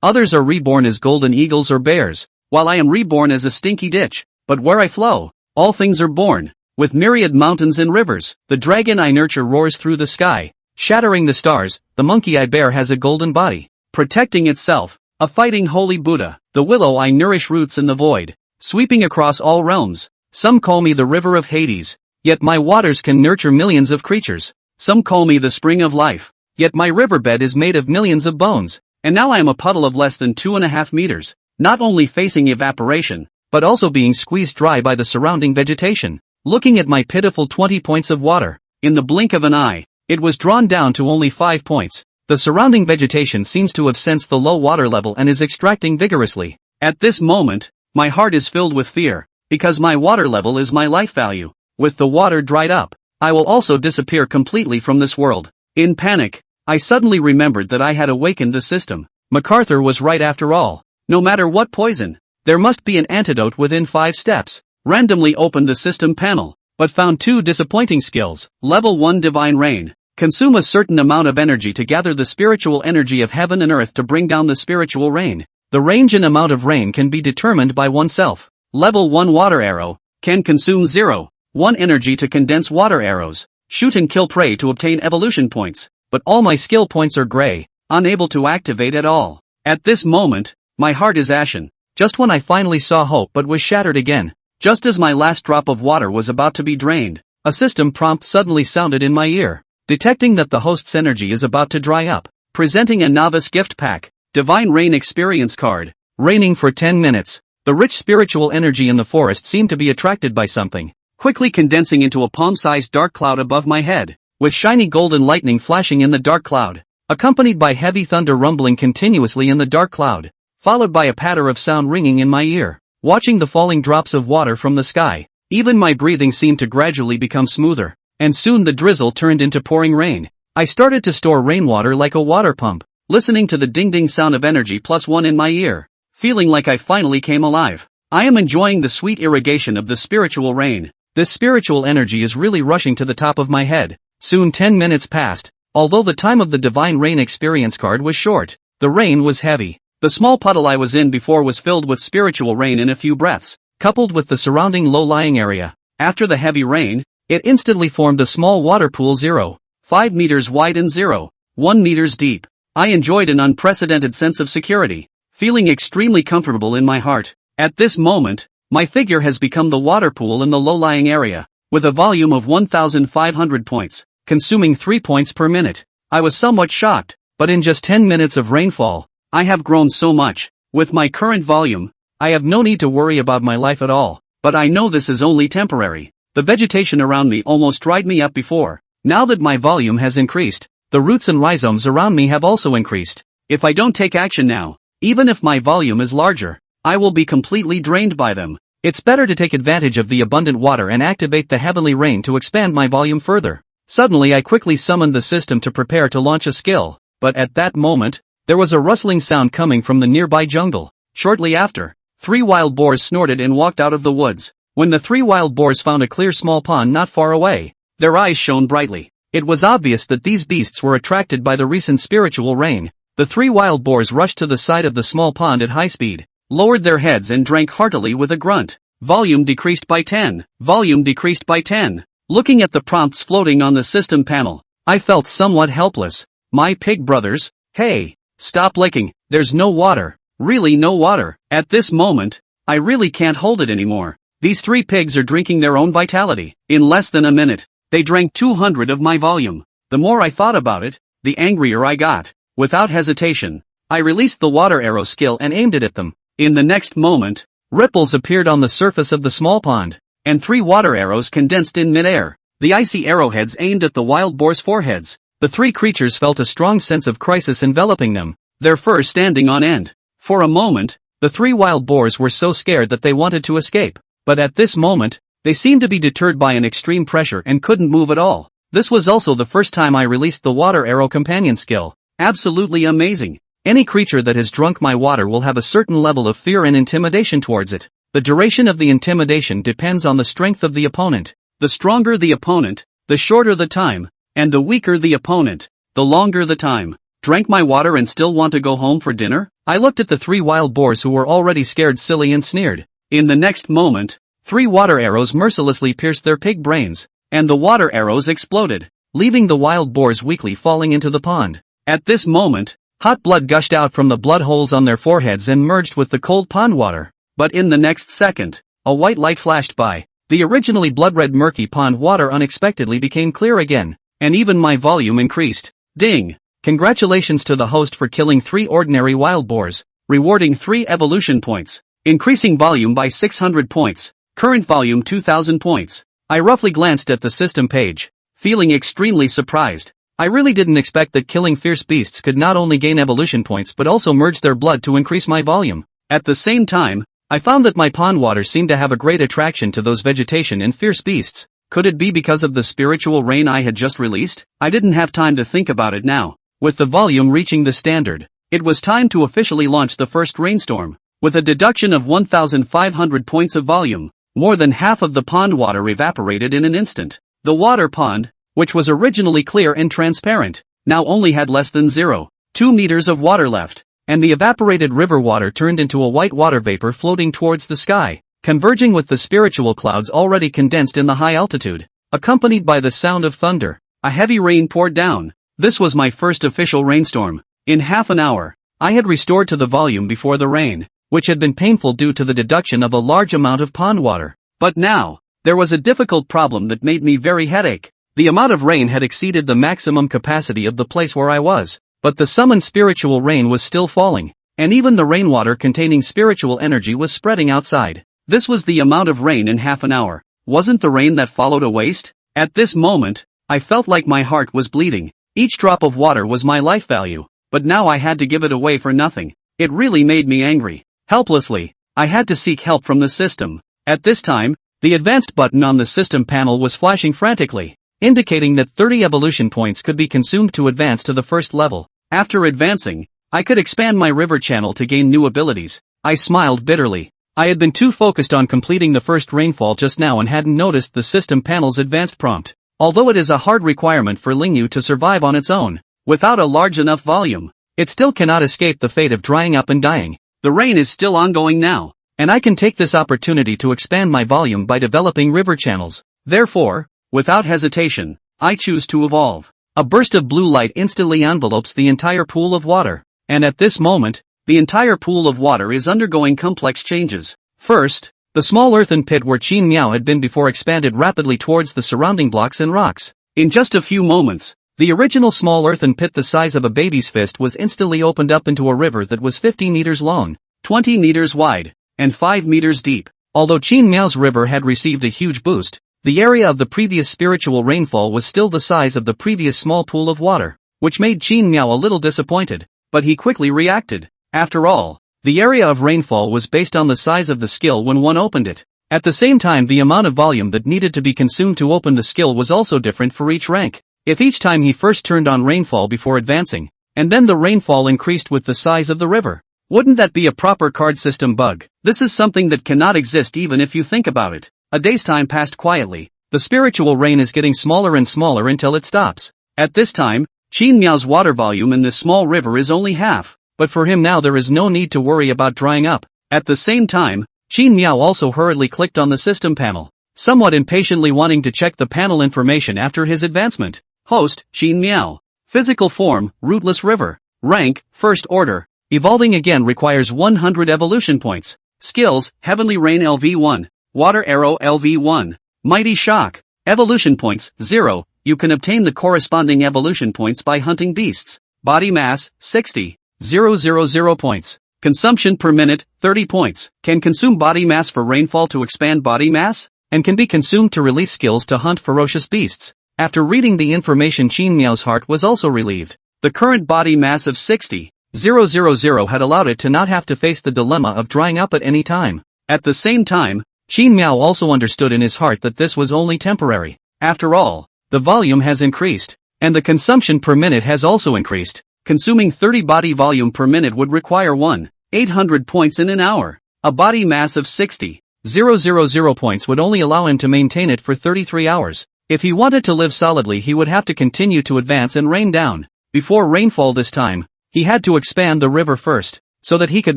Others are reborn as golden eagles or bears, while I am reborn as a stinky ditch. But where I flow, all things are born. With myriad mountains and rivers, the dragon I nurture roars through the sky, shattering the stars. The monkey I bear has a golden body, protecting itself, a fighting holy Buddha. The willow I nourish roots in the void, sweeping across all realms. Some call me the river of Hades, yet my waters can nurture millions of creatures. Some call me the spring of life, yet my riverbed is made of millions of bones. And now I am a puddle of less than 2.5 meters, not only facing evaporation, but also being squeezed dry by the surrounding vegetation. Looking at my pitiful 20 points of water, in the blink of an eye, it was drawn down to only 5 points. The surrounding vegetation seems to have sensed the low water level and is extracting vigorously. At this moment, my heart is filled with fear, because my water level is my life value. With the water dried up, I will also disappear completely from this world. In panic, I suddenly remembered that I had awakened the system. MacArthur was right after all. No matter what poison, there must be an antidote within 5 steps. Randomly opened the system panel, but found 2 disappointing skills. Level 1 Divine Rain. Consume a certain amount of energy to gather the spiritual energy of heaven and earth to bring down the spiritual rain. The range and amount of rain can be determined by oneself. Level 1 Water Arrow. Can consume 0.1 energy to condense water arrows. Shoot and kill prey to obtain evolution points. But all my skill points are gray, unable to activate at all. At this moment, my heart is ashen. Just when I finally saw hope but was shattered again. Just as my last drop of water was about to be drained, a system prompt suddenly sounded in my ear, detecting that the host's energy is about to dry up. Presenting a novice gift pack, Divine Rain Experience Card. Raining for 10 minutes. The rich spiritual energy in the forest seemed to be attracted by something, quickly condensing into a palm-sized dark cloud above my head, with shiny golden lightning flashing in the dark cloud, accompanied by heavy thunder rumbling continuously in the dark cloud, followed by a patter of sound ringing in my ear. Watching the falling drops of water from the sky, even my breathing seemed to gradually become smoother, and soon the drizzle turned into pouring rain. I started to store rainwater like a water pump, listening to the ding-ding sound of energy +1 in my ear, feeling like I finally came alive. I am enjoying the sweet irrigation of the spiritual rain. This spiritual energy is really rushing to the top of my head. Soon 10 minutes passed, although the time of the Divine Rain Experience card was short. The rain was heavy. The small puddle I was in before was filled with spiritual rain in a few breaths, coupled with the surrounding low-lying area. After the heavy rain, it instantly formed a small water pool 0.5 meters wide and 0.1 meters deep. I enjoyed an unprecedented sense of security, feeling extremely comfortable in my heart. At this moment, my figure has become the water pool in the low-lying area, with a volume of 1,500 points, consuming 3 points per minute. I was somewhat shocked, but in just 10 minutes of rainfall, I have grown so much. With my current volume, I have no need to worry about my life at all, but I know this is only temporary. The vegetation around me almost dried me up before. Now that my volume has increased, the roots and rhizomes around me have also increased. If I don't take action now, even if my volume is larger, I will be completely drained by them. It's better to take advantage of the abundant water and activate the heavenly rain to expand my volume further. Suddenly I quickly summoned the system to prepare to launch a skill, but at that moment, there was a rustling sound coming from the nearby jungle. Shortly after, 3 wild boars snorted and walked out of the woods. When the 3 wild boars found a clear small pond not far away, their eyes shone brightly. It was obvious that these beasts were attracted by the recent spiritual rain. The 3 wild boars rushed to the side of the small pond at high speed, lowered their heads and drank heartily with a grunt. Volume decreased by 10. Volume decreased by 10. Looking at the prompts floating on the system panel, I felt somewhat helpless. My pig brothers, hey! Stop licking, there's no water, really no water. At this moment, I really can't hold it anymore. These 3 pigs are drinking their own vitality. In less than a minute, they drank 200 of my volume. The more I thought about it, the angrier I got. Without hesitation, I released the water arrow skill and aimed it at them. In the next moment, ripples appeared on the surface of the small pond, and 3 water arrows condensed in midair. The icy arrowheads aimed at the wild boars' foreheads. The 3 creatures felt a strong sense of crisis enveloping them, their fur standing on end. For a moment, the 3 wild boars were so scared that they wanted to escape, but at this moment, they seemed to be deterred by an extreme pressure and couldn't move at all. This was also the first time I released the water arrow companion skill. Absolutely amazing. Any creature that has drunk my water will have a certain level of fear and intimidation towards it. The duration of the intimidation depends on the strength of the opponent. The stronger the opponent, the shorter the time. And the weaker the opponent, the longer the time. Drank my water and still want to go home for dinner? I looked at the 3 wild boars who were already scared silly and sneered. In the next moment, 3 water arrows mercilessly pierced their pig brains, and the water arrows exploded, leaving the wild boars weakly falling into the pond. At this moment, hot blood gushed out from the blood holes on their foreheads and merged with the cold pond water. But in the next second, a white light flashed by. The originally blood-red murky pond water unexpectedly became clear again, and even my volume increased. Ding! Congratulations to the host for killing 3 ordinary wild boars, rewarding 3 evolution points, increasing volume by 600 points, current volume 2000 points. I roughly glanced at the system page, feeling extremely surprised. I really didn't expect that killing fierce beasts could not only gain evolution points but also merge their blood to increase my volume. At the same time, I found that my pond water seemed to have a great attraction to those vegetation and fierce beasts. Could it be because of the spiritual rain I had just released? I didn't have time to think about it now. With the volume reaching the standard, it was time to officially launch the first rainstorm. With a deduction of 1,500 points of volume, more than half of the pond water evaporated in an instant. The water pond, which was originally clear and transparent, now only had less than 0.2 meters of water left, and the evaporated river water turned into a white water vapor floating towards the sky, converging with the spiritual clouds already condensed in the high altitude. Accompanied by the sound of thunder, a heavy rain poured down. This was my first official rainstorm. In half an hour, I had restored to the volume before the rain, which had been painful due to the deduction of a large amount of pond water. But now, there was a difficult problem that made me very headache. The amount of rain had exceeded the maximum capacity of the place where I was, but the summoned spiritual rain was still falling, and even the rainwater containing spiritual energy was spreading outside. This was the amount of rain in half an hour. Wasn't the rain that followed a waste? At this moment, I felt like my heart was bleeding. Each drop of water was my life value, but now I had to give it away for nothing. It really made me angry. Helplessly, I had to seek help from the system. At this time, the advanced button on the system panel was flashing frantically, indicating that 30 evolution points could be consumed to advance to the first level. After advancing, I could expand my river channel to gain new abilities. I smiled bitterly. I had been too focused on completing the first rainfall just now and hadn't noticed the system panel's advanced prompt. Although it is a hard requirement for Lingyu to survive on its own, without a large enough volume, it still cannot escape the fate of drying up and dying. The rain is still ongoing now, and I can take this opportunity to expand my volume by developing river channels. Therefore, without hesitation, I choose to evolve. A burst of blue light instantly envelopes the entire pool of water, and at this moment, the entire pool of water is undergoing complex changes. First, the small earthen pit where Qin Miao had been before expanded rapidly towards the surrounding blocks and rocks. In just a few moments, the original small earthen pit the size of a baby's fist was instantly opened up into a river that was 50 meters long, 20 meters wide, and 5 meters deep. Although Qin Miao's river had received a huge boost, the area of the previous spiritual rainfall was still the size of the previous small pool of water, which made Qin Miao a little disappointed, but he quickly reacted. After all, the area of rainfall was based on the size of the skill when one opened it. At the same time, the amount of volume that needed to be consumed to open the skill was also different for each rank. If each time he first turned on rainfall before advancing, and then the rainfall increased with the size of the river, wouldn't that be a proper card system bug? This is something that cannot exist even if you think about it. A day's time passed quietly. The spiritual rain is getting smaller and smaller until it stops. At this time, Qin Miao's water volume in this small river is only half. But for him now there is no need to worry about drying up. At the same time, Qin Miao also hurriedly clicked on the system panel, somewhat impatiently wanting to check the panel information after his advancement. Host, Qin Miao. Physical form, rootless river. Rank, first order. Evolving again requires 100 evolution points. Skills, Heavenly Rain LV1. Water Arrow LV1. Mighty Shock. Evolution points, 0. You can obtain the corresponding evolution points by hunting beasts. Body mass, 60. 000 points. Consumption per minute, 30 points. Can consume body mass for rainfall to expand body mass, and can be consumed to release skills to hunt ferocious beasts. After reading the information, Qin Miao's heart was also relieved. The current body mass of 60,000 had allowed it to not have to face the dilemma of drying up at any time. At the same time, Qin Miao also understood in his heart that this was only temporary. After all, the volume has increased, and the consumption per minute has also increased. Consuming 30 body volume per minute would require 1,800 points in an hour. A body mass of 60,000 points would only allow him to maintain it for 33 hours. If he wanted to live solidly, he would have to continue to advance and rain down. Before rainfall this time, he had to expand the river first, so that he could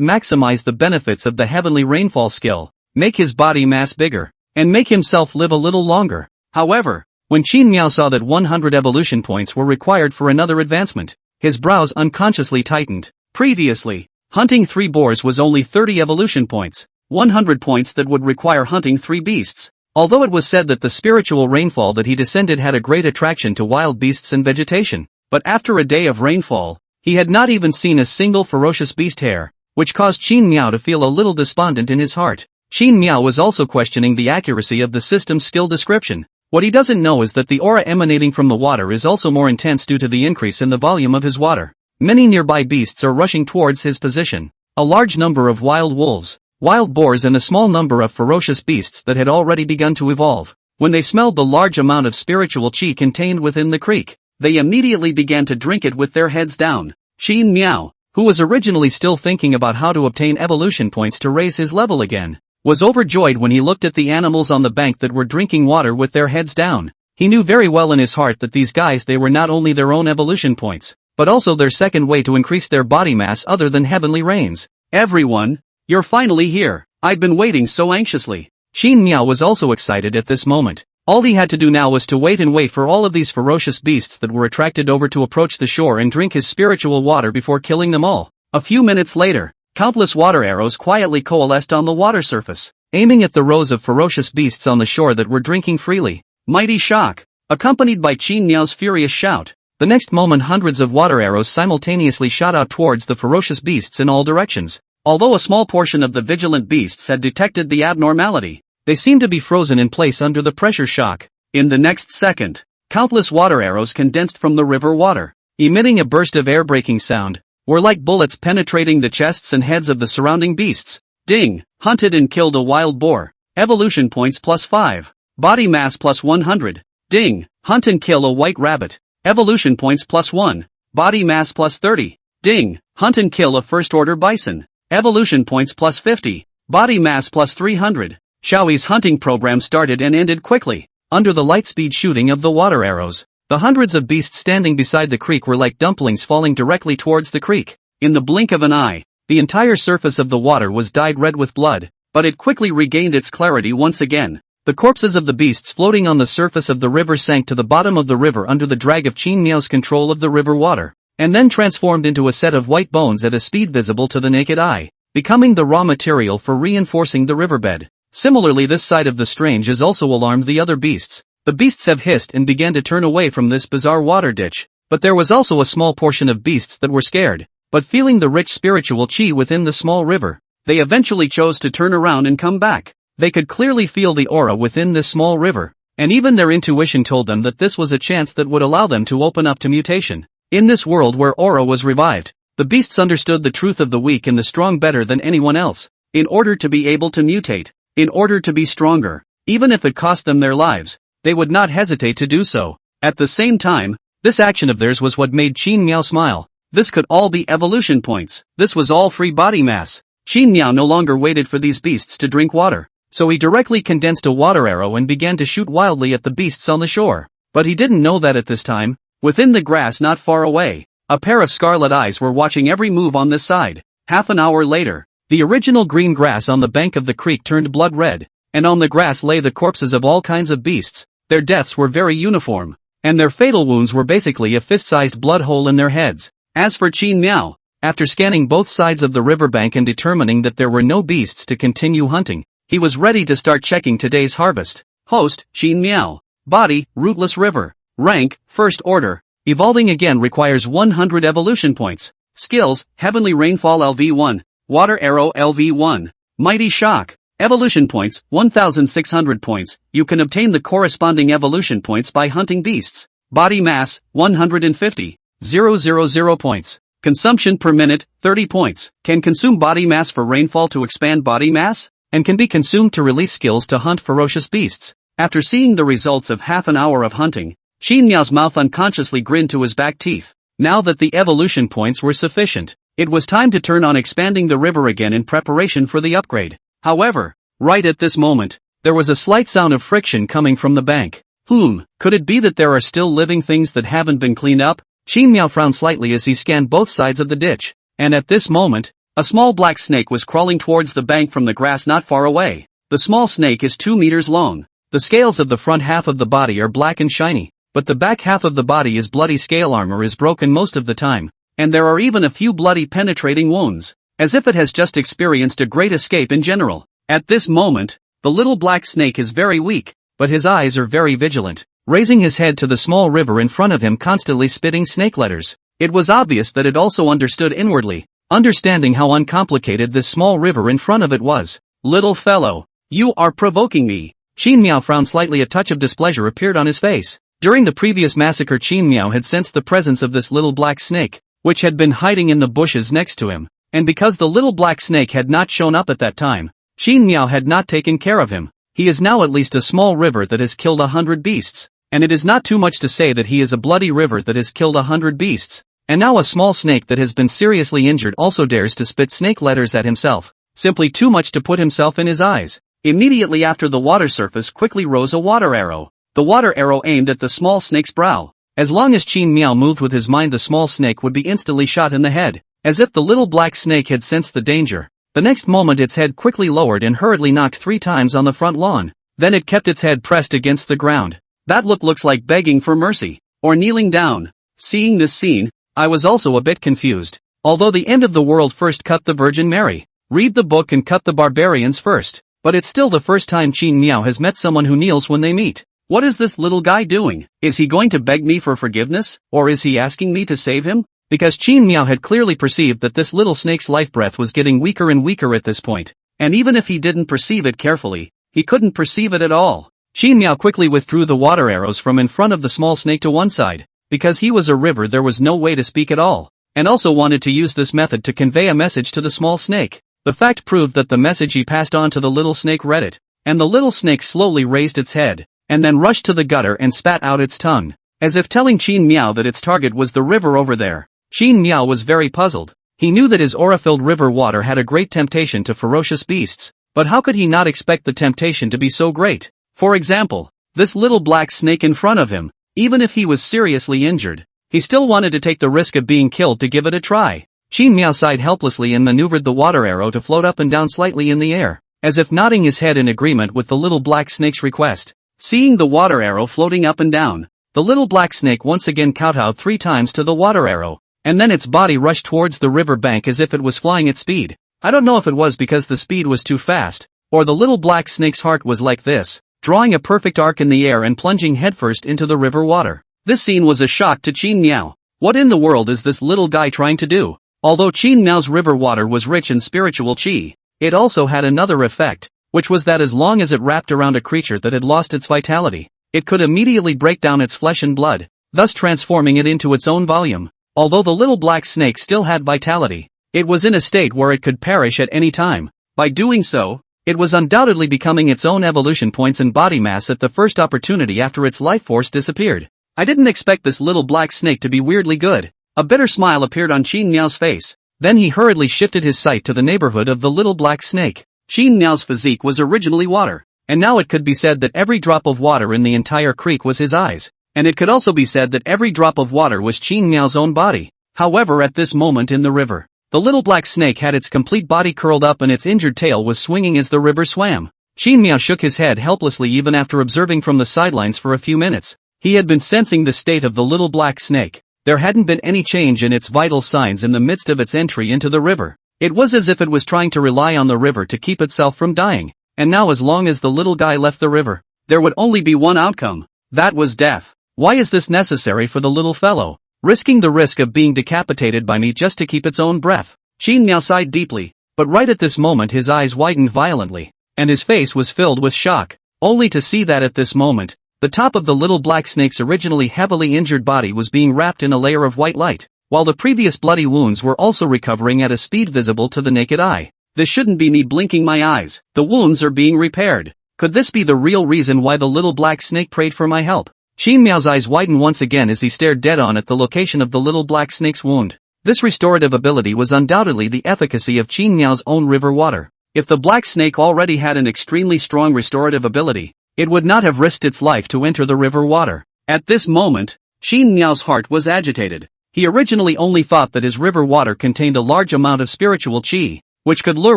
maximize the benefits of the heavenly rainfall skill, make his body mass bigger, and make himself live a little longer. However, when Qin Miao saw that 100 evolution points were required for another advancement, his brows unconsciously tightened. Previously, hunting 3 boars was only 30 evolution points, 100 points that would require hunting 3 beasts. Although it was said that the spiritual rainfall that he descended had a great attraction to wild beasts and vegetation, but after a day of rainfall, he had not even seen a single ferocious beast hair, which caused Qin Miao to feel a little despondent in his heart. Qin Miao was also questioning the accuracy of the system's skill description. What he doesn't know is that the aura emanating from the water is also more intense due to the increase in the volume of his water. Many nearby beasts are rushing towards his position. A large number of wild wolves, wild boars and a small number of ferocious beasts that had already begun to evolve. When they smelled the large amount of spiritual qi contained within the creek, they immediately began to drink it with their heads down. Qin Miao, who was originally still thinking about how to obtain evolution points to raise his level again, was overjoyed when he looked at the animals on the bank that were drinking water with their heads down. He knew very well in his heart that these guys they were not only their own evolution points, but also their second way to increase their body mass other than heavenly rains. Everyone, you're finally here. I've been waiting so anxiously. Qin Miao was also excited at this moment. All he had to do now was to wait and wait for all of these ferocious beasts that were attracted over to approach the shore and drink his spiritual water before killing them all. A few minutes later, countless water arrows quietly coalesced on the water surface, aiming at the rows of ferocious beasts on the shore that were drinking freely. Mighty shock, accompanied by Qin Miao's furious shout. The next moment hundreds of water arrows simultaneously shot out towards the ferocious beasts in all directions. Although a small portion of the vigilant beasts had detected the abnormality, they seemed to be frozen in place under the pressure shock. In the next second, countless water arrows condensed from the river water, emitting a burst of air-breaking sound, were like bullets penetrating the chests and heads of the surrounding beasts. Ding! Hunted and killed a wild boar. Evolution points +5. Body mass +100. Ding! Hunt and kill a white rabbit. Evolution points +1. Body mass +30. Ding! Hunt and kill a first-order bison. Evolution points +50. Body mass +300. Xiaoyi's hunting program started and ended quickly. Under the light-speed shooting of the water arrows, the hundreds of beasts standing beside the creek were like dumplings falling directly towards the creek. In the blink of an eye, the entire surface of the water was dyed red with blood, but it quickly regained its clarity once again. The corpses of the beasts floating on the surface of the river sank to the bottom of the river under the drag of Qin Miao's control of the river water, and then transformed into a set of white bones at a speed visible to the naked eye, becoming the raw material for reinforcing the riverbed. Similarly, this side of the strange has also alarmed the other beasts. The beasts have hissed and began to turn away from this bizarre water ditch, but there was also a small portion of beasts that were scared, but feeling the rich spiritual qi within the small river, they eventually chose to turn around and come back. They could clearly feel the aura within this small river, and even their intuition told them that this was a chance that would allow them to open up to mutation. In this world where aura was revived, the beasts understood the truth of the weak and the strong better than anyone else. In order to be able to mutate, in order to be stronger, even if it cost them their lives, they would not hesitate to do so. At the same time, this action of theirs was what made Qin Miao smile. This could all be evolution points. This was all free body mass. Qin Miao no longer waited for these beasts to drink water, so he directly condensed a water arrow and began to shoot wildly at the beasts on the shore. But he didn't know that at this time, within the grass not far away, a pair of scarlet eyes were watching every move on this side. Half an hour later, the original green grass on the bank of the creek turned blood red, and on the grass lay the corpses of all kinds of beasts. Their deaths were very uniform, and their fatal wounds were basically a fist-sized blood hole in their heads. As for Qin Miao, after scanning both sides of the riverbank and determining that there were no beasts to continue hunting, he was ready to start checking today's harvest. Host, Qin Miao. Body, rootless river. Rank, first order. Evolving again requires 100 evolution points. Skills, heavenly rainfall LV1. Water arrow LV1. Mighty shock. Evolution points, 1,600 points. You can obtain the corresponding evolution points by hunting beasts. Body mass, 150. 000 points. Consumption per minute, 30 points. Can consume body mass for rainfall to expand body mass, and can be consumed to release skills to hunt ferocious beasts. After seeing the results of half an hour of hunting, Qin Miao's mouth unconsciously grinned to his back teeth. Now that the evolution points were sufficient, it was time to turn on expanding the river again in preparation for the upgrade. However, right at this moment, there was a slight sound of friction coming from the bank. Could it be that there are still living things that haven't been cleaned up? Qin Miao frowned slightly as he scanned both sides of the ditch. And at this moment, a small black snake was crawling towards the bank from the grass not far away. The small snake is 2 meters long. The scales of the front half of the body are black and shiny, but the back half of the body is bloody. Scale armor is broken most of the time, and there are even a few bloody penetrating wounds, as if it has just experienced a great escape in general. At this moment, the little black snake is very weak, but his eyes are very vigilant, raising his head to the small river in front of him, constantly spitting snake letters. It was obvious that it also understood inwardly, understanding how uncomplicated this small river in front of it was. Little fellow, you are provoking me. Qin Miao frowned slightly. A touch of displeasure appeared on his face. During the previous massacre, Qin Miao had sensed the presence of this little black snake, which had been hiding in the bushes next to him, and because the little black snake had not shown up at that time, Qin Miao had not taken care of him. He is now at least a small river that has killed 100 beasts, and it is not too much to say that he is a bloody river that has killed 100 beasts. And now a small snake that has been seriously injured also dares to spit snake letters at himself. Simply too much to put himself in his eyes. Immediately after the water surface quickly rose a water arrow. The water arrow aimed at the small snake's brow. As long as Qin Miao moved with his mind, the small snake would be instantly shot in the head. As if the little black snake had sensed the danger. The next moment its head quickly lowered and hurriedly knocked 3 times on the front lawn. Then it kept its head pressed against the ground. That look looks like begging for mercy, or kneeling down. Seeing this scene, I was also a bit confused. Although the end of the world first cut the Virgin Mary, read the book and cut the barbarians first. But it's still the first time Qin Miao has met someone who kneels when they meet. What is this little guy doing? Is he going to beg me for forgiveness, or is he asking me to save him? Because Qin Miao had clearly perceived that this little snake's life breath was getting weaker and weaker at this point. And even if he didn't perceive it carefully, he couldn't perceive it at all. Qin Miao quickly withdrew the water arrows from in front of the small snake to one side. Because he was a river, there was no way to speak at all, and also wanted to use this method to convey a message to the small snake. The fact proved that the message he passed on to the little snake read it, and the little snake slowly raised its head, and then rushed to the gutter and spat out its tongue, as if telling Qin Miao that its target was the river over there. Qin Miao was very puzzled. He knew that his aura-filled river water had a great temptation to ferocious beasts, but how could he not expect the temptation to be so great? For example, this little black snake in front of him. Even if he was seriously injured, he still wanted to take the risk of being killed to give it a try. Qin Miao sighed helplessly and maneuvered the water arrow to float up and down slightly in the air, as if nodding his head in agreement with the little black snake's request. Seeing the water arrow floating up and down, the little black snake once again kowtowed 3 times to the water arrow, and then its body rushed towards the river bank as if it was flying at speed. I don't know if it was because the speed was too fast, or the little black snake's heart was like this, drawing a perfect arc in the air and plunging headfirst into the river water. This scene was a shock to Qin Miao. What in the world is this little guy trying to do? Although Qin Miao's river water was rich in spiritual qi, it also had another effect, which was that as long as it wrapped around a creature that had lost its vitality, it could immediately break down its flesh and blood, thus transforming it into its own volume. Although the little black snake still had vitality, it was in a state where it could perish at any time. By doing so, it was undoubtedly becoming its own evolution points and body mass at the first opportunity after its life force disappeared. I didn't expect this little black snake to be weirdly good. A bitter smile appeared on Qin Miao's face. Then he hurriedly shifted his sight to the neighborhood of the little black snake. Qin Miao's physique was originally water, and now it could be said that every drop of water in the entire creek was his eyes, and it could also be said that every drop of water was Qin Miao's own body. However, at this moment in the river, the little black snake had its complete body curled up and its injured tail was swinging as the river swam. Qin Miao shook his head helplessly even after observing from the sidelines for a few minutes. He had been sensing the state of the little black snake. There hadn't been any change in its vital signs in the midst of its entry into the river. It was as if it was trying to rely on the river to keep itself from dying. And now as long as the little guy left the river, there would only be one outcome. That was death. Why is this necessary for the little fellow? Risking the risk of being decapitated by me just to keep its own breath. Qin Miao sighed deeply, but right at this moment his eyes widened violently, and his face was filled with shock, only to see that at this moment, the top of the little black snake's originally heavily injured body was being wrapped in a layer of white light, while the previous bloody wounds were also recovering at a speed visible to the naked eye. This shouldn't be me blinking my eyes. The wounds are being repaired. Could this be the real reason why the little black snake prayed for my help? Qin Miao's eyes widened once again as he stared dead on at the location of the little black snake's wound. This restorative ability was undoubtedly the efficacy of Qin Miao's own river water. If the black snake already had an extremely strong restorative ability, it would not have risked its life to enter the river water. At this moment, Qin Miao's heart was agitated. He originally only thought that his river water contained a large amount of spiritual chi, which could lure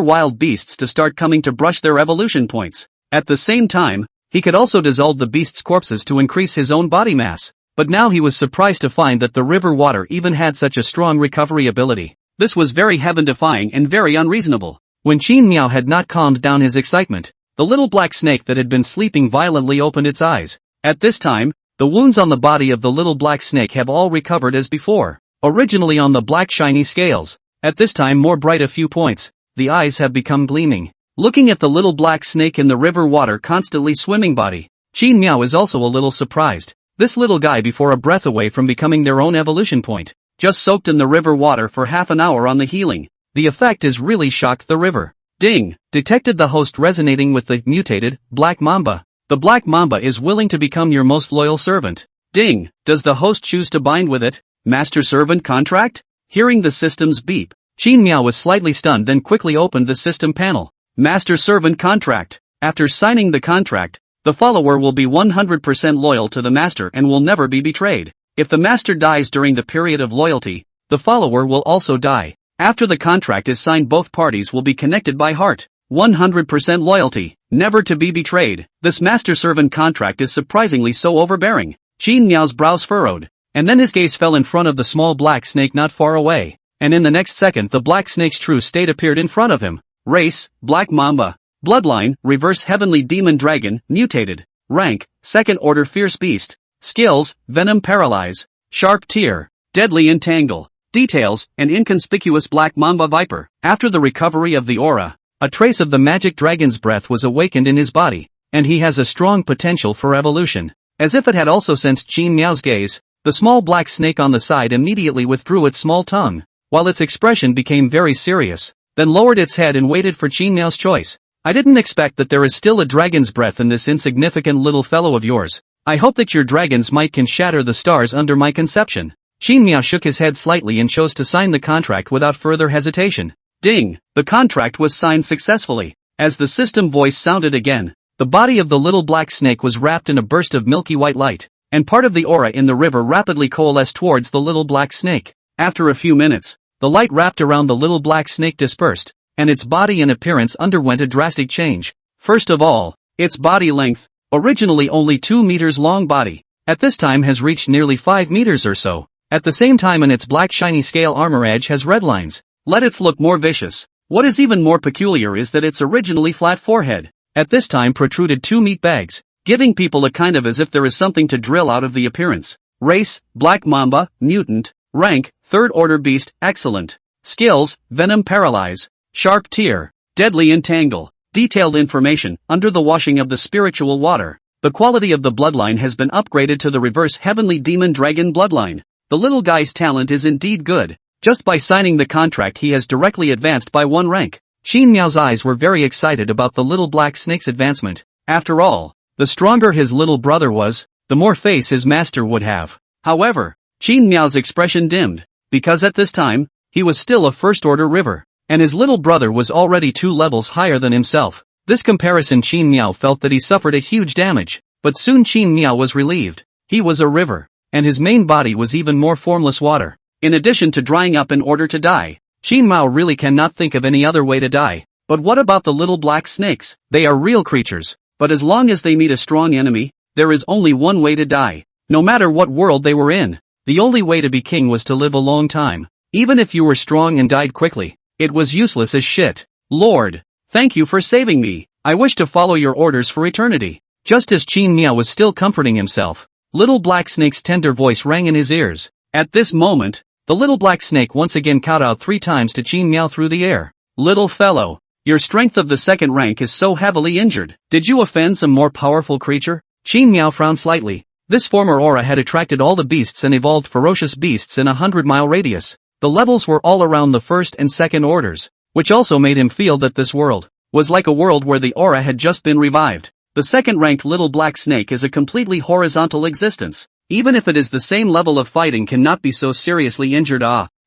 wild beasts to start coming to brush their evolution points. At the same time, he could also dissolve the beasts' corpses to increase his own body mass. But now he was surprised to find that the river water even had such a strong recovery ability. This was very heaven-defying and very unreasonable. When Qin Miao had not calmed down his excitement, the little black snake that had been sleeping violently opened its eyes. At this time, the wounds on the body of the little black snake have all recovered as before. Originally on the black shiny scales, at this time more bright a few points, the eyes have become gleaming. Looking at the little black snake in the river water constantly swimming body, Qin Miao is also a little surprised. This little guy before a breath away from becoming their own evolution point, just soaked in the river water for half an hour on the healing. The effect has really shocked the river. Ding! Detected the host resonating with the mutated black mamba. The black mamba is willing to become your most loyal servant. Ding! Does the host choose to bind with it? Master servant contract? Hearing the system's beep, Qin Miao was slightly stunned, then quickly opened the system panel. Master servant contract. After signing the contract, the follower will be 100% loyal to the master and will never be betrayed. If the master dies during the period of loyalty, the follower will also die. After the contract is signed, both parties will be connected by heart. 100% loyalty, never to be betrayed. This master-servant contract is surprisingly so overbearing. Qin Miao's brows furrowed, and then his gaze fell in front of the small black snake not far away, and in the next second the black snake's true state appeared in front of him. Race, Black Mamba. Bloodline, Reverse Heavenly Demon Dragon, Mutated. Rank, Second Order Fierce Beast. Skills, Venom Paralyze. Sharp Tear. Deadly Entangle. Details, an inconspicuous Black Mamba Viper. After the recovery of the aura, a trace of the magic dragon's breath was awakened in his body, and he has a strong potential for evolution. As if it had also sensed Qin Miao's gaze, the small black snake on the side immediately withdrew its small tongue, while its expression became very serious, then lowered its head and waited for Qin Miao's choice. I didn't expect that there is still a dragon's breath in this insignificant little fellow of yours. I hope that your dragon's might can shatter the stars under my conception. Qin Miao shook his head slightly and chose to sign the contract without further hesitation. Ding! The contract was signed successfully. As the system voice sounded again, the body of the little black snake was wrapped in a burst of milky white light, and part of the aura in the river rapidly coalesced towards the little black snake. After a few minutes, the light wrapped around the little black snake dispersed, and its body and appearance underwent a drastic change. First of all, its body length, originally only 2 meters long body, at this time has reached nearly 5 meters or so. At the same time, on its black shiny scale armor edge has red lines. Let its look more vicious. What is even more peculiar is that its originally flat forehead, at this time protruded 2 meat bags, giving people a kind of as if there is something to drill out of the appearance. Race, Black Mamba, Mutant. Rank, Third Order Beast, Excellent. Skills, Venom Paralyze. Sharp Tear. Deadly Entangle. Detailed information, under the washing of the spiritual water, the quality of the bloodline has been upgraded to the Reverse Heavenly Demon Dragon bloodline. The little guy's talent is indeed good. Just by signing the contract he has directly advanced by 1 rank. Qin Miao's eyes were very excited about the little black snake's advancement. After all, the stronger his little brother was, the more face his master would have. However, Qin Miao's expression dimmed, because at this time, he was still a first-order river, and his little brother was already 2 levels higher than himself. This comparison, Qin Miao felt that he suffered a huge damage, but soon Qin Miao was relieved. He was a river, and his main body was even more formless water. In addition to drying up in order to die, Qin Miao really cannot think of any other way to die. But what about the little black snakes? They are real creatures, but as long as they meet a strong enemy, there is only one way to die. No matter what world they were in, the only way to be king was to live a long time. Even if you were strong and died quickly, it was useless as shit. Lord, thank you for saving me. I wish to follow your orders for eternity. Just as Qin Miao was still comforting himself, little black snake's tender voice rang in his ears. At this moment, the little black snake once again kowtowed 3 times to Qin Miao through the air. Little fellow, your strength of the 2nd rank is so heavily injured. Did you offend some more powerful creature? Qin Miao frowned slightly. This former aura had attracted all the beasts and evolved ferocious beasts in a 100-mile radius. The levels were all around the 1st and 2nd orders, which also made him feel that this world was like a world where the aura had just been revived. The 2nd-ranked little black snake is a completely horizontal existence. Even if it is the same level of fighting, cannot be so seriously injured.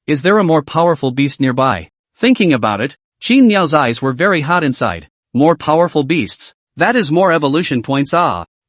Is there a more powerful beast nearby? Thinking about it, Qin Miao's eyes were very hot inside. More powerful beasts? That is more evolution points.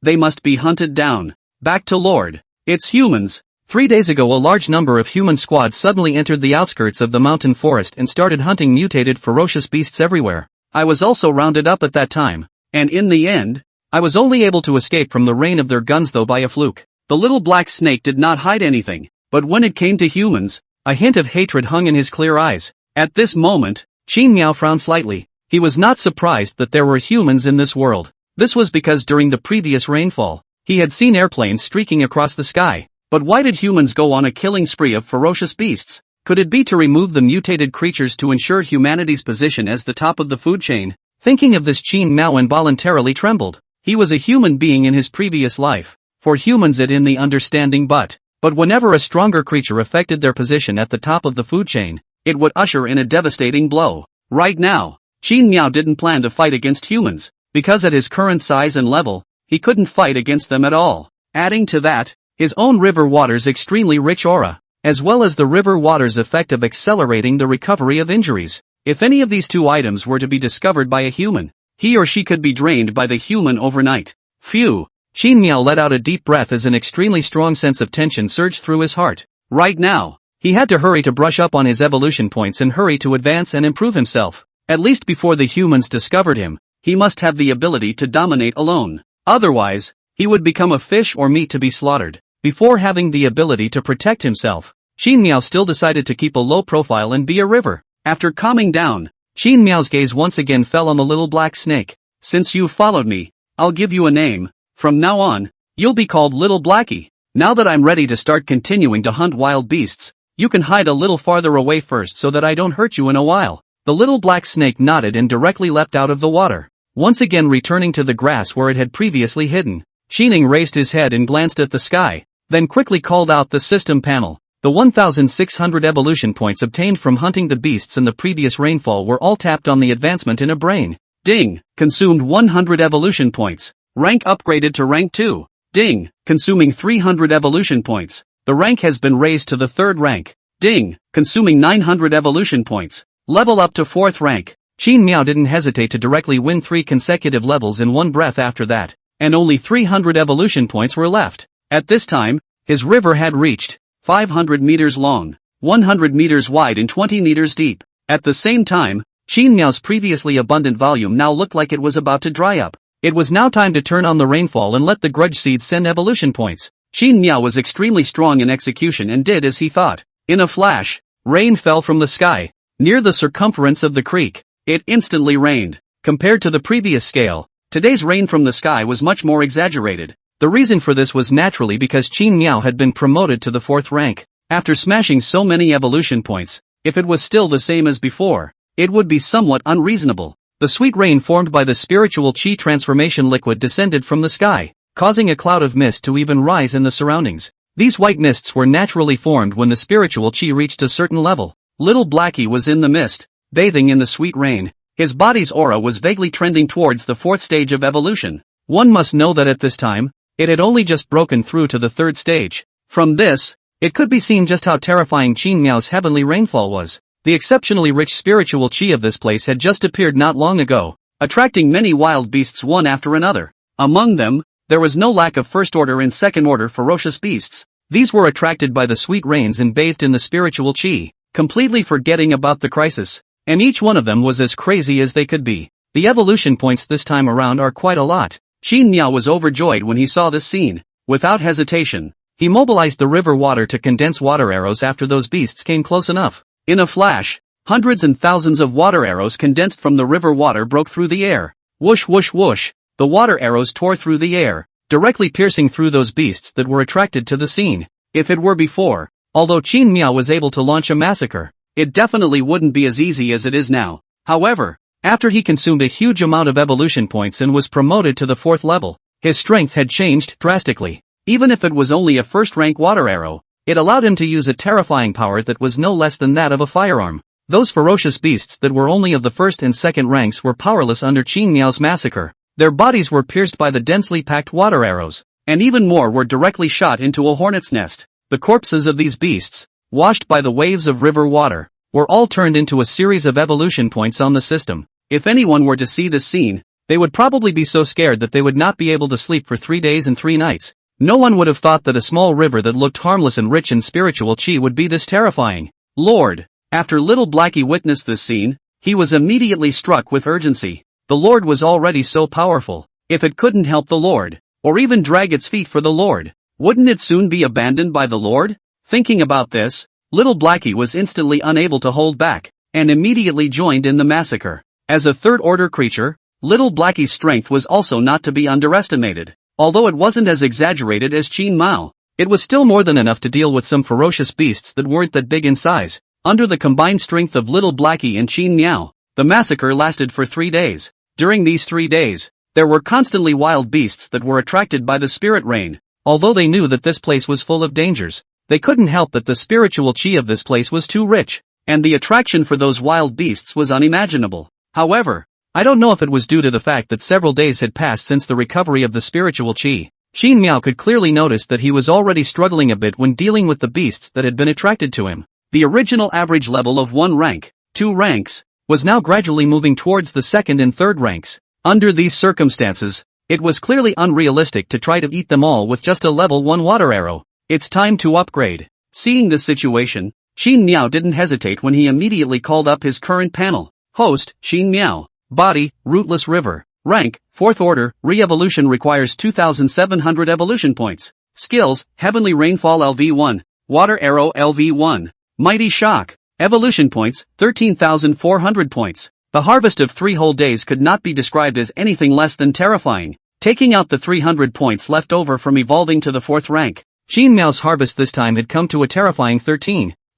They must be hunted down. Back to Lord. It's humans. 3 days ago a large number of human squads suddenly entered the outskirts of the mountain forest and started hunting mutated ferocious beasts everywhere. I was also rounded up at that time. And in the end, I was only able to escape from the rain of their guns though by a fluke. The little black snake did not hide anything, but when it came to humans, a hint of hatred hung in his clear eyes. At this moment, Qin Miao frowned slightly. He was not surprised that there were humans in this world. This was because during the previous rainfall, he had seen airplanes streaking across the sky. But why did humans go on a killing spree of ferocious beasts? Could it be to remove the mutated creatures to ensure humanity's position as the top of the food chain? Thinking of this, Qin Miao involuntarily trembled. He was a human being in his previous life. For humans it in the understanding but whenever a stronger creature affected their position at the top of the food chain, it would usher in a devastating blow. Right now, Qin Miao didn't plan to fight against humans, because at his current size and level, he couldn't fight against them at all. Adding to that, his own river water's extremely rich aura, as well as the river water's effect of accelerating the recovery of injuries. If any of these two items were to be discovered by a human, he or she could be drained by the human overnight. Phew! Qin Miao let out a deep breath as an extremely strong sense of tension surged through his heart. Right now, he had to hurry to brush up on his evolution points and hurry to advance and improve himself. At least before the humans discovered him, he must have the ability to dominate alone. Otherwise, he would become a fish or meat to be slaughtered. Before having the ability to protect himself, Qin Miao still decided to keep a low profile and be a river. After calming down, Qin Miao's gaze once again fell on the little black snake. Since you followed me, I'll give you a name. From now on, you'll be called Little Blackie. Now that I'm ready to start continuing to hunt wild beasts, you can hide a little farther away first so that I don't hurt you in a while. The little black snake nodded and directly leapt out of the water, once again returning to the grass where it had previously hidden. Qining raised his head and glanced at the sky, then quickly called out the system panel. The 1,600 evolution points obtained from hunting the beasts in the previous rainfall were all tapped on the advancement in a brain. Ding! Consumed 100 evolution points. Rank upgraded to rank 2. Ding! Consuming 300 evolution points. The rank has been raised to the 3rd rank. Ding! Consuming 900 evolution points. Level up to 4th rank. Qin Miao didn't hesitate to directly win 3 consecutive levels in one breath after that, and only 300 evolution points were left. At this time, his river had reached 500 meters long, 100 meters wide and 20 meters deep. At the same time, Qin Miao's previously abundant volume now looked like it was about to dry up. It was now time to turn on the rainfall and let the grudge seeds send evolution points. Qin Miao was extremely strong in execution and did as he thought. In a flash, rain fell from the sky, near the circumference of the creek. It instantly rained. Compared to the previous scale, today's rain from the sky was much more exaggerated. The reason for this was naturally because Qin Miao had been promoted to the 4th rank. After smashing so many evolution points, if it was still the same as before, it would be somewhat unreasonable. The sweet rain formed by the spiritual qi transformation liquid descended from the sky, causing a cloud of mist to even rise in the surroundings. These white mists were naturally formed when the spiritual qi reached a certain level. Little Blackie was in the mist, bathing in the sweet rain. His body's aura was vaguely trending towards the 4th stage of evolution. One must know that at this time, it had only just broken through to the 3rd stage. From this, it could be seen just how terrifying Qin Miao's heavenly rainfall was. The exceptionally rich spiritual qi of this place had just appeared not long ago, attracting many wild beasts one after another. Among them, there was no lack of first-order and second-order ferocious beasts. These were attracted by the sweet rains and bathed in the spiritual qi, completely forgetting about the crisis. And each one of them was as crazy as they could be. The evolution points this time around are quite a lot. Qin Miao was overjoyed when he saw this scene. Without hesitation, he mobilized the river water to condense water arrows after those beasts came close enough. In a flash, hundreds and thousands of water arrows condensed from the river water broke through the air. Whoosh whoosh whoosh, the water arrows tore through the air, directly piercing through those beasts that were attracted to the scene. If it were before, although Qin Miao was able to launch a massacre, it definitely wouldn't be as easy as it is now. However, after he consumed a huge amount of evolution points and was promoted to the 4th level, his strength had changed drastically. Even if it was only a 1st-rank water arrow, it allowed him to use a terrifying power that was no less than that of a firearm. Those ferocious beasts that were only of the 1st and 2nd ranks were powerless under Qin Miao's massacre. Their bodies were pierced by the densely packed water arrows, and even more were directly shot into a hornet's nest. The corpses of these beasts, washed by the waves of river water, were all turned into a series of evolution points on the system. If anyone were to see this scene, they would probably be so scared that they would not be able to sleep for 3 days and 3 nights. No one would have thought that a small river that looked harmless and rich in spiritual chi would be this terrifying. Lord. After little Blackie witnessed this scene, he was immediately struck with urgency. The Lord was already so powerful. If it couldn't help the Lord, or even drag its feet for the Lord, wouldn't it soon be abandoned by the Lord? Thinking about this, little Blackie was instantly unable to hold back, and immediately joined in the massacre. As a third-order creature, little Blackie's strength was also not to be underestimated. Although it wasn't as exaggerated as Qin Mao, it was still more than enough to deal with some ferocious beasts that weren't that big in size. Under the combined strength of little Blackie and Qin Miao, the massacre lasted for 3 days. During these 3 days, there were constantly wild beasts that were attracted by the spirit rain. Although they knew that this place was full of dangers, they couldn't help that the spiritual chi of this place was too rich, and the attraction for those wild beasts was unimaginable. However, I don't know if it was due to the fact that several days had passed since the recovery of the spiritual chi. Qin Miao could clearly notice that he was already struggling a bit when dealing with the beasts that had been attracted to him. The original average level of 1 rank, 2 ranks, was now gradually moving towards the 2nd and 3rd ranks. Under these circumstances, it was clearly unrealistic to try to eat them all with just a level 1 water arrow. It's time to upgrade. Seeing this situation, Qin Miao didn't hesitate when he immediately called up his current panel. Host, Qin Miao. Body, Rootless River. Rank, 4th order, re-evolution requires 2,700 evolution points. Skills, Heavenly Rainfall LV1. Water Arrow LV1. Mighty Shock. Evolution points, 13,400 points. The harvest of 3 whole days could not be described as anything less than terrifying. Taking out the 300 points left over from evolving to the 4th rank, Qin Miao's harvest this time had come to a terrifying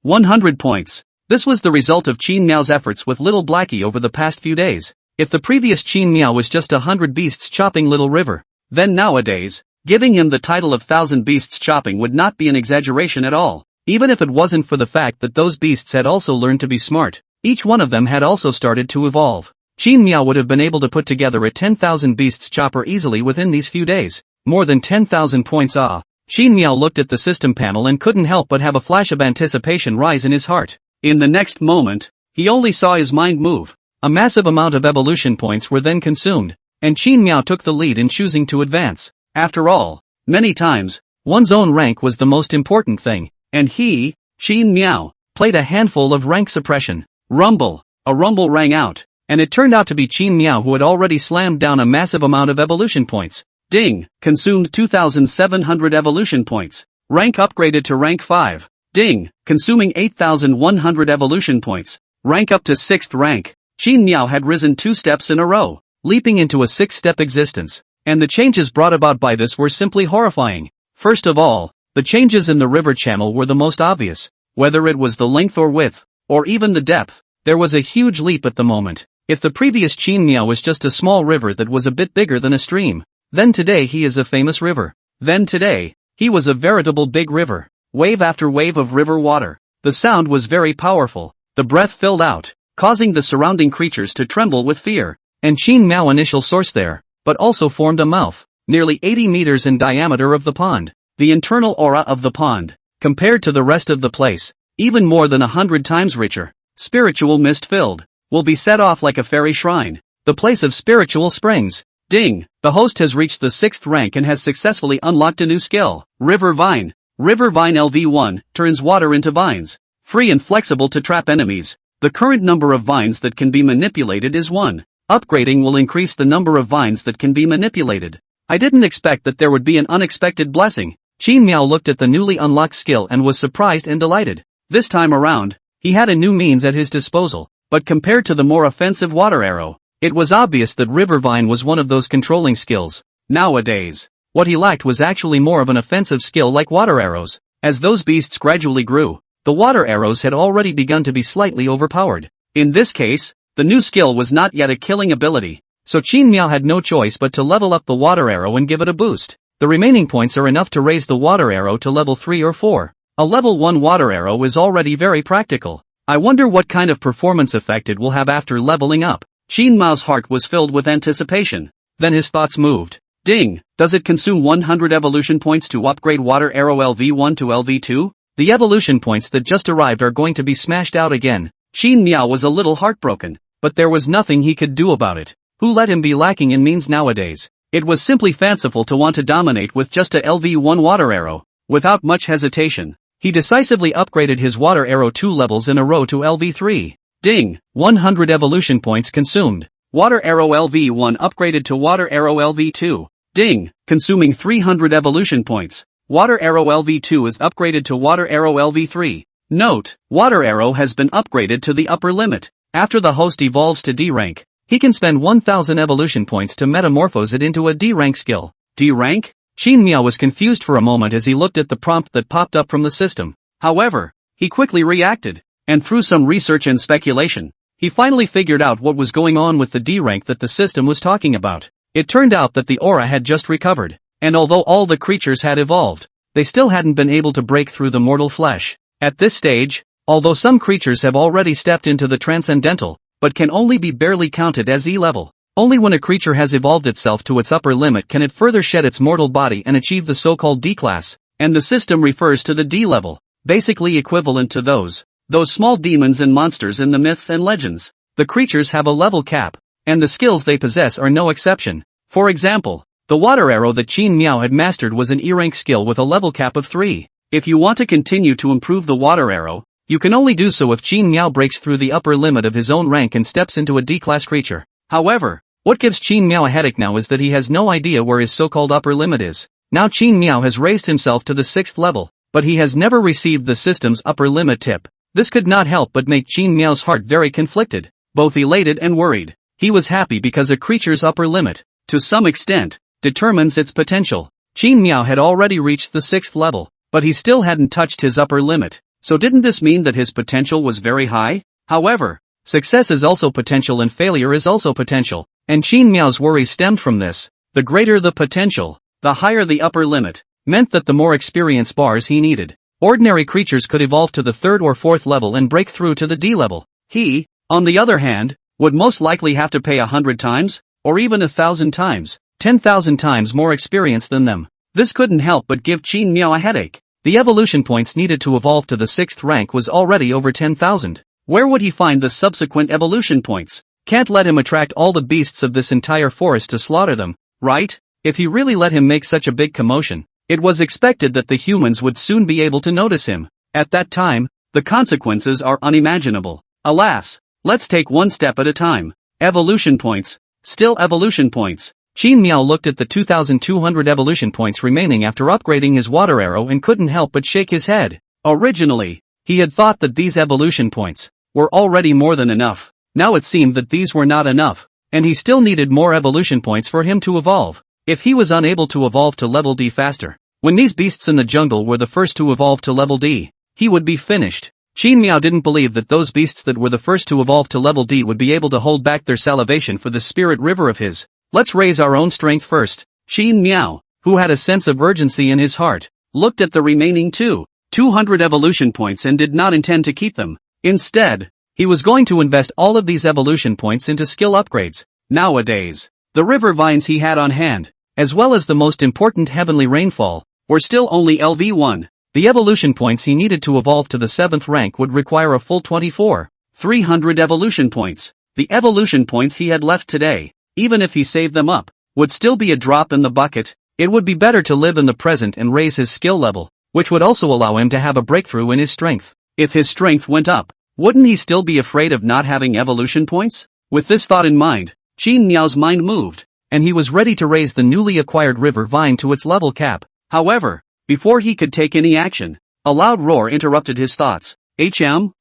100 points. This was the result of Qin Miao's efforts with little Blackie over the past few days. If the previous Qin Miao was just 100 beasts chopping Little River, then nowadays, giving him the title of 1,000 beasts chopping would not be an exaggeration at all. Even if it wasn't for the fact that those beasts had also learned to be smart, each one of them had also started to evolve. Qin Miao would have been able to put together a 10,000 beasts chopper easily within these few days. More than 10,000 points. Qin Miao looked at the system panel and couldn't help but have a flash of anticipation rise in his heart. In the next moment, he only saw his mind move. A massive amount of evolution points were then consumed, and Qin Miao took the lead in choosing to advance. After all, many times, one's own rank was the most important thing, and he, Qin Miao, played a handful of rank suppression. Rumble. A rumble rang out, and it turned out to be Qin Miao who had already slammed down a massive amount of evolution points. Ding. Consumed 2,700 evolution points. Rank upgraded to rank 5. Ding. Consuming 8,100 evolution points. Rank up to 6th rank. Qin Miao had risen 2 steps in a row, leaping into a 6-step existence. And the changes brought about by this were simply horrifying. First of all, the changes in the river channel were the most obvious. Whether it was the length or width, or even the depth, there was a huge leap at the moment. If the previous Qin Miao was just a small river that was a bit bigger than a stream, then today he is a famous river. Then today, he was a veritable big river. Wave after wave of river water. The sound was very powerful. The breath filled out, causing the surrounding creatures to tremble with fear. And Qin Miao initial source there, but also formed a mouth, nearly 80 meters in diameter of the pond. The internal aura of the pond, compared to the rest of the place, even more than 100 times richer, spiritual mist-filled, will be set off like a fairy shrine, the place of spiritual springs. Ding! The host has reached the 6th rank and has successfully unlocked a new skill. River Vine. River Vine LV1, turns water into vines. Free and flexible to trap enemies. The current number of vines that can be manipulated is 1. Upgrading will increase the number of vines that can be manipulated. I didn't expect that there would be an unexpected blessing. Qin Miao looked at the newly unlocked skill and was surprised and delighted. This time around, he had a new means at his disposal, but compared to the more offensive water arrow, it was obvious that River Vine was one of those controlling skills. Nowadays, what he lacked was actually more of an offensive skill like water arrows. As those beasts gradually grew, the water arrows had already begun to be slightly overpowered. In this case, the new skill was not yet a killing ability, so Qin Miao had no choice but to level up the water arrow and give it a boost. The remaining points are enough to raise the water arrow to level 3 or 4. A level 1 water arrow is already very practical. I wonder what kind of performance effect it will have after leveling up. Qin Miao's heart was filled with anticipation. Then his thoughts moved. Ding! Does it consume 100 evolution points to upgrade Water Arrow LV1 to LV2? The evolution points that just arrived are going to be smashed out again. Qin Miao was a little heartbroken, but there was nothing he could do about it. Who let him be lacking in means nowadays? It was simply fanciful to want to dominate with just a LV1 water arrow. Without much hesitation, he decisively upgraded his water arrow 2 levels in a row to LV3. Ding! 100 evolution points consumed. Water arrow LV1 upgraded to water arrow LV2. Ding! Consuming 300 evolution points. Water arrow LV2 is upgraded to water arrow LV3. Note: water arrow has been upgraded to the upper limit. After the host evolves to D rank, he can spend 1000 evolution points to metamorphose it into a D rank skill. D rank? Qin Miao was confused for a moment as he looked at the prompt that popped up from the system. However, he quickly reacted, and through some research and speculation, he finally figured out what was going on with the D rank that the system was talking about. It turned out that the aura had just recovered, and although all the creatures had evolved, they still hadn't been able to break through the mortal flesh. At this stage, although some creatures have already stepped into the transcendental, but can only be barely counted as E-level. Only when a creature has evolved itself to its upper limit can it further shed its mortal body and achieve the so-called D-class, and the system refers to the D-level, basically equivalent to those small demons and monsters in the myths and legends. The creatures have a level cap, and the skills they possess are no exception. For example, the water arrow that Qin Miao had mastered was an E-rank skill with a level cap of 3. If you want to continue to improve the water arrow, you can only do so if Qin Miao breaks through the upper limit of his own rank and steps into a D-class creature. However, what gives Qin Miao a headache now is that he has no idea where his so-called upper limit is. Now Qin Miao has raised himself to the 6th level, but he has never received the system's upper limit tip. This could not help but make Qin Miao's heart very conflicted, both elated and worried. He was happy because a creature's upper limit, to some extent, determines its potential. Qin Miao had already reached the 6th level, but he still hadn't touched his upper limit. So didn't this mean that his potential was very high? However, success is also potential and failure is also potential, and Qin Miao's worries stemmed from this. The greater the potential, the higher the upper limit, meant that the more experience bars he needed. Ordinary creatures could evolve to the 3rd or 4th level and break through to the D level. He, on the other hand, would most likely have to pay 100 times, or even 1,000 times, 10,000 times more experience than them. This couldn't help but give Qin Miao a headache. The evolution points needed to evolve to the 6th rank was already over 10,000. Where would he find the subsequent evolution points? Can't let him attract all the beasts of this entire forest to slaughter them, right? If he really let him make such a big commotion, it was expected that the humans would soon be able to notice him. At that time, the consequences are unimaginable. Alas, let's take one step at a time. Evolution points. Still evolution points. Qin Miao looked at the 2,200 evolution points remaining after upgrading his water arrow and couldn't help but shake his head. Originally, he had thought that these evolution points were already more than enough. Now it seemed that these were not enough, and he still needed more evolution points for him to evolve. If he was unable to evolve to level D faster, when these beasts in the jungle were the first to evolve to level D, he would be finished. Qin Miao didn't believe that those beasts that were the first to evolve to level D would be able to hold back their salivation for the spirit river of his. Let's raise our own strength first. Qin Miao, who had a sense of urgency in his heart, looked at the remaining 200 evolution points and did not intend to keep them. Instead, he was going to invest all of these evolution points into skill upgrades. Nowadays, the river vines he had on hand, as well as the most important heavenly rainfall, were still only LV1. The evolution points he needed to evolve to the 7th rank would require a full 300 evolution points. The evolution points he had left today, even if he saved them up, would still be a drop in the bucket. It would be better to live in the present and raise his skill level, which would also allow him to have a breakthrough in his strength. If his strength went up, wouldn't he still be afraid of not having evolution points? With this thought in mind, Qin Miao's mind moved, and he was ready to raise the newly acquired river vine to its level cap. However, before he could take any action, a loud roar interrupted his thoughts.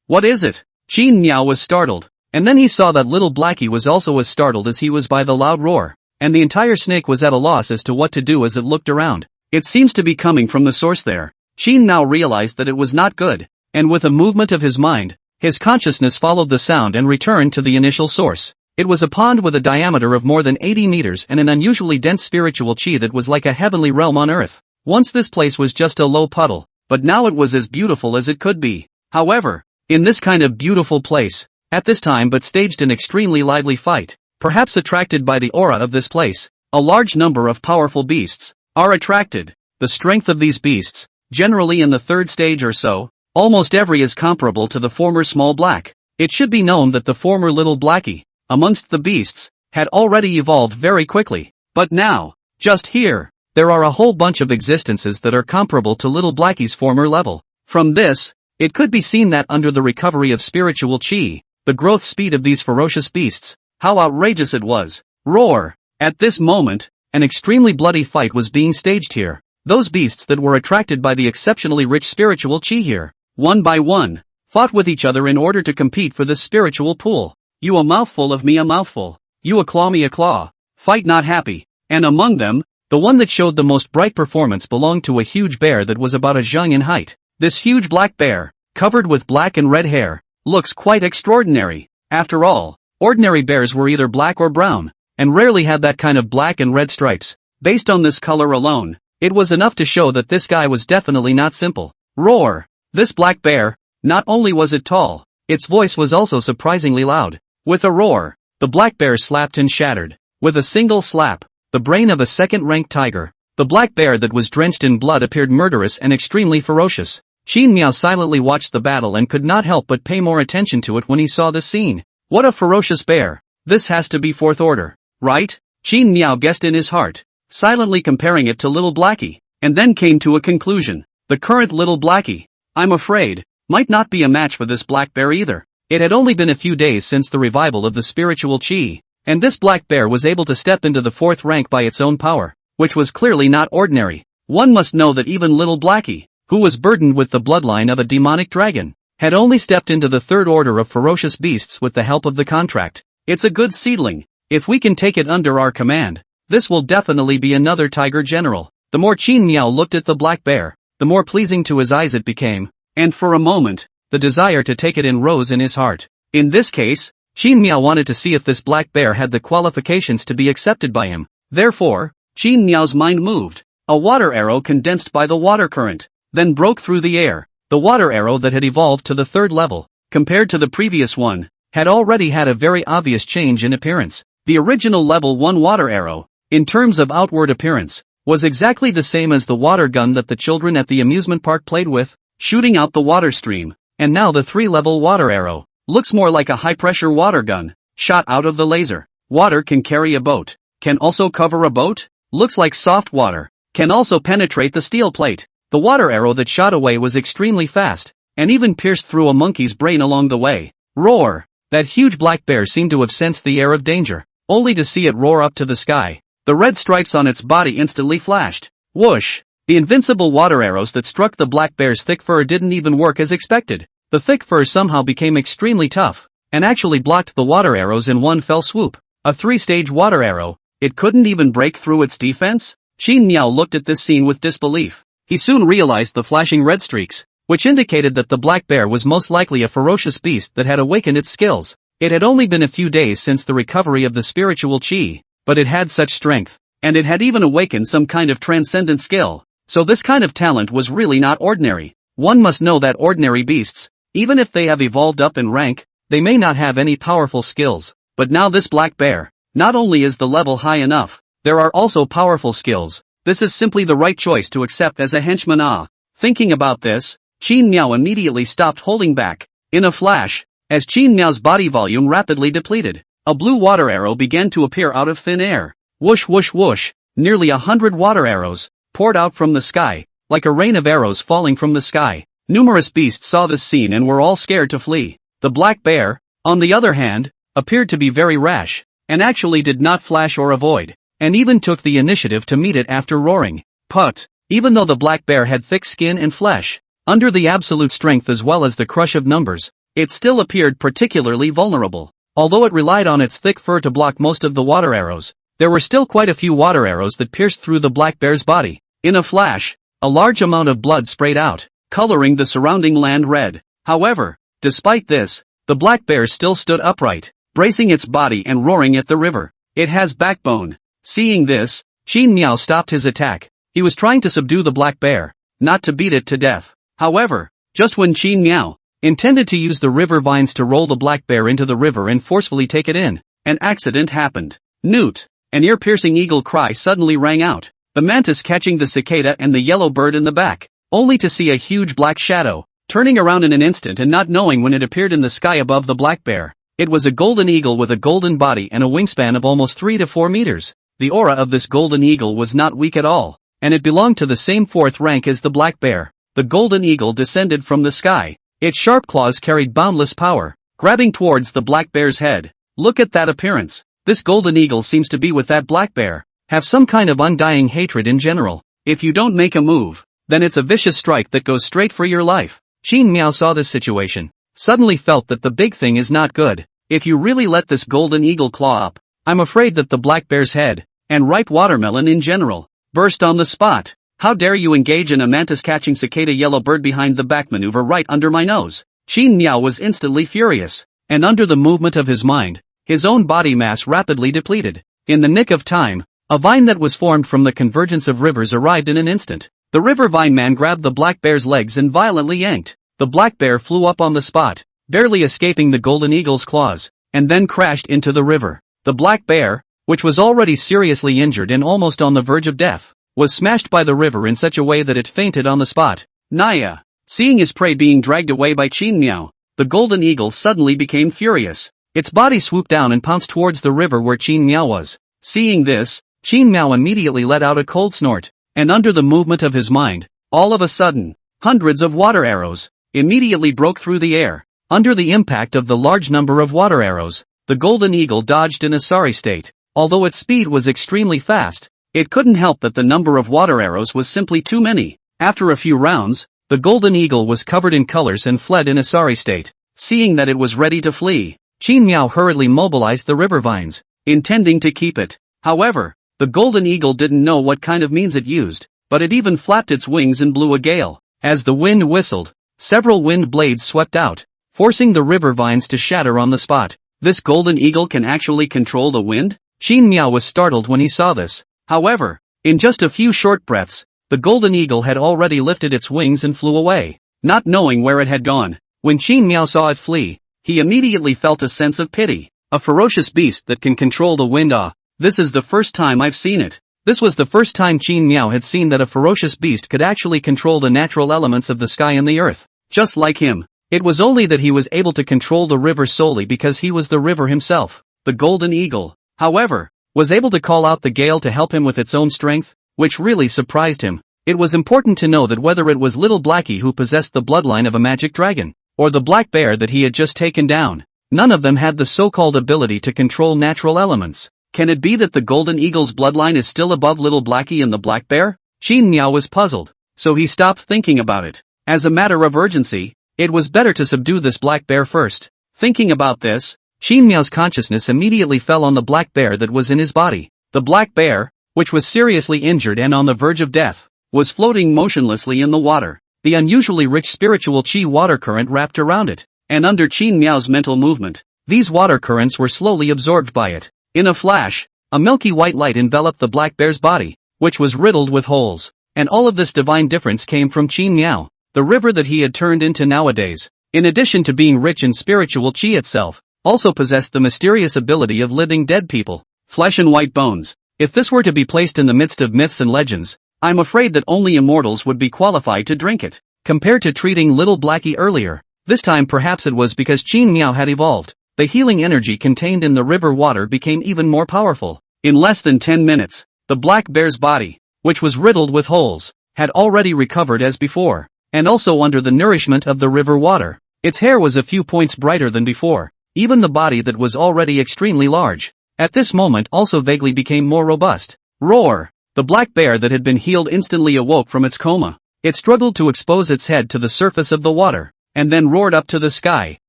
What is it? Qin Miao was startled. And then he saw that little Blackie was also as startled as he was by the loud roar, and the entire snake was at a loss as to what to do as it looked around. It seems to be coming from the source there. Qin now realized that it was not good, and with a movement of his mind, his consciousness followed the sound and returned to the initial source. It was a pond with a diameter of more than 80 meters and an unusually dense spiritual chi that was like a heavenly realm on earth. Once this place was just a low puddle, but now it was as beautiful as it could be. However, in this kind of beautiful place, at this time but staged an extremely lively fight, perhaps attracted by the aura of this place, a large number of powerful beasts are attracted. The strength of these beasts, generally in the 3rd stage or so, almost every is comparable to the former small black. It should be known that the former little Blackie, amongst the beasts, had already evolved very quickly, but now, Just here, there are a whole bunch of existences that are comparable to Little Blackie's former level. From this, it could be seen that under the recovery of spiritual chi, the growth speed of these ferocious beasts, how outrageous it was. Roar! At this moment, an extremely bloody fight was being staged here. Those beasts that were attracted by the exceptionally rich spiritual chi here, one by one, fought with each other in order to compete for this spiritual pool. You a mouthful of me a mouthful. You a claw me a claw. Fight not happy. And among them, the one that showed the most bright performance belonged to a huge bear that was about a zhang in height. This huge black bear, covered with black and red hair, looks quite extraordinary. After all, ordinary bears were either black or brown, and rarely had that kind of black and red stripes. Based on this color alone, it was enough to show that this guy was definitely not simple. Roar! This black bear, not only was it tall, its voice was also surprisingly loud. With a roar, the black bear slapped and shattered, with a single slap, the brain of a second-ranked tiger. The black bear that was drenched in blood appeared murderous and extremely ferocious. Qin Miao silently watched the battle and could not help but pay more attention to it when he saw this scene. What a ferocious bear! This has to be fourth order, right? Qin Miao guessed in his heart, silently comparing it to Little Blackie, and then came to a conclusion. The current Little Blackie, I'm afraid, might not be a match for this black bear either. It had only been a few days since the revival of the spiritual chi, and this black bear was able to step into the fourth rank by its own power, which was clearly not ordinary. One must know that even Little Blackie, who was burdened with the bloodline of a demonic dragon, had only stepped into the third order of ferocious beasts with the help of the contract. It's a good seedling. If we can take it under our command, this will definitely be another tiger general. The more Qin Miao looked at the black bear, the more pleasing to his eyes it became, and for a moment, the desire to take it in rose in his heart. In this case, Qin Miao wanted to see if this black bear had the qualifications to be accepted by him. Therefore, Qin Miao's mind moved. A water arrow condensed by the water current, then broke through the air. The water arrow that had evolved to the third level, compared to the previous one, had already had a very obvious change in appearance. The original level 1 water arrow, in terms of outward appearance, was exactly the same as the water gun that the children at the amusement park played with, shooting out the water stream. And now the 3-level water arrow looks more like a high-pressure water gun, shot out of the laser. Water can carry a boat, can also cover a boat, looks like soft water, can also penetrate the steel plate. The water arrow that shot away was extremely fast, and even pierced through a monkey's brain along the way. Roar! That huge black bear seemed to have sensed the air of danger, only to see it roar up to the sky. The red stripes on its body instantly flashed. Whoosh! The invincible water arrows that struck the black bear's thick fur didn't even work as expected. The thick fur somehow became extremely tough, and actually blocked the water arrows in one fell swoop. A 3-stage water arrow, it couldn't even break through its defense? Qin Miao looked at this scene with disbelief. He soon realized the flashing red streaks, which indicated that the black bear was most likely a ferocious beast that had awakened its skills. It had only been a few days since the recovery of the spiritual chi, but it had such strength, and it had even awakened some kind of transcendent skill. So this kind of talent was really not ordinary. One must know that ordinary beasts, even if they have evolved up in rank, they may not have any powerful skills. But now this black bear, not only is the level high enough, there are also powerful skills. This is simply the right choice to accept as a henchman. Thinking about this, Qin Miao immediately stopped holding back. In a flash, as Qin Miao's body volume rapidly depleted, a blue water arrow began to appear out of thin air. Whoosh whoosh whoosh, nearly 100 water arrows poured out from the sky, like a rain of arrows falling from the sky. Numerous beasts saw this scene and were all scared to flee. The black bear, on the other hand, appeared to be very rash, and actually did not flash or avoid, and even took the initiative to meet it after roaring. But, even though the black bear had thick skin and flesh, under the absolute strength as well as the crush of numbers, it still appeared particularly vulnerable. Although it relied on its thick fur to block most of the water arrows, there were still quite a few water arrows that pierced through the black bear's body. In a flash, a large amount of blood sprayed out, coloring the surrounding land red. However, despite this, the black bear still stood upright, bracing its body and roaring at the river. It has backbone. Seeing this, Qin Miao stopped his attack. He was trying to subdue the black bear, not to beat it to death. However, just when Qin Miao intended to use the river vines to roll the black bear into the river and forcefully take it in, an accident happened. Newt! An ear-piercing eagle cry suddenly rang out. The mantis catching the cicada and the yellow bird in the back, only to see a huge black shadow, turning around in an instant and not knowing when it appeared in the sky above the black bear. It was a golden eagle with a golden body and a wingspan of almost 3 to 4 meters. the aura of this golden eagle was not weak at all, and it belonged to the same fourth rank as the black bear. The golden eagle descended from the sky. Its sharp claws carried boundless power, grabbing towards the black bear's head. Look at that appearance. This golden eagle seems to be with that black bear, have some kind of undying hatred in general. If you don't make a move, then it's a vicious strike that goes straight for your life. Qin Miao saw this situation, suddenly felt that the big thing is not good. If you really let this golden eagle claw up, I'm afraid that the black bear's head, and ripe watermelon in general, burst on the spot. How dare you engage in a mantis-catching cicada yellow bird behind the back maneuver right under my nose? Qin Miao was instantly furious, and under the movement of his mind, his own body mass rapidly depleted. In the nick of time, a vine that was formed from the convergence of rivers arrived in an instant. The river vine man grabbed the black bear's legs and violently yanked. The black bear flew up on the spot, barely escaping the golden eagle's claws, and then crashed into the river. The black bear, which was already seriously injured and almost on the verge of death, was smashed by the river in such a way that it fainted on the spot. Naya, seeing his prey being dragged away by Qin Miao, the golden eagle suddenly became furious. Its body swooped down and pounced towards the river where Qin Miao was. Seeing this, Qin Miao immediately let out a cold snort, and under the movement of his mind, all of a sudden, hundreds of water arrows immediately broke through the air. Under the impact of the large number of water arrows, the golden eagle dodged in a sorry state. Although its speed was extremely fast, it couldn't help that the number of water arrows was simply too many. After a few rounds, the golden eagle was covered in colors and fled in a sorry state. Seeing that it was ready to flee, Qin Miao hurriedly mobilized the river vines, intending to keep it. However, the golden eagle didn't know what kind of means it used, but it even flapped its wings and blew a gale. As the wind whistled, several wind blades swept out, forcing the river vines to shatter on the spot. This golden eagle can actually control the wind? Qin Miao was startled when he saw this. However, in just a few short breaths, the golden eagle had already lifted its wings and flew away, not knowing where it had gone. When Qin Miao saw it flee, he immediately felt a sense of pity. A ferocious beast that can control the wind. This is the first time I've seen it. This was the first time Qin Miao had seen that a ferocious beast could actually control the natural elements of the sky and the earth. Just like him, it was only that he was able to control the river solely because he was the river himself. The golden eagle, however, was able to call out the gale to help him with its own strength, which really surprised him. It was important to know that whether it was little Blackie who possessed the bloodline of a magic dragon, or the black bear that he had just taken down, none of them had the so-called ability to control natural elements. Can it be that the golden eagle's bloodline is still above little Blackie and the black bear? Qin Miao was puzzled, so he stopped thinking about it. As a matter of urgency, it was better to subdue this black bear first. Thinking about this, Qin Miao's consciousness immediately fell on the black bear that was in his body. The black bear, which was seriously injured and on the verge of death, was floating motionlessly in the water. The unusually rich spiritual qi water current wrapped around it, and under Qin Miao's mental movement, these water currents were slowly absorbed by it. In a flash, a milky white light enveloped the black bear's body, which was riddled with holes, and all of this divine difference came from Qin Miao, the river that he had turned into nowadays. In addition to being rich in spiritual qi itself, also possessed the mysterious ability of living dead people, flesh and white bones. If this were to be placed in the midst of myths and legends, I'm afraid that only immortals would be qualified to drink it. Compared to treating little Blackie earlier, this time perhaps it was because Qin Miao had evolved. The healing energy contained in the river water became even more powerful. In less than 10 minutes, the black bear's body, which was riddled with holes, had already recovered as before, and also under the nourishment of the river water. Its hair was a few points brighter than before, even the body that was already extremely large, at this moment also vaguely became more robust. Roar! The black bear that had been healed instantly awoke from its coma. It struggled to expose its head to the surface of the water, and then roared up to the sky,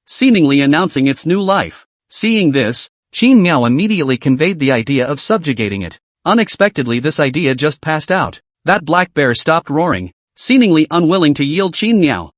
seemingly announcing its new life. Seeing this, Qin Miao immediately conveyed the idea of subjugating it. Unexpectedly this idea just passed out. That black bear stopped roaring, seemingly unwilling to yield. Qin Miao,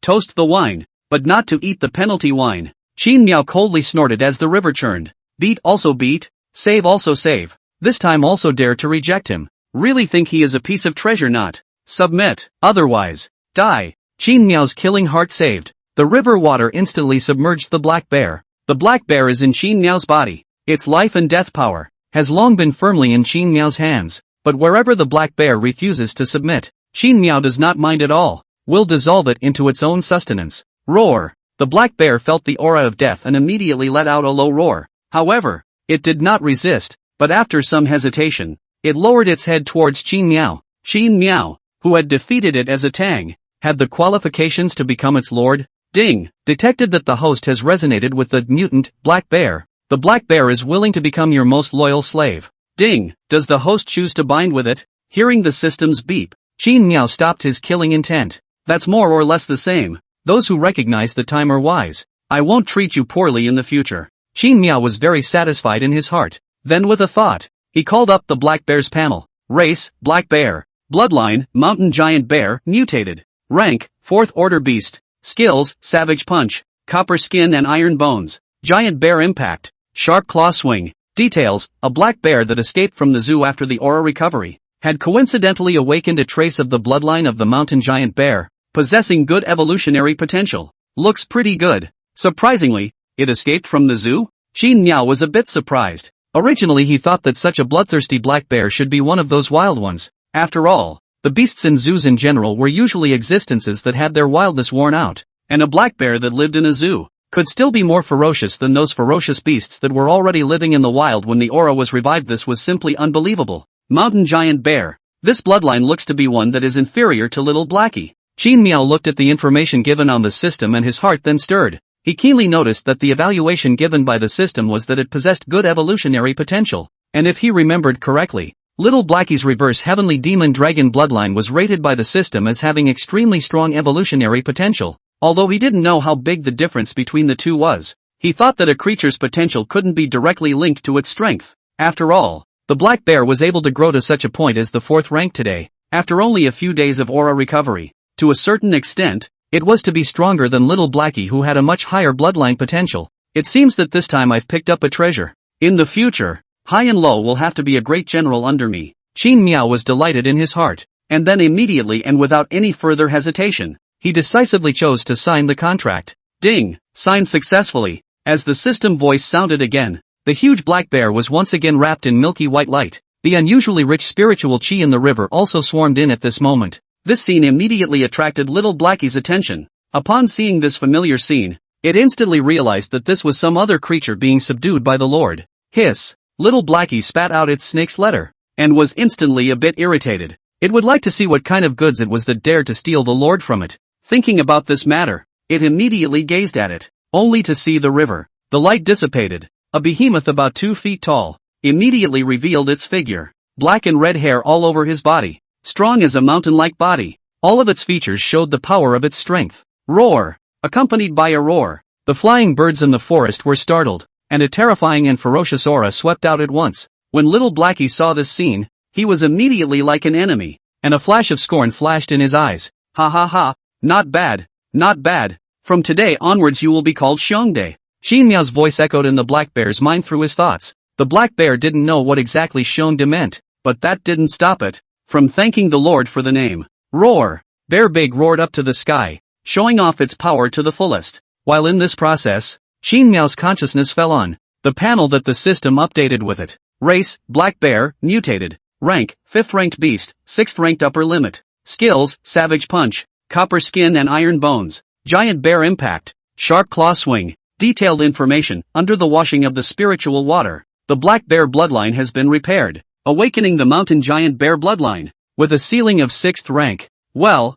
toast the wine, but not to eat the penalty wine. Qin Miao coldly snorted as the river churned. Beat also beat, save also save. This time also dare to reject him. Really think he is a piece of treasure? Not submit, otherwise die. Qin Miao's killing heart saved. The river water instantly submerged the black bear. The black bear is in Qin Miao's body. Its life and death power has long been firmly in Qin Miao's hands, but wherever the black bear refuses to submit, Qin Miao does not mind at all, will dissolve it into its own sustenance. Roar! The black bear felt the aura of death and immediately let out a low roar. However, it did not resist. but after some hesitation, it lowered its head towards Qin Miao. Qin Miao, who had defeated it as a Tang, had the qualifications to become its lord. Ding! Detected that the host has resonated with the mutant black bear. The black bear is willing to become your most loyal slave. Ding! Does the host choose to bind with it? Hearing the system's beep, Qin Miao stopped his killing intent. That's more or less the same. Those who recognize the time are wise. I won't treat you poorly in the future. Qin Miao was very satisfied in his heart. Then with a thought, he called up the black bear's panel. Race, black bear. Bloodline, mountain giant bear, mutated. Rank, 4th order beast. Skills, savage punch, copper skin and iron bones. Giant bear impact, sharp claw swing. Details, a black bear that escaped from the zoo after the aura recovery had coincidentally awakened a trace of the bloodline of the mountain giant bear, possessing good evolutionary potential. Looks pretty good. Surprisingly, it escaped from the zoo? Qin Miao was a bit surprised. Originally he thought that such a bloodthirsty black bear should be one of those wild ones. After all, the beasts in zoos in general were usually existences that had their wildness worn out, and a black bear that lived in a zoo could still be more ferocious than those ferocious beasts that were already living in the wild when the aura was revived. This was simply unbelievable. Mountain giant bear. This bloodline looks to be one that is inferior to little Blackie. Qin Miao looked at the information given on the system and his heart then stirred. He keenly noticed that the evaluation given by the system was that it possessed good evolutionary potential, and if he remembered correctly, little Blackie's reverse heavenly demon dragon bloodline was rated by the system as having extremely strong evolutionary potential. Although he didn't know how big the difference between the two was, he thought that a creature's potential couldn't be directly linked to its strength. After all, the black bear was able to grow to such a point as the 4th rank today, after only a few days of aura recovery. To a certain extent, it was to be stronger than little Blackie, who had a much higher bloodline potential. It seems that this time I've picked up a treasure. In the future, high and low will have to be a great general under me. Qin Miao was delighted in his heart, and then immediately and without any further hesitation, he decisively chose to sign the contract. Ding! Signed successfully. As the system voice sounded again, the huge black bear was once again wrapped in milky white light. The unusually rich spiritual chi in the river also swarmed in at this moment. This scene immediately attracted little Blackie's attention. Upon seeing this familiar scene, it instantly realized that this was some other creature being subdued by the Lord. Hiss! Little Blackie spat out its snake's letter, and was instantly a bit irritated. It would like to see what kind of goods it was that dared to steal the Lord from it. Thinking about this matter, it immediately gazed at it, only to see the river. The light dissipated. A behemoth about 2 feet tall immediately revealed its figure. Black and red hair all over his body. Strong as a mountain-like body. All of its features showed the power of its strength. Roar! Accompanied by a roar, the flying birds in the forest were startled, and a terrifying and ferocious aura swept out at once. When little Blackie saw this scene, he was immediately like an enemy, and a flash of scorn flashed in his eyes. Ha ha ha! Not bad, not bad. From today onwards you will be called Xiongde. Qin Miao's voice echoed in the black bear's mind through his thoughts. The black bear didn't know what exactly Xiongde meant, but that didn't stop it from thanking the Lord for the name. Roar! Bear Big roared up to the sky, showing off its power to the fullest. While in this process, Qin Miao's consciousness fell on the panel that the system updated with it. Race, black bear, mutated. Rank, 5th ranked beast, 6th ranked upper limit. Skills, savage punch, copper skin and iron bones. Giant bear impact, sharp claw swing. Detailed information, under the washing of the spiritual water, the black bear bloodline has been repaired, awakening the mountain giant bear bloodline, with a ceiling of 6th rank. Well,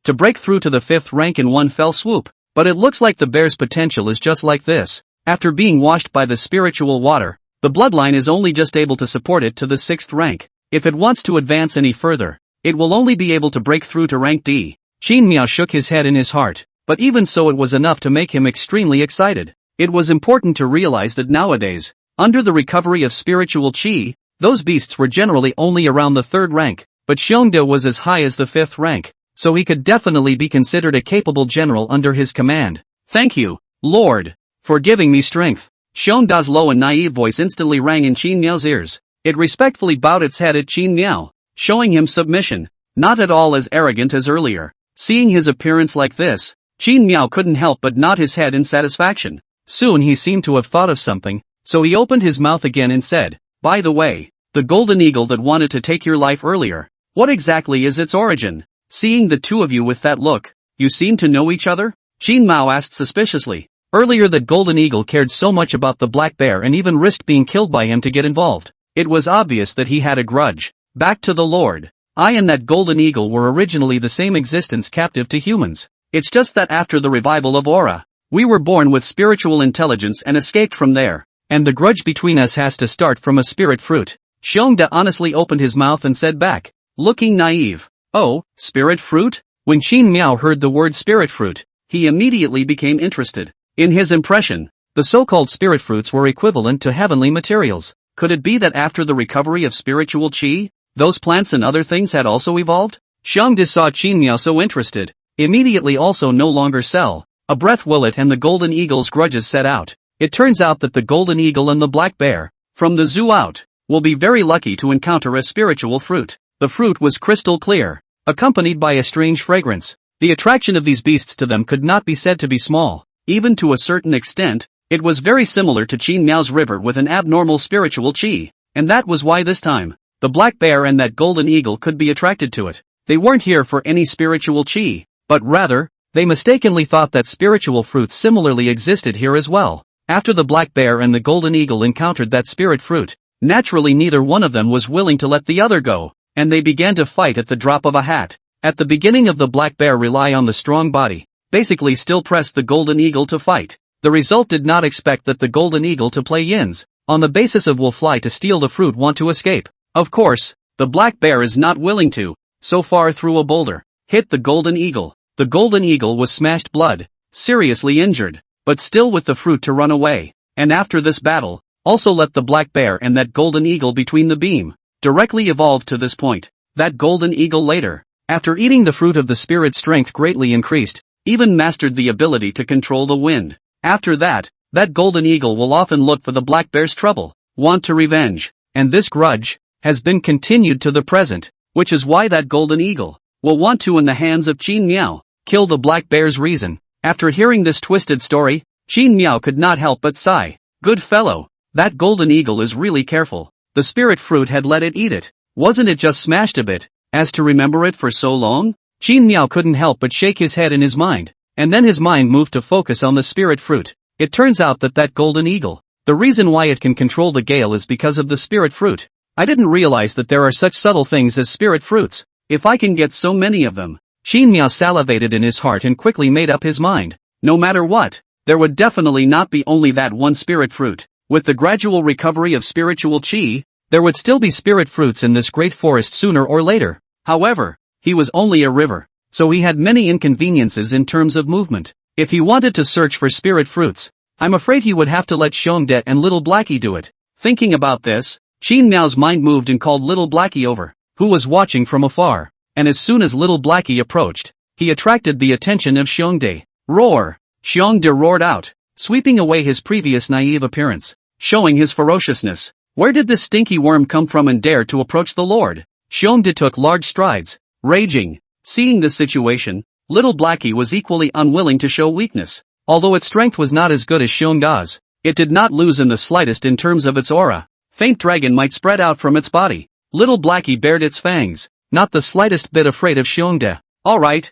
to break through to the 5th rank in one fell swoop. But it looks like the bear's potential is just like this. After being washed by the spiritual water, the bloodline is only just able to support it to the 6th rank. If it wants to advance any further, it will only be able to break through to rank D. Qin Miao shook his head in his heart, but even so it was enough to make him extremely excited. It was important to realize that nowadays, under the recovery of spiritual chi, those beasts were generally only around the 3rd rank, but Xiongde was as high as the 5th rank, so he could definitely be considered a capable general under his command. Thank you, Lord, for giving me strength. Xiongda's low and naive voice instantly rang in Qin Miao's ears. It respectfully bowed its head at Qin Miao, showing him submission, not at all as arrogant as earlier. Seeing his appearance like this, Qin Miao couldn't help but nod his head in satisfaction. Soon he seemed to have thought of something, so he opened his mouth again and said, "By the way, the golden eagle that wanted to take your life earlier, what exactly is its origin?" Seeing the two of you with that look, you seem to know each other? Qin Miao asked suspiciously. Earlier that golden eagle cared so much about the black bear and even risked being killed by him to get involved. It was obvious that he had a grudge. Back to the Lord. I and that golden eagle were originally the same existence, captive to humans. It's just that after the revival of Aura, we were born with spiritual intelligence and escaped from there. And the grudge between us has to start from a spirit fruit. Xiongda honestly opened his mouth and said back, looking naive, "Oh, spirit fruit?" When Qin Miao heard the word spirit fruit, he immediately became interested. In his impression, the so-called spirit fruits were equivalent to heavenly materials. Could it be that after the recovery of spiritual qi, those plants and other things had also evolved? Xiongda saw Qin Miao so interested, immediately also no longer sell. A breath will it and the golden eagle's grudges set out. It turns out that the golden eagle and the black bear, from the zoo out, will be very lucky to encounter a spiritual fruit. The fruit was crystal clear, accompanied by a strange fragrance. The attraction of these beasts to them could not be said to be small. Even to a certain extent, it was very similar to Qin Miao's river with an abnormal spiritual qi, and that was why this time, the black bear and that golden eagle could be attracted to it. They weren't here for any spiritual qi, but rather, they mistakenly thought that spiritual fruits similarly existed here as well. After the black bear and the golden eagle encountered that spirit fruit, naturally neither one of them was willing to let the other go, and they began to fight at the drop of a hat. At the beginning of the black bear rely on the strong body, basically still pressed the golden eagle to fight. The result did not expect that the golden eagle to play yins, on the basis of will fly to steal the fruit want to escape. Of course, the black bear is not willing to, so far threw a boulder, hit the golden eagle. The golden eagle was smashed blood, seriously injured, but still with the fruit to run away, and after this battle, also let the black bear and that golden eagle between the beam, directly evolved to this point. That golden eagle later, after eating the fruit of the spirit strength greatly increased, even mastered the ability to control the wind. After that, that golden eagle will often look for the black bear's trouble, want to revenge, and this grudge has been continued to the present, which is why that golden eagle will want to, in the hands of Qin Miao, kill the black bear's reason. After hearing this twisted story, Qin Miao could not help but sigh. Good fellow, that golden eagle is really careful. The spirit fruit had let it eat it. Wasn't it just smashed a bit, as to remember it for so long? Qin Miao couldn't help but shake his head in his mind, and then his mind moved to focus on the spirit fruit. It turns out that that golden eagle, the reason why it can control the gale is because of the spirit fruit. I didn't realize that there are such subtle things as spirit fruits. If I can get so many of them. Qin Miao salivated in his heart and quickly made up his mind. No matter what, there would definitely not be only that one spirit fruit. With the gradual recovery of spiritual qi, there would still be spirit fruits in this great forest sooner or later. However, he was only a river, so he had many inconveniences in terms of movement. If he wanted to search for spirit fruits, I'm afraid he would have to let Xiongde and Little Blackie do it. Thinking about this, Qin Miao's mind moved and called Little Blackie over, who was watching from afar, and as soon as Little Blackie approached, he attracted the attention of Xiongde. Roar! Xiongde roared out, sweeping away his previous naive appearance, showing his ferociousness. Where did this stinky worm come from and dare to approach the Lord? Xiongde took large strides, raging. Seeing this situation, Little Blackie was equally unwilling to show weakness. Although its strength was not as good as Xiongda's, it did not lose in the slightest in terms of its aura. Faint dragon might spread out from its body. Little Blackie bared its fangs, not the slightest bit afraid of Xiongde. Alright,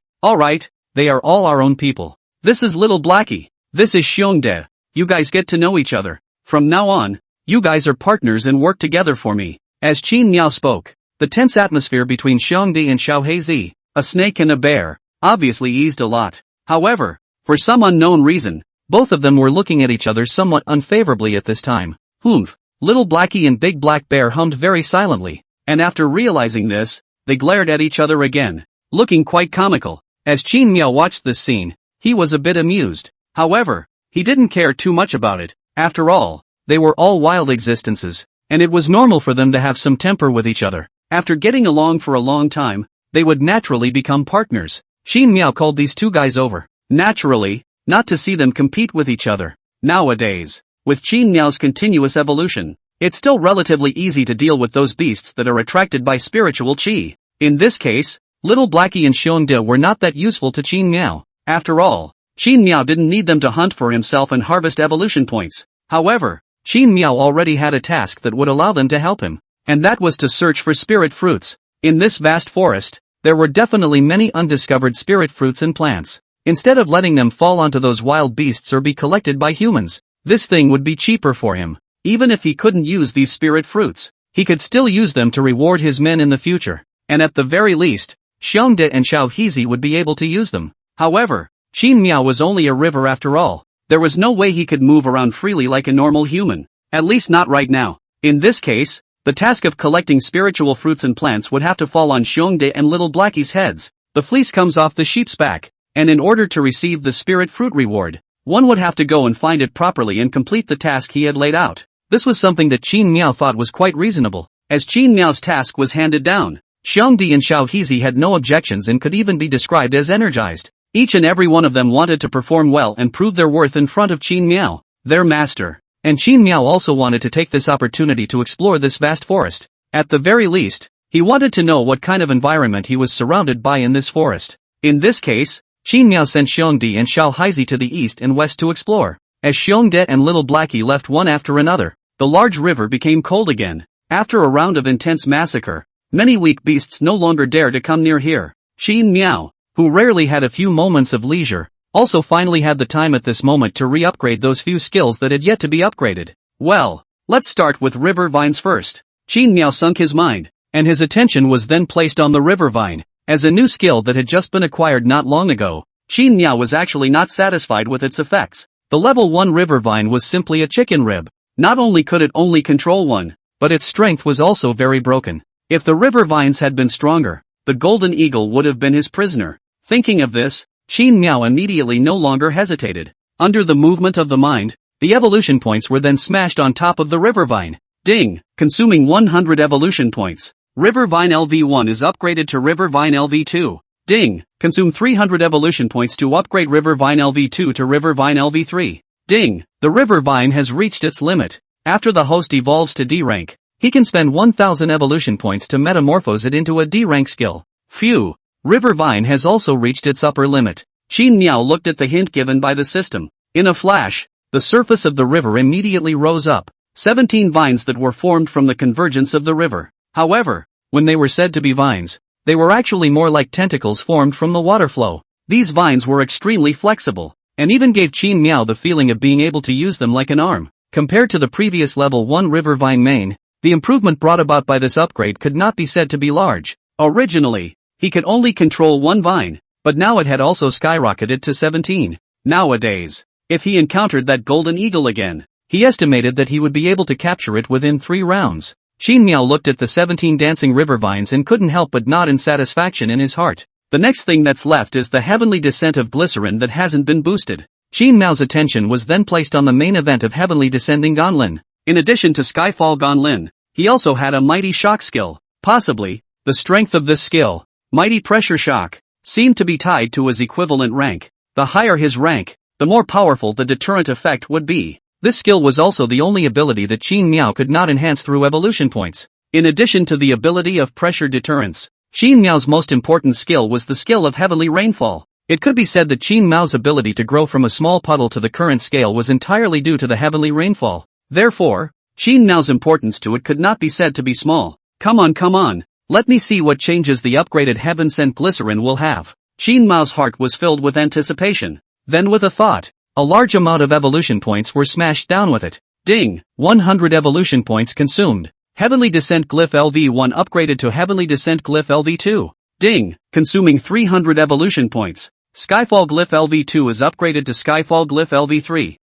they are all our own people. This is Little Blackie. This is Xiongde. You guys get to know each other. From now on, you guys are partners and work together for me. As Qin Miao spoke, the tense atmosphere between Xiongde and Xiaohezi, a snake and a bear, obviously eased a lot. However, for some unknown reason, both of them were looking at each other somewhat unfavorably at this time. Humph. Little Blackie and Big Black Bear hummed very silently, and after realizing this, they glared at each other again, looking quite comical. As Qin Miao watched this scene, he was a bit amused. However, he didn't care too much about it. After all, they were all wild existences, and it was normal for them to have some temper with each other. After getting along for a long time, they would naturally become partners. Qin Miao called these two guys over, naturally, not to see them compete with each other. Nowadays, with Qin Miao's continuous evolution, it's still relatively easy to deal with those beasts that are attracted by spiritual qi. In this case, Little Blackie and Xiongde were not that useful to Qin Miao. After all, Qin Miao didn't need them to hunt for himself and harvest evolution points. However, Qin Miao already had a task that would allow them to help him, and that was to search for spirit fruits. In this vast forest, there were definitely many undiscovered spirit fruits and plants. Instead of letting them fall onto those wild beasts or be collected by humans, this thing would be cheaper for him. Even if he couldn't use these spirit fruits, he could still use them to reward his men in the future. And at the very least, Xiongde and Xiao Hizi would be able to use them. However, Qin Miao was only a river after all. There was no way he could move around freely like a normal human. At least not right now. In this case, the task of collecting spiritual fruits and plants would have to fall on Xiongde and Little Blackie's heads. The fleece comes off the sheep's back, and in order to receive the spirit fruit reward, one would have to go and find it properly and complete the task he had laid out. This was something that Qin Miao thought was quite reasonable. As Qin Miao's task was handed down, Xiongde and Xiao Hizi had no objections and could even be described as energized. Each and every one of them wanted to perform well and prove their worth in front of Qin Miao, their master. And Qin Miao also wanted to take this opportunity to explore this vast forest. At the very least, he wanted to know what kind of environment he was surrounded by in this forest. In this case, Qin Miao sent Xiongde and Xiao Hizi to the east and west to explore. As Xiongde and Little Blackie left one after another, the large river became cold again. After a round of intense massacre, many weak beasts no longer dare to come near here. Qin Miao, who rarely had a few moments of leisure, also finally had the time at this moment to re-upgrade those few skills that had yet to be upgraded. Well, let's start with river vines first. Qin Miao sunk his mind, and his attention was then placed on the river vine. As a new skill that had just been acquired not long ago, Qin Miao was actually not satisfied with its effects. The level 1 river vine was simply a chicken rib. Not only could it only control one, but its strength was also very broken. If the river vines had been stronger, the golden eagle would have been his prisoner. Thinking of this, Qin Miao immediately no longer hesitated. Under the movement of the mind, the evolution points were then smashed on top of the river vine. Ding! Consuming 100 evolution points. River Vine LV1 is upgraded to River Vine LV2. Ding! Consume 300 evolution points to upgrade River Vine LV2 to River Vine LV3. Ding! The River Vine has reached its limit. After the host evolves to D rank, he can spend 1000 evolution points to metamorphose it into a D rank skill. Phew! River Vine has also reached its upper limit. Qin Miao looked at the hint given by the system. In a flash, the surface of the river immediately rose up. 17 vines that were formed from the convergence of the river. However, when they were said to be vines, they were actually more like tentacles formed from the water flow. These vines were extremely flexible, and even gave Qin Miao the feeling of being able to use them like an arm. Compared to the previous level 1 river vine main, the improvement brought about by this upgrade could not be said to be large. Originally, he could only control one vine, but now it had also skyrocketed to 17. Nowadays, if he encountered that golden eagle again, he estimated that he would be able to capture it within 3 rounds. Qin Miao looked at the 17 dancing river vines and couldn't help but nod in satisfaction in his heart. The next thing that's left is the heavenly descent of glycerin that hasn't been boosted. Qin Miao's attention was then placed on the main event of heavenly descending Gonlin. In addition to Skyfall Gonlin, he also had a mighty shock skill. Possibly, the strength of this skill, mighty pressure shock, seemed to be tied to his equivalent rank. The higher his rank, the more powerful the deterrent effect would be. This skill was also the only ability that Qin Miao could not enhance through evolution points. In addition to the ability of pressure deterrence, Qin Miao's most important skill was the skill of heavenly rainfall. It could be said that Qin Miao's ability to grow from a small puddle to the current scale was entirely due to the heavenly rainfall. Therefore, Qin Miao's importance to it could not be said to be small. Come on. Let me see what changes the upgraded heaven-sent glycerin will have. Qin Miao's heart was filled with anticipation. Then with a thought, a large amount of evolution points were smashed down with it. Ding! 100 evolution points consumed. Heavenly Descent Glyph LV1 upgraded to Heavenly Descent Glyph LV2. Ding! Consuming 300 evolution points. Skyfall Glyph LV2 is upgraded to Skyfall Glyph LV3.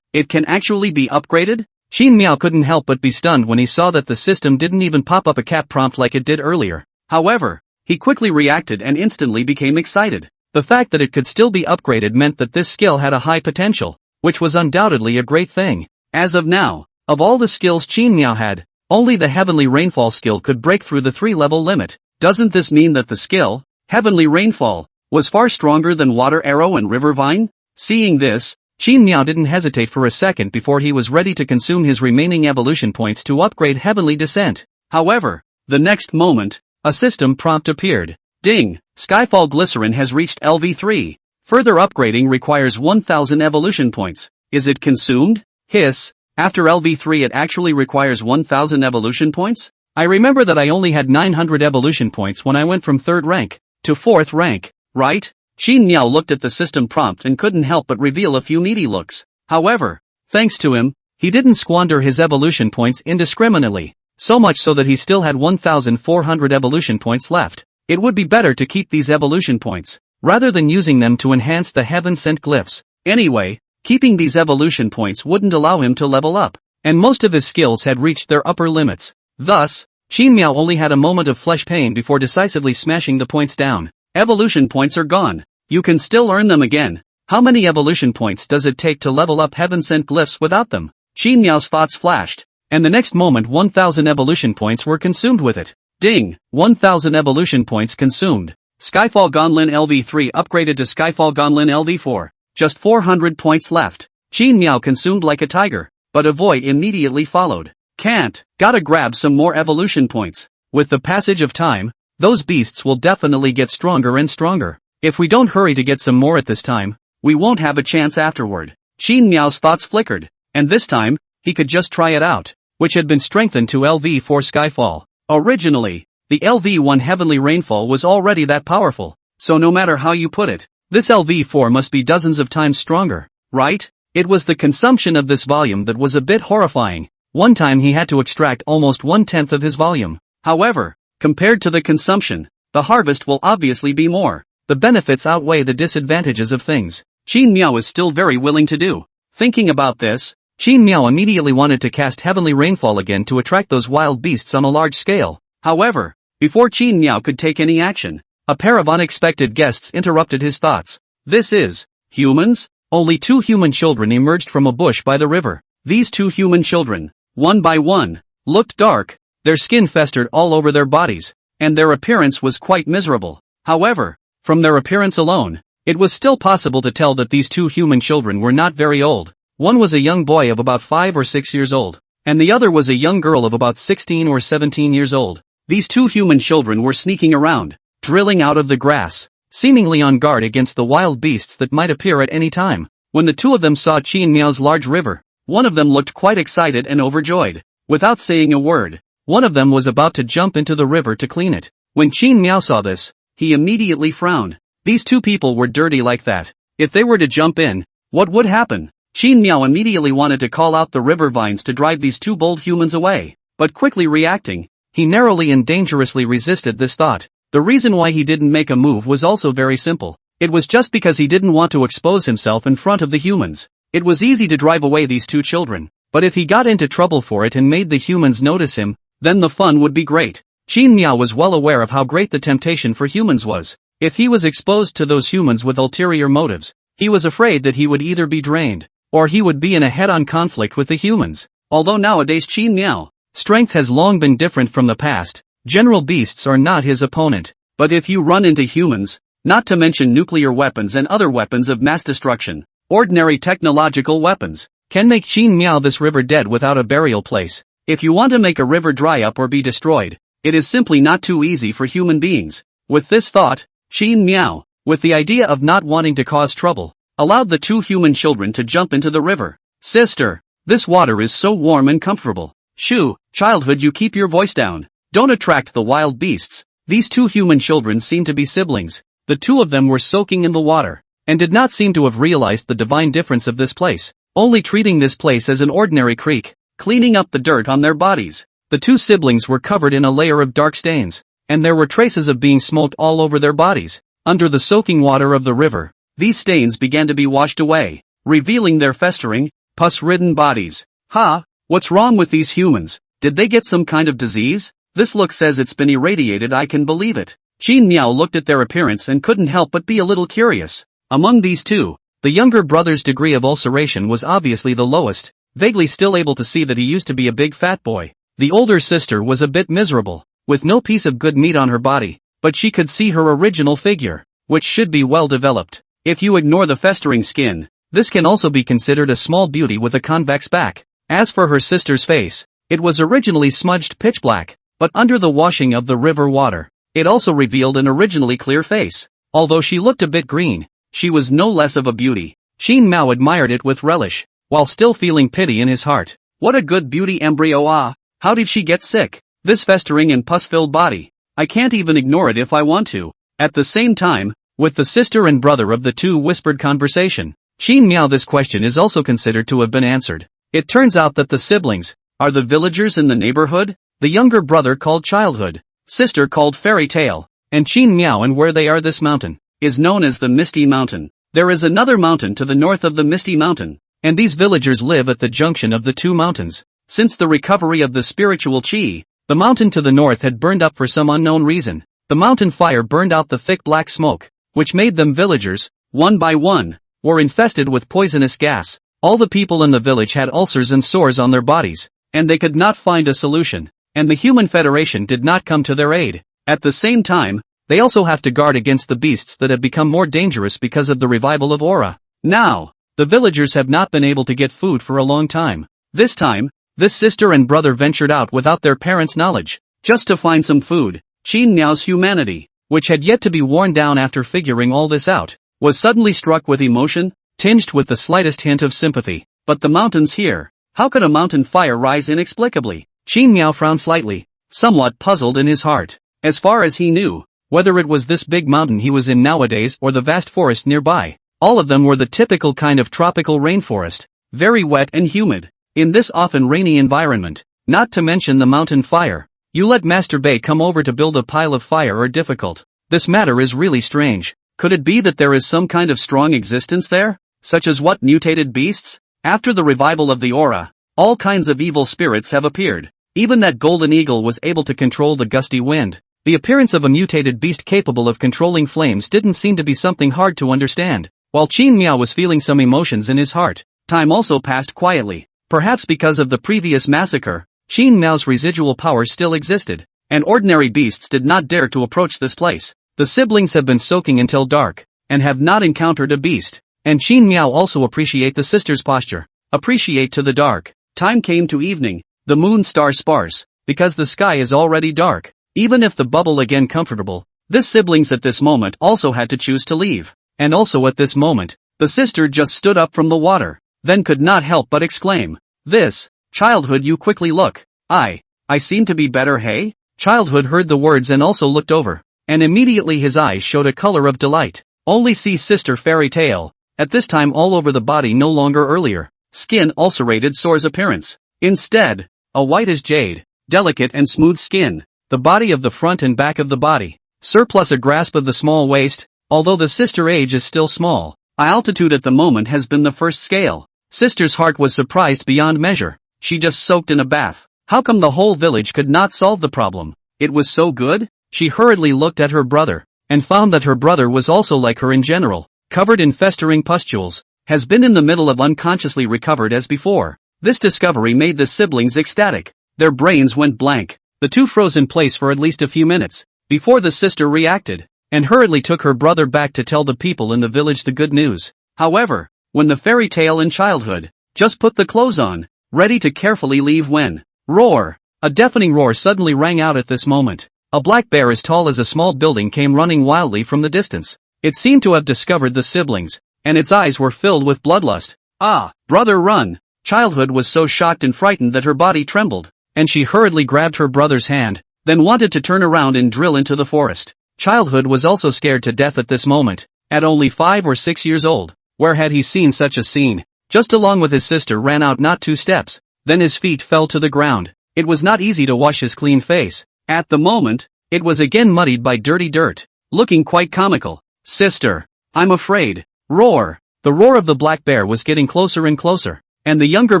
It can actually be upgraded? Qin Miao couldn't help but be stunned when he saw that the system didn't even pop up a cap prompt like it did earlier. However, he quickly reacted and instantly became excited. The fact that it could still be upgraded meant that this skill had a high potential, which was undoubtedly a great thing. As of now, of all the skills Qin Miao had, only the Heavenly Rainfall skill could break through the 3-level limit. Doesn't this mean that the skill, Heavenly Rainfall, was far stronger than Water Arrow and River Vine? Seeing this, Qin Miao didn't hesitate for a second before he was ready to consume his remaining evolution points to upgrade Heavenly Descent. However, the next moment, a system prompt appeared. Ding! Skyfall Glycerin has reached LV3. Further upgrading requires 1000 evolution points. Is it consumed? Hiss. After LV3 it actually requires 1000 evolution points? I remember that I only had 900 evolution points when I went from 3rd rank to 4th rank, right? Qin Miao looked at the system prompt and couldn't help but reveal a few needy looks. However, thanks to him, he didn't squander his evolution points indiscriminately, so much so that he still had 1,400 evolution points left. It would be better to keep these evolution points, rather than using them to enhance the heaven-sent glyphs. Anyway, keeping these evolution points wouldn't allow him to level up, and most of his skills had reached their upper limits. Thus, Qin Miao only had a moment of flesh pain before decisively smashing the points down. Evolution points are gone. You can still earn them again. How many evolution points does it take to level up heaven-sent glyphs without them? Qin Miao's thoughts flashed, and the next moment 1,000 evolution points were consumed with it. Ding! 1,000 evolution points consumed. Skyfall Gonlin LV3 upgraded to Skyfall Gonlin LV4. Just 400 points left. Qin Miao consumed like a tiger, but a void immediately followed. Can't. Gotta grab some more evolution points. With the passage of time, those beasts will definitely get stronger and stronger. If we don't hurry to get some more at this time, we won't have a chance afterward. Qin Miao's thoughts flickered, and this time, he could just try it out, which had been strengthened to LV4 Skyfall. Originally, the LV1 Heavenly Rainfall was already that powerful, so no matter how you put it, this LV4 must be dozens of times stronger, right? It was the consumption of this volume that was a bit horrifying. One time he had to extract almost 1/10 of his volume. However, compared to the consumption, the harvest will obviously be more. The benefits outweigh the disadvantages of things. Qin Miao is still very willing to do. Thinking about this, Qin Miao immediately wanted to cast Heavenly Rainfall again to attract those wild beasts on a large scale. However, before Qin Miao could take any action, a pair of unexpected guests interrupted his thoughts. This is humans? Only 2 human children emerged from a bush by the river. These 2 human children, one by one, looked dark, their skin festered all over their bodies, and their appearance was quite miserable. However, from their appearance alone, it was still possible to tell that these 2 human children were not very old. One was a young boy of about 5 or 6 years old, and the other was a young girl of about 16 or 17 years old. These 2 human children were sneaking around, drilling out of the grass, seemingly on guard against the wild beasts that might appear at any time. When the 2 of them saw Qin Miao's large river, one of them looked quite excited and overjoyed. Without saying a word, one of them was about to jump into the river to clean it. When Qin Miao saw this, he immediately frowned. These 2 people were dirty like that. If they were to jump in, what would happen? Qin Miao immediately wanted to call out the river vines to drive these 2 bold humans away, but quickly reacting, he narrowly and dangerously resisted this thought. The reason why he didn't make a move was also very simple. It was just because he didn't want to expose himself in front of the humans. It was easy to drive away these 2 children, but if he got into trouble for it and made the humans notice him, then the fun would be great. Qin Miao was well aware of how great the temptation for humans was. If he was exposed to those humans with ulterior motives, he was afraid that he would either be drained, or he would be in a head-on conflict with the humans. Although nowadays Qin Miao strength has long been different from the past, general beasts are not his opponent. But if you run into humans, not to mention nuclear weapons and other weapons of mass destruction, ordinary technological weapons can make Qin Miao this river dead without a burial place. If you want to make a river dry up or be destroyed, it is simply not too easy for human beings. With this thought, Qin Miao, with the idea of not wanting to cause trouble, allowed the 2 human children to jump into the river. Sister, this water is so warm and comfortable. Shoo, childhood, you keep your voice down. Don't attract the wild beasts. These 2 human children seemed to be siblings. The 2 of them were soaking in the water, and did not seem to have realized the divine difference of this place, only treating this place as an ordinary creek, cleaning up the dirt on their bodies. The 2 siblings were covered in a layer of dark stains, and there were traces of being smoked all over their bodies. Under the soaking water of the river, these stains began to be washed away, revealing their festering, pus-ridden bodies. Ha! What's wrong with these humans? Did they get some kind of disease? This look says it's been irradiated. I can believe it. Qin Miao looked at their appearance and couldn't help but be a little curious. Among these 2, the younger brother's degree of ulceration was obviously the lowest, vaguely still able to see that he used to be a big fat boy. The older sister was a bit miserable, with no piece of good meat on her body, but she could see her original figure, which should be well developed. If you ignore the festering skin, this can also be considered a small beauty with a convex back. As for her sister's face, it was originally smudged pitch black, but under the washing of the river water, it also revealed an originally clear face. Although she looked a bit green, she was no less of a beauty. Qin Miao admired it with relish, while still feeling pity in his heart. What a good beauty embryo. Ah, how did she get sick? This festering and pus-filled body. I can't even ignore it if I want to. At the same time, with the sister and brother of the two whispered conversation. Qin Miao. This question is also considered to have been answered. It turns out that the siblings are the villagers in the neighborhood, the younger brother called Childhood, sister called Fairy Tale, and Qin Miao, and where they are. This mountain is known as the Misty Mountain. There is another mountain to the north of the Misty Mountain, and these villagers live at the junction of the two mountains. Since the recovery of the spiritual qi, the mountain to the north had burned up for some unknown reason. The mountain fire burned out the thick black smoke, which made them villagers, one by one, were infested with poisonous gas. All the people in the village had ulcers and sores on their bodies, and they could not find a solution, and the Human Federation did not come to their aid. At the same time, they also have to guard against the beasts that have become more dangerous because of the revival of aura. Now, the villagers have not been able to get food for a long time. This time, this sister and brother ventured out without their parents' knowledge, just to find some food. Qin Miao's humanity, which had yet to be worn down after figuring all this out, was suddenly struck with emotion, tinged with the slightest hint of sympathy. But the mountains here, how could a mountain fire rise inexplicably? Qin Miao frowned slightly, somewhat puzzled in his heart. As far as he knew, whether it was this big mountain he was in nowadays or the vast forest nearby, all of them were the typical kind of tropical rainforest, very wet and humid. In this often rainy environment, not to mention the mountain fire, you let Master Bei come over to build a pile of fire are difficult. This matter is really strange. Could it be that there is some kind of strong existence there? Such as what, mutated beasts? After the revival of the aura, all kinds of evil spirits have appeared. Even that golden eagle was able to control the gusty wind. The appearance of a mutated beast capable of controlling flames didn't seem to be something hard to understand. While Qin Miao was feeling some emotions in his heart, time also passed quietly. Perhaps because of the previous massacre, Qin Miao's residual power still existed, and ordinary beasts did not dare to approach this place. The siblings have been soaking until dark, and have not encountered a beast, and Qin Miao also appreciate the sister's posture. Appreciate to the dark. Time came to evening, the moon star sparse, because the sky is already dark. Even if the bubble again comfortable, this siblings at this moment also had to choose to leave. And also at this moment, the sister just stood up from the water, then could not help but exclaim, "This, Childhood, you quickly look. I seem to be better, hey?" Childhood heard the words and also looked over, and immediately his eyes showed a color of delight. Only see sister Fairy Tale, at this time all over the body, no longer earlier skin ulcerated sores appearance. Instead, a white as jade, delicate and smooth skin, the body of the front and back of the body, surplus a grasp of the small waist, although the sister age is still small. Altitude at the moment has been the first scale. Sister's heart was surprised beyond measure. She just soaked in a bath. How come the whole village could not solve the problem? It was so good? She hurriedly looked at her brother, and found that her brother was also like her in general, covered in festering pustules, has been in the middle of unconsciously recovered as before. This discovery made the siblings ecstatic. Their brains went blank. The two froze in place for at least a few minutes, before the sister reacted, and hurriedly took her brother back to tell the people in the village the good news. However, when the Fairy Tale and Childhood just put the clothes on, ready to carefully leave when, roar! A deafening roar suddenly rang out at this moment. A black bear as tall as a small building came running wildly from the distance. It seemed to have discovered the siblings, and its eyes were filled with bloodlust. "Ah, brother, run!" Childhood was so shocked and frightened that her body trembled, and she hurriedly grabbed her brother's hand, then wanted to turn around and drill into the forest. Childhood was also scared to death at this moment. At only 5 or 6 years old, where had he seen such a scene? Just along with his sister ran out not 2 steps, then his feet fell to the ground. It was not easy to wash his clean face. At the moment, it was again muddied by dirty dirt, looking quite comical. "Sister, I'm afraid." Roar! The roar of the black bear was getting closer and closer, and the younger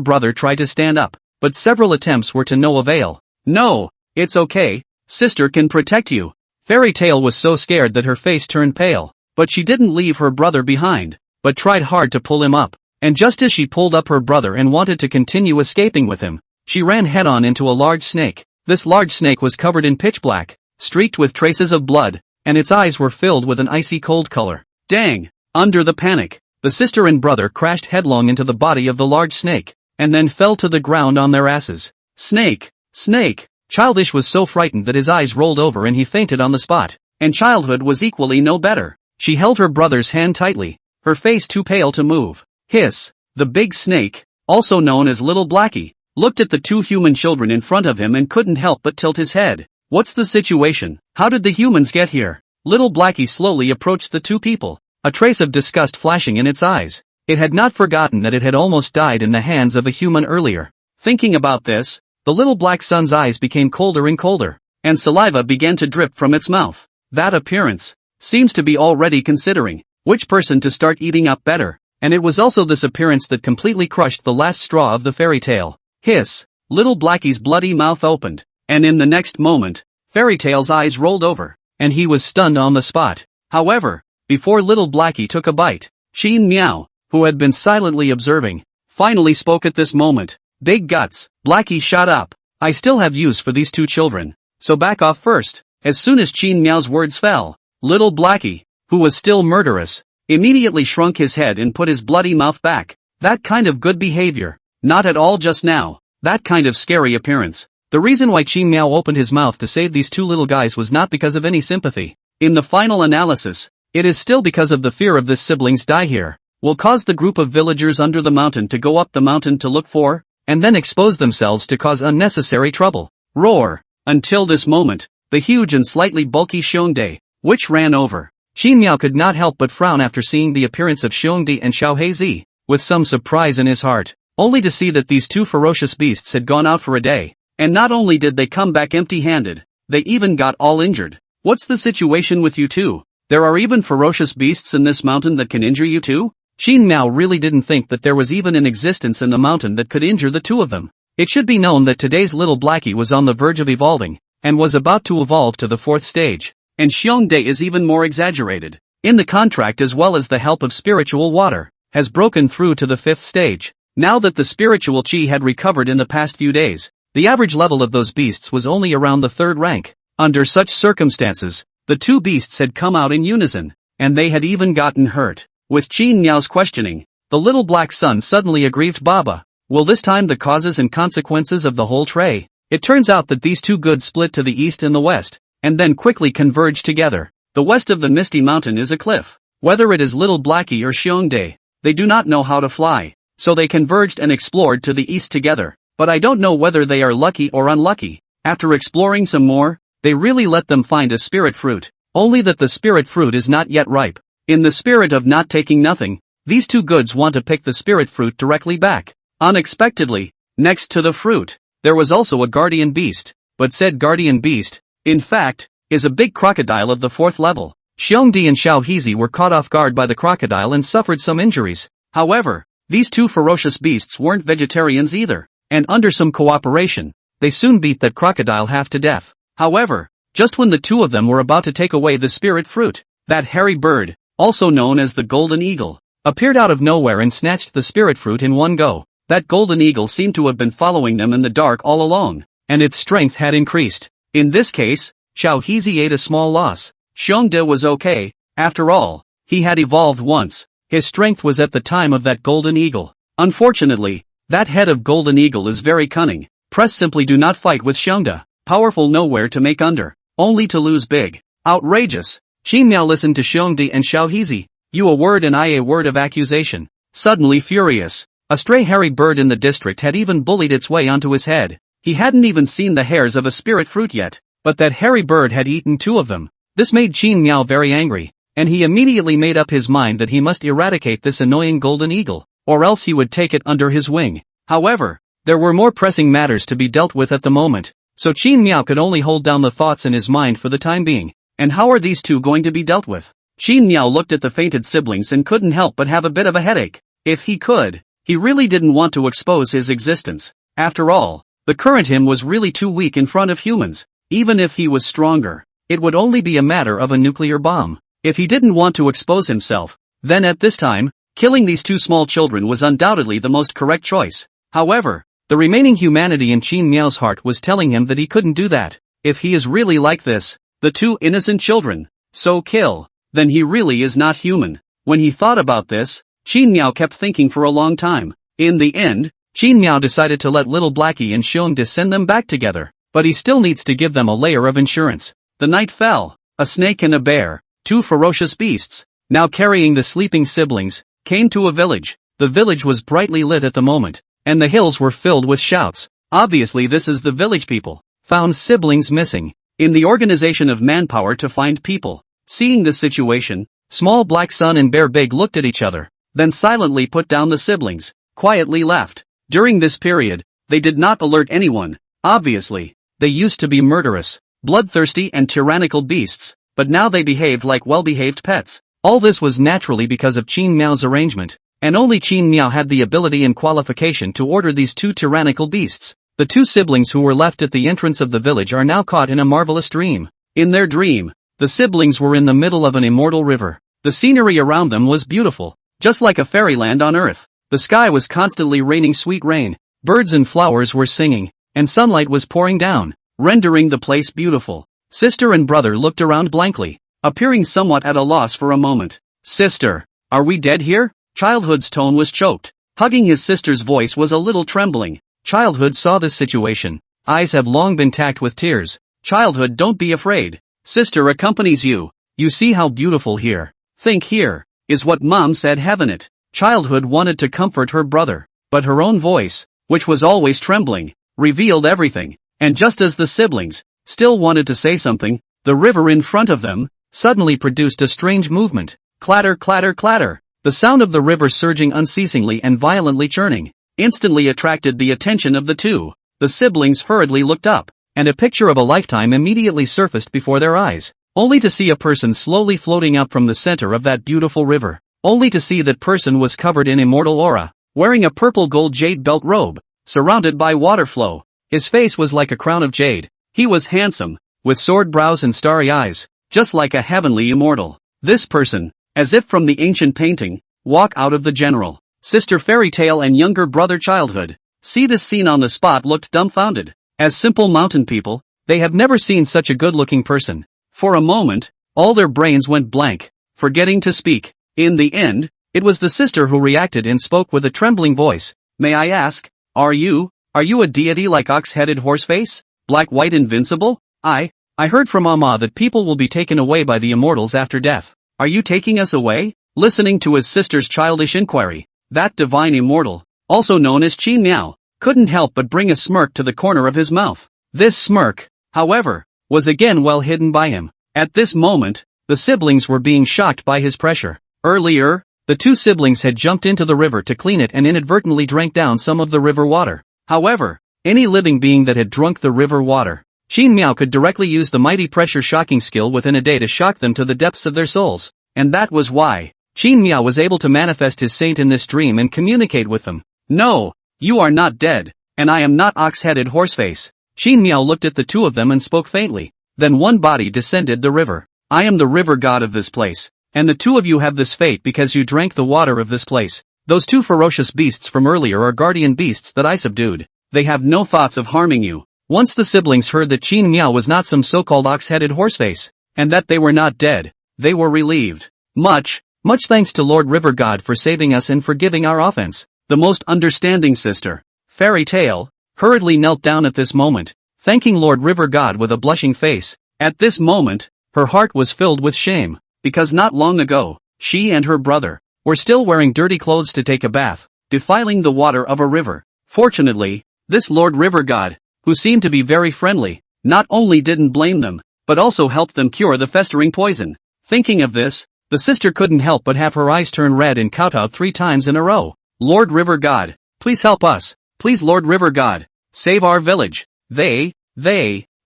brother tried to stand up, but several attempts were to no avail. "No, it's okay, sister can protect you." Fairy Tale was so scared that her face turned pale, but she didn't leave her brother behind, but tried hard to pull him up, and just as she pulled up her brother and wanted to continue escaping with him, she ran head-on into a large snake. This large snake was covered in pitch black, streaked with traces of blood, and its eyes were filled with an icy cold color. Dang! Under the panic, the sister and brother crashed headlong into the body of the large snake, and then fell to the ground on their asses. "Snake! Snake!" Childish was so frightened that his eyes rolled over and he fainted on the spot, and Childhood was equally no better. She held her brother's hand tightly, her face too pale to move. Hiss! The big snake, also known as Little Blackie, looked at the 2 human children in front of him and couldn't help but tilt his head. "What's the situation? How did the humans get here?" Little Blackie slowly approached the two people, a trace of disgust flashing in its eyes. It had not forgotten that it had almost died in the hands of a human earlier. Thinking about this, the little black son's eyes became colder and colder, and saliva began to drip from its mouth. That appearance seems to be already considering which person to start eating up better, and it was also this appearance that completely crushed the last straw of the fairy tale. Hiss! Little Blackie's bloody mouth opened, and in the next moment, Fairy Tale's eyes rolled over, and he was stunned on the spot. However, before Little Blackie took a bite, Sheen Meow, who had been silently observing, finally spoke at this moment. Big guts, Blackie, shut up. I still have use for these two children, so back off first. As soon as Sheen Meow's words fell, Little Blackie, who was still murderous, immediately shrunk his head and put his bloody mouth back. That kind of good behavior. Not at all just now. That kind of scary appearance. The reason why Sheen Meow opened his mouth to save these two little guys was not because of any sympathy. In the final analysis, it is still because of the fear of this siblings die here will cause the group of villagers under the mountain to go up the mountain to look for, and then expose themselves to cause unnecessary trouble. Roar! Until this moment, the huge and slightly bulky Xiongdae, which ran over. Sheen Meow could not help but frown after seeing the appearance of Xiongdae and Xiaohezi, with some surprise in his heart, only to see that these two ferocious beasts had gone out for a day, and not only did they come back empty-handed, they even got all injured. What's the situation with you two? There are even ferocious beasts in this mountain that can injure you too? Sheen Meow really didn't think that there was even an existence in the mountain that could injure the two of them. It should be known that today's Little Blackie was on the verge of evolving, and was about to evolve to the 4th stage. And Xiongdae is even more exaggerated. In the contract as well as the help of spiritual water, has broken through to the 5th stage. Now that the spiritual chi had recovered in the past few days, the average level of those beasts was only around the 3rd rank. Under such circumstances, the two beasts had come out in unison, and they had even gotten hurt. With Sheen Meow's questioning, the little black son suddenly aggrieved Baba. Will this time the causes and consequences of the whole tray? It turns out that these two goods split to the east and the west, and then quickly converged together. The west of the Misty Mountain is a cliff. Whether it is Little Blackie or Xiongdae, they do not know how to fly, so they converged and explored to the east together, but I don't know whether they are lucky or unlucky. After exploring some more, they really let them find a spirit fruit, only that the spirit fruit is not yet ripe. In the spirit of not taking nothing, these two goods want to pick the spirit fruit directly back. Unexpectedly, next to the fruit, there was also a guardian beast, but said guardian beast, in fact, is a big crocodile of the 4th level. Xiongdae and Xiaohezi were caught off guard by the crocodile and suffered some injuries. However, these two ferocious beasts weren't vegetarians either, and under some cooperation, they soon beat that crocodile half to death. However, just when the two of them were about to take away the spirit fruit, that hairy bird, also known as the golden eagle, appeared out of nowhere and snatched the spirit fruit in one go. That golden eagle seemed to have been following them in the dark all along, and its strength had increased. In this case, Xiaohezi ate a small loss. Xiongdae was okay. After all, he had evolved once. His strength was at the time of that golden eagle. Unfortunately, that head of golden eagle is very cunning. Press simply do not fight with Xiongdae. Powerful nowhere to make under, only to lose big. Outrageous. Sheen Meow listened to Xiongdae and Xiaohezi. You a word and I a word of accusation. Suddenly furious, a stray hairy bird in the district had even bullied its way onto his head. He hadn't even seen the hairs of a spirit fruit yet, but that hairy bird had eaten two of them. This made Sheen Meow very angry, and he immediately made up his mind that he must eradicate this annoying golden eagle, or else he would take it under his wing. However, there were more pressing matters to be dealt with at the moment, so Sheen Meow could only hold down the thoughts in his mind for the time being. And how are these two going to be dealt with? Sheen Meow looked at the fainted siblings and couldn't help but have a bit of a headache. If he could, he really didn't want to expose his existence. After all, the current him was really too weak in front of humans. Even if he was stronger, it would only be a matter of a nuclear bomb. If he didn't want to expose himself, then at this time, killing these two small children was undoubtedly the most correct choice. However, the remaining humanity in Sheen Meow's heart was telling him that he couldn't do that. If he is really like this, the two innocent children, so kill, then he really is not human. When he thought about this, Sheen Meow kept thinking for a long time. In the end, Sheen Meow decided to let Little Blackie and Xiongdae send them back together, but he still needs to give them a layer of insurance. The night fell. A snake and a bear, two ferocious beasts, now carrying the sleeping siblings, came to a village. The village was brightly lit at the moment, and the hills were filled with shouts. Obviously this is the village people. Found siblings missing. In the organization of manpower to find people, Seeing this situation, Small Black Sun and Bear Big looked at each other, then silently put down the siblings, quietly left. During this period, they did not alert anyone. Obviously, they used to be murderous, bloodthirsty and tyrannical beasts, but now they behaved like well-behaved pets. All this was naturally because of Qin Miao's arrangement, and only Qin Miao had the ability and qualification to order these two tyrannical beasts. The two siblings who were left at the entrance of the village are now caught in a marvelous dream. In their dream, the siblings were in the middle of an immortal river. The scenery around them was beautiful, just like a fairyland on earth. The sky was constantly raining sweet rain, birds and flowers were singing, and sunlight was pouring down, rendering the place beautiful. Sister and brother looked around blankly, appearing somewhat at a loss for a moment. Sister, are we dead here? Childhood's tone was choked. Hugging his sister's voice was a little trembling. Childhood saw this situation. Eyes have long been tacked with tears. Childhood, don't be afraid. Sister accompanies you. You see how beautiful here. Think here, is what Mom said, haven't it? Childhood wanted to comfort her brother, but her own voice, which was always trembling, revealed everything. And just as the siblings still wanted to say something, the river in front of them suddenly produced a strange movement. Clatter, clatter, clatter. The sound of the river surging unceasingly and violently churning instantly attracted the attention of the two. The siblings hurriedly looked up, and a picture of a lifetime immediately surfaced before their eyes, only to see a person slowly floating up from the center of that beautiful river, only to see that person was covered in immortal aura, wearing a purple gold jade belt robe, surrounded by water flow. His face was like a crown of jade. He was handsome, with sword brows and starry eyes, just like a heavenly immortal. This person, as if from the ancient painting, walk out of the general. Sister Fairy Tale and younger brother Childhood see this scene on the spot looked dumbfounded. As simple mountain people, they have never seen such a good-looking person. For a moment, all their brains went blank, forgetting to speak. In the end, it was the sister who reacted and spoke with a trembling voice. May I ask, are you a deity like Ox-Headed Horseface? Black White Invincible? I heard from Mama that people will be taken away by the immortals after death. Are you taking us away? Listening to his sister's childish inquiry, that divine immortal, also known as Qin Miao, couldn't help but bring a smirk to the corner of his mouth. This smirk, however, was again well hidden by him. At this moment, the siblings were being shocked by his pressure. Earlier, the two siblings had jumped into the river to clean it and inadvertently drank down some of the river water. However, any living being that had drunk the river water, Qin Miao could directly use the mighty pressure shocking skill within a day to shock them to the depths of their souls. And that was why Qin Miao was able to manifest his saint in this dream and communicate with them. No, you are not dead, and I am not Ox-Headed Horseface. Qin Miao looked at the two of them and spoke faintly. Then one body descended the river. I am the river god of this place, and the two of you have this fate because you drank the water of this place. Those two ferocious beasts from earlier are guardian beasts that I subdued. They have no thoughts of harming you. Once the siblings heard that Qin Miao was not some so-called Ox-Headed Horseface, and that they were not dead, they were relieved. Much thanks to Lord River God for saving us and forgiving our offense. The most understanding sister, Fairy Tale, hurriedly knelt down at this moment, thanking Lord River God with a blushing face. At this moment, her heart was filled with shame, because not long ago, she and her brother were still wearing dirty clothes to take a bath, defiling the water of a river. Fortunately, this Lord River God, who seemed to be very friendly, not only didn't blame them, but also helped them cure the festering poison. Thinking of this, the sister couldn't help but have her eyes turn red and kowtowed 3 times in a row. Lord River God, please help us. Please, Lord River God, save our village.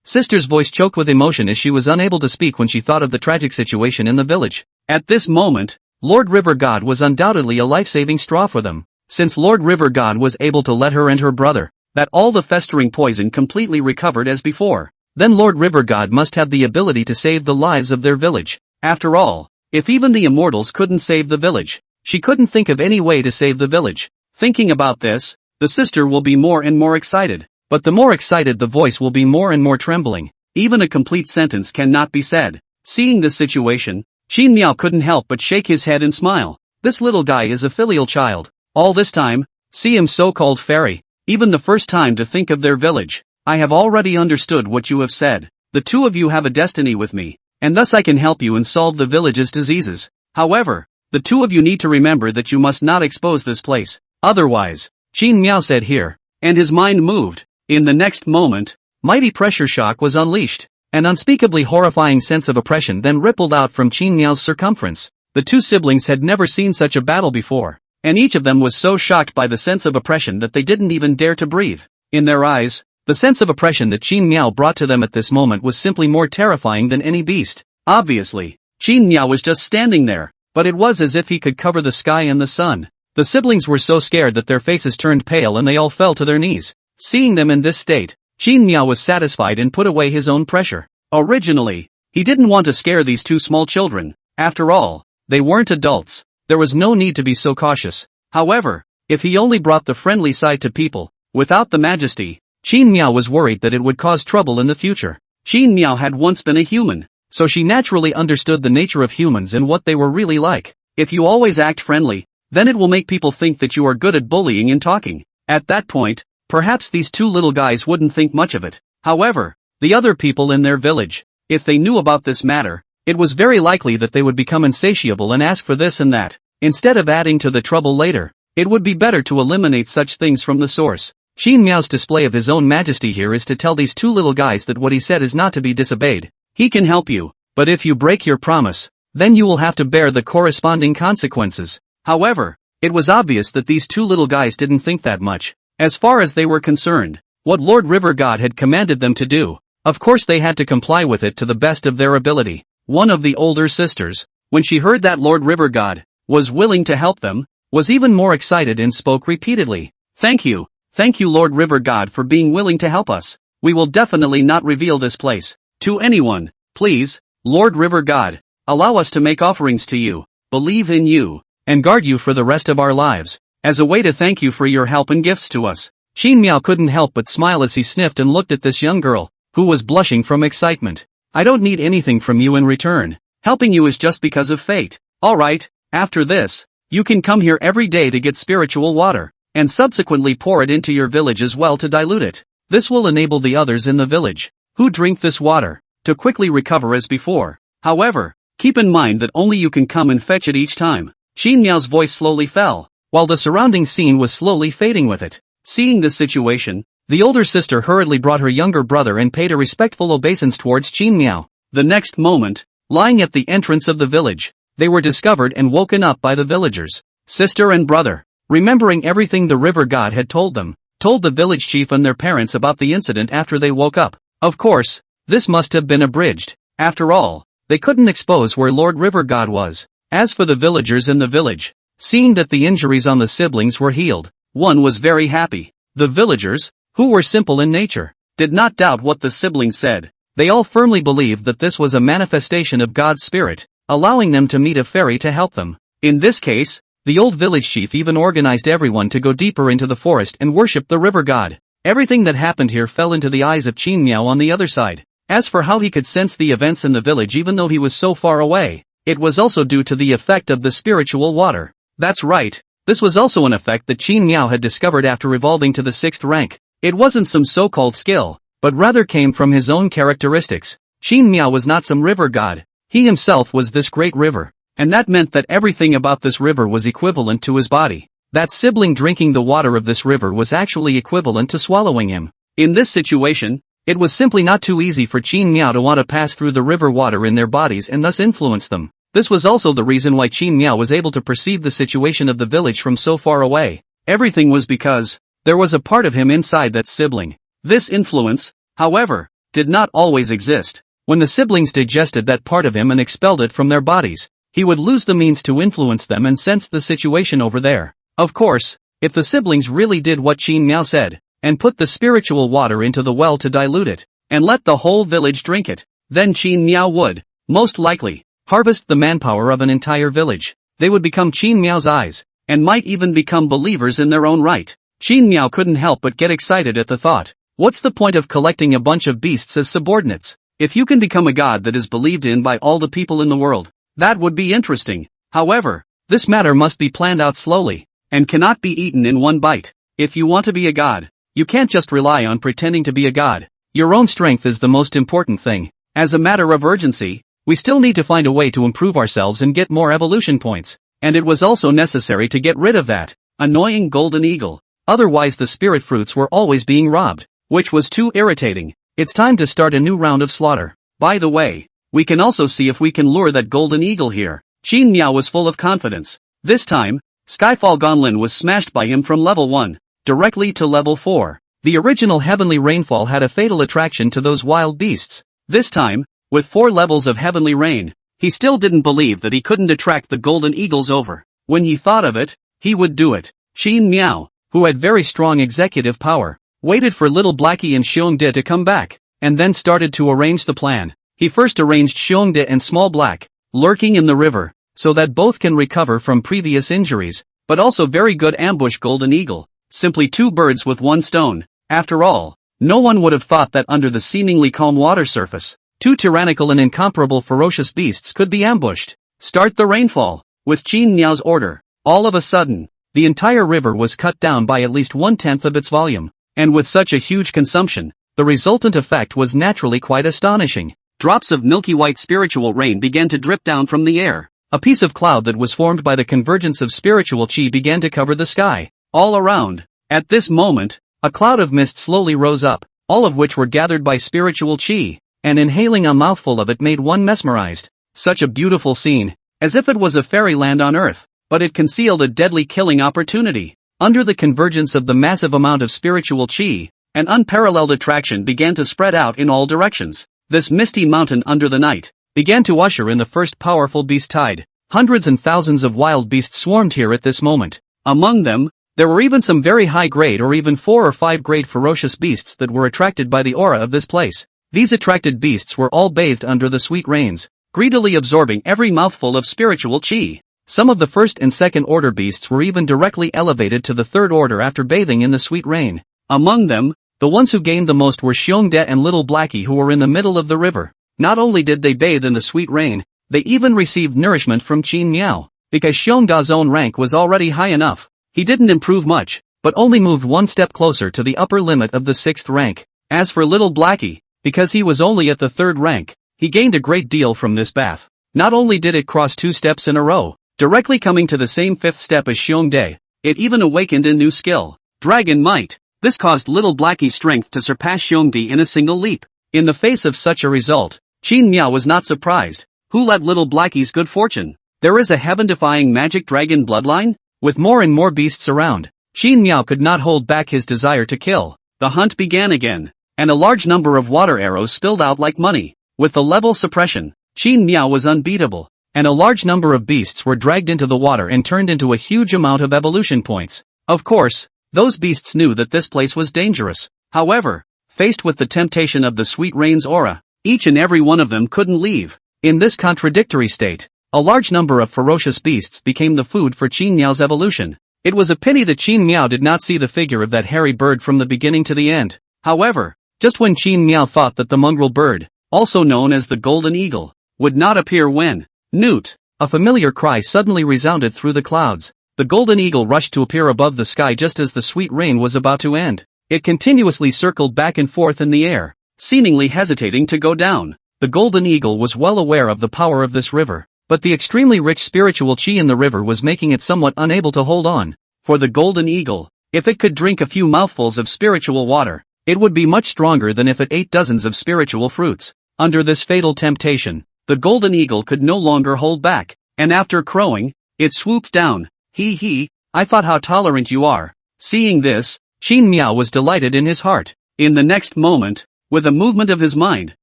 Sister's voice choked with emotion as she was unable to speak when she thought of the tragic situation in the village. At this moment, Lord River God was undoubtedly a life-saving straw for them, since Lord River God was able to let her and her brother, that all the festering poison completely recovered as before. Then Lord River God must have the ability to save the lives of their village. After all, if even the immortals couldn't save the village, she couldn't think of any way to save the village. Thinking about this, the sister will be more and more excited, but the more excited the voice will be more and more trembling. Even a complete sentence cannot be said. Seeing this situation, Qin Miao couldn't help but shake his head and smile. This little guy is a filial child. All this time, see him so-called fairy, even the first time to think of their village. I have already understood what you have said. The two of you have a destiny with me, and thus I can help you and solve the village's diseases. However, the two of you need to remember that you must not expose this place. Otherwise, Qin Miao said here, and his mind moved. In the next moment, mighty pressure shock was unleashed. An unspeakably horrifying sense of oppression then rippled out from Qin Miao's circumference. The two siblings had never seen such a battle before, and each of them was so shocked by the sense of oppression that they didn't even dare to breathe. In their eyes, the sense of oppression that Qin Miao brought to them at this moment was simply more terrifying than any beast. Obviously, Qin Miao was just standing there, but it was as if he could cover the sky and the sun. The siblings were so scared that their faces turned pale and they all fell to their knees. Seeing them in this state, Qin Miao was satisfied and put away his own pressure. Originally, he didn't want to scare these two small children. After all, they weren't adults. There was no need to be so cautious. However, if he only brought the friendly side to people, without the majesty, Qin Miao was worried that it would cause trouble in the future. Qin Miao had once been a human, so she naturally understood the nature of humans and what they were really like. If you always act friendly, then it will make people think that you are good at bullying and talking. At that point, perhaps these two little guys wouldn't think much of it. However, the other people in their village, if they knew about this matter, it was very likely that they would become insatiable and ask for this and that. Instead of adding to the trouble later, it would be better to eliminate such things from the source. Qin Miao's display of his own majesty here is to tell these two little guys that what he said is not to be disobeyed. He can help you, but if you break your promise, then you will have to bear the corresponding consequences. However, it was obvious that these two little guys didn't think that much. As far as they were concerned, what Lord River God had commanded them to do, of course they had to comply with it to the best of their ability. One of the older sisters, when she heard that Lord River God was willing to help them, was even more excited and spoke repeatedly. Thank you Lord River God for being willing to help us. We will definitely not reveal this place to anyone. Please, Lord River God, allow us to make offerings to you, believe in you, and guard you for the rest of our lives, as a way to thank you for your help and gifts to us. Qin Miao couldn't help but smile as he sniffed and looked at this young girl, who was blushing from excitement. I don't need anything from you in return. Helping you is just because of fate. Alright, after this, you can come here every day to get spiritual water, and subsequently pour it into your village as well to dilute it. This will enable the others in the village, who drink this water, to quickly recover as before. However, keep in mind that only you can come and fetch it each time. Qin Miao's voice slowly fell, while the surrounding scene was slowly fading with it. Seeing this situation, the older sister hurriedly brought her younger brother and paid a respectful obeisance towards Qin Miao. The next moment, lying at the entrance of the village, they were discovered and woken up by the villagers. Sister and brother, remembering everything the river god had told them, told the village chief and their parents about the incident after they woke up. Of course, this must have been abridged. After all, they couldn't expose where Lord River God was. As for the villagers in the village, seeing that the injuries on the siblings were healed, one was very happy. The villagers, who were simple in nature, did not doubt what the siblings said. They all firmly believed that this was a manifestation of God's spirit, allowing them to meet a fairy to help them. In this case, the old village chief even organized everyone to go deeper into the forest and worship the river god. Everything that happened here fell into the eyes of Qin Miao on the other side. As for how he could sense the events in the village even though he was so far away, it was also due to the effect of the spiritual water. That's right, this was also an effect that Qin Miao had discovered after evolving to the 6th rank. It wasn't some so-called skill, but rather came from his own characteristics. Qin Miao was not some river god, he himself was this great river, and that meant that everything about this river was equivalent to his body. That sibling drinking the water of this river was actually equivalent to swallowing him. In this situation, it was simply not too easy for Qin Miao to want to pass through the river water in their bodies and thus influence them. This was also the reason why Qin Miao was able to perceive the situation of the village from so far away. Everything was because there was a part of him inside that sibling. This influence, however, did not always exist. When the siblings digested that part of him and expelled it from their bodies, he would lose the means to influence them and sense the situation over there. Of course, if the siblings really did what Qin Miao said, and put the spiritual water into the well to dilute it, and let the whole village drink it, then Qin Miao would, most likely, harvest the manpower of an entire village. They would become Qin Miao's eyes, and might even become believers in their own right. Qin Miao couldn't help but get excited at the thought. What's the point of collecting a bunch of beasts as subordinates? If you can become a god that is believed in by all the people in the world, that would be interesting. However, this matter must be planned out slowly, and cannot be eaten in one bite. If you want to be a god, you can't just rely on pretending to be a god. Your own strength is the most important thing. As a matter of urgency, we still need to find a way to improve ourselves and get more evolution points. And it was also necessary to get rid of that annoying golden eagle. Otherwise the spirit fruits were always being robbed, which was too irritating. It's time to start a new round of slaughter. By the way, we can also see if we can lure that golden eagle here. Qin Miao was full of confidence. This time, Skyfall Gonlin was smashed by him from level 1, directly to level 4. The original Heavenly Rainfall had a fatal attraction to those wild beasts. This time, with 4 levels of Heavenly Rain, he still didn't believe that he couldn't attract the golden eagles over. When he thought of it, he would do it. Qin Miao, who had very strong executive power, waited for Little Blackie and Xiongde to come back, and then started to arrange the plan. He first arranged Xiongde and Small Black, lurking in the river, so that both can recover from previous injuries, but also very good ambush golden eagle. Simply 2 birds with 1 stone. After all, no one would have thought that under the seemingly calm water surface, 2 tyrannical and incomparable ferocious beasts could be ambushed. Start the rainfall. With Qin Miao's order, all of a sudden, the entire river was cut down by at least 1/10 of its volume, and with such a huge consumption, the resultant effect was naturally quite astonishing. Drops of milky white spiritual rain began to drip down from the air. A piece of cloud that was formed by the convergence of spiritual chi began to cover the sky, all around. At this moment, a cloud of mist slowly rose up, all of which were gathered by spiritual chi, and inhaling a mouthful of it made one mesmerized. Such a beautiful scene, as if it was a fairyland on earth, but it concealed a deadly killing opportunity. Under the convergence of the massive amount of spiritual chi, an unparalleled attraction began to spread out in all directions. This misty mountain under the night began to usher in the first powerful beast tide. Hundreds and thousands of wild beasts swarmed here at this moment. Among them, there were even some very high-grade or even 4 or 5-grade ferocious beasts that were attracted by the aura of this place. These attracted beasts were all bathed under the sweet rains, greedily absorbing every mouthful of spiritual chi. Some of the first and second order beasts were even directly elevated to the third order after bathing in the sweet rain. Among them, the ones who gained the most were Xiongde and Little Blackie, who were in the middle of the river. Not only did they bathe in the sweet rain, they even received nourishment from Qin Miao. Because Xiongda's own rank was already high enough, he didn't improve much, but only moved 1 step closer to the upper limit of the 6th rank. As for Little Blackie, because he was only at the 3rd rank, he gained a great deal from this bath. Not only did it cross 2 steps in a row, directly coming to the same 5th step as Xiongde, it even awakened a new skill, Dragon Might. This caused Little Blackie's strength to surpass Xiongde in a single leap. In the face of such a result, Qin Miao was not surprised. Who let Little Blackie's good fortune? There is a heaven-defying magic dragon bloodline? With more and more beasts around, Qin Miao could not hold back his desire to kill. The hunt began again, and a large number of water arrows spilled out like money. With the level suppression, Qin Miao was unbeatable, and a large number of beasts were dragged into the water and turned into a huge amount of evolution points. Of course, those beasts knew that this place was dangerous. However, faced with the temptation of the sweet rain's aura, each and every one of them couldn't leave. In this contradictory state, a large number of ferocious beasts became the food for Qin Miao's evolution. It was a pity that Qin Miao did not see the figure of that hairy bird from the beginning to the end. However, just when Qin Miao thought that the mongrel bird, also known as the golden eagle, would not appear when, Newt, a familiar cry suddenly resounded through the clouds. The golden eagle rushed to appear above the sky just as the sweet rain was about to end. It continuously circled back and forth in the air, seemingly hesitating to go down. The golden eagle was well aware of the power of this river, but the extremely rich spiritual chi in the river was making it somewhat unable to hold on. For the golden eagle, if it could drink a few mouthfuls of spiritual water, it would be much stronger than if it ate dozens of spiritual fruits. Under this fatal temptation, the golden eagle could no longer hold back, and after crowing, it swooped down. Hee, I thought how tolerant you are. Seeing this, Qin Miao was delighted in his heart. In the next moment, with a movement of his mind,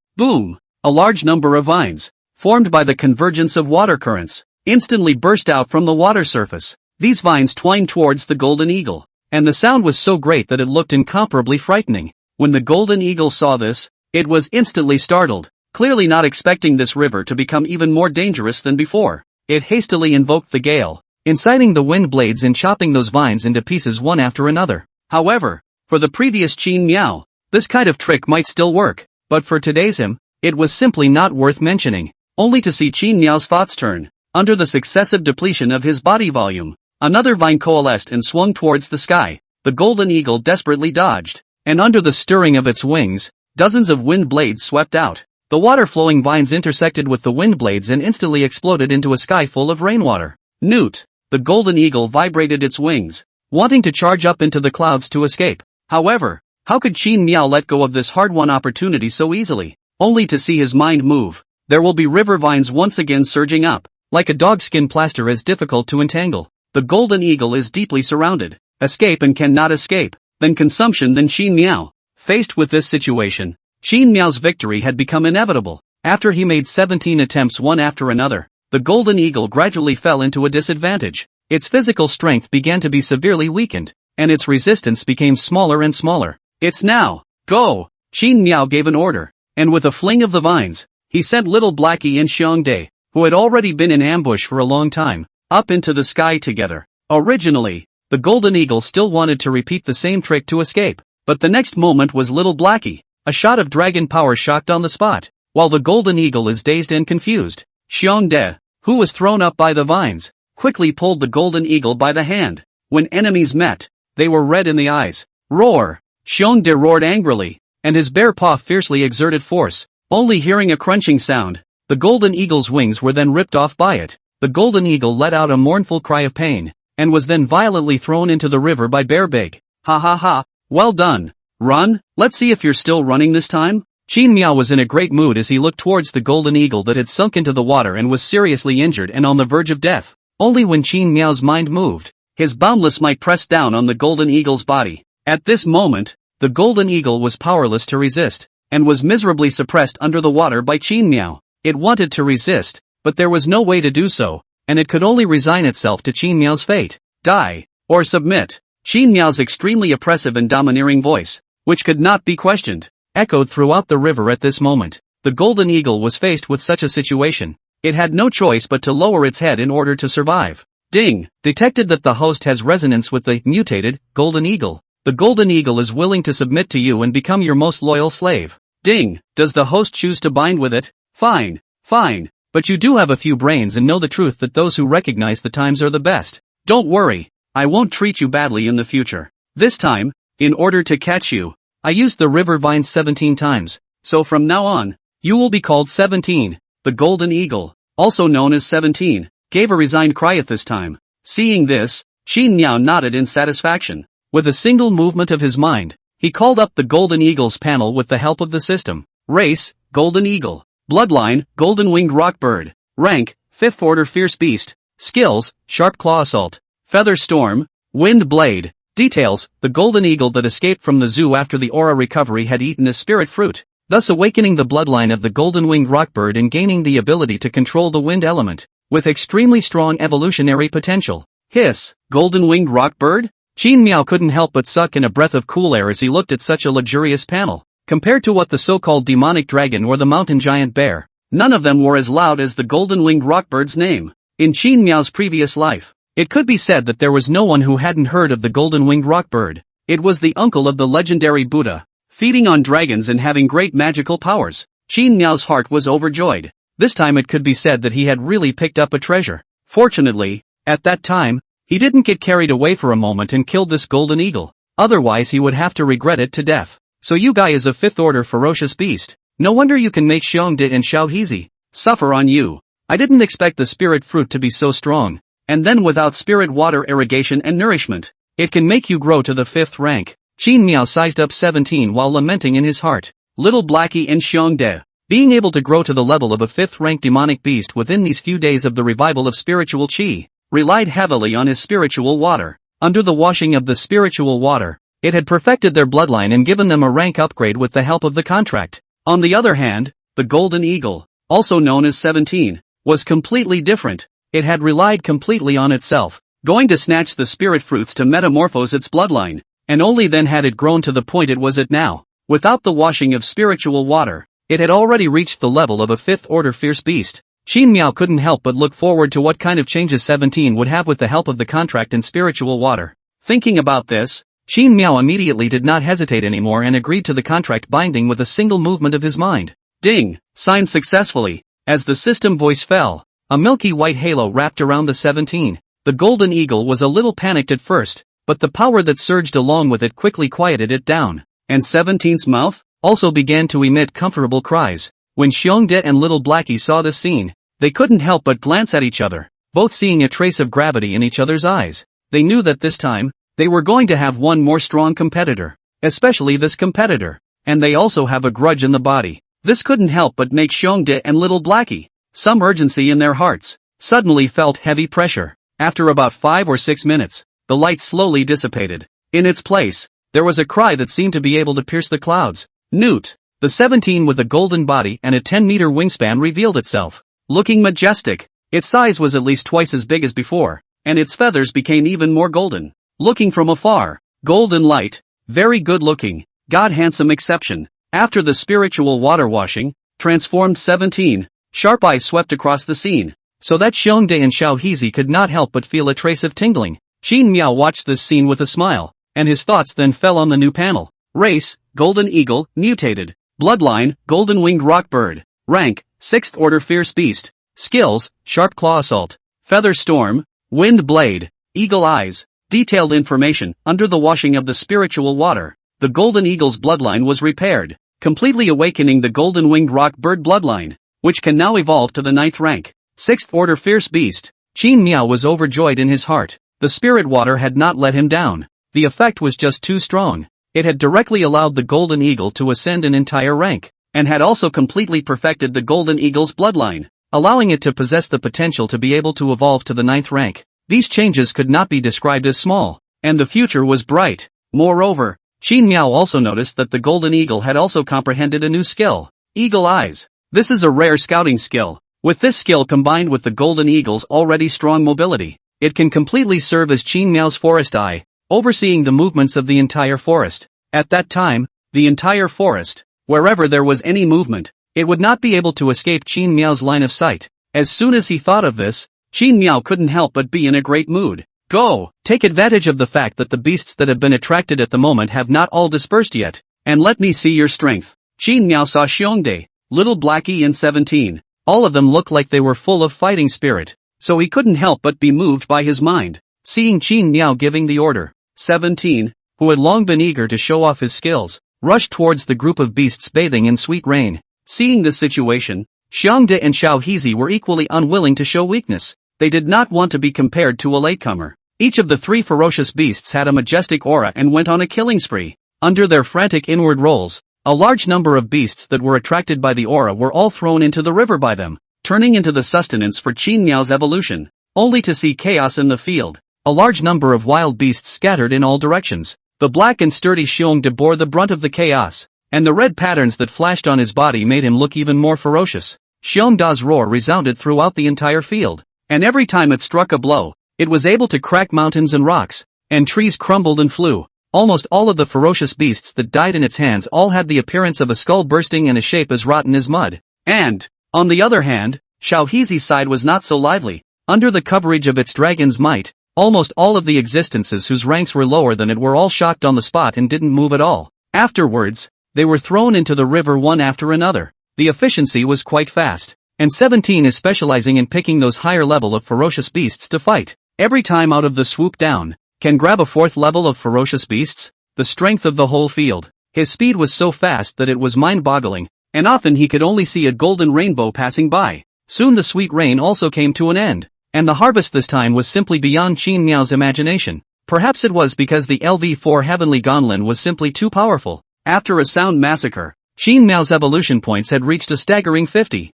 boom, a large number of vines, formed by the convergence of water currents, instantly burst out from the water surface. These vines twined towards the golden eagle, and the sound was so great that it looked incomparably frightening. When the golden eagle saw this, it was instantly startled, clearly not expecting this river to become even more dangerous than before. It hastily invoked the gale, inciting the wind blades and chopping those vines into pieces one after another. However, for the previous Qin Miao, this kind of trick might still work, but for today's him, it was simply not worth mentioning. Only to see Qin Miao's thoughts turn. Under the successive depletion of his body volume, another vine coalesced and swung towards the sky. The golden eagle desperately dodged, and under the stirring of its wings, dozens of wind blades swept out. The water-flowing vines intersected with the wind blades and instantly exploded into a sky full of rainwater. Newt, the golden eagle vibrated its wings, wanting to charge up into the clouds to escape. However, how could Qin Miao let go of this hard-won opportunity so easily? only to see his mind move. There will be river vines once again surging up, like a dogskin plaster as difficult to entangle. The golden eagle is deeply surrounded. Escape and cannot escape. Then consumption, then Qin Miao. Faced with this situation, Qin Miao's victory had become inevitable. After he made 17 attempts one after another, the golden eagle gradually fell into a disadvantage. Its physical strength began to be severely weakened, and its resistance became smaller and smaller. It's now, go! Qin Miao gave an order, and with a fling of the vines, he sent little Blackie and Xiongde, who had already been in ambush for a long time, up into the sky together. Originally, the golden eagle still wanted to repeat the same trick to escape, but the next moment was little Blackie. A shot of dragon power shocked on the spot, while the golden eagle is dazed and confused. Xiongde, who was thrown up by the vines, quickly pulled the golden eagle by the hand. When enemies met, they were red in the eyes. Roar! Xiongde roared angrily, and his bare paw fiercely exerted force. Only hearing a crunching sound, the golden eagle's wings were then ripped off by it. The golden eagle let out a mournful cry of pain, and was then violently thrown into the river by Bear Big. Ha ha ha, well done. Run, let's see if you're still running this time? Qin Miao was in a great mood as he looked towards the golden eagle that had sunk into the water and was seriously injured and on the verge of death. Only when Qin Miao's mind moved, his boundless might pressed down on the golden eagle's body. At this moment, the golden eagle was powerless to resist, and was miserably suppressed under the water by Qin Miao. It wanted to resist, but there was no way to do so, and it could only resign itself to Qin Miao's fate. Die, or submit. Qin Miao's extremely oppressive and domineering voice, which could not be questioned, echoed throughout the river at this moment. The golden eagle was faced with such a situation. It had no choice but to lower its head in order to survive. Ding! Detected that the host has resonance with the mutated golden eagle. The golden eagle is willing to submit to you and become your most loyal slave. Ding! Does the host choose to bind with it? Fine, fine. But you do have a few brains and know the truth that those who recognize the times are the best. Don't worry, I won't treat you badly in the future. This time, in order to catch you, I used the river vines 17 times, so from now on, you will be called 17. The golden eagle, also known as 17, gave a resigned cry at this time. Seeing this, Qin Miao nodded in satisfaction. With a single movement of his mind, he called up the golden eagle's panel with the help of the system. Race, golden eagle. Bloodline, golden-winged rockbird. Rank, 5th order fierce beast. Skills, sharp claw assault. Feather storm, wind blade. Details, the golden eagle that escaped from the zoo after the aura recovery had eaten a spirit fruit, thus awakening the bloodline of the golden-winged rockbird and gaining the ability to control the wind element, with extremely strong evolutionary potential. Hiss, golden-winged rockbird? Qin Miao couldn't help but suck in a breath of cool air as he looked at such a luxurious panel. Compared to what the so-called demonic dragon or the mountain giant bear, none of them were as loud as the golden-winged rockbird's name. In Qin Miao's previous life, it could be said that there was no one who hadn't heard of the golden-winged rockbird. It was the uncle of the legendary Buddha, feeding on dragons and having great magical powers. Qin Miao's heart was overjoyed. This time it could be said that he had really picked up a treasure. Fortunately, at that time, he didn't get carried away for a moment and killed this golden eagle. Otherwise he would have to regret it to death. So you guy is a 5th order ferocious beast. No wonder you can make Xiongde and Xiaohizi suffer on you. I didn't expect the spirit fruit to be so strong. And then without spirit water irrigation and nourishment, it can make you grow to the 5th rank. Qin Miao sized up 17 while lamenting in his heart. Little Blackie and Xiongde, being able to grow to the level of a 5th rank demonic beast within these few days of the revival of spiritual qi, relied heavily on his spiritual water. Under the washing of the spiritual water, it had perfected their bloodline and given them a rank upgrade with the help of the contract. On the other hand, the golden eagle, also known as 17, was completely different. It had relied completely on itself, going to snatch the spirit fruits to metamorphose its bloodline, and only then had it grown to the point it was at now. Without the washing of spiritual water, it had already reached the level of a 5th order fierce beast. Qin Miao couldn't help but look forward to what kind of changes 17 would have with the help of the contract and spiritual water. Thinking about this, Qin Miao immediately did not hesitate anymore and agreed to the contract binding with a single movement of his mind. Ding! Signed successfully. As the system voice fell, a milky white halo wrapped around the 17. The golden eagle was a little panicked at first, but the power that surged along with it quickly quieted it down. And 17's mouth also began to emit comfortable cries. When Xiongde and little Blackie saw this scene, they couldn't help but glance at each other, both seeing a trace of gravity in each other's eyes. They knew that this time, they were going to have one more strong competitor, especially this competitor, and they also have a grudge in the body. This couldn't help but make Xiongde and little Blackie, some urgency in their hearts, suddenly felt heavy pressure. After about 5 or 6 minutes, the light slowly dissipated. In its place, there was a cry that seemed to be able to pierce the clouds. Newt, the 17 with a golden body and a 10-meter wingspan revealed itself. Looking majestic, its size was at least twice as big as before, and its feathers became even more golden. Looking from afar, golden light, very good looking, god handsome exception. After the spiritual water washing, transformed 17, sharp eyes swept across the scene, so that Xiongde and Xiaohizi could not help but feel a trace of tingling. Qin Miao watched this scene with a smile, and his thoughts then fell on the new panel. Race, Golden Eagle, mutated. Bloodline, Golden Winged Rock Bird. Rank, 6th Order Fierce Beast. Skills, Sharp Claw Assault. Feather Storm, Wind Blade, Eagle Eyes. Detailed information. Under the washing of the spiritual water, the Golden Eagle's bloodline was repaired, completely awakening the Golden Winged Rock Bird bloodline, which can now evolve to the 9th rank. 6th Order Fierce Beast. Qin Miao was overjoyed in his heart. The spirit water had not let him down. The effect was just too strong. It had directly allowed the Golden Eagle to ascend an entire rank, and had also completely perfected the Golden Eagle's bloodline, allowing it to possess the potential to be able to evolve to the 9th rank. These changes could not be described as small, and the future was bright. Moreover, Qin Miao also noticed that the Golden Eagle had also comprehended a new skill, Eagle Eyes. This is a rare scouting skill. With this skill combined with the Golden Eagle's already strong mobility, it can completely serve as Qin Miao's forest eye, overseeing the movements of the entire forest. At that time, the entire forest, wherever there was any movement, it would not be able to escape Qin Miao's line of sight. As soon as he thought of this, Qin Miao couldn't help but be in a great mood. Go! Take advantage of the fact that the beasts that have been attracted at the moment have not all dispersed yet, and let me see your strength. Qin Miao saw Xiongde, little Blackie and 17. All of them looked like they were full of fighting spirit, so he couldn't help but be moved by his mind. Seeing Qin Miao giving the order, 17, who had long been eager to show off his skills, rushed towards the group of beasts bathing in sweet rain. Seeing this situation, Xiongde and Xiaohizi were equally unwilling to show weakness. They did not want to be compared to a latecomer. Each of the 3 ferocious beasts had a majestic aura and went on a killing spree. Under their frantic inward rolls, a large number of beasts that were attracted by the aura were all thrown into the river by them, turning into the sustenance for Qin Miao's evolution, only to see chaos in the field. A large number of wild beasts scattered in all directions. The black and sturdy Xiongde bore the brunt of the chaos, and the red patterns that flashed on his body made him look even more ferocious. Xiongda's roar resounded throughout the entire field, and every time it struck a blow, it was able to crack mountains and rocks, and trees crumbled and flew. Almost all of the ferocious beasts that died in its hands all had the appearance of a skull bursting and a shape as rotten as mud. And, on the other hand, Xiaohizi's side was not so lively. Under the coverage of its dragon's might, almost all of the existences whose ranks were lower than it were all shocked on the spot and didn't move at all. Afterwards, they were thrown into the river one after another. The efficiency was quite fast, and 17 is specializing in picking those higher level of ferocious beasts to fight. Every time out of the swoop down, can grab a 4th level of ferocious beasts, the strength of the whole field. His speed was so fast that it was mind-boggling, and often he could only see a golden rainbow passing by. Soon the sweet rain also came to an end, and the harvest this time was simply beyond Qin Miao's imagination. Perhaps it was because the LV4 Heavenly Gonlin was simply too powerful. After a sound massacre, Qin Miao's evolution points had reached a staggering 50,000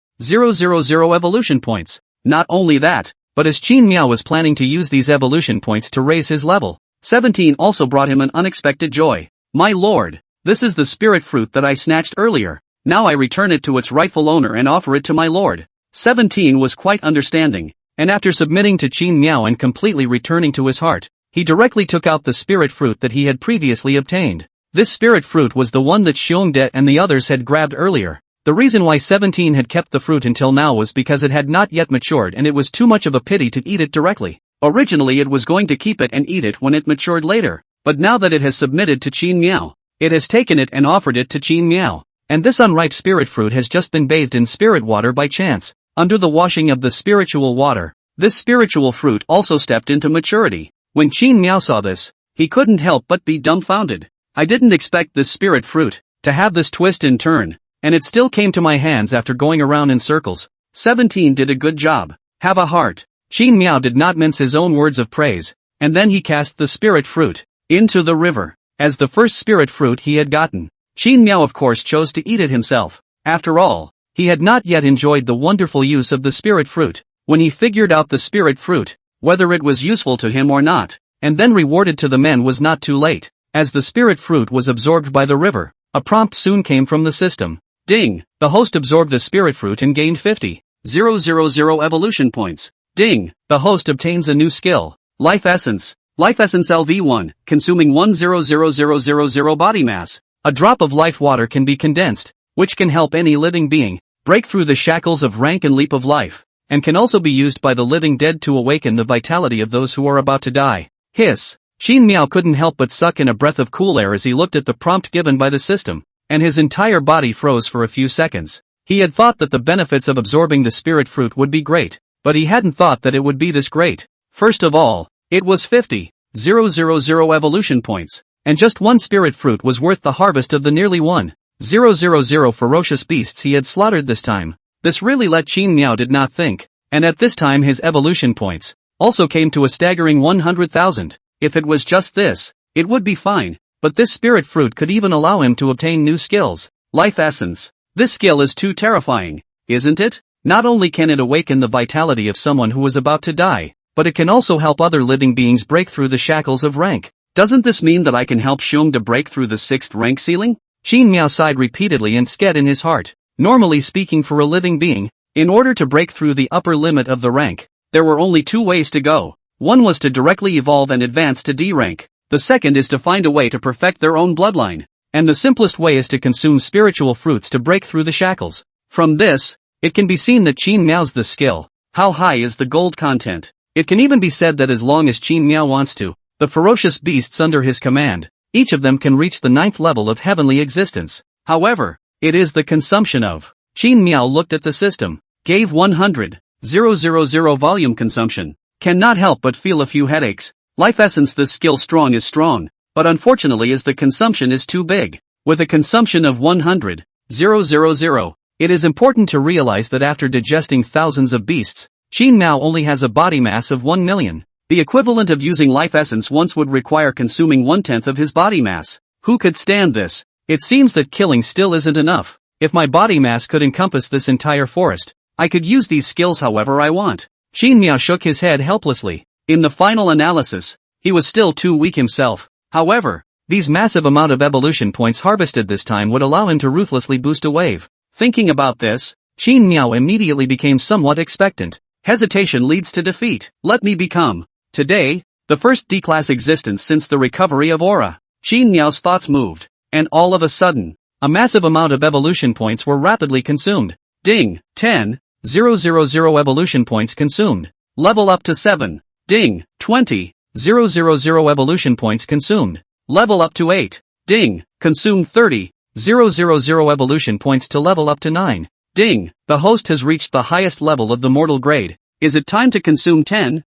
evolution points. Not only that, but as Qin Miao was planning to use these evolution points to raise his level, 17 also brought him an unexpected joy. My lord, this is the spirit fruit that I snatched earlier. Now I return it to its rightful owner and offer it to my lord. 17 was quite understanding, and after submitting to Qin Miao and completely returning to his heart, he directly took out the spirit fruit that he had previously obtained. This spirit fruit was the one that Xiongde and the others had grabbed earlier. The reason why 17 had kept the fruit until now was because it had not yet matured and it was too much of a pity to eat it directly. Originally it was going to keep it and eat it when it matured later, but now that it has submitted to Qin Miao, it has taken it and offered it to Qin Miao. And this unripe spirit fruit has just been bathed in spirit water by chance, under the washing of the spiritual water. This spiritual fruit also stepped into maturity. When Qin Miao saw this, he couldn't help but be dumbfounded. I didn't expect this spirit fruit to have this twist and turn. And it still came to my hands after going around in circles. 17 did a good job. Have a heart. Qin Miao did not mince his own words of praise, and then he cast the spirit fruit into the river. As the first spirit fruit he had gotten, Qin Miao of course chose to eat it himself. After all, he had not yet enjoyed the wonderful use of the spirit fruit. When he figured out the spirit fruit, whether it was useful to him or not, and then rewarded to the men was not too late. As the spirit fruit was absorbed by the river, a prompt soon came from the system. Ding! The host absorbed the spirit fruit and gained 50,000 evolution points. Ding! The host obtains a new skill. Life Essence. Life Essence LV1, consuming 100,000 body mass. A drop of life water can be condensed, which can help any living being break through the shackles of rank and leap of life, and can also be used by the living dead to awaken the vitality of those who are about to die. Hiss! Shin Miao couldn't help but suck in a breath of cool air as he looked at the prompt given by the system, and his entire body froze for a few seconds. He had thought that the benefits of absorbing the spirit fruit would be great, but he hadn't thought that it would be this great. First of all, it was 50,000 evolution points, and just one spirit fruit was worth the harvest of the nearly 1,000 ferocious beasts he had slaughtered this time. This really let Shin Miao did not think, and at this time his evolution points also came to a staggering 100,000. If it was just this, it would be fine, but this spirit fruit could even allow him to obtain new skills. Life Essence. This skill is too terrifying, isn't it? Not only can it awaken the vitality of someone who is about to die, but it can also help other living beings break through the shackles of rank. Doesn't this mean that I can help Xiong to break through the 6th rank ceiling? Shin Miao sighed repeatedly and scared in his heart. Normally speaking, for a living being, in order to break through the upper limit of the rank, there were only 2 ways to go. One was to directly evolve and advance to D rank. The second is to find a way to perfect their own bloodline. And the simplest way is to consume spiritual fruits to break through the shackles. From this, it can be seen that Qin Miao's this skill. How high is the gold content? It can even be said that as long as Qin Miao wants to, the ferocious beasts under his command, each of them can reach the 9th level of heavenly existence. However, it is the consumption of. Qin Miao looked at the system, gave 100,000 volume consumption. Cannot help but feel a few headaches. Life Essence. This skill strong is strong, but unfortunately as the consumption is too big. With a consumption of 100,000, it is important to realize that after digesting thousands of beasts, Qin Miao only has a body mass of 1 million. The equivalent of using Life Essence once would require consuming 1/10 of his body mass. Who could stand this? It seems that killing still isn't enough. If my body mass could encompass this entire forest, I could use these skills however I want. Qin Miao shook his head helplessly. In the final analysis, he was still too weak himself. However, these massive amount of evolution points harvested this time would allow him to ruthlessly boost a wave. Thinking about this, Qin Miao immediately became somewhat expectant. Hesitation leads to defeat. Let me become, today, the first D-class existence since the recovery of Aura. Qin Miao's thoughts moved, and all of a sudden, a massive amount of evolution points were rapidly consumed. Ding! 10,000 evolution points consumed. Level up to 7. Ding! 20,000 evolution points consumed. Level up to 8. Ding! Consume 30,000 evolution points to level up to 9. Ding! The host has reached the highest level of the mortal grade. Is it time to consume 10,000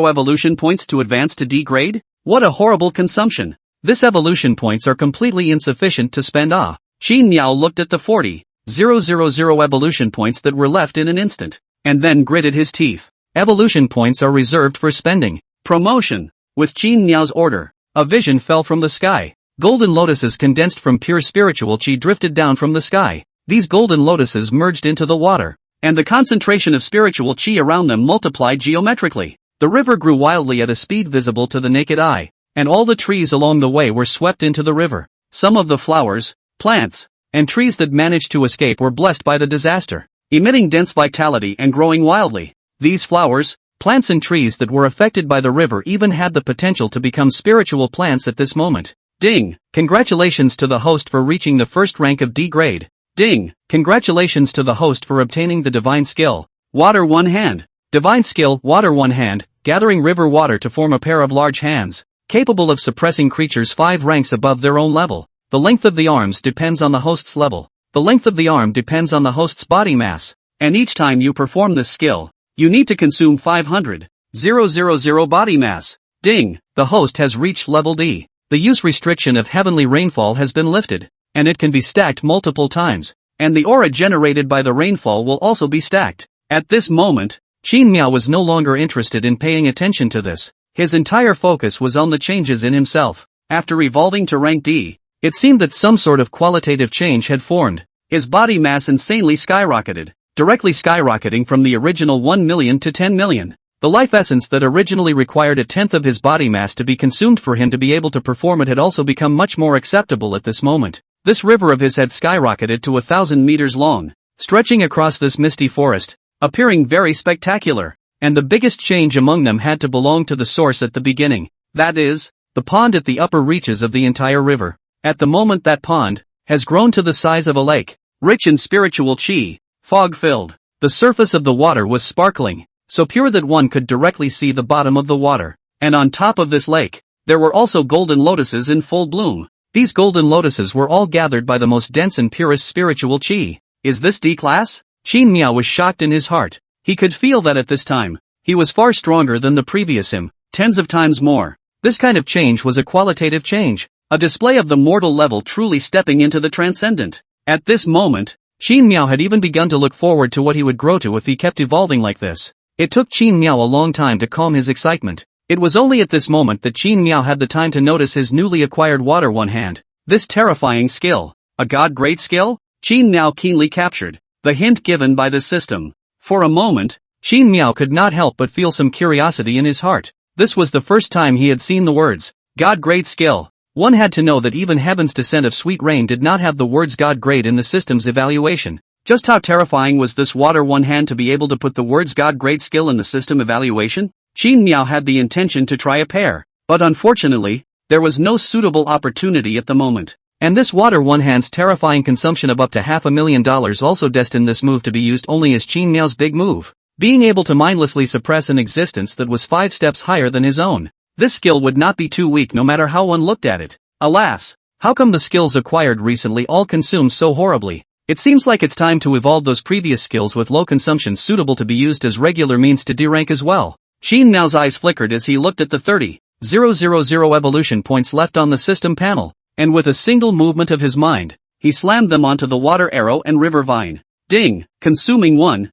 evolution points to advance to D grade? What a horrible consumption. This evolution points are completely insufficient to spend. Qin Miao looked at the 40,000 evolution points that were left in an instant, and then gritted his teeth. Evolution points are reserved for spending. Promotion. With Qin Miao's order, a vision fell from the sky. Golden lotuses condensed from pure spiritual qi drifted down from the sky. These golden lotuses merged into the water, and the concentration of spiritual qi around them multiplied geometrically. The river grew wildly at a speed visible to the naked eye, and all the trees along the way were swept into the river. Some of the flowers, plants, and trees that managed to escape were blessed by the disaster, emitting dense vitality and growing wildly. These flowers, plants and trees that were affected by the river even had the potential to become spiritual plants at this moment. Ding! Congratulations to the host for reaching the first rank of D grade. Ding! Congratulations to the host for obtaining the divine skill. Water one hand. Divine skill, water one hand, gathering river water to form a pair of large hands, capable of suppressing creatures 5 ranks above their own level. The length of the arms depends on the host's level. The length of the arm depends on the host's body mass. And each time you perform this skill, you need to consume 500,000 body mass. Ding! The host has reached level D. The use restriction of heavenly rainfall has been lifted, and it can be stacked multiple times, and the aura generated by the rainfall will also be stacked. At this moment, Qin Miao was no longer interested in paying attention to this. His entire focus was on the changes in himself. After evolving to rank D, it seemed that some sort of qualitative change had formed. His body mass insanely skyrocketed, directly skyrocketing from the original 1 million to 10 million. The life essence that originally required a tenth of his body mass to be consumed for him to be able to perform it had also become much more acceptable at this moment. This river of his had skyrocketed to 1,000 meters long, stretching across this misty forest, appearing very spectacular. And the biggest change among them had to belong to the source at the beginning. That is, the pond at the upper reaches of the entire river. At the moment that pond has grown to the size of a lake, rich in spiritual chi, fog-filled. The surface of the water was sparkling, so pure that one could directly see the bottom of the water. And on top of this lake, there were also golden lotuses in full bloom. These golden lotuses were all gathered by the most dense and purest spiritual chi. Is this D-class? Qin Miao was shocked in his heart. He could feel that at this time, he was far stronger than the previous him, tens of times more. This kind of change was a qualitative change, a display of the mortal level truly stepping into the transcendent. At this moment, Qin Miao had even begun to look forward to what he would grow to if he kept evolving like this. It took Qin Miao a long time to calm his excitement. It was only at this moment that Qin Miao had the time to notice his newly acquired water one hand. This terrifying skill, a god-grade skill? Qin Miao keenly captured the hint given by the system. For a moment, Qin Miao could not help but feel some curiosity in his heart. This was the first time he had seen the words, God-grade skill. One had to know that even Heaven's Descent of Sweet Rain did not have the words God-grade in the system's evaluation. Just how terrifying was this water one hand to be able to put the words God-grade skill in the system evaluation? Qin Miao had the intention to try a pair, but unfortunately, there was no suitable opportunity at the moment. And this water one hand's terrifying consumption of up to $500,000 also destined this move to be used only as Qin Miao's big move. Being able to mindlessly suppress an existence that was 5 steps higher than his own. This skill would not be too weak no matter how one looked at it. Alas, how come the skills acquired recently all consume so horribly? It seems like it's time to evolve those previous skills with low consumption suitable to be used as regular means to D-rank as well. Qin Miao's eyes flickered as he looked at the 30,000 evolution points left on the system panel. And with a single movement of his mind, he slammed them onto the water arrow and river vine. Ding! Consuming 1,000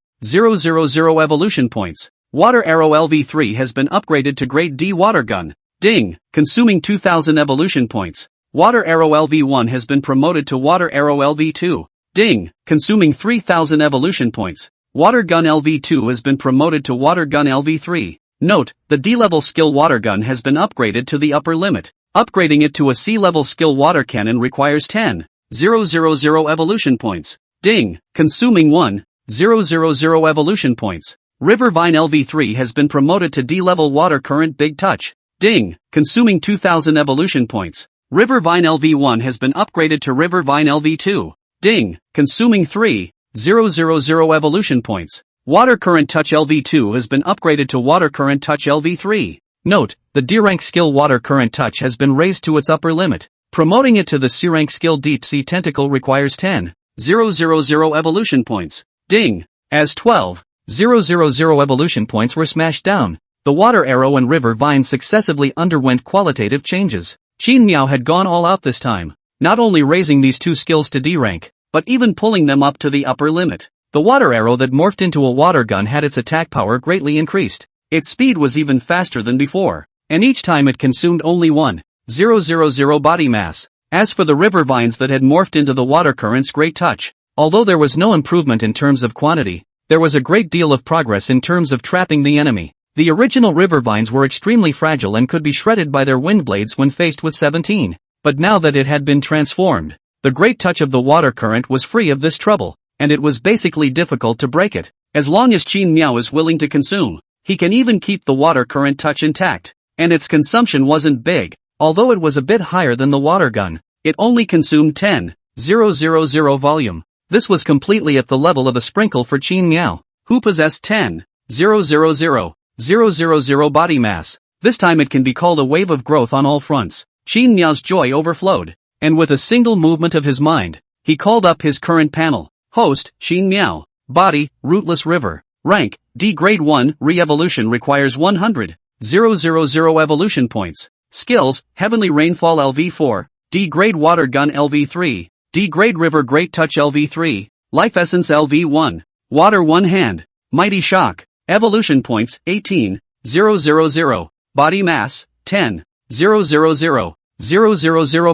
evolution points. Water arrow LV3 has been upgraded to grade D water gun. Ding! Consuming 2,000 evolution points. Water arrow LV1 has been promoted to water arrow LV2. Ding! Consuming 3,000 evolution points. Water gun LV2 has been promoted to water gun LV3. Note, the D-level skill water gun has been upgraded to the upper limit. Upgrading it to a C-level skill water cannon requires 10,000 evolution points. Ding! Consuming 1,000 evolution points. River Vine LV3 has been promoted to D-level water current big touch. Ding! Consuming 2,000 evolution points. River Vine LV1 has been upgraded to River Vine LV2. Ding! Consuming 3,000 evolution points. Water current touch LV2 has been upgraded to water current touch LV3. Note, the D-rank skill water current touch has been raised to its upper limit. Promoting it to the C-rank skill deep sea tentacle requires 10,000 evolution points. Ding! As 12,000 evolution points were smashed down, the water arrow and river vine successively underwent qualitative changes. Qin Miao had gone all out this time, not only raising these two skills to D-rank, but even pulling them up to the upper limit. The water arrow that morphed into a water gun had its attack power greatly increased. Its speed was even faster than before, and each time it consumed only 1,000 body mass. As for the river vines that had morphed into the water current's great touch, although there was no improvement in terms of quantity, there was a great deal of progress in terms of trapping the enemy. The original river vines were extremely fragile and could be shredded by their wind blades when faced with 17. But now that it had been transformed, the great touch of the water current was free of this trouble, and it was basically difficult to break it. As long as Qin Miao is willing to consume, he can even keep the water current touch intact. And its consumption wasn't big, although it was a bit higher than the water gun. It only consumed 10,000 volume. This was completely at the level of a sprinkle for Qin Miao, who possessed 10,000 body mass. This time it can be called a wave of growth on all fronts. Qin Miao's joy overflowed, and with a single movement of his mind, he called up his current panel. Host, Qin Miao. Body, Rootless River. Rank, D grade 1, re-evolution requires 100,000 evolution points. Skills, Heavenly Rainfall LV4, D grade Water Gun LV3, D grade River Great Touch LV3, Life Essence LV1, Water One Hand, Mighty Shock, Evolution Points, 18,000, Body Mass, 10,000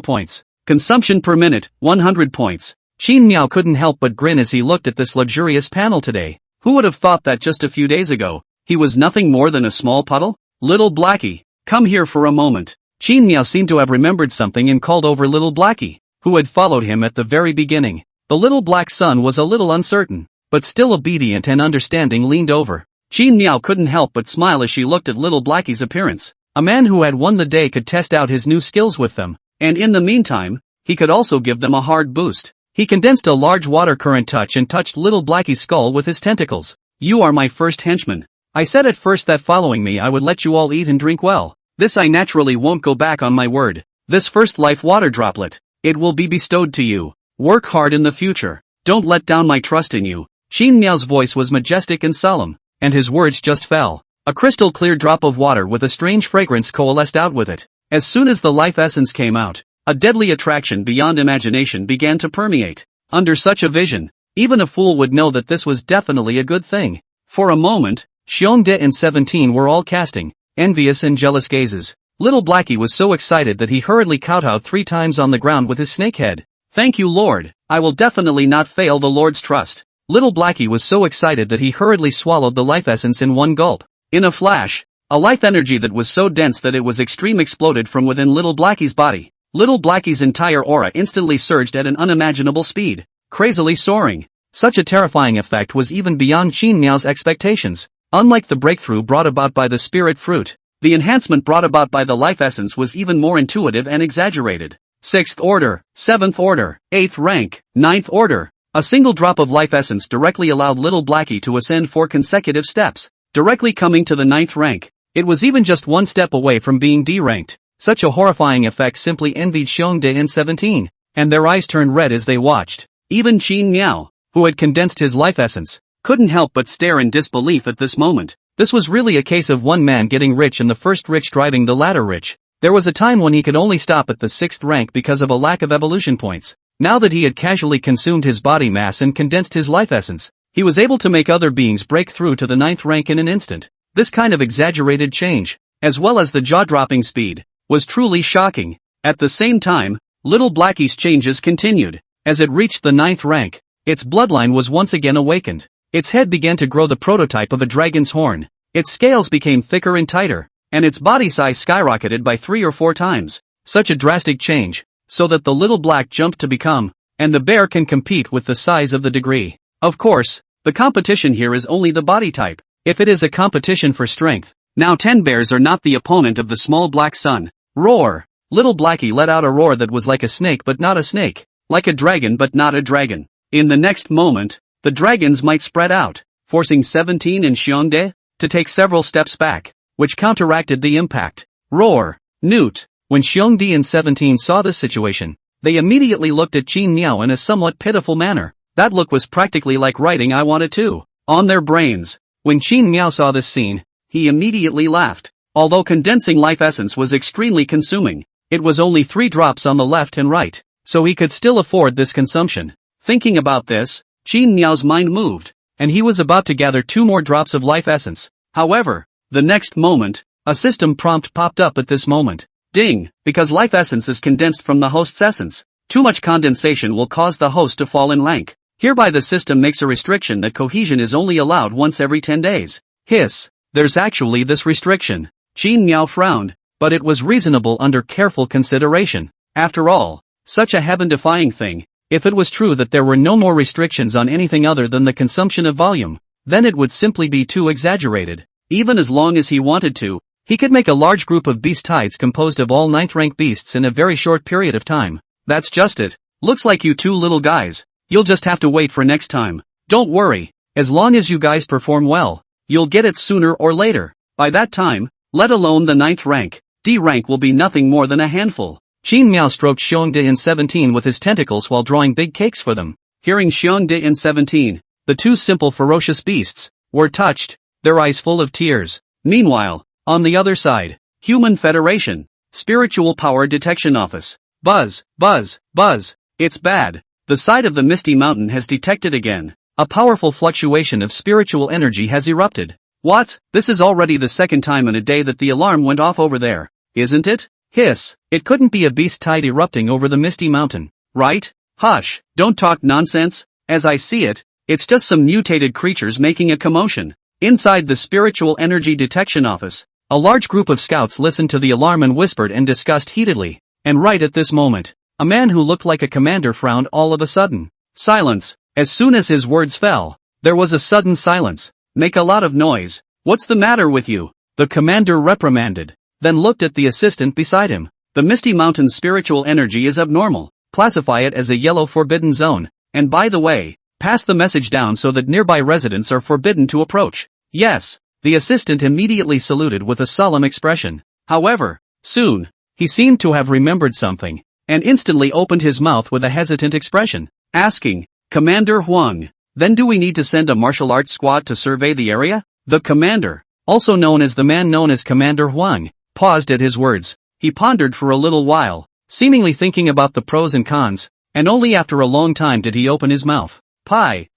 points. Consumption per minute, 100 points. Qin Miao couldn't help but grin as he looked at this luxurious panel today. Who would have thought that just a few days ago, he was nothing more than a small puddle? Little Blackie, come here for a moment. Qin Miao seemed to have remembered something and called over Little Blackie, who had followed him at the very beginning. The little black son was a little uncertain, but still obedient and understanding leaned over. Qin Miao couldn't help but smile as she looked at Little Blackie's appearance. A man who had won the day could test out his new skills with them, and in the meantime, he could also give them a hard boost. He condensed a large water current touch and touched Little Blackie's skull with his tentacles. You are my first henchman. I said at first that following me I would let you all eat and drink well. This I naturally won't go back on my word. This first life water droplet, it will be bestowed to you. Work hard in the future. Don't let down my trust in you. Qin Miao's voice was majestic and solemn, and his words just fell. A crystal clear drop of water with a strange fragrance coalesced out with it. As soon as the life essence came out, a deadly attraction beyond imagination began to permeate. Under such a vision, even a fool would know that this was definitely a good thing. For a moment, Xiongde and 17 were all casting envious and jealous gazes. Little Blackie was so excited that he hurriedly kowtowed 3 times on the ground with his snake head. Thank you, Lord. I will definitely not fail the Lord's trust. Little Blackie was so excited that he hurriedly swallowed the life essence in one gulp. In a flash, a life energy that was so dense that it was extreme exploded from within Little Blackie's body. Little Blackie's entire aura instantly surged at an unimaginable speed, crazily soaring. Such a terrifying effect was even beyond Qin Miao's expectations. Unlike the breakthrough brought about by the spirit fruit, the enhancement brought about by the life essence was even more intuitive and exaggerated. 6th order, 7th order, 8th rank, 9th order. A single drop of life essence directly allowed Little Blackie to ascend 4 consecutive steps, directly coming to the 9th rank. It was even just 1 step away from being D-ranked. Such a horrifying effect simply envied Xiongde and 17, and their eyes turned red as they watched. Even Qin Miao, who had condensed his life essence, couldn't help but stare in disbelief at this moment. This was really a case of one man getting rich and the first rich driving the latter rich. There was a time when he could only stop at the 6th rank because of a lack of evolution points. Now that he had casually consumed his body mass and condensed his life essence, he was able to make other beings break through to the 9th rank in an instant. This kind of exaggerated change, as well as the jaw-dropping speed, was truly shocking. At the same time, Little Blackie's changes continued. As it reached the 9th rank, its bloodline was once again awakened. Its head began to grow the prototype of a dragon's horn. Its scales became thicker and tighter, and its body size skyrocketed by 3 or 4 times. Such a drastic change, so that the little black jumped to become, and the bear can compete with the size of the degree. Of course, the competition here is only the body type. If it is a competition for strength, now 10 bears are not the opponent of the small black sun. Roar! Little Blackie let out a roar that was like a snake but not a snake, like a dragon but not a dragon. In the next moment, the dragon's might spread out, forcing 17 and Xiongde to take several steps back, which counteracted the impact. Roar! Newt! When Xiongde and 17 saw this situation, they immediately looked at Qin Miao in a somewhat pitiful manner. That look was practically like writing "I wanted to" on their brains. When Qin Miao saw this scene, he immediately laughed. Although condensing life essence was extremely consuming, it was only 3 drops on the left and right, so he could still afford this consumption. Thinking about this, Qin Miao's mind moved, and he was about to gather 2 more drops of life essence. However, the next moment, a system prompt popped up at this moment. Ding! Because life essence is condensed from the host's essence, too much condensation will cause the host to fall in rank. Hereby the system makes a restriction that cohesion is only allowed once every 10 days. Hiss! There's actually this restriction. Qin Miao frowned, but it was reasonable under careful consideration. After all, such a heaven-defying thing, if it was true that there were no more restrictions on anything other than the consumption of volume, then it would simply be too exaggerated. Even as long as he wanted to, he could make a large group of beast tides composed of all 9th rank beasts in a very short period of time. That's just it. Looks like you 2 little guys, you'll just have to wait for next time. Don't worry, as long as you guys perform well, you'll get it sooner or later. By that time, let alone the 9th rank, D rank will be nothing more than a handful. Qin Miao stroked Xiongde and 17 with his tentacles while drawing big cakes for them. Hearing Xiongde and 17, the 2 simple ferocious beasts, were touched, their eyes full of tears. Meanwhile, on the other side, Human Federation, Spiritual Power Detection Office. Buzz, buzz, buzz. It's bad. The side of the Misty Mountain has detected again. A powerful fluctuation of spiritual energy has erupted. What? This is already the 2nd time in a day that the alarm went off over there, isn't it? Hiss. It couldn't be a beast tide erupting over the Misty Mountain, right? Hush, don't talk nonsense. As I see it, it's just some mutated creatures making a commotion. Inside the Spiritual Energy Detection Office, a large group of scouts listened to the alarm and whispered and discussed heatedly. And right at this moment, a man who looked like a commander frowned all of a sudden. Silence. As soon as his words fell, there was a sudden silence. Make a lot of noise. What's the matter with you? The commander reprimanded, then looked at the assistant beside him. The Misty Mountain's spiritual energy is abnormal. Classify it as a yellow forbidden zone. And by the way, pass the message down so that nearby residents are forbidden to approach. Yes. The assistant immediately saluted with a solemn expression. However, soon, he seemed to have remembered something, and instantly opened his mouth with a hesitant expression, asking, Commander Huang, then do we need to send a martial arts squad to survey the area? The commander, also known as the man known as Commander Huang, paused at his words. He pondered for a little while, seemingly thinking about the pros and cons, and only after a long time did he open his mouth.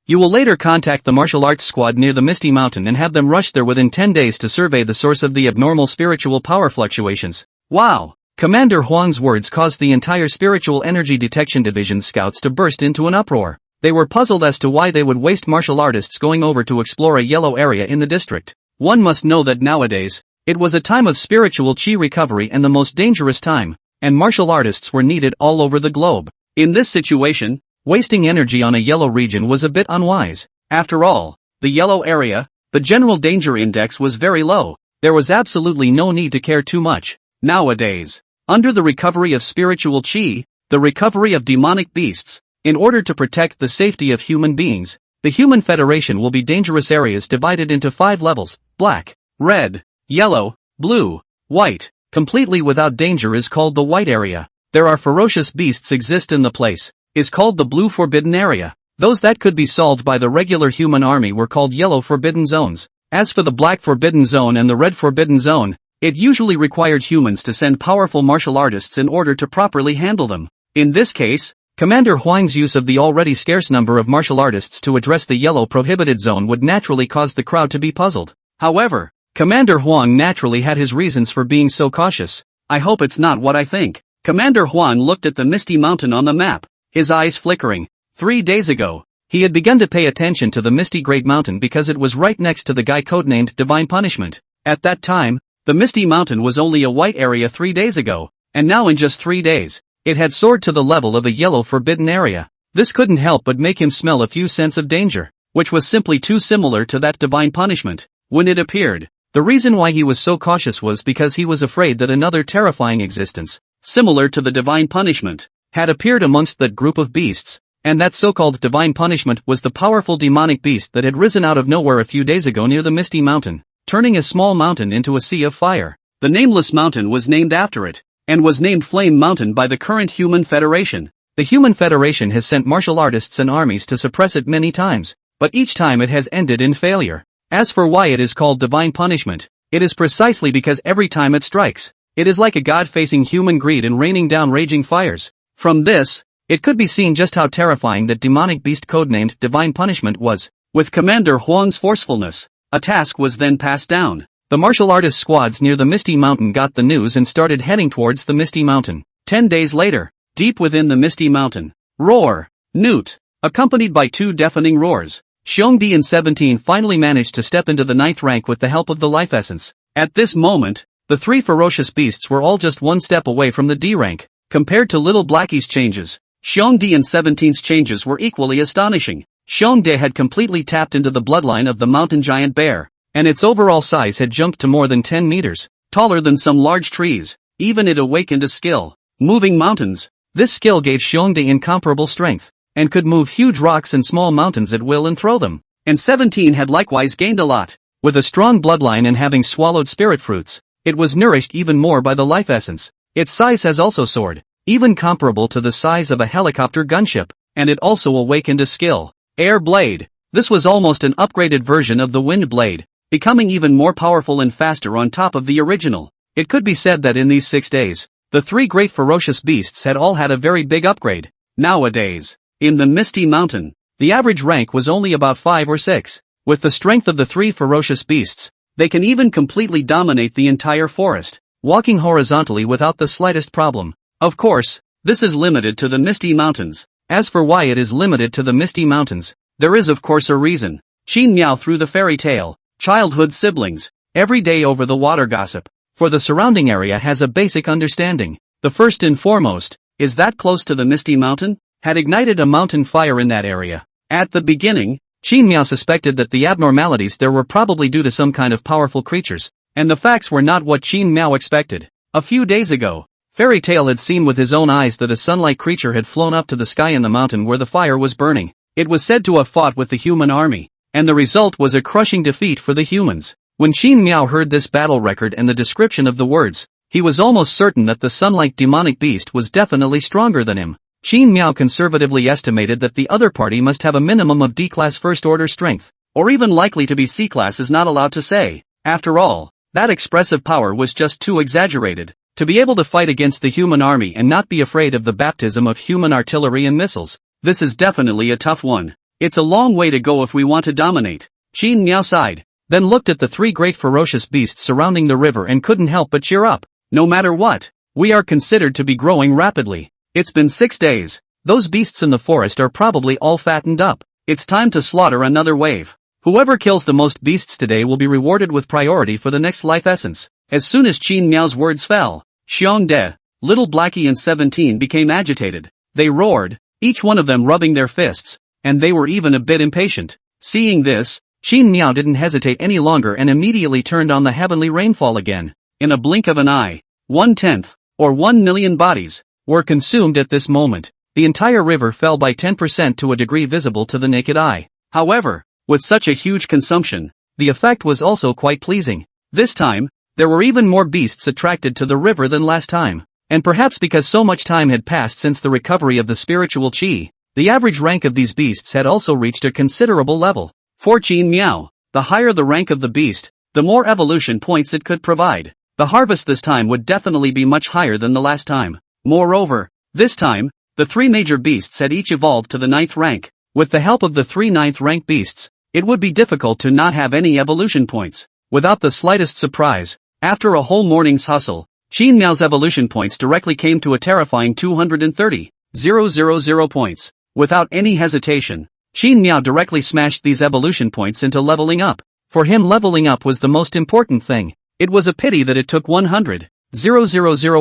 You will later contact the martial arts squad near the Misty Mountain and have them rush there within 10 days to survey the source of the abnormal spiritual power fluctuations. Wow! Commander Huang's words caused the entire Spiritual Energy Detection Division's scouts to burst into an uproar. They were puzzled as to why they would waste martial artists going over to explore a yellow area in the district. One must know that nowadays, it was a time of spiritual chi recovery and the most dangerous time, and martial artists were needed all over the globe. In this situation, wasting energy on a yellow region was a bit unwise. After all, the yellow area, the general danger index was very low. There was absolutely no need to care too much. Nowadays, under the recovery of spiritual chi, the recovery of demonic beasts, in order to protect the safety of human beings, the Human Federation will be dangerous areas divided into 5 levels: black, red, yellow, blue, white. Completely without danger is called the white area. There are ferocious beasts exist in the place, is called the blue forbidden area. Those that could be solved by the regular human army were called yellow forbidden zones. As for the black forbidden zone and the red forbidden zone, it usually required humans to send powerful martial artists in order to properly handle them. In this case, Commander Huang's use of the already scarce number of martial artists to address the yellow prohibited zone would naturally cause the crowd to be puzzled. However, Commander Huang naturally had his reasons for being so cautious. I hope it's not what I think. Commander Huang looked at the Misty Mountain on the map, his eyes flickering. 3 days ago, he had begun to pay attention to the Misty Great Mountain because it was right next to the guy codenamed Divine Punishment. At that time, the Misty Mountain was only a white area 3 days ago, and now in just 3 days, it had soared to the level of a yellow forbidden area. This couldn't help but make him smell a few scents of danger, which was simply too similar to that Divine Punishment. When it appeared, the reason why he was so cautious was because he was afraid that another terrifying existence, similar to the Divine Punishment, had appeared amongst that group of beasts, and that so-called Divine Punishment was the powerful demonic beast that had risen out of nowhere a few days ago near the Misty Mountain, turning a small mountain into a sea of fire. The nameless mountain was named after it, and was named Flame Mountain by the current Human Federation. The Human Federation has sent martial artists and armies to suppress it many times, but each time it has ended in failure. As for why it is called Divine Punishment, it is precisely because every time it strikes, it is like a god facing human greed and raining down raging fires. From this, it could be seen just how terrifying that demonic beast codenamed Divine Punishment was. With Commander Huang's forcefulness, a task was then passed down. The martial artist squads near the Misty Mountain got the news and started heading towards the Misty Mountain. 10 days later, deep within the Misty Mountain, roar, Newt, accompanied by 2 deafening roars, Xiongdi and 17 finally managed to step into the 9th rank with the help of the life essence. At this moment, the 3 ferocious beasts were all just 1 step away from the D rank. Compared to Little Blackie's changes, Xiongdi and 17's changes were equally astonishing. Xiongdi had completely tapped into the bloodline of the mountain giant bear, and its overall size had jumped to more than 10 meters, taller than some large trees. Even it awakened a skill, moving mountains. This skill gave Xiongdi incomparable strength, and could move huge rocks and small mountains at will and throw them. And 17 had likewise gained a lot. With a strong bloodline and having swallowed spirit fruits, it was nourished even more by the life essence. Its size has also soared, even comparable to the size of a helicopter gunship, and it also awakened a skill, Air Blade. This was almost an upgraded version of the Wind Blade, becoming even more powerful and faster on top of the original. It could be said that in these 6 days, the 3 great ferocious beasts had all had a very big upgrade. Nowadays, in the Misty Mountain, the average rank was only about 5 or 6. With the strength of the 3 ferocious beasts, they can even completely dominate the entire forest, walking horizontally without the slightest problem. Of course, this is limited to the Misty Mountains. As for why it is limited to the Misty Mountains, there is of course a reason. Qin Miao through the fairy tale, childhood siblings, every day over the water gossip, for the surrounding area has a basic understanding. The first and foremost, is that close to the Misty Mountain, had ignited a mountain fire in that area. At the beginning, Qin Miao suspected that the abnormalities there were probably due to some kind of powerful creatures, and the facts were not what Qin Miao expected. A few days ago, Fairy Tale had seen with his own eyes that a sun-like creature had flown up to the sky in the mountain where the fire was burning. It was said to have fought with the human army, and the result was a crushing defeat for the humans. When Qin Miao heard this battle record and the description of the words, he was almost certain that the sun-like demonic beast was definitely stronger than him. Qin Miao conservatively estimated that the other party must have a minimum of D-class first-order strength, or even likely to be C-class is not allowed to say. After all, that expressive power was just too exaggerated. To be able to fight against the human army and not be afraid of the baptism of human artillery and missiles, this is definitely a tough one. It's a long way to go if we want to dominate. Qin Miao sighed, then looked at the three great ferocious beasts surrounding the river and couldn't help but cheer up. No matter what, we are considered to be growing rapidly. It's been 6 days. Those beasts in the forest are probably all fattened up. It's time to slaughter another wave. Whoever kills the most beasts today will be rewarded with priority for the next life essence. As soon as Qin Miao's words fell, Xiongde, Little Blackie and 17 became agitated. They roared, each one of them rubbing their fists, and they were even a bit impatient. Seeing this, Qin Miao didn't hesitate any longer and immediately turned on the heavenly rainfall again. In a blink of an eye, 1/10, or 1 million bodies, were consumed at this moment. The entire river fell by 10% to a degree visible to the naked eye. However, with such a huge consumption, the effect was also quite pleasing. This time, there were even more beasts attracted to the river than last time. And perhaps because so much time had passed since the recovery of the spiritual qi, the average rank of these beasts had also reached a considerable level. For Qin Miao, the higher the rank of the beast, the more evolution points it could provide. The harvest this time would definitely be much higher than the last time. Moreover, this time, the three major beasts had each evolved to the 9th rank. With the help of the three 9th rank beasts, it would be difficult to not have any evolution points. Without the slightest surprise, after a whole morning's hustle, Qin Miao's evolution points directly came to a terrifying 230,000 points. Without any hesitation, Qin Miao directly smashed these evolution points into leveling up. For him, leveling up was the most important thing. It was a pity that it took 100,000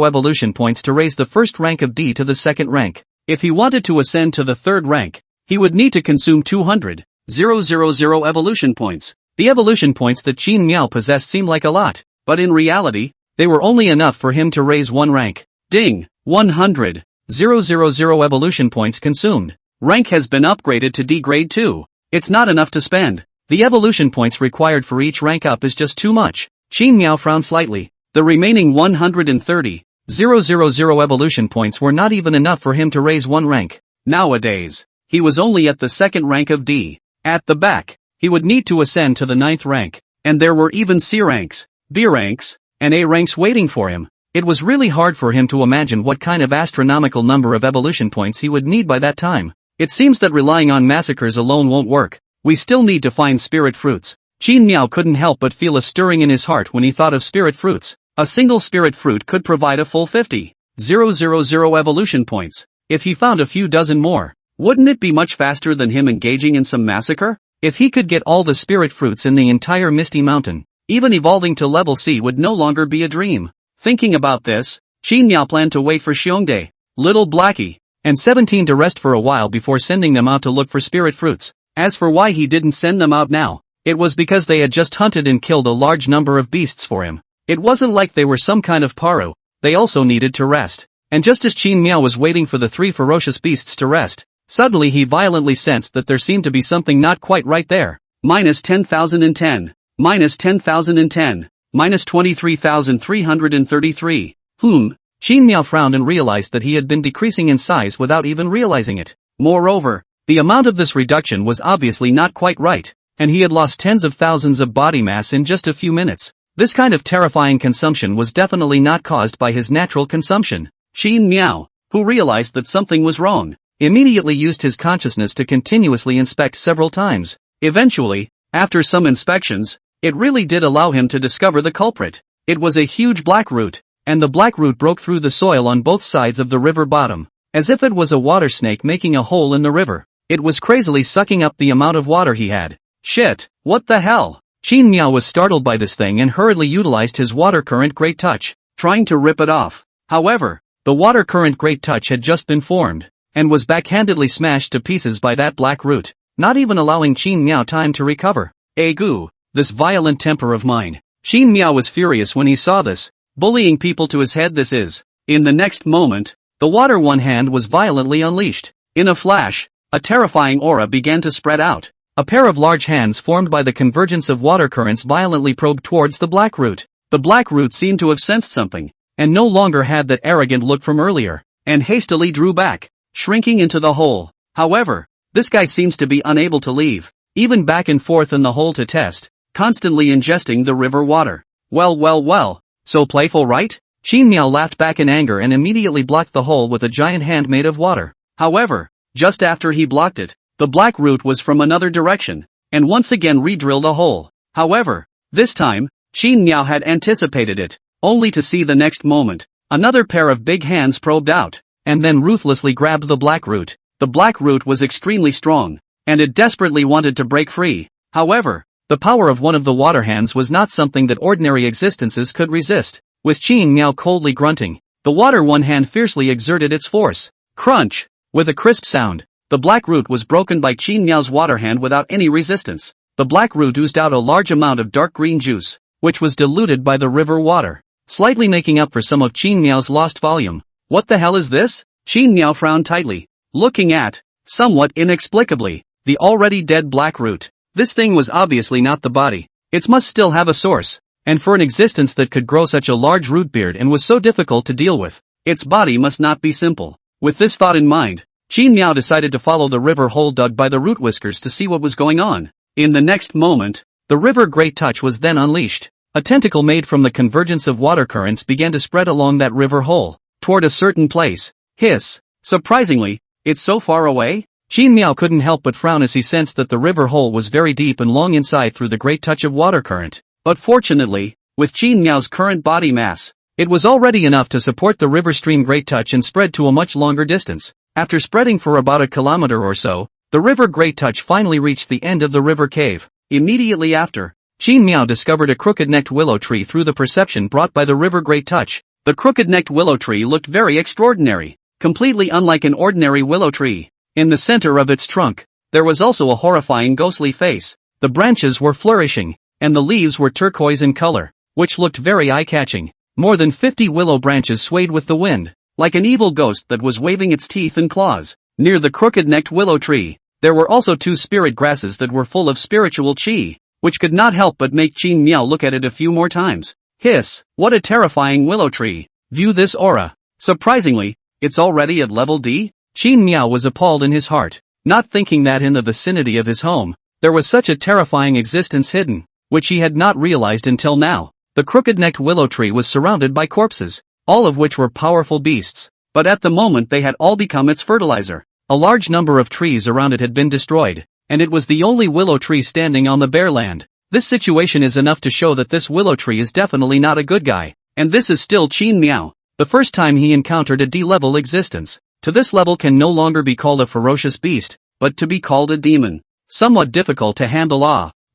evolution points to raise the first rank of D to the 2nd rank. If he wanted to ascend to the 3rd rank, he would need to consume 200,000 evolution points. The evolution points that Qin Miao possessed seemed like a lot, but in reality, they were only enough for him to raise 1 rank. Ding! 100,000 evolution points consumed. Rank has been upgraded to D grade 2. It's not enough to spend. The evolution points required for each rank up is just too much. Qin Miao frowned slightly. The remaining 130,000 evolution points were not even enough for him to raise 1 rank. Nowadays, he was only at the 2nd rank of D. At the back, he would need to ascend to the 9th rank, and there were even C ranks, B ranks, and A ranks waiting for him. It was really hard for him to imagine what kind of astronomical number of evolution points he would need by that time. It seems that relying on massacres alone won't work. We still need to find spirit fruits. Qin Miao couldn't help but feel a stirring in his heart when he thought of spirit fruits. A single spirit fruit could provide a full 50,000 evolution points. If he found a few dozen more, wouldn't it be much faster than him engaging in some massacre? If he could get all the spirit fruits in the entire Misty Mountain, even evolving to level C would no longer be a dream. Thinking about this, Qin Miao planned to wait for Xiongde, Little Blackie, and 17 to rest for a while before sending them out to look for spirit fruits. As for why he didn't send them out now, it was because they had just hunted and killed a large number of beasts for him. It wasn't like they were some kind of paru, they also needed to rest. And just as Qin Miao was waiting for the 3 ferocious beasts to rest, suddenly he violently sensed that there seemed to be something not quite right there. Minus 10,010. Minus 10,010. Minus 23,333. Qin Miao frowned and realized that he had been decreasing in size without even realizing it. Moreover, the amount of this reduction was obviously not quite right, and he had lost tens of thousands of body mass in just a few minutes. This kind of terrifying consumption was definitely not caused by his natural consumption. Qin Miao, who realized that something was wrong, immediately used his consciousness to continuously inspect several times. Eventually, after some inspections, it really did allow him to discover the culprit. It was a huge black root, and the black root broke through the soil on both sides of the river bottom. as if it was a water snake making a hole in the river. It was crazily sucking up the amount of water he had. Shit, what the hell? Qin Miao was startled by this thing and hurriedly utilized his water current Great Touch, trying to rip it off. However, the water current Great Touch had just been formed, and was backhandedly smashed to pieces by that black root, not even allowing Qin Miao time to recover. Egu, this violent temper of mine. Qin Miao was furious when he saw this, bullying people to his head this is. In the next moment, the water one hand was violently unleashed. In a flash, a terrifying aura began to spread out. A pair of large hands formed by the convergence of water currents violently probed towards the black root. The black root seemed to have sensed something, and no longer had that arrogant look from earlier, and hastily drew back, shrinking into the hole. However, this guy seems to be unable to leave, even back and forth in the hole to test, constantly ingesting the river water. Well, so playful, right? Qin Miao laughed back in anger and immediately blocked the hole with a giant hand made of water. However, just after he blocked it, the black root was from another direction, and once again re-drilled a hole. However, this time, Qin Miao had anticipated it, only to see the next moment, another pair of big hands probed out, and then ruthlessly grabbed the black root. The black root was extremely strong, and it desperately wanted to break free. However, the power of one of the water hands was not something that ordinary existences could resist. With Qin Miao coldly grunting, the water one hand fiercely exerted its force. Crunch! With a crisp sound, the black root was broken by Qin Miao's water hand without any resistance. The black root oozed out a large amount of dark green juice, which was diluted by the river water, slightly making up for some of Qin Miao's lost volume. What the hell is this? Qin Miao frowned tightly, looking at, somewhat inexplicably, the already dead black root. This thing was obviously not the body. It must still have a source, and for an existence that could grow such a large root beard and was so difficult to deal with, its body must not be simple. With this thought in mind, Qin Miao decided to follow the river hole dug by the root whiskers to see what was going on. In the next moment, the river Great Touch was then unleashed. A tentacle made from the convergence of water currents began to spread along that river hole, toward a certain place. Hiss! Surprisingly, it's so far away? Qin Miao couldn't help but frown as he sensed that the river hole was very deep and long inside through the great touch of water current. But fortunately, with Qin Miao's current body mass, it was already enough to support the river stream Great Touch and spread to a much longer distance. After spreading for about a kilometer or so, the river Great Touch finally reached the end of the river cave. Immediately after, Qin Miao discovered a crooked-necked willow tree through the perception brought by the river Great Touch. The crooked-necked willow tree looked very extraordinary, completely unlike an ordinary willow tree. In the center of its trunk, there was also a horrifying ghostly face. The branches were flourishing, and the leaves were turquoise in color, which looked very eye-catching. More than 50 willow branches swayed with the wind, like an evil ghost that was waving its teeth and claws. Near the crooked-necked willow tree, there were also 2 spirit grasses that were full of spiritual chi, which could not help but make Qin Miao look at it a few more times. Hiss, what a terrifying willow tree. View this aura. Surprisingly, it's already at level D? Qin Miao was appalled in his heart, not thinking that in the vicinity of his home, there was such a terrifying existence hidden, which he had not realized until now. The crooked-necked willow tree was surrounded by corpses, all of which were powerful beasts, but at the moment they had all become its fertilizer. A large number of trees around it had been destroyed, and it was the only willow tree standing on the bare land. This situation is enough to show that this willow tree is definitely not a good guy, and this is still Qin Miao, the first time he encountered a D-level existence. To this level can no longer be called a ferocious beast, but to be called a demon. Somewhat difficult to handle.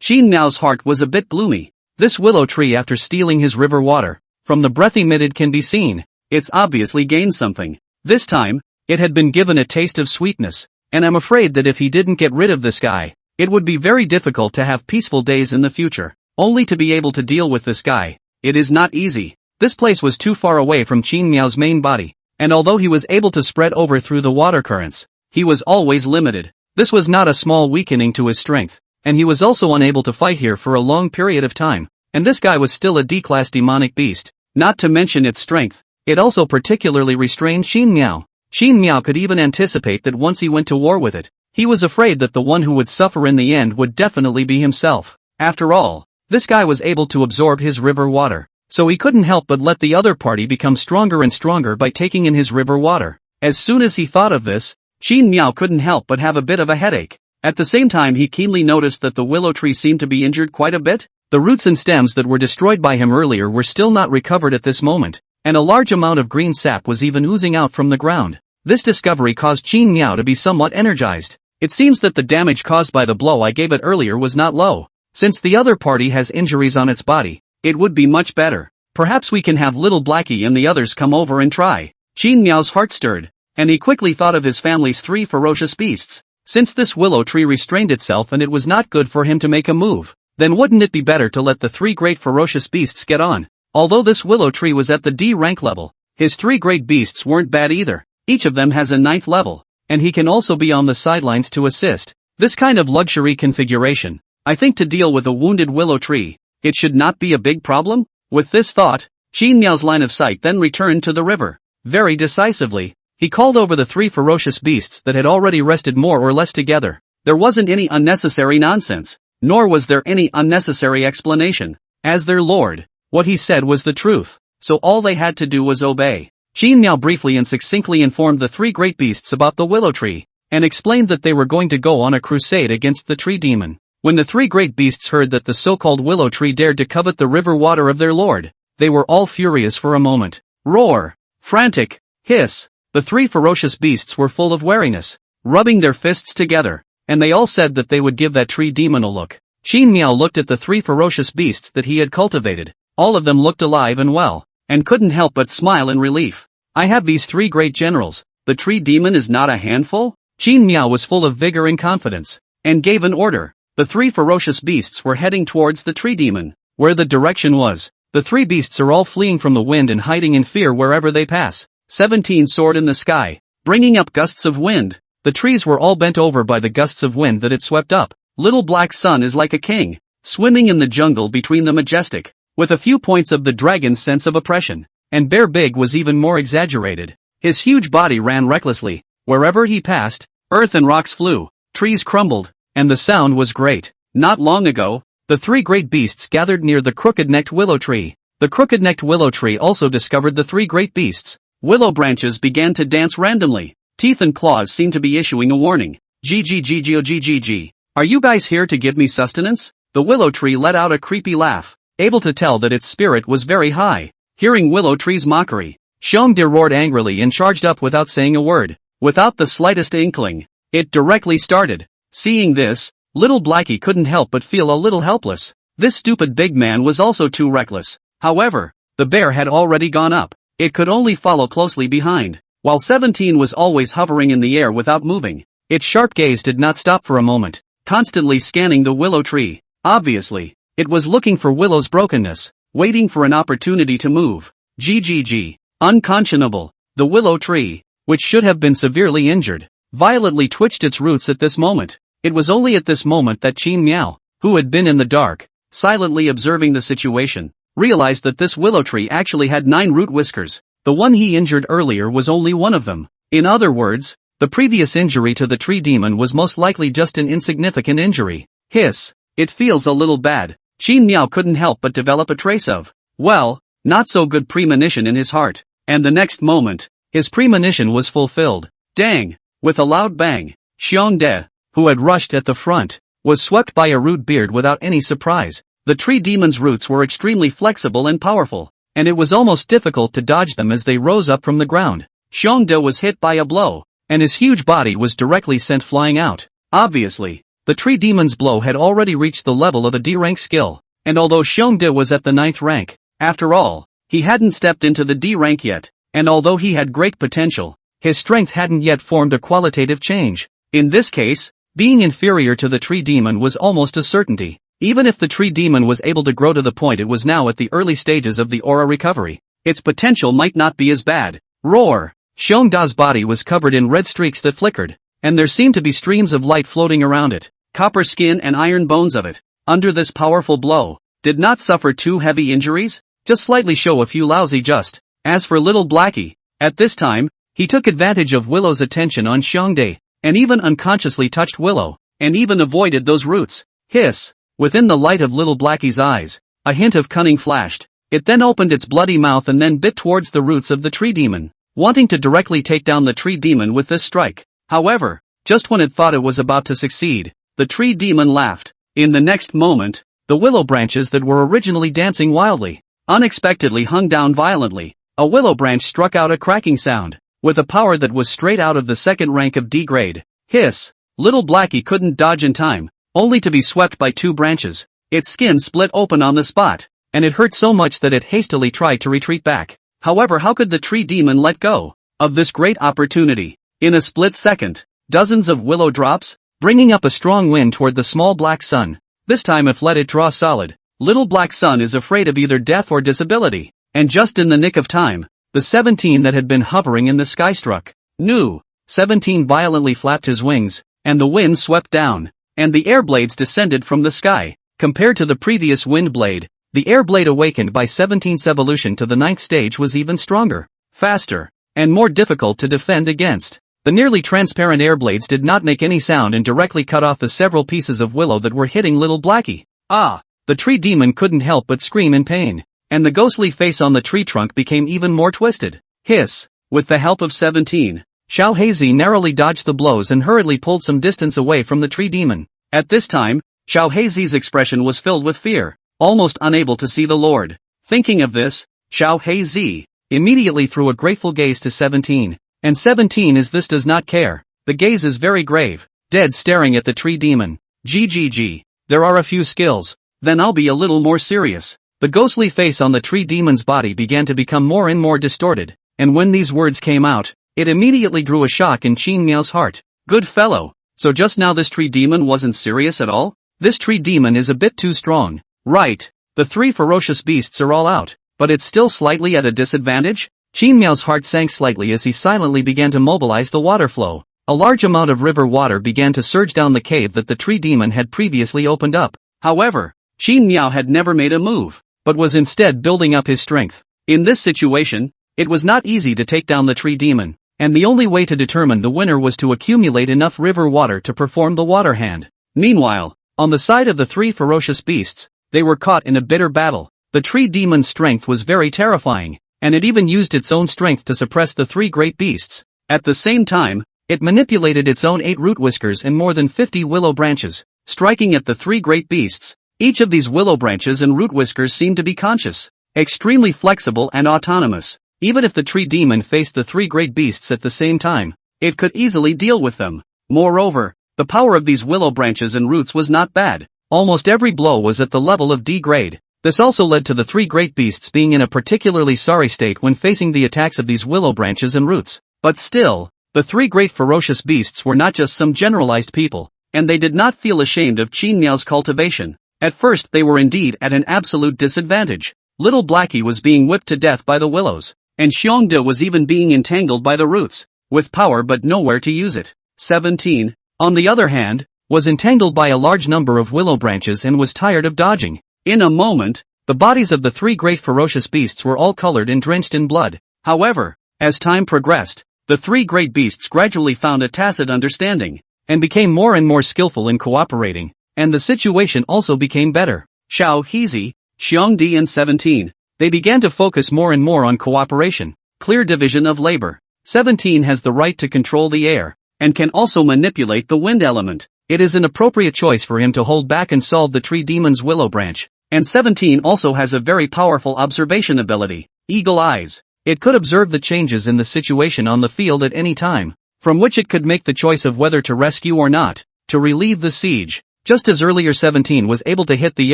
Qin Miao's heart was a bit gloomy. This willow tree, after stealing his river water, from the breath emitted can be seen, it's obviously gained something. This time, it had been given a taste of sweetness, and I'm afraid that if he didn't get rid of this guy, it would be very difficult to have peaceful days in the future. Only to be able to deal with this guy, it is not easy. This place was too far away from Qin Miao's main body, and although he was able to spread over through the water currents, he was always limited. This was not a small weakening to his strength, and he was also unable to fight here for a long period of time, and this guy was still a D-class demonic beast. Not to mention its strength, it also particularly restrained Qin Miao. Qin Miao could even anticipate that once he went to war with it, he was afraid that the one who would suffer in the end would definitely be himself. After all, this guy was able to absorb his river water, so he couldn't help but let the other party become stronger and stronger by taking in his river water. As soon as he thought of this, Qin Miao couldn't help but have a bit of a headache. At the same time, he keenly noticed that the willow tree seemed to be injured quite a bit. The roots and stems that were destroyed by him earlier were still not recovered at this moment, and a large amount of green sap was even oozing out from the ground. This discovery caused Qin Miao to be somewhat energized. It seems that the damage caused by the blow I gave it earlier was not low. Since the other party has injuries on its body, it would be much better. Perhaps we can have little Blackie and the others come over and try. Qin Miao's heart stirred, and he quickly thought of his family's 3 ferocious beasts. Since this willow tree restrained itself and it was not good for him to make a move, then wouldn't it be better to let the 3 great ferocious beasts get on? Although this willow tree was at the D rank level, his 3 great beasts weren't bad either. Each of them has a 9th level, and he can also be on the sidelines to assist. This kind of luxury configuration, I think to deal with a wounded willow tree, it should not be a big problem? With this thought, Qin Miao's line of sight then returned to the river. Very decisively, he called over the 3 ferocious beasts that had already rested more or less together. There wasn't any unnecessary nonsense, nor was there any unnecessary explanation. As their lord, what he said was the truth, so all they had to do was obey. Qin Miao briefly and succinctly informed the 3 great beasts about the willow tree, and explained that they were going to go on a crusade against the tree demon. When the 3 great beasts heard that the so-called willow tree dared to covet the river water of their lord, they were all furious for a moment. Roar! Frantic! Hiss! The 3 ferocious beasts were full of wariness, rubbing their fists together, and they all said that they would give that tree demon a look. Qin Miao looked at the 3 ferocious beasts that he had cultivated. All of them looked alive and well, and couldn't help but smile in relief. I have these 3 great generals. The tree demon is not a handful? Qin Miao was full of vigor and confidence, and gave an order. The 3 ferocious beasts were heading towards the tree demon. Where the direction was, the 3 beasts are all fleeing from the wind and hiding in fear wherever they pass. 17 soared in the sky, bringing up gusts of wind. The trees were all bent over by the gusts of wind that it swept up. Little Black Sun is like a king, swimming in the jungle between the majestic, with a few points of the dragon's sense of oppression. And Bear Big was even more exaggerated. His huge body ran recklessly. Wherever he passed, earth and rocks flew, trees crumbled, and the sound was great. Not long ago, the 3 great beasts gathered near the crooked-necked willow tree. The crooked-necked willow tree also discovered the 3 great beasts. Willow branches began to dance randomly. Teeth and claws seemed to be issuing a warning. GGGGOGGG. Are you guys here to give me sustenance? The willow tree let out a creepy laugh, able to tell that its spirit was very high. Hearing willow tree's mockery, Xiongde roared angrily and charged up without saying a word. Without the slightest inkling, it directly started. Seeing this, little Blackie couldn't help but feel a little helpless. This stupid big man was also too reckless. However, the bear had already gone up. It could only follow closely behind. While 17 was always hovering in the air without moving, its sharp gaze did not stop for a moment, constantly scanning the willow tree. Obviously, it was looking for Willow's brokenness, waiting for an opportunity to move. GGG. Unconscionable. The willow tree, which should have been severely injured, violently twitched its roots at this moment. It was only at this moment that Qin Miao, who had been in the dark, silently observing the situation, realized that this willow tree actually had 9 root whiskers. The one he injured earlier was only one of them. In other words, the previous injury to the tree demon was most likely just an insignificant injury. Hiss. It feels a little bad. Qin Miao couldn't help but develop a trace of, well, not so good premonition in his heart. And the next moment, his premonition was fulfilled. Dang! With a loud bang, Xiongde, who had rushed at the front, was swept by a root beard without any surprise. The tree demon's roots were extremely flexible and powerful, and it was almost difficult to dodge them as they rose up from the ground. Xiongde was hit by a blow, and his huge body was directly sent flying out. Obviously, the tree demon's blow had already reached the level of a D-rank skill, and although Xiongde was at the 9th rank, after all, he hadn't stepped into the D rank yet, and although he had great potential, his strength hadn't yet formed a qualitative change. In this case, being inferior to the tree demon was almost a certainty. Even if the tree demon was able to grow to the point it was now at the early stages of the aura recovery, its potential might not be as bad. Roar! Xiongda's body was covered in red streaks that flickered, and there seemed to be streams of light floating around it. Copper skin and iron bones of it, under this powerful blow, did not suffer too heavy injuries, just slightly show a few lousy just. As for little Blackie, at this time, he took advantage of Willow's attention on Xiongde, and even unconsciously touched Willow, and even avoided those roots. Hiss! Within the light of little Blackie's eyes, a hint of cunning flashed. It then opened its bloody mouth and then bit towards the roots of the tree demon, wanting to directly take down the tree demon with this strike. However, just when it thought it was about to succeed, the tree demon laughed. In the next moment, the willow branches that were originally dancing wildly, unexpectedly hung down violently. A willow branch struck out a cracking sound. with a power that was straight out of the second rank of D grade. Hiss! Little Blackie couldn't dodge in time, only to be swept by two branches. Its skin split open on the spot, and it hurt so much that it hastily tried to retreat back. However, how could the tree demon let go of this great opportunity? In a split second, dozens of willow drops, bringing up a strong wind toward the small black sun. This time if let it draw solid, little black sun is afraid of either death or disability. And just in the nick of time, the 17 that had been hovering in the sky struck. New. 17 violently flapped his wings, and the wind swept down, and the air blades descended from the sky. Compared to the previous wind blade, the air blade awakened by 17's evolution to the 9th stage was even stronger, faster, and more difficult to defend against. The nearly transparent air blades did not make any sound and directly cut off the several pieces of willow that were hitting little Blackie. Ah! The tree demon couldn't help but scream in pain, and the ghostly face on the tree trunk became even more twisted. Hiss! With the help of 17, Xiao Hazy narrowly dodged the blows and hurriedly pulled some distance away from the tree demon. At this time, Xiao Hazy's expression was filled with fear, almost unable to see the Lord. Thinking of this, Xiao Hazy immediately threw a grateful gaze to 17. And 17 is this does not care. The gaze is very grave, dead staring at the tree demon. GGG. There are a few skills. Then I'll be a little more serious. The ghostly face on the tree demon's body began to become more and more distorted, and when these words came out, it immediately drew a shock in Qin Miao's heart. Good fellow. So just now this tree demon wasn't serious at all? This tree demon is a bit too strong. Right. The 3 ferocious beasts are all out, but it's still slightly at a disadvantage? Qin Miao's heart sank slightly as he silently began to mobilize the water flow. A large amount of river water began to surge down the cave that the tree demon had previously opened up. However, Qin Miao had never made a move, but was instead building up his strength. In this situation, it was not easy to take down the tree demon, and the only way to determine the winner was to accumulate enough river water to perform the water hand. Meanwhile, on the side of the 3 ferocious beasts, they were caught in a bitter battle. The tree demon's strength was very terrifying, and it even used its own strength to suppress the 3 great beasts. At the same time, it manipulated its own 8 root whiskers and more than 50 willow branches, striking at the 3 great beasts. Each of these willow branches and root whiskers seemed to be conscious, extremely flexible and autonomous. Even if the tree demon faced the 3 great beasts at the same time, it could easily deal with them. Moreover, the power of these willow branches and roots was not bad. Almost every blow was at the level of D grade. This also led to the 3 great beasts being in a particularly sorry state when facing the attacks of these willow branches and roots. But still, the 3 great ferocious beasts were not just some generalized people, and they did not feel ashamed of Qin Miao's cultivation. At first they were indeed at an absolute disadvantage. Little Blackie was being whipped to death by the willows, and Xiongde was even being entangled by the roots, with power but nowhere to use it. 17, on the other hand, was entangled by a large number of willow branches and was tired of dodging. In a moment, the bodies of the 3 great ferocious beasts were all colored and drenched in blood. However, as time progressed, the 3 great beasts gradually found a tacit understanding, and became more and more skillful in cooperating, and the situation also became better. Xiao Hezi, Xiongdi and 17. They began to focus more and more on cooperation, clear division of labor. 17 has the right to control the air, and can also manipulate the wind element. It is an appropriate choice for him to hold back and solve the tree demon's willow branch. And 17 also has a very powerful observation ability, Eagle Eyes. It could observe the changes in the situation on the field at any time, from which it could make the choice of whether to rescue or not, to relieve the siege. Just as earlier 17 was able to hit the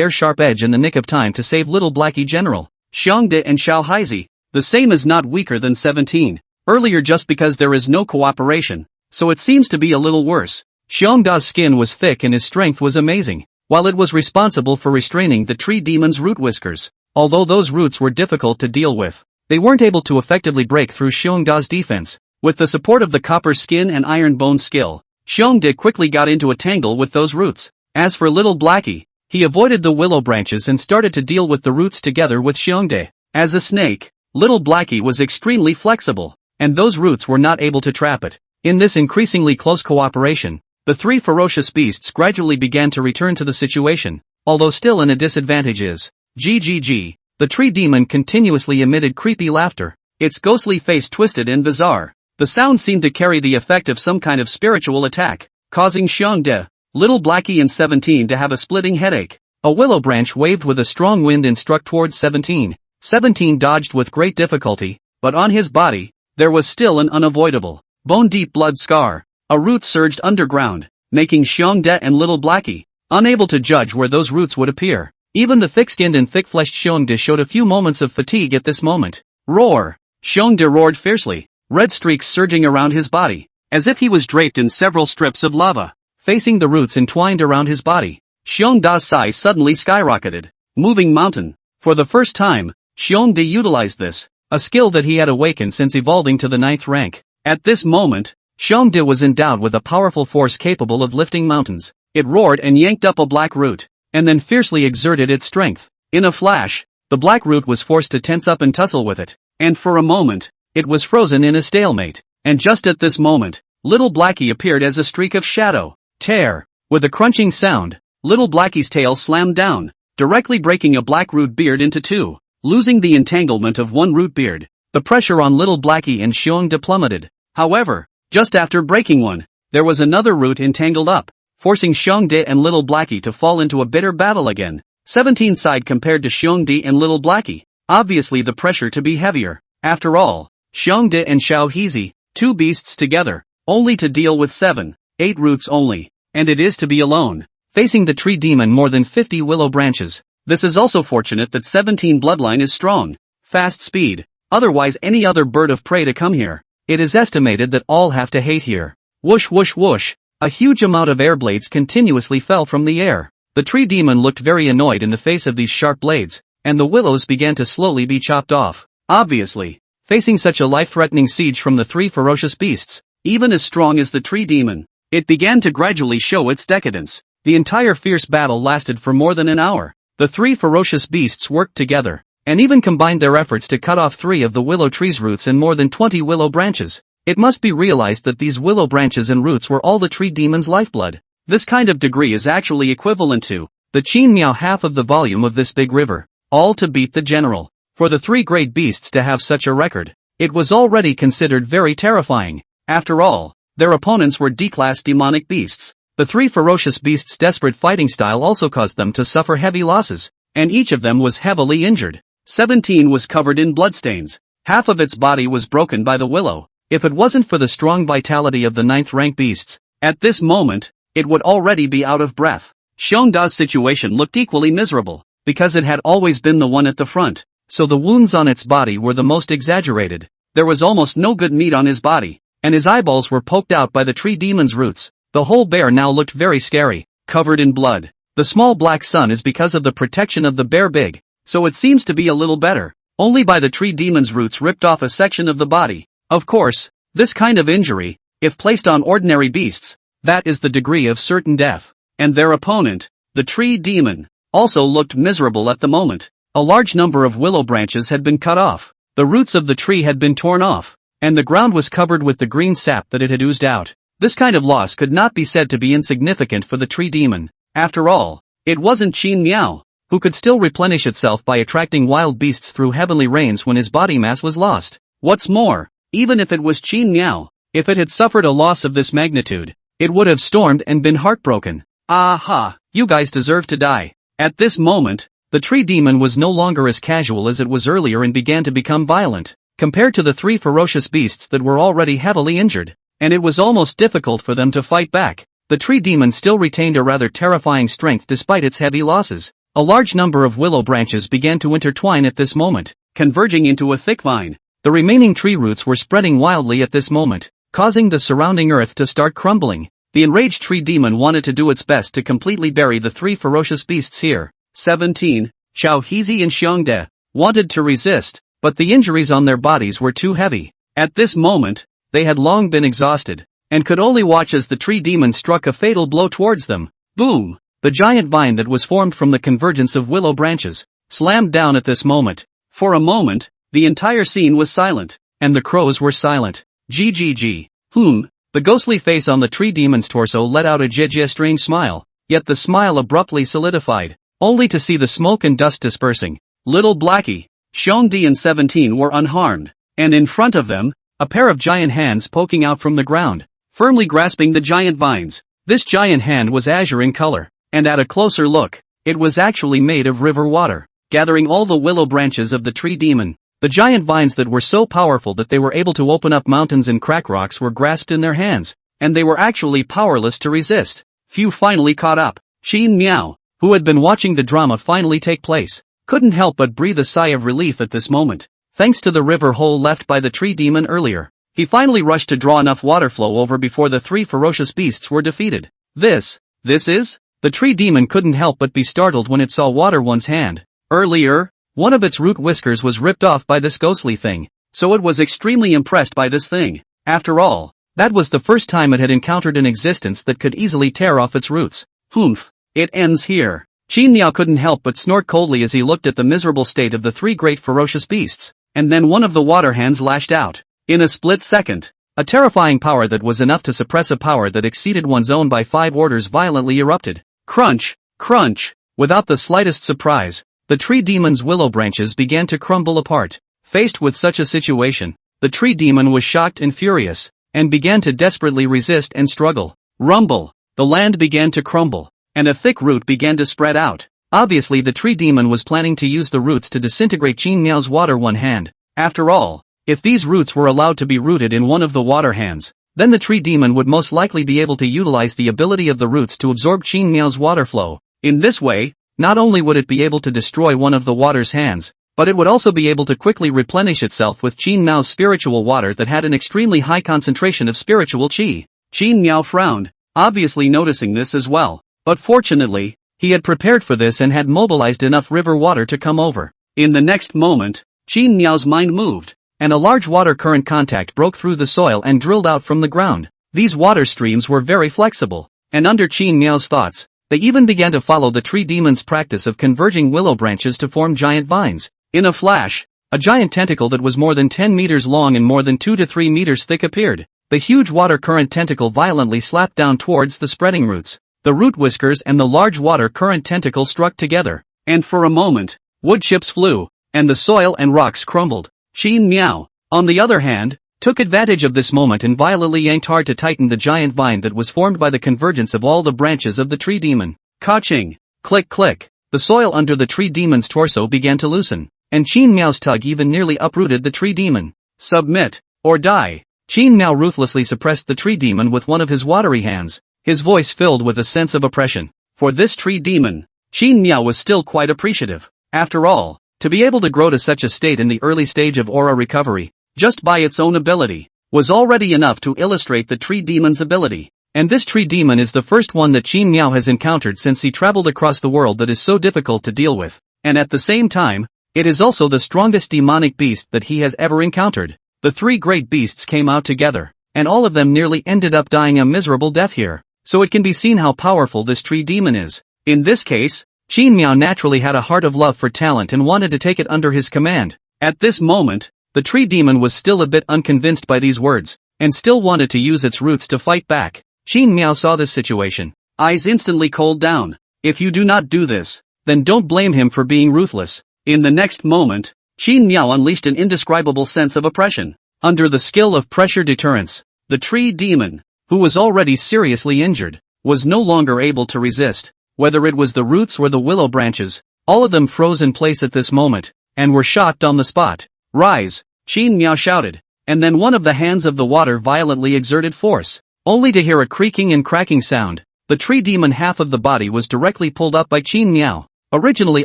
air-sharp edge in the nick of time to save little Blackie General, Xiongde and Xiao Haizi, the same is not weaker than 17. Earlier just because there is no cooperation, so it seems to be a little worse. Xiongda's skin was thick and his strength was amazing, while it was responsible for restraining the tree demon's root whiskers. Although those roots were difficult to deal with, they weren't able to effectively break through Xiongda's defense. With the support of the copper skin and iron bone skill, Xiongde quickly got into a tangle with those roots. As for little Blackie, he avoided the willow branches and started to deal with the roots together with Xiongde. As a snake, little Blackie was extremely flexible, and those roots were not able to trap it. In this increasingly close cooperation, the 3 ferocious beasts gradually began to return to the situation, although still in a disadvantage is. GGG. The tree demon continuously emitted creepy laughter, its ghostly face twisted and bizarre. The sound seemed to carry the effect of some kind of spiritual attack, causing Xiongde, little Blackie and 17 to have a splitting headache. A willow branch waved with a strong wind and struck towards 17. 17 dodged with great difficulty, but on his body, there was still an unavoidable, bone-deep blood scar. A root surged underground, making Xiongde and Little Blackie unable to judge where those roots would appear. Even the thick-skinned and thick-fleshed Xiongde showed a few moments of fatigue at this moment. Roar! Xiongde roared fiercely, red streaks surging around his body, as if he was draped in several strips of lava. Facing the roots entwined around his body, Xiongda's size suddenly skyrocketed. Moving mountain. For the first time, Xiongde utilized this, a skill that he had awakened since evolving to the 9th rank. At this moment, Xiongde was endowed with a powerful force capable of lifting mountains. It roared and yanked up a black root, and then fiercely exerted its strength. In a flash, the black root was forced to tense up and tussle with it, and for a moment, it was frozen in a stalemate. And just at this moment, Little Blackie appeared as a streak of shadow. Tear! With a crunching sound, Little Blackie's tail slammed down, directly breaking a black root beard into two. Losing the entanglement of one root beard, the pressure on Little Blackie and Xiongde plummeted. However, just after breaking one, there was another root entangled up, forcing Xiongde and Little Blackie to fall into a bitter battle again. 17 side compared to Xiongde and Little Blackie. Obviously the pressure to be heavier. After all, Xiongde and Xiao Hizi, two beasts together, only to deal with 7, 8 roots only, and it is to be alone, facing the tree demon more than 50 willow branches. This is also fortunate that 17 bloodline is strong, fast speed, otherwise any other bird of prey to come here. It is estimated that all have to hate here. Whoosh whoosh whoosh, a huge amount of air blades continuously fell from the air. The tree demon looked very annoyed in the face of these sharp blades, and the willows began to slowly be chopped off. Obviously, facing such a life-threatening siege from the 3 ferocious beasts, even as strong as the tree demon, it began to gradually show its decadence. The entire fierce battle lasted for more than an hour. The 3 ferocious beasts worked together, and even combined their efforts to cut off 3 of the willow tree's roots and more than 20 willow branches. It must be realized that these willow branches and roots were all the tree demon's lifeblood. This kind of degree is actually equivalent to the Qin Miao half of the volume of this big river, all to beat the general. For the 3 great beasts to have such a record, it was already considered very terrifying. After all, their opponents were D-class demonic beasts. The 3 ferocious beasts' desperate fighting style also caused them to suffer heavy losses, and each of them was heavily injured. 17 was covered in bloodstains. Half of its body was broken by the willow. If it wasn't for the strong vitality of the 9th rank beasts, at this moment, it would already be out of breath. Xiongda's situation looked equally miserable, because it had always been the one at the front, so the wounds on its body were the most exaggerated. There was almost no good meat on his body, and his eyeballs were poked out by the tree demon's roots. The whole bear now looked very scary, covered in blood. The small black sun is because of the protection of the bear big, so it seems to be a little better. Only by the tree demon's roots ripped off a section of the body. Of course, this kind of injury, if placed on ordinary beasts, that is the degree of certain death. And their opponent, the tree demon, also looked miserable at the moment. A large number of willow branches had been cut off, the roots of the tree had been torn off, and the ground was covered with the green sap that it had oozed out. This kind of loss could not be said to be insignificant for the tree demon. After all, it wasn't Qin Miao, who could still replenish itself by attracting wild beasts through heavenly rains when his body mass was lost. What's more, even if it was Qin Miao, if it had suffered a loss of this magnitude, it would have stormed and been heartbroken. Aha, you guys deserve to die. At this moment, the tree demon was no longer as casual as it was earlier and began to become violent, compared to the 3 ferocious beasts that were already heavily injured, and it was almost difficult for them to fight back. The tree demon still retained a rather terrifying strength despite its heavy losses. A large number of willow branches began to intertwine at this moment, converging into a thick vine. The remaining tree roots were spreading wildly at this moment, causing the surrounding earth to start crumbling. The enraged tree demon wanted to do its best to completely bury the 3 ferocious beasts here. 17, Xiao Hizi and Xiongde, wanted to resist, but the injuries on their bodies were too heavy. At this moment, they had long been exhausted, and could only watch as the tree demon struck a fatal blow towards them. Boom! The giant vine that was formed from the convergence of willow branches, slammed down at this moment. For a moment, the entire scene was silent, and the crows were silent. GGG. The ghostly face on the tree demon's torso let out a strange smile, yet the smile abruptly solidified, only to see the smoke and dust dispersing. Little Blackie, Xiongde and 17 were unharmed, and in front of them, a pair of giant hands poking out from the ground, firmly grasping the giant vines. This giant hand was azure in color, and at a closer look, it was actually made of river water. Gathering all the willow branches of the tree demon, The giant vines that were so powerful that they were able to open up mountains and crack rocks were grasped in their hands, and they were actually powerless to resist. Few finally caught up. Qin Miao, who had been watching the drama finally take place, couldn't help but breathe a sigh of relief at this moment. Thanks to the river hole left by the tree demon earlier, he finally rushed to draw enough water flow over before the three ferocious beasts were defeated. This is? The tree demon couldn't help but be startled when it saw Water One's hand. Earlier, one of its root whiskers was ripped off by this ghostly thing, so it was extremely impressed by this thing. After all, that was the first time it had encountered an existence that could easily tear off its roots. Humph, it ends here. Qin Miao couldn't help but snort coldly as he looked at the miserable state of the three great ferocious beasts, and then one of the water hands lashed out. In a split second, a terrifying power that was enough to suppress a power that exceeded one's own by 5 orders violently erupted. Crunch, crunch. Without the slightest surprise, the tree demon's willow branches began to crumble apart. Faced with such a situation, the tree demon was shocked and furious, and began to desperately resist and struggle. Rumble. The land began to crumble, and a thick root began to spread out. Obviously the tree demon was planning to use the roots to disintegrate Qin Miao's Water One hand. After all, if these roots were allowed to be rooted in one of the water hands, then the tree demon would most likely be able to utilize the ability of the roots to absorb Qin Miao's water flow. In this way, not only would it be able to destroy one of the water's hands, but it would also be able to quickly replenish itself with Qin Miao's spiritual water that had an extremely high concentration of spiritual qi. Qin Miao frowned, obviously noticing this as well, but fortunately, he had prepared for this and had mobilized enough river water to come over. In the next moment, Qin Miao's mind moved, and a large water current contact broke through the soil and drilled out from the ground. These water streams were very flexible, and under Qin Miao's thoughts, they even began to follow the tree demon's practice of converging willow branches to form giant vines. In a flash, a giant tentacle that was more than 10 meters long and more than 2 to 3 meters thick appeared. The huge water current tentacle violently slapped down towards the spreading roots. The root whiskers and the large water current tentacle struck together, and for a moment, wood chips flew, and the soil and rocks crumbled. Qin Miao, on the other hand, took advantage of this moment and violently yanked hard to tighten the giant vine that was formed by the convergence of all the branches of the tree demon. Ka-ching! Click click! The soil under the tree demon's torso began to loosen, and Qin Miao's tug even nearly uprooted the tree demon. Submit, or die! Qin Miao ruthlessly suppressed the tree demon with one of his watery hands, his voice filled with a sense of oppression. For this tree demon, Qin Miao was still quite appreciative. After all, to be able to grow to such a state in the early stage of aura recovery, just by its own ability, was already enough to illustrate the tree demon's ability. And this tree demon is the first one that Qin Miao has encountered since he traveled across the world that is so difficult to deal with. And at the same time, it is also the strongest demonic beast that he has ever encountered. The three great beasts came out together, and all of them nearly ended up dying a miserable death here. So it can be seen how powerful this tree demon is. In this case, Qin Miao naturally had a heart of love for talent and wanted to take it under his command. At this moment, the tree demon was still a bit unconvinced by these words, and still wanted to use its roots to fight back. Qin Miao saw this situation. Eyes instantly cooled down. If you do not do this, then don't blame him for being ruthless. In the next moment, Qin Miao unleashed an indescribable sense of oppression. Under the skill of pressure deterrence, the tree demon, who was already seriously injured, was no longer able to resist. Whether it was the roots or the willow branches, all of them froze in place at this moment, and were shocked on the spot. Rise! Qin Miao shouted, and then one of the hands of the water violently exerted force, only to hear a creaking and cracking sound. The tree demon half of the body was directly pulled up by Qin Miao. Originally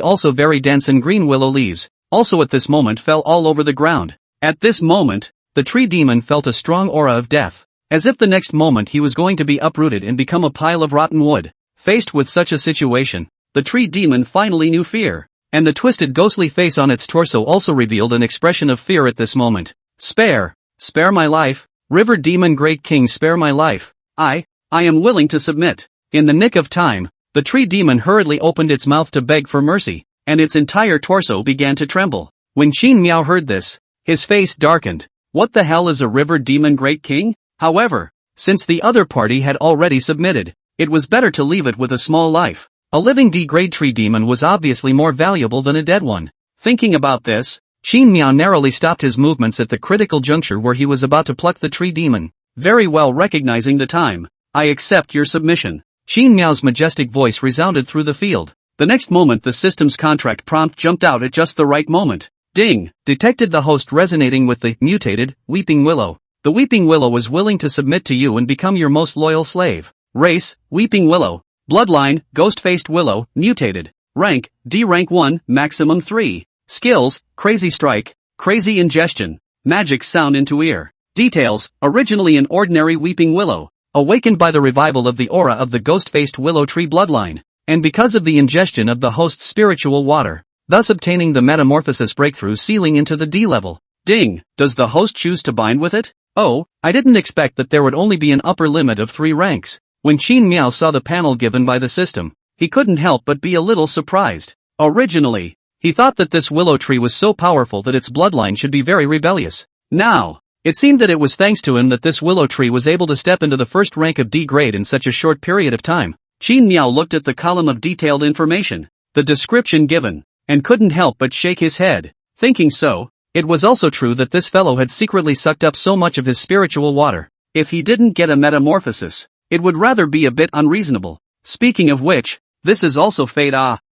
also very dense and green willow leaves, also at this moment fell all over the ground. At this moment, the tree demon felt a strong aura of death, as if the next moment he was going to be uprooted and become a pile of rotten wood. Faced with such a situation, the tree demon finally knew fear, and the twisted ghostly face on its torso also revealed an expression of fear at this moment. Spare my life, River Demon Great King, spare my life. I am willing to submit. In the nick of time, the tree demon hurriedly opened its mouth to beg for mercy, and its entire torso began to tremble. When Qin Miao heard this, his face darkened. What the hell is a River Demon Great King? However, since the other party had already submitted, it was better to leave it with a small life. A living D-grade tree demon was obviously more valuable than a dead one. Thinking about this, Qin Miao narrowly stopped his movements at the critical juncture where he was about to pluck the tree demon. Very well, recognizing the time, I accept your submission. Qin Miao's majestic voice resounded through the field. The next moment the system's contract prompt jumped out at just the right moment. Ding, detected the host resonating with the mutated weeping willow. The weeping willow is willing to submit to you and become your most loyal slave. Race, weeping willow. Bloodline, ghost-faced willow, mutated. Rank, D rank 1, maximum 3. Skills, crazy strike, crazy ingestion, magic sound into ear. Details, originally an ordinary weeping willow, awakened by the revival of the aura of the ghost-faced willow tree bloodline, and because of the ingestion of the host's spiritual water, thus obtaining the metamorphosis breakthrough ceiling into the D level. Ding, does the host choose to bind with it? Oh, I didn't expect that there would only be an upper limit of 3 ranks. When Qin Miao saw the panel given by the system, he couldn't help but be a little surprised. Originally, he thought that this willow tree was so powerful that its bloodline should be very rebellious. Now, it seemed that it was thanks to him that this willow tree was able to step into the first rank of D grade in such a short period of time. Qin Miao looked at the column of detailed information, the description given, and couldn't help but shake his head, thinking so. It was also true that this fellow had secretly sucked up so much of his spiritual water. If he didn't get a metamorphosis, it would rather be a bit unreasonable. Speaking of which, this is also fate.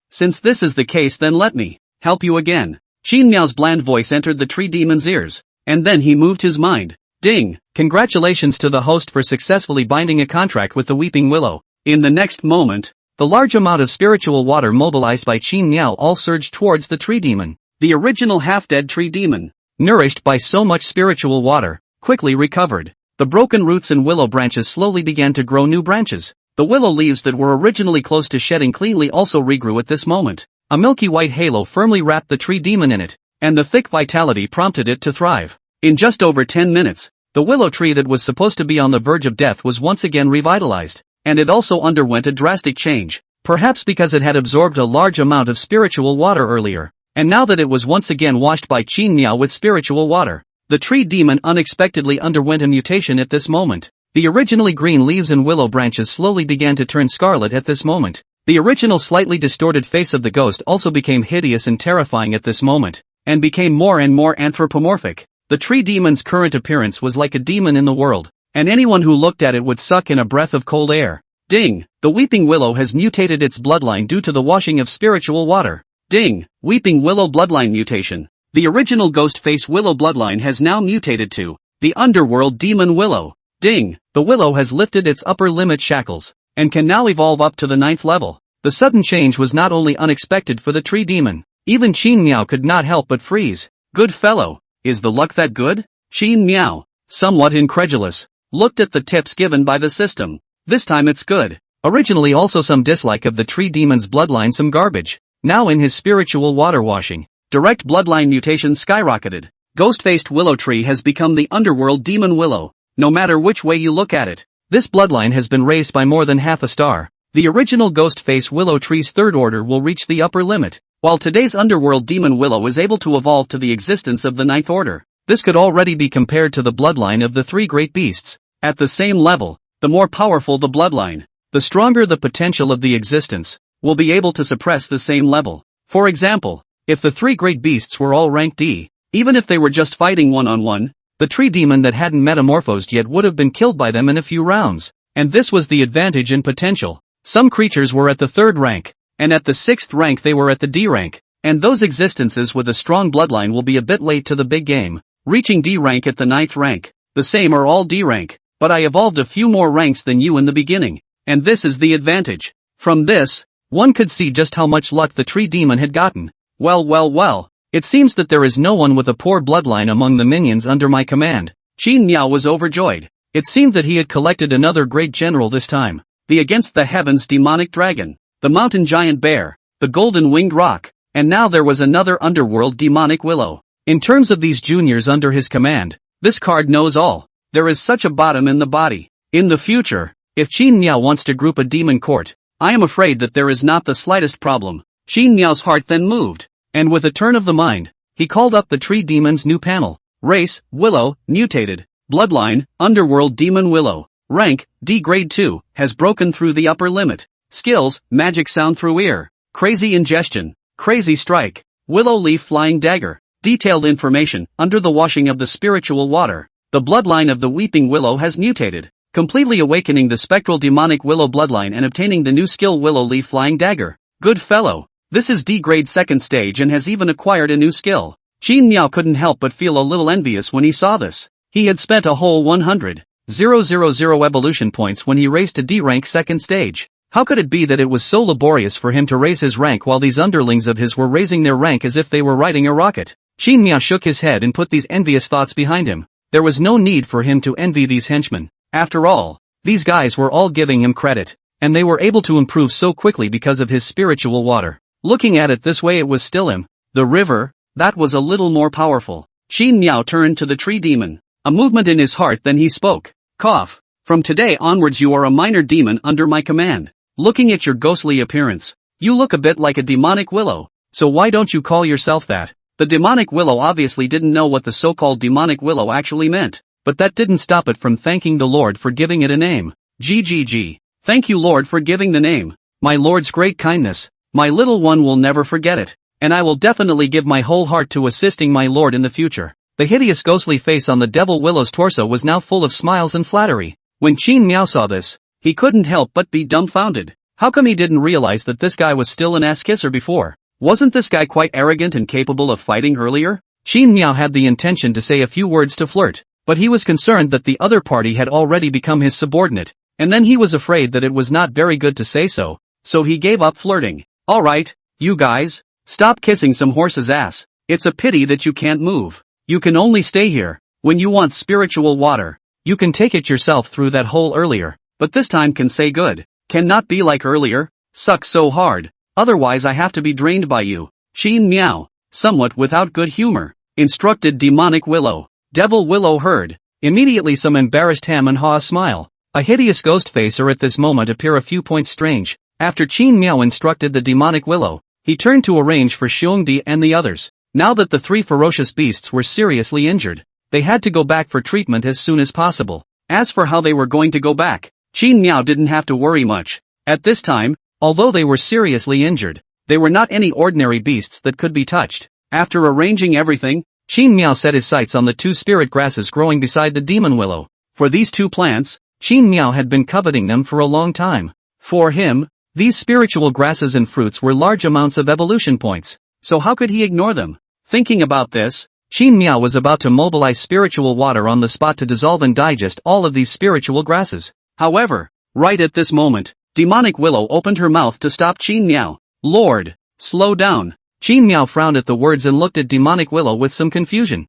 Since this is the case, then let me help you again. Qin Miao's bland voice entered the tree demon's ears, and then he moved his mind. Ding, congratulations to the host for successfully binding a contract with the weeping willow. In the next moment, the large amount of spiritual water mobilized by Qin Miao all surged towards the tree demon. The original half-dead tree demon, nourished by so much spiritual water, quickly recovered. The broken roots and willow branches slowly began to grow new branches. The willow leaves that were originally close to shedding cleanly also regrew at this moment. A milky white halo firmly wrapped the tree demon in it, and the thick vitality prompted it to thrive. In just over 10 minutes, the willow tree that was supposed to be on the verge of death was once again revitalized, and it also underwent a drastic change, perhaps because it had absorbed a large amount of spiritual water earlier. And now that it was once again washed by Qin Miao with spiritual water, the tree demon unexpectedly underwent a mutation at this moment. The originally green leaves and willow branches slowly began to turn scarlet at this moment. The original slightly distorted face of the ghost also became hideous and terrifying at this moment, and became more and more anthropomorphic. The tree demon's current appearance was like a demon in the world, and anyone who looked at it would suck in a breath of cold air. Ding, the weeping willow has mutated its bloodline due to the washing of spiritual water. Ding, weeping willow bloodline mutation. The original ghost face willow bloodline has now mutated to the underworld demon willow. Ding, the willow has lifted its upper limit shackles, and can now evolve up to the 9th level. The sudden change was not only unexpected for the tree demon, even Qin Miao could not help but freeze. Good fellow, is the luck that good? Qin Miao, somewhat incredulous, looked at the tips given by the system. This time it's good. Originally also some dislike of the tree demon's bloodline, some garbage. Now in his spiritual water washing, direct bloodline mutation skyrocketed. Ghost-faced willow tree has become the underworld demon willow. No matter which way you look at it, this bloodline has been raised by more than half a star. The original ghost-face willow tree's 3rd order will reach the upper limit, while today's underworld demon willow is able to evolve to the existence of the 9th order. This could already be compared to the bloodline of the 3 great beasts. At the same level, the more powerful the bloodline, the stronger the potential of the existence will be able to suppress the same level. For example, if the 3 great beasts were all ranked D, even if they were just fighting one-on-one, the tree demon that hadn't metamorphosed yet would have been killed by them in a few rounds. And this was the advantage in potential. Some creatures were at the 3rd rank, and at the 6th rank they were at the D rank, and those existences with a strong bloodline will be a bit late to the big game, reaching D rank at the 9th rank. The same are all D rank, but I evolved a few more ranks than you in the beginning, and this is the advantage. From this, one could see just how much luck the tree demon had gotten. Well, it seems that there is no one with a poor bloodline among the minions under my command. Qin Miao was overjoyed. It seemed that he had collected another great general this time. The against the heavens demonic dragon, the mountain giant bear, the golden winged rock, and now there was another underworld demonic willow. In terms of these juniors under his command, this card knows all. There is such a bottom in the body. In the future, if Qin Miao wants to group a demon court, I am afraid that there is not the slightest problem. Qin Miao's heart then moved, and with a turn of the mind, he called up the tree demon's new panel. Race, willow, mutated. Bloodline, underworld demon willow. Rank, D grade 2, has broken through the upper limit. Skills, magic sound through ear. Crazy ingestion. Crazy strike. Willow leaf flying dagger. Detailed information, under the washing of the spiritual water, the bloodline of the weeping willow has mutated, completely awakening the spectral demonic willow bloodline and obtaining the new skill willow leaf flying dagger. Good fellow, this is D grade 2nd stage and has even acquired a new skill. Qin Miao couldn't help but feel a little envious when he saw this. He had spent a whole 100,000 evolution points when he raced to D rank second stage. How could it be that it was so laborious for him to raise his rank while these underlings of his were raising their rank as if they were riding a rocket? Qin Miao shook his head and put these envious thoughts behind him. There was no need for him to envy these henchmen. After all, these guys were all giving him credit, and they were able to improve so quickly because of his spiritual water. Looking at it this way, it was still him. The river, that was a little more powerful. Qin Miao turned to the tree demon. A movement in his heart, then he spoke. Cough. From today onwards you are a minor demon under my command. Looking at your ghostly appearance, you look a bit like a demonic willow, so why don't you call yourself that? The demonic willow obviously didn't know what the so-called demonic willow actually meant, but that didn't stop it from thanking the Lord for giving it a name. GGG. Thank you, Lord, for giving the name. My Lord's great kindness. My little one will never forget it, and I will definitely give my whole heart to assisting my Lord in the future. The hideous ghostly face on the devil willow's torso was now full of smiles and flattery. When Qin Miao saw this, he couldn't help but be dumbfounded. How come he didn't realize that this guy was still an ass-kisser before? Wasn't this guy quite arrogant and capable of fighting earlier? Qin Miao had the intention to say a few words to flirt, but he was concerned that the other party had already become his subordinate, and then he was afraid that it was not very good to say so he gave up flirting. Alright, you guys, stop kissing some horse's ass. It's a pity that you can't move. You can only stay here. When you want spiritual water, you can take it yourself through that hole earlier. But this time can say good. Cannot be like earlier. Suck so hard. Otherwise I have to be drained by you. Qin Miao, somewhat without good humor, instructed demonic willow. Devil willow heard. Immediately some embarrassed ham and haw smile. A hideous ghost facer at this moment appear a few points strange. After Qin Miao instructed the demonic willow, he turned to arrange for Xiongdi and the others. Now that the three ferocious beasts were seriously injured, they had to go back for treatment as soon as possible. As for how they were going to go back, Qin Miao didn't have to worry much. At this time, although they were seriously injured, they were not any ordinary beasts that could be touched. After arranging everything, Qin Miao set his sights on the two spirit grasses growing beside the demon willow. For these two plants, Qin Miao had been coveting them for a long time. For him, these spiritual grasses and fruits were large amounts of evolution points, so how could he ignore them? Thinking about this, Qin Miao was about to mobilize spiritual water on the spot to dissolve and digest all of these spiritual grasses. However, right at this moment, demonic willow opened her mouth to stop Qin Miao. Lord, slow down. Qin Miao frowned at the words and looked at demonic willow with some confusion.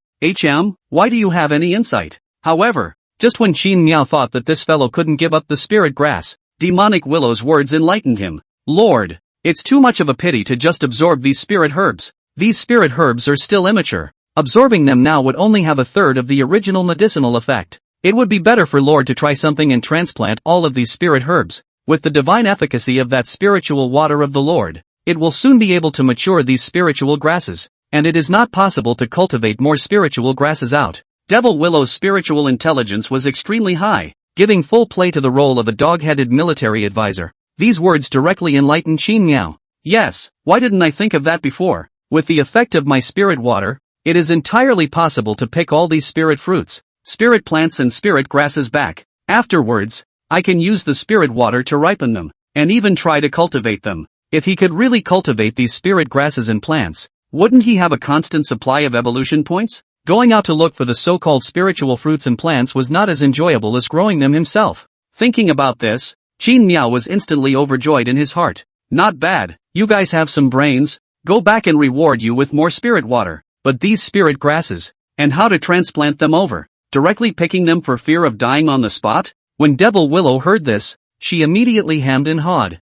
Why do you have any insight? However, just when Qin Miao thought that this fellow couldn't give up the spirit grass, demonic willow's words enlightened him. Lord, it's too much of a pity to just absorb these spirit herbs. These spirit herbs are still immature. Absorbing them now would only have a third of the original medicinal effect. It would be better for Lord to try something and transplant all of these spirit herbs. With the divine efficacy of that spiritual water of the Lord, it will soon be able to mature these spiritual grasses, and it is not possible to cultivate more spiritual grasses out. Devil Willow's spiritual intelligence was extremely high, giving full play to the role of a dog-headed military advisor. These words directly enlightened Qin Miao. Yes, why didn't I think of that before? With the effect of my spirit water, it is entirely possible to pick all these spirit fruits, spirit plants and spirit grasses back. Afterwards, I can use the spirit water to ripen them, and even try to cultivate them. If he could really cultivate these spirit grasses and plants, wouldn't he have a constant supply of evolution points? Going out to look for the so-called spiritual fruits and plants was not as enjoyable as growing them himself. Thinking about this, Qin Miao was instantly overjoyed in his heart. Not bad, you guys have some brains. Go back and reward you with more spirit water. But these spirit grasses, and how to transplant them over, directly picking them for fear of dying on the spot? When Devil Willow heard this, she immediately hemmed and hawed.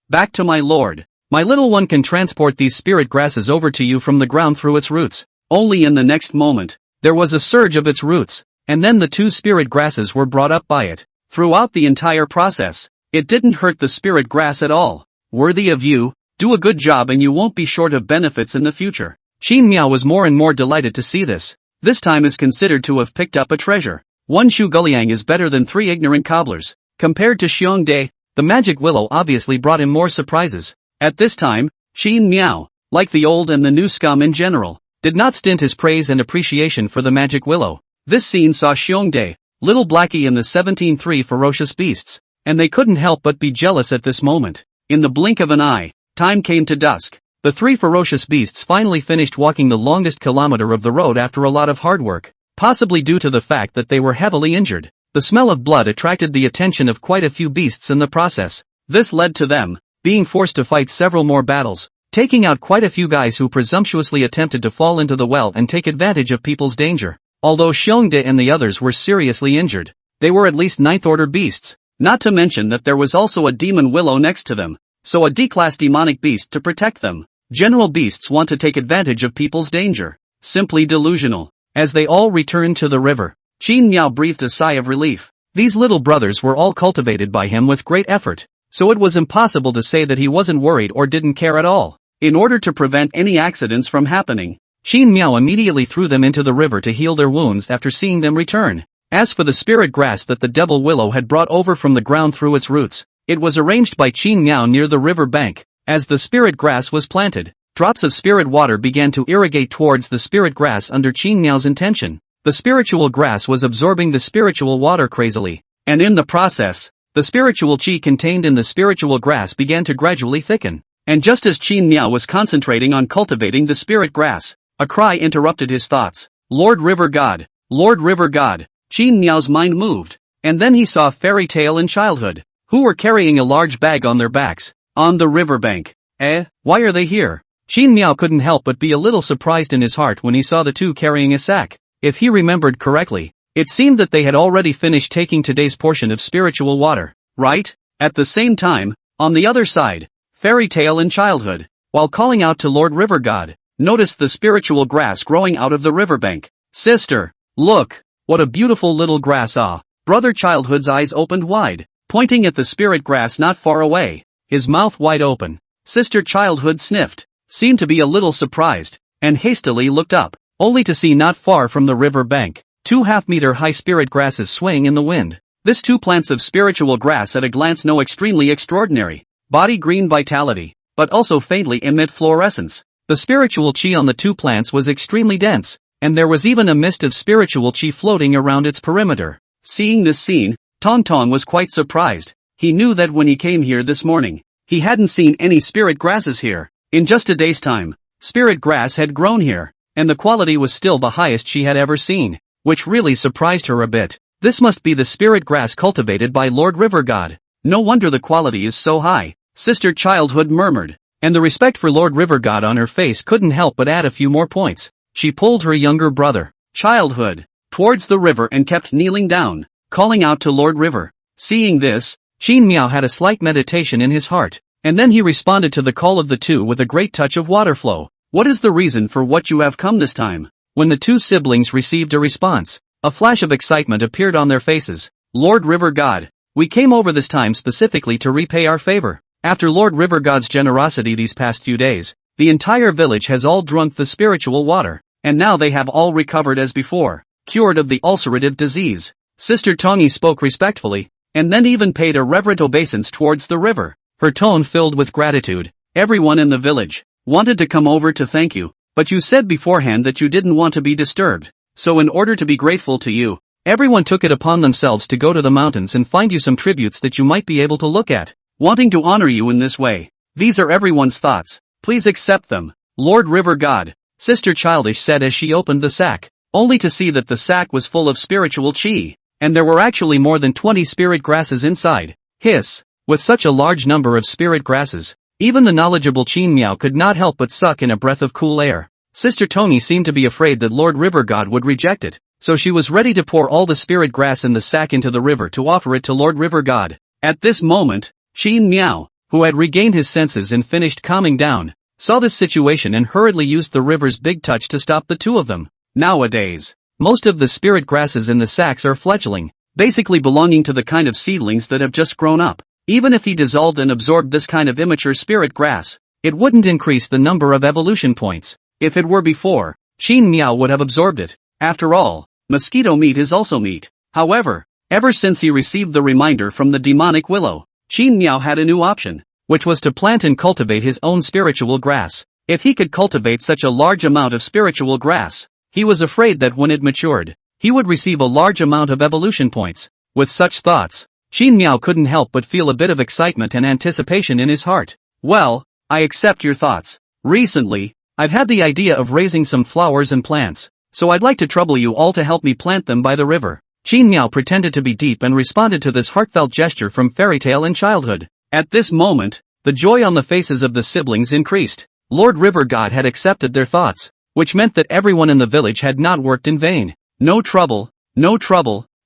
Back to my lord. My little one can transport these spirit grasses over to you from the ground through its roots. Only in the next moment, there was a surge of its roots, and then the two spirit grasses were brought up by it. Throughout the entire process, it didn't hurt the spirit grass at all. Worthy of you, do a good job and you won't be short of benefits in the future. Qin Miao was more and more delighted to see this. This time is considered to have picked up a treasure. One Shu Guliang is better than 3 ignorant cobblers. Compared to Xiongde, the magic willow obviously brought him more surprises. At this time, Qin Miao, like the old and the new scum in general, did not stint his praise and appreciation for the magic willow. This scene saw Xiongde, Little Blackie and the 17 ferocious beasts, and they couldn't help but be jealous at this moment. In the blink of an eye, time came to dusk. The three ferocious beasts finally finished walking the longest kilometer of the road after a lot of hard work, possibly due to the fact that they were heavily injured. The smell of blood attracted the attention of quite a few beasts in the process. This led to them being forced to fight several more battles, taking out quite a few guys who presumptuously attempted to fall into the well and take advantage of people's danger. Although Xiongde and the others were seriously injured, they were at least ninth-order beasts. Not to mention that there was also a demon willow next to them, so a D-class demonic beast to protect them. General beasts want to take advantage of people's danger. Simply delusional. As they all returned to the river, Qin Miao breathed a sigh of relief. These little brothers were all cultivated by him with great effort, so it was impossible to say that he wasn't worried or didn't care at all. In order to prevent any accidents from happening, Qin Miao immediately threw them into the river to heal their wounds after seeing them return. As for the spirit grass that the devil willow had brought over from the ground through its roots, it was arranged by Qin Miao near the river bank. As the spirit grass was planted, drops of spirit water began to irrigate towards the spirit grass under Qin Miao's intention. The spiritual grass was absorbing the spiritual water crazily, and in the process, the spiritual qi contained in the spiritual grass began to gradually thicken. And just as Qin Miao was concentrating on cultivating the spirit grass, a cry interrupted his thoughts. Lord River God! Lord River God! Qin Miao's mind moved, and then he saw Fairy Tail and Childhood, who were carrying a large bag on their backs, on the riverbank. Why are they here? Qin Miao couldn't help but be a little surprised in his heart when he saw the two carrying a sack. If he remembered correctly, it seemed that they had already finished taking today's portion of spiritual water, right? At the same time, on the other side, Fairy Tail and Childhood, while calling out to Lord River God, noticed the spiritual grass growing out of the riverbank. Sister, look, what a beautiful little grass! Ah! Brother Childhood's eyes opened wide, pointing at the spirit grass not far away, his mouth wide open. Sister Childhood sniffed, seemed to be a little surprised, and hastily looked up, only to see not far from the river bank, 2 half-meter-high spirit grasses swaying in the wind. This 2 plants of spiritual grass at a glance know extremely extraordinary, body green vitality, but also faintly emit fluorescence. The spiritual qi on the 2 plants was extremely dense, and there was even a mist of spiritual qi floating around its perimeter. Seeing this scene, Tong Tong was quite surprised. He knew that when he came here this morning, he hadn't seen any spirit grasses here. In just a day's time, spirit grass had grown here, and the quality was still the highest she had ever seen, which really surprised her a bit. This must be the spirit grass cultivated by Lord River God. No wonder the quality is so high, Sister Childhood murmured, and the respect for Lord River God on her face couldn't help but add a few more points. She pulled her younger brother, Childhood, towards the river and kept kneeling down, calling out to Lord River. Seeing this, Qin Miao had a slight meditation in his heart, and then he responded to the call of the two with a great touch of water flow. What is the reason for what you have come this time? When the 2 siblings received a response, a flash of excitement appeared on their faces. Lord River God, we came over this time specifically to repay our favor. After Lord River God's generosity these past few days, the entire village has all drunk the spiritual water, and now they have all recovered as before, cured of the ulcerative disease. Sister Tongi spoke respectfully, and then even paid a reverent obeisance towards the river, her tone filled with gratitude. Everyone in the village wanted to come over to thank you, but you said beforehand that you didn't want to be disturbed, so in order to be grateful to you, everyone took it upon themselves to go to the mountains and find you some tributes that you might be able to look at, wanting to honor you in this way. These are everyone's thoughts, please accept them. Lord River God, Sister Childish said as she opened the sack, only to see that the sack was full of spiritual qi, and there were actually more than 20 spirit grasses inside. Hiss! With such a large number of spirit grasses, even the knowledgeable Qin Miao could not help but suck in a breath of cool air. Sister Tony seemed to be afraid that Lord River God would reject it, so she was ready to pour all the spirit grass in the sack into the river to offer it to Lord River God. At this moment, Qin Miao, who had regained his senses and finished calming down, saw this situation and hurriedly used the river's big touch to stop the 2 of them. Nowadays, most of the spirit grasses in the sacks are fledgling, basically belonging to the kind of seedlings that have just grown up. Even if he dissolved and absorbed this kind of immature spirit grass, it wouldn't increase the number of evolution points. If it were before, Qin Miao would have absorbed it. After all, mosquito meat is also meat. However, ever since he received the reminder from the demonic willow, Qin Miao had a new option, which was to plant and cultivate his own spiritual grass. If he could cultivate such a large amount of spiritual grass, he was afraid that when it matured, he would receive a large amount of evolution points. With such thoughts, Qin Miao couldn't help but feel a bit of excitement and anticipation in his heart. Well, I accept your thoughts. Recently, I've had the idea of raising some flowers and plants, so I'd like to trouble you all to help me plant them by the river. Qin Miao pretended to be deep and responded to this heartfelt gesture from fairy tale and childhood. At this moment, the joy on the faces of the siblings increased. Lord River God had accepted their thoughts, which meant that everyone in the village had not worked in vain. No trouble,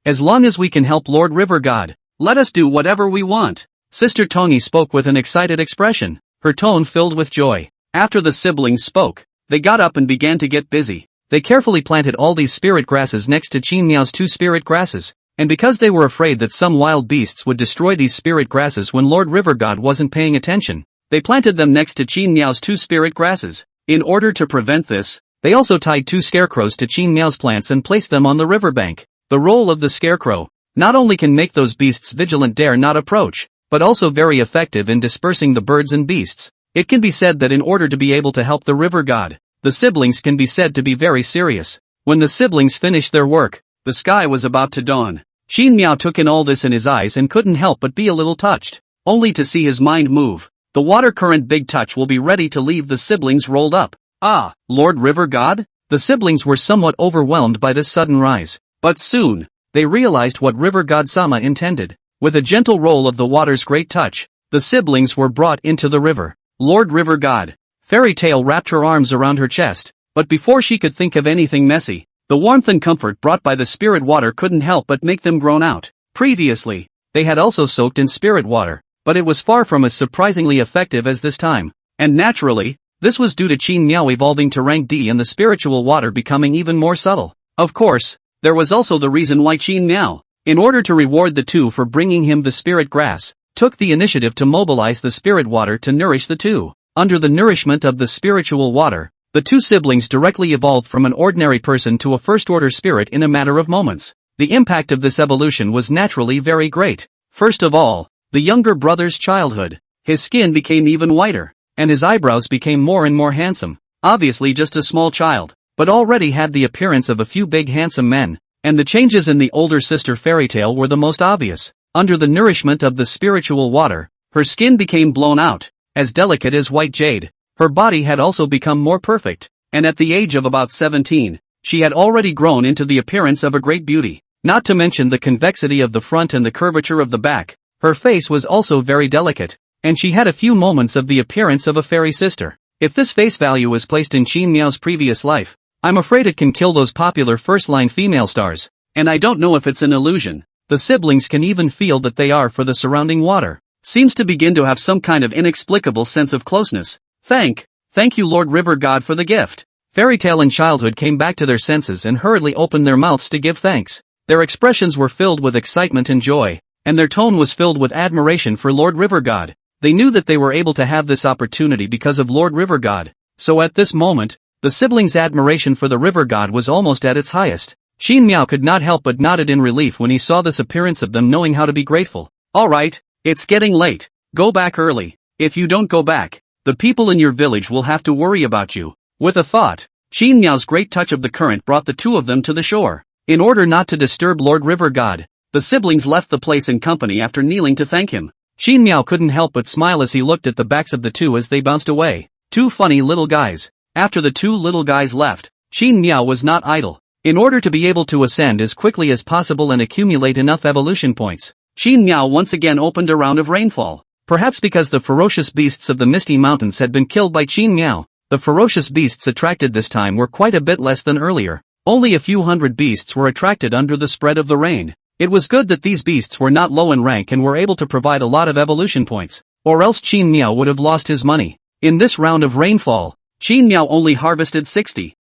as long as we can help Lord River God, let us do whatever we want. Sister Tongi spoke with an excited expression, her tone filled with joy. After the siblings spoke, they got up and began to get busy. They carefully planted all these spirit grasses next to Qin Miao's 2 spirit grasses, and because they were afraid that some wild beasts would destroy these spirit grasses when Lord River God wasn't paying attention, they planted them next to Qin Miao's 2 spirit grasses. In order to prevent this, they also tied 2 scarecrows to Qin Miao's plants and placed them on the riverbank. The role of the scarecrow not only can make those beasts vigilant dare not approach, but also very effective in dispersing the birds and beasts. It can be said that in order to be able to help the river god, the siblings can be said to be very serious. When the siblings finished their work, the sky was about to dawn. Qin Miao took in all this in his eyes and couldn't help but be a little touched, only to see his mind move. The water current big touch will be ready to leave the siblings rolled up. Ah, Lord River God? The siblings were somewhat overwhelmed by this sudden rise, but soon, they realized what River God Sama intended. With a gentle roll of the water's great touch, the siblings were brought into the river. Lord River God. Fairy Tale wrapped her arms around her chest, but before she could think of anything messy, the warmth and comfort brought by the spirit water couldn't help but make them groan out. Previously, they had also soaked in spirit water, but it was far from as surprisingly effective as this time. And naturally, this was due to Qin Miao evolving to rank D and the spiritual water becoming even more subtle. Of course, there was also the reason why Qin Miao, in order to reward the 2 for bringing him the spirit grass, took the initiative to mobilize the spirit water to nourish the 2. Under the nourishment of the spiritual water, the 2 siblings directly evolved from an ordinary person to a first-order spirit in a matter of moments. The impact of this evolution was naturally very great. First of all, the younger brother's childhood. His skin became even whiter, and his eyebrows became more and more handsome. Obviously just a small child, but already had the appearance of a few big handsome men. And the changes in the older sister Fairy Tale were the most obvious. Under the nourishment of the spiritual water, her skin became blown out, as delicate as white jade. Her body had also become more perfect, and at the age of about 17, she had already grown into the appearance of a great beauty. Not to mention the convexity of the front and the curvature of the back, her face was also very delicate, and she had a few moments of the appearance of a fairy sister. If this face value was placed in Qin Miao's previous life, I'm afraid it can kill those popular first-line female stars, and I don't know if it's an illusion. The siblings can even feel that they are for the surrounding water. Seems to begin to have some kind of inexplicable sense of closeness. Thank you Lord River God for the gift. Fairy Tale and childhood came back to their senses and hurriedly opened their mouths to give thanks. Their expressions were filled with excitement and joy, and their tone was filled with admiration for Lord River God. They knew that they were able to have this opportunity because of Lord River God. So at this moment, the siblings' admiration for the River God was almost at its highest. Qin Miao could not help but nodded in relief when he saw this appearance of them knowing how to be grateful. Alright, it's getting late. Go back early. If you don't go back, the people in your village will have to worry about you. With a thought, Qin Miao's great touch of the current brought the 2 of them to the shore. In order not to disturb Lord River God, the siblings left the place in company after kneeling to thank him. Qin Miao couldn't help but smile as he looked at the backs of the 2 as they bounced away. 2 funny little guys. After the 2 little guys left, Qin Miao was not idle. In order to be able to ascend as quickly as possible and accumulate enough evolution points, Qin Miao once again opened a round of rainfall. Perhaps because the ferocious beasts of the Misty Mountains had been killed by Qin Miao, the ferocious beasts attracted this time were quite a bit less than earlier. Only a few hundred beasts were attracted under the spread of the rain. It was good that these beasts were not low in rank and were able to provide a lot of evolution points, or else Qin Miao would have lost his money. In this round of rainfall, Qin Miao only harvested 60,000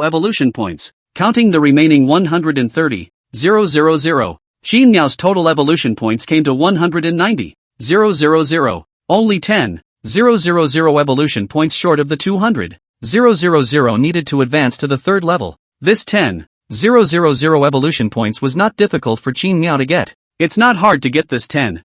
evolution points, counting the remaining 130,000. Qin Miao's total evolution points came to 190,000, only 10,000 evolution points short of the 200,000 needed to advance to the 3rd level. This 10,000 evolution points was not difficult for Qin Miao to get. It's not hard to get this 10,000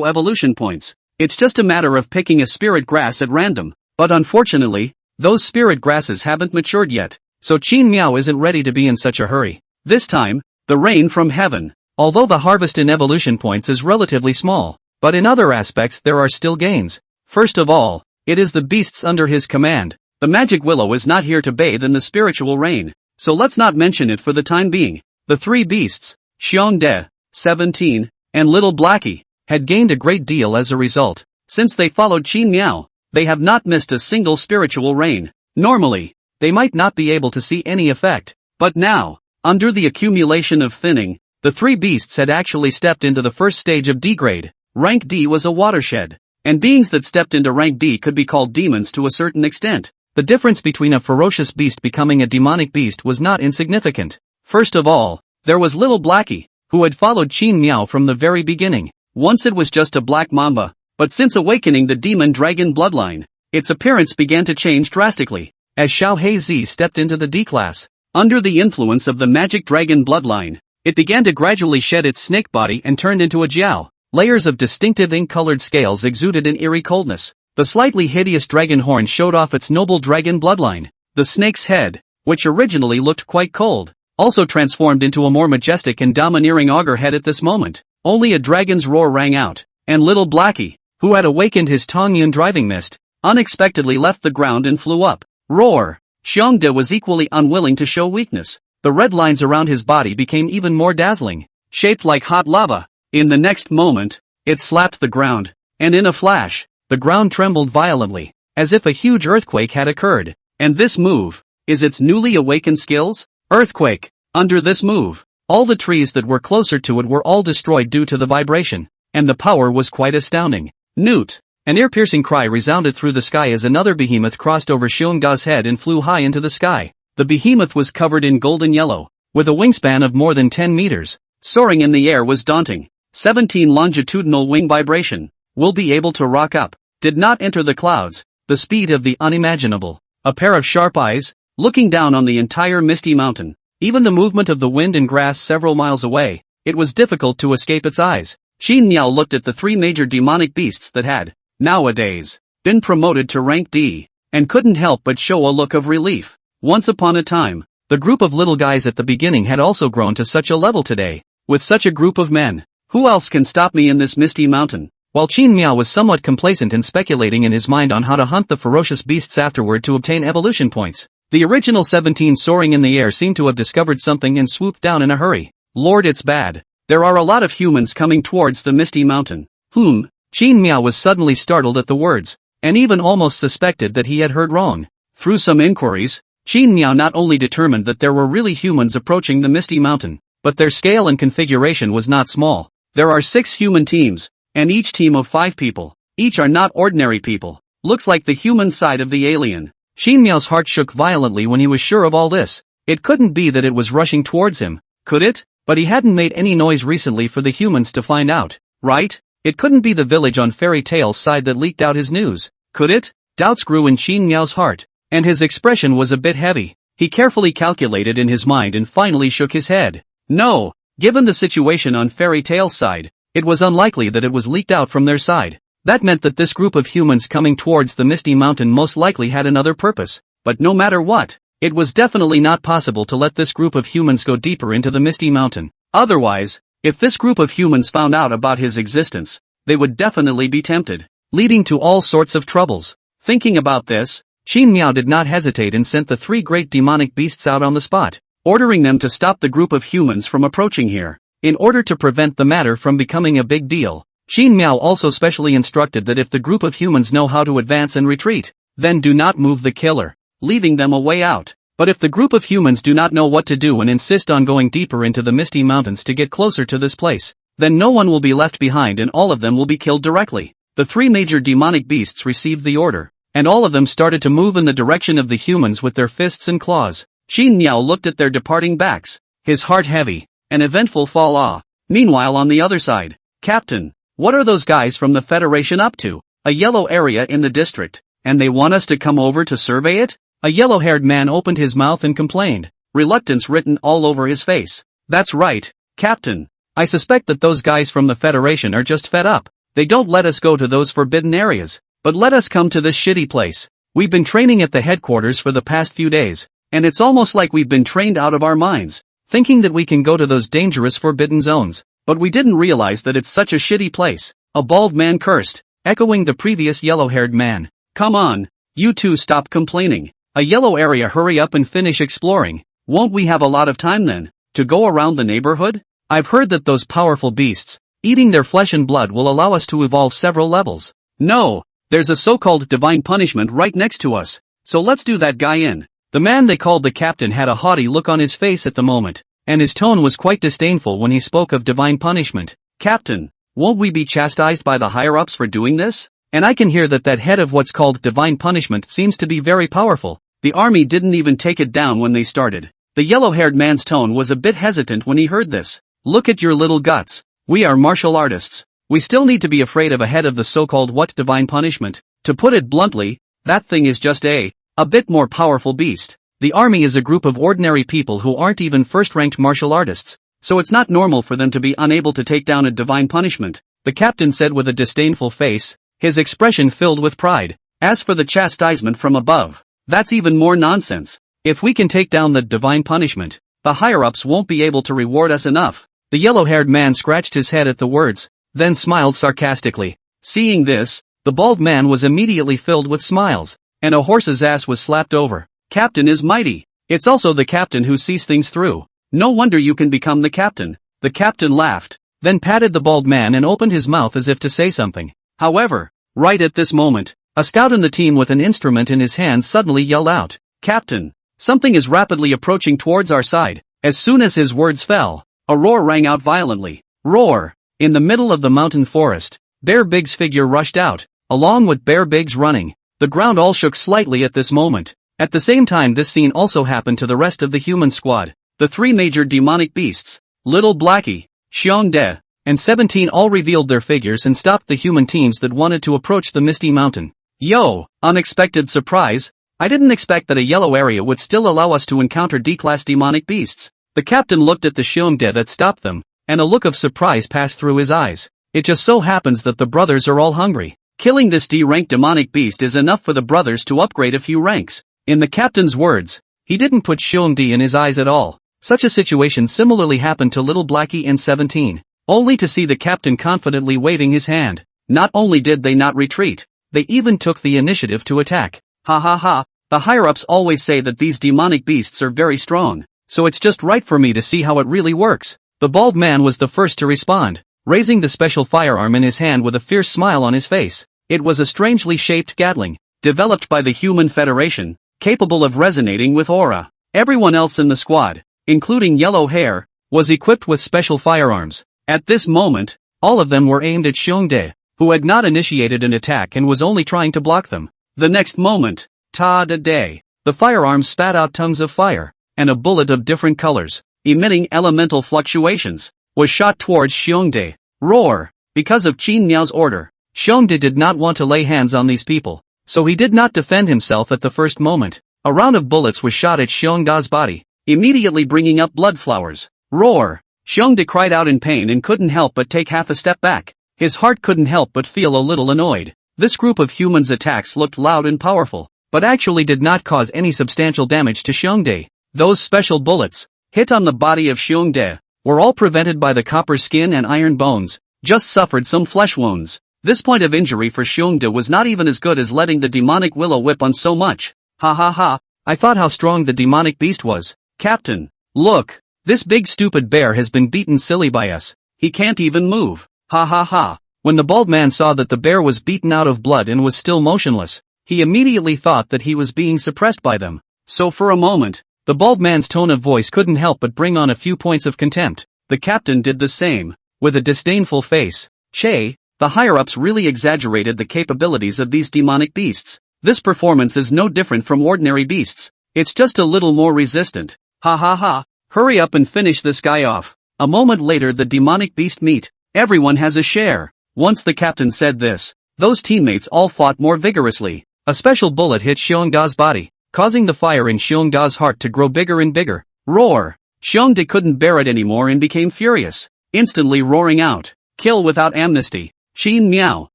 evolution points. It's just a matter of picking a spirit grass at random. But unfortunately, those spirit grasses haven't matured yet, so Qin Miao isn't ready to be in such a hurry. This time, the rain from heaven. Although the harvest in evolution points is relatively small, but in other aspects there are still gains. First of all, It is the beasts under his command. The magic willow is not here to bathe in the spiritual rain, so let's not mention it for the time being. The three beasts, Xiongde, 17, and Little Blackie, had gained a great deal as a result. Since they followed Qin Miao, they have not missed a single spiritual rain. Normally, they might not be able to see any effect, but now, under the accumulation of thinning, the three beasts had actually stepped into the first stage of degrade. Rank D was a watershed, and beings that stepped into rank D could be called demons to a certain extent. The difference between a ferocious beast becoming a demonic beast was not insignificant. First of all, there was Little Blackie, who had followed Qin Miao from the very beginning. Once it was just a black mamba, but since awakening the demon dragon bloodline, its appearance began to change drastically. As Xiao Heizi stepped into the D class, under the influence of the magic dragon bloodline, it began to gradually shed its snake body and turned into a jiao. Layers of distinctive ink-colored scales exuded an eerie coldness. The slightly hideous dragon horn showed off its noble dragon bloodline. The snake's head, which originally looked quite cold, also transformed into a more majestic and domineering augur head at this moment. Only a dragon's roar rang out, and Little Blackie, who had awakened his Tongyun driving mist, unexpectedly left the ground and flew up. Roar! Xiongde was equally unwilling to show weakness. The red lines around his body became even more dazzling, shaped like hot lava. In the next moment, it slapped the ground, and in a flash, the ground trembled violently, as if a huge earthquake had occurred. And this move, is its newly awakened skills? Earthquake! Under this move, all the trees that were closer to it were all destroyed due to the vibration, and the power was quite astounding. Newt! An ear-piercing cry resounded through the sky as another behemoth crossed over Xiongda's head and flew high into the sky. The behemoth was covered in golden yellow, with a wingspan of more than 10 meters. Soaring in the air was daunting. 17 longitudinal wing vibration, will be able to rock up, did not enter the clouds, the speed of the unimaginable. A pair of sharp eyes, looking down on the entire misty mountain. Even the movement of the wind and grass several miles away, it was difficult to escape its eyes. Qin Miao looked at the three major demonic beasts that had, nowadays, been promoted to rank D, and couldn't help but show a look of relief. Once upon a time, the group of little guys at the beginning had also grown to such a level today. With such a group of men, who else can stop me in this misty mountain? While Qin Miao was somewhat complacent and speculating in his mind on how to hunt the ferocious beasts afterward to obtain evolution points, the original 17 soaring in the air seemed to have discovered something and swooped down in a hurry. Lord, it's bad. There are a lot of humans coming towards the misty mountain. Qin Miao was suddenly startled at the words, and even almost suspected that he had heard wrong. Through some inquiries, Qin Miao not only determined that there were really humans approaching the misty mountain, but their scale and configuration was not small. There are 6 human teams, and each team of 5 people. Each are not ordinary people. Looks like the human side of the alien. Qin Miao's heart shook violently when he was sure of all this. It couldn't be that it was rushing towards him, could it? But he hadn't made any noise recently for the humans to find out, right? It couldn't be the village on Fairy Tale's side that leaked out his news, could it? Doubts grew in Qin Miao's heart, and his expression was a bit heavy. He carefully calculated in his mind and finally shook his head. No, given the situation on Fairy Tale's side, it was unlikely that it was leaked out from their side. That meant that this group of humans coming towards the Misty Mountain most likely had another purpose. But no matter what, it was definitely not possible to let this group of humans go deeper into the Misty Mountain. Otherwise, if this group of humans found out about his existence, they would definitely be tempted, leading to all sorts of troubles. Thinking about this, Qin Miao did not hesitate and sent the 3 great demonic beasts out on the spot, ordering them to stop the group of humans from approaching here. In order to prevent the matter from becoming a big deal, Qin Miao also specially instructed that if the group of humans know how to advance and retreat, then do not move the killer, leaving them a way out. But if the group of humans do not know what to do and insist on going deeper into the Misty Mountains to get closer to this place, then no one will be left behind and all of them will be killed directly. The 3 major demonic beasts received the order, and all of them started to move in the direction of the humans with their fists and claws. Qin Miao looked at their departing backs, his heart heavy, an eventful fall. Meanwhile on the other side, Captain, what are those guys from the Federation up to? A yellow area in the district, and they want us to come over to survey it? A yellow-haired man opened his mouth and complained, reluctance written all over his face. That's right, Captain. I suspect that those guys from the Federation are just fed up. They don't let us go to those forbidden areas, but let us come to this shitty place. We've been training at the headquarters for the past few days, and it's almost like we've been trained out of our minds, thinking that we can go to those dangerous forbidden zones, but we didn't realize that it's such a shitty place. A bald man cursed, echoing the previous yellow-haired man. Come on, you two stop complaining. A yellow area, hurry up and finish exploring. Won't we have a lot of time then, to go around the neighborhood? I've heard that those powerful beasts, eating their flesh and blood will allow us to evolve several levels. No, there's a so-called divine punishment right next to us, so let's do that guy in. The man they called the captain had a haughty look on his face at the moment, and his tone was quite disdainful when he spoke of divine punishment. Captain, won't we be chastised by the higher-ups for doing this? And I can hear that head of what's called divine punishment seems to be very powerful. The army didn't even take it down when they started. The yellow-haired man's tone was a bit hesitant when he heard this. Look at your little guts. We are martial artists. We still need to be afraid of a head of the so-called what divine punishment? To put it bluntly, that thing is just a bit more powerful beast. The army is a group of ordinary people who aren't even first-ranked martial artists, so it's not normal for them to be unable to take down a divine punishment, the captain said with a disdainful face, his expression filled with pride. As for the chastisement from above, that's even more nonsense. If we can take down the divine punishment, the higher-ups won't be able to reward us enough. The yellow-haired man scratched his head at the words, then smiled sarcastically. Seeing this, the bald man was immediately filled with smiles, and a horse's ass was slapped over. Captain is mighty. It's also the captain who sees things through. No wonder you can become the captain. The captain laughed, then patted the bald man and opened his mouth as if to say something. However, right at this moment, a scout in the team with an instrument in his hand suddenly yelled out, Captain, something is rapidly approaching towards our side. As soon as his words fell, a roar rang out violently. Roar! In the middle of the mountain forest, Bear Big's figure rushed out, along with Bear Big's running. The ground all shook slightly at this moment. At the same time, this scene also happened to the rest of the human squad. The three major demonic beasts, Little Blackie, Xiongde, and 17 all revealed their figures and stopped the human teams that wanted to approach the Misty Mountain. Yo, unexpected surprise. I didn't expect that a yellow area would still allow us to encounter D-class demonic beasts. The captain looked at the Xiongde that stopped them, and a look of surprise passed through his eyes. It just so happens that the brothers are all hungry. Killing this D-ranked demonic beast is enough for the brothers to upgrade a few ranks. In the captain's words, he didn't put Xiongde in his eyes at all. Such a situation similarly happened to Little Blackie and 17, only to see the captain confidently waving his hand. Not only did they not retreat, they even took the initiative to attack. Ha ha ha, the higher-ups always say that these demonic beasts are very strong, so it's just right for me to see how it really works. The bald man was the first to respond, raising the special firearm in his hand with a fierce smile on his face. It was a strangely shaped Gatling, developed by the Human Federation, capable of resonating with aura. Everyone else in the squad, including Yellow Hair, was equipped with special firearms. At this moment, all of them were aimed at Xiongde, who had not initiated an attack and was only trying to block them. The next moment, ta-da-day, the firearms spat out tongues of fire, and a bullet of different colors, emitting elemental fluctuations, was shot towards Xiongde. Roar! Because of Qin Miao's order, Xiongde did not want to lay hands on these people, so he did not defend himself at the first moment. A round of bullets was shot at Xiongda's body, immediately bringing up blood flowers. Roar! Xiongde cried out in pain and couldn't help but take half a step back. His heart couldn't help but feel a little annoyed. This group of humans' attacks looked loud and powerful, but actually did not cause any substantial damage to Xiongde. Those special bullets, hit on the body of Xiongde, were all prevented by the copper skin and iron bones, just suffered some flesh wounds. This point of injury for Xiongde was not even as good as letting the demonic willow whip on so much. Ha ha ha, I thought how strong the demonic beast was. Captain, look, this big stupid bear has been beaten silly by us. He can't even move. Ha ha ha. When the bald man saw that the bear was beaten out of blood and was still motionless, he immediately thought that he was being suppressed by them. So for a moment, the bald man's tone of voice couldn't help but bring on a few points of contempt. The captain did the same, with a disdainful face. Che, the higher-ups really exaggerated the capabilities of these demonic beasts. This performance is no different from ordinary beasts. It's just a little more resistant. Ha ha ha, hurry up and finish this guy off. A moment later the demonic beast meet. Everyone has a share. Once the captain said this, those teammates all fought more vigorously. A special bullet hit Xiongda's body, causing the fire in Xiongda's heart to grow bigger and bigger. Roar! Xiongde couldn't bear it anymore and became furious, instantly roaring out, "Kill without amnesty!" Qin Miao,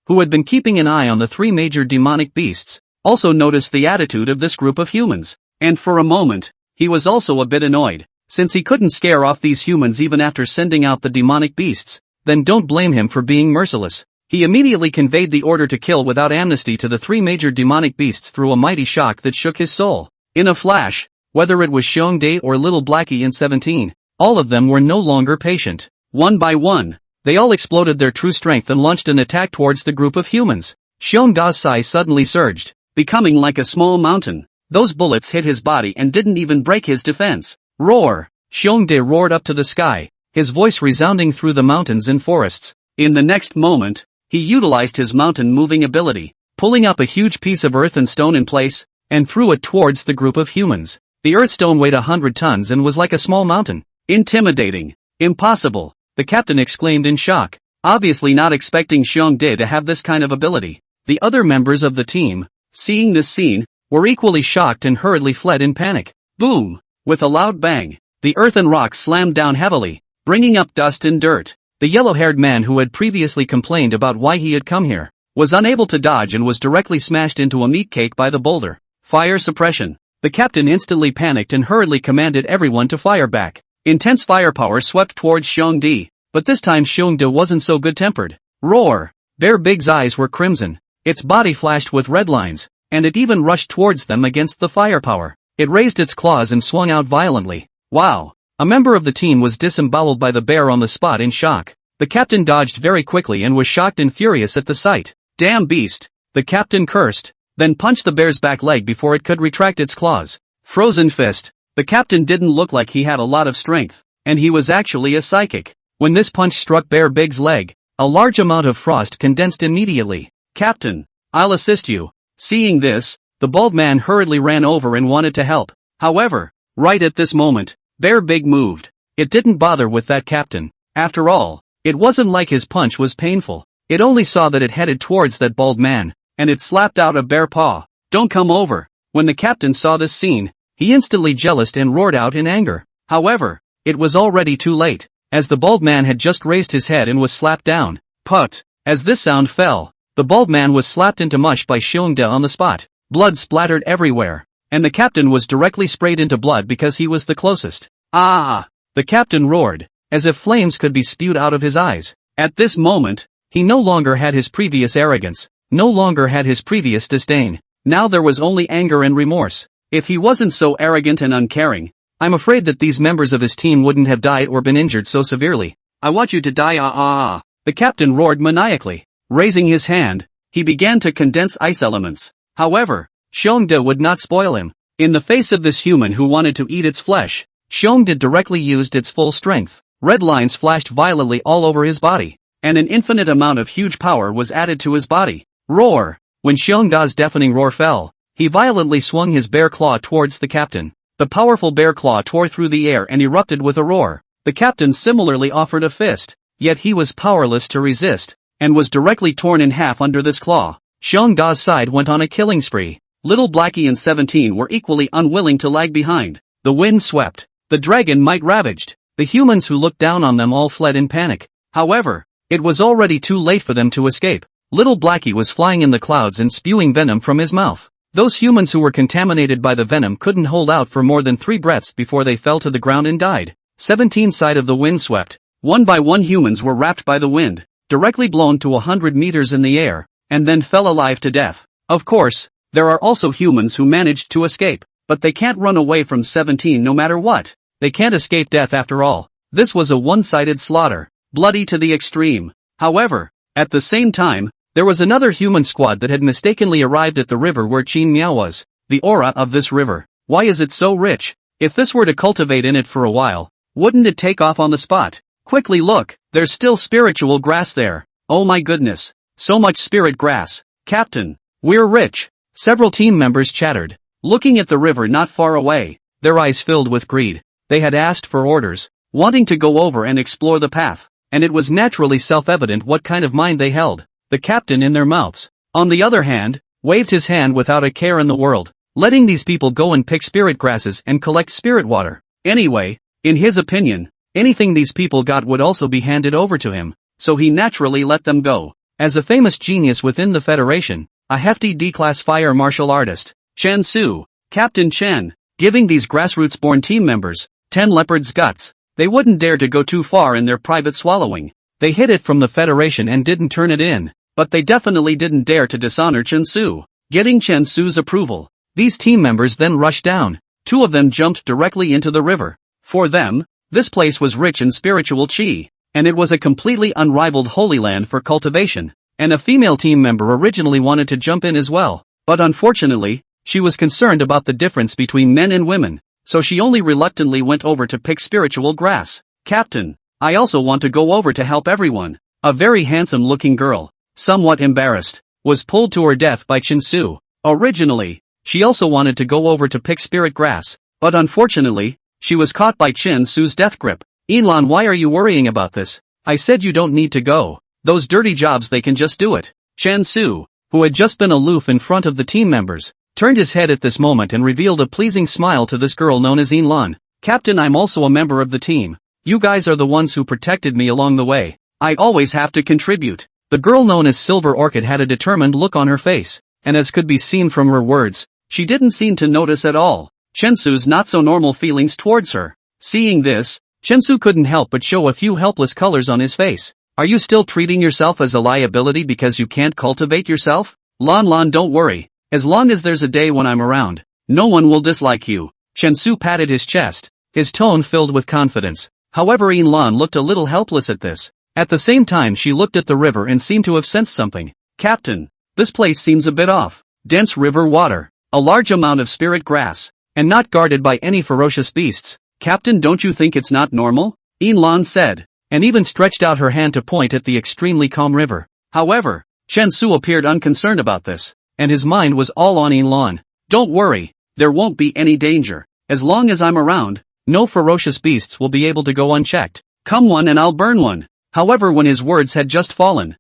who had been keeping an eye on the three major demonic beasts, also noticed the attitude of this group of humans, and for a moment, he was also a bit annoyed. Since he couldn't scare off these humans even after sending out the demonic beasts, then don't blame him for being merciless. He immediately conveyed the order to kill without amnesty to the three major demonic beasts through a mighty shock that shook his soul. In a flash, whether it was Xiongdae or Little Blackie in 17, all of them were no longer patient. One by one, they all exploded their true strength and launched an attack towards the group of humans. Xiongdae's size suddenly surged, becoming like a small mountain. Those bullets hit his body and didn't even break his defense. Roar! Xiongdae roared up to the sky, his voice resounding through the mountains and forests. In the next moment, he utilized his mountain-moving ability, pulling up a huge piece of earth and stone in place, and threw it towards the group of humans. The earth stone weighed 100 tons and was like a small mountain. Intimidating. Impossible, the captain exclaimed in shock, obviously not expecting Xiongdae to have this kind of ability. The other members of the team, seeing this scene, were equally shocked and hurriedly fled in panic. Boom! With a loud bang, the earth and rocks slammed down heavily, bringing up dust and dirt. The yellow-haired man who had previously complained about why he had come here, was unable to dodge and was directly smashed into a meat cake by the boulder. Fire suppression. The captain instantly panicked and hurriedly commanded everyone to fire back. Intense firepower swept towards Xiongdae, but this time Xiongdae wasn't so good-tempered. Roar! Bear Big's eyes were crimson, its body flashed with red lines, and it even rushed towards them against the firepower. It raised its claws and swung out violently. Wow! A member of the team was disemboweled by the bear on the spot in shock. The captain dodged very quickly and was shocked and furious at the sight. Damn beast! The captain cursed, then punched the bear's back leg before it could retract its claws. Frozen fist. The captain didn't look like he had a lot of strength, and he was actually a psychic. When this punch struck Bear Big's leg, a large amount of frost condensed immediately. Captain, I'll assist you. Seeing this, the bald man hurriedly ran over and wanted to help. However, right at this moment, Bear Big moved. It didn't bother with that captain. After all, it wasn't like his punch was painful. It only saw that it headed towards that bald man, and it slapped out a bare paw. Don't come over. When the captain saw this scene, he instantly jealous and roared out in anger. However, it was already too late, as the bald man had just raised his head and was slapped down. Put! As this sound fell, the bald man was slapped into mush by Xiongdae on the spot. Blood splattered everywhere, and the captain was directly sprayed into blood because he was the closest. Ah! The captain roared, as if flames could be spewed out of his eyes. At this moment, he no longer had his previous arrogance, no longer had his previous disdain. Now there was only anger and remorse. If he wasn't so arrogant and uncaring, I'm afraid that these members of his team wouldn't have died or been injured so severely. I want you to die, The captain roared maniacally. Raising his hand, he began to condense ice elements. However, Xiongdae would not spoil him. In the face of this human who wanted to eat its flesh, Xiongdae directly used its full strength. Red lines flashed violently all over his body, and an infinite amount of huge power was added to his body. Roar! When Xiongdae's deafening roar fell, he violently swung his bear claw towards the captain. The powerful bear claw tore through the air and erupted with a roar. The captain similarly offered a fist, yet he was powerless to resist, and was directly torn in half under this claw. Xiongdae's side went on a killing spree. Little Blackie and 17 were equally unwilling to lag behind. The wind swept. The dragon might ravaged. The humans who looked down on them all fled in panic. However, it was already too late for them to escape. Little Blackie was flying in the clouds and spewing venom from his mouth. Those humans who were contaminated by the venom couldn't hold out for more than 3 breaths before they fell to the ground and died. 17's side of the wind swept. One by one humans were wrapped by the wind, directly blown to 100 meters in the air, and then fell alive to death. Of course, there are also humans who managed to escape, but they can't run away from 17 no matter what. They can't escape death after all. This was a one-sided slaughter, bloody to the extreme. However, at the same time, there was another human squad that had mistakenly arrived at the river where Qin Miao was. The aura of this river. Why is it so rich? If this were to cultivate in it for a while, wouldn't it take off on the spot? Quickly look, there's still spiritual grass there. Oh my goodness. So much spirit grass. Captain, we're rich. Several team members chattered, looking at the river not far away, their eyes filled with greed. They had asked for orders, wanting to go over and explore the path, and it was naturally self-evident what kind of mind they held. The captain in their mouths, on the other hand, waved his hand without a care in the world, letting these people go and pick spirit grasses and collect spirit water. Anyway, in his opinion, anything these people got would also be handed over to him, so he naturally let them go. As a famous genius within the Federation, a hefty D-class fire martial artist, Chen Su, Captain Chen, giving these grassroots-born team members 10 leopard's guts. They wouldn't dare to go too far in their private swallowing. They hid it from the Federation and didn't turn it in. but they definitely didn't dare to dishonor Chen Su. Getting Chen Su's approval, these team members then rushed down. 2 of them jumped directly into the river. For them, this place was rich in spiritual chi, and it was a completely unrivaled holy land for cultivation, and a female team member originally wanted to jump in as well, but unfortunately, she was concerned about the difference between men and women, so she only reluctantly went over to pick spiritual grass. Captain, I also want to go over to help everyone. A very handsome-looking girl, somewhat embarrassed, was pulled to her death by Chen Su. Originally, she also wanted to go over to pick spirit grass, but unfortunately, she was caught by Chen Su's death grip. Inlan, why are you worrying about this? I said you don't need to go. Those dirty jobs, they can just do it. Chen Su, who had just been aloof in front of the team members, turned his head at this moment and revealed a pleasing smile to this girl known as Inlan. Captain, I'm also a member of the team. You guys are the ones who protected me along the way. I always have to contribute. The girl known as Silver Orchid had a determined look on her face, and as could be seen from her words, she didn't seem to notice at all Chen Su's not-so-normal feelings towards her. Seeing this, Chen Su couldn't help but show a few helpless colors on his face. Are you still treating yourself as a liability because you can't cultivate yourself? Lan, don't worry. As long as there's a day when I'm around, no one will dislike you. Chen Su patted his chest, his tone filled with confidence. However, Lan looked a little helpless at this. At the same time, she looked at the river and seemed to have sensed something. Captain, this place seems a bit off. Dense river water, a large amount of spirit grass, and not guarded by any ferocious beasts. Captain, don't you think it's not normal? Lan said, and even stretched out her hand to point at the extremely calm river. However, Chen Su appeared unconcerned about this, and his mind was all on Lan. Don't worry, there won't be any danger. As long as I'm around, no ferocious beasts will be able to go unchecked. Come one and I'll burn one. However, when his words had just fallen,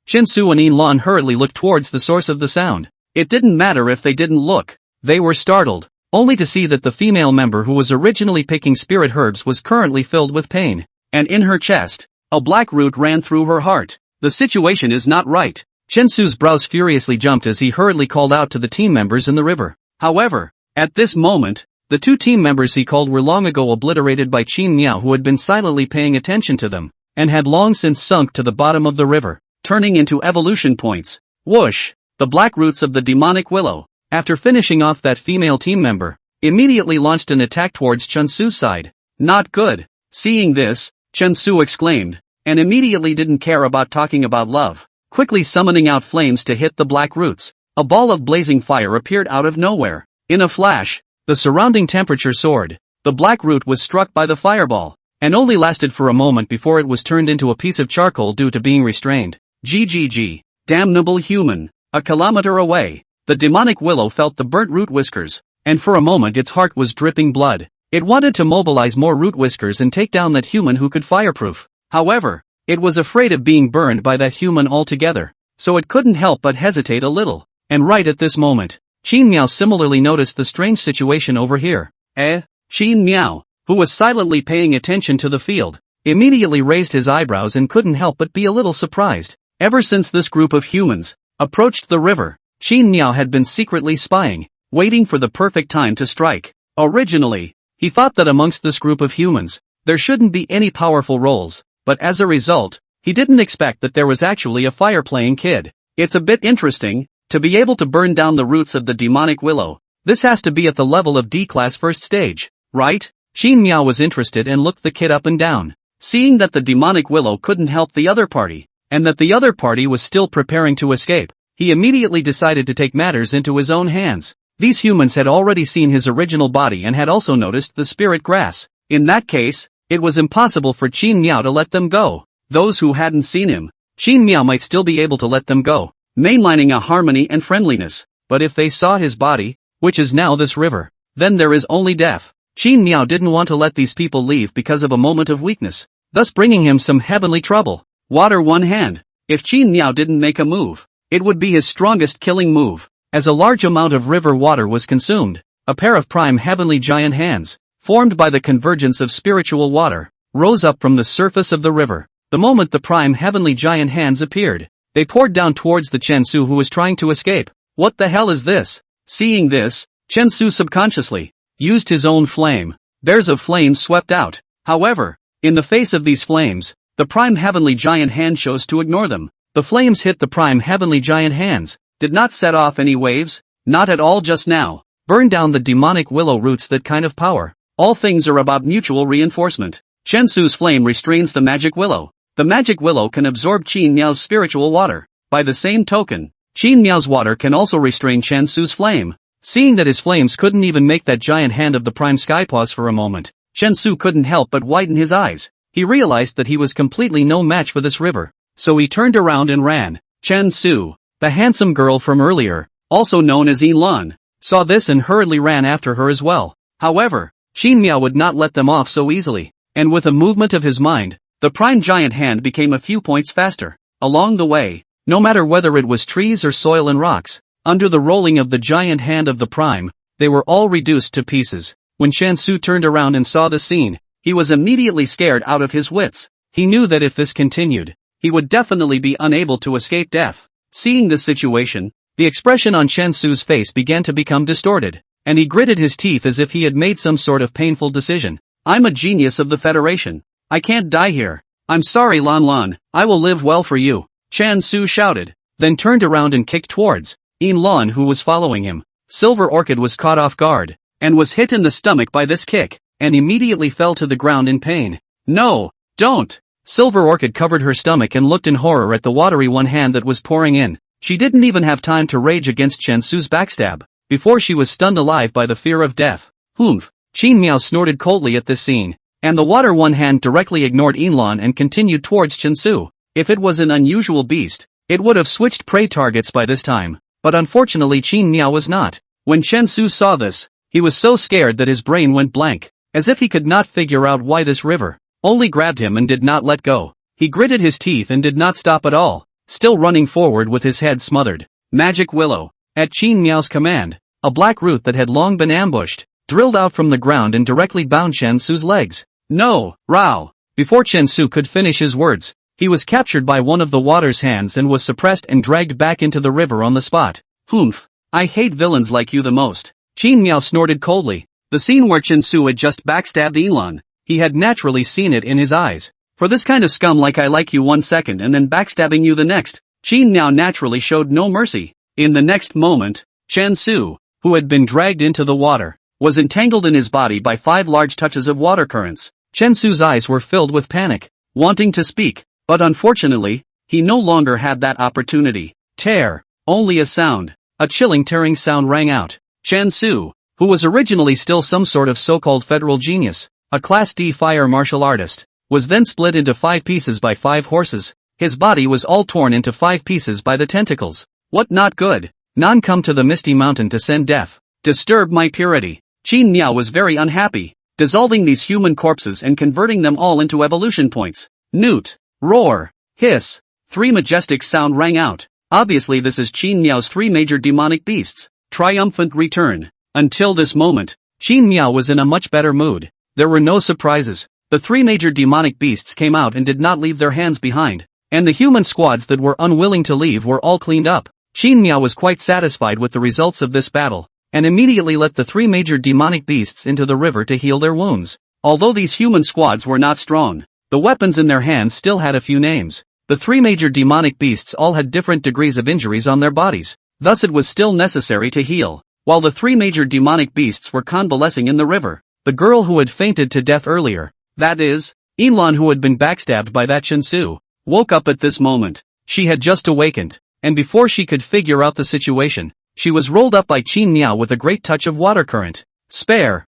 Chen Su and Lan hurriedly looked towards the source of the sound. It didn't matter if they didn't look. They were startled, only to see that the female member who was originally picking spirit herbs was currently filled with pain, and in her chest, a black root ran through her heart. The situation is not right. Chen Su's brows furiously jumped as he hurriedly called out to the team members in the river. However, at this moment, the 2 team members he called were long ago obliterated by Qin Miao, who had been silently paying attention to them, and had long since sunk to the bottom of the river, turning into evolution points. Whoosh! The black roots of the demonic willow, after finishing off that female team member, immediately launched an attack towards Chen Su's side. Not good. Seeing this, Chen Su exclaimed, and immediately didn't care about talking about love, quickly summoning out flames to hit the black roots. A ball of blazing fire appeared out of nowhere. In a flash, the surrounding temperature soared. The black root was struck by the fireball, and only lasted for a moment before it was turned into a piece of charcoal due to being restrained. GGG. Damnable human. A kilometer away, the demonic willow felt the burnt root whiskers, and for a moment its heart was dripping blood. It wanted to mobilize more root whiskers and take down that human who could fireproof. However, it was afraid of being burned by that human altogether, so it couldn't help but hesitate a little. And right at this moment, Qin Miao similarly noticed the strange situation over here. Qin Miao, who was silently paying attention to the field, immediately raised his eyebrows and couldn't help but be a little surprised. Ever since this group of humans approached the river, Qin Miao had been secretly spying, waiting for the perfect time to strike. Originally, he thought that amongst this group of humans, there shouldn't be any powerful roles, but as a result, he didn't expect that there was actually a fire-playing kid. It's a bit interesting, to be able to burn down the roots of the demonic willow. This has to be at the level of D-class first stage, right? Qin Miao was interested and looked the kid up and down. Seeing that the demonic willow couldn't help the other party, and that the other party was still preparing to escape, he immediately decided to take matters into his own hands. These humans had already seen his original body and had also noticed the spirit grass. In that case, it was impossible for Qin Miao to let them go. Those who hadn't seen him, Qin Miao might still be able to let them go, mainlining a harmony and friendliness. But if they saw his body, which is now this river, then there is only death. Qin Miao didn't want to let these people leave because of a moment of weakness, thus bringing him some heavenly trouble. Water one hand. If Qin Miao didn't make a move, it would be his strongest killing move. As a large amount of river water was consumed, a pair of prime heavenly giant hands, formed by the convergence of spiritual water, rose up from the surface of the river. The moment the prime heavenly giant hands appeared, they poured down towards the Chen Su who was trying to escape. What the hell is this? Seeing this, Chen Su subconsciously used his own flame. Bears of flames swept out. However, in the face of these flames, the prime heavenly giant hand chose to ignore them. The flames hit the prime heavenly giant hands, did not set off any waves, not at all just now. Burn down the demonic willow roots, that kind of power. All things are about mutual reinforcement. Chen Su's flame restrains the magic willow. The magic willow can absorb Qin Miao's spiritual water. By the same token, Qin Miao's water can also restrain Chen Su's flame. Seeing that his flames couldn't even make that giant hand of the prime sky pause for a moment, Chen Su couldn't help but widen his eyes. He realized that he was completely no match for this river. So he turned around and ran. Chen Su, the handsome girl from earlier, also known as Lan, saw this and hurriedly ran after her as well. However, Qin Miao would not let them off so easily, and with a movement of his mind, the prime giant hand became a few points faster. Along the way, no matter whether it was trees or soil and rocks, under the rolling of the giant hand of the prime, they were all reduced to pieces. When Chen Su turned around and saw the scene, he was immediately scared out of his wits. He knew that if this continued, he would definitely be unable to escape death. Seeing this situation, the expression on Chen Su's face began to become distorted, and he gritted his teeth as if he had made some sort of painful decision. I'm a genius of the Federation. I can't die here. I'm sorry, Lan. I will live well for you, Chen Su shouted, then turned around and kicked towards Lan, who was following him. Silver Orchid was caught off guard, and was hit in the stomach by this kick, and immediately fell to the ground in pain. No, don't! Silver Orchid covered her stomach and looked in horror at the watery one hand that was pouring in. She didn't even have time to rage against Chen Su's backstab, before she was stunned alive by the fear of death. Humph! Qin Miao snorted coldly at this scene, and the water one hand directly ignored Lan and continued towards Chen Su. If it was an unusual beast, it would have switched prey targets by this time. But unfortunately Qin Miao was not. When Chen Su saw this, he was so scared that his brain went blank, as if he could not figure out why this river only grabbed him and did not let go. He gritted his teeth and did not stop at all, still running forward with his head smothered. Magic Willow. At Qin Miao's command, a black root that had long been ambushed, drilled out from the ground and directly bound Chen Su's legs. No, Rao! Before Chen Su could finish his words, he was captured by one of the water's hands and was suppressed and dragged back into the river on the spot. Humph! I hate villains like you the most. Qin Miao snorted coldly. The scene where Chen Su had just backstabbed Lan, he had naturally seen it in his eyes. For this kind of scum like I like you 1 second and then backstabbing you the next, Qin Miao naturally showed no mercy. In the next moment, Chen Su, who had been dragged into the water, was entangled in his body by 5 large touches of water currents. Chen Su's eyes were filled with panic, wanting to speak, but unfortunately, he no longer had that opportunity. Tear. Only a sound. A chilling tearing sound rang out. Chen Su, who was originally still some sort of so-called federal genius, a Class D fire martial artist, was then split into 5 pieces by 5 horses. His body was all torn into 5 pieces by the tentacles. What not good? None come to the Misty Mountain to send death. Disturb my purity. Qin Miao was very unhappy, dissolving these human corpses and converting them all into evolution points. Newt. Roar. Hiss. 3 majestic sound rang out. Obviously this is Qin Miao's 3 major demonic beasts. Triumphant return. Until this moment, Qin Miao was in a much better mood. There were no surprises. The 3 major demonic beasts came out and did not leave their hands behind, and the human squads that were unwilling to leave were all cleaned up. Qin Miao was quite satisfied with the results of this battle, and immediately let the 3 major demonic beasts into the river to heal their wounds. Although these human squads were not strong, the weapons in their hands still had a few names. The 3 major demonic beasts all had different degrees of injuries on their bodies, thus it was still necessary to heal. While the 3 major demonic beasts were convalescing in the river, the girl who had fainted to death earlier, that is, Lan who had been backstabbed by that Chen Su, woke up at this moment. She had just awakened, and before she could figure out the situation, she was rolled up by Qin Miao with a great touch of water current. Spare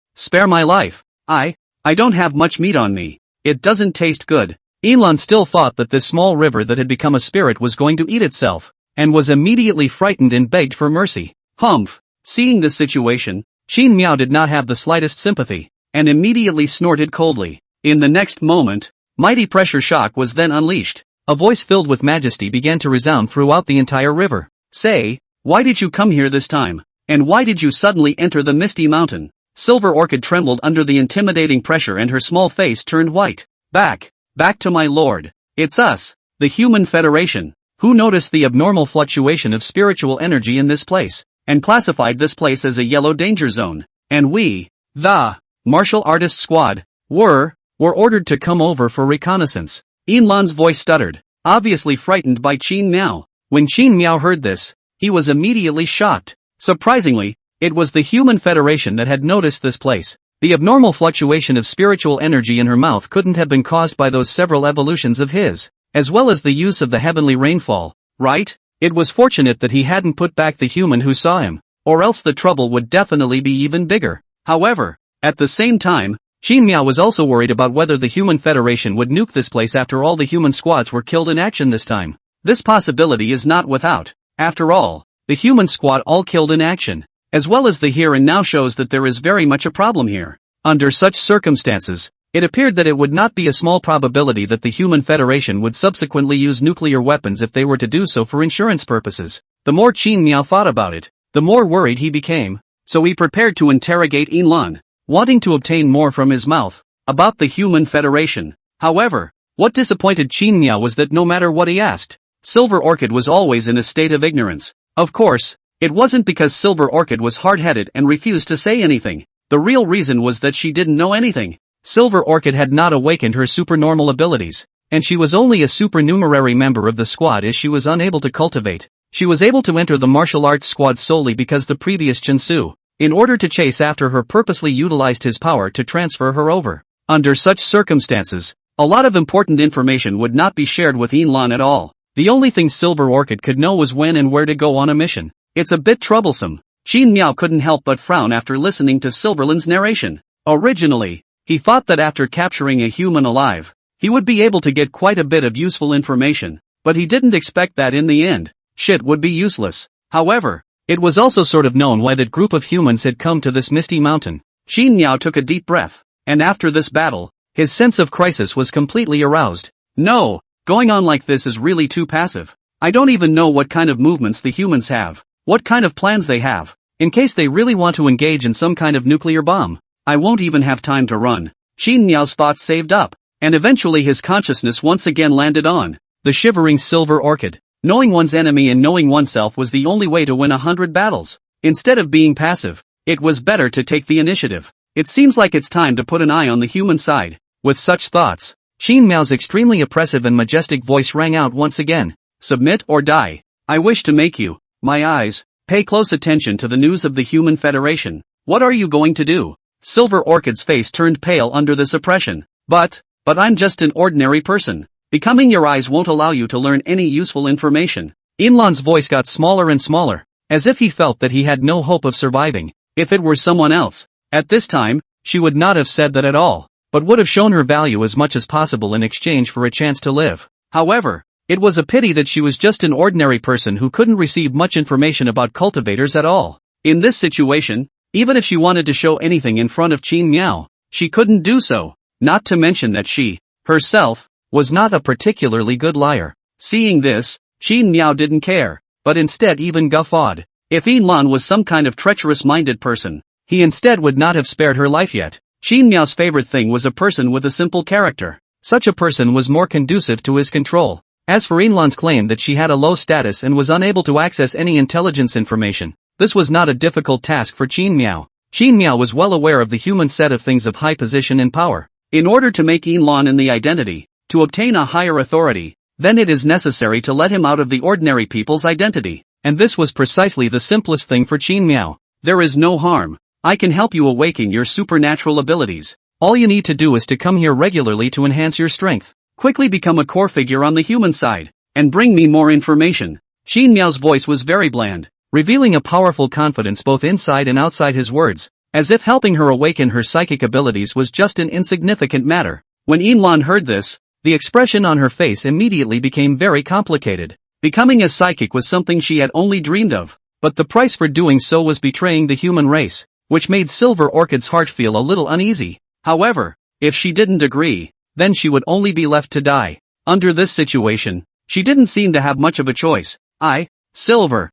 my life. I don't have much meat on me. It doesn't taste good. Lan still thought that this small river that had become a spirit was going to eat itself, and was immediately frightened and begged for mercy. Humph! Seeing this situation, Qin Miao did not have the slightest sympathy, and immediately snorted coldly. In the next moment, mighty pressure shock was then unleashed. A voice filled with majesty began to resound throughout the entire river. Say, why did you come here this time? And why did you suddenly enter the Misty Mountain? Silver Orchid trembled under the intimidating pressure and her small face turned white. Back to my lord. It's us, the Human Federation, who noticed the abnormal fluctuation of spiritual energy in this place, and classified this place as a yellow danger zone. And we, the martial artist squad, were ordered to come over for reconnaissance. Lan's voice stuttered. obviously frightened by Qin Miao. When Qin Miao heard this, he was immediately shocked. Surprisingly, it was the Human Federation that had noticed this place. The abnormal fluctuation of spiritual energy in her mouth couldn't have been caused by those several evolutions of his, as well as the use of the heavenly rainfall, right? It was fortunate that he hadn't put back the human who saw him, or else the trouble would definitely be even bigger. However, at the same time, Qin Miao was also worried about whether the Human Federation would nuke this place after all the human squads were killed in action this time. This possibility is not without. After all, the human squad all killed in action, as well as the here and now shows that there is very much a problem here. Under such circumstances, it appeared that it would not be a small probability that the Human Federation would subsequently use nuclear weapons if they were to do so for insurance purposes. The more Qin Miao thought about it, the more worried he became, so he prepared to interrogate Yinlan, wanting to obtain more from his mouth about the Human Federation. However, what disappointed Qin Miao was that no matter what he asked, Silver Orchid was always in a state of ignorance. Of course, it wasn't because Silver Orchid was hard-headed and refused to say anything. The real reason was that she didn't know anything. Silver Orchid had not awakened her supernormal abilities, and she was only a supernumerary member of the squad as she was unable to cultivate. She was able to enter the martial arts squad solely because the previous Chensu, in order to chase after her, purposely utilized his power to transfer her over. Under such circumstances, a lot of important information would not be shared with Yinlan at all. The only thing Silver Orchid could know was when and where to go on a mission. It's a bit troublesome. Qin Miao couldn't help but frown after listening to Silverland's narration. Originally, he thought that after capturing a human alive, he would be able to get quite a bit of useful information, but he didn't expect that in the end, shit would be useless. However, it was also sort of known why that group of humans had come to this misty mountain. Qin Miao took a deep breath, and after this battle, his sense of crisis was completely aroused. No, going on like this is really too passive. I don't even know what kind of movements the humans have, what kind of plans they have, in case they really want to engage in some kind of nuclear bomb. I won't even have time to run. Qin Miao's thoughts saved up, and eventually his consciousness once again landed on the shivering Silver Orchid. Knowing one's enemy and knowing oneself was the only way to win 100 battles. Instead of being passive, it was better to take the initiative. It seems like it's time to put an eye on the human side. With such thoughts, Qin Miao's extremely oppressive and majestic voice rang out once again. Submit or die. I wish to make you my eyes. Pay close attention to the news of the Human Federation. What are you going to do? Silver Orchid's face turned pale under this oppression. But I'm just an ordinary person. Becoming your eyes won't allow you to learn any useful information. Yinlan's voice got smaller and smaller, as if he felt that he had no hope of surviving. If it were someone else, at this time, she would not have said that at all, but would have shown her value as much as possible in exchange for a chance to live. However, it was a pity that she was just an ordinary person who couldn't receive much information about cultivators at all. In this situation, even if she wanted to show anything in front of Qin Miao, she couldn't do so, not to mention that she, herself, was not a particularly good liar. Seeing this, Qin Miao didn't care, but instead even guffawed. If Yinlan was some kind of treacherous-minded person, he instead would not have spared her life yet. Qin Miao's favorite thing was a person with a simple character. Such a person was more conducive to his control. As for Yinlan's claim that she had a low status and was unable to access any intelligence information, this was not a difficult task for Qin Miao. Qin Miao was well aware of the human set of things of high position and power. In order to make Yinlan in the identity, to obtain a higher authority, then it is necessary to let him out of the ordinary people's identity. And this was precisely the simplest thing for Qin Miao. There is no harm. I can help you awaken your supernatural abilities. All you need to do is to come here regularly to enhance your strength. Quickly become a core figure on the human side, and bring me more information. Qin Miao's voice was very bland, revealing a powerful confidence both inside and outside his words, as if helping her awaken her psychic abilities was just an insignificant matter. When Yinlan heard this, the expression on her face immediately became very complicated. Becoming a psychic was something she had only dreamed of, but the price for doing so was betraying the human race, which made Silver Orchid's heart feel a little uneasy. However, if she didn't agree, then she would only be left to die. Under this situation, she didn't seem to have much of a choice. I, Silver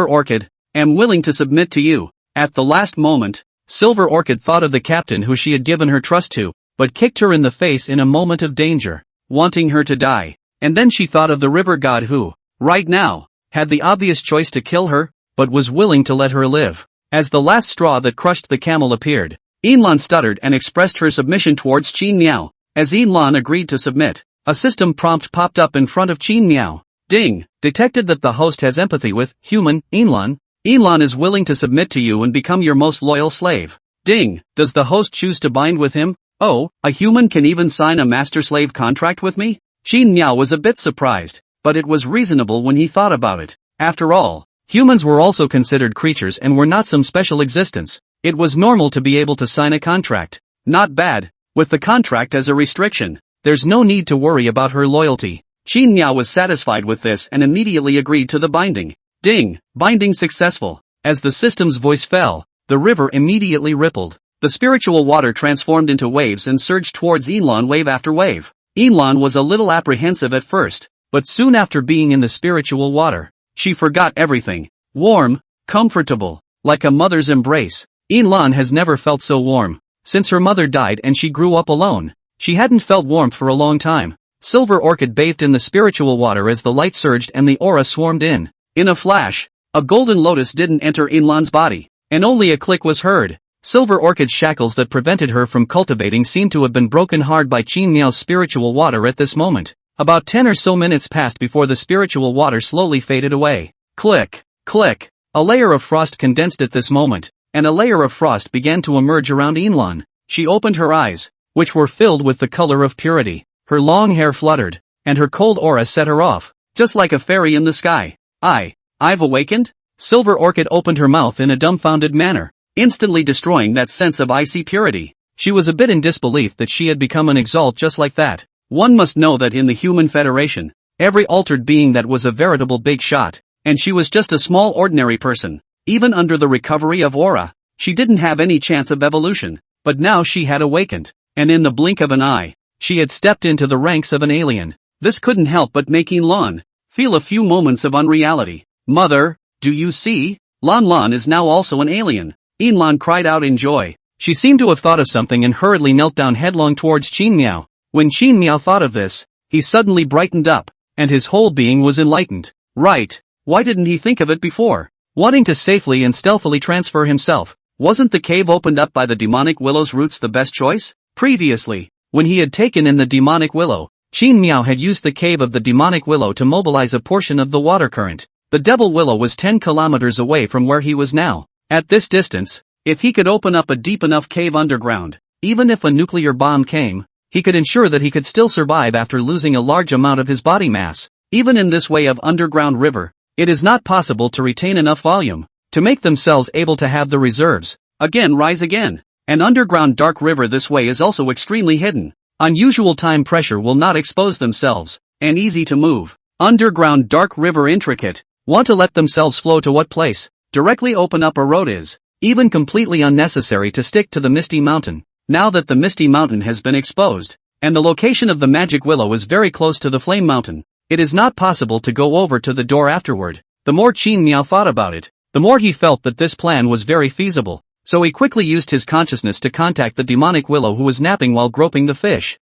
Orchid, am willing to submit to you. At the last moment, Silver Orchid thought of the captain who she had given her trust to, but kicked her in the face in a moment of danger, wanting her to die. And then she thought of the river god who, right now, had the obvious choice to kill her, but was willing to let her live. As the last straw that crushed the camel appeared, Yinlan stuttered and expressed her submission towards Qin Miao. As Yinlan agreed to submit, A system prompt popped up in front of Qin Miao. Ding! Detected that the host has empathy with human Inlan. Inlan is willing to submit to you and become your most loyal slave. Ding! Does the host choose to bind with him? Oh, a human can even sign a master-slave contract with me? Qin Miao was a bit surprised, but it was reasonable when he thought about it. After all, humans were also considered creatures and were not some special existence. It was normal to be able to sign a contract. Not bad. With the contract as a restriction, there's no need to worry about her loyalty. Qin Miao was satisfied with this and immediately agreed to the binding. Ding! Binding successful. As the system's voice fell, the river immediately rippled. The spiritual water transformed into waves and surged towards Inlan wave after wave. Inlan was a little apprehensive at first, but soon after being in the spiritual water, she forgot everything. Warm, comfortable, like a mother's embrace. Inlan has never felt so warm. Since her mother died and she grew up alone, she hadn't felt warmth for a long time. Silver Orchid bathed in the spiritual water as the light surged and the aura swarmed in. In a flash, a golden lotus didn't enter Inlan's body, and only a click was heard. Silver Orchid's shackles that prevented her from cultivating seemed to have been broken hard by Qin Miao's spiritual water at this moment. About 10 or so minutes passed before the spiritual water slowly faded away. Click, click. A layer of frost condensed at this moment, and a layer of frost began to emerge around Inlan. She opened her eyes, which were filled with the color of purity. Her long hair fluttered, and her cold aura set her off, just like a fairy in the sky. I've awakened? Silver Orchid opened her mouth in a dumbfounded manner, instantly destroying that sense of icy purity. She was a bit in disbelief that she had become an exalt just like that. One must know that in the Human Federation, every altered being that was a veritable big shot, and she was just a small ordinary person. Even under the recovery of aura, she didn't have any chance of evolution, but now she had awakened, and in the blink of an eye, she had stepped into the ranks of an alien. This couldn't help but make Lan feel a few moments of unreality. Mother, do you see? Lan is now also an alien. Lan cried out in joy. She seemed to have thought of something and hurriedly knelt down headlong towards Qin Miao. When Qin Miao thought of this, he suddenly brightened up, and his whole being was enlightened. Right, why didn't he think of it before? Wanting to safely and stealthily transfer himself, wasn't the cave opened up by the demonic willow's roots the best choice? Previously, when he had taken in the demonic willow, Qin Miao had used the cave of the demonic willow to mobilize a portion of the water current. The devil willow was 10 kilometers away from where he was now. At this distance, if he could open up a deep enough cave underground, even if a nuclear bomb came, he could ensure that he could still survive after losing a large amount of his body mass. Even in this way of underground river, it is not possible to retain enough volume to make themselves able to have the reserves again rise again. An underground dark river this way is also extremely hidden. Unusual time pressure will not expose themselves, and easy to move. Underground dark river intricate. Want to let themselves flow to what place? Directly open up a road is even completely unnecessary to stick to the Misty Mountain. Now that the Misty Mountain has been exposed, and the location of the Magic Willow is very close to the Flame Mountain, it is not possible to go over to the door afterward. The more Qin Miao thought about it, the more he felt that this plan was very feasible. So he quickly used his consciousness to contact the demonic willow who was napping while groping the fish.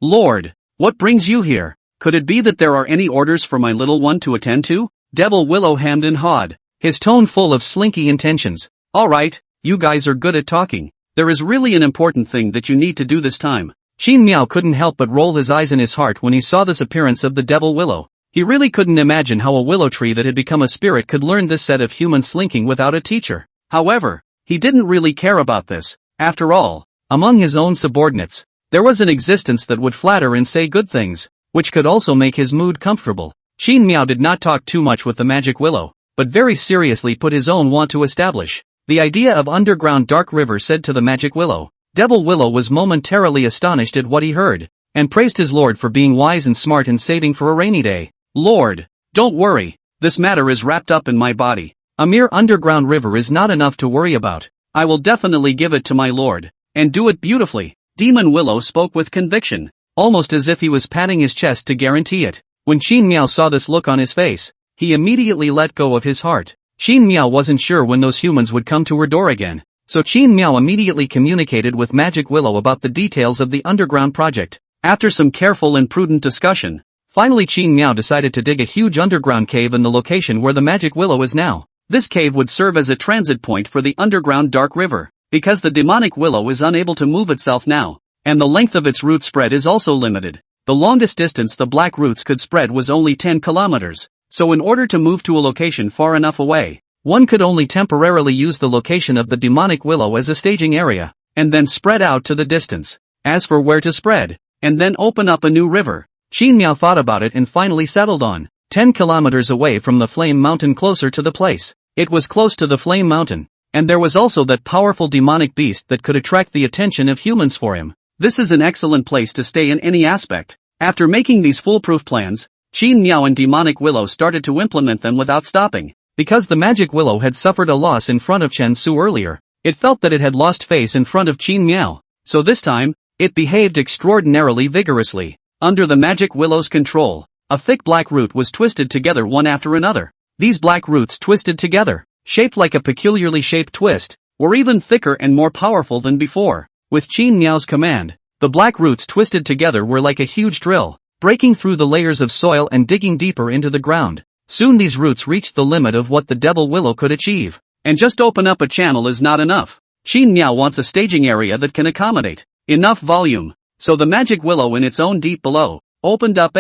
Lord, what brings you here? Could it be that there are any orders for my little one to attend to? Devil Willow hemmed and hawed, his tone full of slinky intentions. Alright, you guys are good at talking. There is really an important thing that you need to do this time. Qin Miao couldn't help but roll his eyes in his heart when he saw this appearance of the Devil Willow. He really couldn't imagine how a willow tree that had become a spirit could learn this set of human slinking without a teacher. However, he didn't really care about this. After all, among his own subordinates, there was an existence that would flatter and say good things, which could also make his mood comfortable. Qin Miao did not talk too much with the Magic Willow, but very seriously put his own want to establish. The idea of underground dark river said to the Magic Willow. Devil Willow was momentarily astonished at what he heard, and praised his lord for being wise and smart and saving for a rainy day. Lord, don't worry, this matter is wrapped up in my body. A mere underground river is not enough to worry about. I will definitely give it to my lord, and do it beautifully. Demon Willow spoke with conviction, almost as if he was patting his chest to guarantee it. When Qin Miao saw this look on his face, he immediately let go of his heart. Qin Miao wasn't sure when those humans would come to her door again, so Qin Miao immediately communicated with Magic Willow about the details of the underground project. After some careful and prudent discussion, finally Qin Miao decided to dig a huge underground cave in the location where the Magic Willow is now. This cave would serve as a transit point for the underground dark river, because the demonic willow is unable to move itself now, and the length of its root spread is also limited. the longest distance the black roots could spread was only 10 kilometers, so in order to move to a location far enough away, one could only temporarily use the location of the demonic willow as a staging area, and then spread out to the distance. As for where to spread, and then open up a new river, Qin Miao thought about it and finally settled on 10 kilometers away from the Flame Mountain, closer to the place. It was close to the Flame Mountain, and there was also that powerful demonic beast that could attract the attention of humans for him. This is an excellent place to stay in any aspect. After making these foolproof plans, Qin Miao and Demonic Willow started to implement them without stopping. Because the Magic Willow had suffered a loss in front of Chen Su earlier, it felt that it had lost face in front of Qin Miao, so this time, it behaved extraordinarily vigorously. Under the Magic Willow's control, a thick black root was twisted together one after another. These black roots twisted together, shaped like a peculiarly shaped twist, were even thicker and more powerful than before. With Qin Miao's command, the black roots twisted together were like a huge drill, breaking through the layers of soil and digging deeper into the ground. Soon these roots reached the limit of what the Devil Willow could achieve. And just open up a channel is not enough. Qin Miao wants a staging area that can accommodate enough volume. So the Magic Willow in its own deep below opened up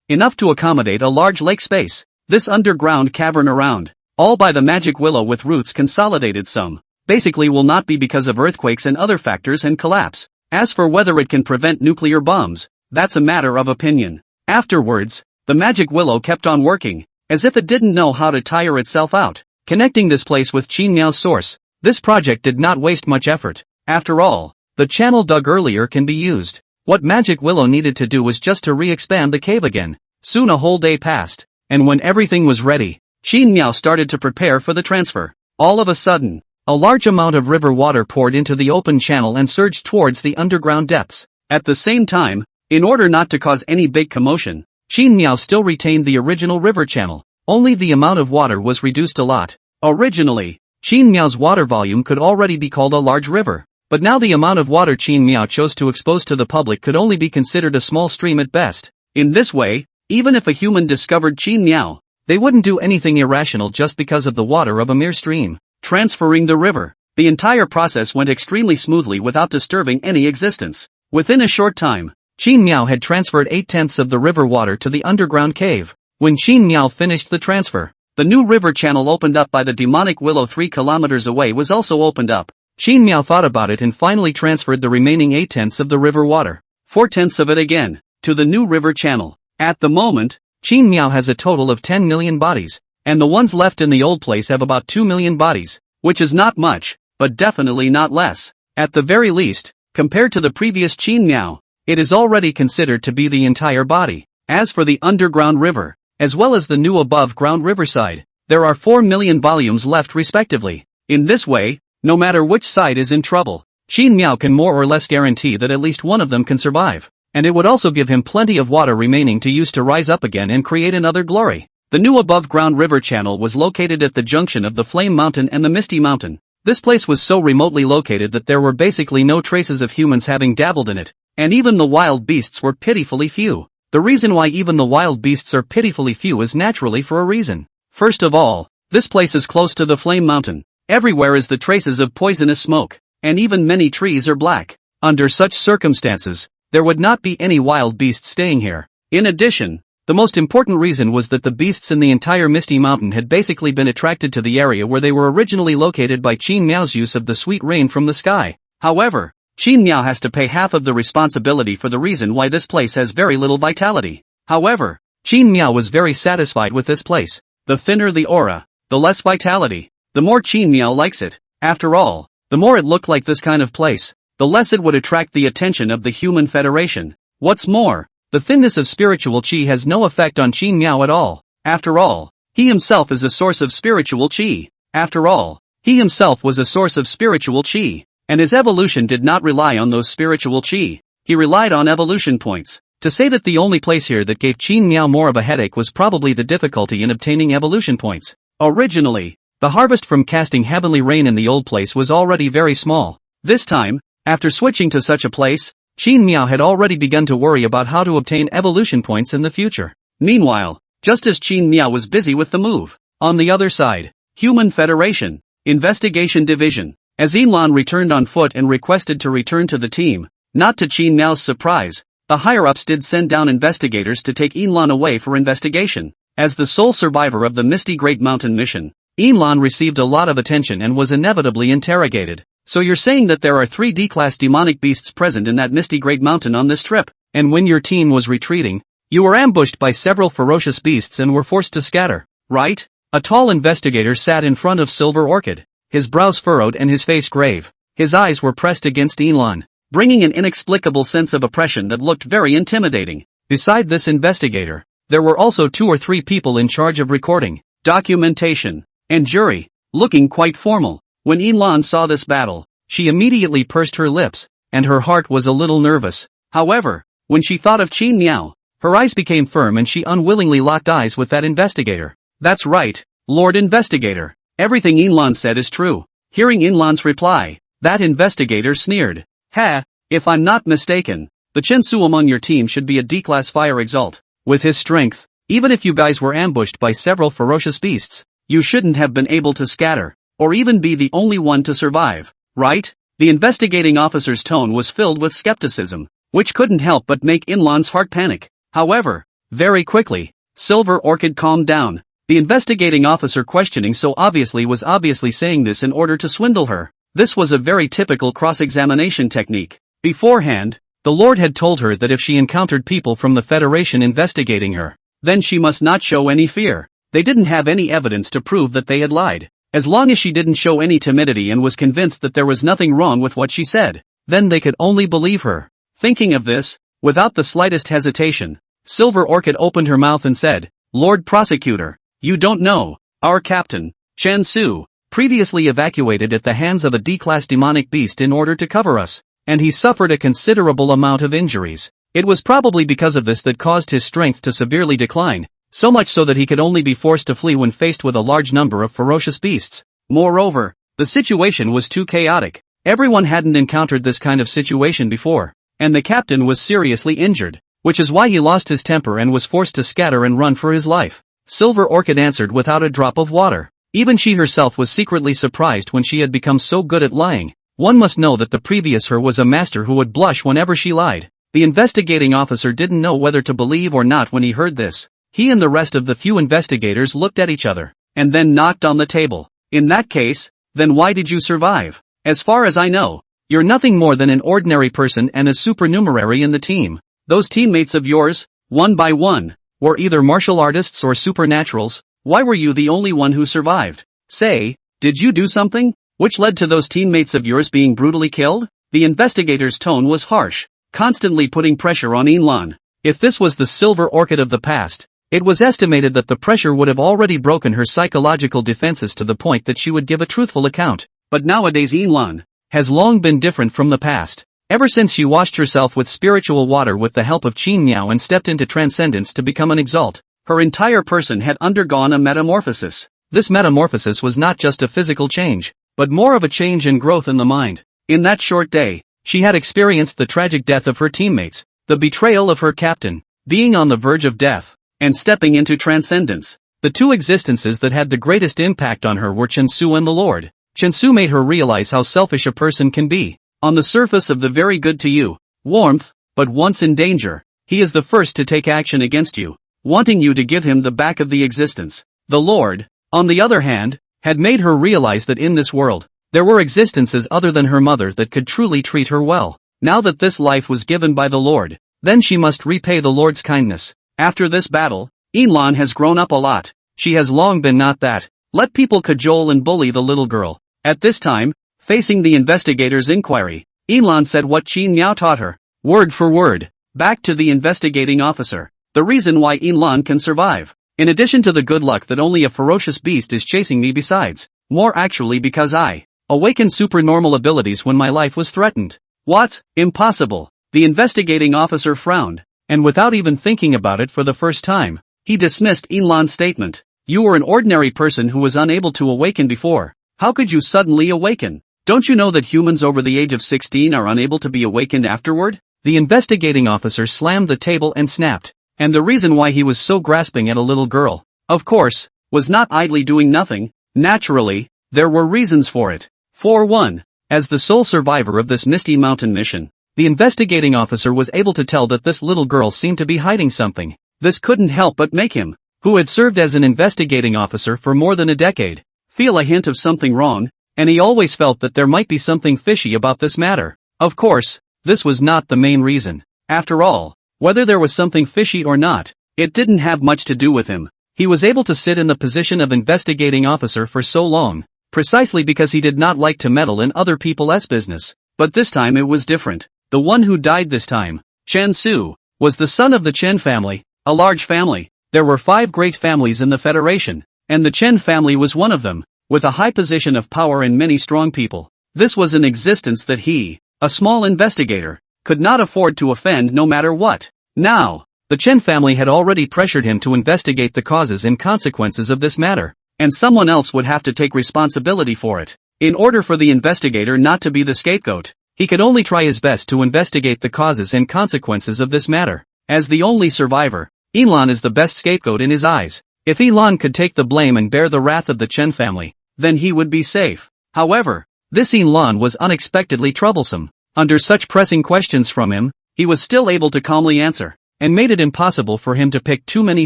enough to accommodate a large lake space. This underground cavern around, all by the Magic Willow with roots consolidated some, basically will not be because of earthquakes and other factors and collapse. As for whether it can prevent nuclear bombs, that's a matter of opinion. Afterwards, the Magic Willow kept on working, as if it didn't know how to tire itself out, connecting this place with Qin Miao's source. This project did not waste much effort. After all, the channel dug earlier can be used. What Magic Willow needed to do was just to re-expand the cave again. Soon a whole day passed, and when everything was ready, Qin Miao started to prepare for the transfer. All of a sudden, a large amount of river water poured into the open channel and surged towards the underground depths. At the same time, in order not to cause any big commotion, Qin Miao still retained the original river channel, only the amount of water was reduced a lot. Originally, Qin Miao's water volume could already be called a large river, but now the amount of water Qin Miao chose to expose to the public could only be considered a small stream at best. In this way, even if a human discovered Qin Miao, they wouldn't do anything irrational just because of the water of a mere stream. Transferring the river, the entire process went extremely smoothly without disturbing any existence. Within a short time, Qin Miao had transferred 8/10 of the river water to the underground cave. When Qin Miao finished the transfer, the new river channel opened up by the Demonic Willow 3 kilometers away was also opened up. Qin Miao thought about it and finally transferred the remaining 8/10 of the river water, 4/10 of it again, to the new river channel. At the moment, Qin Miao has a total of 10 million bodies, and the ones left in the old place have about 2 million bodies, which is not much, but definitely not less. At the very least, compared to the previous Qin Miao, it is already considered to be the entire body. As for the underground river, as well as the new above-ground riverside, there are 4 million volumes left respectively. In this way, no matter which side is in trouble, Qin Miao can more or less guarantee that at least one of them can survive, and it would also give him plenty of water remaining to use to rise up again and create another glory. The new above-ground river channel was located at the junction of the Flame Mountain and the Misty Mountain. This place was so remotely located that there were basically no traces of humans having dabbled in it, and even the wild beasts were pitifully few. The reason why even the wild beasts are pitifully few is naturally for a reason. First of all, this place is close to the Flame Mountain. Everywhere is the traces of poisonous smoke, and even many trees are black. Under such circumstances, there would not be any wild beasts staying here. In addition, the most important reason was that the beasts in the entire Misty Mountain had basically been attracted to the area where they were originally located by Qin Miao's use of the sweet rain from the sky. However, Qin Miao has to pay half of the responsibility for the reason why this place has very little vitality. However, Qin Miao was very satisfied with this place. The thinner the aura, the less vitality, the more Qin Miao likes it. After all, the more it looked like this kind of place, the less it would attract the attention of the Human Federation. What's more, the thinness of spiritual qi has no effect on Qin Miao at all. After all, he himself is a source of spiritual qi. After all, he himself was a source of spiritual qi, and his evolution did not rely on those spiritual qi. He relied on evolution points. To say that the only place here that gave Qin Miao more of a headache was probably the difficulty in obtaining evolution points. Originally, the harvest from casting heavenly rain in the old place was already very small. This time, after switching to such a place, Qin Miao had already begun to worry about how to obtain evolution points in the future. Meanwhile, just as Qin Miao was busy with the move, on the other side, Human Federation, Investigation Division, as Yinlan returned on foot and requested to return to the team, not to Qin Miao's surprise, the higher-ups did send down investigators to take Inlan away for investigation. As the sole survivor of the Misty Great Mountain mission, Inlan received a lot of attention and was inevitably interrogated. So you're saying that there are 3 D-class demonic beasts present in that Misty Great Mountain on this trip, and when your team was retreating, you were ambushed by several ferocious beasts and were forced to scatter, right? A tall investigator sat in front of Silver Orchid, his brows furrowed and his face grave. His eyes were pressed against Inlan, bringing an inexplicable sense of oppression that looked very intimidating. Beside this investigator, there were also 2 or 3 people in charge of recording, documentation, and jury, looking quite formal. When Inlan saw this battle, she immediately pursed her lips, and her heart was a little nervous. However, when she thought of Qin Miao, her eyes became firm and she unwillingly locked eyes with that investigator. That's right, Lord Investigator. Everything Inlan said is true. Hearing Inlan's reply, that investigator sneered. Ha, if I'm not mistaken, the Chensu among your team should be a D-class fire exalt. With his strength, even if you guys were ambushed by several ferocious beasts, you shouldn't have been able to scatter, or even be the only one to survive, right? The investigating officer's tone was filled with skepticism, which couldn't help but make Inlan's heart panic. However, very quickly, Silver Orchid calmed down. The investigating officer questioning so obviously was obviously saying this in order to swindle her. This was a very typical cross-examination technique. Beforehand, the Lord had told her that if she encountered people from the Federation investigating her, then she must not show any fear. They didn't have any evidence to prove that they had lied. As long as she didn't show any timidity and was convinced that there was nothing wrong with what she said, then they could only believe her. Thinking of this, without the slightest hesitation, Silver Orchid opened her mouth and said, Lord Prosecutor, you don't know, our captain, Chen Su, previously evacuated at the hands of a D-class demonic beast in order to cover us, and he suffered a considerable amount of injuries. It was probably because of this that caused his strength to severely decline, so much so that he could only be forced to flee when faced with a large number of ferocious beasts. Moreover, the situation was too chaotic. Everyone hadn't encountered this kind of situation before, and the captain was seriously injured, which is why he lost his temper and was forced to scatter and run for his life. Silver Orchid answered without a drop of water. Even she herself was secretly surprised when she had become so good at lying. One must know that the previous her was a master who would blush whenever she lied. The investigating officer didn't know whether to believe or not when he heard this. He and the rest of the few investigators looked at each other, and then knocked on the table. In that case, then why did you survive? As far as I know, you're nothing more than an ordinary person and a supernumerary in the team. Those teammates of yours, one by one, were either martial artists or supernaturals. Why were you the only one who survived? Say, did you do something which led to those teammates of yours being brutally killed? The investigator's tone was harsh, constantly putting pressure on Inlan. If this was the Silver Orchid of the past, it was estimated that the pressure would have already broken her psychological defenses to the point that she would give a truthful account. But nowadays Inlan has long been different from the past. Ever since she washed herself with spiritual water with the help of Qin Miao and stepped into transcendence to become an exalt, her entire person had undergone a metamorphosis. This metamorphosis was not just a physical change, but more of a change and growth in the mind. In that short day, she had experienced the tragic death of her teammates, the betrayal of her captain, being on the verge of death, and stepping into transcendence. The two existences that had the greatest impact on her were Chensu and the Lord. Chensu made her realize how selfish a person can be. On the surface of the very good to you, warmth, but once in danger, he is the first to take action against you, wanting you to give him the back of the existence. The Lord, on the other hand, had made her realize that in this world, there were existences other than her mother that could truly treat her well. Now that this life was given by the Lord, then she must repay the Lord's kindness. After this battle, Inlan has grown up a lot. She has long been not that. Let people cajole and bully the little girl. At this time, facing the investigator's inquiry, Inlan said what Qin Miao taught her, word for word, back to the investigating officer. The reason why Inlan can survive, in addition to the good luck that only a ferocious beast is chasing me besides, more actually because I awakened supernormal abilities when my life was threatened. What? Impossible. The investigating officer frowned, and without even thinking about it for the first time, he dismissed Inlan's statement. You were an ordinary person who was unable to awaken before. How could you suddenly awaken? Don't you know that humans over the age of 16 are unable to be awakened afterward? The investigating officer slammed the table and snapped. And the reason why he was so grasping at a little girl, of course, was not idly doing nothing. Naturally, there were reasons for it. For one, as the sole survivor of this Misty Mountain mission, the investigating officer was able to tell that this little girl seemed to be hiding something. This couldn't help but make him, who had served as an investigating officer for more than a decade, feel a hint of something wrong, and he always felt that there might be something fishy about this matter. Of course, this was not the main reason. After all, whether there was something fishy or not, it didn't have much to do with him. He was able to sit in the position of investigating officer for so long, precisely because he did not like to meddle in other people's business. But this time it was different. The one who died this time, Chen Su, was the son of the Chen family, a large family. There were 5 great families in the Federation, and the Chen family was one of them, with a high position of power and many strong people. This was an existence that he, a small investigator, could not afford to offend no matter what. Now, the Chen family had already pressured him to investigate the causes and consequences of this matter, and someone else would have to take responsibility for it. In order for the investigator not to be the scapegoat, he could only try his best to investigate the causes and consequences of this matter. As the only survivor, Yilan is the best scapegoat in his eyes. If Yilan could take the blame and bear the wrath of the Chen family, then he would be safe. However, this Yilan was unexpectedly troublesome. Under such pressing questions from him, he was still able to calmly answer, and made it impossible for him to pick too many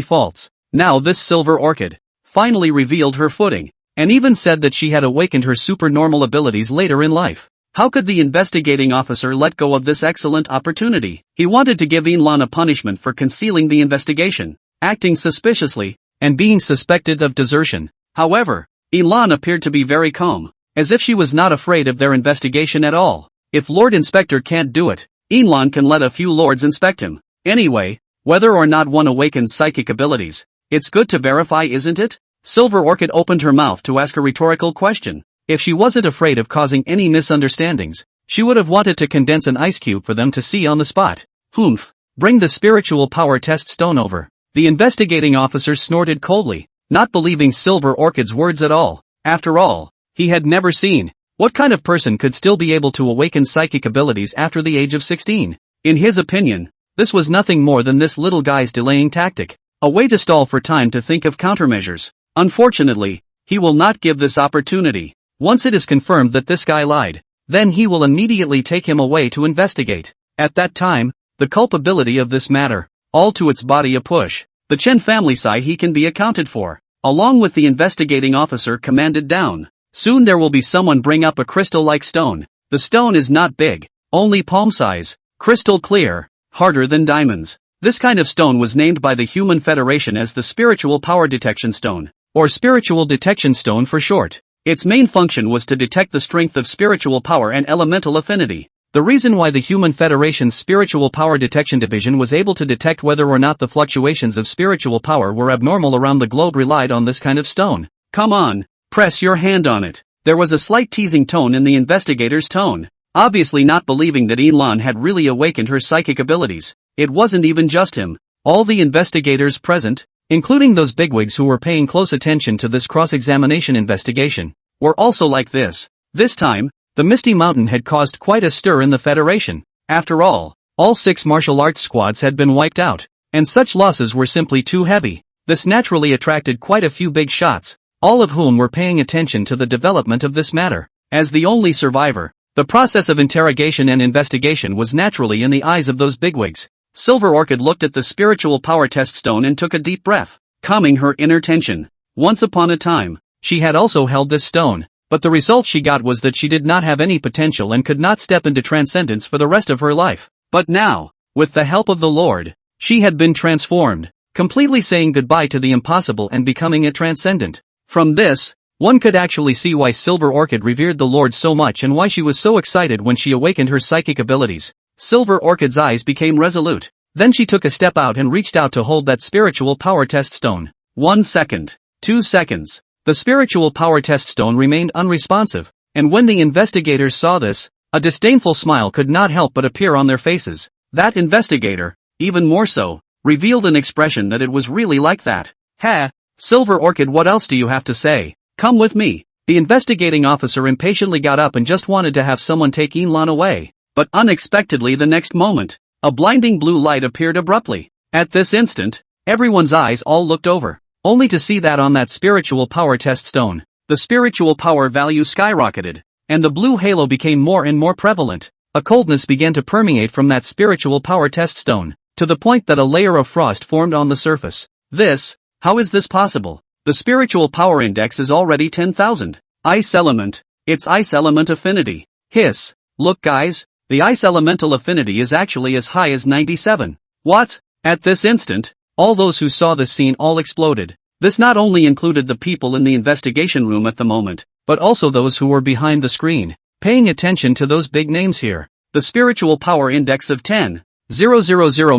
faults. Now this silver orchid finally revealed her footing, and even said that she had awakened her supernormal abilities later in life. How could the investigating officer let go of this excellent opportunity? He wanted to give Yilan a punishment for concealing the investigation, acting suspiciously, and being suspected of desertion. However, Yilan appeared to be very calm, as if she was not afraid of their investigation at all. If Lord Inspector can't do it, Yilan can let a few lords inspect him. Anyway, whether or not one awakens psychic abilities, it's good to verify, isn't it? Silver Orchid opened her mouth to ask a rhetorical question. If she wasn't afraid of causing any misunderstandings, she would have wanted to condense an ice cube for them to see on the spot. Humph! Bring the spiritual power test stone over. The investigating officer snorted coldly, not believing Silver Orchid's words at all. After all, he had never seen. What kind of person could still be able to awaken psychic abilities after the age of 16? In his opinion, this was nothing more than this little guy's delaying tactic, a way to stall for time to think of countermeasures. Unfortunately, he will not give this opportunity. Once it is confirmed that this guy lied, then he will immediately take him away to investigate. At that time, the culpability of this matter, all to its body a push. The Chen family side he can be accounted for, along with the investigating officer commanded down. Soon there will be someone bring up a crystal-like stone. The stone is not big, only palm size, crystal clear, harder than diamonds. This kind of stone was named by the Human Federation as the Spiritual Power Detection Stone, or Spiritual Detection Stone for short. Its main function was to detect the strength of spiritual power and elemental affinity. The reason why the Human Federation's Spiritual Power Detection Division was able to detect whether or not the fluctuations of spiritual power were abnormal around the globe relied on this kind of stone. Come on, press your hand on it. There was a slight teasing tone in the investigator's tone, obviously not believing that Yilan had really awakened her psychic abilities. It wasn't even just him. All the investigators present, including those bigwigs who were paying close attention to this cross-examination investigation, were also like this. This time, the Misty Mountain had caused quite a stir in the Federation. After all 6 martial arts squads had been wiped out, and such losses were simply too heavy. This naturally attracted quite a few big shots, all of whom were paying attention to the development of this matter. As the only survivor, the process of interrogation and investigation was naturally in the eyes of those bigwigs. Silver Orchid looked at the spiritual power test stone and took a deep breath, calming her inner tension. Once upon a time, she had also held this stone, but the result she got was that she did not have any potential and could not step into transcendence for the rest of her life. But now, with the help of the Lord, she had been transformed, completely saying goodbye to the impossible and becoming a transcendent. From this, one could actually see why Silver Orchid revered the Lord so much and why she was so excited when she awakened her psychic abilities. Silver Orchid's eyes became resolute. Then she took a step out and reached out to hold that spiritual power test stone. 1 second. 2 seconds. The spiritual power test stone remained unresponsive, and when the investigators saw this, a disdainful smile could not help but appear on their faces. That investigator, even more so, revealed an expression that it was really like that. Ha! Silver Orchid, what else do you have to say? Come with me. The investigating officer impatiently got up and just wanted to have someone take Yilan away. But unexpectedly the next moment, a blinding blue light appeared abruptly. At this instant, everyone's eyes all looked over, only to see that on that spiritual power test stone, the spiritual power value skyrocketed, and the blue halo became more and more prevalent. A coldness began to permeate from that spiritual power test stone, to the point that a layer of frost formed on the surface. How is this possible? The spiritual power index is already 10,000. Ice element. It's ice element affinity. Hiss. Look guys, the ice elemental affinity is actually as high as 97. What? At this instant, all those who saw this scene all exploded. This not only included the people in the investigation room at the moment, but also those who were behind the screen, paying attention to those big names here. The spiritual power index of 10,000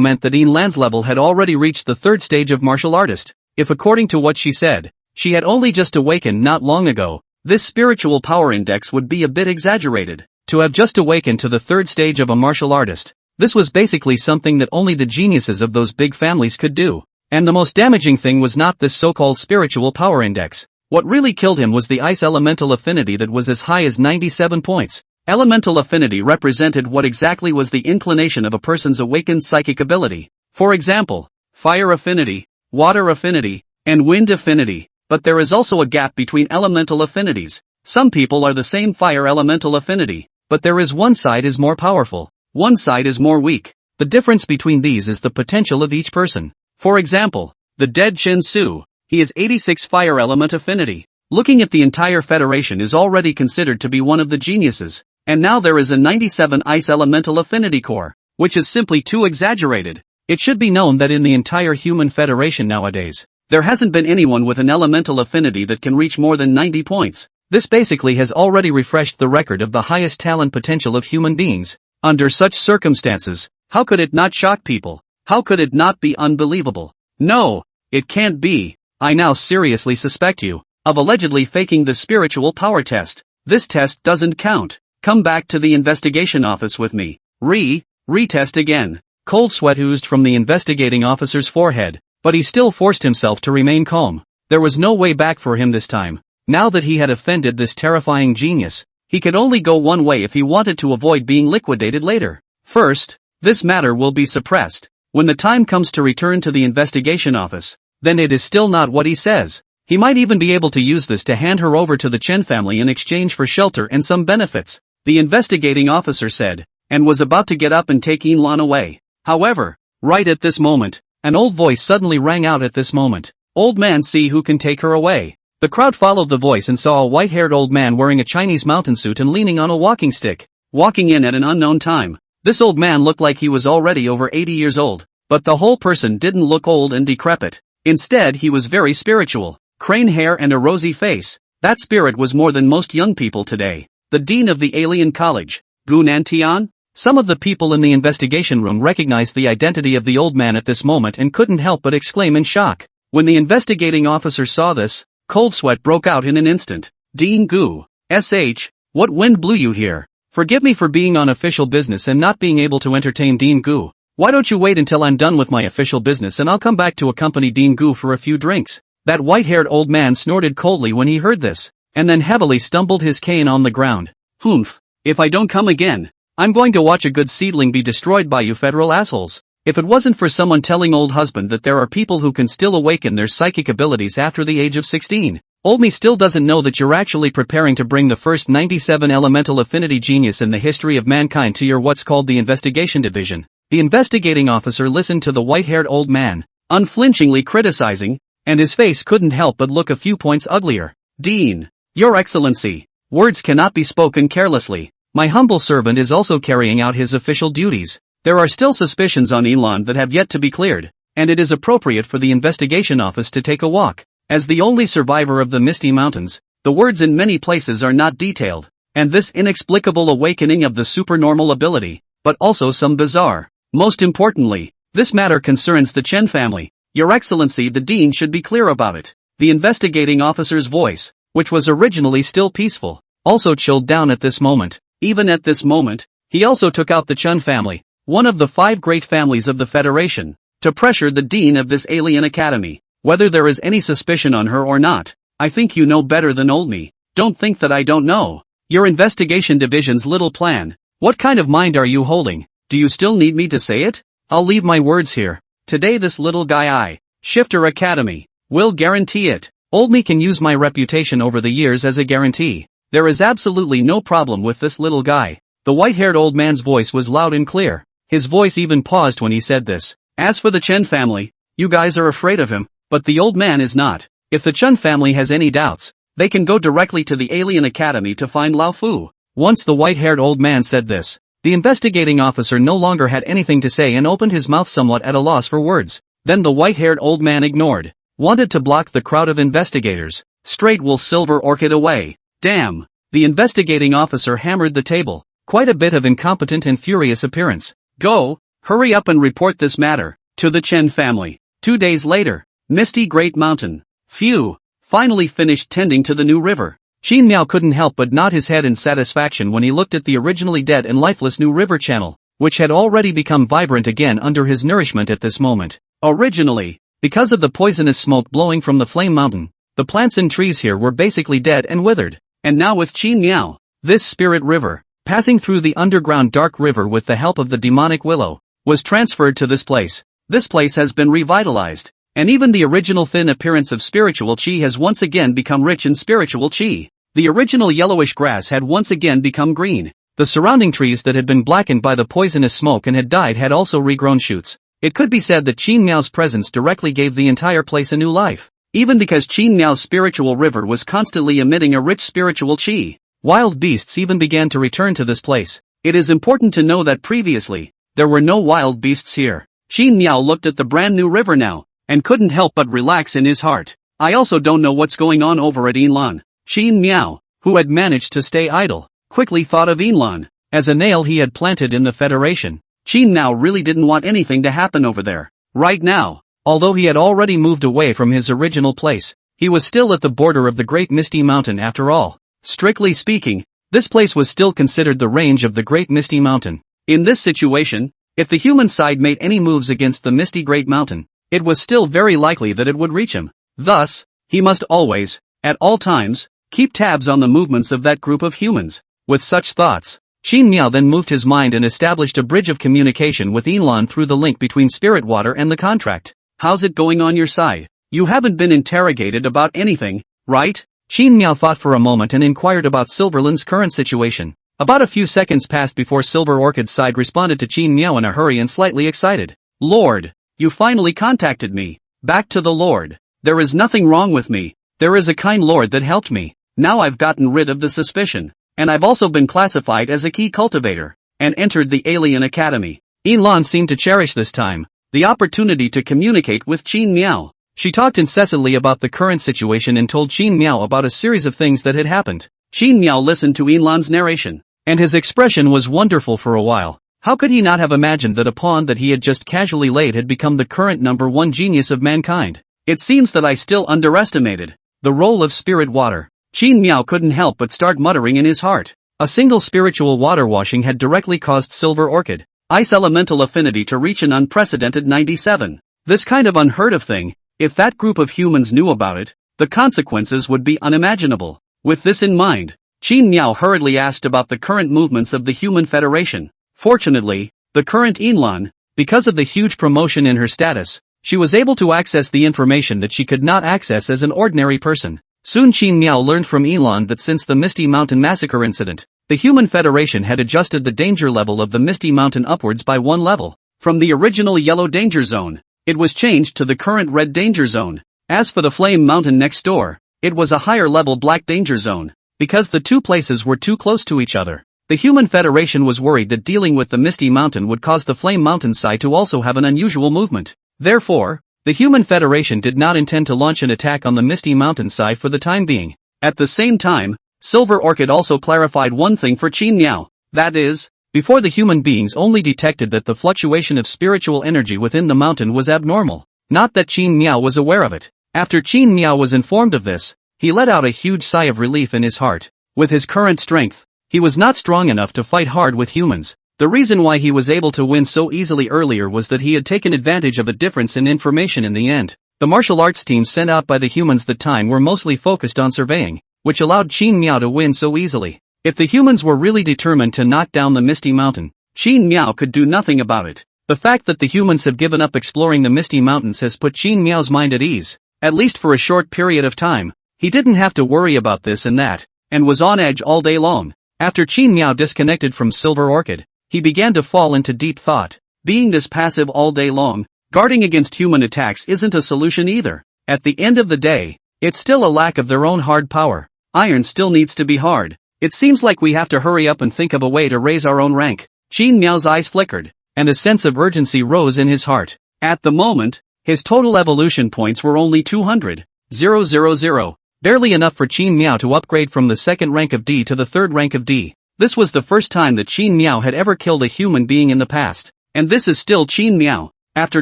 meant that Ian Land's level had already reached the third stage of martial artist. If according to what she said, she had only just awakened not long ago, this spiritual power index would be a bit exaggerated. To have just awakened to the third stage of a martial artist, this was basically something that only the geniuses of those big families could do. And the most damaging thing was not this so-called spiritual power index. What really killed him was the ice elemental affinity that was as high as 97 points. Elemental affinity represented what exactly was the inclination of a person's awakened psychic ability. For example, fire affinity, water affinity, and wind affinity. But there is also a gap between elemental affinities. Some people are the same fire elemental affinity, but there is one side is more powerful, one side is more weak. The difference between these is the potential of each person. For example, the dead Chen Su, he is 86 fire element affinity. Looking at the entire federation is already considered to be one of the geniuses, and now there is a 97 ice elemental affinity core, which is simply too exaggerated. It should be known that in the entire human federation nowadays, there hasn't been anyone with an elemental affinity that can reach more than 90 points. This basically has already refreshed the record of the highest talent potential of human beings. Under such circumstances, how could it not shock people? How could it not be unbelievable? No, it can't be. I now seriously suspect you of allegedly faking the spiritual power test. This test doesn't count. Come back to the investigation office with me. Retest again. Cold sweat oozed from the investigating officer's forehead, but he still forced himself to remain calm. There was no way back for him this time. Now that he had offended this terrifying genius, he could only go one way if he wanted to avoid being liquidated later. First, this matter will be suppressed. When the time comes to return to the investigation office, then it is still not what he says. He might even be able to use this to hand her over to the Chen family in exchange for shelter and some benefits, the investigating officer said, and was about to get up and take Ian Lan away. However, right at this moment, an old voice suddenly rang out at this moment. Old man, see who can take her away. The crowd followed the voice and saw a white-haired old man wearing a Chinese mountain suit and leaning on a walking stick, walking in at an unknown time. This old man looked like he was already over 80 years old, but the whole person didn't look old and decrepit. Instead, he was very spiritual, crane hair and a rosy face. That spirit was more than most young people today. The dean of the alien college, Gu Nantian? Some of the people in the investigation room recognized the identity of the old man at this moment and couldn't help but exclaim in shock. When the investigating officer saw this, cold sweat broke out in an instant. Dean Gu, SH, what wind blew you here? Forgive me for being on official business and not being able to entertain Dean Gu. Why don't you wait until I'm done with my official business and I'll come back to accompany Dean Gu for a few drinks. That white-haired old man snorted coldly when he heard this, and then heavily stumbled his cane on the ground. Humph, if I don't come again, I'm going to watch a good seedling be destroyed by you federal assholes. If it wasn't for someone telling old husband that there are people who can still awaken their psychic abilities after the age of 16, old me still doesn't know that you're actually preparing to bring the first 97 elemental affinity genius in the history of mankind to your what's called the investigation division. The investigating officer listened to the white-haired old man, unflinchingly criticizing, and his face couldn't help but look a few points uglier. Dean, Your Excellency, words cannot be spoken carelessly. My humble servant is also carrying out his official duties. There are still suspicions on Elon that have yet to be cleared, and it is appropriate for the investigation office to take a walk. As the only survivor of the Misty Mountains, the words in many places are not detailed, and this inexplicable awakening of the supernormal ability, but also some bizarre. Most importantly, this matter concerns the Chen family. Your Excellency, the Dean should be clear about it. The investigating officer's voice, which was originally still peaceful, also chilled down at this moment. Even at this moment, he also took out the Chen family, one of the 5 great families of the Federation, to pressure the Dean of this alien academy. Whether there is any suspicion on her or not, I think you know better than old me. Don't think that I don't know. Your investigation division's little plan. What kind of mind are you holding? Do you still need me to say it? I'll leave my words here. Today this little guy Shifter Academy, will guarantee it. Old me can use my reputation over the years as a guarantee. There is absolutely no problem with this little guy. The white-haired old man's voice was loud and clear. His voice even paused when he said this. As for the Chen family, you guys are afraid of him, but the old man is not. If the Chen family has any doubts, they can go directly to the Alien Academy to find Lao Fu. Once the white-haired old man said this, the investigating officer no longer had anything to say and opened his mouth somewhat at a loss for words. Then the white-haired old man ignored. Wanted to block the crowd of investigators. Straight will Silver Orchid away. Damn. The investigating officer hammered the table. Quite a bit of incompetent and furious appearance. Go, hurry up and report this matter to the Chen family. 2 days later, Misty Great Mountain. Phew. Finally finished tending to the new river. Qin Miao couldn't help but nod his head in satisfaction when he looked at the originally dead and lifeless new river channel, which had already become vibrant again under his nourishment at this moment. Originally, because of the poisonous smoke blowing from the flame mountain, the plants and trees here were basically dead and withered. And now with Qin Miao, this spirit river, passing through the underground dark river with the help of the demonic willow, was transferred to this place. This place has been revitalized, and even the original thin appearance of spiritual qi has once again become rich in spiritual qi. The original yellowish grass had once again become green. The surrounding trees that had been blackened by the poisonous smoke and had died had also regrown shoots. It could be said that Qin Miao's presence directly gave the entire place a new life. Even because Qin Miao's spiritual river was constantly emitting a rich spiritual qi, wild beasts even began to return to this place. It is important to know that previously, there were no wild beasts here. Qin Miao looked at the brand new river now, and couldn't help but relax in his heart. I also don't know what's going on over at Yinlan. Qin Miao, who had managed to stay idle, quickly thought of Yinlan as a nail he had planted in the Federation. Qin Miao really didn't want anything to happen over there. Right now, although he had already moved away from his original place, he was still at the border of the Great Misty Mountain after all. Strictly speaking, this place was still considered the range of the Great Misty Mountain. In this situation, if the human side made any moves against the Misty Great Mountain, it was still very likely that it would reach him. Thus, he must always, at all times, keep tabs on the movements of that group of humans. With such thoughts, Qin Miao then moved his mind and established a bridge of communication with Yinlan through the link between spirit water and the contract. How's it going on your side? You haven't been interrogated about anything, right? Qin Miao thought for a moment and inquired about Silverland's current situation. About a few seconds passed before Silver Orchid's side responded to Qin Miao in a hurry and slightly excited. Lord, you finally contacted me. Back to the Lord. There is nothing wrong with me. There is a kind Lord that helped me. Now I've gotten rid of the suspicion. And I've also been classified as a key cultivator, and entered the Alien Academy. Yinlan seemed to cherish this time, the opportunity to communicate with Qin Miao. She talked incessantly about the current situation and told Qin Miao about a series of things that had happened. Qin Miao listened to Yinlan's narration, and his expression was wonderful for a while. How could he not have imagined that a pawn that he had just casually laid had become the current #1 genius of mankind? It seems that I still underestimated the role of spirit water. Qin Miao couldn't help but start muttering in his heart. A single spiritual water washing had directly caused Silver Orchid Ice elemental affinity to reach an unprecedented 97. This kind of unheard of thing, if that group of humans knew about it, the consequences would be unimaginable. With this in mind, Qin Miao hurriedly asked about the current movements of the Human Federation. Fortunately, the current Yinlan, because of the huge promotion in her status, she was able to access the information that she could not access as an ordinary person. Soon Qin Miao learned from Yinlan that since the Misty Mountain massacre incident, the Human Federation had adjusted the danger level of the Misty Mountain upwards by 1 level. From the original yellow danger zone, it was changed to the current red danger zone. As for the Flame Mountain next door, it was a higher level black danger zone. Because the two places were too close to each other, the Human Federation was worried that dealing with the Misty Mountain would cause the Flame Mountain side to also have an unusual movement. Therefore, the Human Federation did not intend to launch an attack on the Misty Mountain side for the time being. At the same time, Silver Orchid also clarified one thing for Qin Miao. That is, before the human beings only detected that the fluctuation of spiritual energy within the mountain was abnormal. Not that Qin Miao was aware of it. After Qin Miao was informed of this, he let out a huge sigh of relief in his heart. With his current strength, he was not strong enough to fight hard with humans. The reason why he was able to win so easily earlier was that he had taken advantage of a difference in information in the end. The martial arts teams sent out by the humans that time were mostly focused on surveying, which allowed Qin Miao to win so easily. If the humans were really determined to knock down the Misty Mountain, Qin Miao could do nothing about it. The fact that the humans have given up exploring the Misty Mountains has put Qin Miao's mind at ease, at least for a short period of time. He didn't have to worry about this and that, and was on edge all day long. After Qin Miao disconnected from Silver Orchid, he began to fall into deep thought. Being this passive all day long, guarding against human attacks isn't a solution either. At the end of the day, it's still a lack of their own hard power. Iron still needs to be hard. It seems like we have to hurry up and think of a way to raise our own rank. Qin Miao's eyes flickered, and a sense of urgency rose in his heart. At the moment, his total evolution points were only 200,000. Barely enough for Qin Miao to upgrade from the second rank of D to the third rank of D. This was the first time that Qin Miao had ever killed a human being in the past. And this is still Qin Miao, after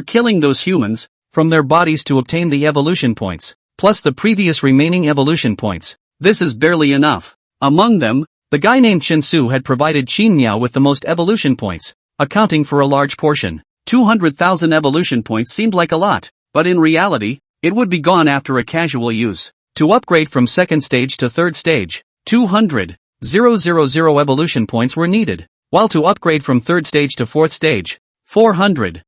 killing those humans, from their bodies to obtain the evolution points, plus the previous remaining evolution points. This is barely enough. Among them, the guy named Chen Su had provided Qin Miao with the most evolution points, accounting for a large portion. 200,000 evolution points seemed like a lot, but in reality, it would be gone after a casual use. To upgrade from second stage to third stage, 200,000 evolution points were needed, while to upgrade from third stage to fourth stage, 400,000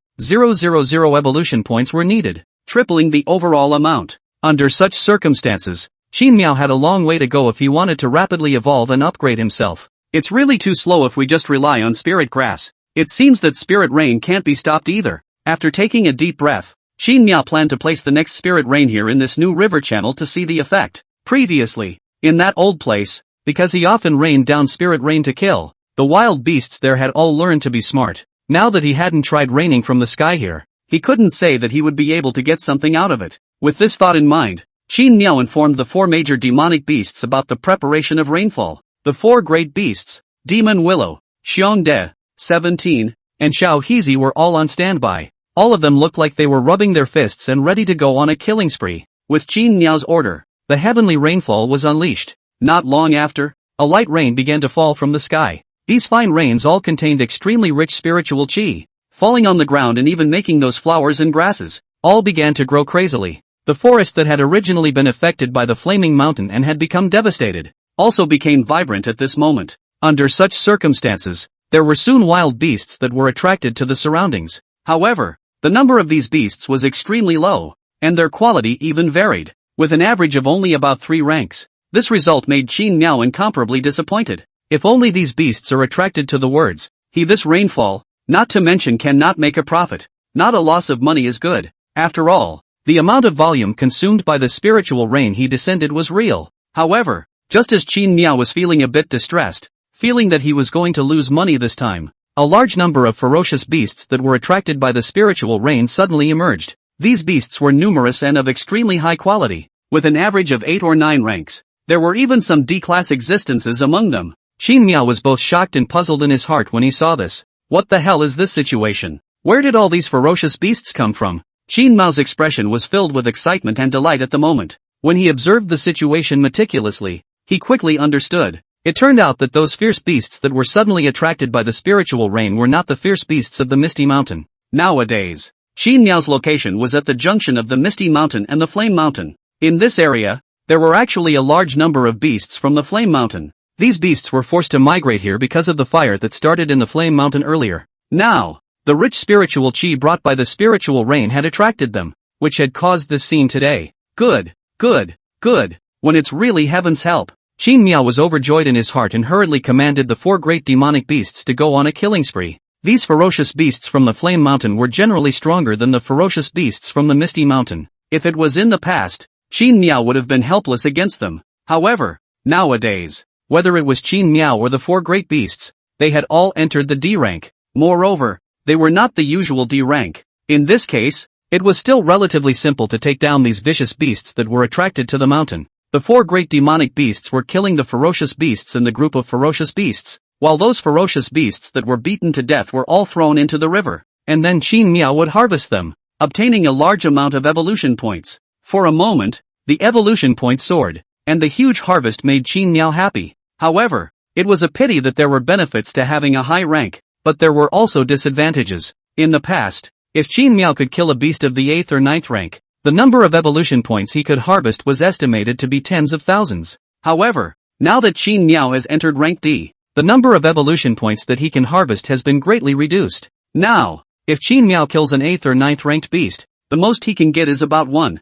evolution points were needed, tripling the overall amount. Under such circumstances, Qin Miao had a long way to go if he wanted to rapidly evolve and upgrade himself. It's really too slow if we just rely on spirit grass. It seems that spirit rain can't be stopped either. After taking a deep breath, Qin Miao planned to place the next spirit rain here in this new river channel to see the effect. Previously, in that old place, because he often rained down spirit rain to kill, the wild beasts there had all learned to be smart. Now that he hadn't tried raining from the sky here, he couldn't say that he would be able to get something out of it. With this thought in mind, Qin Miao informed the 4 major demonic beasts about the preparation of rainfall. The 4 great beasts, Demon Willow, Xiongde, 17, and Xiao Hizi were all on standby. All of them looked like they were rubbing their fists and ready to go on a killing spree. With Qin Miao's order, the heavenly rainfall was unleashed. Not long after, a light rain began to fall from the sky. These fine rains all contained extremely rich spiritual qi, falling on the ground and even making those flowers and grasses, all began to grow crazily. The forest that had originally been affected by the flaming mountain and had become devastated, also became vibrant at this moment. Under such circumstances, there were soon wild beasts that were attracted to the surroundings. However, the number of these beasts was extremely low, and their quality even varied, with an average of only about 3 ranks. This result made Qin Miao incomparably disappointed. If only these beasts are attracted to the words, this rainfall, not to mention cannot make a profit. Not a loss of money is good. After all, the amount of volume consumed by the spiritual rain he descended was real. However, just as Qin Miao was feeling a bit distressed, feeling that he was going to lose money this time, a large number of ferocious beasts that were attracted by the spiritual rain suddenly emerged. These beasts were numerous and of extremely high quality, with an average of 8 or 9 ranks. There were even some D-class existences among them. Qin Miao was both shocked and puzzled in his heart when he saw this. What the hell is this situation? Where did all these ferocious beasts come from? Qin Miao's expression was filled with excitement and delight at the moment. When he observed the situation meticulously, he quickly understood. It turned out that those fierce beasts that were suddenly attracted by the spiritual rain were not the fierce beasts of the Misty Mountain. Nowadays, Qin Miao's location was at the junction of the Misty Mountain and the Flame Mountain. In this area, there were actually a large number of beasts from the Flame Mountain. These beasts were forced to migrate here because of the fire that started in the Flame Mountain earlier. Now, the rich spiritual qi brought by the spiritual rain had attracted them, which had caused this scene today. Good. When it's really heaven's help. Qin Miao was overjoyed in his heart and hurriedly commanded the 4 great demonic beasts to go on a killing spree. These ferocious beasts from the Flame Mountain were generally stronger than the ferocious beasts from the Misty Mountain. If it was in the past, Qin Miao would have been helpless against them. However, nowadays, whether it was Qin Miao or the 4 great beasts, they had all entered the D rank. Moreover, they were not the usual D rank. In this case, it was still relatively simple to take down these vicious beasts that were attracted to the mountain. The 4 great demonic beasts were killing the ferocious beasts in the group of ferocious beasts, while those ferocious beasts that were beaten to death were all thrown into the river, and then Qin Miao would harvest them, obtaining a large amount of evolution points. For a moment, the evolution points soared, and the huge harvest made Qin Miao happy. However, it was a pity that there were benefits to having a high rank, but there were also disadvantages. In the past, if Qin Miao could kill a beast of the 8th or 9th rank, the number of evolution points he could harvest was estimated to be tens of thousands. However, now that Qin Miao has entered rank D, the number of evolution points that he can harvest has been greatly reduced. Now, if Qin Miao kills an 8th or 9th ranked beast, the most he can get is about 1,000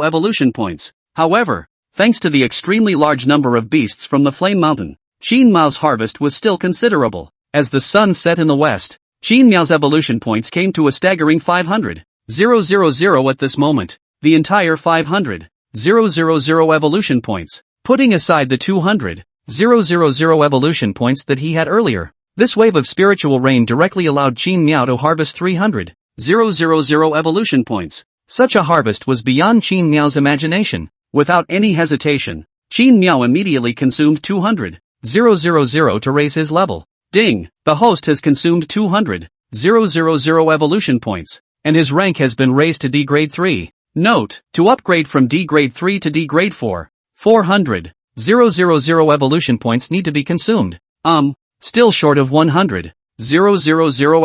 evolution points. However, thanks to the extremely large number of beasts from the Flame Mountain, Qin Mao's harvest was still considerable. As the sun set in the west, Qin Mao's evolution points came to a staggering 500,000 at this moment. The entire 500,000 evolution points, putting aside the 200,000 evolution points that he had earlier. This wave of spiritual rain directly allowed Qin Mao to harvest 300,000 evolution points. Such a harvest was beyond Qin Miao's imagination. Without any hesitation, Qin Miao immediately consumed 200,000 to raise his level. Ding! The host has consumed 200,000 evolution points, and his rank has been raised to D grade 3. Note: to upgrade from D grade 3 to D grade 4, 400,000 evolution points need to be consumed. Still short of 100,000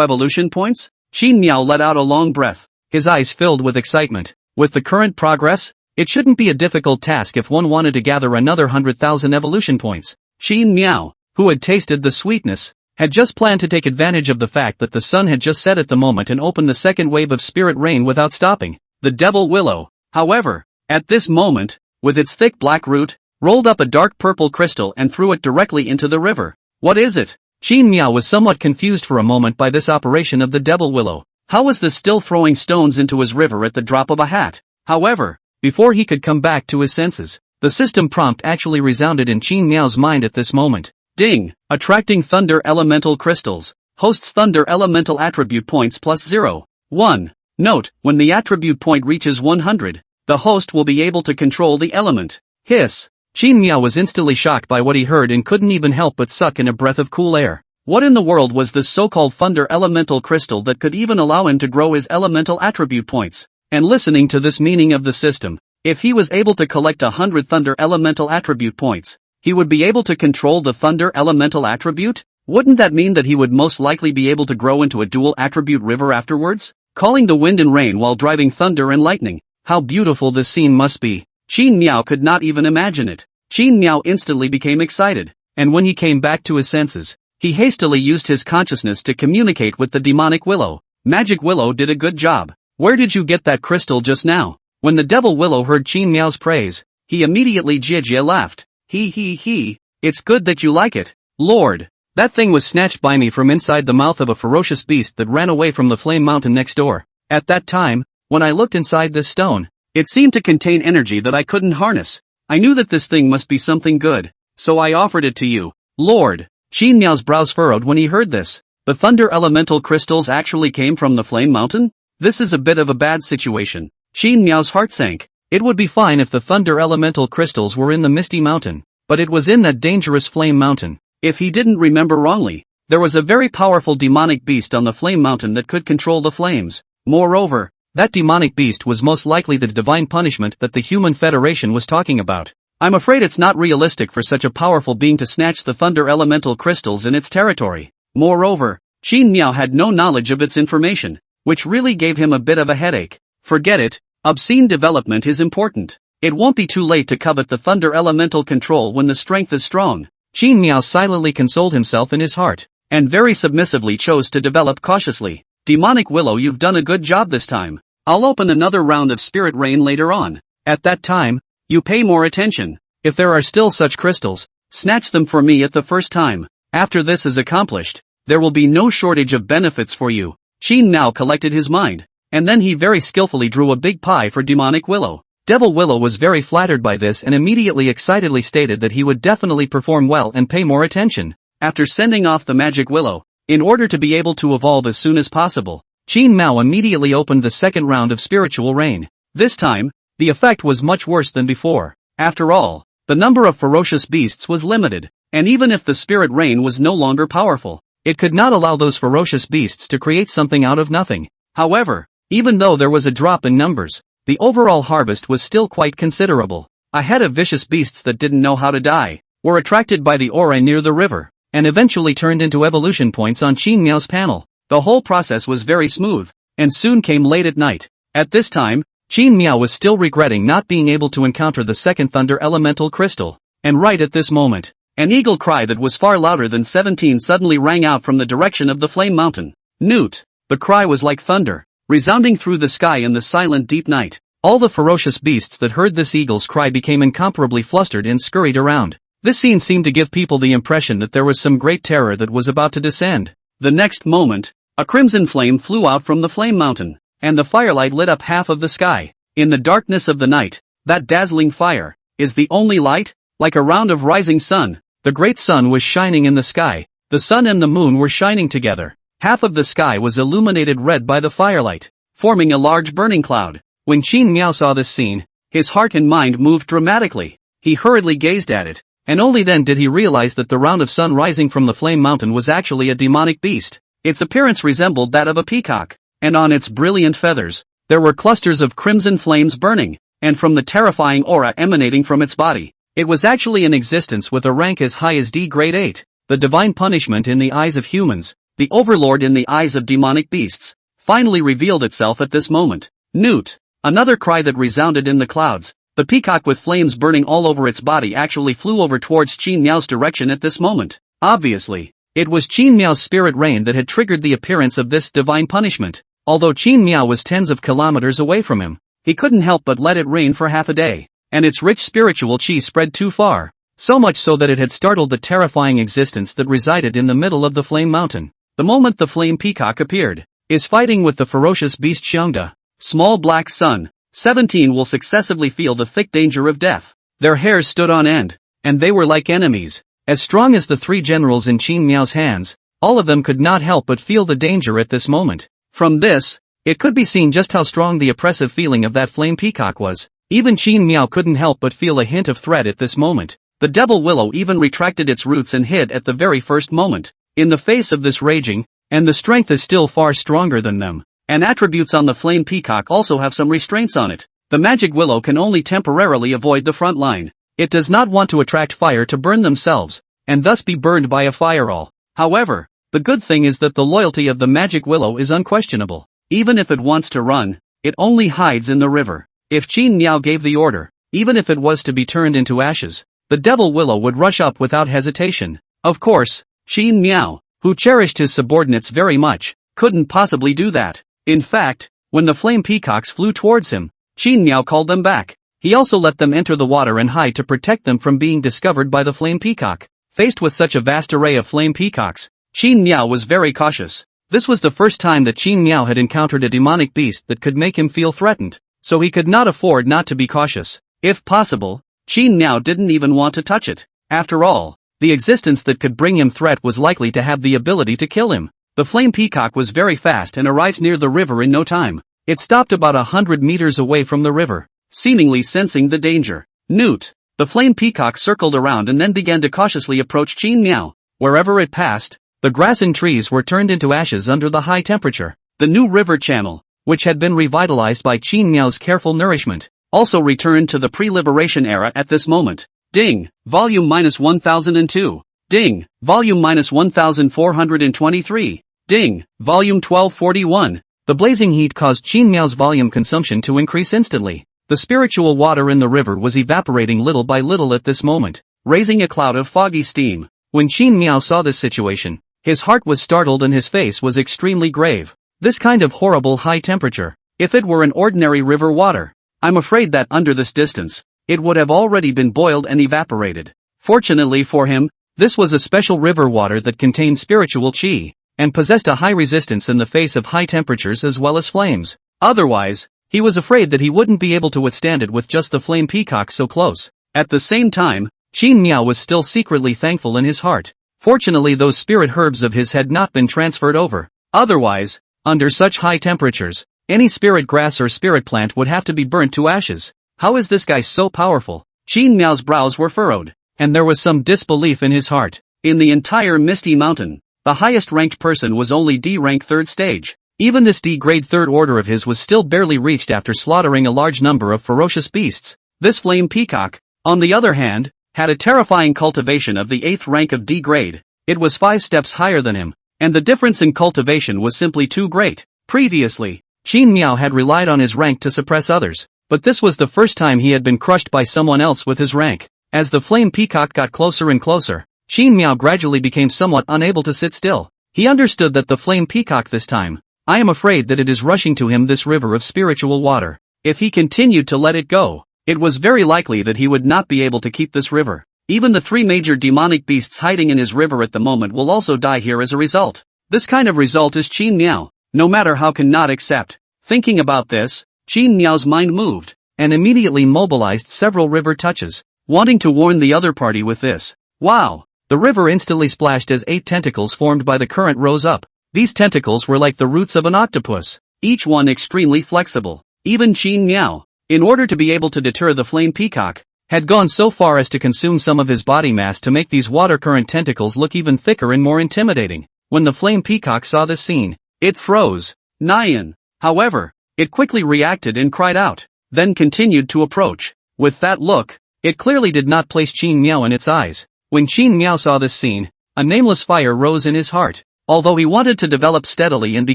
evolution points? Qin Miao let out a long breath, his eyes filled with excitement. With the current progress, it shouldn't be a difficult task if one wanted to gather another 100,000 evolution points. Qin Miao, who had tasted the sweetness, had just planned to take advantage of the fact that the sun had just set at the moment and open the second wave of spirit rain without stopping. The devil willow, however, at this moment, with its thick black root, rolled up a dark purple crystal and threw it directly into the river. What is it? Qin Miao was somewhat confused for a moment by this operation of the devil willow. How was this still throwing stones into his river at the drop of a hat? However, before he could come back to his senses, the system prompt actually resounded in Qin Miao's mind at this moment. Ding! Attracting thunder elemental crystals. Hosts thunder elemental attribute points plus 0.1. Note: when the attribute point reaches 100, the host will be able to control the element. Hiss! Qin Miao was instantly shocked by what he heard and couldn't even help but suck in a breath of cool air. What in the world was this so-called thunder elemental crystal that could even allow him to grow his elemental attribute points? And listening to this meaning of the system, if he was able to collect 100 thunder elemental attribute points, he would be able to control the thunder elemental attribute? Wouldn't that mean that he would most likely be able to grow into a dual attribute river afterwards? Calling the wind and rain while driving thunder and lightning. How beautiful this scene must be. Qin Miao could not even imagine it. Qin Miao instantly became excited, and when he came back to his senses, he hastily used his consciousness to communicate with the demonic willow. Magic willow did a good job. Where did you get that crystal just now? When the devil willow heard Qin Miao's praise, he immediately jia laughed. He, it's good that you like it, Lord. That thing was snatched by me from inside the mouth of a ferocious beast that ran away from the flame mountain next door. At that time, when I looked inside this stone, it seemed to contain energy that I couldn't harness. I knew that this thing must be something good, so I offered it to you, Lord. Qin Miao's brows furrowed when he heard this. The thunder elemental crystals actually came from the flame mountain? This is a bit of a bad situation. Qin Miao's heart sank. It would be fine if the thunder elemental crystals were in the misty mountain, but it was in that dangerous flame mountain. If he didn't remember wrongly, there was a very powerful demonic beast on the flame mountain that could control the flames. Moreover, that demonic beast was most likely the divine punishment that the Human Federation was talking about. I'm afraid it's not realistic for such a powerful being to snatch the thunder elemental crystals in its territory. Moreover, Qin Miao had no knowledge of its information, which really gave him a bit of a headache. Forget it, obscene development is important. It won't be too late to covet the thunder elemental control when the strength is strong. Qin Miao silently consoled himself in his heart, and very submissively chose to develop cautiously. Demonic Willow, you've done a good job this time. I'll open another round of spirit rain later on. At that time, you pay more attention. If there are still such crystals, snatch them for me at the first time. After this is accomplished, there will be no shortage of benefits for you. Qin now collected his mind, and then he very skillfully drew a big pie for Demonic Willow. Devil Willow was very flattered by this and immediately excitedly stated that he would definitely perform well and pay more attention. After sending off the Magic Willow, in order to be able to evolve as soon as possible, Qin Mao immediately opened the second round of spiritual rain. This time, the effect was much worse than before. After all, the number of ferocious beasts was limited, and even if the spirit rain was no longer powerful, it could not allow those ferocious beasts to create something out of nothing. However, even though there was a drop in numbers, the overall harvest was still quite considerable. A head of vicious beasts that didn't know how to die were attracted by the aura near the river, and eventually turned into evolution points on Qin Miao's panel. The whole process was very smooth, and soon came late at night. At this time, Qin Miao was still regretting not being able to encounter the second thunder elemental crystal. And right at this moment, an eagle cry that was far louder than 17 suddenly rang out from the direction of the flame mountain. Newt! The cry was like thunder, resounding through the sky in the silent deep night. All the ferocious beasts that heard this eagle's cry became incomparably flustered and scurried around. This scene seemed to give people the impression that there was some great terror that was about to descend. The next moment, a crimson flame flew out from the flame mountain, and the firelight lit up half of the sky. In the darkness of the night, that dazzling fire is the only light, like a round of rising sun. The great sun was shining in the sky. The sun and the moon were shining together. Half of the sky was illuminated red by the firelight, forming a large burning cloud. When Qin Miao saw this scene, his heart and mind moved dramatically. He hurriedly gazed at it, and only then did he realize that the round of sun rising from the flame mountain was actually a demonic beast. Its appearance resembled that of a peacock, and on its brilliant feathers, there were clusters of crimson flames burning, and from the terrifying aura emanating from its body, it was actually in existence with a rank as high as D grade 8, the divine punishment in the eyes of humans, the overlord in the eyes of demonic beasts, finally revealed itself at this moment. Newt! Another cry that resounded in the clouds. The peacock with flames burning all over its body actually flew over towards Qin Miao's direction at this moment. Obviously, it was Qin Miao's spirit rain that had triggered the appearance of this divine punishment. Although Qin Miao was tens of kilometers away from him, he couldn't help but let it rain for half a day, and its rich spiritual qi spread too far, so much so that it had startled the terrifying existence that resided in the middle of the flame mountain. The moment the flame peacock appeared, is fighting with the ferocious beast Xiongda, small black sun. 17 will successively feel the thick danger of death. Their hairs stood on end, and they were like enemies. As strong as the three generals in Qin Miao's hands, all of them could not help but feel the danger at this moment. From this, it could be seen just how strong the oppressive feeling of that flame peacock was. Even Qin Miao couldn't help but feel a hint of threat at this moment. The devil willow even retracted its roots and hid at the very first moment. In the face of this raging, and the strength is still far stronger than them, and attributes on the flame peacock also have some restraints on it. The magic willow can only temporarily avoid the front line. It does not want to attract fire to burn themselves, and thus be burned by a fireall. However, the good thing is that the loyalty of the magic willow is unquestionable. Even if it wants to run, it only hides in the river. If Qin Miao gave the order, even if it was to be turned into ashes, the devil willow would rush up without hesitation. Of course, Qin Miao, who cherished his subordinates very much, couldn't possibly do that. In fact, when the flame peacocks flew towards him, Qin Miao called them back. He also let them enter the water and hide to protect them from being discovered by the flame peacock. Faced with such a vast array of flame peacocks, Qin Miao was very cautious. This was the first time that Qin Miao had encountered a demonic beast that could make him feel threatened, so he could not afford not to be cautious. If possible, Qin Miao didn't even want to touch it. After all, the existence that could bring him threat was likely to have the ability to kill him. The flame peacock was very fast and arrived near the river in no time. It stopped about 100 meters away from the river, seemingly sensing the danger. Newt! The flame peacock circled around and then began to cautiously approach Qin Miao. Wherever it passed, the grass and trees were turned into ashes under the high temperature. The new river channel, which had been revitalized by Qin Miao's careful nourishment, also returned to the pre-liberation era at this moment. Ding! Volume -1002. Ding! Volume -1423. Ding! Volume 1241. The blazing heat caused Qin Miao's volume consumption to increase instantly. The spiritual water in the river was evaporating little by little at this moment, raising a cloud of foggy steam. When Qin Miao saw this situation, his heart was startled and his face was extremely grave. This kind of horrible high temperature, if it were an ordinary river water, I'm afraid that under this distance, it would have already been boiled and evaporated. Fortunately for him, this was a special river water that contained spiritual qi, and possessed a high resistance in the face of high temperatures as well as flames. Otherwise, he was afraid that he wouldn't be able to withstand it with just the flame peacock so close. At the same time, Qin Miao was still secretly thankful in his heart. Fortunately, those spirit herbs of his had not been transferred over. Otherwise, under such high temperatures, any spirit grass or spirit plant would have to be burnt to ashes. How is this guy so powerful? Qin Miao's brows were furrowed, and there was some disbelief in his heart. In the entire Misty Mountain, the highest ranked person was only D rank 3rd stage. Even this D grade 3rd order of his was still barely reached after slaughtering a large number of ferocious beasts. This flame peacock, on the other hand, had a terrifying cultivation of the 8th rank of D grade. It was 5 steps higher than him, and the difference in cultivation was simply too great. Previously, Qin Miao had relied on his rank to suppress others, but this was the first time he had been crushed by someone else with his rank. As the flame peacock got closer and closer, Qin Miao gradually became somewhat unable to sit still. He understood that the flame peacock this time, I am afraid that it is rushing to him this river of spiritual water. If he continued to let it go, it was very likely that he would not be able to keep this river. Even the three major demonic beasts hiding in his river at the moment will also die here as a result. This kind of result is Qin Miao, no matter how cannot accept. Thinking about this, Qin Miao's mind moved, and immediately mobilized several river touches, wanting to warn the other party with this. Wow! The river instantly splashed as 8 tentacles formed by the current rose up. These tentacles were like the roots of an octopus, each one extremely flexible. Even Qin Miao, in order to be able to deter the flame peacock, had gone so far as to consume some of his body mass to make these water current tentacles look even thicker and more intimidating. When the flame peacock saw this scene, it froze. Nyan. However, it quickly reacted and cried out, then continued to approach. With that look, it clearly did not place Qin Miao in its eyes. When Qin Miao saw this scene, a nameless fire rose in his heart. Although he wanted to develop steadily and be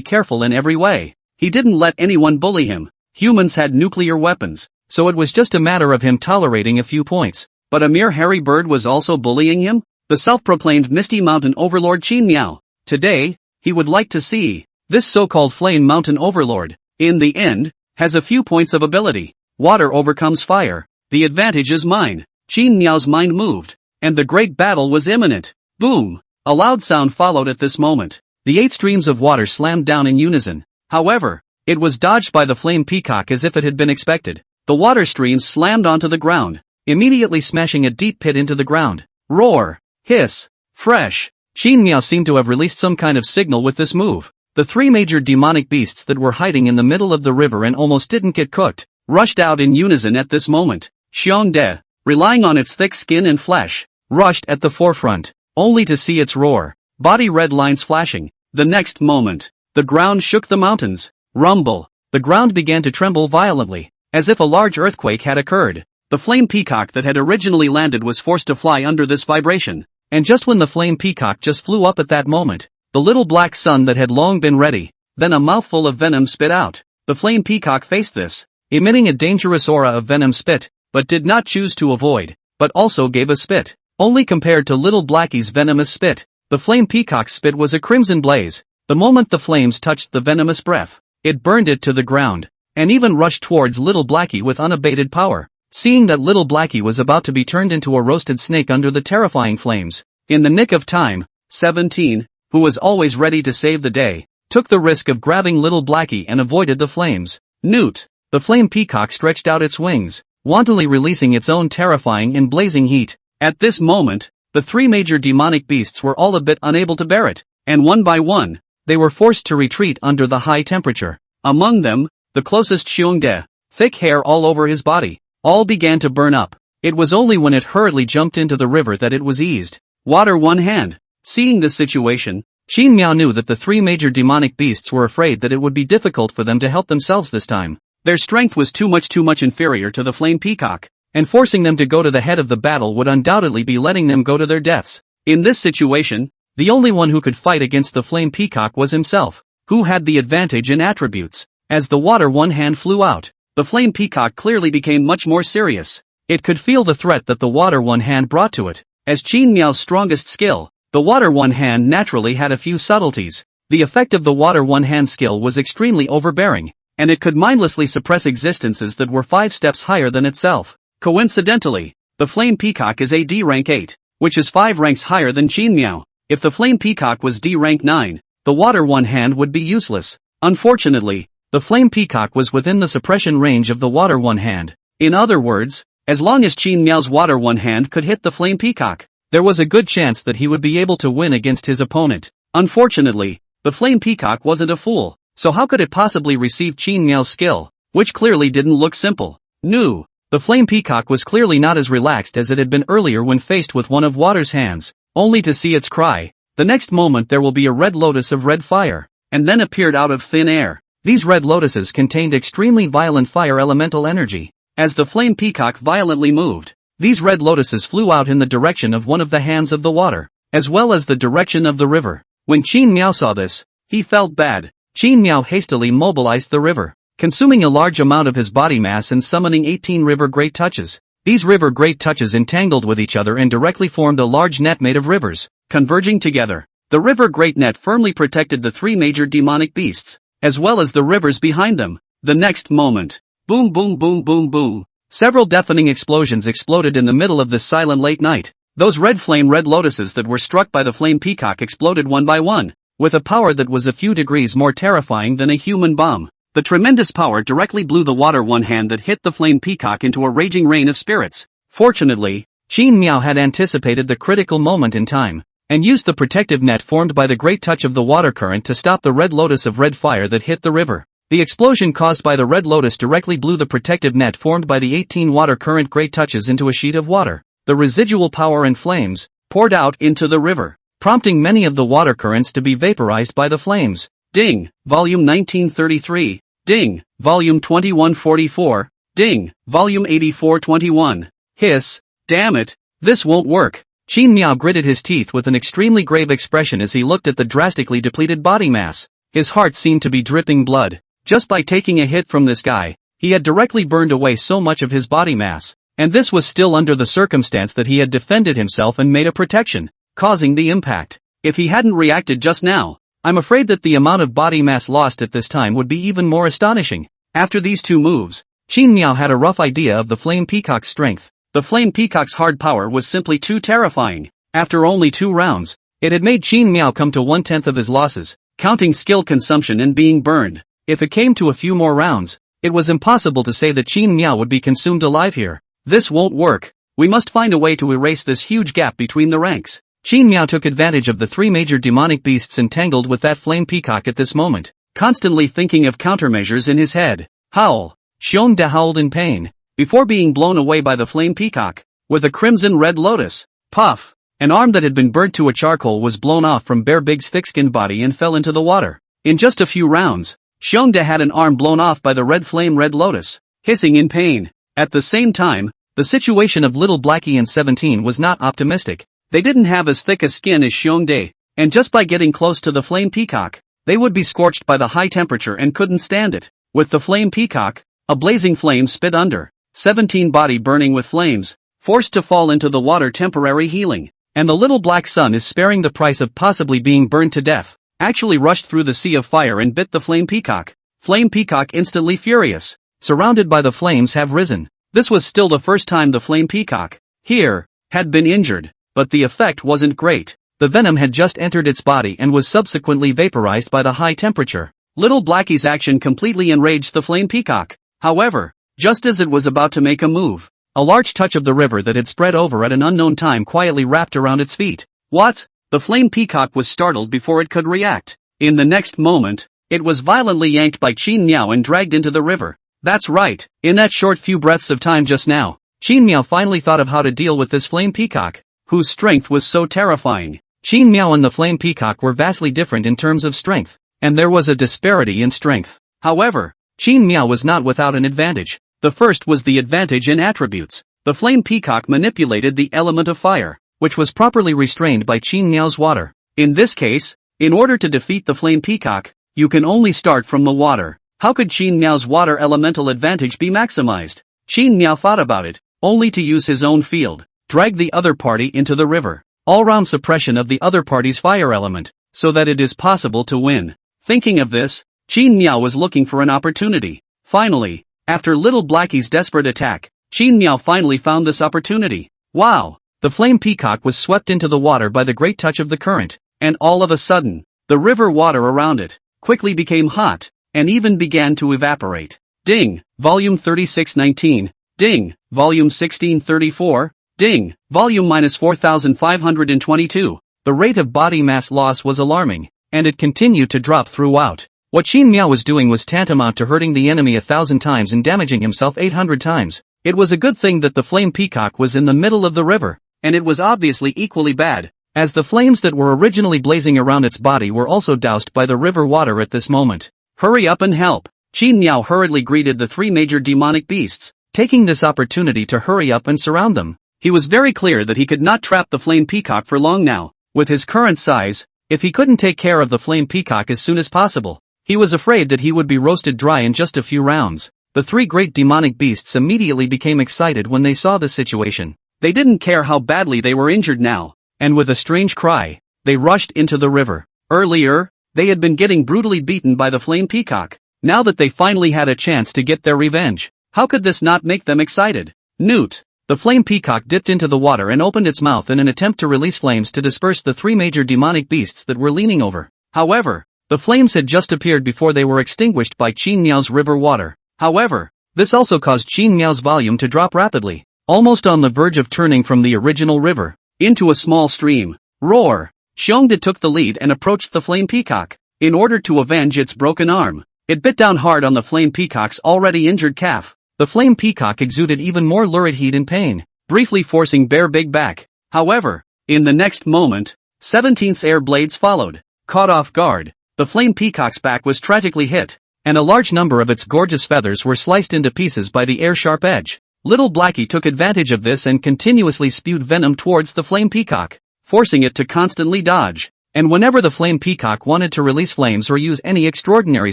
careful in every way, he didn't let anyone bully him. Humans had nuclear weapons, so it was just a matter of him tolerating a few points. But a mere hairy bird was also bullying him? The self-proclaimed Misty Mountain Overlord Qin Miao. Today, he would like to see this so-called Flame Mountain Overlord, in the end, has a few points of ability. Water overcomes fire. The advantage is mine. Qin Miao's mind moved, and the great battle was imminent. Boom! A loud sound followed at this moment. The 8 streams of water slammed down in unison. However, it was dodged by the flame peacock as if it had been expected. The water streams slammed onto the ground, immediately smashing a deep pit into the ground. Roar! Hiss! Fresh! Qin Miao seemed to have released some kind of signal with this move. The 3 major demonic beasts that were hiding in the middle of the river and almost didn't get cooked, rushed out in unison at this moment. Xiongde, relying on its thick skin and flesh, rushed at the forefront, only to see its roar, body red lines flashing. The next moment, the ground shook the mountains. Rumble. The ground began to tremble violently, as if a large earthquake had occurred. The flame peacock that had originally landed was forced to fly under this vibration. And just when the flame peacock just flew up at that moment, the little black sun that had long been ready, then a mouthful of venom spit out. The flame peacock faced this, emitting a dangerous aura of venom spit, but did not choose to avoid, but also gave a spit. Only compared to little Blackie's venomous spit, the flame peacock's spit was a crimson blaze. The moment the flames touched the venomous breath, it burned it to the ground, and even rushed towards little Blackie with unabated power. Seeing that little Blackie was about to be turned into a roasted snake under the terrifying flames, in the nick of time, 17, who was always ready to save the day, took the risk of grabbing little Blackie and avoided the flames. Newt! The flame peacock stretched out its wings, wantonly releasing its own terrifying and blazing heat. At this moment, the 3 major demonic beasts were all a bit unable to bear it, and one by one, they were forced to retreat under the high temperature. Among them, the closest Xiongde, thick hair all over his body, all began to burn up. It was only when it hurriedly jumped into the river that it was eased. Water one hand. Seeing this situation, Qin Miao knew that the 3 major demonic beasts were afraid that it would be difficult for them to help themselves this time. Their strength was too much inferior to the flame peacock, and forcing them to go to the head of the battle would undoubtedly be letting them go to their deaths. In this situation, the only one who could fight against the flame peacock was himself, who had the advantage in attributes. As the water one hand flew out, the flame peacock clearly became much more serious. It could feel the threat that the water one hand brought to it. As Qin Miao's strongest skill, the water one hand naturally had a few subtleties. The effect of the water one hand skill was extremely overbearing, and it could mindlessly suppress existences that were 5 steps higher than itself. Coincidentally, the flame peacock is a D rank 8, which is 5 ranks higher than Qin Miao. If the flame peacock was D rank 9, the water one hand would be useless. Unfortunately, the flame peacock was within the suppression range of the water one hand. In other words, as long as Qin Miao's water one hand could hit the flame peacock, there was a good chance that he would be able to win against his opponent. Unfortunately, the flame peacock wasn't a fool, so how could it possibly receive Qin Miao's skill, which clearly didn't look simple? No, the flame peacock was clearly not as relaxed as it had been earlier when faced with one of water's hands, only to see its cry. The next moment there will be a red lotus of red fire, and then appeared out of thin air. These red lotuses contained extremely violent fire elemental energy. As the flame peacock violently moved, these red lotuses flew out in the direction of one of the hands of the water, as well as the direction of the river. When Qin Miao saw this, he felt bad. Qin Miao hastily mobilized the river, consuming a large amount of his body mass and summoning 18 river great touches. These river great touches entangled with each other and directly formed a large net made of rivers, converging together. The river great net firmly protected the 3 major demonic beasts, as well as the rivers behind them. The next moment, boom boom boom boom boom, several deafening explosions exploded in the middle of this silent late night. Those red lotuses that were struck by the flame peacock exploded one by one, with a power that was a few degrees more terrifying than a human bomb. The tremendous power directly blew the water one hand that hit the flame peacock into a raging rain of spirits. Fortunately, Qin Miao had anticipated the critical moment in time, and used the protective net formed by the great touch of the water current to stop the red lotus of red fire that hit the river. The explosion caused by the red lotus directly blew the protective net formed by the 18 water current great touches into a sheet of water. The residual power and flames poured out into the river, prompting many of the water currents to be vaporized by the flames. Ding, volume 1933. Ding, volume 2144. Ding, volume 8421. Hiss, damn it, this won't work. Qin Miao gritted his teeth with an extremely grave expression as he looked at the drastically depleted body mass. His heart seemed to be dripping blood. Just by taking a hit from this guy, he had directly burned away so much of his body mass. And this was still under the circumstance that he had defended himself and made a protection, causing the impact. If he hadn't reacted just now, I'm afraid that the amount of body mass lost at this time would be even more astonishing. After these two moves, Qin Miao had a rough idea of the flame peacock's strength. The flame peacock's hard power was simply too terrifying. After only 2 rounds, it had made Qin Miao come to 1/10 of his losses, counting skill consumption and being burned. If it came to a few more rounds, it was impossible to say that Qin Miao would be consumed alive here. This won't work. We must find a way to erase this huge gap between the ranks. Qin Miao took advantage of the 3 major demonic beasts entangled with that flame peacock at this moment, constantly thinking of countermeasures in his head. Howl. Xiong De howled in pain, before being blown away by the flame peacock, with a crimson red lotus. Puff. An arm that had been burnt to a charcoal was blown off from Bear Big's thick-skinned body and fell into the water. In just a few rounds, Xiong De had an arm blown off by the red lotus, hissing in pain. At the same time, the situation of Little Blackie and 17 was not optimistic. They didn't have as thick a skin as Xiong De, and just by getting close to the flame peacock, they would be scorched by the high temperature and couldn't stand it. With the flame peacock, a blazing flame spit under, 17 body burning with flames, forced to fall into the water temporary healing, and the little black sun is sparing the price of possibly being burned to death, actually rushed through the sea of fire and bit the flame peacock. Flame peacock instantly furious, surrounded by the flames have risen. This was still the first time the flame peacock, here, had been injured, but the effect wasn't great. The venom had just entered its body and was subsequently vaporized by the high temperature. Little Blackie's action completely enraged the flame peacock. However, just as it was about to make a move, a large touch of the river that had spread over at an unknown time quietly wrapped around its feet. What? The flame peacock was startled before it could react. In the next moment, it was violently yanked by Qin Miao and dragged into the river. That's right, in that short few breaths of time just now, Qin Miao finally thought of how to deal with this flame peacock, whose strength was so terrifying. Qin Miao and the flame peacock were vastly different in terms of strength, and there was a disparity in strength. However, Qin Miao was not without an advantage. The first was the advantage in attributes. The flame peacock manipulated the element of fire, which was properly restrained by Qin Miao's water. In this case, in order to defeat the flame peacock, you can only start from the water. How could Qin Miao's water elemental advantage be maximized? Qin Miao thought about it, only to use his own field, drag the other party into the river. All-round suppression of the other party's fire element, so that it is possible to win. Thinking of this, Qin Miao was looking for an opportunity. Finally, after Little Blackie's desperate attack, Qin Miao finally found this opportunity. Wow! The flame peacock was swept into the water by the great touch of the current, and all of a sudden, the river water around it quickly became hot, and even began to evaporate. Ding, volume 3619. Ding, volume 1634. Ding, volume -4522. The rate of body mass loss was alarming, and it continued to drop throughout. What Qin Miao was doing was tantamount to hurting the enemy 1,000 times and damaging himself 800 times. It was a good thing that the flame peacock was in the middle of the river, and it was obviously equally bad, as the flames that were originally blazing around its body were also doused by the river water at this moment. Hurry up and help! Qin Miao hurriedly greeted the 3 major demonic beasts, taking this opportunity to hurry up and surround them. He was very clear that he could not trap the flame peacock for long now. With his current size, if he couldn't take care of the flame peacock as soon as possible, he was afraid that he would be roasted dry in just a few rounds. The 3 great demonic beasts immediately became excited when they saw the situation. They didn't care how badly they were injured now, and with a strange cry, they rushed into the river. Earlier, they had been getting brutally beaten by the flame peacock. Now that they finally had a chance to get their revenge, how could this not make them excited? Newt! The flame peacock dipped into the water and opened its mouth in an attempt to release flames to disperse the three major demonic beasts that were leaning over. However, the flames had just appeared before they were extinguished by Qin Miao's river water. However, this also caused Qin Miao's volume to drop rapidly, almost on the verge of turning from the original river into a small stream. Roar! Xiongde took the lead and approached the flame peacock. In order to avenge its broken arm, it bit down hard on the flame peacock's already injured calf. The flame peacock exuded even more lurid heat and pain, briefly forcing Bear Big back. However, in the next moment, 17's air blades followed. Caught off guard, the flame peacock's back was tragically hit, and a large number of its gorgeous feathers were sliced into pieces by the air-sharp edge. Little Blackie took advantage of this and continuously spewed venom towards the flame peacock, forcing it to constantly dodge. And whenever the flame peacock wanted to release flames or use any extraordinary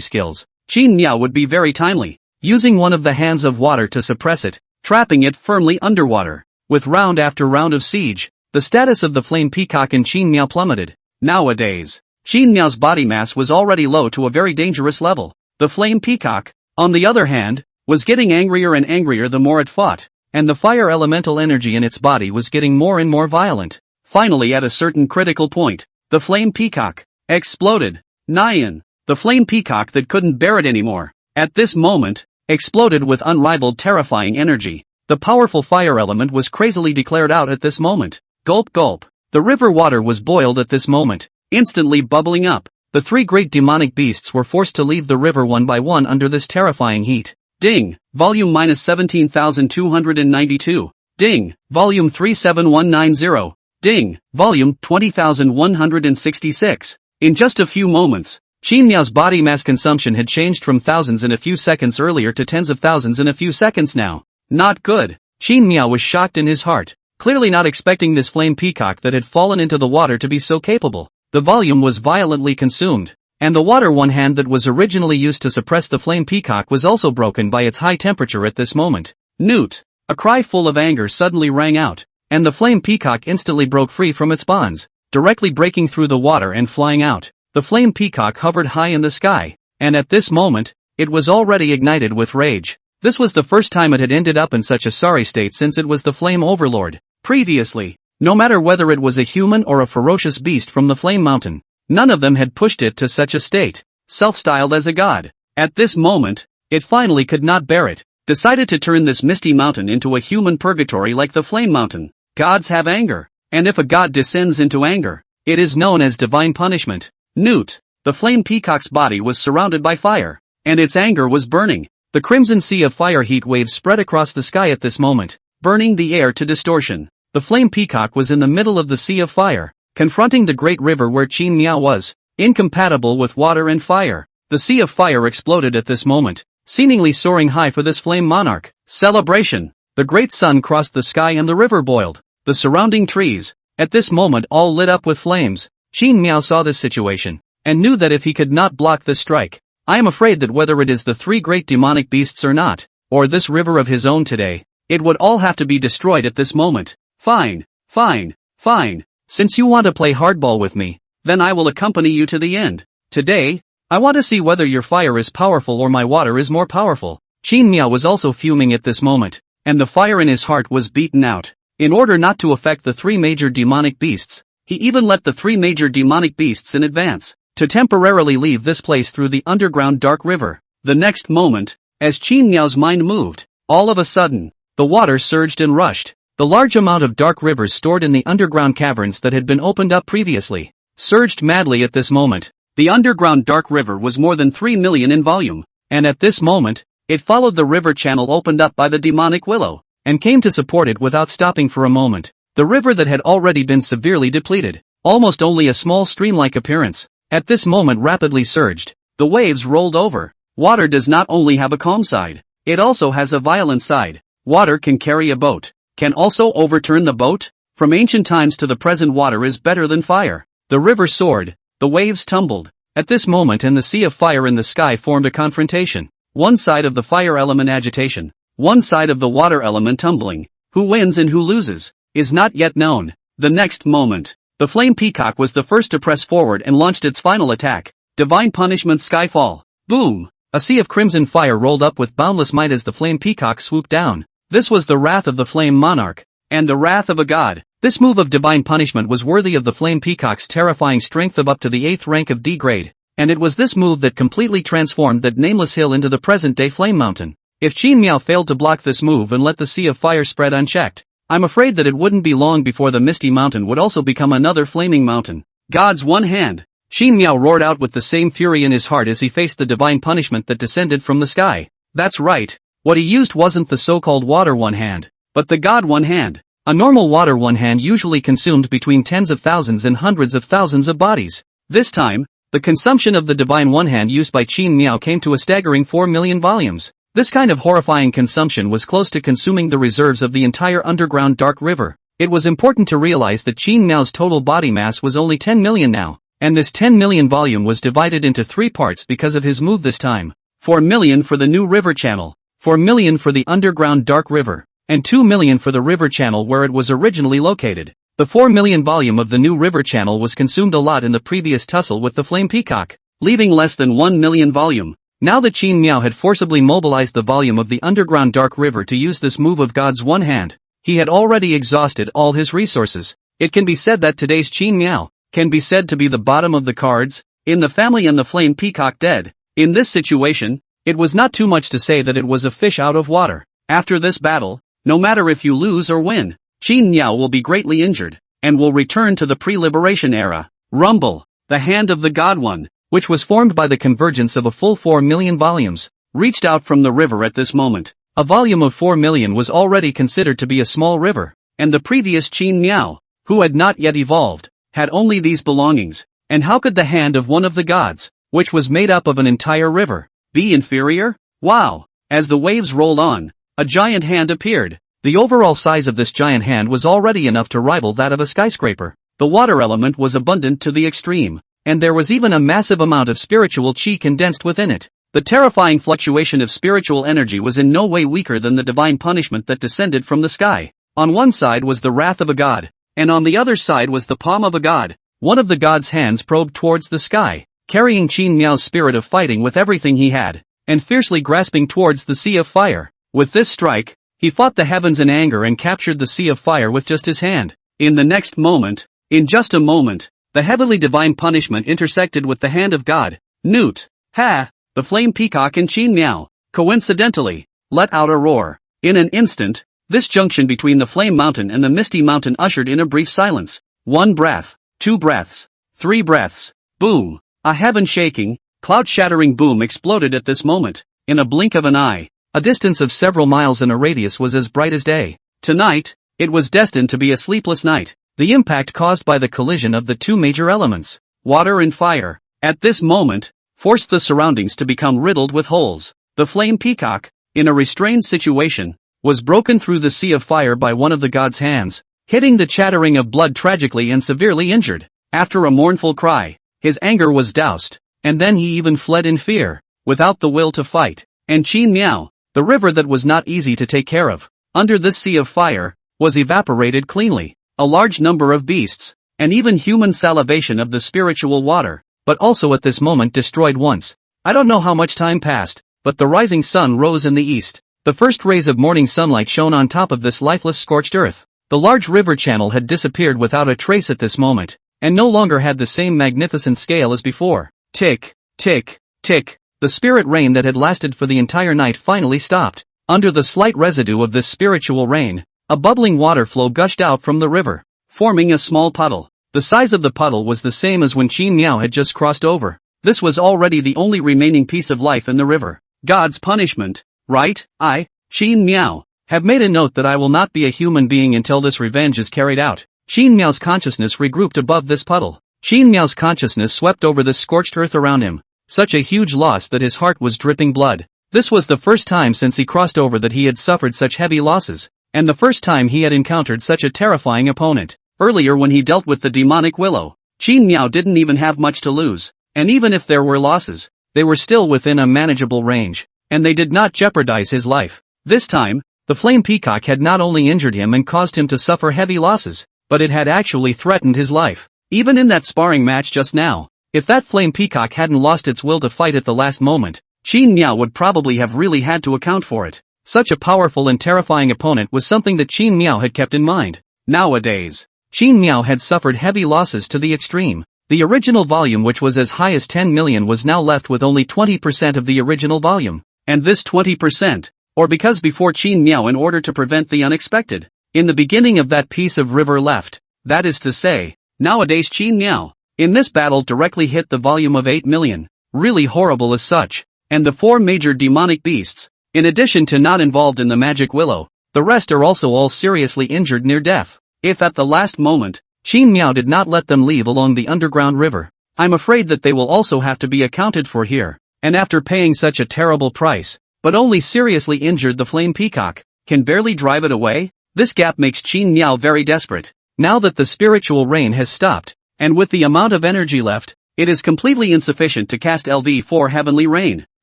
skills, Qin Miao would be very timely, using one of the hands of water to suppress it, trapping it firmly underwater. With round after round of siege, the status of the flame peacock in Qin Miao plummeted. Nowadays, Qin Miao's body mass was already low to a very dangerous level. The flame peacock, on the other hand, was getting angrier and angrier the more it fought, and the fire elemental energy in its body was getting more and more violent. Finally, at a certain critical point, the flame peacock exploded. Nyan, the flame peacock that couldn't bear it anymore, at this moment, exploded with unrivaled terrifying energy. The powerful fire element was crazily declared out at this moment. Gulp gulp. The river water was boiled at this moment, instantly bubbling up. The three great demonic beasts were forced to leave the river one by one under this terrifying heat. Ding, volume -17,292. Ding, volume 37190. Ding, volume 20,166. In just a few moments, Qin Miao's body mass consumption had changed from thousands in a few seconds earlier to tens of thousands in a few seconds now. Not good. Qin Miao was shocked in his heart, clearly not expecting this flame peacock that had fallen into the water to be so capable. The volume was violently consumed, and the water one hand that was originally used to suppress the flame peacock was also broken by its high temperature at this moment. Newt! A cry full of anger suddenly rang out, and the flame peacock instantly broke free from its bonds, directly breaking through the water and flying out. The flame peacock hovered high in the sky, and at this moment, it was already ignited with rage. This was the first time it had ended up in such a sorry state since it was the flame overlord. Previously, no matter whether it was a human or a ferocious beast from the flame mountain, none of them had pushed it to such a state. Self-styled as a god, at this moment, it finally could not bear it, decided to turn this misty mountain into a human purgatory like the flame mountain. Gods have anger, and if a god descends into anger, it is known as divine punishment. Newt, the flame peacock's body was surrounded by fire, and its anger was burning. The crimson sea of fire heat waves spread across the sky at this moment, burning the air to distortion. The flame peacock was in the middle of the sea of fire, confronting the great river where Qin Miao was, incompatible with water and fire. The sea of fire exploded at this moment, seemingly soaring high for this flame monarch. Celebration! The great sun crossed the sky and the river boiled. The surrounding trees, at this moment all lit up with flames. Qin Miao saw this situation, and knew that if he could not block this strike, I am afraid that whether it is the three great demonic beasts or not, or this river of his own today, it would all have to be destroyed at this moment. Fine, fine, fine. Since you want to play hardball with me, then I will accompany you to the end. Today, I want to see whether your fire is powerful or my water is more powerful. Qin Miao was also fuming at this moment, and the fire in his heart was beaten out. In order not to affect the three major demonic beasts, he even let the three major demonic beasts in advance, to temporarily leave this place through the underground dark river. The next moment, as Qin Miao's mind moved, all of a sudden, the water surged and rushed. The large amount of dark rivers stored in the underground caverns that had been opened up previously, surged madly at this moment. The underground dark river was more than 3 million in volume, and at this moment, it followed the river channel opened up by the demonic willow, and came to support it without stopping for a moment. The river that had already been severely depleted, almost only a small stream-like appearance, at this moment rapidly surged. The waves rolled over. Water does not only have a calm side, it also has a violent side. Water can carry a boat, can also overturn the boat. From ancient times to the present, water is better than fire. The river soared, the waves tumbled. At this moment, and the sea of fire in the sky formed a confrontation. One side of the fire element agitation, one side of the water element tumbling. Who wins and who loses is not yet known. The next moment, the flame peacock was the first to press forward and launched its final attack. Divine punishment skyfall. Boom! A sea of crimson fire rolled up with boundless might as the flame peacock swooped down. This was the wrath of the flame monarch, and the wrath of a god. This move of divine punishment was worthy of the flame peacock's terrifying strength of up to the 8th rank of D grade, and it was this move that completely transformed that nameless hill into the present-day flame mountain. If Qin Miao failed to block this move and let the sea of fire spread unchecked, I'm afraid that it wouldn't be long before the misty mountain would also become another flaming mountain. God's one hand. Qin Miao roared out with the same fury in his heart as he faced the divine punishment that descended from the sky. That's right. What he used wasn't the so-called water one hand, but the God one hand. A normal water one hand usually consumed between tens of thousands and hundreds of thousands of bodies. This time, the consumption of the divine one hand used by Qin Miao came to a staggering 4 million volumes. This kind of horrifying consumption was close to consuming the reserves of the entire underground dark river. It was important to realize that Qin Miao's total body mass was only 10 million now, and this 10 million volume was divided into 3 parts because of his move this time. 4 million for the new river channel, 4 million for the underground dark river, and 2 million for the river channel where it was originally located. The 4 million volume of the new river channel was consumed a lot in the previous tussle with the flame peacock, leaving less than 1 million volume. Now that Qin Miao had forcibly mobilized the volume of the underground dark river to use this move of God's one hand, he had already exhausted all his resources. It can be said that today's Qin Miao can be said to be the bottom of the cards, in the family and the flame peacock dead. In this situation, it was not too much to say that it was a fish out of water. After this battle, no matter if you lose or win, Qin Miao will be greatly injured, and will return to the pre-liberation era. Rumble, the hand of the God One, which was formed by the convergence of a full 4 million volumes, reached out from the river at this moment. A volume of 4 million was already considered to be a small river, and the previous Qin Miao, who had not yet evolved, had only these belongings, and how could the hand of one of the gods, which was made up of an entire river, be inferior? Wow! As the waves rolled on, a giant hand appeared. The overall size of this giant hand was already enough to rival that of a skyscraper. The water element was abundant to the extreme, and there was even a massive amount of spiritual qi condensed within it. The terrifying fluctuation of spiritual energy was in no way weaker than the divine punishment that descended from the sky. On one side was the wrath of a god, and on the other side was the palm of a god. One of the god's hands probed towards the sky, carrying Qin Miao's spirit of fighting with everything he had, and fiercely grasping towards the sea of fire. With this strike, he fought the heavens in anger and captured the sea of fire with just his hand. In the next moment, in just a moment, the heavenly divine punishment intersected with the hand of God. Newt, Ha! The flame peacock and Qin Miao, coincidentally, let out a roar. In an instant, this junction between the flame mountain and the misty mountain ushered in a brief silence. 1 breath, 2 breaths, 3 breaths. Boom! A heaven-shaking, cloud-shattering boom exploded at this moment. In a blink of an eye, a distance of several miles in a radius was as bright as day. Tonight, it was destined to be a sleepless night. The impact caused by the collision of the 2 major elements, water and fire, at this moment, forced the surroundings to become riddled with holes. The flame peacock, in a restrained situation, was broken through the sea of fire by one of the god's hands, hitting the chattering of blood tragically and severely injured. After a mournful cry, his anger was doused, and then he even fled in fear, without the will to fight. And Qin Miao, the river that was not easy to take care of, under this sea of fire, was evaporated cleanly. A large number of beasts, and even human salivation of the spiritual water, but also at this moment destroyed once. I don't know how much time passed, but the rising sun rose in the east. The first rays of morning sunlight shone on top of this lifeless scorched earth. The large river channel had disappeared without a trace at this moment, and no longer had the same magnificent scale as before. Tick, tick, tick. The spirit rain that had lasted for the entire night finally stopped. Under the slight residue of this spiritual rain, a bubbling water flow gushed out from the river, forming a small puddle. The size of the puddle was the same as when Qin Miao had just crossed over. This was already the only remaining piece of life in the river. God's punishment, right? I, Qin Miao, have made a note that I will not be a human being until this revenge is carried out. Qin Miao's consciousness regrouped above this puddle. Qin Miao's consciousness swept over this scorched earth around him. Such a huge loss that his heart was dripping blood. This was the first time since he crossed over that he had suffered such heavy losses, and the first time he had encountered such a terrifying opponent. Earlier when he dealt with the demonic willow, Qin Miao didn't even have much to lose, and even if there were losses, they were still within a manageable range, and they did not jeopardize his life. This time, the flame peacock had not only injured him and caused him to suffer heavy losses, but it had actually threatened his life. Even in that sparring match just now, if that flame peacock hadn't lost its will to fight at the last moment, Qin Miao would probably have really had to account for it. Such a powerful and terrifying opponent was something that Qin Miao had kept in mind. Nowadays, Qin Miao had suffered heavy losses to the extreme. The original volume, which was as high as 10 million, was now left with only 20% of the original volume. And this 20%, or because before Qin Miao, in order to prevent the unexpected, in the beginning of that piece of river left, that is to say, nowadays Qin Miao, in this battle directly hit the volume of 8 million, really horrible as such, and the 4 major demonic beasts, in addition to not involved in the magic willow, the rest are also all seriously injured near death. If at the last moment, Qin Miao did not let them leave along the underground river, I'm afraid that they will also have to be accounted for here, and after paying such a terrible price, but only seriously injured the flame peacock, can barely drive it away? This gap makes Qin Miao very desperate. Now that the spiritual rain has stopped, and with the amount of energy left, it is completely insufficient to cast LV4 Heavenly Rain.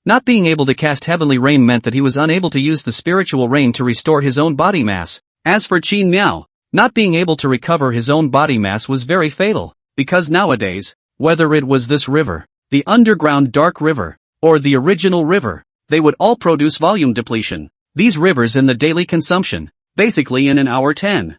Not being able to cast Heavenly Rain meant that he was unable to use the spiritual rain to restore his own body mass. As for Qin Miao, not being able to recover his own body mass was very fatal, because nowadays, whether it was this river, the underground dark river, or the original river, they would all produce volume depletion. These rivers in the daily consumption, basically in an hour 10,000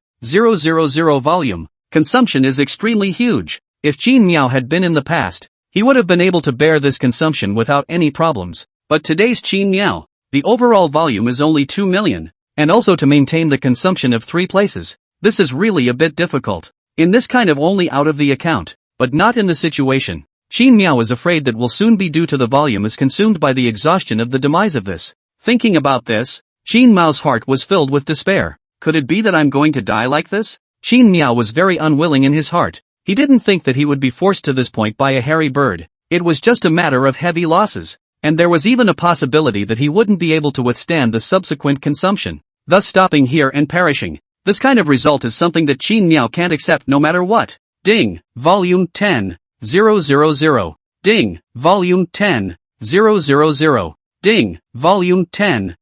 volume, consumption is extremely huge. If Qin Miao had been in the past, he would have been able to bear this consumption without any problems. But today's Qin Miao, the overall volume is only 2 million, and also to maintain the consumption of 3 places. This is really a bit difficult. In this kind of only out of the account, but not in the situation. Qin Miao is afraid that will soon be due to the volume is consumed by the exhaustion of the demise of this. Thinking about this, Qin Miao's heart was filled with despair. Could it be that I'm going to die like this? Qin Miao was very unwilling in his heart. He didn't think that he would be forced to this point by a hairy bird. It was just a matter of heavy losses, and there was even a possibility that he wouldn't be able to withstand the subsequent consumption, thus stopping here and perishing. This kind of result is something that Qin Miao can't accept no matter what. Ding, volume 10,000. Ding, volume 10,000. Ding, volume 10,000.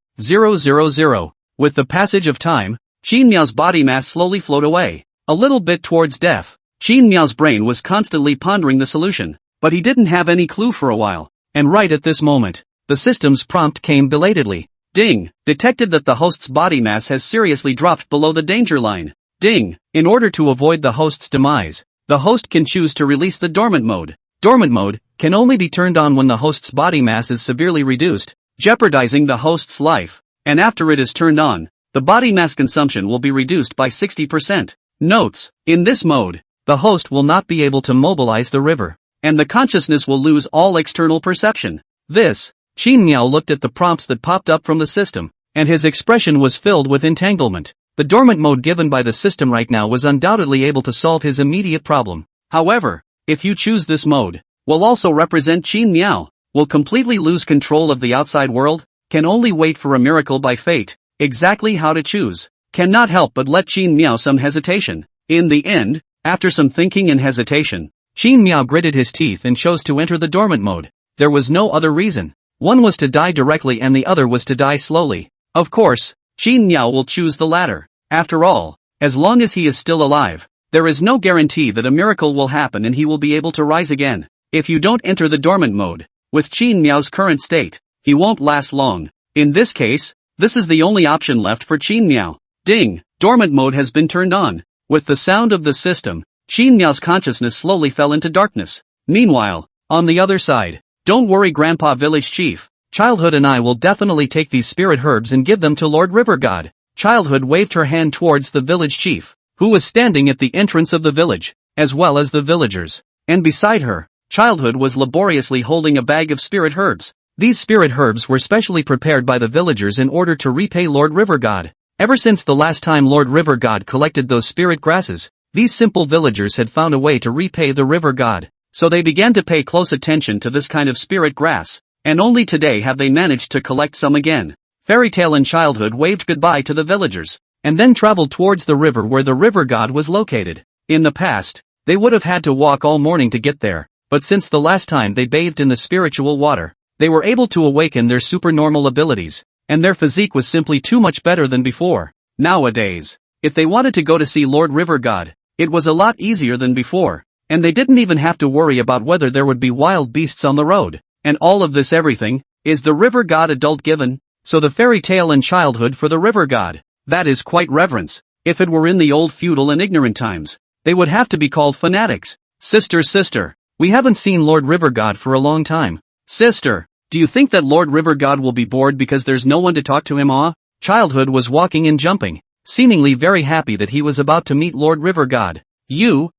With the passage of time, Qin Miao's body mass slowly flowed away, a little bit towards death. Qin Miao's brain was constantly pondering the solution, but he didn't have any clue for a while, and right at this moment, the system's prompt came belatedly. Ding, detected that the host's body mass has seriously dropped below the danger line. Ding, in order to avoid the host's demise, the host can choose to release the dormant mode. Dormant mode can only be turned on when the host's body mass is severely reduced, jeopardizing the host's life, and after it is turned on, the body mass consumption will be reduced by 60%. Notes, in this mode, the host will not be able to mobilize the river, and the consciousness will lose all external perception. This, Qin Miao looked at the prompts that popped up from the system, and his expression was filled with entanglement. The dormant mode given by the system right now was undoubtedly able to solve his immediate problem. However, if you choose this mode, will also represent Qin Miao, will completely lose control of the outside world, can only wait for a miracle by fate. Exactly how to choose, cannot help but let Qin Miao some hesitation. In the end, after some thinking and hesitation, Qin Miao gritted his teeth and chose to enter the dormant mode. There was no other reason. One was to die directly and the other was to die slowly. Of course, Qin Miao will choose the latter. After all, as long as he is still alive, there is no guarantee that a miracle will happen and he will be able to rise again. If you don't enter the dormant mode, with Qin Miao's current state, he won't last long. In this case, this is the only option left for Qin Miao. Ding, dormant mode has been turned on. With the sound of the system, Qin Miao's consciousness slowly fell into darkness. Meanwhile, on the other side, don't worry Grandpa Village Chief, Childhood and I will definitely take these spirit herbs and give them to Lord River God. Childhood waved her hand towards the village chief, who was standing at the entrance of the village, as well as the villagers. And beside her, Childhood was laboriously holding a bag of spirit herbs. These spirit herbs were specially prepared by the villagers in order to repay Lord River God. Ever since the last time Lord River God collected those spirit grasses, these simple villagers had found a way to repay the River God. So they began to pay close attention to this kind of spirit grass, and only today have they managed to collect some again. Fairy Tale and Childhood waved goodbye to the villagers, and then traveled towards the river where the River God was located. In the past, they would have had to walk all morning to get there, but since the last time they bathed in the spiritual water, they were able to awaken their supernormal abilities, and their physique was simply too much better than before. Nowadays, if they wanted to go to see Lord River God, it was a lot easier than before, and they didn't even have to worry about whether there would be wild beasts on the road. And all of this everything, is the River God adult given? So the fairy tale and childhood for the river god. That is quite reverence. If it were in the old feudal and ignorant times, they would have to be called fanatics. Sister, we haven't seen Lord River God for a long time. Sister, do you think that Lord River God will be bored because there's no one to talk to him? Childhood was walking and jumping, seemingly very happy that he was about to meet Lord River God. You,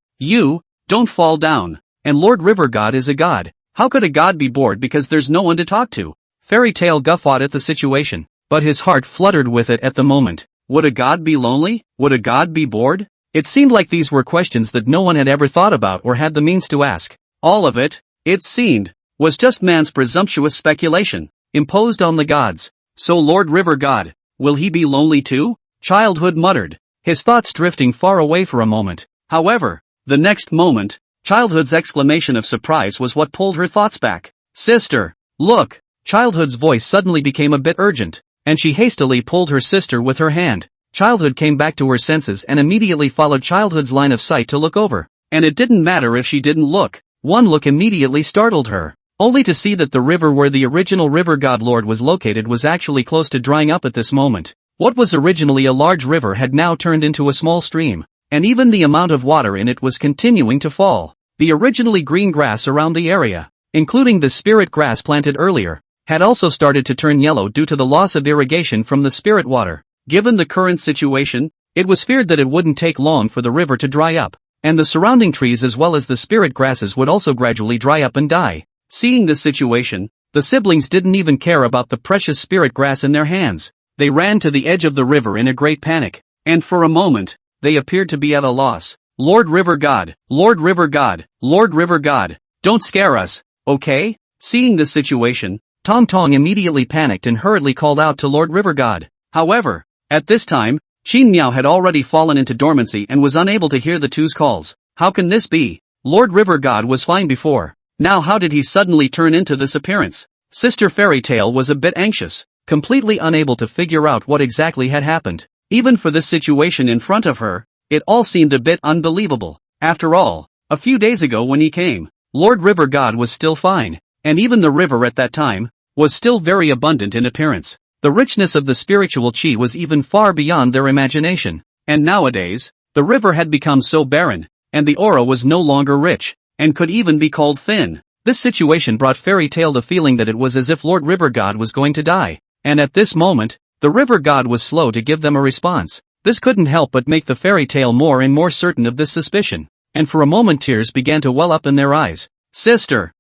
don't fall down. And Lord River God is a god. How could a god be bored because there's no one to talk to? Fairy Tale guffawed at the situation, but his heart fluttered with it at the moment. Would a god be lonely? Would a god be bored? It seemed like these were questions that no one had ever thought about or had the means to ask. All of it seemed, was just man's presumptuous speculation, imposed on the gods. So Lord River God, will he be lonely too? Childhood muttered, his thoughts drifting far away for a moment. However, the next moment, Childhood's exclamation of surprise was what pulled her thoughts back. Sister, look! Childhood's voice suddenly became a bit urgent, and she hastily pulled her sister with her hand. Childhood came back to her senses and immediately followed Childhood's line of sight to look over. And it didn't matter if she didn't look. One look immediately startled her, only to see that the river where the original river god lord was located was actually close to drying up at this moment. What was originally a large river had now turned into a small stream, and even the amount of water in it was continuing to fall. The originally green grass around the area, including the spirit grass planted earlier, had also started to turn yellow due to the loss of irrigation from the spirit water. Given the current situation, it was feared that it wouldn't take long for the river to dry up, and the surrounding trees as well as the spirit grasses would also gradually dry up and die. Seeing this situation, the siblings didn't even care about the precious spirit grass in their hands. They ran to the edge of the river in a great panic, and for a moment, they appeared to be at a loss. Lord River God, Lord River God, Lord River God, don't scare us, okay? Seeing this situation, Tong Tong immediately panicked and hurriedly called out to Lord River God. However, at this time, Qin Miao had already fallen into dormancy and was unable to hear the two's calls. How can this be? Lord River God was fine before. Now how did he suddenly turn into this appearance? Sister Fairy Tale was a bit anxious, completely unable to figure out what exactly had happened. Even for this situation in front of her, it all seemed a bit unbelievable. After all, a few days ago when he came, Lord River God was still fine, and even the river at that time was still very abundant in appearance. The richness of the spiritual chi was even far beyond their imagination. And nowadays, the river had become so barren, and the aura was no longer rich, and could even be called thin. This situation brought Fairy Tale the feeling that it was as if Lord River God was going to die. And at this moment, the river god was slow to give them a response. This couldn't help but make the Fairy Tale more and more certain of this suspicion. And for a moment tears began to well up in their eyes. Sister,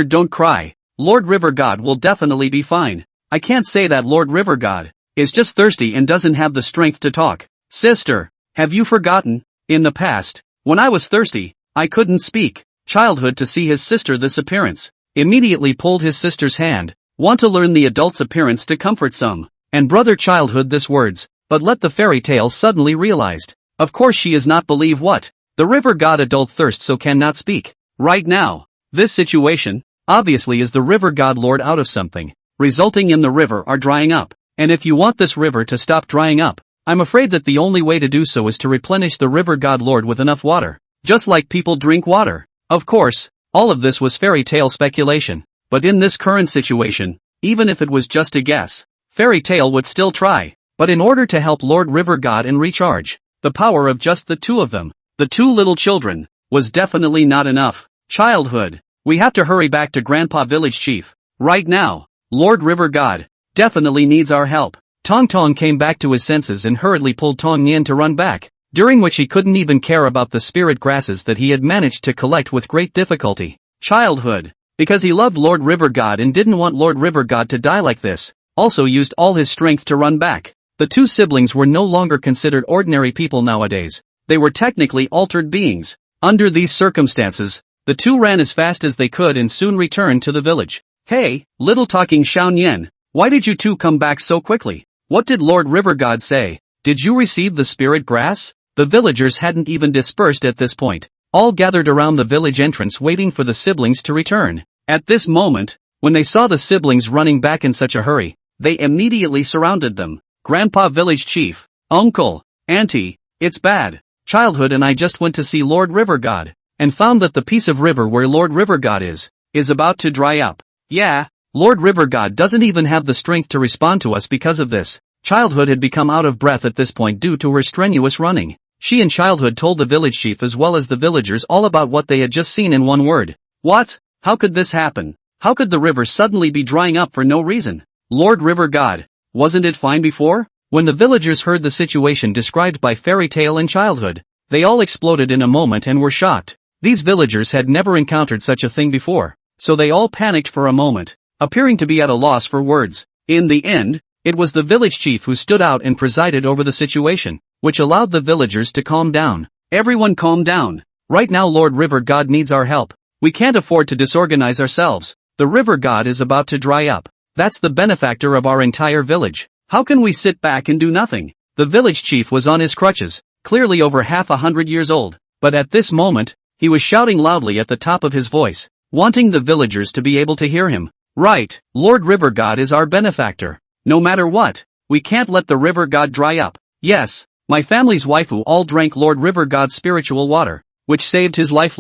don't cry. Lord River God will definitely be fine. I can't say that Lord River God is just thirsty and doesn't have the strength to talk. Sister, have you forgotten? In the past, when I was thirsty, I couldn't speak. Childhood, to see his sister this appearance, immediately pulled his sister's hand. Want to learn the adult's appearance to comfort some, and brother Childhood this words, but let the Fairy Tale suddenly realized. Of course she is not believe what? The river god adult thirst so cannot speak. Right now, this situation, obviously is the river god lord out of something, resulting in the river are drying up. And if you want this river to stop drying up, I'm afraid that the only way to do so is to replenish the river god lord with enough water. Just like people drink water. Of course, all of this was Fairy Tale speculation. But in this current situation, even if it was just a guess, Fairy Tale would still try. But in order to help Lord River God and recharge the power of just the two of them, the two little children, was definitely not enough. Childhood, we have to hurry back to Grandpa Village Chief. Right now, Lord River God definitely needs our help. Tong Tong came back to his senses and hurriedly pulled Tong Yin to run back, during which he couldn't even care about the spirit grasses that he had managed to collect with great difficulty. Childhood, because he loved Lord River God and didn't want Lord River God to die like this, also used all his strength to run back. The two siblings were no longer considered ordinary people nowadays. They were technically altered beings. Under these circumstances, the two ran as fast as they could and soon returned to the village. Hey, little talking Xiaoyan, why did you two come back so quickly? What did Lord River God say? Did you receive the spirit grass? The villagers hadn't even dispersed at this point, all gathered around the village entrance waiting for the siblings to return. At this moment, when they saw the siblings running back in such a hurry, they immediately surrounded them. Grandpa Village Chief, Uncle, Auntie, it's bad. Childhood and I just went to see Lord River God, and found that the piece of river where Lord River God is about to dry up. Yeah, Lord River God doesn't even have the strength to respond to us because of this. Childhood had become out of breath at this point due to her strenuous running. She and Childhood told the village chief as well as the villagers all about what they had just seen in one word. What? How could this happen? How could the river suddenly be drying up for no reason? Lord River God, wasn't it fine before? When the villagers heard the situation described by Fairy Tale and Childhood, they all exploded in a moment and were shocked. These villagers had never encountered such a thing before, so they all panicked for a moment, appearing to be at a loss for words. In the end, it was the village chief who stood out and presided over the situation, which allowed the villagers to calm down. Everyone calm down. Right now Lord River God needs our help. We can't afford to disorganize ourselves. The river god is about to dry up. That's the benefactor of our entire village. How can we sit back and do nothing? The village chief was on his crutches, clearly over 100 years old, but at this moment, he was shouting loudly at the top of his voice, wanting the villagers to be able to hear him. Right, Lord River God is our benefactor. No matter what, we can't let the river god dry up. Yes, my family's waifu all drank Lord River God's spiritual water, which saved his life.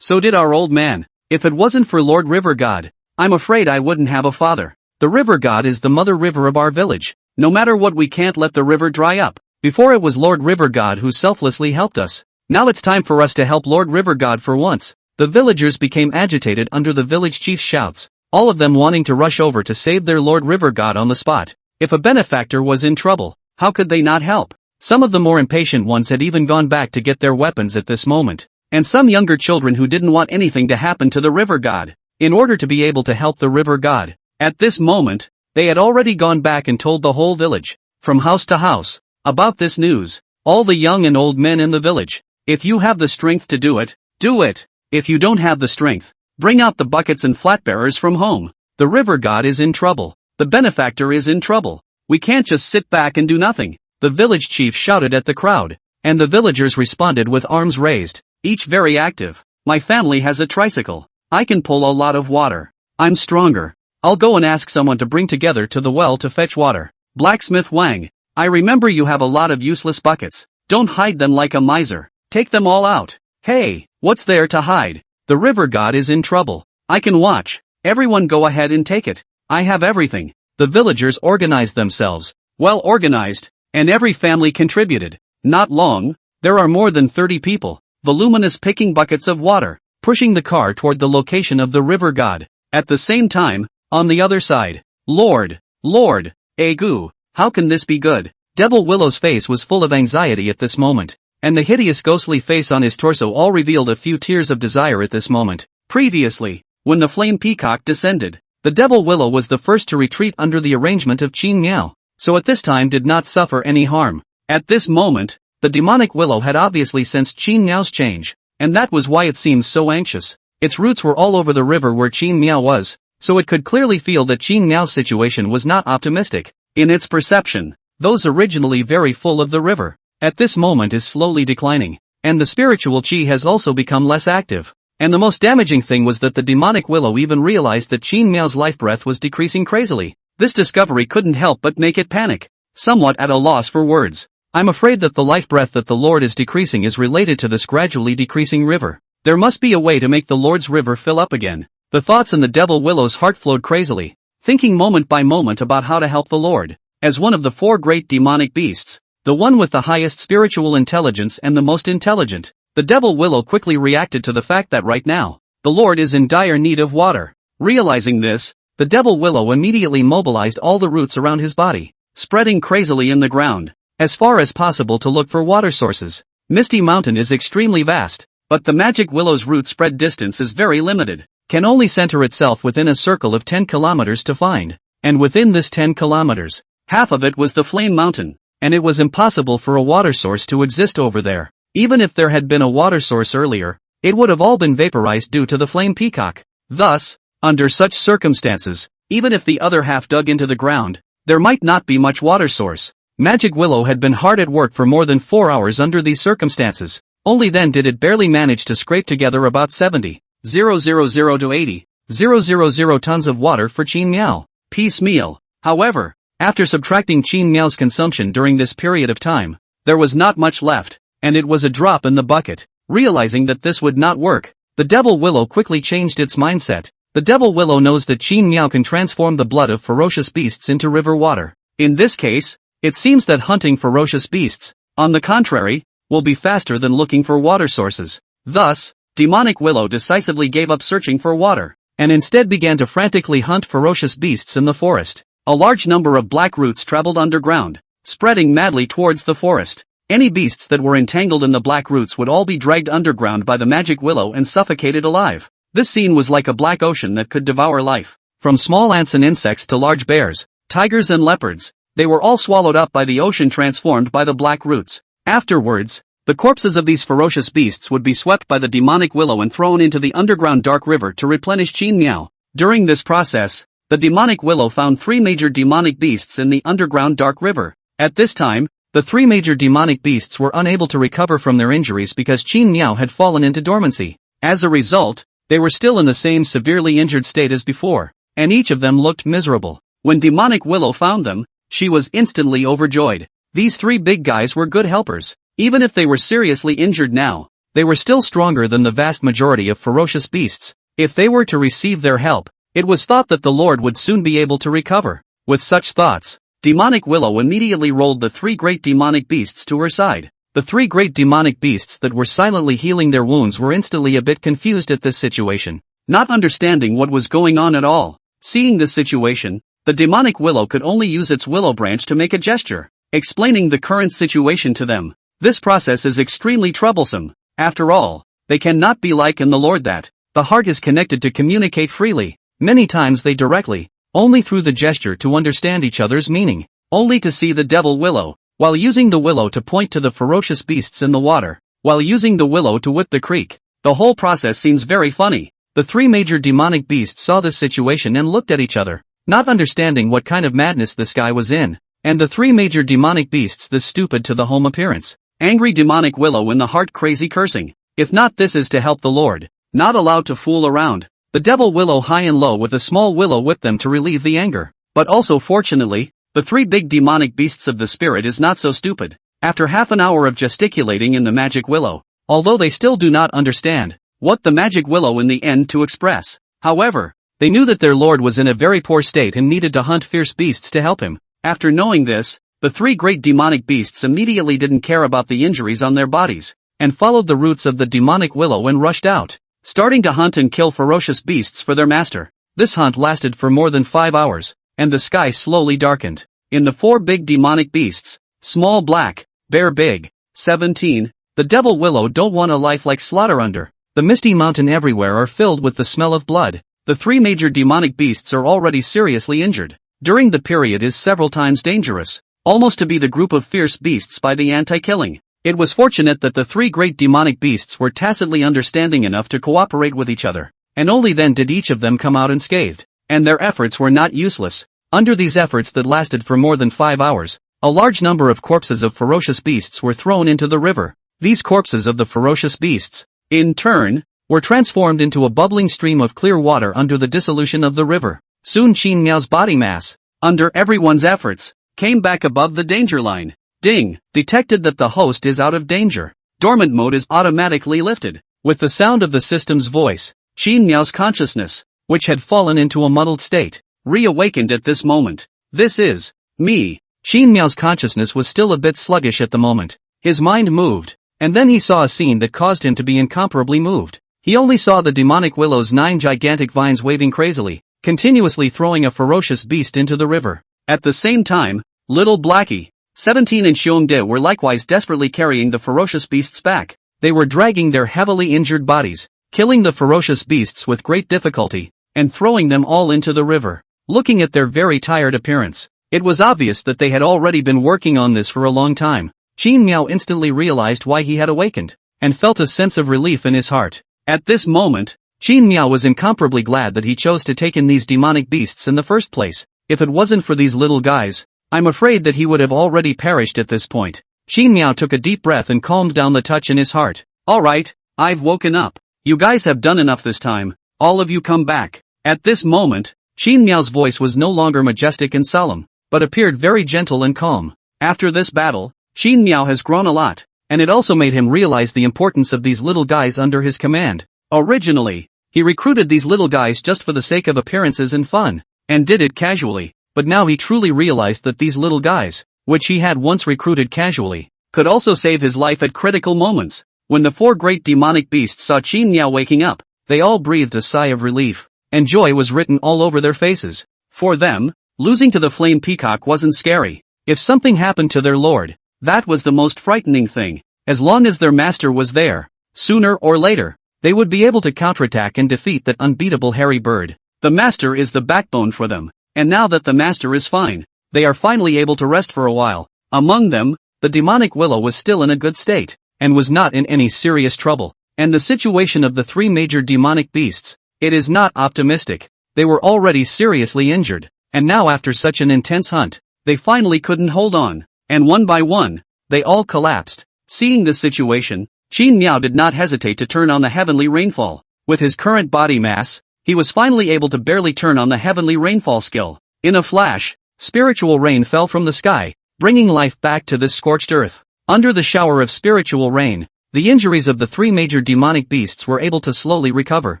So did our old man. If it wasn't for Lord River God, I'm afraid I wouldn't have a father. The river god is the mother river of our village. No matter what, we can't let the river dry up. Before it was Lord River God who selflessly helped us. Now it's time for us to help Lord River God for once. The villagers became agitated under the village chief's shouts, all of them wanting to rush over to save their Lord River God on the spot. If a benefactor was in trouble, how could they not help? Some of the more impatient ones had even gone back to get their weapons at this moment, and some younger children who didn't want anything to happen to the river god, in order to be able to help the river god. At this moment, they had already gone back and told the whole village, from house to house, about this news. All the young and old men in the village. If you have the strength to do it, do it. If you don't have the strength, bring out the buckets and flatbearers from home. The river god is in trouble. The benefactor is in trouble. We can't just sit back and do nothing. The village chief shouted at the crowd, and the villagers responded with arms raised, each very active. My family has a tricycle. I can pull a lot of water. I'm stronger. I'll go and ask someone to bring together to the well to fetch water. Blacksmith Wang, I remember you have a lot of useless buckets. Don't hide them like a miser. Take them all out. Hey, what's there to hide? The river god is in trouble. I can watch. Everyone go ahead and take it. I have everything. The villagers organized themselves, well organized, and every family contributed. Not long, there are more than 30 people, voluminous picking buckets of water, pushing the car toward the location of the river god. At the same time, on the other side, Lord, Agu, how can this be good? Devil Willow's face was full of anxiety at this moment, and the hideous ghostly face on his torso all revealed a few tears of desire at this moment. Previously, when the flame peacock descended, the Devil Willow was the first to retreat under the arrangement of Qin Miao, so at this time did not suffer any harm. At this moment, the demonic willow had obviously sensed Qin Miao's change, and that was why it seemed so anxious. Its roots were all over the river where Qin Miao was, so it could clearly feel that Qin Miao's situation was not optimistic. In its perception, those originally very full of the river, at this moment is slowly declining, and the spiritual qi has also become less active. And the most damaging thing was that the demonic willow even realized that Qin Miao's life breath was decreasing crazily. This discovery couldn't help but make it panic, somewhat at a loss for words. I'm afraid that the life breath that the Lord is decreasing is related to this gradually decreasing river. There must be a way to make the Lord's river fill up again. The thoughts in the Devil Willow's heart flowed crazily, thinking moment by moment about how to help the Lord. As one of the 4 great demonic beasts, the one with the highest spiritual intelligence and the most intelligent, the Devil Willow quickly reacted to the fact that right now, the Lord is in dire need of water. Realizing this, the Devil Willow immediately mobilized all the roots around his body, spreading crazily in the ground, as far as possible to look for water sources. Misty Mountain is extremely vast, but the magic willow's root spread distance is very limited, can only center itself within a circle of 10 kilometers to find, and within this 10 kilometers, half of it was the Flame Mountain, and it was impossible for a water source to exist over there. Even if there had been a water source earlier, it would have all been vaporized due to the flame peacock. Thus, under such circumstances, even if the other half dug into the ground, there might not be much water source. Magic Willow had been hard at work for more than 4 hours under these circumstances. Only then did it barely manage to scrape together about 70,000 to 80,000 tons of water for Qin Miao. Piecemeal. However, after subtracting Qin Miao's consumption during this period of time, there was not much left, and it was a drop in the bucket. Realizing that this would not work, the Devil Willow quickly changed its mindset. The devil willow knows that Qin Miao can transform the blood of ferocious beasts into river water. In this case, it seems that hunting ferocious beasts, on the contrary, will be faster than looking for water sources. Thus, demonic willow decisively gave up searching for water, and instead began to frantically hunt ferocious beasts in the forest. A large number of black roots traveled underground, spreading madly towards the forest. Any beasts that were entangled in the black roots would all be dragged underground by the magic willow and suffocated alive. This scene was like a black ocean that could devour life. From small ants and insects to large bears, tigers and leopards, they were all swallowed up by the ocean transformed by the black roots. Afterwards, the corpses of these ferocious beasts would be swept by the demonic willow and thrown into the underground dark river to replenish Qin Miao. During this process, the demonic willow found 3 major demonic beasts in the underground dark river. At this time, the 3 major demonic beasts were unable to recover from their injuries because Qin Miao had fallen into dormancy. As a result, they were still in the same severely injured state as before, and each of them looked miserable. When demonic willow found them, she was instantly overjoyed. These 3 big guys were good helpers. Even if they were seriously injured now, they were still stronger than the vast majority of ferocious beasts. If they were to receive their help, it was thought that the Lord would soon be able to recover. With such thoughts, demonic willow immediately rolled the 3 great demonic beasts to her side. The 3 great demonic beasts that were silently healing their wounds were instantly a bit confused at this situation, not understanding what was going on at all. Seeing this situation, the demonic willow could only use its willow branch to make a gesture, explaining the current situation to them. This process is extremely troublesome. After all, they cannot be like in the Lord that the heart is connected to communicate freely. Many times they directly, only through the gesture to understand each other's meaning, only to see the devil willow, while using the willow to point to the ferocious beasts in the water, while using the willow to whip the creek. The whole process seems very funny. The 3 major demonic beasts saw this situation and looked at each other, not understanding what kind of madness this guy was in, and the 3 major demonic beasts this stupid to the home appearance. Angry demonic willow in the heart crazy cursing. If not, this is to help the Lord, not allowed to fool around. The devil willow high and low with a small willow whip them to relieve the anger. But also fortunately, the 3 big demonic beasts of the spirit is not so stupid. After half an hour of gesticulating in the magic willow, although they still do not understand what the magic willow in the end to express, however, they knew that their Lord was in a very poor state and needed to hunt fierce beasts to help him. After knowing this, the 3 great demonic beasts immediately didn't care about the injuries on their bodies, and followed the roots of the demonic willow and rushed out, starting to hunt and kill ferocious beasts for their master. This hunt lasted for more than 5 hours, and the sky slowly darkened. In the 4 big demonic beasts, small black, bear big, 17, the devil willow don't want a life like slaughter under. The misty mountain everywhere are filled with the smell of blood. The 3 major demonic beasts are already seriously injured. During the period is several times dangerous, almost to be the group of fierce beasts by the anti-killing. It was fortunate that the 3 great demonic beasts were tacitly understanding enough to cooperate with each other, and only then did each of them come out unscathed, and their efforts were not useless. Under these efforts that lasted for more than 5 hours, a large number of corpses of ferocious beasts were thrown into the river. These corpses of the ferocious beasts, in turn, were transformed into a bubbling stream of clear water under the dissolution of the river. Soon Qin Miao's body mass, under everyone's efforts, came back above the danger line. Ding! Detected that the host is out of danger. Dormant mode is automatically lifted. With the sound of the system's voice, Qin Miao's consciousness, which had fallen into a muddled state, reawakened at this moment. This is me. Qin Miao's consciousness was still a bit sluggish at the moment. His mind moved, and then he saw a scene that caused him to be incomparably moved. He only saw the demonic willow's 9 gigantic vines waving crazily, continuously throwing a ferocious beast into the river. At the same time, little Blackie, 17 and Xiongde were likewise desperately carrying the ferocious beasts back. They were dragging their heavily injured bodies, killing the ferocious beasts with great difficulty, and throwing them all into the river. Looking at their very tired appearance, it was obvious that they had already been working on this for a long time. Qin Miao instantly realized why he had awakened, and felt a sense of relief in his heart. At this moment, Qin Miao was incomparably glad that he chose to take in these demonic beasts in the first place. If it wasn't for these little guys, I'm afraid that he would have already perished at this point. Qin Miao took a deep breath and calmed down the touch in his heart. Alright, I've woken up. You guys have done enough this time. All of you come back. At this moment, Qin Miao's voice was no longer majestic and solemn, but appeared very gentle and calm. After this battle, Qin Miao has grown a lot, and it also made him realize the importance of these little guys under his command. Originally, He recruited these little guys just for the sake of appearances and fun, and did it casually, but now he truly realized that these little guys, which he had once recruited casually, could also save his life at critical moments. When the 4 great demonic beasts saw Qin Miao waking up, they all breathed a sigh of relief, and joy was written all over their faces. For them, losing to the flame peacock wasn't scary. If something happened to their lord, that was the most frightening thing. As long as their master was there, sooner or later, they would be able to counterattack and defeat that unbeatable hairy bird. The master is the backbone for them, and now that the master is fine, they are finally able to rest for a while. Among them, the demonic willow was still in a good state, and was not in any serious trouble. And the situation of the 3 major demonic beasts, it is not optimistic. They were already seriously injured, and now after such an intense hunt, they finally couldn't hold on, and one by one, they all collapsed. Seeing this situation, Qin Miao did not hesitate to turn on the heavenly rainfall. With his current body mass, he was finally able to barely turn on the heavenly rainfall skill. In a flash, spiritual rain fell from the sky, bringing life back to this scorched earth. Under the shower of spiritual rain, the injuries of the 3 major demonic beasts were able to slowly recover,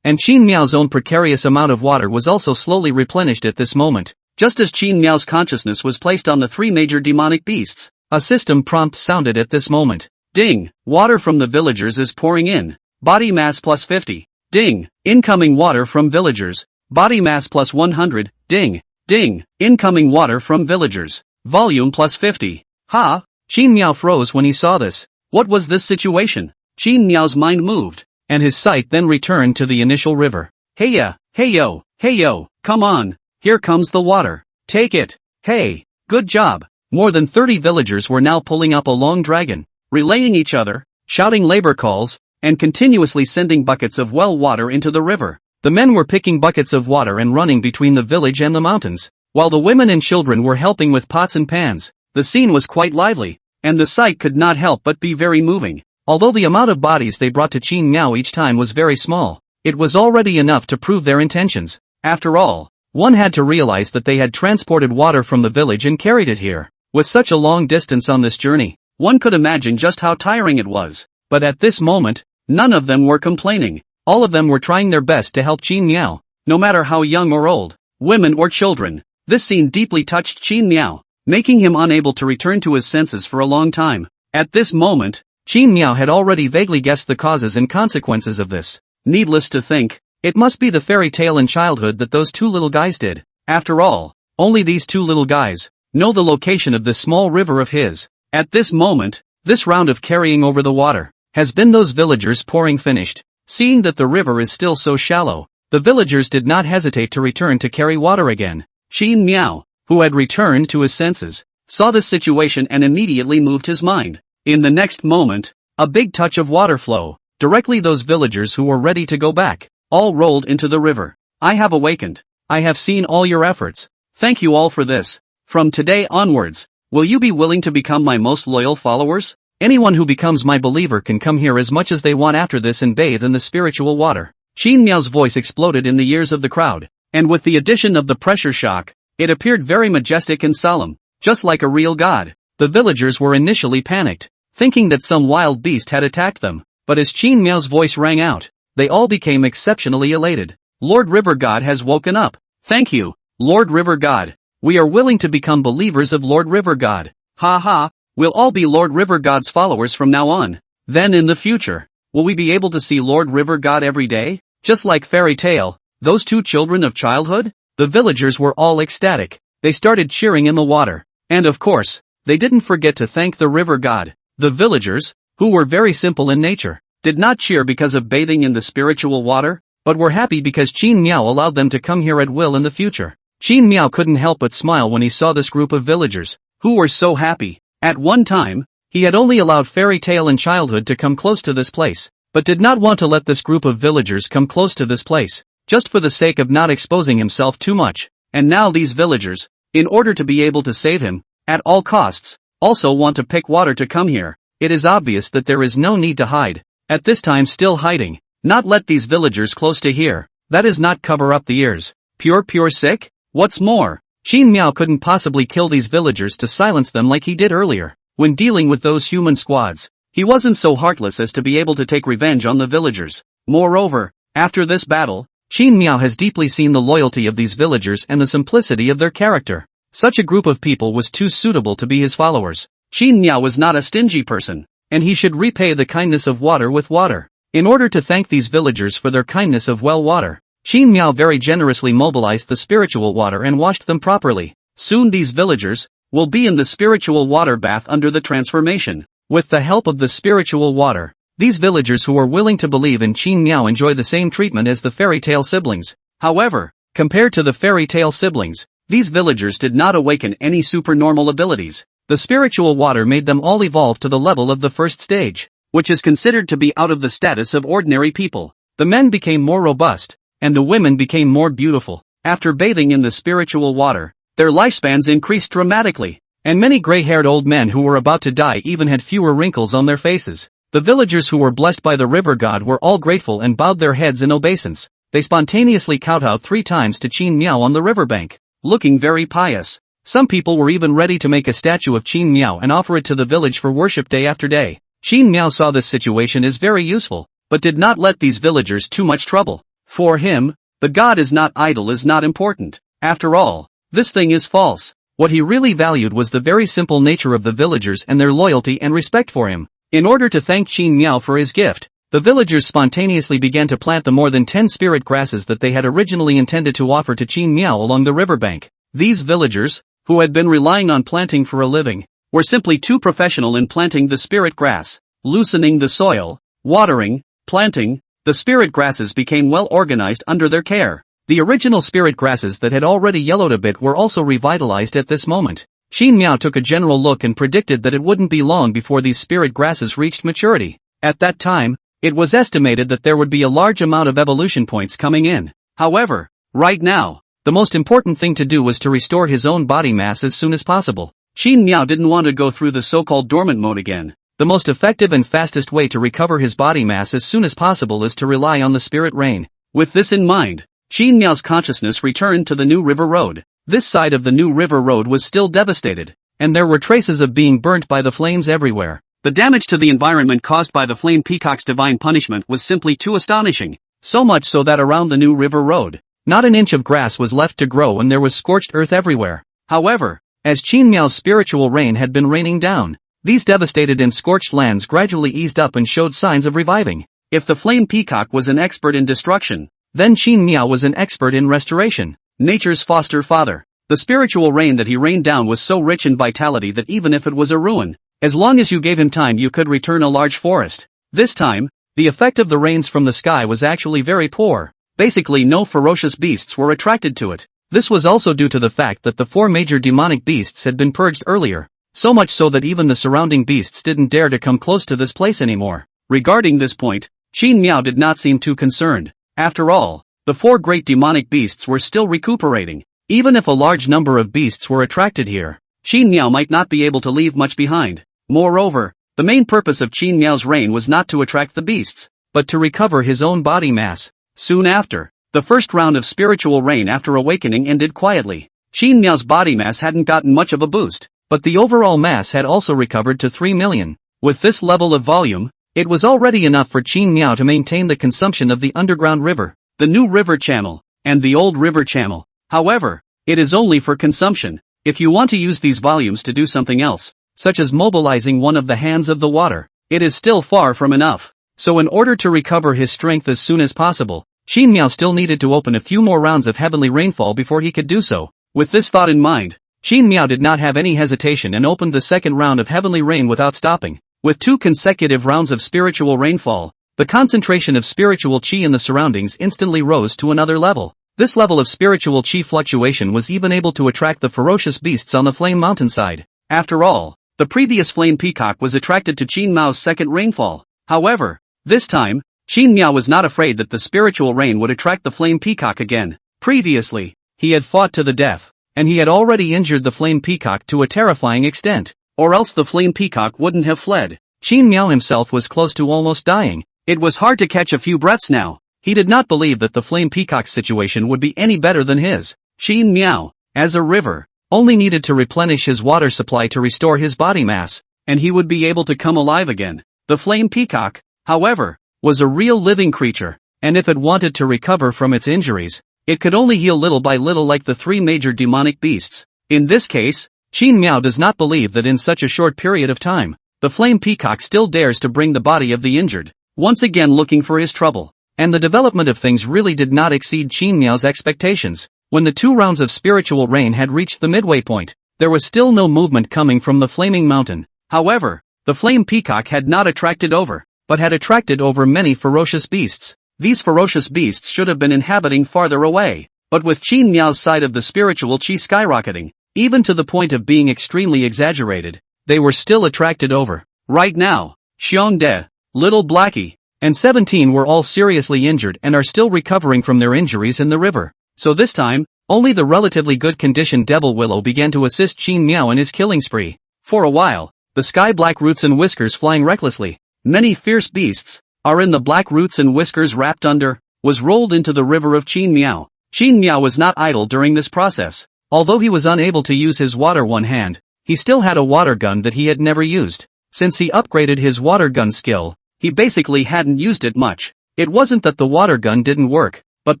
and Qin Miao's own precarious amount of water was also slowly replenished at this moment. Just as Qin Miao's consciousness was placed on the 3 major demonic beasts, a system prompt sounded at this moment. Ding! Water from the villagers is pouring in. Body mass plus 50. Ding! Incoming water from villagers. Body mass plus 100. Ding! Ding! Incoming water from villagers. Volume plus 50. Ha! Qin Miao froze when he saw this. What was this situation? Qin Miao's mind moved, and his sight then returned to the initial river. Hey yo, come on! Here comes the water. Take it! Hey! Good job! More than 30 villagers were now pulling up a long dragon, relaying each other, shouting labor calls, and continuously sending buckets of well water into the river. The men were picking buckets of water and running between the village and the mountains, while the women and children were helping with pots and pans. The scene was quite lively, and the sight could not help but be very moving. Although the amount of bodies they brought to Qin Miao each time was very small, it was already enough to prove their intentions. After all, one had to realize that they had transported water from the village and carried it here. With such a long distance on this journey, one could imagine just how tiring it was. But at this moment, none of them were complaining. All of them were trying their best to help Qin Miao, no matter how young or old, women or children. This scene deeply touched Qin Miao, making him unable to return to his senses for a long time. At this moment, Qin Miao had already vaguely guessed the causes and consequences of this. Needless to think, it must be the fairy tale in childhood that those 2 little guys did. After all, only these 2 little guys know the location of this small river of his. At this moment, this round of carrying over the water has been those villagers pouring finished. Seeing that the river is still so shallow, the villagers did not hesitate to return to carry water again. Qin Miao, who had returned to his senses, saw this situation and immediately moved his mind. In the next moment, a big touch of water flow. Directly those villagers who were ready to go back, all rolled into the river. I have awakened. I have seen all your efforts. Thank you all for this. From today onwards, will you be willing to become my most loyal followers? Anyone who becomes my believer can come here as much as they want after this and bathe in the spiritual water. Qin Miao's voice exploded in the ears of the crowd, and with the addition of the pressure shock, it appeared very majestic and solemn, just like a real god. The villagers were initially panicked, thinking that some wild beast had attacked them, but as Qin Miao's voice rang out, they all became exceptionally elated. Lord River God has woken up. Thank you, Lord River God. We are willing to become believers of Lord River God. Ha ha, we'll all be Lord River God's followers from now on. Then in the future, will we be able to see Lord River God every day? Just like fairy tale, those 2 children of childhood? The villagers were all ecstatic. They started cheering in the water. And of course, they didn't forget to thank the river god. The villagers, who were very simple in nature, did not cheer because of bathing in the spiritual water, but were happy because Qin Miao allowed them to come here at will in the future. Qin Miao couldn't help but smile when he saw this group of villagers, who were so happy. At one time, he had only allowed fairy tale and childhood to come close to this place, but did not want to let this group of villagers come close to this place, just for the sake of not exposing himself too much. And now these villagers, in order to be able to save him, at all costs, also want to pick water to come here. It is obvious that there is no need to hide. At this time still hiding, not let these villagers close to here, that is not cover up the ears. Pure sick? What's more, Qin Miao couldn't possibly kill these villagers to silence them like he did earlier. When dealing with those human squads, he wasn't so heartless as to be able to take revenge on the villagers. Moreover, After this battle, Qin Miao has deeply seen the loyalty of these villagers and the simplicity of their character. Such a group of people was too suitable to be his followers. Qin Miao was not a stingy person, and he should repay the kindness of water with water. In order to thank these villagers for their kindness of well water, Qin Miao very generously mobilized the spiritual water and washed them properly. Soon these villagers will be in the spiritual water bath under the transformation. With the help of the spiritual water, these villagers who are willing to believe in Qin Miao enjoy the same treatment as the fairy tale siblings. However, compared to the fairy tale siblings, these villagers did not awaken any supernormal abilities. The spiritual water made them all evolve to the level of the first stage, which is considered to be out of the status of ordinary people. The men became more robust, and the women became more beautiful. After bathing in the spiritual water, their lifespans increased dramatically, and many gray-haired old men who were about to die even had fewer wrinkles on their faces. The villagers who were blessed by the river god were all grateful and bowed their heads in obeisance. They spontaneously kowtowed 3 times to Qin Miao on the riverbank, looking very pious. Some people were even ready to make a statue of Qin Miao and offer it to the village for worship day after day. Qin Miao saw this situation as very useful, but did not let these villagers too much trouble. For him, the god is not idle is not important. After all, this thing is false. What he really valued was the very simple nature of the villagers and their loyalty and respect for him. In order to thank Qin Miao for his gift, the villagers spontaneously began to plant the more than 10 spirit grasses that they had originally intended to offer to Qin Miao along the riverbank. These villagers, who had been relying on planting for a living, were simply too professional in planting the spirit grass, loosening the soil, watering, planting. The spirit grasses became well organized under their care. The original spirit grasses that had already yellowed a bit were also revitalized at this moment. Qin Miao took a general look and predicted that it wouldn't be long before these spirit grasses reached maturity. At that time, it was estimated that there would be a large amount of evolution points coming in. However, right now, the most important thing to do was to restore his own body mass as soon as possible. Qin Miao didn't want to go through the so-called dormant mode again. The most effective and fastest way to recover his body mass as soon as possible is to rely on the spirit rain. With this in mind, Qin Miao's consciousness returned to the New River Road. This side of the New River Road was still devastated, and there were traces of being burnt by the flames everywhere. The damage to the environment caused by the flame peacock's divine punishment was simply too astonishing, so much so that around the New River Road, not an inch of grass was left to grow and there was scorched earth everywhere. However, as Qin Miao's spiritual rain had been raining down, these devastated and scorched lands gradually eased up and showed signs of reviving. If the flame peacock was an expert in destruction, then Qin Miao was an expert in restoration. Nature's foster father. The spiritual rain that he rained down was so rich in vitality that even if it was a ruin, as long as you gave him time you could return a large forest. This time, the effect of the rains from the sky was actually very poor. Basically no ferocious beasts were attracted to it. This was also due to the fact that the 4 major demonic beasts had been purged earlier, so much so that even the surrounding beasts didn't dare to come close to this place anymore. Regarding this point, Qin Miao did not seem too concerned. After all, the 4 great demonic beasts were still recuperating. Even if a large number of beasts were attracted here, Qin Miao might not be able to leave much behind. Moreover, the main purpose of Qin Miao's reign was not to attract the beasts, but to recover his own body mass. Soon after, the first round of spiritual rain after awakening ended quietly. Qin Miao's body mass hadn't gotten much of a boost, but the overall mass had also recovered to 3 million. With this level of volume, it was already enough for Qin Miao to maintain the consumption of the underground river, the new river channel, and the old river channel. However, it is only for consumption. If you want to use these volumes to do something else, such as mobilizing one of the hands of the water, it is still far from enough. So in order to recover his strength as soon as possible, Qin Miao still needed to open a few more rounds of heavenly rainfall before he could do so. With this thought in mind, Qin Miao did not have any hesitation and opened the second round of heavenly rain without stopping. With 2 consecutive rounds of spiritual rainfall, the concentration of spiritual qi in the surroundings instantly rose to another level. This level of spiritual qi fluctuation was even able to attract the ferocious beasts on the flame mountainside. After all, the previous flame peacock was attracted to Qin Miao's second rainfall. However, this time, Qin Miao was not afraid that the spiritual rain would attract the flame peacock again. Previously, he had fought to the death, and he had already injured the flame peacock to a terrifying extent. Or else the flame peacock wouldn't have fled. Qin Miao himself was close to almost dying. It was hard to catch a few breaths now. He did not believe that the flame peacock's situation would be any better than his. Qin Miao, as a river, only needed to replenish his water supply to restore his body mass, and he would be able to come alive again. The flame peacock, however, was a real living creature. and if it wanted to recover from its injuries, it could only heal little by little like the three major demonic beasts. In this case, Qin Miao does not believe that in such a short period of time, the flame peacock still dares to bring the body of the injured, once again looking for his trouble. And the development of things really did not exceed Qin Miao's expectations. When the 2 rounds of spiritual rain had reached the midway point, there was still no movement coming from the flaming mountain. However, the flame peacock had not attracted over, but had attracted over many ferocious beasts. These ferocious beasts should have been inhabiting farther away, but with Qin Miao's side of the spiritual qi skyrocketing, even to the point of being extremely exaggerated, they were still attracted over. Right now, Xiong De, Little Blackie, and 17 were all seriously injured and are still recovering from their injuries in the river. So this time, only the relatively good conditioned Devil Willow began to assist Qin Miao in his killing spree. For a while, the sky black roots and whiskers flying recklessly, many fierce beasts, are in the black roots and whiskers wrapped under, was rolled into the river of Qin Miao. Qin Miao was not idle during this process. Although he was unable to use his water one hand, he still had a water gun that he had never used. Since he upgraded his water gun skill, he basically hadn't used it much. It wasn't that the water gun didn't work, but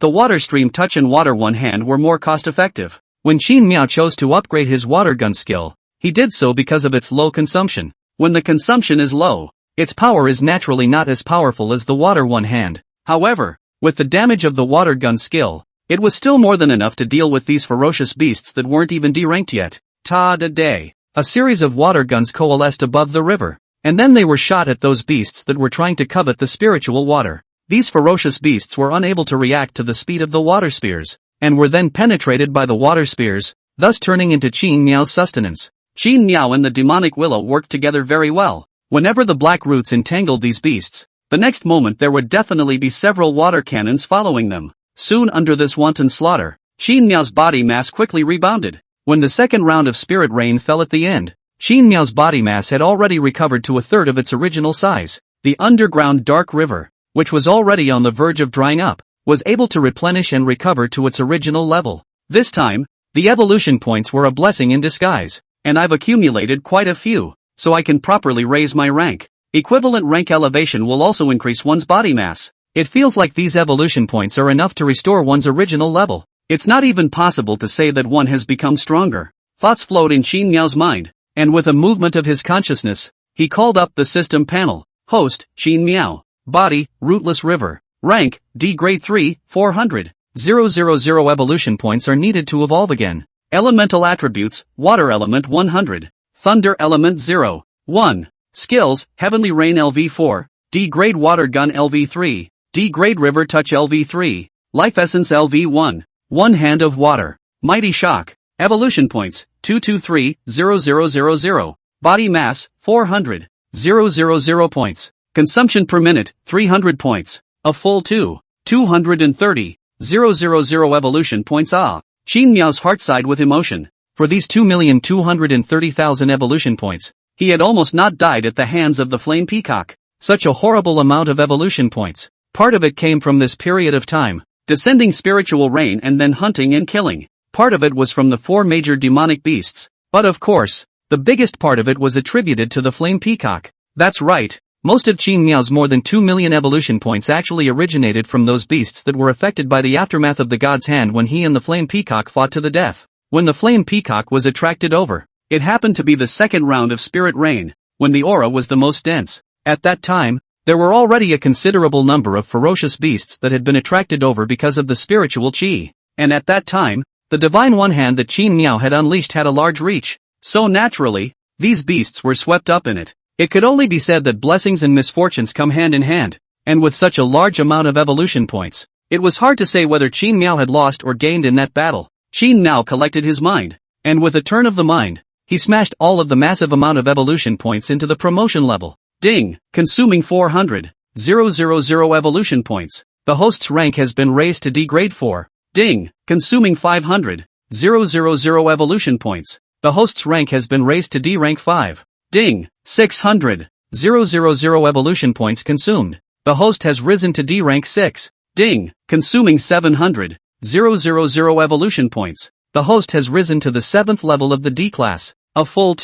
the water stream touch and water one hand were more cost-effective. When Qin Miao chose to upgrade his water gun skill, he did so because of its low consumption. When the consumption is low, its power is naturally not as powerful as the water one hand. However, with the damage of the water gun skill, it was still more than enough to deal with these ferocious beasts that weren't even D-ranked yet. Ta-da-day. A series of water guns coalesced above the river, and then they were shot at those beasts that were trying to covet the spiritual water. These ferocious beasts were unable to react to the speed of the water spears, and were then penetrated by the water spears, thus turning into Qin Miao's sustenance. Qin Miao and the demonic willow worked together very well. Whenever the black roots entangled these beasts, the next moment there would definitely be several water cannons following them. Soon under this wanton slaughter, Qin Miao's body mass quickly rebounded. When the second round of spirit rain fell at the end, Qin Miao's body mass had already recovered to a third of its original size. The underground dark river, which was already on the verge of drying up, was able to replenish and recover to its original level. This time, the evolution points were a blessing in disguise, and I've accumulated quite a few, so I can properly raise my rank. Equivalent rank elevation will also increase one's body mass. It feels like these evolution points are enough to restore one's original level. It's not even possible to say that one has become stronger. Thoughts flowed in Qin Miao's mind, and with a movement of his consciousness, he called up the system panel. Host, Qin Miao. Body, Rootless River. Rank, D grade 3, 400. 000 evolution points are needed to evolve again. Elemental attributes, Water Element 100. Thunder Element 0. 1. Skills, Heavenly Rain LV4. D grade Water Gun LV3. D grade River Touch LV3. Life Essence LV1. One Hand of Water. Mighty Shock. Evolution points, 223,000. Body mass, 400. 000 points. Consumption per minute, 300 points. A full 230. 000 evolution points. Qin Miao's heart sighed with emotion. For these 2,230,000 evolution points, he had almost not died at the hands of the flame peacock. Such a horrible amount of evolution points. Part of it came from this period of time, descending spiritual rain and then hunting and killing. Part of it was from the 4 major demonic beasts. But of course, the biggest part of it was attributed to the flame peacock. That's right. Most of Qin Miao's more than 2 million evolution points actually originated from those beasts that were affected by the aftermath of the god's hand when he and the flame peacock fought to the death. When the flame peacock was attracted over, it happened to be the second round of spirit rain, when the aura was the most dense. At that time, there were already a considerable number of ferocious beasts that had been attracted over because of the spiritual qi. And at that time, the divine one hand that Qin Miao had unleashed had a large reach. So naturally, these beasts were swept up in it. It could only be said that blessings and misfortunes come hand in hand, and with such a large amount of evolution points, it was hard to say whether Qin Miao had lost or gained in that battle. Qin Miao collected his mind, and with a turn of the mind, he smashed all of the massive amount of evolution points into the promotion level. Ding! Consuming 400,000 evolution points. The host's rank has been raised to D grade 4. Ding! Consuming 500,000 evolution points. The host's rank has been raised to D rank 5. Ding! 600,000 evolution points consumed. The host has risen to D rank 6. Ding! Consuming 700,000 evolution points. The host has risen to the 7th level of the D class. A full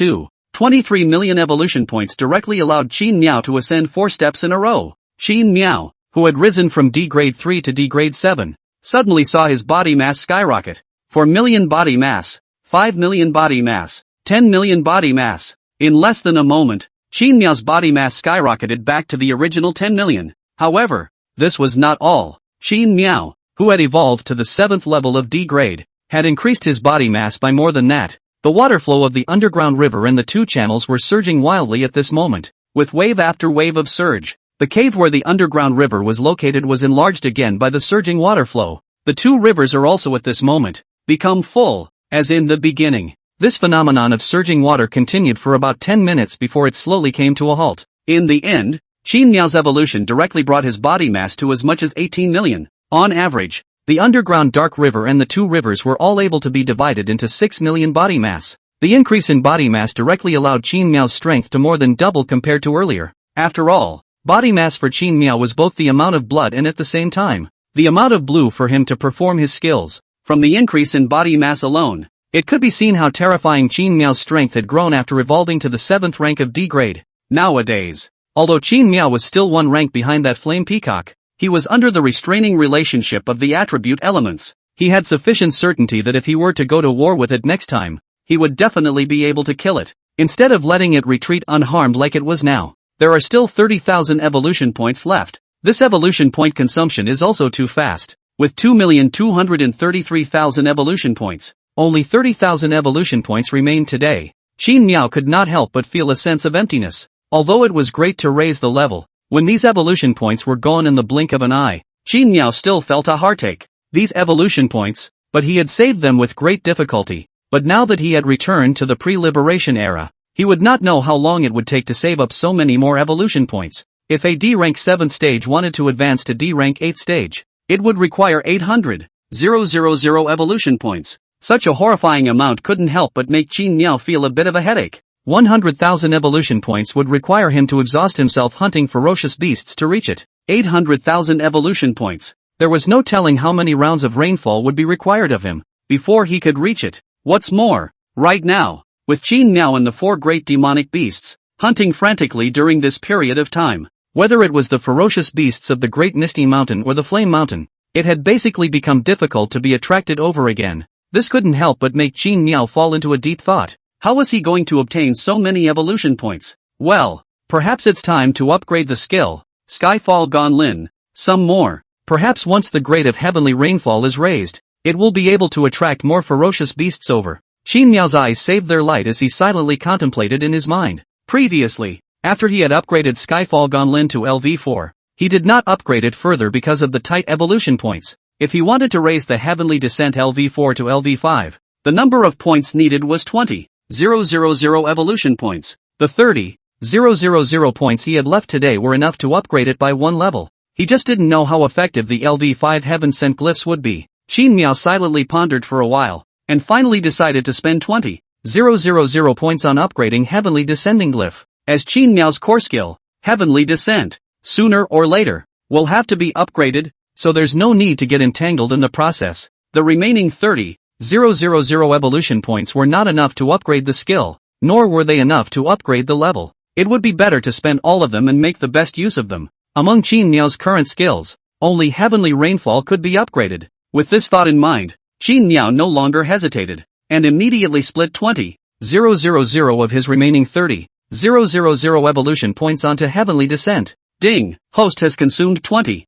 23 million evolution points directly allowed Qin Miao to ascend 4 steps in a row. Qin Miao, who had risen from D grade 3 to D grade 7, suddenly saw his body mass skyrocket. 4 million body mass, 5 million body mass, 10 million body mass. In less than a moment, Qin Miao's body mass skyrocketed back to the original 10 million. However, this was not all. Qin Miao, who had evolved to the 7th level of D grade, had increased his body mass by more than that. The water flow of the underground river and the two channels were surging wildly at this moment, with wave after wave of surge. The cave where the underground river was located was enlarged again by the surging water flow. The two rivers are also at this moment become full, as in the beginning. This phenomenon of surging water continued for about 10 minutes before it slowly came to a halt. In the end, Qin Miao's evolution directly brought his body mass to as much as 18 million. On average, the underground dark river and the two rivers were all able to be divided into 6 million body mass. The increase in body mass directly allowed Qin Miao's strength to more than double compared to earlier. After all, body mass for Qin Miao was both the amount of blood and at the same time, the amount of blue for him to perform his skills. From the increase in body mass alone, it could be seen how terrifying Qin Miao's strength had grown after evolving to the 7th rank of D grade. Nowadays, although Qin Miao was still one rank behind that flame peacock, he was under the restraining relationship of the attribute elements. He had sufficient certainty that if he were to go to war with it next time, he would definitely be able to kill it, instead of letting it retreat unharmed like it was now. There are still 30,000 evolution points left. This evolution point consumption is also too fast. With 2,233,000 evolution points, only 30,000 evolution points remain today. Qin Miao could not help but feel a sense of emptiness. Although it was great to raise the level, when these evolution points were gone in the blink of an eye, Qin Miao still felt a heartache. These evolution points, but he had saved them with great difficulty. But now that he had returned to the pre-liberation era, he would not know how long it would take to save up so many more evolution points. If a D rank 7th stage wanted to advance to D rank 8th stage, it would require 800,000 evolution points. Such a horrifying amount couldn't help but make Qin Miao feel a bit of a headache. 100,000 evolution points would require him to exhaust himself hunting ferocious beasts to reach it. 800,000 evolution points. There was no telling how many rounds of rainfall would be required of him before he could reach it. What's more, right now, with Qin Miao and the 4 great demonic beasts hunting frantically during this period of time, whether it was the ferocious beasts of the Great Misty Mountain or the Flame Mountain, it had basically become difficult to be attracted over again. This couldn't help but make Qin Miao fall into a deep thought. How was he going to obtain so many evolution points? Well, perhaps it's time to upgrade the skill, Skyfall Gonlin, some more. Perhaps once the grade of heavenly rainfall is raised, it will be able to attract more ferocious beasts over. Qin Miao's eyes saved their light as he silently contemplated in his mind. Previously, after he had upgraded Skyfall Gonlin to LV4, he did not upgrade it further because of the tight evolution points. If he wanted to raise the Heavenly Descent LV4 to LV5, the number of points needed was 20,000 evolution points. The 30,000 points he had left today were enough to upgrade it by one level. He just didn't know how effective the LV5 Heaven Sent glyphs would be. Qin Miao silently pondered for a while, and finally decided to spend 20,000 points on upgrading Heavenly Descending glyph. As Qin Miao's core skill, Heavenly Descent, sooner or later, will have to be upgraded, so there's no need to get entangled in the process. The remaining 30,000 evolution points were not enough to upgrade the skill, nor were they enough to upgrade the level. It would be better to spend all of them and make the best use of them. Among Qin Miao's current skills, only Heavenly Rainfall could be upgraded. With this thought in mind, Qin Miao no longer hesitated, and immediately split 20,000 of his remaining 30,000 evolution points onto Heavenly Descent. Ding! Host has consumed 20,000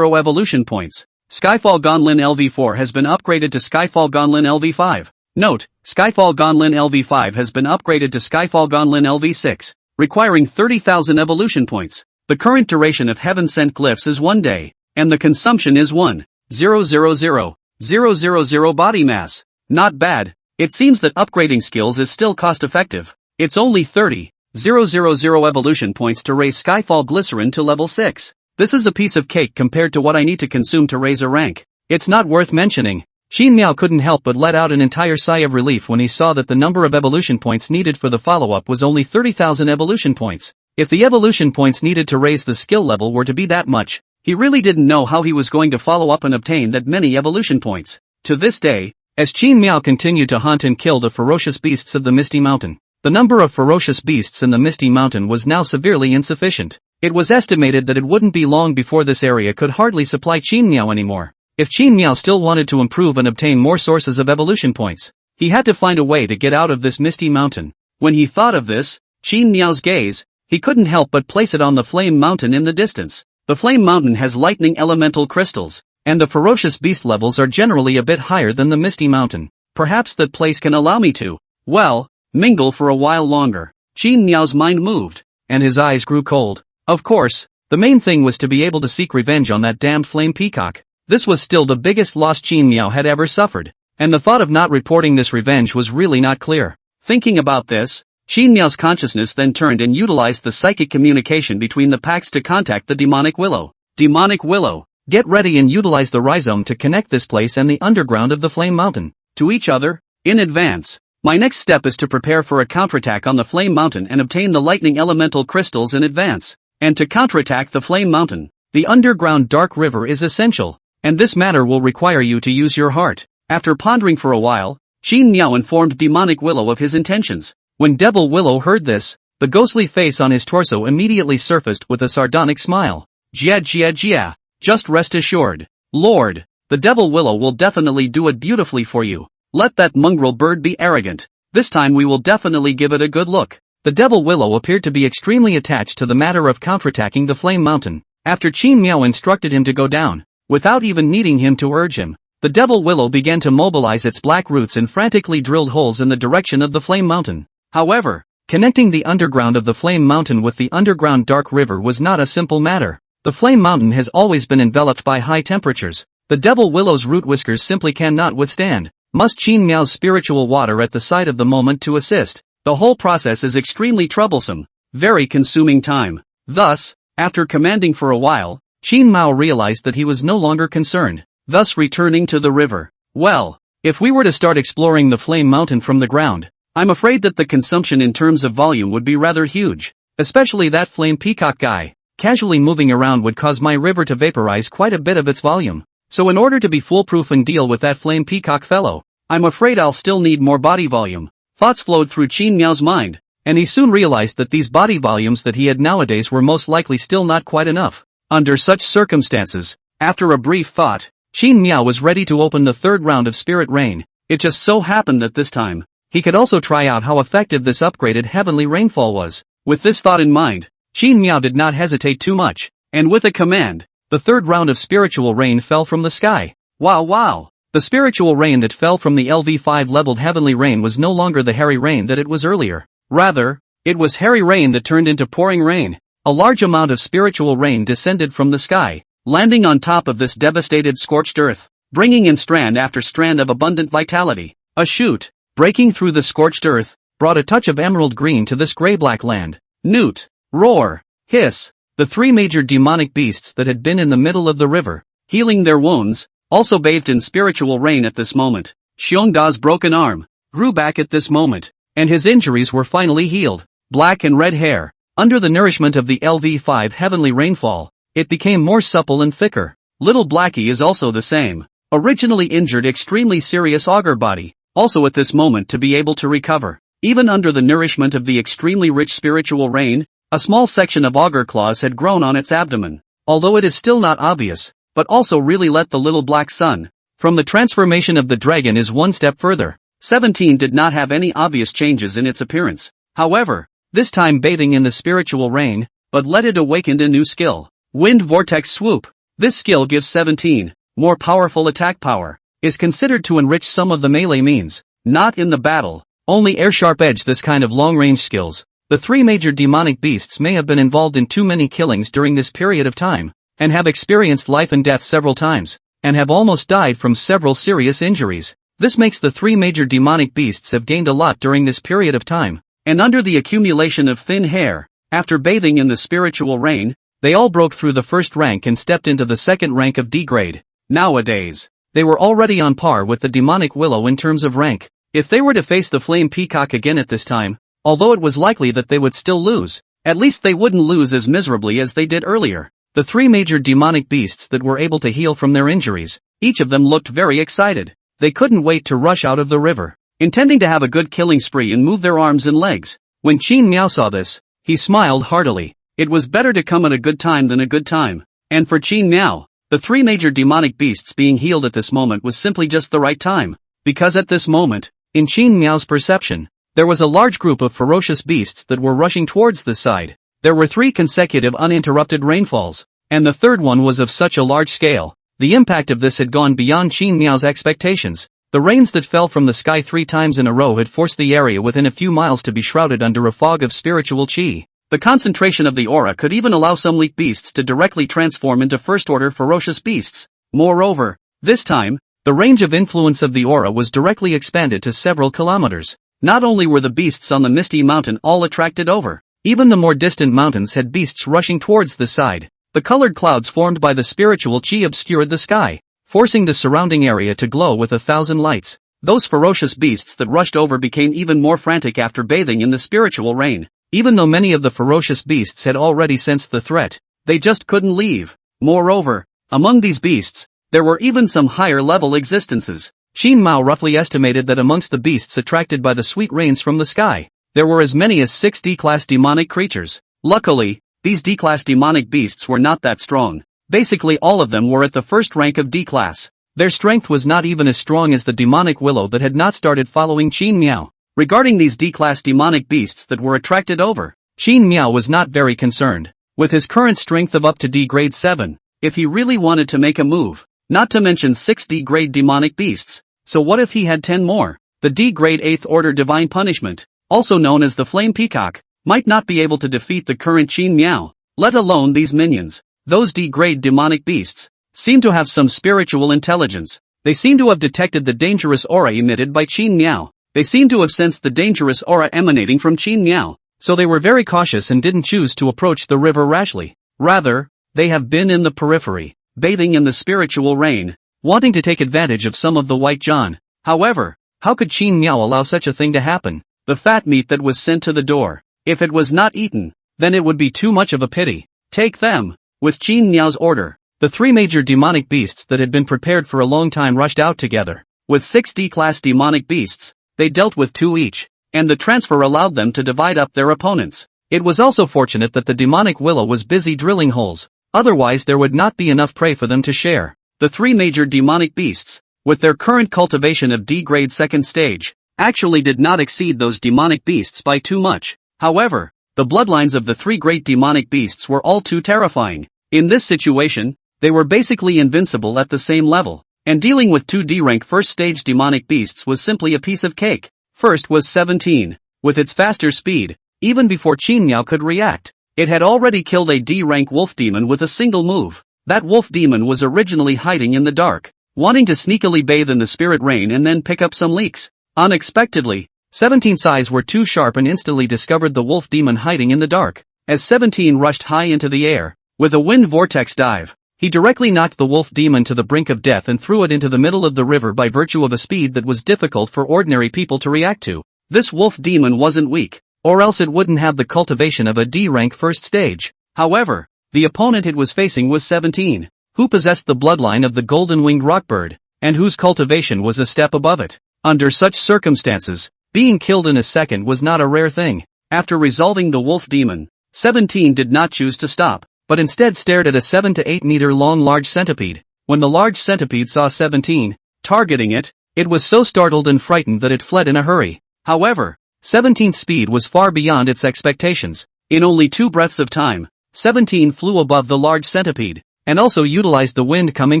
evolution points. Skyfall Gonlin LV4 has been upgraded to Skyfall Gonlin LV5. Note, Skyfall Gonlin LV5 has been upgraded to Skyfall Gonlin LV6, requiring 30,000 evolution points. The current duration of Heaven Sent glyphs is 1 day, and the consumption is 1,000,000 body mass. Not bad. It seems that upgrading skills is still cost-effective. It's only 30,000 evolution points to raise Skyfall Glycerin to level 6. This is a piece of cake compared to what I need to consume to raise a rank. It's not worth mentioning. Qin Miao couldn't help but let out an entire sigh of relief when he saw that the number of evolution points needed for the follow-up was only 30,000 evolution points. If the evolution points needed to raise the skill level were to be that much, he really didn't know how he was going to follow up and obtain that many evolution points. To this day, as Qin Miao continued to hunt and kill the ferocious beasts of the Misty Mountain, the number of ferocious beasts in the Misty Mountain was now severely insufficient. It was estimated that it wouldn't be long before this area could hardly supply Qin Miao anymore. If Qin Miao still wanted to improve and obtain more sources of evolution points, he had to find a way to get out of this misty mountain. When he thought of this, Qin Miao's gaze, he couldn't help but place it on the flame mountain in the distance. The flame mountain has lightning elemental crystals, and the ferocious beast levels are generally a bit higher than the misty mountain. Perhaps that place can allow me to, well, mingle for a while longer. Qin Miao's mind moved, and his eyes grew cold. Of course, the main thing was to be able to seek revenge on that damned flame peacock. This was still the biggest loss Qin Miao had ever suffered, and the thought of not reporting this revenge was really not clear. Thinking about this, Qin Miao's consciousness then turned and utilized the psychic communication between the packs to contact the demonic willow. Demonic willow, get ready and utilize the rhizome to connect this place and the underground of the flame mountain to each other, in advance. My next step is to prepare for a counterattack on the flame mountain and obtain the lightning elemental crystals in advance. And to counterattack the flame mountain, the underground dark river is essential, and this matter will require you to use your heart. After pondering for a while, Qin Miao informed Demonic Willow of his intentions. When Devil Willow heard this, the ghostly face on his torso immediately surfaced with a sardonic smile. Jia, just rest assured, Lord, the Devil Willow will definitely do it beautifully for you. Let that mongrel bird be arrogant. This time we will definitely give it a good look. The Devil Willow appeared to be extremely attached to the matter of counterattacking the flame mountain. After Qin Miao instructed him to go down, without even needing him to urge him, the Devil Willow began to mobilize its black roots and frantically drilled holes in the direction of the flame mountain. However, connecting the underground of the flame mountain with the underground dark river was not a simple matter. The flame mountain has always been enveloped by high temperatures. The Devil Willow's root whiskers simply cannot withstand. Must Qin Miao's spiritual water at the side of the moment to assist. The whole process is extremely troublesome, very consuming time. Thus, after commanding for a while, Qin Miao realized that he was no longer concerned, thus returning to the river. Well, if we were to start exploring the flame mountain from the ground, I'm afraid that the consumption in terms of volume would be rather huge, especially that flame peacock guy. Casually moving around would cause my river to vaporize quite a bit of its volume. So in order to be foolproof and deal with that flame peacock fellow, I'm afraid I'll still need more body volume. Thoughts flowed through Qin Miao's mind, and he soon realized that these body volumes that he had nowadays were most likely still not quite enough. Under such circumstances, after a brief thought, Qin Miao was ready to open the third round of Spirit Rain. It just so happened that this time, he could also try out how effective this upgraded heavenly rainfall was. With this thought in mind, Qin Miao did not hesitate too much, and with a command, the third round of spiritual rain fell from the sky. Wow! The spiritual rain that fell from the LV5 leveled heavenly rain was no longer the hairy rain that it was earlier. Rather, it was hairy rain that turned into pouring rain. A large amount of spiritual rain descended from the sky, landing on top of this devastated scorched earth, bringing in strand after strand of abundant vitality. A shoot, breaking through the scorched earth, brought a touch of emerald green to this gray-black land. Newt, roar, hiss. The three major demonic beasts that had been in the middle of the river, healing their wounds, also bathed in spiritual rain at this moment. Xiongda's broken arm grew back at this moment, and his injuries were finally healed. Black and red hair, under the nourishment of the LV5 heavenly rainfall, it became more supple and thicker. Little Blackie is also the same. Originally injured, extremely serious auger body, also at this moment to be able to recover. Even under the nourishment of the extremely rich spiritual rain, a small section of auger claws had grown on its abdomen. Although it is still not obvious, but also really let the little black sun from the transformation of the dragon is one step further. 17 did not have any obvious changes in its appearance. However, this time bathing in the spiritual rain, but let it awaken a new skill. Wind Vortex Swoop. This skill gives 17 more powerful attack power, is considered to enrich some of the melee means, not in the battle, only air sharp edge this kind of long-range skills. The three major demonic beasts may have been involved in too many killings during this period of time, and have experienced life and death several times, and have almost died from several serious injuries. This makes the three major demonic beasts have gained a lot during this period of time, and under the accumulation of thin hair, after bathing in the spiritual rain, they all broke through the first rank and stepped into the second rank of D grade. Nowadays, they were already on par with the demonic willow in terms of rank. If they were to face the flame peacock again at this time, although it was likely that they would still lose, at least they wouldn't lose as miserably as they did earlier. The three major demonic beasts that were able to heal from their injuries, each of them looked very excited. They couldn't wait to rush out of the river, intending to have a good killing spree and move their arms and legs. When Qin Miao saw this, he smiled heartily. It was better to come at a good time than a good time. And for Qin Miao, the three major demonic beasts being healed at this moment was simply just the right time. Because at this moment, in Qin Miao's perception, there was a large group of ferocious beasts that were rushing towards the side. There were 3 consecutive uninterrupted rainfalls, and the third one was of such a large scale. The impact of this had gone beyond Qin Miao's expectations. The rains that fell from the sky 3 times in a row had forced the area within a few miles to be shrouded under a fog of spiritual qi. The concentration of the aura could even allow some weak beasts to directly transform into first-order ferocious beasts. Moreover, this time, the range of influence of the aura was directly expanded to several kilometers. Not only were the beasts on the misty mountain all attracted over, even the more distant mountains had beasts rushing towards the side. The colored clouds formed by the spiritual qi obscured the sky, forcing the surrounding area to glow with 1,000 lights. Those ferocious beasts that rushed over became even more frantic after bathing in the spiritual rain. Even though many of the ferocious beasts had already sensed the threat, they just couldn't leave. Moreover, among these beasts, there were even some higher-level existences. Qin Mao roughly estimated that amongst the beasts attracted by the sweet rains from the sky, there were as many as 6 D-class demonic creatures. Luckily, these D-class demonic beasts were not that strong. Basically all of them were at the first rank of D-class. Their strength was not even as strong as the demonic willow that had not started following Qin Miao. Regarding these D-class demonic beasts that were attracted over, Qin Miao was not very concerned. With his current strength of up to D grade 7, if he really wanted to make a move, not to mention 6 D grade demonic beasts, so what if he had 10 more? The D grade 8th order divine punishment, also known as the flame peacock, might not be able to defeat the current Qin Miao, let alone these minions. Those D grade demonic beasts seem to have some spiritual intelligence. They seem to have detected the dangerous aura emitted by Qin Miao. They seem to have sensed the dangerous aura emanating from Qin Miao, so they were very cautious and didn't choose to approach the river rashly. Rather, they have been in the periphery, bathing in the spiritual rain, wanting to take advantage of some of the white John. However, how could Qin Miao allow such a thing to happen? The fat meat that was sent to the door, if it was not eaten, then it would be too much of a pity. Take them. With Qin Miao's order, the 3 major demonic beasts that had been prepared for a long time rushed out together. With 6 D-class demonic beasts, they dealt with 2 each, and the transfer allowed them to divide up their opponents. It was also fortunate that the demonic willow was busy drilling holes, otherwise there would not be enough prey for them to share. The 3 major demonic beasts, with their current cultivation of D grade 2nd stage, actually did not exceed those demonic beasts by too much. However, the bloodlines of the 3 great demonic beasts were all too terrifying. In this situation, they were basically invincible at the same level. And dealing with 2 D-rank first stage demonic beasts was simply a piece of cake. First was 17. With its faster speed, even before Qin Miao could react, it had already killed a D-rank wolf demon with a single move. That wolf demon was originally hiding in the dark, wanting to sneakily bathe in the spirit rain and then pick up some leaks. Unexpectedly, 17's eyes were too sharp and instantly discovered the wolf demon hiding in the dark. As 17 rushed high into the air, with a wind vortex dive, he directly knocked the wolf demon to the brink of death and threw it into the middle of the river by virtue of a speed that was difficult for ordinary people to react to. This wolf demon wasn't weak, or else it wouldn't have the cultivation of a D-rank first stage. However, the opponent it was facing was 17, who possessed the bloodline of the golden-winged rockbird, and whose cultivation was a step above it. Under such circumstances, being killed in a second was not a rare thing. After resolving the wolf demon, 17 did not choose to stop, but instead stared at a 7 to 8 meter long large centipede. When the large centipede saw 17 targeting it, it was so startled and frightened that it fled in a hurry. However, 17's speed was far beyond its expectations. In only 2 breaths of time, 17 flew above the large centipede, and also utilized the wind coming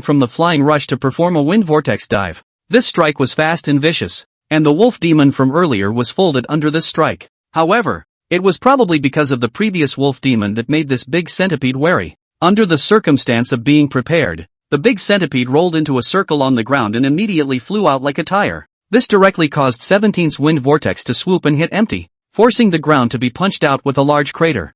from the flying rush to perform a wind vortex dive. This strike was fast and vicious, and the wolf demon from earlier was folded under this strike. However, it was probably because of the previous wolf demon that made this big centipede wary. Under the circumstance of being prepared, the big centipede rolled into a circle on the ground and immediately flew out like a tire. This directly caused 17's wind vortex to swoop and hit empty, forcing the ground to be punched out with a large crater.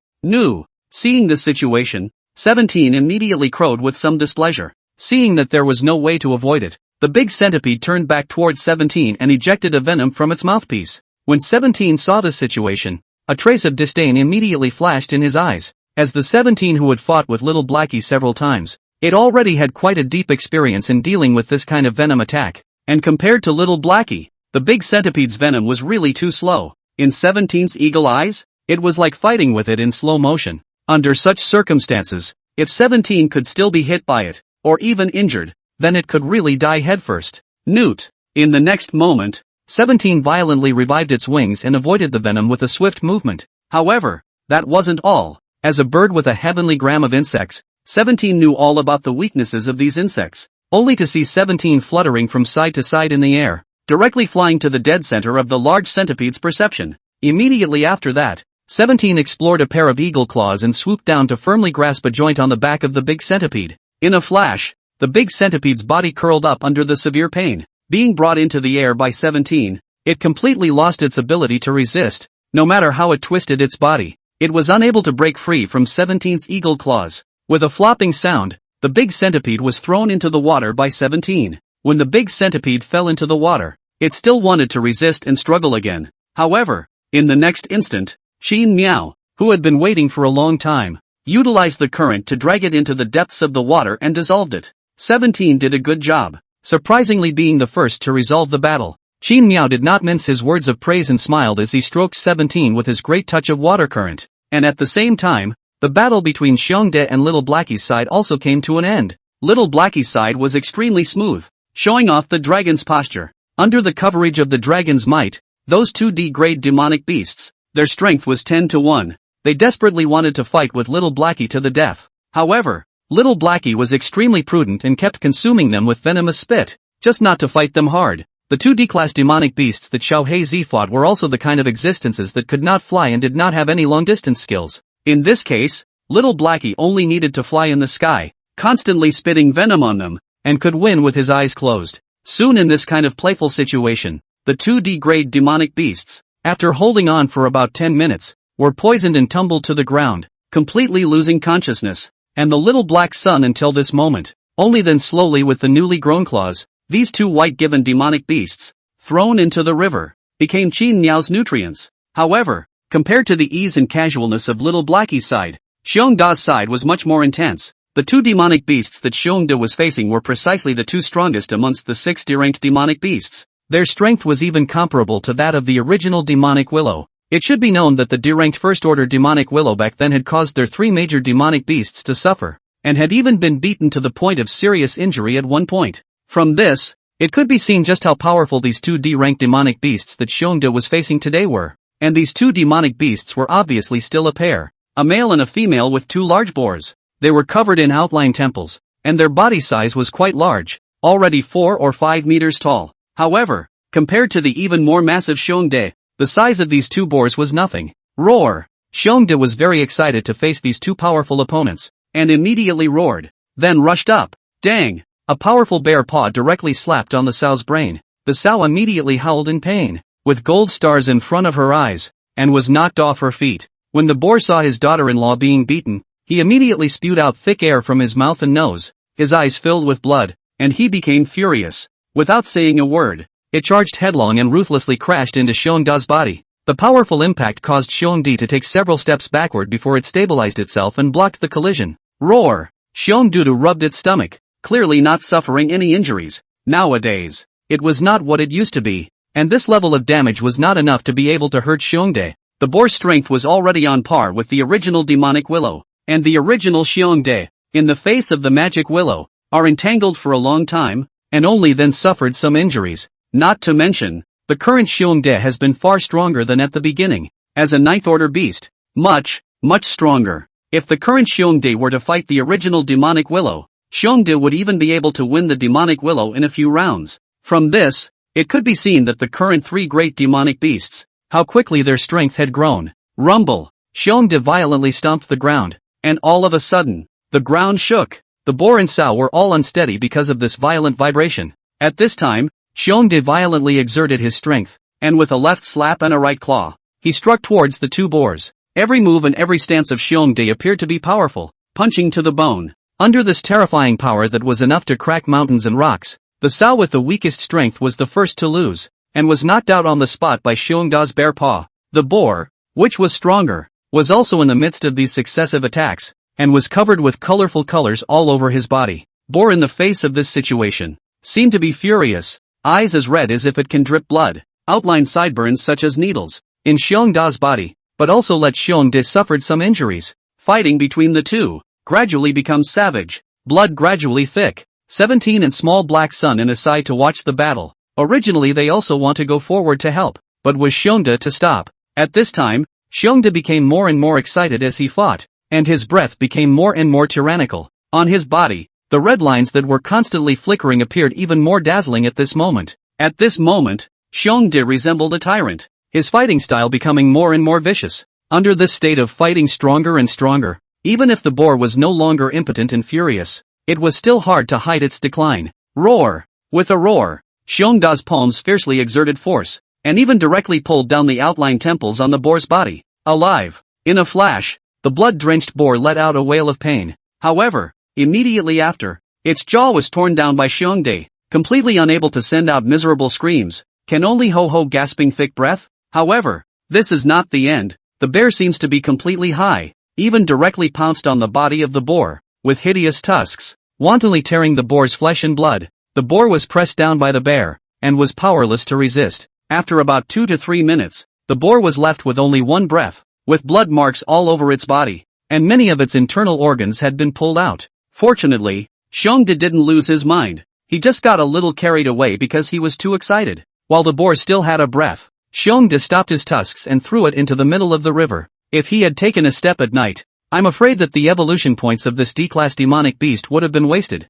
Seeing this situation, 17 immediately crowed with some displeasure. Seeing that there was no way to avoid it, the big centipede turned back towards 17 and ejected a venom from its mouthpiece. When 17 saw this situation, a trace of disdain immediately flashed in his eyes. As the 17 who had fought with Little Blackie several times, it already had quite a deep experience in dealing with this kind of venom attack. And compared to Little Blackie, the big centipede's venom was really too slow. In 17's eagle eyes, it was like fighting with it in slow motion. Under such circumstances, if 17 could still be hit by it, or even injured, then it could really die headfirst. Newt. In the next moment, 17 violently revived its wings and avoided the venom with a swift movement. However, that wasn't all. As a bird with a heavenly gram of insects, 17 knew all about the weaknesses of these insects, only to see 17 fluttering from side to side in the air, directly flying to the dead center of the large centipede's perception. Immediately after that, 17 explored a pair of eagle claws and swooped down to firmly grasp a joint on the back of the big centipede. In a flash, the big centipede's body curled up under the severe pain. Being brought into the air by 17, it completely lost its ability to resist. No matter how it twisted its body, it was unable to break free from 17's eagle claws. With a flopping sound, the big centipede was thrown into the water by 17. When the big centipede fell into the water, it still wanted to resist and struggle again. However, in the next instant, Xin Miao, who had been waiting for a long time, utilized the current to drag it into the depths of the water and dissolved it. 17 did a good job, surprisingly being the first to resolve the battle. Xin Miao did not mince his words of praise and smiled as he stroked 17 with his great touch of water current. And at the same time, the battle between Xiongde and Little Blackie's side also came to an end. Little Blackie's side was extremely smooth, showing off the dragon's posture. Under the coverage of the dragon's might, those 2D grade demonic beasts, their strength was 10 to 1. They desperately wanted to fight with Little Blackie to the death. However, Little Blackie was extremely prudent and kept consuming them with venomous spit, just not to fight them hard. The 2D class demonic beasts that Xiao Heizi fought were also the kind of existences that could not fly and did not have any long-distance skills. In this case, Little Blackie only needed to fly in the sky, constantly spitting venom on them, and could win with his eyes closed. Soon in this kind of playful situation, the 2D grade demonic beasts, after holding on for about 10 minutes, were poisoned and tumbled to the ground, completely losing consciousness, and the little black sun until this moment. Only then slowly with the newly grown claws, these two white-given demonic beasts, thrown into the river, became Qin Miao's nutrients. However, compared to the ease and casualness of Little Blackie's side, Xiongda's side was much more intense. The two demonic beasts that Xiongda was facing were precisely the two strongest amongst the 6 D-ranked demonic beasts. Their strength was even comparable to that of the original demonic willow. It should be known that the D-ranked first-order demonic willow back then had caused their 3 major demonic beasts to suffer, and had even been beaten to the point of serious injury at one point. From this, it could be seen just how powerful these 2 D-ranked demonic beasts that Xiongda was facing today were. And these 2 demonic beasts were obviously still a pair, a male and a female with 2 large bores. They were covered in outline temples, and their body size was quite large, already 4 or 5 meters tall. However, compared to the even more massive Xiongde, the size of these 2 boars was nothing. Roar! Xiongde was very excited to face these 2 powerful opponents, and immediately roared, then rushed up. Dang! A powerful bear paw directly slapped on the sow's brain. The sow immediately howled in pain, with gold stars in front of her eyes, and was knocked off her feet. When the boar saw his daughter-in-law being beaten, he immediately spewed out thick air from his mouth and nose, his eyes filled with blood, and he became furious. Without saying a word, it charged headlong and ruthlessly crashed into Xiongda's body. The powerful impact caused Xiongdi to take several steps backward before it stabilized itself and blocked the collision. Roar! Xiongdu rubbed its stomach, clearly not suffering any injuries. Nowadays, it was not what it used to be, and this level of damage was not enough to be able to hurt Xiongde. The boar's strength was already on par with the original demonic willow, and the original Xiongde, in the face of the magic willow, are entangled for a long time, and only then suffered some injuries. Not to mention, the current Xiongde has been far stronger than at the beginning, as a 9th order beast. Much stronger. If the current Xiongde were to fight the original demonic willow, Xiongde would even be able to win the demonic willow in a few rounds. From this, it could be seen that the current 3 great demonic beasts, how quickly their strength had grown. Rumble! Xiongde violently stomped the ground, and all of a sudden, the ground shook. The boar and sow were all unsteady because of this violent vibration. At this time, Xiongde violently exerted his strength, and with a left slap and a right claw, he struck towards the 2 boars. Every move and every stance of Xiongde appeared to be powerful, punching to the bone. Under this terrifying power that was enough to crack mountains and rocks, the sow with the weakest strength was the first to lose, and was knocked out on the spot by Xiongda's bear paw. The boar, which was stronger, was also in the midst of these successive attacks, and was covered with colorful colors all over his body. Boar in the face of this situation, seemed to be furious, eyes as red as if it can drip blood, outline sideburns such as needles, in Xiongda's body, but also let Xiongde suffered some injuries. fighting between the two gradually becomes savage, blood gradually thick. 17 and small black sun in a side to watch the battle. Originally they also want to go forward to help, but was Xiongde to stop. At this time, Xiongde became more and more excited as he fought, and his breath became more and more tyrannical. On his body, the red lines that were constantly flickering appeared even more dazzling at this moment. At this moment, Xiongde resembled a tyrant, his fighting style becoming more and more vicious. Under this state of fighting stronger and stronger, even if the boar was no longer impotent and furious, it was still hard to hide its decline. Roar! With a roar, Xiongda's palms fiercely exerted force, and even directly pulled down the outlying temples on the boar's body. Alive! In a flash, the blood-drenched boar let out a wail of pain. However, immediately after, its jaw was torn down by Xiongde, completely unable to send out miserable screams, can only ho-ho gasping thick breath. However, this is not the end. The bear seems to be completely high, even directly pounced on the body of the boar, with hideous tusks, wantonly tearing the boar's flesh and blood. The boar was pressed down by the bear, and was powerless to resist. After about 2 to 3 minutes, the boar was left with only one breath, with blood marks all over its body, and many of its internal organs had been pulled out. Fortunately, Xiongde didn't lose his mind. He just got a little carried away because he was too excited. While the boar still had a breath, Xiongde stopped his tusks and threw it into the middle of the river. If he had taken a step at night, I'm afraid that the evolution points of this D-class demonic beast would have been wasted.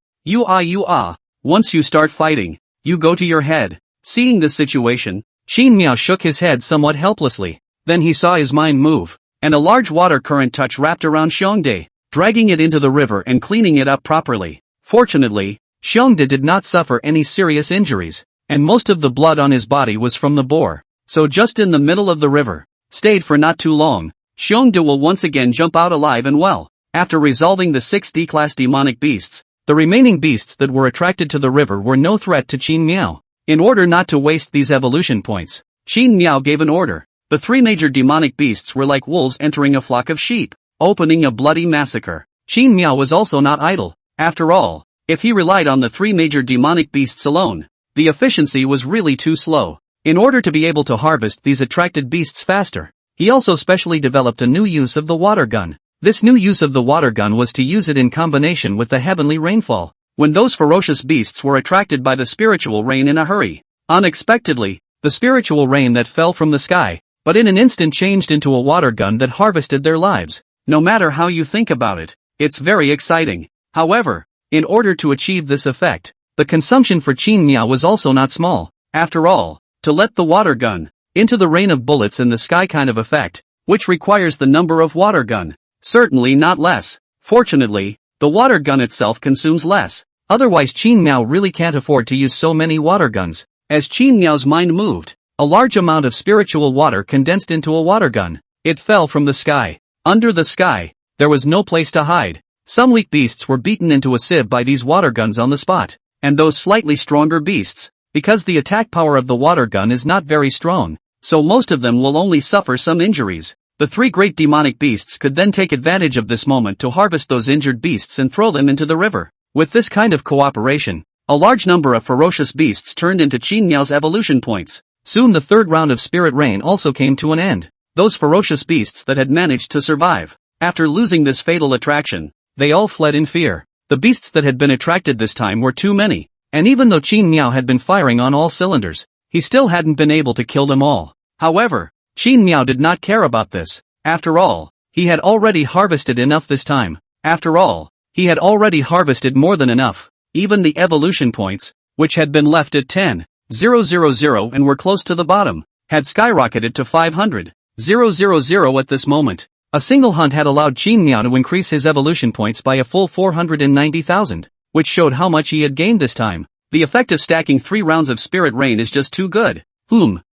Once you start fighting, you go to your head. Seeing this situation, Qin Miao shook his head somewhat helplessly. Then he saw his mind move, and a large water current touch wrapped around Xiongde, dragging it into the river and cleaning it up properly. Fortunately, Xiongde did not suffer any serious injuries, and most of the blood on his body was from the boar. So just in the middle of the river, stayed for not too long, Xiongde will once again jump out alive and well. After resolving the 6 D-class demonic beasts, the remaining beasts that were attracted to the river were no threat to Qin Miao. In order not to waste these evolution points, Qin Miao gave an order. The 3 major demonic beasts were like wolves entering a flock of sheep, opening a bloody massacre. Qin Miao was also not idle. After all, if he relied on the 3 major demonic beasts alone, the efficiency was really too slow. In order to be able to harvest these attracted beasts faster, he also specially developed a new use of the water gun. This new use of the water gun was to use it in combination with the heavenly rainfall. When those ferocious beasts were attracted by the spiritual rain in a hurry, unexpectedly, the spiritual rain that fell from the sky, but in an instant changed into a water gun that harvested their lives. No matter how you think about it, it's very exciting. However, in order to achieve this effect, the consumption for Qin Miao was also not small. After all, to let the water gun into the rain of bullets in the sky kind of effect, which requires the number of water gun, certainly not less. Fortunately, the water gun itself consumes less. Otherwise Qin Miao really can't afford to use so many water guns. As Qin Miao's mind moved, a large amount of spiritual water condensed into a water gun. It fell from the sky. Under the sky, there was no place to hide. Some weak beasts were beaten into a sieve by these water guns on the spot, and those slightly stronger beasts, because the attack power of the water gun is not very strong, so most of them will only suffer some injuries. The 3 great demonic beasts could then take advantage of this moment to harvest those injured beasts and throw them into the river. With this kind of cooperation, a large number of ferocious beasts turned into Qin Miao's evolution points. Soon the 3rd round of spirit rain also came to an end. Those ferocious beasts that had managed to survive, after losing this fatal attraction, they all fled in fear. The beasts that had been attracted this time were too many, and even though Qin Miao had been firing on all cylinders, he still hadn't been able to kill them all. However, Qin Miao did not care about this. After all, he had already harvested enough this time. After all, he had already harvested more than enough. Even the evolution points, which had been left at 10,000 and were close to the bottom, had skyrocketed to 500,000 at this moment. A single hunt had allowed Qin Miao to increase his evolution points by a full 490,000, which showed how much he had gained this time. The effect of stacking 3 rounds of spirit rain is just too good.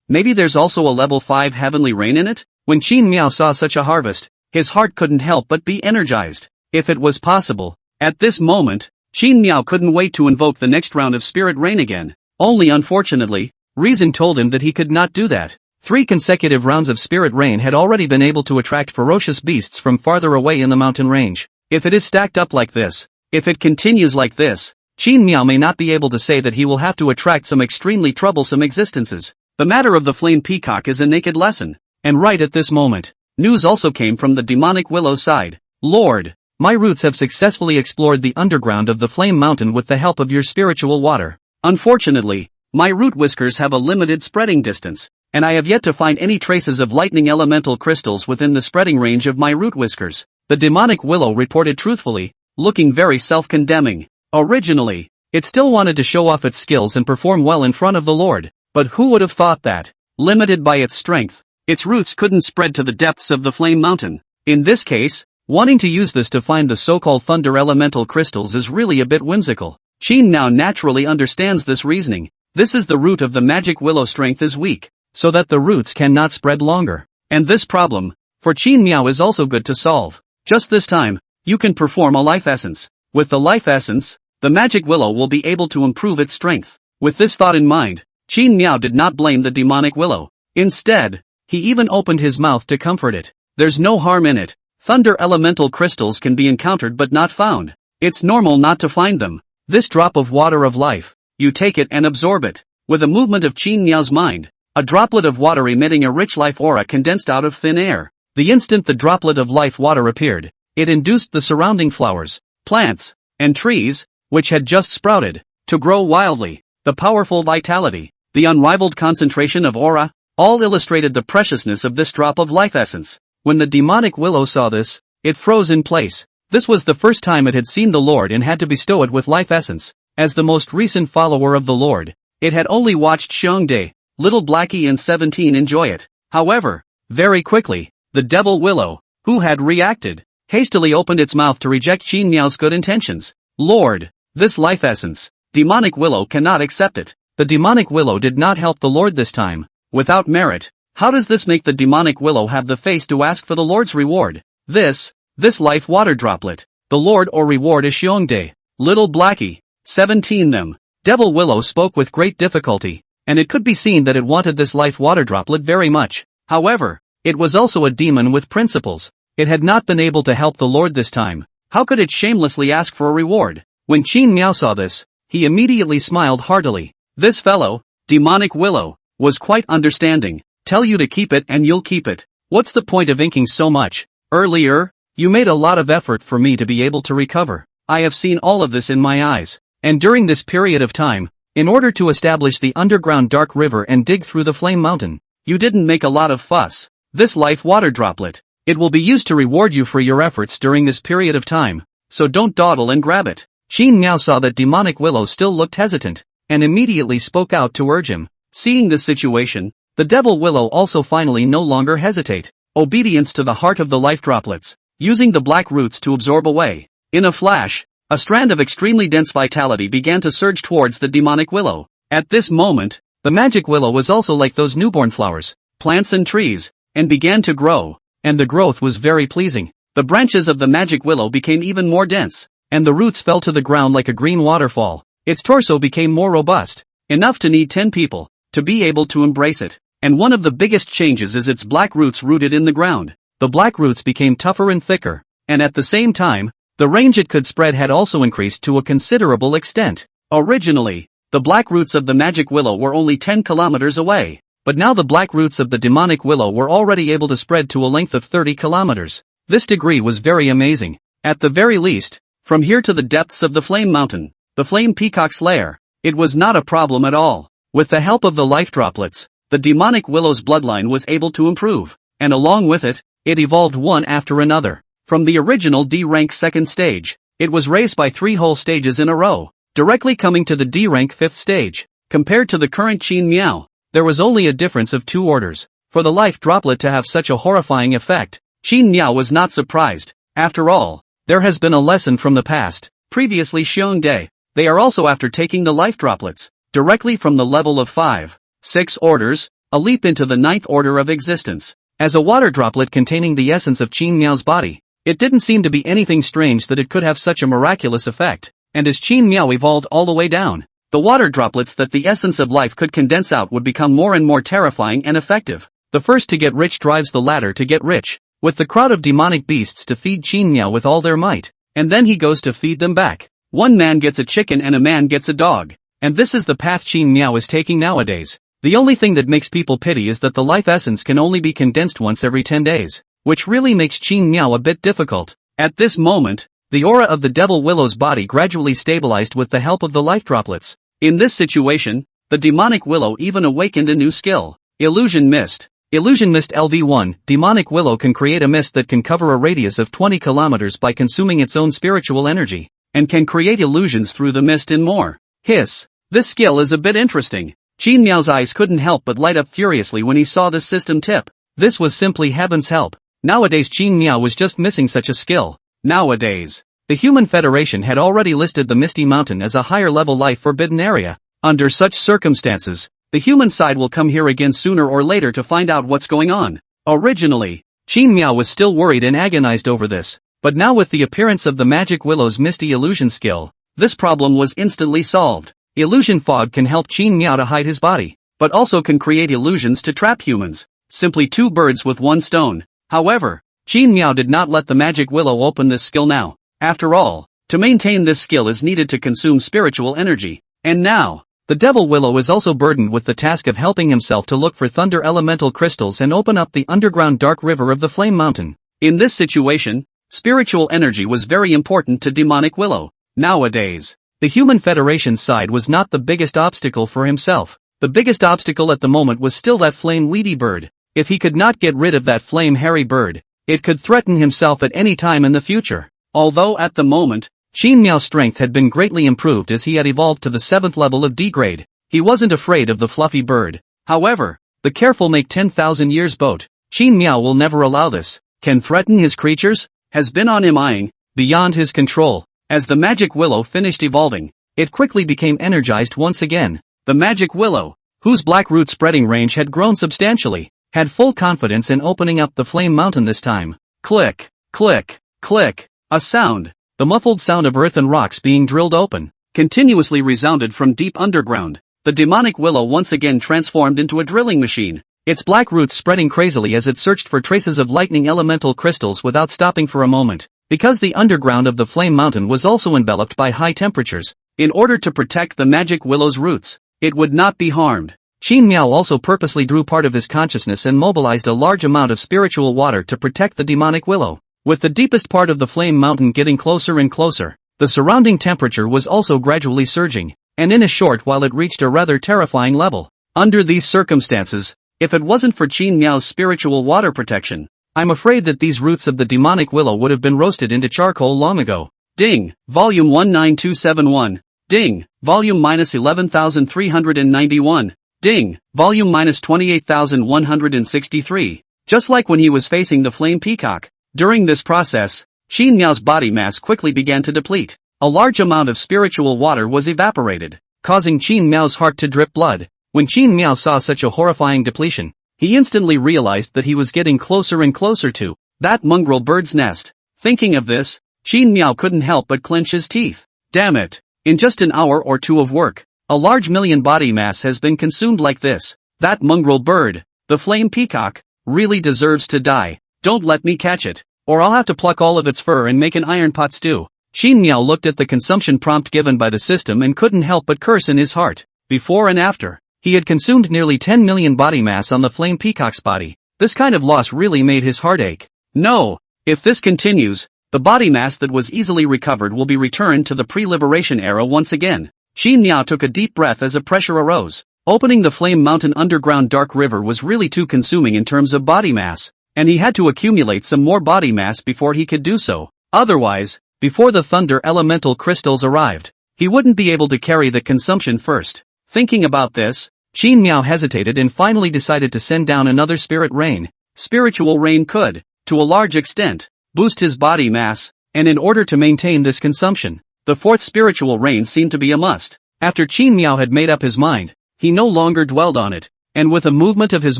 Maybe there's also a level 5 heavenly rain in it? When Qin Miao saw such a harvest, his heart couldn't help but be energized. If it was possible, at this moment, Qin Miao couldn't wait to invoke the next round of spirit rain again. Only unfortunately, reason told him that he could not do that. 3 consecutive rounds of spirit rain had already been able to attract ferocious beasts from farther away in the mountain range. If it is stacked up like this, if it continues like this, Qin Miao may not be able to say that he will have to attract some extremely troublesome existences. The matter of the flame peacock is a naked lesson. And right at this moment, news also came from the demonic willow's side. Lord, my roots have successfully explored the underground of the Flame Mountain with the help of your spiritual water. Unfortunately, my root whiskers have a limited spreading distance, and I have yet to find any traces of lightning elemental crystals within the spreading range of my root whiskers. The demonic willow reported truthfully, looking very self-condemning. Originally, it still wanted to show off its skills and perform well in front of the Lord, but who would have thought that, limited by its strength, its roots couldn't spread to the depths of the Flame Mountain. In this case, wanting to use this to find the so-called thunder elemental crystals is really a bit whimsical. Qin now naturally understands this reasoning. This is the root of the magic willow. Strength is weak, so that the roots cannot spread longer. And this problem, for Qin Miao, is also good to solve. Just this time, you can perform a life essence. With the life essence, the magic willow will be able to improve its strength. With this thought in mind, Qin Miao did not blame the demonic willow. Instead, he even opened his mouth to comfort it. There's no harm in it. Thunder elemental crystals can be encountered but not found. It's normal not to find them. This drop of water of life, you take it and absorb it. With a movement of Qin Miao's mind, a droplet of water emitting a rich life aura condensed out of thin air. The instant the droplet of life water appeared, it induced the surrounding flowers, plants, and trees, which had just sprouted, to grow wildly. The powerful vitality, the unrivaled concentration of aura, all illustrated the preciousness of this drop of life essence. When the demonic willow saw this, it froze in place. This was the first time it had seen the Lord and had to bestow it with life essence. As the most recent follower of the Lord, it had only watched Xiongdae, Little Blackie and 17 enjoy it. However, very quickly, the devil willow, who had reacted, hastily opened its mouth to reject Qin Miao's good intentions. Lord, this life essence, demonic willow cannot accept it. The demonic willow did not help the Lord this time. Without merit, how does this make the demonic willow have the face to ask for the Lord's reward? This life water droplet, the Lord or reward is Xiongdae, Little Blackie, 17 them. Devil willow spoke with great difficulty, and it could be seen that it wanted this life water droplet very much. However, it was also a demon with principles. It had not been able to help the Lord this time. How could it shamelessly ask for a reward? When Qin Miao saw this, he immediately smiled heartily. This fellow, demonic willow, was quite understanding. Tell you to keep it and you'll keep it. What's the point of inking so much? Earlier, you made a lot of effort for me to be able to recover. I have seen all of this in my eyes. And during this period of time, in order to establish the underground dark river and dig through the Flame Mountain, you didn't make a lot of fuss. This life water droplet, it will be used to reward you for your efforts during this period of time, so don't dawdle and grab it. Qin Miao saw that demonic willow still looked hesitant, and immediately spoke out to urge him. Seeing this situation, the devil willow also finally no longer hesitate. Obedience to the heart of the life droplets, using the black roots to absorb away. In a flash, a strand of extremely dense vitality began to surge towards the demonic willow. At this moment, the magic willow was also like those newborn flowers, plants and trees, and began to grow, and the growth was very pleasing. The branches of the magic willow became even more dense, and the roots fell to the ground like a green waterfall. Its torso became more robust, enough to need 10 people to be able to embrace it. And one of the biggest changes is its black roots rooted in the ground. The black roots became tougher and thicker, and at the same time, the range it could spread had also increased to a considerable extent. Originally, the black roots of the magic willow were only 10 kilometers away, but now the black roots of the demonic willow were already able to spread to a length of 30 kilometers. This degree was very amazing. At the very least, from here to the depths of the Flame Mountain, the Flame Peacock's lair, it was not a problem at all. With the help of the life droplets, the demonic willow's bloodline was able to improve, and along with it, it evolved one after another. From the original D-rank second stage, it was raised by 3 whole stages in a row, directly coming to the D-rank 5th stage. Compared to the current Qin Miao, there was only a difference of 2 orders. For the life droplet to have such a horrifying effect, Qin Miao was not surprised. After all, there has been a lesson from the past. Previously Xiongdae, they are also after taking the life droplets, directly from the level of 5, 6 orders, a leap into the 9th order of existence. As a water droplet containing the essence of Qin Miao's body, it didn't seem to be anything strange that it could have such a miraculous effect. And as Qin Miao evolved all the way down, the water droplets that the essence of life could condense out would become more and more terrifying and effective. The first to get rich drives the latter to get rich, with the crowd of demonic beasts to feed Qin Miao with all their might, and then he goes to feed them back. One man gets a chicken and a man gets a dog. And this is the path Qin Miao is taking nowadays. The only thing that makes people pity is that the life essence can only be condensed once every 10 days, which really makes Qin Miao a bit difficult. At this moment, the aura of the devil willow's body gradually stabilized with the help of the life droplets. In this situation, the demonic willow even awakened a new skill: illusion mist. Illusion mist LV1. Demonic willow can create a mist that can cover a radius of 20 kilometers by consuming its own spiritual energy, and can create illusions through the mist and more. Hiss. This skill is a bit interesting. Qin Miao's eyes couldn't help but light up furiously when he saw this system tip. This was simply heaven's help. Nowadays Qin Miao was just missing such a skill. Nowadays, the Human Federation had already listed the Misty Mountain as a higher level life forbidden area. Under such circumstances, the human side will come here again sooner or later to find out what's going on. Originally, Qin Miao was still worried and agonized over this, but now with the appearance of the Magic Willow's Misty Illusion skill, this problem was instantly solved. Illusion fog can help Qin Miao to hide his body, but also can create illusions to trap humans. Simply two birds with one stone. However, Qin Miao did not let the Magic Willow open this skill now. After all, to maintain this skill is needed to consume spiritual energy. And now, the Devil Willow is also burdened with the task of helping himself to look for thunder elemental crystals and open up the underground dark river of the Flame Mountain. In this situation, spiritual energy was very important to Demonic Willow. Nowadays, the Human Federation's side was not the biggest obstacle for himself. The biggest obstacle at the moment was still that flame weedy bird. If he could not get rid of that flame hairy bird, it could threaten himself at any time in the future. Although at the moment, Qin Miao's strength had been greatly improved as he had evolved to the 7th level of D grade, he wasn't afraid of the fluffy bird. However, the careful make 10,000 years boat, Qin Miao will never allow this, can threaten his creatures, has been on him eyeing, beyond his control. As the Magic Willow finished evolving, it quickly became energized once again. The Magic Willow, whose black root spreading range had grown substantially, had full confidence in opening up the Flame Mountain this time. Click, click, click, a sound. The muffled sound of earth and rocks being drilled open, continuously resounded from deep underground. The demonic willow once again transformed into a drilling machine, its black roots spreading crazily as it searched for traces of lightning elemental crystals without stopping for a moment. Because the underground of the Flame Mountain was also enveloped by high temperatures, in order to protect the magic willow's roots, it would not be harmed. Qin Miao also purposely drew part of his consciousness and mobilized a large amount of spiritual water to protect the demonic willow. With the deepest part of the Flame Mountain getting closer and closer, the surrounding temperature was also gradually surging, and in a short while it reached a rather terrifying level. Under these circumstances, if it wasn't for Qin Miao's spiritual water protection, I'm afraid that these roots of the demonic willow would have been roasted into charcoal long ago. Ding, volume 19271. Ding, volume -11391. Ding, volume -28163. Just like when he was facing the flame peacock. During this process, Qin Miao's body mass quickly began to deplete. A large amount of spiritual water was evaporated, causing Qin Miao's heart to drip blood. When Qin Miao saw such a horrifying depletion, he instantly realized that he was getting closer and closer to that mongrel bird's nest. Thinking of this, Qin Miao couldn't help but clench his teeth. Damn it! In just an hour or two of work, a large million body mass has been consumed like this. That mongrel bird, the flame peacock, really deserves to die. Don't let me catch it, or I'll have to pluck all of its fur and make an iron pot stew. Qin Miao looked at the consumption prompt given by the system and couldn't help but curse in his heart. Before and after, he had consumed nearly 10 million body mass on the flame peacock's body. This kind of loss really made his heart ache. No, if this continues, the body mass that was easily recovered will be returned to the pre-liberation era once again. Qin Miao took a deep breath as a pressure arose. Opening the Flame Mountain underground dark river was really too consuming in terms of body mass, and he had to accumulate some more body mass before he could do so. Otherwise, before the thunder elemental crystals arrived, he wouldn't be able to carry the consumption first. Thinking about this, Qin Miao hesitated and finally decided to send down another spirit rain. Spiritual rain could, to a large extent, boost his body mass, and in order to maintain this consumption, the fourth spiritual rain seemed to be a must. After Qin Miao had made up his mind, he no longer dwelled on it, and with a movement of his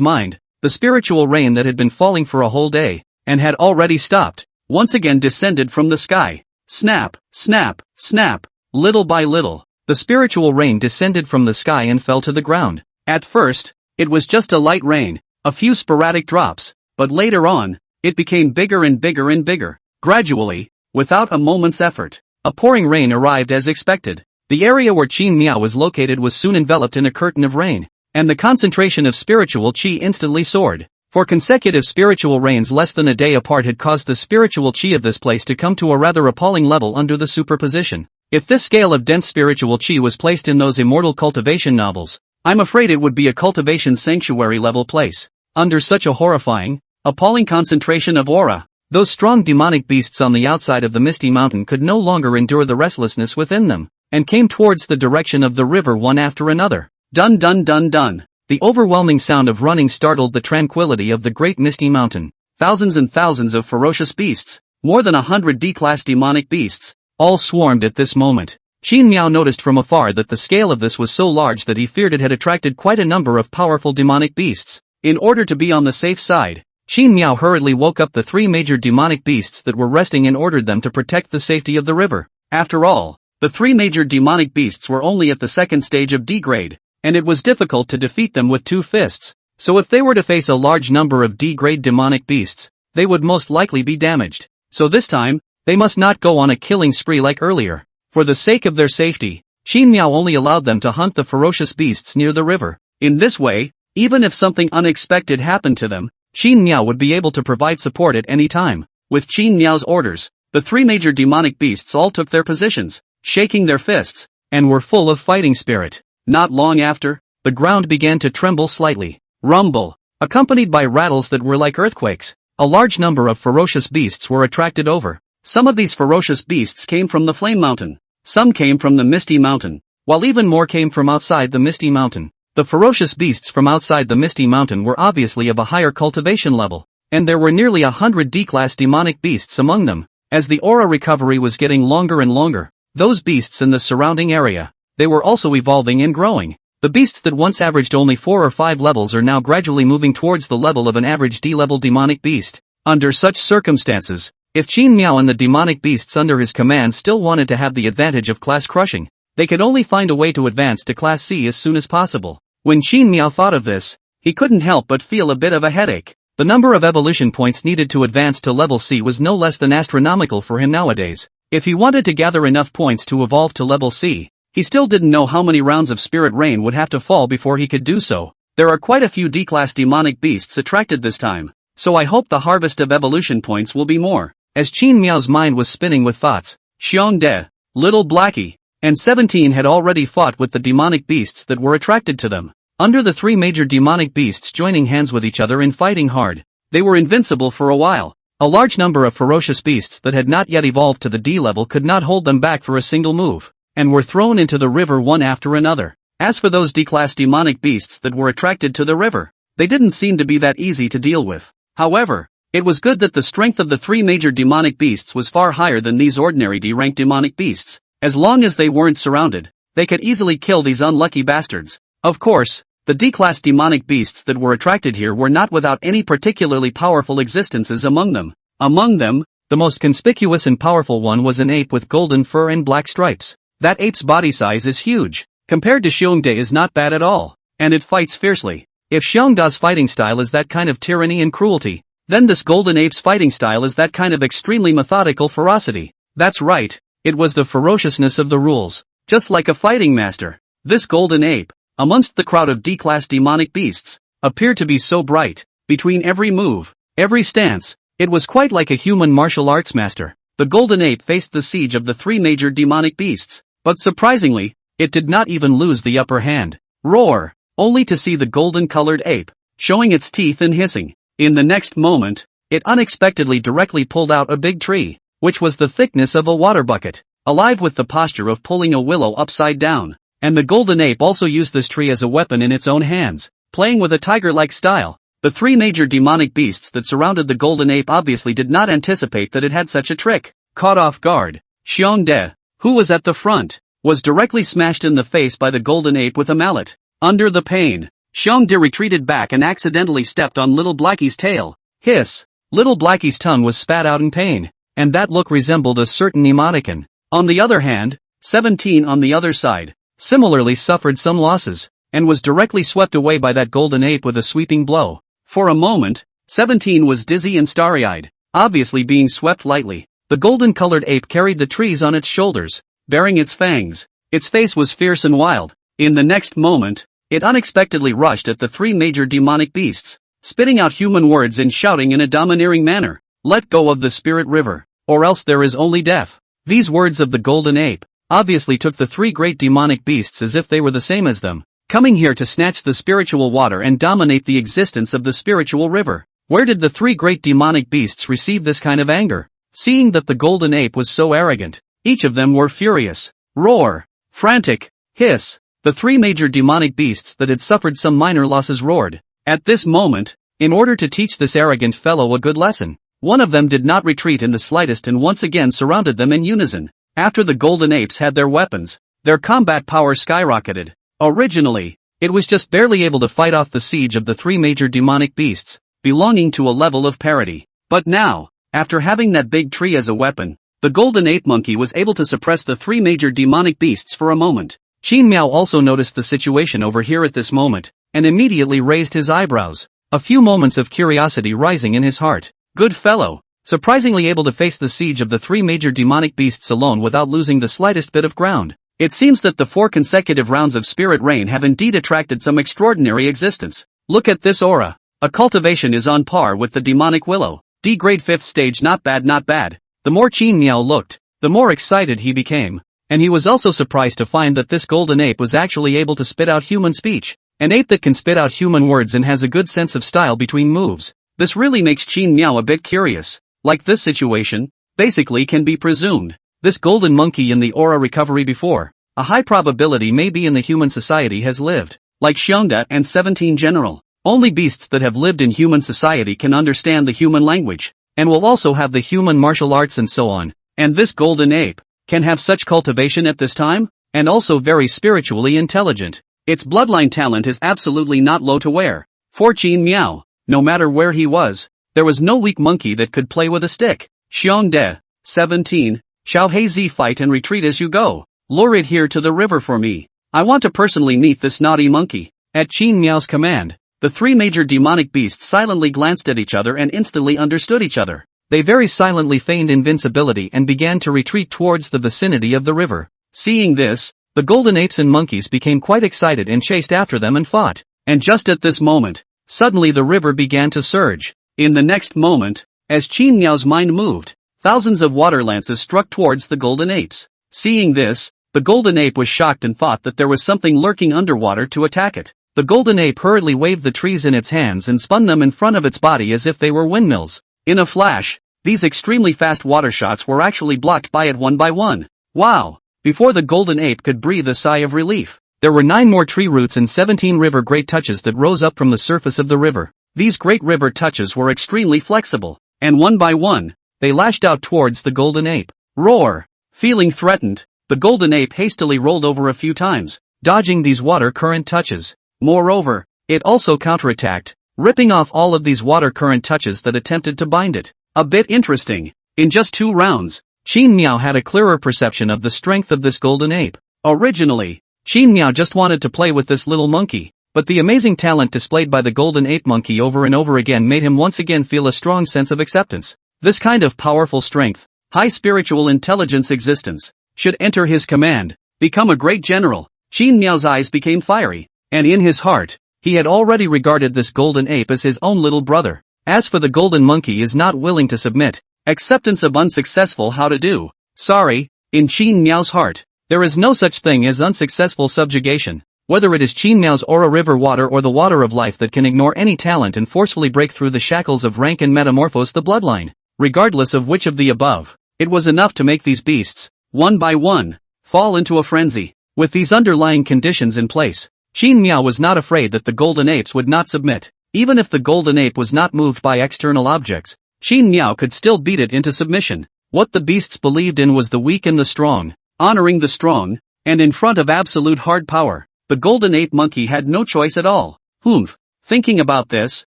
mind, the spiritual rain that had been falling for a whole day, and had already stopped, once again descended from the sky. Snap, snap, snap. Little by little, the spiritual rain descended from the sky and fell to the ground. At first, it was just a light rain, a few sporadic drops, but later on, it became bigger and bigger and bigger. Gradually, without a moment's effort, a pouring rain arrived as expected. The area where Qin Miao was located was soon enveloped in a curtain of rain, and the concentration of spiritual qi instantly soared. For consecutive spiritual rains less than a day apart had caused the spiritual chi of this place to come to a rather appalling level under the superposition. If this scale of dense spiritual chi was placed in those immortal cultivation novels, I'm afraid it would be a cultivation sanctuary level place. Under such a horrifying, appalling concentration of aura, those strong demonic beasts on the outside of the misty mountain could no longer endure the restlessness within them, and came towards the direction of the river one after another. Dun dun dun dun. The overwhelming sound of running startled the tranquility of the great misty mountain. Thousands and thousands of ferocious beasts, more than 100 D-class demonic beasts, all swarmed at this moment. Qin Miao noticed from afar that the scale of this was so large that he feared it had attracted quite a number of powerful demonic beasts. In order to be on the safe side, Qin Miao hurriedly woke up the 3 major demonic beasts that were resting and ordered them to protect the safety of the river. After all, the 3 major demonic beasts were only at the second stage of D-grade, and it was difficult to defeat them with 2 fists, so if they were to face a large number of D-grade demonic beasts, they would most likely be damaged. So this time, they must not go on a killing spree like earlier. For the sake of their safety, Qin Miao only allowed them to hunt the ferocious beasts near the river. In this way, even if something unexpected happened to them, Qin Miao would be able to provide support at any time. With Qin Miao's orders, the 3 major demonic beasts all took their positions, shaking their fists, and were full of fighting spirit. Not long after, the ground began to tremble slightly. Rumble, accompanied by rattles that were like earthquakes. A large number of ferocious beasts were attracted over. Some of these ferocious beasts came from the Flame Mountain. Some came from the Misty Mountain, while even more came from outside the Misty Mountain. The ferocious beasts from outside the Misty Mountain were obviously of a higher cultivation level, and there were nearly 100 D-class demonic beasts among them. As the aura recovery was getting longer and longer, those beasts in the surrounding area, they were also evolving and growing. The beasts that once averaged only 4 or 5 levels are now gradually moving towards the level of an average D-level demonic beast. Under such circumstances, if Qin Miao and the demonic beasts under his command still wanted to have the advantage of class crushing, they could only find a way to advance to Class C as soon as possible. When Qin Miao thought of this, he couldn't help but feel a bit of a headache. The number of evolution points needed to advance to level C was no less than astronomical for him nowadays. If he wanted to gather enough points to evolve to level C, he still didn't know how many rounds of Spirit Rain would have to fall before he could do so. There are quite a few D-class demonic beasts attracted this time, so I hope the harvest of evolution points will be more. As Qin Miao's mind was spinning with thoughts, Xiongde, Little Blackie, and 17 had already fought with the demonic beasts that were attracted to them. Under the 3 major demonic beasts joining hands with each other in fighting hard, they were invincible for a while. A large number of ferocious beasts that had not yet evolved to the D level could not hold them back for a single move, and were thrown into the river one after another. As for those D-class demonic beasts that were attracted to the river, they didn't seem to be that easy to deal with. However, it was good that the strength of the 3 major demonic beasts was far higher than these ordinary D-rank demonic beasts. As long as they weren't surrounded, they could easily kill these unlucky bastards. Of course, the D-class demonic beasts that were attracted here were not without any particularly powerful existences among them. Among them, the most conspicuous and powerful one was an ape with golden fur and black stripes. That ape's body size is huge, compared to Xiongde is not bad at all, and it fights fiercely. If Xiongda's fighting style is that kind of tyranny and cruelty, then this golden ape's fighting style is that kind of extremely methodical ferocity. That's right, it was the ferociousness of the rules, just like a fighting master. This golden ape, amongst the crowd of D-class demonic beasts, appeared to be so bright. Between every move, every stance, it was quite like a human martial arts master. The golden ape faced the siege of the 3 major demonic beasts, but surprisingly, it did not even lose the upper hand. Roar! Only to see the golden-colored ape, showing its teeth and hissing. In the next moment, it unexpectedly directly pulled out a big tree, which was the thickness of a water bucket, alive with the posture of pulling a willow upside down. And the golden ape also used this tree as a weapon in its own hands, playing with a tiger-like style. The 3 major demonic beasts that surrounded the golden ape obviously did not anticipate that it had such a trick. Caught off guard, Xiongde, who was at the front, was directly smashed in the face by the golden ape with a mallet. Under the pain, Xiongde retreated back and accidentally stepped on Little Blackie's tail. Hiss! Little Blackie's tongue was spat out in pain, and that look resembled a certain emoticon. On the other hand, 17 on the other side, similarly suffered some losses, and was directly swept away by that golden ape with a sweeping blow. For a moment, 17 was dizzy and starry-eyed, obviously being swept lightly. The golden-colored ape carried the trees on its shoulders, bearing its fangs. Its face was fierce and wild. In the next moment, it unexpectedly rushed at the 3 major demonic beasts. spitting out human words and shouting in a domineering manner, "Let go of the spirit river, or else there is only death." These words of the golden ape obviously took the three great demonic beasts as if they were the same as them, coming here to snatch the spiritual water and dominate the existence of the spiritual river. Where did the three great demonic beasts receive this kind of anger? Seeing that the golden ape was so arrogant, each of them were furious, roar, frantic, hiss. The three major demonic beasts that had suffered some minor losses roared. At this moment, in order to teach this arrogant fellow a good lesson, one of them did not retreat in the slightest and once again surrounded them in unison. After the golden apes had their weapons, their combat power skyrocketed. Originally, it was just barely able to fight off the siege of the three major demonic beasts, belonging to a level of parity. But now, after having that big tree as a weapon, the golden ape monkey was able to suppress the three major demonic beasts for a moment. Qin Miao also noticed the situation over here at this moment, and immediately raised his eyebrows, a few moments of curiosity rising in his heart. Good fellow, surprisingly able to face the siege of the three major demonic beasts alone without losing the slightest bit of ground. It seems that the 4 consecutive rounds of spirit rain have indeed attracted some extraordinary existence. Look at this aura. A cultivation is on par with the demonic willow. D grade 5th stage, not bad not bad. The more Qin Miao looked, the more excited he became. And he was also surprised to find that this golden ape was actually able to spit out human speech. An ape that can spit out human words and has a good sense of style between moves. This really makes Qin Miao a bit curious. Like this situation, basically can be presumed. This golden monkey in the aura recovery before, a high probability may be in the human society has lived. Like Xiongda and 17 General. Only beasts that have lived in human society can understand the human language, and will also have the human martial arts and so on. And this golden ape can have such cultivation at this time, and also very spiritually intelligent. Its bloodline talent is absolutely not low to wear. For Qin Miao, no matter where he was, there was no weak monkey that could play with a stick. Xiongde, 17, Xiao Heizi, fight and retreat as you go. Lure it here to the river for me. I want to personally meet this naughty monkey. At Qin Miao's command, the three major demonic beasts silently glanced at each other and instantly understood each other. They very silently feigned invincibility and began to retreat towards the vicinity of the river. Seeing this, the golden apes and monkeys became quite excited and chased after them and fought. And just at this moment, suddenly the river began to surge. In the next moment, as Qin Miao's mind moved, thousands of water lances struck towards the golden apes. Seeing this, the golden ape was shocked and thought that there was something lurking underwater to attack it. The golden ape hurriedly waved the trees in its hands and spun them in front of its body as if they were windmills. In a flash, these extremely fast water shots were actually blocked by it one by one. Wow! Before the golden ape could breathe a sigh of relief, there were 9 more tree roots and 17 river great touches that rose up from the surface of the river. These great river touches were extremely flexible, and one by one, they lashed out towards the golden ape. Roar! Feeling threatened, the golden ape hastily rolled over a few times, dodging these water current touches. Moreover, it also counterattacked, ripping off all of these water current touches that attempted to bind it. A bit interesting. In just 2 rounds, Qin Miao had a clearer perception of the strength of this golden ape. Originally, Qin Miao just wanted to play with this little monkey, but the amazing talent displayed by the golden ape monkey over and over again made him once again feel a strong sense of acceptance. This kind of powerful strength, high spiritual intelligence existence, should enter his command, become a great general. Qin Miao's eyes became fiery. And in his heart, he had already regarded this golden ape as his own little brother. As for the golden monkey is not willing to submit, acceptance of unsuccessful how to do. Sorry, in Qin Miao's heart, there is no such thing as unsuccessful subjugation. Whether it is Qin Miao's aura river water or the water of life that can ignore any talent and forcefully break through the shackles of rank and metamorphose the bloodline. Regardless of which of the above, it was enough to make these beasts, one by one, fall into a frenzy. With these underlying conditions in place, Qin Miao was not afraid that the golden apes would not submit. Even if the golden ape was not moved by external objects, Qin Miao could still beat it into submission. What the beasts believed in was the weak and the strong, honoring the strong, and in front of absolute hard power, the golden ape monkey had no choice at all. Humph. Thinking about this,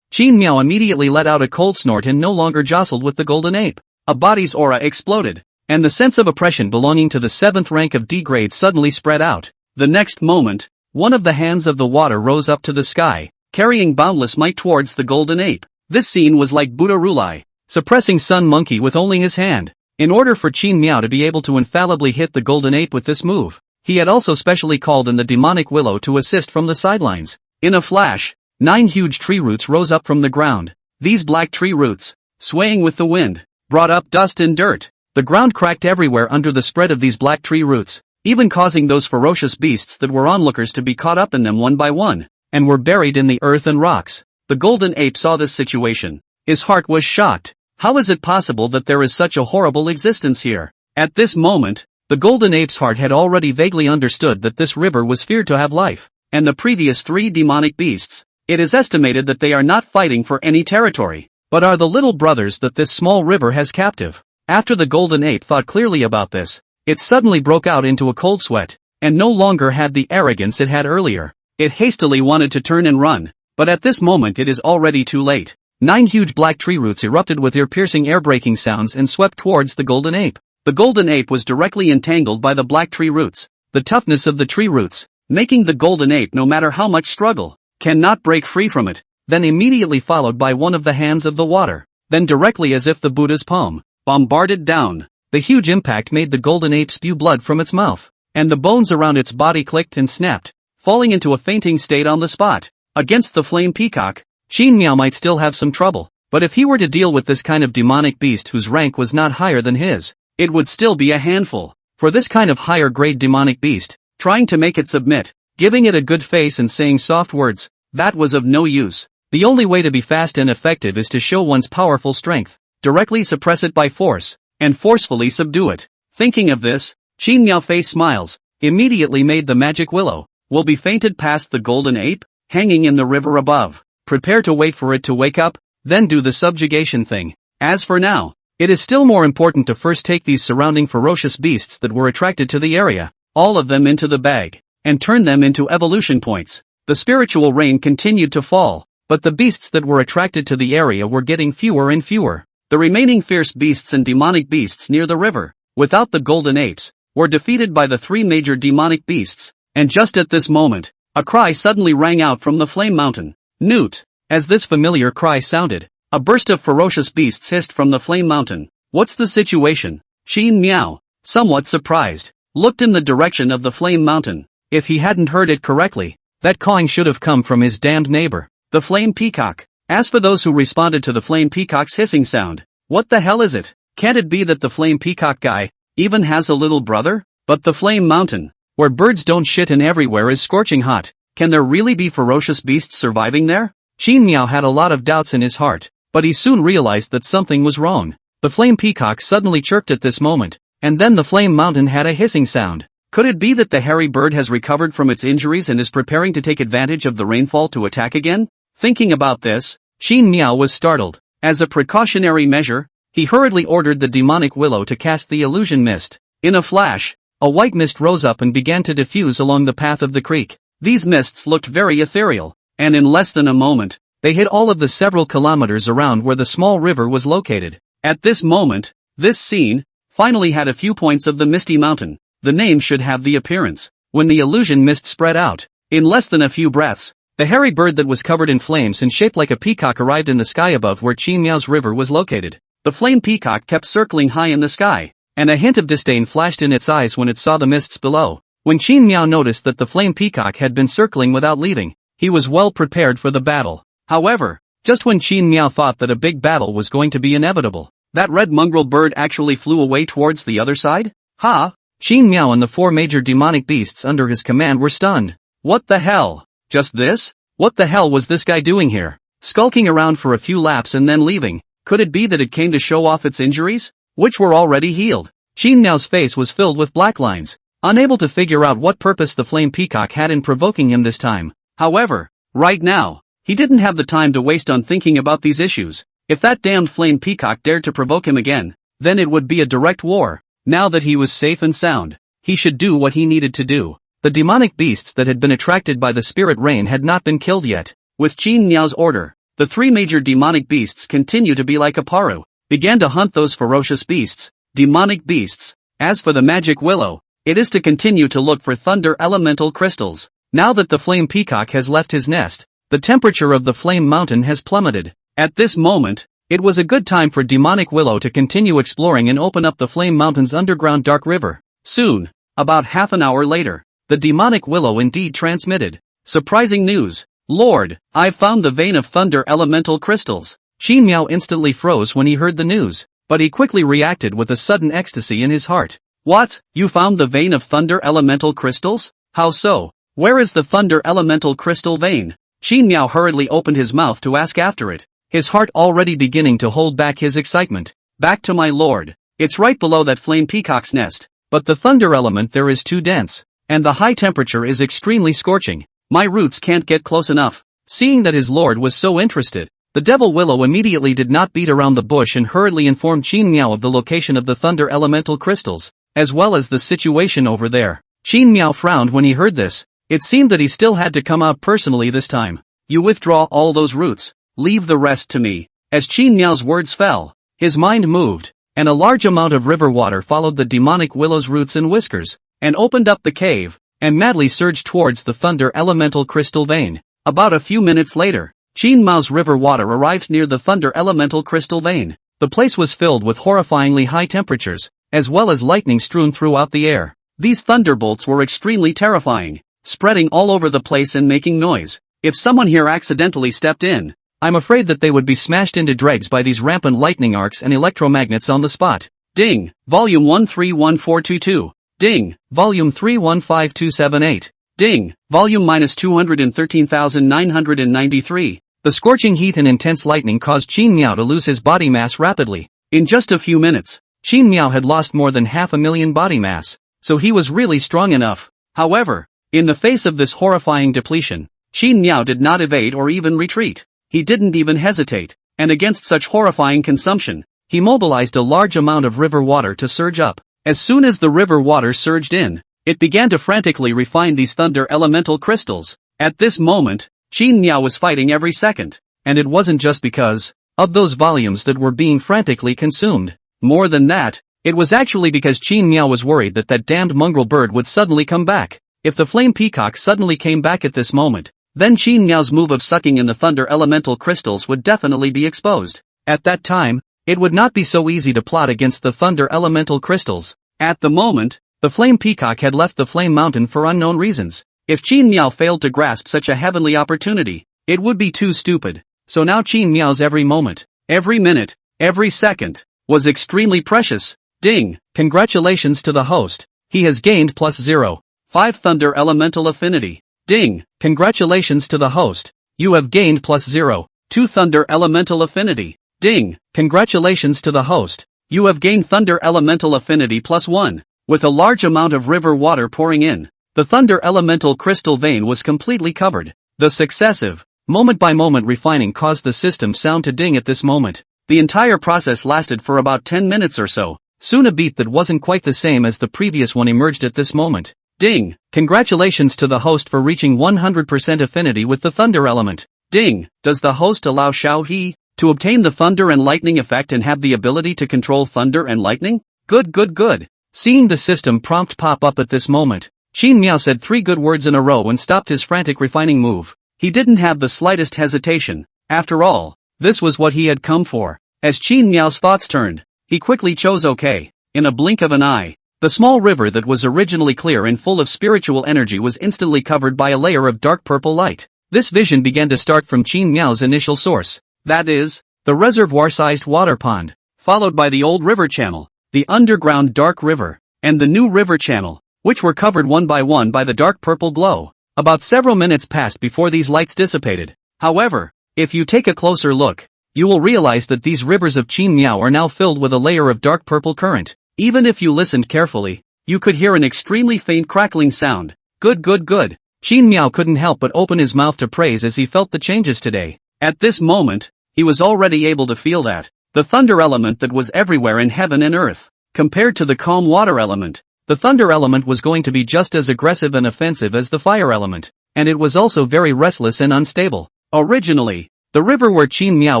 Qin Miao immediately let out a cold snort and no longer jostled with the golden ape. A body's aura exploded, and the sense of oppression belonging to the 7th rank of D grade suddenly spread out. The next moment, one of the hands of the water rose up to the sky, carrying boundless might towards the golden ape. This scene was like Buddha Rulai, suppressing Sun Monkey with only his hand. In order for Qin Miao to be able to infallibly hit the golden ape with this move, he had also specially called in the demonic willow to assist from the sidelines. In a flash, 9 huge tree roots rose up from the ground. These black tree roots, swaying with the wind, brought up dust and dirt. The ground cracked everywhere under the spread of these black tree roots, even causing those ferocious beasts that were onlookers to be caught up in them one by one, and were buried in the earth and rocks. The golden ape saw this situation. His heart was shocked. How is it possible that there is such a horrible existence here? At this moment, the golden ape's heart had already vaguely understood that this river was feared to have life, and the previous 3 demonic beasts. It is estimated that they are not fighting for any territory, but are the little brothers that this small river has captive. After the golden ape thought clearly about this, it suddenly broke out into a cold sweat, and no longer had the arrogance it had earlier. It hastily wanted to turn and run, but at this moment it is already too late. 9 huge black tree roots erupted with ear-piercing air-breaking sounds and swept towards the golden ape. The golden ape was directly entangled by the black tree roots. The toughness of the tree roots, making the golden ape, no matter how much struggle, cannot break free from it. Then immediately followed by one of the hands of the water. Then directly as if the Buddha's palm bombarded down. The huge impact made the golden ape spew blood from its mouth, and the bones around its body clicked and snapped, falling into a fainting state on the spot. Against the flame peacock, Qin Miao might still have some trouble, but if he were to deal with this kind of demonic beast whose rank was not higher than his, it would still be a handful. For this kind of higher grade demonic beast, trying to make it submit, giving it a good face and saying soft words, that was of no use. The only way to be fast and effective is to show one's powerful strength, directly suppress it by force, and forcefully subdue it. Thinking of this, Qin Miao face smiles, immediately made the magic willow, will be fainted past the golden ape, hanging in the river above. Prepare to wait for it to wake up, then do the subjugation thing. As for now, it is still more important to first take these surrounding ferocious beasts that were attracted to the area, all of them into the bag, and turn them into evolution points. The spiritual rain continued to fall, but the beasts that were attracted to the area were getting fewer and fewer. The remaining fierce beasts and demonic beasts near the river, without the golden apes, were defeated by the 3 major demonic beasts, and just at this moment, a cry suddenly rang out from the flame mountain. Newt! As this familiar cry sounded, a burst of ferocious beasts hissed from the flame mountain. What's the situation? Qin Miao, somewhat surprised, looked in the direction of the flame mountain. If he hadn't heard it correctly, that cawing should have come from his damned neighbor, the flame peacock. As for those who responded to the flame peacock's hissing sound, what the hell is it? Can't it be that the flame peacock guy even has a little brother? But the flame mountain, where birds don't shit and everywhere is scorching hot, can there really be ferocious beasts surviving there? Qin Miao had a lot of doubts in his heart, but he soon realized that something was wrong. The flame peacock suddenly chirped at this moment, and then the flame mountain had a hissing sound. Could it be that the hairy bird has recovered from its injuries and is preparing to take advantage of the rainfall to attack again? Thinking about this, Qin Miao was startled. As a precautionary measure, he hurriedly ordered the demonic willow to cast the illusion mist. In a flash, a white mist rose up and began to diffuse along the path of the creek. These mists looked very ethereal, and in less than a moment, they hid all of the several kilometers around where the small river was located. At this moment, this scene finally had a few points of the misty mountain. The name should have the appearance. When the illusion mist spread out, in less than a few breaths, the hairy bird that was covered in flames and shaped like a peacock arrived in the sky above where Qin Miao's river was located. The flame peacock kept circling high in the sky, and a hint of disdain flashed in its eyes when it saw the mists below. When Qin Miao noticed that the flame peacock had been circling without leaving, he was well prepared for the battle. However, just when Qin Miao thought that a big battle was going to be inevitable, that red mongrel bird actually flew away towards the other side? Ha! Qin Miao and the 4 major demonic beasts under his command were stunned. What the hell? Just this? What the hell was this guy doing here? Skulking around for a few laps and then leaving. Could it be that it came to show off its injuries, which were already healed? Qin Miao's face was filled with black lines, unable to figure out what purpose the flame peacock had in provoking him this time. However, right now, he didn't have the time to waste on thinking about these issues. If that damned flame peacock dared to provoke him again, then it would be a direct war. Now that he was safe and sound, he should do what he needed to do. The demonic beasts that had been attracted by the spirit rain had not been killed yet. With Qin Miao's order, the 3 major demonic beasts continue to be like a paru, began to hunt those ferocious beasts, demonic beasts. As for the magic willow, it is to continue to look for thunder elemental crystals. Now that the flame peacock has left his nest, the temperature of the flame mountain has plummeted. At this moment, it was a good time for demonic willow to continue exploring and open up the flame mountain's underground dark river. Soon, about half an hour later, the demonic willow indeed transmitted surprising news. Lord, I've found the vein of thunder elemental crystals. Qin Miao instantly froze when he heard the news, but he quickly reacted with a sudden ecstasy in his heart. What? You found the vein of thunder elemental crystals? How so? Where is the thunder elemental crystal vein? Qin Miao hurriedly opened his mouth to ask after it, his heart already beginning to hold back his excitement. Back to my lord. It's right below that flame peacock's nest, but the thunder element there is too dense, and the high temperature is extremely scorching. My roots can't get close enough. Seeing that his lord was so interested, the devil willow immediately did not beat around the bush and hurriedly informed Qin Miao of the location of the thunder elemental crystals, as well as the situation over there. Qin Miao frowned when he heard this. It seemed that he still had to come out personally this time. You withdraw all those roots. Leave the rest to me. As Qin Miao's words fell, his mind moved, and a large amount of river water followed the demonic willow's roots and whiskers, and opened up the cave, and madly surged towards the thunder elemental crystal vein. About a few minutes later, Qin Miao's river water arrived near the thunder elemental crystal vein. The place was filled with horrifyingly high temperatures, as well as lightning strewn throughout the air. These thunderbolts were extremely terrifying, spreading all over the place and making noise. If someone here accidentally stepped in, I'm afraid that they would be smashed into dregs by these rampant lightning arcs and electromagnets on the spot. Ding, volume 131422. Ding, volume 315278. Ding, volume -213,993. The scorching heat and intense lightning caused Qin Miao to lose his body mass rapidly. In just a few minutes, Qin Miao had lost more than 500,000 body mass, so he was really strong enough. However, in the face of this horrifying depletion, Qin Miao did not evade or even retreat. He didn't even hesitate, and against such horrifying consumption, he mobilized a large amount of river water to surge up. As soon as the river water surged in, it began to frantically refine these thunder elemental crystals. At this moment, Qin Miao was fighting every second, and it wasn't just because of those volumes that were being frantically consumed. More than that, it was actually because Qin Miao was worried that that damned mongrel bird would suddenly come back. If the flame peacock suddenly came back at this moment, then Qin Miao's move of sucking in the thunder elemental crystals would definitely be exposed. At that time, it would not be so easy to plot against the thunder elemental crystals. At the moment, the flame peacock had left the flame mountain for unknown reasons. If Qin Miao failed to grasp such a heavenly opportunity, it would be too stupid. So now Qin Miao's every moment, every minute, every second, was extremely precious. Ding, congratulations to the host. He has gained +0.5 thunder elemental affinity. Ding, congratulations to the host. You have gained +0.2 thunder elemental affinity. Ding, congratulations to the host. You have gained thunder elemental affinity +1. With a large amount of river water pouring in, the thunder elemental crystal vein was completely covered. The successive, moment-by-moment refining caused the system sound to ding at this moment. The entire process lasted for about 10 minutes or so. Soon a beep that wasn't quite the same as the previous one emerged at this moment. Ding, congratulations to the host for reaching 100% affinity with the thunder element. Ding, does the host allow Xiao He to obtain the thunder and lightning effect and have the ability to control thunder and lightning? Good. Seeing the system prompt pop up at this moment, Qin Miao said 3 good words in a row and stopped his frantic refining move. He didn't have the slightest hesitation. After all, this was what he had come for. As Qin Miao's thoughts turned, he quickly chose OK. In a blink of an eye, the small river that was originally clear and full of spiritual energy was instantly covered by a layer of dark purple light. This vision began to start from Qin Miao's initial source. That is, the reservoir-sized water pond, followed by the old river channel, the underground dark river, and the new river channel, which were covered one by one by the dark purple glow. About several minutes passed before these lights dissipated. However, if you take a closer look, you will realize that these rivers of Qin Miao are now filled with a layer of dark purple current. Even if you listened carefully, you could hear an extremely faint crackling sound. Good. Qin Miao couldn't help but open his mouth to praise as he felt the changes today. At this moment, he was already able to feel that the thunder element that was everywhere in heaven and earth, compared to the calm water element, the thunder element was going to be just as aggressive and offensive as the fire element, and it was also very restless and unstable. Originally, the river where Qin Miao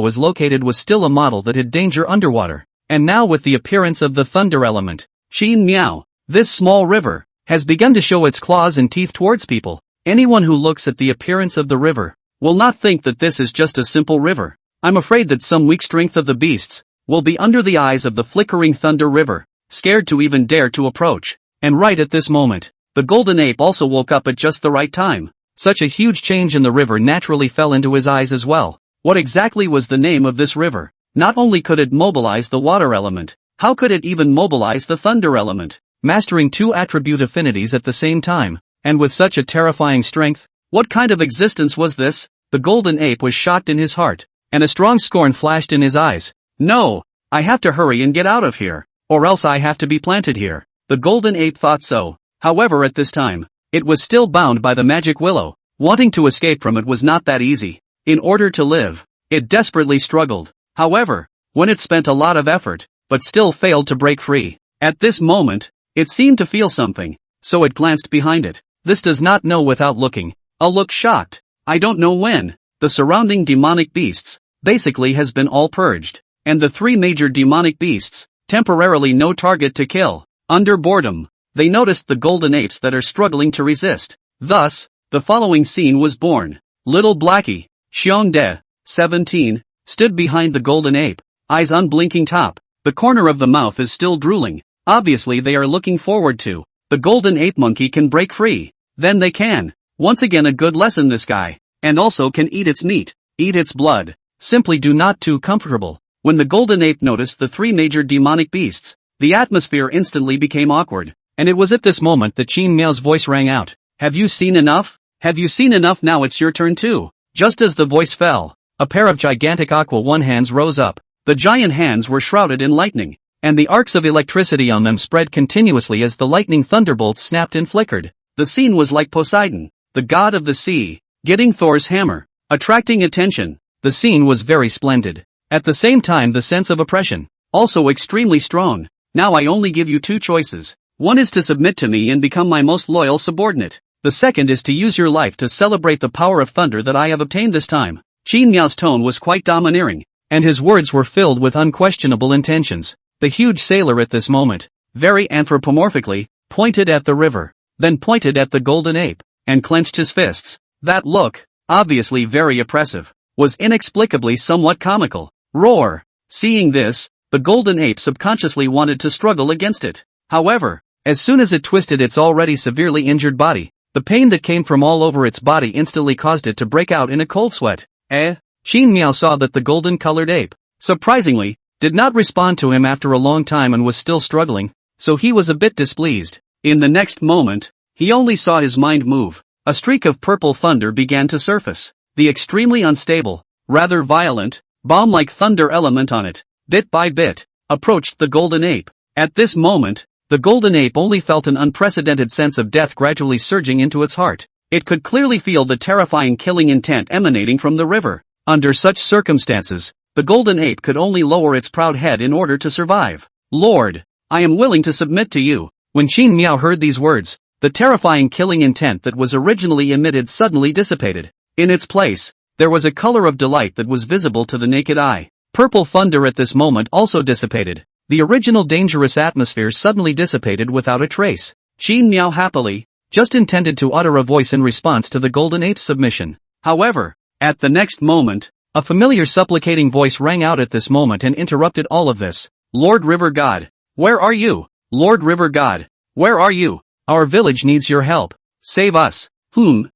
was located was still a model that had danger underwater, and now with the appearance of the thunder element, Qin Miao, this small river, has begun to show its claws and teeth towards people. Anyone who looks at the appearance of the river will not think that this is just a simple river. I'm afraid that some weak strength of the beasts will be under the eyes of the flickering thunder river, scared to even dare to approach. And right at this moment, the golden ape also woke up at just the right time. Such a huge change in the river naturally fell into his eyes as well. What exactly was the name of this river? Not only could it mobilize the water element, how could it even mobilize the thunder element? Mastering two attribute affinities at the same time, and with such a terrifying strength? What kind of existence was this? The golden ape was shocked in his heart, and a strong scorn flashed in his eyes. No! I have to hurry and get out of here, or else I have to be planted here. The golden ape thought so. However, at this time, it was still bound by the magic willow. Wanting to escape from it was not that easy. In order to live, it desperately struggled. However, when it spent a lot of effort, but still failed to break free. At this moment, it seemed to feel something, so it glanced behind it. This does not know without looking. A look shocked. I don't know when. The surrounding demonic beasts, basically has been all purged. And the three major demonic beasts, temporarily no target to kill. Under boredom, they noticed the golden apes that are struggling to resist. Thus, the following scene was born. Little Blackie, Xiongde, 17, stood behind the golden ape, eyes unblinking top. The corner of the mouth is still drooling. Obviously they are looking forward to. The golden ape monkey can break free. Then they can. Once again a good lesson this guy. And also can eat its meat, eat its blood. Simply do not too comfortable. When the golden ape noticed the three major demonic beasts, the atmosphere instantly became awkward. And it was at this moment that Qin Miao's voice rang out. Have you seen enough? Have you seen enough? Now it's your turn too. Just as the voice fell, a pair of gigantic aqua one hands rose up. The giant hands were shrouded in lightning, and the arcs of electricity on them spread continuously as the lightning thunderbolts snapped and flickered. The scene was like Poseidon, the god of the sea, getting Thor's hammer, attracting attention. The scene was very splendid. At the same time the sense of oppression, also extremely strong. Now I only give you two choices. One is to submit to me and become my most loyal subordinate. The second is to use your life to celebrate the power of thunder that I have obtained this time. Qin Miao's tone was quite domineering, and his words were filled with unquestionable intentions. The huge sailor at this moment, very anthropomorphically, pointed at the river, then pointed at the golden ape, and clenched his fists. That look, obviously very oppressive, was inexplicably somewhat comical. Roar! Seeing this, the golden ape subconsciously wanted to struggle against it. However, as soon as it twisted its already severely injured body, the pain that came from all over its body instantly caused it to break out in a cold sweat. Qin Miao saw that the golden-colored ape, surprisingly, did not respond to him after a long time and was still struggling, so he was a bit displeased. In the next moment, he only saw his mind move. A streak of purple thunder began to surface. The extremely unstable, rather violent, bomb-like thunder element on it, bit by bit, approached the golden ape. At this moment, the golden ape only felt an unprecedented sense of death gradually surging into its heart. It could clearly feel the terrifying killing intent emanating from the river. Under such circumstances, the golden ape could only lower its proud head in order to survive. Lord, I am willing to submit to you. When Qin Miao heard these words, the terrifying killing intent that was originally emitted suddenly dissipated. In its place, there was a color of delight that was visible to the naked eye. Purple thunder at this moment also dissipated. The original dangerous atmosphere suddenly dissipated without a trace. Qin Miao happily, just intended to utter a voice in response to the golden ape's submission. However, at the next moment, a familiar supplicating voice rang out at this moment and interrupted all of this. Lord River God, where are you? Lord River God, where are you? Our village needs your help. Save us. Qin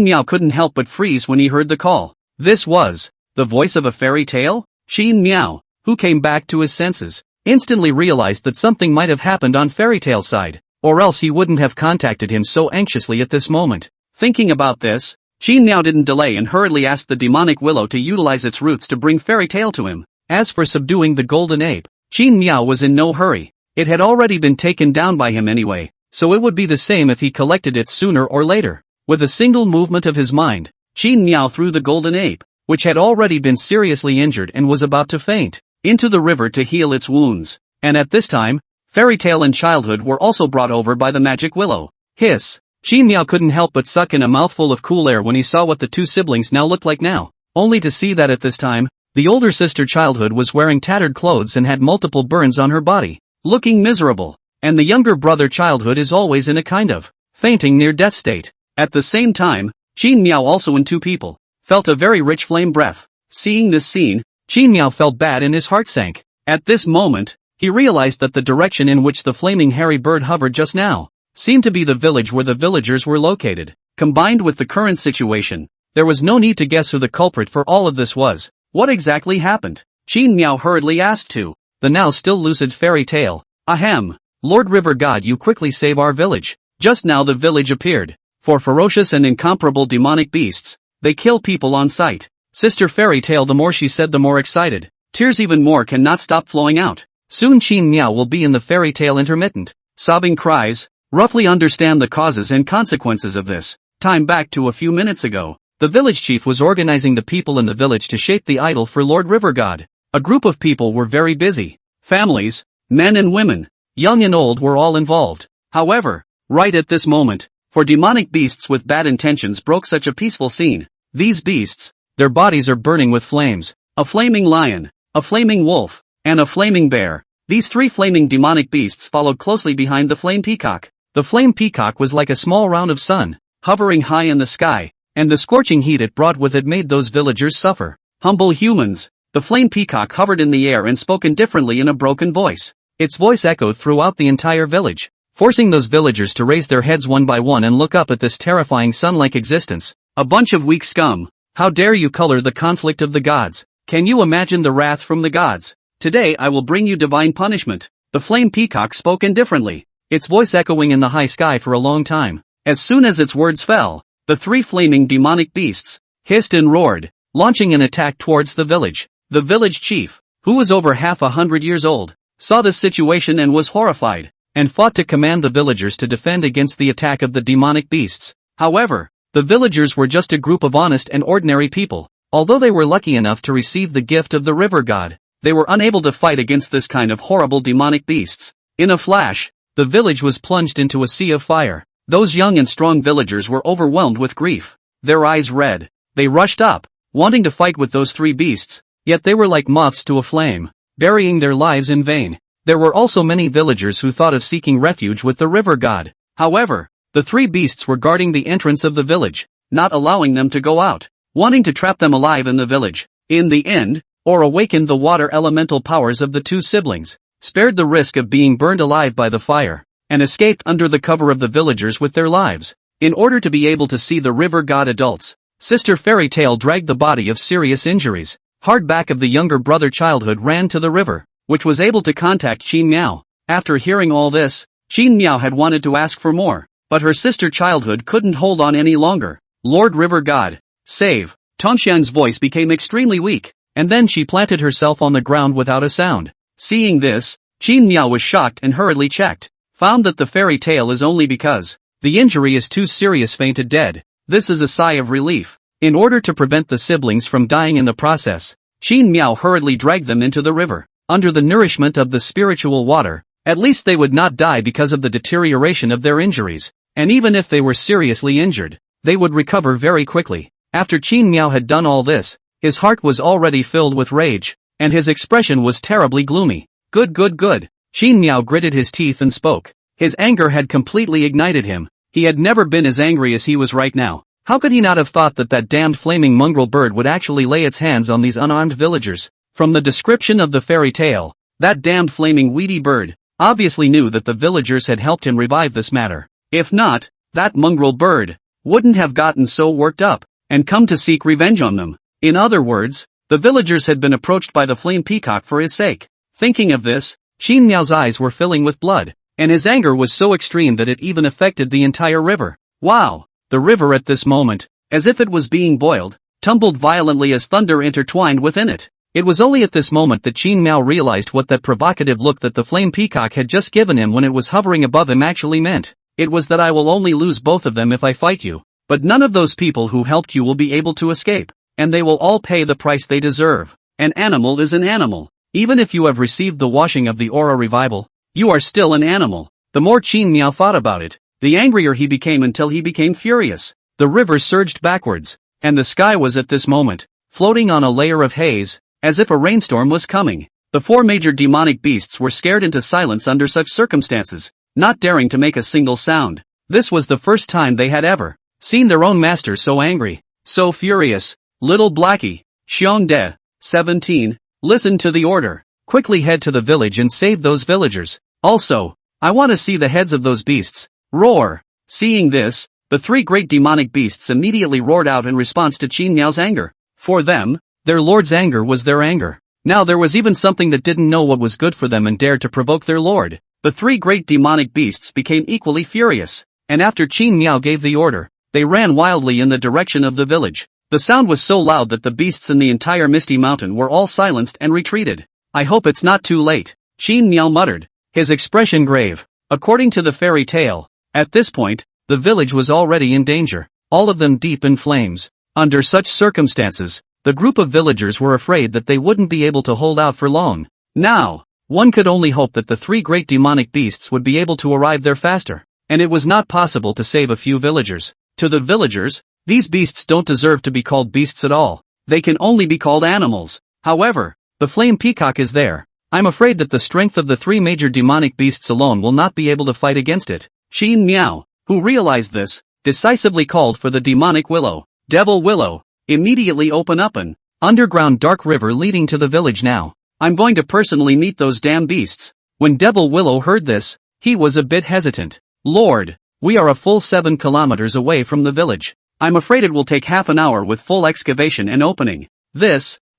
Miao couldn't help but freeze when he heard the call. This was the voice of a fairy tale? Qin Miao, who came back to his senses, instantly realized that something might have happened on Fairy Tale's side, or else he wouldn't have contacted him so anxiously at this moment. Thinking about this, Qin Miao didn't delay and hurriedly asked the demonic willow to utilize its roots to bring Fairy Tale to him. As for subduing the golden ape, Qin Miao was in no hurry. It had already been taken down by him anyway, so it would be the same if he collected it sooner or later. With a single movement of his mind, Qin Miao threw the golden ape, which had already been seriously injured and was about to faint, into the river to heal its wounds. And at this time, Fairy Tale and Childhood were also brought over by the magic willow. Hiss! Qin Miao couldn't help but suck in a mouthful of cool air when he saw what the two siblings now looked like now, only to see that at this time, the older sister Childhood was wearing tattered clothes and had multiple burns on her body, looking miserable, and the younger brother Childhood is always in a kind of fainting near death state. At the same time, Qin Miao also in two people, felt a very rich flame breath. Seeing this scene, Qin Miao felt bad and his heart sank. At this moment, he realized that the direction in which the flaming hairy bird hovered just now, seemed to be the village where the villagers were located. Combined with the current situation, there was no need to guess who the culprit for all of this was. What exactly happened? Qin Miao hurriedly asked to the now still lucid fairy tale. Ahem. Lord River God, you quickly save our village. Just now the village appeared. For ferocious and incomparable demonic beasts, they kill people on sight. Sister Fairy Tale, the more she said the more excited. Tears even more cannot stop flowing out. Soon Qin Miao will be in the fairy tale intermittent. Sobbing cries. Roughly understand the causes and consequences of this. Time back to a few minutes ago. The village chief was organizing the people in the village to shape the idol for Lord River God. A group of people were very busy. Families, men and women, young and old were all involved. However, right at this moment, for demonic beasts with bad intentions broke such a peaceful scene. These beasts, their bodies are burning with flames. A flaming lion, a flaming wolf, and a flaming bear. These three flaming demonic beasts followed closely behind the flame peacock. The flame peacock was like a small round of sun, hovering high in the sky, and the scorching heat it brought with it made those villagers suffer. Humble humans. The flame peacock hovered in the air and spoke indifferently in a broken voice. Its voice echoed throughout the entire village, forcing those villagers to raise their heads one by one and look up at this terrifying sun-like existence. A bunch of weak scum. How dare you color the conflict of the gods? Can you imagine the wrath from the gods? Today I will bring you divine punishment. The flame peacock spoke indifferently, its voice echoing in the high sky for a long time. As soon as its words fell, the three flaming demonic beasts hissed and roared, launching an attack towards the village. The village chief, who was over 100 years old, saw this situation and was horrified, and fought to command the villagers to defend against the attack of the demonic beasts. However, the villagers were just a group of honest and ordinary people. Although they were lucky enough to receive the gift of the river god, they were unable to fight against this kind of horrible demonic beasts. In a flash, the village was plunged into a sea of fire. Those young and strong villagers were overwhelmed with grief. Their eyes red. They rushed up, wanting to fight with those three beasts, yet they were like moths to a flame, burying their lives in vain. There were also many villagers who thought of seeking refuge with the river god. However, the three beasts were guarding the entrance of the village, not allowing them to go out, wanting to trap them alive in the village. In the end, or awakened the water elemental powers of the two siblings, spared the risk of being burned alive by the fire, and escaped under the cover of the villagers with their lives. In order to be able to see the river god adults, Sister Fairy Tale dragged the body of serious injuries. Hard back of the younger brother childhood ran to the river, which was able to contact Qin Miao. After hearing all this, Qin Miao had wanted to ask for more, but her sister childhood couldn't hold on any longer. Lord River God, save. Tongxian's voice became extremely weak, and then she planted herself on the ground without a sound. Seeing this, Qin Miao was shocked and hurriedly checked. Found that the fairy tale is only because the injury is too serious, fainted dead. This is a sigh of relief. In order to prevent the siblings from dying in the process, Qin Miao hurriedly dragged them into the river. Under the nourishment of the spiritual water, at least they would not die because of the deterioration of their injuries. And even if they were seriously injured, they would recover very quickly. After Qin Miao had done all this, his heart was already filled with rage, and his expression was terribly gloomy. Good. Qin Miao gritted his teeth and spoke. His anger had completely ignited him. He had never been as angry as he was right now. How could he not have thought that that damned flaming mongrel bird would actually lay its hands on these unarmed villagers? From the description of the fairy tale, that damned flaming weedy bird obviously knew that the villagers had helped him revive this matter. If not, that mongrel bird wouldn't have gotten so worked up and come to seek revenge on them. In other words, the villagers had been approached by the flame peacock for his sake. Thinking of this, Qin Miao's eyes were filling with blood, and his anger was so extreme that it even affected the entire river. Wow! The river at this moment, as if it was being boiled, tumbled violently as thunder intertwined within it. It was only at this moment that Qin Miao realized what that provocative look that the flame peacock had just given him when it was hovering above him actually meant. It was that I will only lose both of them if I fight you, but none of those people who helped you will be able to escape, and they will all pay the price they deserve. An animal is an animal. Even if you have received the washing of the aura revival, you are still an animal. The more Qin Miao thought about it, the angrier he became until he became furious. The river surged backwards, and the sky was at this moment floating on a layer of haze, as if a rainstorm was coming. The four major demonic beasts were scared into silence under such circumstances, not daring to make a single sound. This was the first time they had ever seen their own master so angry, so furious. Little Blackie, Xiongde, 17, listen to the order. Quickly head to the village and save those villagers. Also, I want to see the heads of those beasts. Roar! Seeing this, The three great demonic beasts immediately roared out in response to Qin Miao's anger. For them, their lord's anger was their anger. Now there was even something that didn't know what was good for them and dared to provoke their lord. The three great demonic beasts became equally furious, and after Qin Miao gave the order, they ran wildly in the direction of the village. The sound was so loud that the beasts in the entire Misty Mountain were all silenced and retreated. I hope it's not too late, Qin Miao muttered, his expression grave. According to the fairy tale, at this point, the village was already in danger, all of them deep in flames. Under such circumstances, the group of villagers were afraid that they wouldn't be able to hold out for long. Now, one could only hope that the three great demonic beasts would be able to arrive there faster, and it was not possible to save a few villagers. To the villagers, these beasts don't deserve to be called beasts at all. They can only be called animals. However, the flame peacock is there. I'm afraid that the strength of the three major demonic beasts alone will not be able to fight against it. Qin Miao, who realized this, decisively called for the demonic willow. Devil willow, immediately open up an underground dark river leading to the village now. I'm going to personally meet those damn beasts. When Devil Willow heard this, he was a bit hesitant. Lord, we are a full 7 kilometers away from the village. I'm afraid it will take half an hour with full excavation and opening.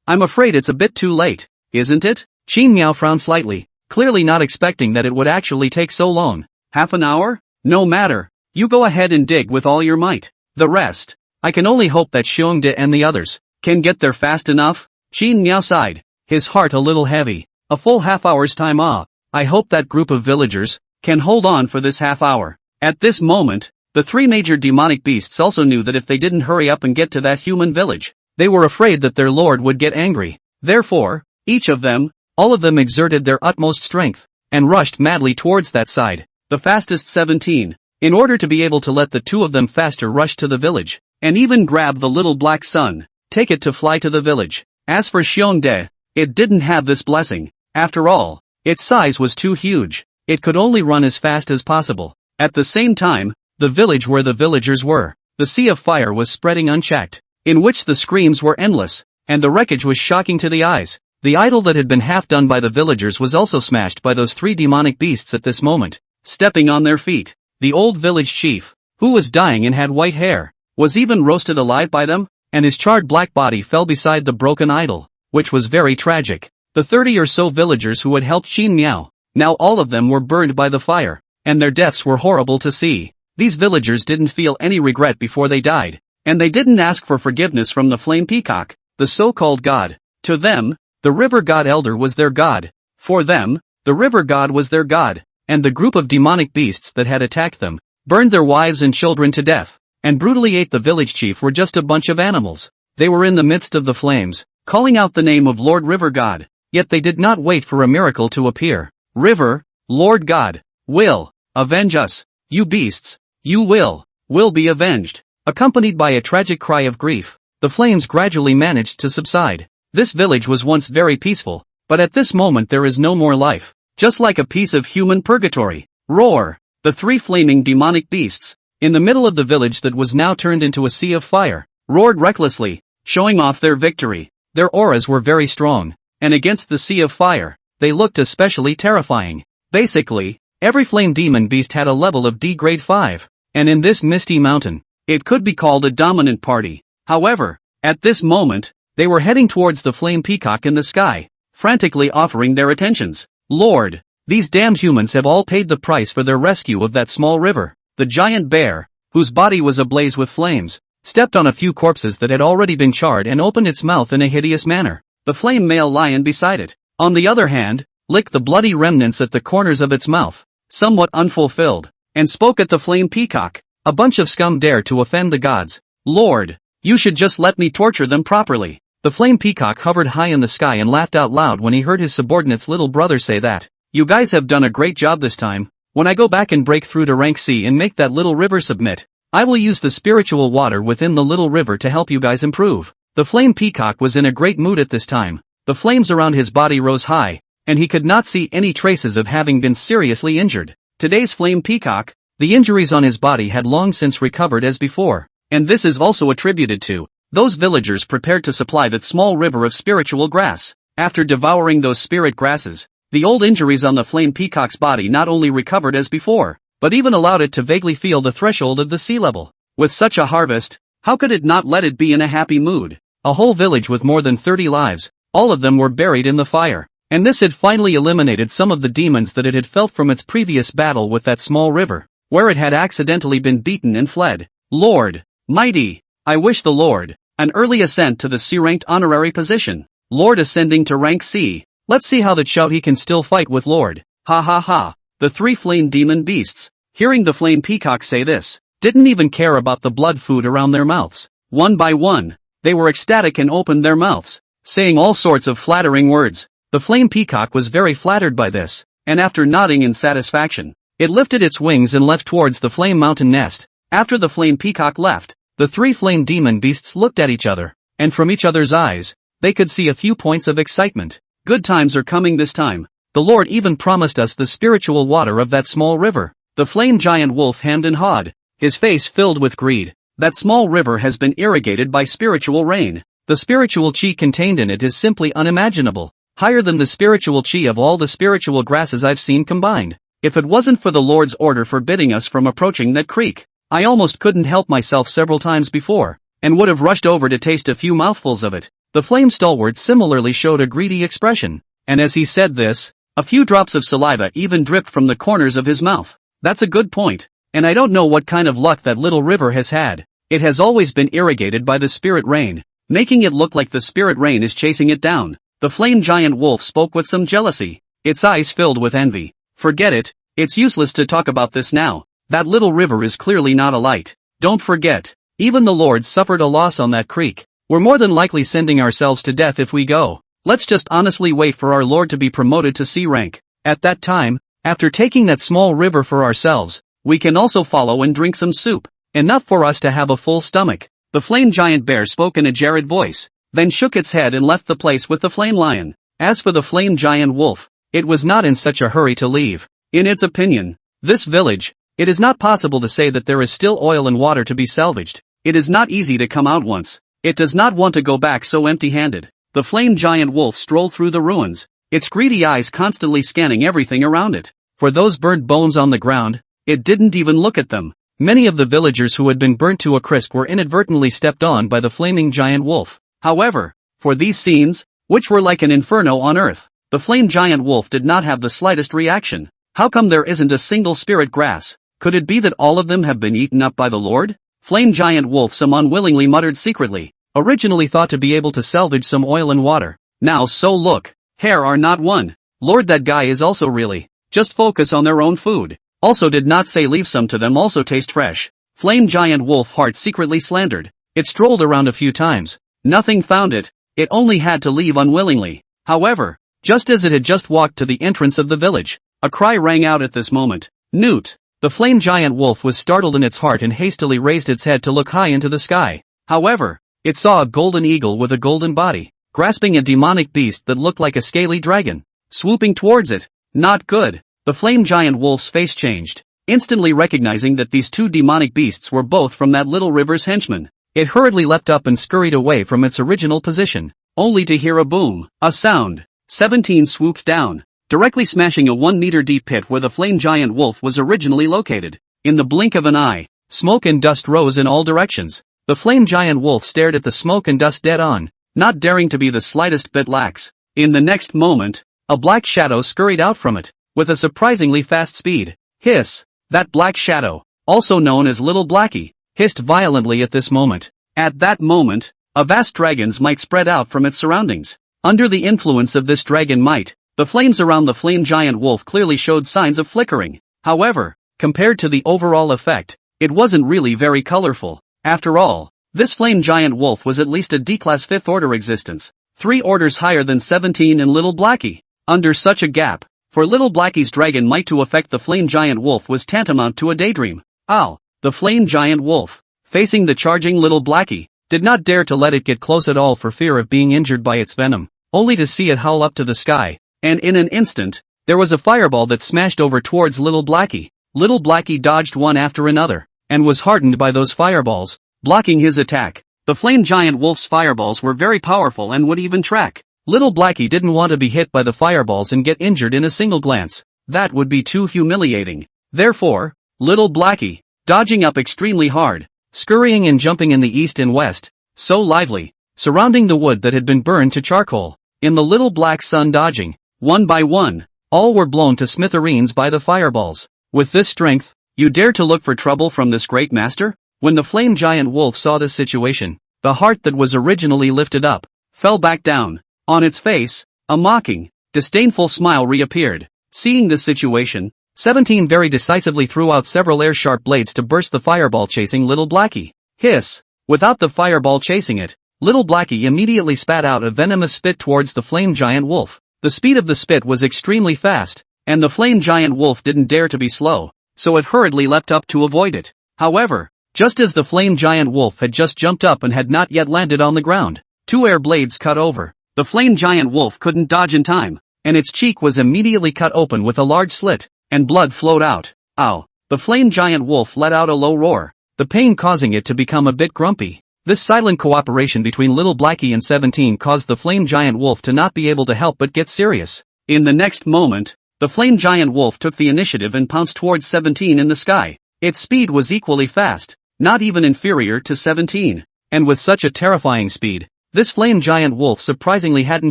I'm afraid it's a bit too late, isn't it? Qin Miao frowned slightly, clearly not expecting that it would actually take so long. Half an hour? No matter. You go ahead and dig with all your might. The rest, I can only hope that Xiongde and the others can get there fast enough. Qin Miao sighed, his heart a little heavy. A full half hour's time off. I hope that group of villagers can hold on for this half hour. At this moment, the three major demonic beasts also knew that if they didn't hurry up and get to that human village, they were afraid that their lord would get angry. Therefore, each of them, all of them exerted their utmost strength, and rushed madly towards that side, the fastest 17, in order to be able to let the two of them faster rush to the village, and even grab the little black sun, take it to fly to the village. As for Xiongde, it didn't have this blessing. After all, its size was too huge. It could only run as fast as possible. At the same time, the village where the villagers were, the sea of fire was spreading unchecked, in which the screams were endless, and the wreckage was shocking to the eyes. The idol that had been half done by the villagers was also smashed by those three demonic beasts at this moment. Stepping on their feet, the old village chief, who was dying and had white hair, was even roasted alive by them, and his charred black body fell beside the broken idol, which was very tragic. The 30 or so villagers who had helped Qin Miao, now all of them were burned by the fire, and their deaths were horrible to see. These villagers didn't feel any regret before they died, and they didn't ask for forgiveness from the flame peacock, the so-called god. To them, the river god elder was their god. For them, the river god was their god, and the group of demonic beasts that had attacked them, burned their wives and children to death, and brutally ate the village chief were just a bunch of animals. They were in the midst of the flames, calling out the name of Lord River God, yet they did not wait for a miracle to appear. River, Lord God, will avenge us. You beasts, you will be avenged. Accompanied by a tragic cry of grief, the flames gradually managed to subside. This village was once very peaceful, but at this moment there is no more life, just like a piece of human purgatory. Roar! The three flaming demonic beasts, in the middle of the village that was now turned into a sea of fire, roared recklessly, showing off their victory. Their auras were very strong, and against the sea of fire, they looked especially terrifying. Basically, every flame demon beast had a level of D grade 5, and in this misty mountain, it could be called a dominant party. However, at this moment, they were heading towards the flame peacock in the sky, frantically offering their attentions. Lord, these damned humans have all paid the price for their rescue of that small river. The giant bear, whose body was ablaze with flames, stepped on a few corpses that had already been charred and opened its mouth in a hideous manner. The flame male lion beside it, on the other hand, licked the bloody remnants at the corners of its mouth, somewhat unfulfilled, and spoke at the flame peacock. A bunch of scum dare to offend the gods. Lord, you should just let me torture them properly. The flame peacock hovered high in the sky and laughed out loud when he heard his subordinate's little brother say that. You guys have done a great job this time. When I go back and break through to rank C and make that little river submit, I will use the spiritual water within the little river to help you guys improve. The flame peacock was in a great mood at this time. The flames around his body rose high, and he could not see any traces of having been seriously injured. Today's flame peacock, the injuries on his body had long since recovered as before, and this is also attributed to those villagers prepared to supply that small river of spiritual grass. After devouring those spirit grasses, the old injuries on the flame peacock's body not only recovered as before, but even allowed it to vaguely feel the threshold of the sea level. With such a harvest, how could it not let it be in a happy mood? A whole village with more than 30 lives, all of them were buried in the fire. And this had finally eliminated some of the demons that it had felt from its previous battle with that small river, where it had accidentally been beaten and fled. Lord, mighty, I wish the Lord, an early ascent to the C-ranked honorary position. Lord ascending to rank C. Let's see how that shout he can still fight with Lord. Ha ha ha. The 3 flame demon beasts, hearing the flame peacock say this, didn't even care about the blood food around their mouths. One by one, they were ecstatic and opened their mouths, saying all sorts of flattering words. The flame peacock was very flattered by this, and after nodding in satisfaction, it lifted its wings and left towards the flame mountain nest. After the flame peacock left, the 3 flame demon beasts looked at each other, and from each other's eyes, they could see a few points of excitement. Good times are coming this time. The Lord even promised us the spiritual water of that small river. The flame giant wolf hemmed and hawed, his face filled with greed. That small river has been irrigated by spiritual rain. The spiritual chi contained in it is simply unimaginable, higher than the spiritual chi of all the spiritual grasses I've seen combined. If it wasn't for the Lord's order forbidding us from approaching that creek, I almost couldn't help myself several times before, and would have rushed over to taste a few mouthfuls of it. The flame stalwart similarly showed a greedy expression, and as he said this, a few drops of saliva even dripped from the corners of his mouth. That's a good point. And I don't know what kind of luck that little river has had. It has always been irrigated by the spirit rain, making it look like the spirit rain is chasing it down. The flame giant wolf spoke with some jealousy, its eyes filled with envy. Forget it, it's useless to talk about this now. That little river is clearly not a light. Don't forget, even the Lord suffered a loss on that creek. We're more than likely sending ourselves to death if we go. Let's just honestly wait for our Lord to be promoted to C rank. At that time, after taking that small river for ourselves, we can also follow and drink some soup, enough for us to have a full stomach. The flame giant bear spoke in a jarred voice, then shook its head and left the place with the flame lion. As for the flame giant wolf, it was not in such a hurry to leave. In its opinion, this village, it is not possible to say that there is still oil and water to be salvaged. It is not easy to come out once. It does not want to go back so empty-handed. The flame giant wolf strolled through the ruins, its greedy eyes constantly scanning everything around it. For those burnt bones on the ground, it didn't even look at them. Many of the villagers who had been burnt to a crisp were inadvertently stepped on by the flaming giant wolf. However, for these scenes, which were like an inferno on earth, the flame giant wolf did not have the slightest reaction. How come there isn't a single spirit grass? Could it be that all of them have been eaten up by the Lord? Flame giant wolf some unwillingly muttered secretly, originally thought to be able to salvage some oil and water. Now so look, hair are not one. Lord, that guy is also really, just focus on their own food. Also did not say leave some to them also taste fresh. Flame giant wolf heart secretly slandered. It strolled around a few times. Nothing found it. It only had to leave unwillingly. However, just as it had just walked to the entrance of the village, a cry rang out at this moment. Newt! The flame giant wolf was startled in its heart and hastily raised its head to look high into the sky. However, it saw a golden eagle with a golden body, grasping a demonic beast that looked like a scaly dragon, swooping towards it. Not good. The flame giant wolf's face changed, instantly recognizing that these two demonic beasts were both from that little river's henchmen. It hurriedly leapt up and scurried away from its original position, only to hear a boom, a sound. 17 swooped down, directly smashing a 1-meter deep pit where the flame giant wolf was originally located. In the blink of an eye, smoke and dust rose in all directions. The flame giant wolf stared at the smoke and dust dead on, not daring to be the slightest bit lax. In the next moment, a black shadow scurried out from it, with a surprisingly fast speed. Hiss! That black shadow, also known as Little Blackie, hissed violently at this moment. At that moment, a vast dragon's might spread out from its surroundings. Under the influence of this dragon might, the flames around the flame giant wolf clearly showed signs of flickering. However, compared to the overall effect, it wasn't really very colorful. After all, this flame giant wolf was at least a D-class 5th order existence, 3 orders higher than 17 and Little Blackie. Under such a gap, for Little Blackie's dragon might to affect the flame giant wolf was tantamount to a daydream. Ow! The flame giant wolf, facing the charging Little Blackie, did not dare to let it get close at all for fear of being injured by its venom, only to see it howl up to the sky, and in an instant, there was a fireball that smashed over towards Little Blackie. Little Blackie dodged one after another, and was hardened by those fireballs, blocking his attack. The flame giant wolf's fireballs were very powerful and would even track. Little Blackie didn't want to be hit by the fireballs and get injured in a single glance. That would be too humiliating. Therefore, Little Blackie, dodging up extremely hard, scurrying and jumping in the east and west, so lively, surrounding the wood that had been burned to charcoal. In the little black sun dodging, one by one, all were blown to smithereens by the fireballs. With this strength, you dare to look for trouble from this great master? When the flame giant wolf saw this situation, the heart that was originally lifted up, fell back down. On its face, a mocking, disdainful smile reappeared. Seeing this situation, 17 very decisively threw out several air-sharp blades to burst the fireball chasing Little Blackie. Hiss! Without the fireball chasing it, Little Blackie immediately spat out a venomous spit towards the flame giant wolf. The speed of the spit was extremely fast, and the flame giant wolf didn't dare to be slow, so it hurriedly leapt up to avoid it. However, just as the flame giant wolf had just jumped up and had not yet landed on the ground, 2 air blades cut over. The flame giant wolf couldn't dodge in time, and its cheek was immediately cut open with a large slit, and blood flowed out. Ow! The flame giant wolf let out a low roar, the pain causing it to become a bit grumpy. This silent cooperation between Little Blackie and 17 caused the flame giant wolf to not be able to help but get serious. In the next moment, the flame giant wolf took the initiative and pounced towards 17 in the sky. Its speed was equally fast, not even inferior to 17. And with such a terrifying speed, this flame giant wolf surprisingly hadn't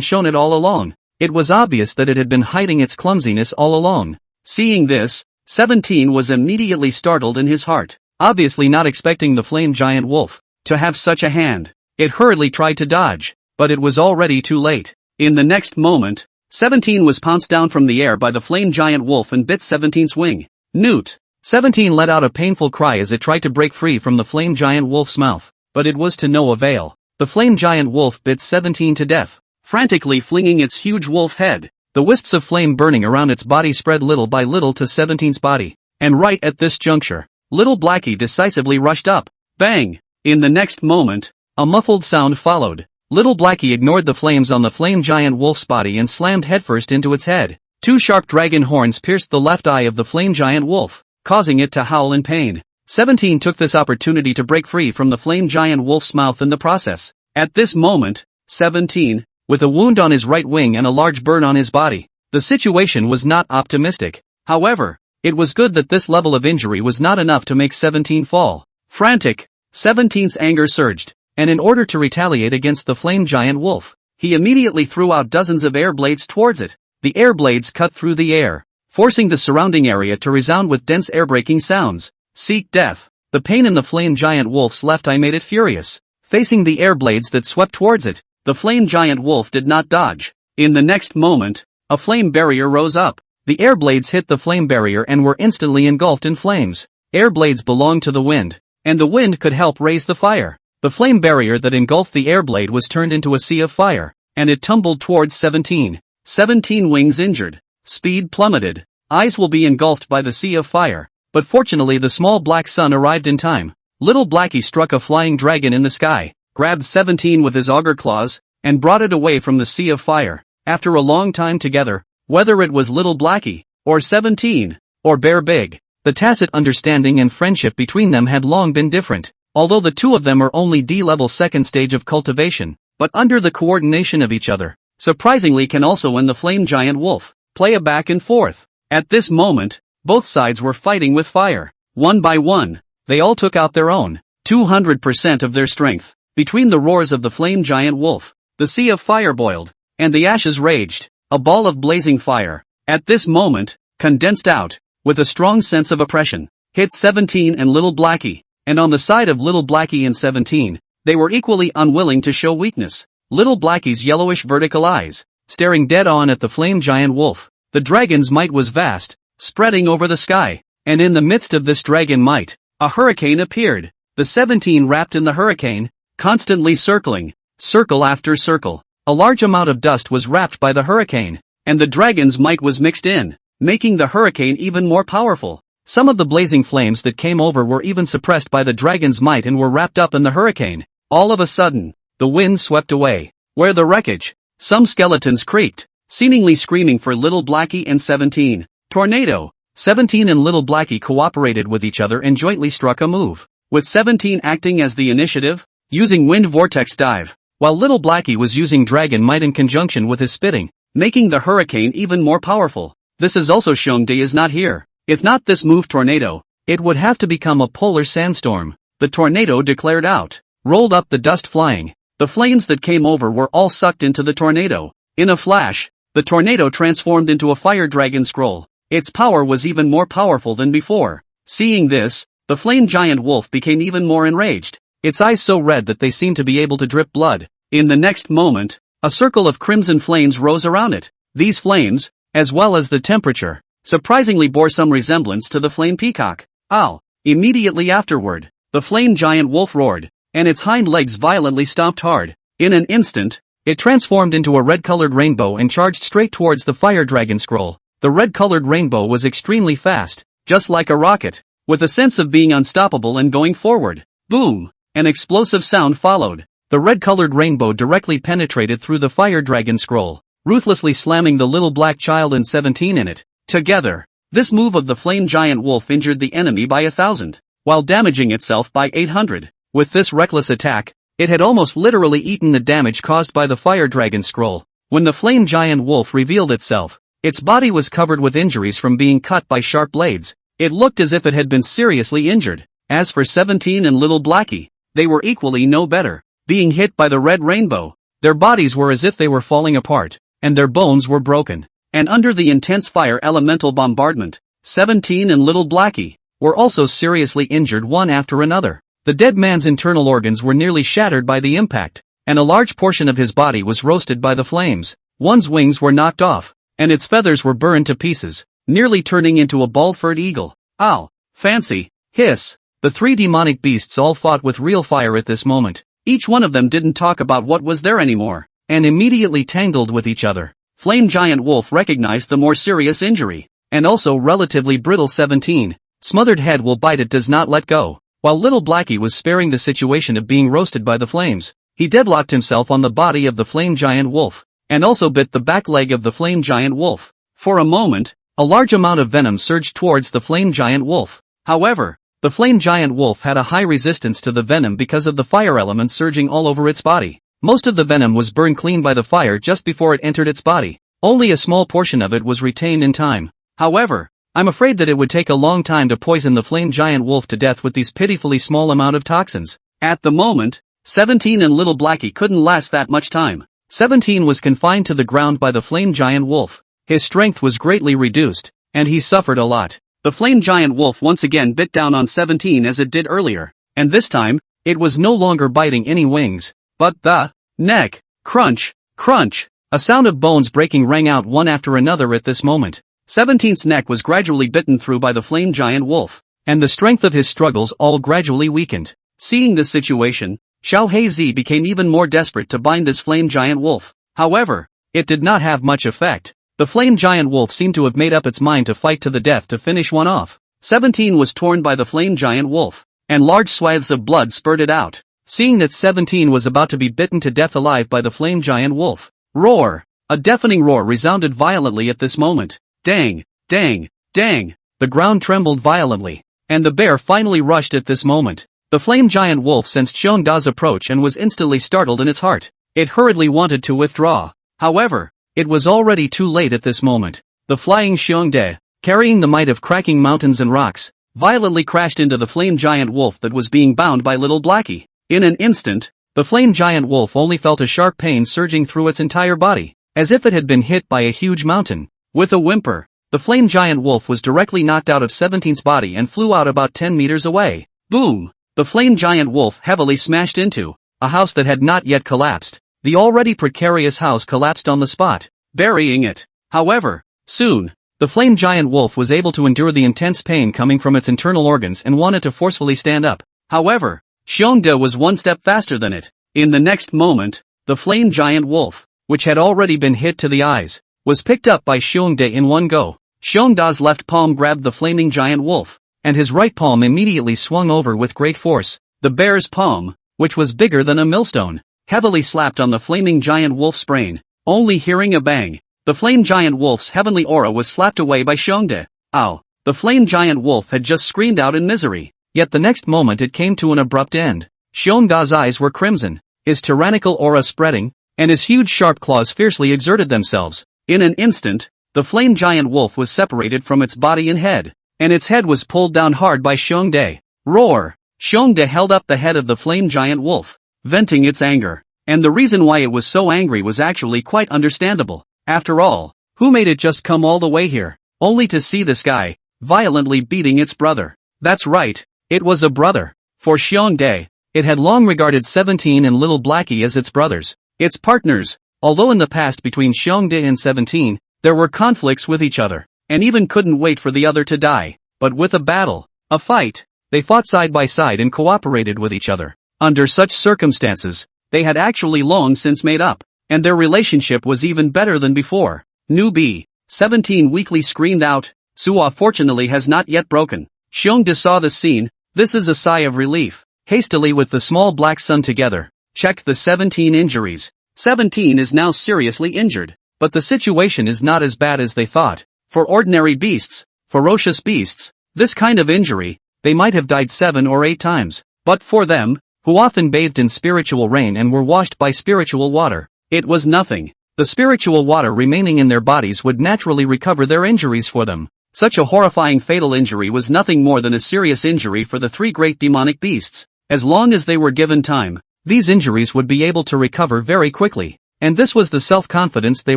shown it all along. It was obvious that it had been hiding its clumsiness all along. Seeing this, 17 was immediately startled in his heart, obviously not expecting the flame giant wolf to have such a hand. It hurriedly tried to dodge, but it was already too late. In the next moment, 17 was pounced down from the air by the flame giant wolf and bit 17's wing. Newt! 17 let out a painful cry as it tried to break free from the flame giant wolf's mouth, but it was to no avail. The flame giant wolf bit 17 to death, frantically flinging its huge wolf head. The wisps of flame burning around its body spread little by little to 17's body, and right at this juncture, Little Blackie decisively rushed up. Bang! In the next moment, a muffled sound followed. Little Blackie ignored the flames on the flame giant wolf's body and slammed headfirst into its head. 2 sharp dragon horns pierced the left eye of the flame giant wolf, causing it to howl in pain. 17 took this opportunity to break free from the flame giant wolf's mouth in the process. At this moment, 17, with a wound on his right wing and a large burn on his body, the situation was not optimistic. However, it was good that this level of injury was not enough to make 17 fall. Frantic, 17's anger surged, and in order to retaliate against the flame giant wolf, he immediately threw out dozens of air blades towards it. The air blades cut through the air, forcing the surrounding area to resound with dense air-breaking sounds. Seek death. The pain in the flame giant wolf's left eye made it furious. Facing the air blades that swept towards it, the flame giant wolf did not dodge. In the next moment, a flame barrier rose up. The air blades hit the flame barrier and were instantly engulfed in flames. Air blades belonged to the wind, and the wind could help raise the fire. The flame barrier that engulfed the air blade was turned into a sea of fire, and it tumbled towards 17. 17 wings injured. Speed plummeted. Eyes will be engulfed by the sea of fire. But fortunately the small black sun arrived in time. Little Blackie struck a flying dragon in the sky, grabbed 17 with his auger claws, and brought it away from the sea of fire. After a long time together, whether it was Little Blackie, or 17, or Bear Big, the tacit understanding and friendship between them had long been different. Although the two of them are only D-level second stage of cultivation, but under the coordination of each other, surprisingly can also win the flame giant wolf, play a back and forth. At this moment, both sides were fighting with fire. One by one, they all took out their own 200% of their strength. Between the roars of the flame giant wolf, the sea of fire boiled, and the ashes raged, a ball of blazing fire. At this moment, condensed out, with a strong sense of oppression, hit 17 and Little Blackie, and on the side of Little Blackie and 17, they were equally unwilling to show weakness. Little Blackie's yellowish vertical eyes, staring dead on at the flame giant wolf. The dragon's might was vast, spreading over the sky, and in the midst of this dragon might, a hurricane appeared. The 17 wrapped in the hurricane, constantly circling, circle after circle. A large amount of dust was wrapped by the hurricane, and the dragon's might was mixed in, making the hurricane even more powerful. Some of the blazing flames that came over were even suppressed by the dragon's might and were wrapped up in the hurricane. All of a sudden, the wind swept away. Where the wreckage? Some skeletons creaked, seemingly screaming for Little Blackie and 17. Tornado. 17 and Little Blackie cooperated with each other and jointly struck a move, with 17 acting as the initiative, using wind vortex dive, while Little Blackie was using dragon might in conjunction with his spitting, making the hurricane even more powerful. This is also shown Day is not here. If not this move tornado, it would have to become a polar sandstorm. the tornado declared out. Rolled up the dust flying. The flames that came over were all sucked into the tornado. In a flash, the tornado transformed into a fire dragon scroll. Its power was even more powerful than before. Seeing this, the flame giant wolf became even more enraged. Its eyes so red that they seemed to be able to drip blood. In the next moment, a circle of crimson flames rose around it. These flames, as well as the temperature, surprisingly bore some resemblance to the flame peacock. Ow! Immediately afterward, the flame giant wolf roared, and its hind legs violently stomped hard. In an instant, it transformed into a red-colored rainbow and charged straight towards the fire dragon scroll. The red-colored rainbow was extremely fast, just like a rocket, with a sense of being unstoppable and going forward. Boom! An explosive sound followed. The red-colored rainbow directly penetrated through the fire dragon scroll, ruthlessly slamming the little black child and 17 in it. Together, this move of the flame giant wolf injured the enemy by 1,000, while damaging itself by 800. With this reckless attack, it had almost literally eaten the damage caused by the fire dragon scroll. When the flame giant wolf revealed itself, its body was covered with injuries from being cut by sharp blades. It looked as if it had been seriously injured. As for 17 and little Blackie, they were equally no better. Being hit by the red rainbow, their bodies were as if they were falling apart, and their bones were broken. And under the intense fire elemental bombardment, 17 and little Blackie were also seriously injured one after another. The dead man's internal organs were nearly shattered by the impact, and a large portion of his body was roasted by the flames. One's wings were knocked off, and its feathers were burned to pieces, nearly turning into a bald-furred eagle. Ow! Fancy! Hiss! The three demonic beasts all fought with real fire at this moment. Each one of them didn't talk about what was there anymore, and immediately tangled with each other. Flame Giant Wolf recognized the more serious injury, and also relatively brittle 17. Smothered head will bite it does not let go. While little Blackie was sparing the situation of being roasted by the flames, he deadlocked himself on the body of the Flame Giant Wolf, and also bit the back leg of the Flame Giant Wolf. For a moment, a large amount of venom surged towards the Flame Giant Wolf. However, the Flame Giant Wolf had a high resistance to the venom because of the fire element surging all over its body. Most of the venom was burned clean by the fire just before it entered its body. Only a small portion of it was retained in time. However, I'm afraid that it would take a long time to poison the Flame Giant Wolf to death with these pitifully small amount of toxins. At the moment, 17 and little Blackie couldn't last that much time. 17 was confined to the ground by the Flame Giant Wolf. His strength was greatly reduced, and he suffered a lot. The Flame Giant Wolf once again bit down on 17 as it did earlier, and this time, it was no longer biting any wings, but the neck. Crunch, crunch. A sound of bones breaking rang out one after another at this moment. 17's neck was gradually bitten through by the Flame Giant Wolf, and the strength of his struggles all gradually weakened. Seeing this situation, Xiao Heizi became even more desperate to bind this Flame Giant Wolf. However, it did not have much effect. The Flame Giant Wolf seemed to have made up its mind to fight to the death to finish one off. 17 was torn by the Flame Giant Wolf, and large swaths of blood spurted out. Seeing that 17 was about to be bitten to death alive by the Flame Giant Wolf, roar! A deafening roar resounded violently at this moment. Dang, dang, dang! The ground trembled violently, and the bear finally rushed at this moment. The Flame Giant Wolf sensed Xiongda's approach and was instantly startled in its heart. It hurriedly wanted to withdraw. However, it was already too late at this moment. The flying Xiongde, carrying the might of cracking mountains and rocks, violently crashed into the Flame Giant Wolf that was being bound by little Blackie. In an instant, the Flame Giant Wolf only felt a sharp pain surging through its entire body, as if it had been hit by a huge mountain. With a whimper, the Flame Giant Wolf was directly knocked out of 17's body and flew out about 10 meters away. Boom! The Flame Giant Wolf heavily smashed into a house that had not yet collapsed. The already precarious house collapsed on the spot, burying it. However, soon, the Flame Giant Wolf was able to endure the intense pain coming from its internal organs and wanted to forcefully stand up. However, Xiongde was one step faster than it. In the next moment, the Flame Giant Wolf, which had already been hit to the eyes, was picked up by Xiongde in one go. Xiongda's left palm grabbed the Flaming Giant Wolf, and his right palm immediately swung over with great force. The bear's palm, which was bigger than a millstone, heavily slapped on the Flaming Giant Wolf's brain. Only hearing a bang, the Flame Giant Wolf's heavenly aura was slapped away by Xiongde. Ow! The Flame Giant Wolf had just screamed out in misery. Yet the next moment it came to an abrupt end. Xiongda's eyes were crimson, his tyrannical aura spreading, and his huge sharp claws fiercely exerted themselves. In an instant, the Flame Giant Wolf was separated from its body and head, and its head was pulled down hard by Xiongde. Roar! Xiongde held up the head of the flame giant wolf, venting its anger. And the reason why it was so angry was actually quite understandable. After all, who made it just come all the way here, only to see this guy violently beating its brother? That's right, it was a brother. For Xiongde, it had long regarded 17 and Little Blackie as its brothers, its partners, although in the past between Xiongde and 17, there were conflicts with each other, and even couldn't wait for the other to die. But with a fight, they fought side by side and cooperated with each other. Under such circumstances, they had actually long since made up, and their relationship was even better than before. Newbie, 17 weakly screamed out. Suwa fortunately has not yet broken. Xiongde saw the scene. This is a sigh of relief. Hastily with the small black sun together, checked the 17 injuries. 17 is now seriously injured, but the situation is not as bad as they thought. For ordinary beasts, ferocious beasts, this kind of injury, they might have died 7 or 8 times. But for them, who often bathed in spiritual rain and were washed by spiritual water, it was nothing. The spiritual water remaining in their bodies would naturally recover their injuries for them. Such a horrifying fatal injury was nothing more than a serious injury for the 3 great demonic beasts. As long as they were given time, these injuries would be able to recover very quickly. And this was the self-confidence they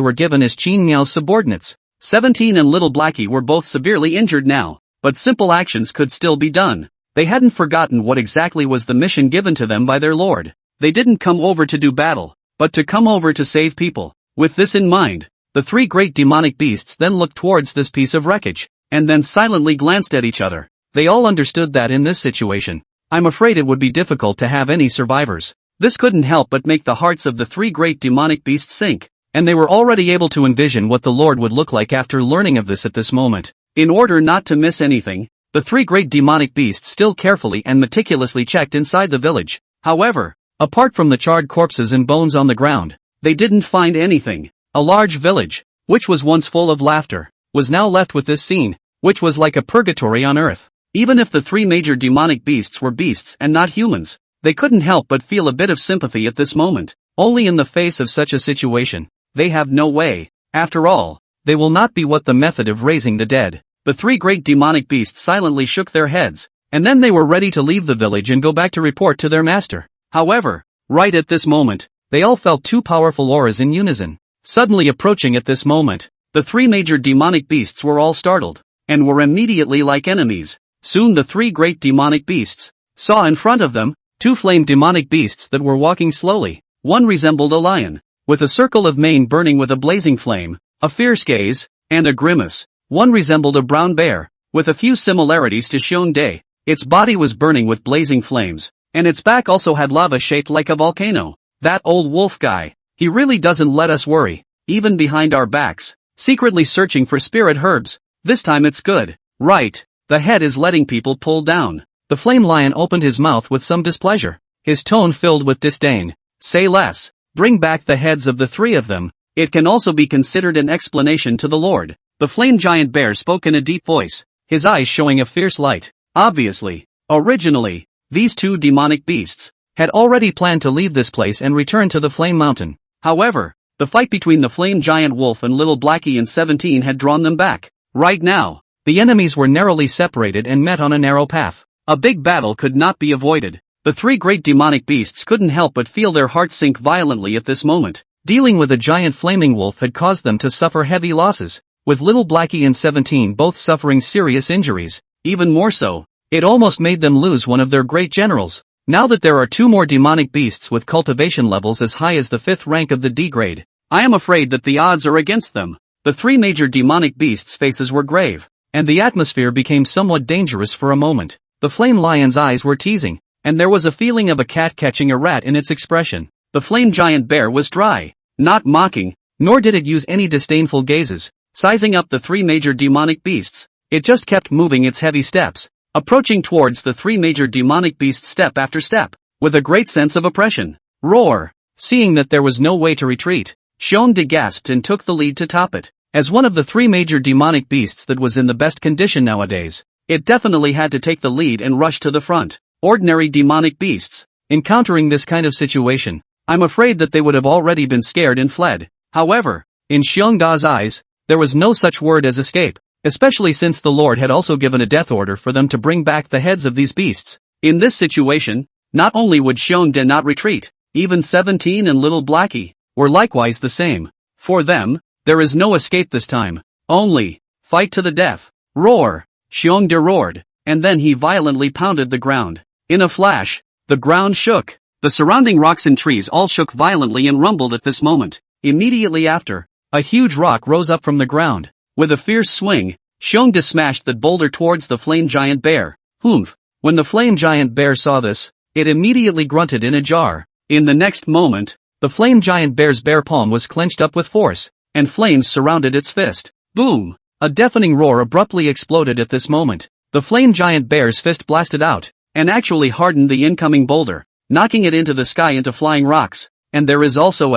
were given as Qin Miao's subordinates. 17 and Little Blackie were both severely injured now, but simple actions could still be done. They hadn't forgotten what exactly was the mission given to them by their lord. They didn't come over to do battle, but to come over to save people. With this in mind, the 3 great demonic beasts then looked towards this piece of wreckage, and then silently glanced at each other. They all understood that in this situation, I'm afraid it would be difficult to have any survivors. This couldn't help but make the hearts of the 3 great demonic beasts sink, and they were already able to envision what the Lord would look like after learning of this at this moment. In order not to miss anything, the 3 great demonic beasts still carefully and meticulously checked inside the village. However, apart from the charred corpses and bones on the ground, they didn't find anything. A large village, which was once full of laughter, was now left with this scene, which was like a purgatory on earth. Even if the 3 major demonic beasts were beasts and not humans, they couldn't help but feel a bit of sympathy at this moment. Only in the face of such a situation, they have no way. After all, they will not be what the method of raising the dead. The 3 great demonic beasts silently shook their heads, and then they were ready to leave the village and go back to report to their master. However, right at this moment, they all felt 2 powerful auras in unison, suddenly approaching at this moment. The 3 major demonic beasts were all startled, and were immediately like enemies. Soon the 3 great demonic beasts saw in front of them 2 flame demonic beasts that were walking slowly. One resembled a lion, with a circle of mane burning with a blazing flame, a fierce gaze, and a grimace. One resembled a brown bear, with a few similarities to Xiongde. Its body was burning with blazing flames, and its back also had lava shaped like a volcano. That old wolf guy, he really doesn't let us worry, even behind our backs, secretly searching for spirit herbs. This time it's good, right? The head is letting people pull down. The flame lion opened his mouth with some displeasure, his tone filled with disdain. Say less, bring back the heads of the 3 of them. It can also be considered an explanation to the Lord. The flame giant bear spoke in a deep voice, his eyes showing a fierce light. Obviously, originally, these 2 demonic beasts had already planned to leave this place and return to the Flame Mountain. However, the fight between the flame giant wolf and Little Blackie and 17 had drawn them back. Right now, the enemies were narrowly separated and met on a narrow path. A big battle could not be avoided. The 3 great demonic beasts couldn't help but feel their hearts sink violently at this moment. Dealing with a giant flaming wolf had caused them to suffer heavy losses, with Little Blackie and 17 both suffering serious injuries. Even more so, it almost made them lose one of their great generals. Now that there are 2 more demonic beasts with cultivation levels as high as the 5th rank of the D grade, I am afraid that the odds are against them. The 3 major demonic beasts' faces were grave, and the atmosphere became somewhat dangerous for a moment. The flame lion's eyes were teasing, and there was a feeling of a cat catching a rat in its expression. The flame giant bear was dry, not mocking, nor did it use any disdainful gazes. Sizing up the 3 major demonic beasts, it just kept moving its heavy steps, approaching towards the 3 major demonic beasts step after step, with a great sense of oppression. Roar! Seeing that there was no way to retreat, Xiongde gasped and took the lead to top it. As one of the 3 major demonic beasts that was in the best condition nowadays, it definitely had to take the lead and rush to the front. Ordinary demonic beasts, encountering this kind of situation, I'm afraid that they would have already been scared and fled. However, in Xiongda's eyes, there was no such word as escape, especially since the Lord had also given a death order for them to bring back the heads of these beasts. In this situation, not only would Xiongde not retreat, even 17 and Little Blackie were likewise the same. For them, there is no escape this time. Only fight to the death. Roar! Xiongde roared, and then he violently pounded the ground. In a flash, the ground shook. The surrounding rocks and trees all shook violently and rumbled at this moment. Immediately after, a huge rock rose up from the ground. With a fierce swing, Xiongde smashed that boulder towards the flame giant bear. Humph! When the flame giant bear saw this, it immediately grunted in a jar. In the next moment, the flame giant bear's bare palm was clenched up with force, and flames surrounded its fist. Boom! A deafening roar abruptly exploded at this moment. The flame giant bear's fist blasted out, and actually hardened the incoming boulder, knocking it into the sky into flying rocks. And there is also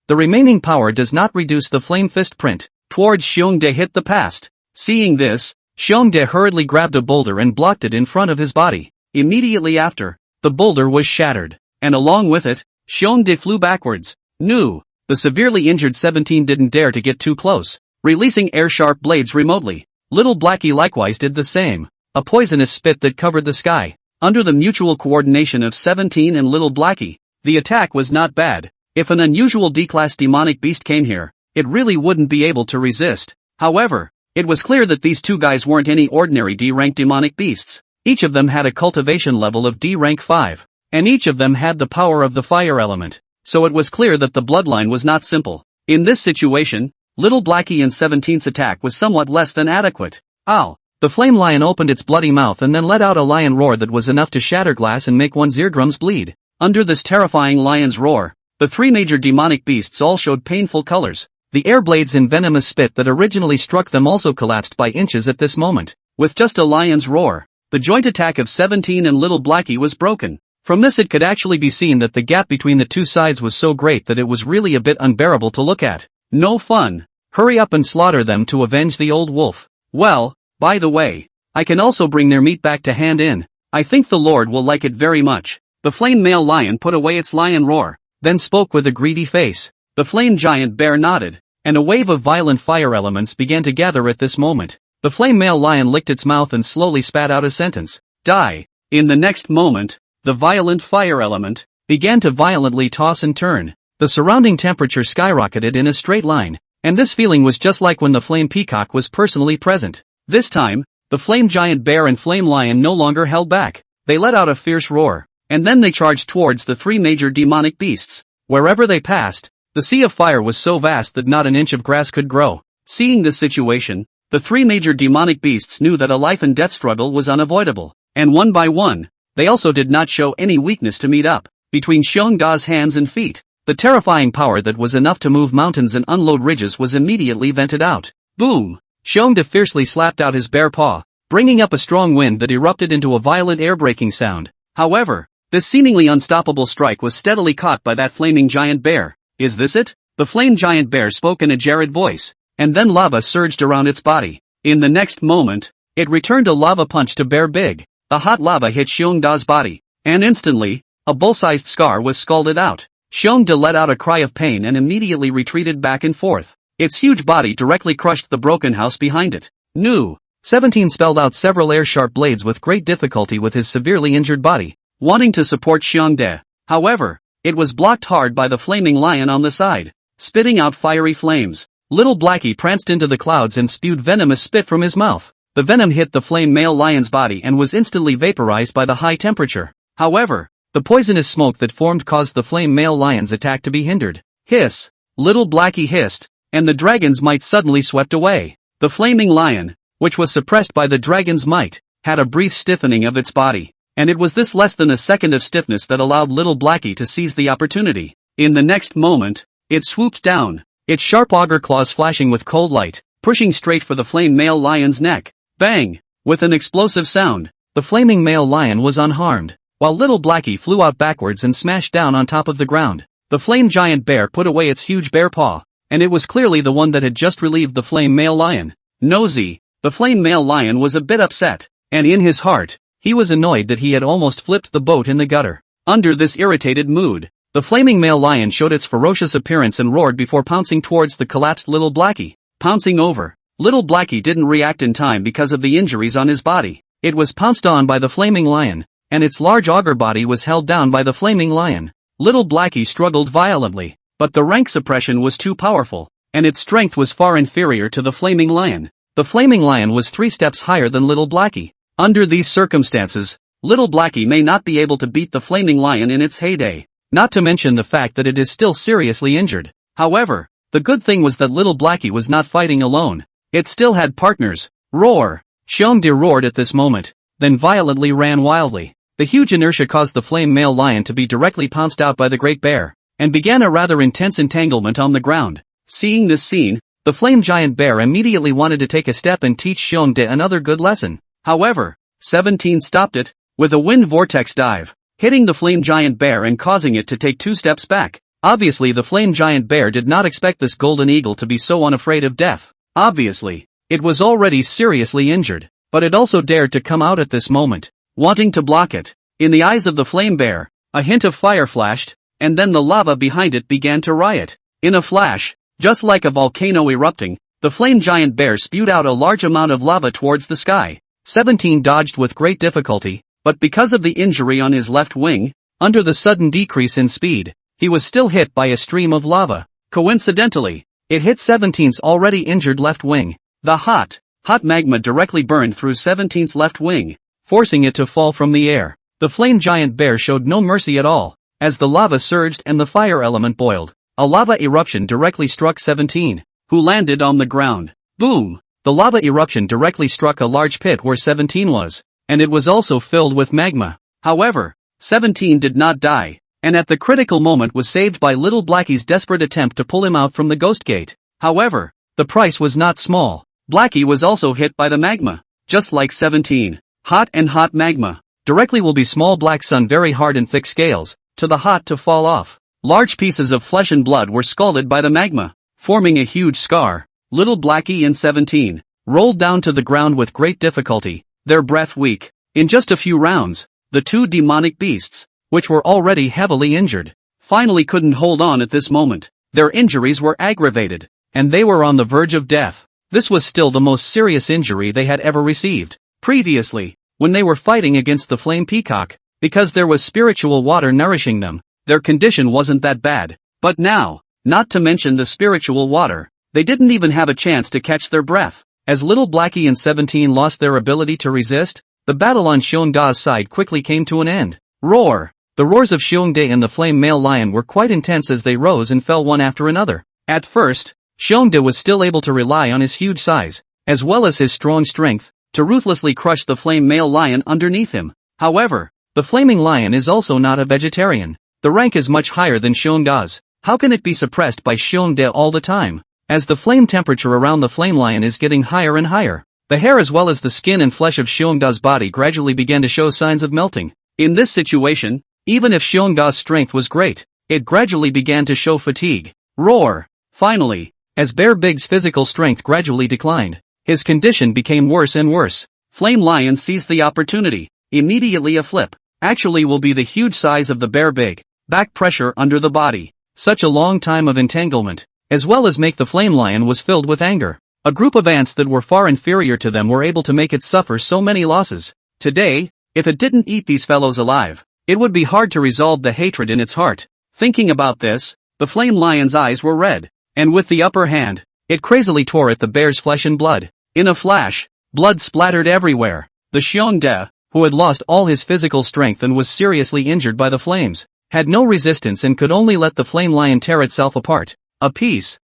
the remaining power does not reduce the flame fist print. Towards Xiongde hit the past. Seeing this, Xiongde hurriedly grabbed a boulder and blocked it in front of his body. Immediately after, the boulder was shattered, and along with it, Xiongde flew backwards. No, the severely injured 17 didn't dare to get too close, releasing air-sharp blades remotely. Little Blackie likewise did the same, a poisonous spit that covered the sky. Under the mutual coordination of 17 and Little Blackie, the attack was not bad. If an unusual D-class demonic beast came here, it really wouldn't be able to resist. However, it was clear that these two guys weren't any ordinary D-rank demonic beasts. Each of them had a cultivation level of D-rank 5, and each of them had the power of the fire element, so it was clear that the bloodline was not simple. In this situation, Little Blackie and 17's attack was somewhat less than adequate. Ow! The flame lion opened its bloody mouth and then let out a lion roar that was enough to shatter glass and make one's eardrums bleed. Under this terrifying lion's roar, the three major demonic beasts all showed painful colors. The air blades and venomous spit that originally struck them also collapsed by inches at this moment. With just a lion's roar, the joint attack of 17 and Little Blackie was broken. From this it could actually be seen that the gap between the two sides was so great that it was really a bit unbearable to look at. No fun. Hurry up and slaughter them to avenge the old wolf. Well, by the way, I can also bring their meat back to hand in. I think the Lord will like it very much. The flame male lion put away its lion roar, then spoke with a greedy face. The flame giant bear nodded, and a wave of violent fire elements began to gather at this moment. The flame male lion licked its mouth and slowly spat out a sentence. Die. In the next moment, the violent fire element began to violently toss and turn. The surrounding temperature skyrocketed in a straight line, and this feeling was just like when the flame peacock was personally present. This time, the flame giant bear and flame lion no longer held back. They let out a fierce roar, and then they charged towards the three major demonic beasts. Wherever they passed, the sea of fire was so vast that not an inch of grass could grow. Seeing this situation, the three major demonic beasts knew that a life and death struggle was unavoidable, and one by one, they also did not show any weakness to meet up. Between Xiongda's hands and feet, the terrifying power that was enough to move mountains and unload ridges was immediately vented out. Boom! Xiongda fiercely slapped out his bare paw, bringing up a strong wind that erupted into a violent air-breaking sound. However, this seemingly unstoppable strike was steadily caught by that flaming giant bear. Is this it? The flame giant bear spoke in a jarred voice, and then lava surged around its body. In the next moment, it returned a lava punch to Bear Big. The hot lava hit Xiongda's body, and instantly, a bull-sized scar was scalded out. Xiongda let out a cry of pain and immediately retreated back and forth. Its huge body directly crushed the broken house behind it. No! 17 spelled out several air-sharp blades with great difficulty with his severely injured body, wanting to support Xiongde. However, it was blocked hard by the flaming lion on the side, spitting out fiery flames. Little Blackie pranced into the clouds and spewed venomous spit from his mouth. The venom hit the flame male lion's body and was instantly vaporized by the high temperature. However, the poisonous smoke that formed caused the flame male lion's attack to be hindered. Hiss! Little Blackie hissed, and the dragon's might suddenly swept away. The flaming lion, which was suppressed by the dragon's might, had a brief stiffening of its body, and it was this less than a second of stiffness that allowed Little Blackie to seize the opportunity. In the next moment, it swooped down, its sharp auger claws flashing with cold light, pushing straight for the flame male lion's neck. Bang! With an explosive sound, the flaming male lion was unharmed, while Little Blackie flew out backwards and smashed down on top of the ground. The flame giant bear put away its huge bear paw, and it was clearly the one that had just relieved the flame male lion. Nosy, the flame male lion was a bit upset, and in his heart, he was annoyed that he had almost flipped the boat in the gutter. Under this irritated mood, the flaming male lion showed its ferocious appearance and roared before pouncing towards the collapsed Little Blackie. Pouncing over, Little Blackie didn't react in time because of the injuries on his body. It was pounced on by the flaming lion, and its large auger body was held down by the flaming lion. Little Blackie struggled violently, but the rank suppression was too powerful, and its strength was far inferior to the flaming lion. The flaming lion was 3 steps higher than Little Blackie. Under these circumstances, Little Blackie may not be able to beat the flaming lion in its heyday, not to mention the fact that it is still seriously injured. However, the good thing was that Little Blackie was not fighting alone. It still had partners. Roar! Xiongde roared at this moment, then violently ran wildly. The huge inertia caused the flame male lion to be directly pounced out by the great bear, and began a rather intense entanglement on the ground. Seeing this scene, the flame giant bear immediately wanted to take a step and teach Xiongde another good lesson. However, 17 stopped it, with a wind vortex dive, hitting the flame giant bear and causing it to take 2 steps back. Obviously the flame giant bear did not expect this golden eagle to be so unafraid of death. Obviously, it was already seriously injured, but it also dared to come out at this moment, wanting to block it. In the eyes of the flame bear, a hint of fire flashed, and then the lava behind it began to riot. In a flash, just like a volcano erupting, the flame giant bear spewed out a large amount of lava towards the sky. 17 dodged with great difficulty, but because of the injury on his left wing, under the sudden decrease in speed, he was still hit by a stream of lava. Coincidentally, it hit 17's already injured left wing. The hot magma directly burned through 17's left wing, forcing it to fall from the air. The flame giant bear showed no mercy at all, as the lava surged and the fire element boiled. A lava eruption directly struck 17, who landed on the ground. Boom! The lava eruption directly struck a large pit where 17 was, and it was also filled with magma. However, 17 did not die, and at the critical moment was saved by Little Blackie's desperate attempt to pull him out from the ghost gate. However, the price was not small. Blackie was also hit by the magma, just like 17. Hot magma directly will be small black sun very hard and thick scales, to the hot to fall off. Large pieces of flesh and blood were scalded by the magma, forming a huge scar. Little Blackie and 17 rolled down to the ground with great difficulty, their breath weak. In just a few rounds, the 2 demonic beasts, which were already heavily injured, finally couldn't hold on at this moment. Their injuries were aggravated, and they were on the verge of death. This was still the most serious injury they had ever received. Previously, when they were fighting against the flame peacock, because there was spiritual water nourishing them, their condition wasn't that bad. But now, not to mention the spiritual water, they didn't even have a chance to catch their breath. As Little Blackie and 17 lost their ability to resist, the battle on Xiongda's side quickly came to an end. Roar! The roars of Xiongde and the flame male lion were quite intense as they rose and fell one after another. At first, Xiongde was still able to rely on his huge size, as well as his strong strength, to ruthlessly crush the flame male lion underneath him. However, the flaming lion is also not a vegetarian. The rank is much higher than Xiongda's. How can it be suppressed by Xiongde all the time? As the flame temperature around the flame lion is getting higher and higher, the hair as well as the skin and flesh of Xiongda's body gradually began to show signs of melting. In this situation, even if Xiongda's strength was great, it gradually began to show fatigue. Roar! Finally, as Bear Big's physical strength gradually declined, his condition became worse and worse. Flame Lion seized the opportunity. Immediately a flip, actually will be the huge size of the Bear Big, back pressure under the body. Such a long time of entanglement, as well as make the Flame Lion was filled with anger. A group of ants that were far inferior to them were able to make it suffer so many losses. Today, if it didn't eat these fellows alive, it would be hard to resolve the hatred in its heart. Thinking about this, the Flame Lion's eyes were red, and with the upper hand, it crazily tore at the bear's flesh and blood. In a flash, blood splattered everywhere. The Xiongde, who had lost all his physical strength and was seriously injured by the flames, had no resistance and could only let the Flame Lion tear itself apart.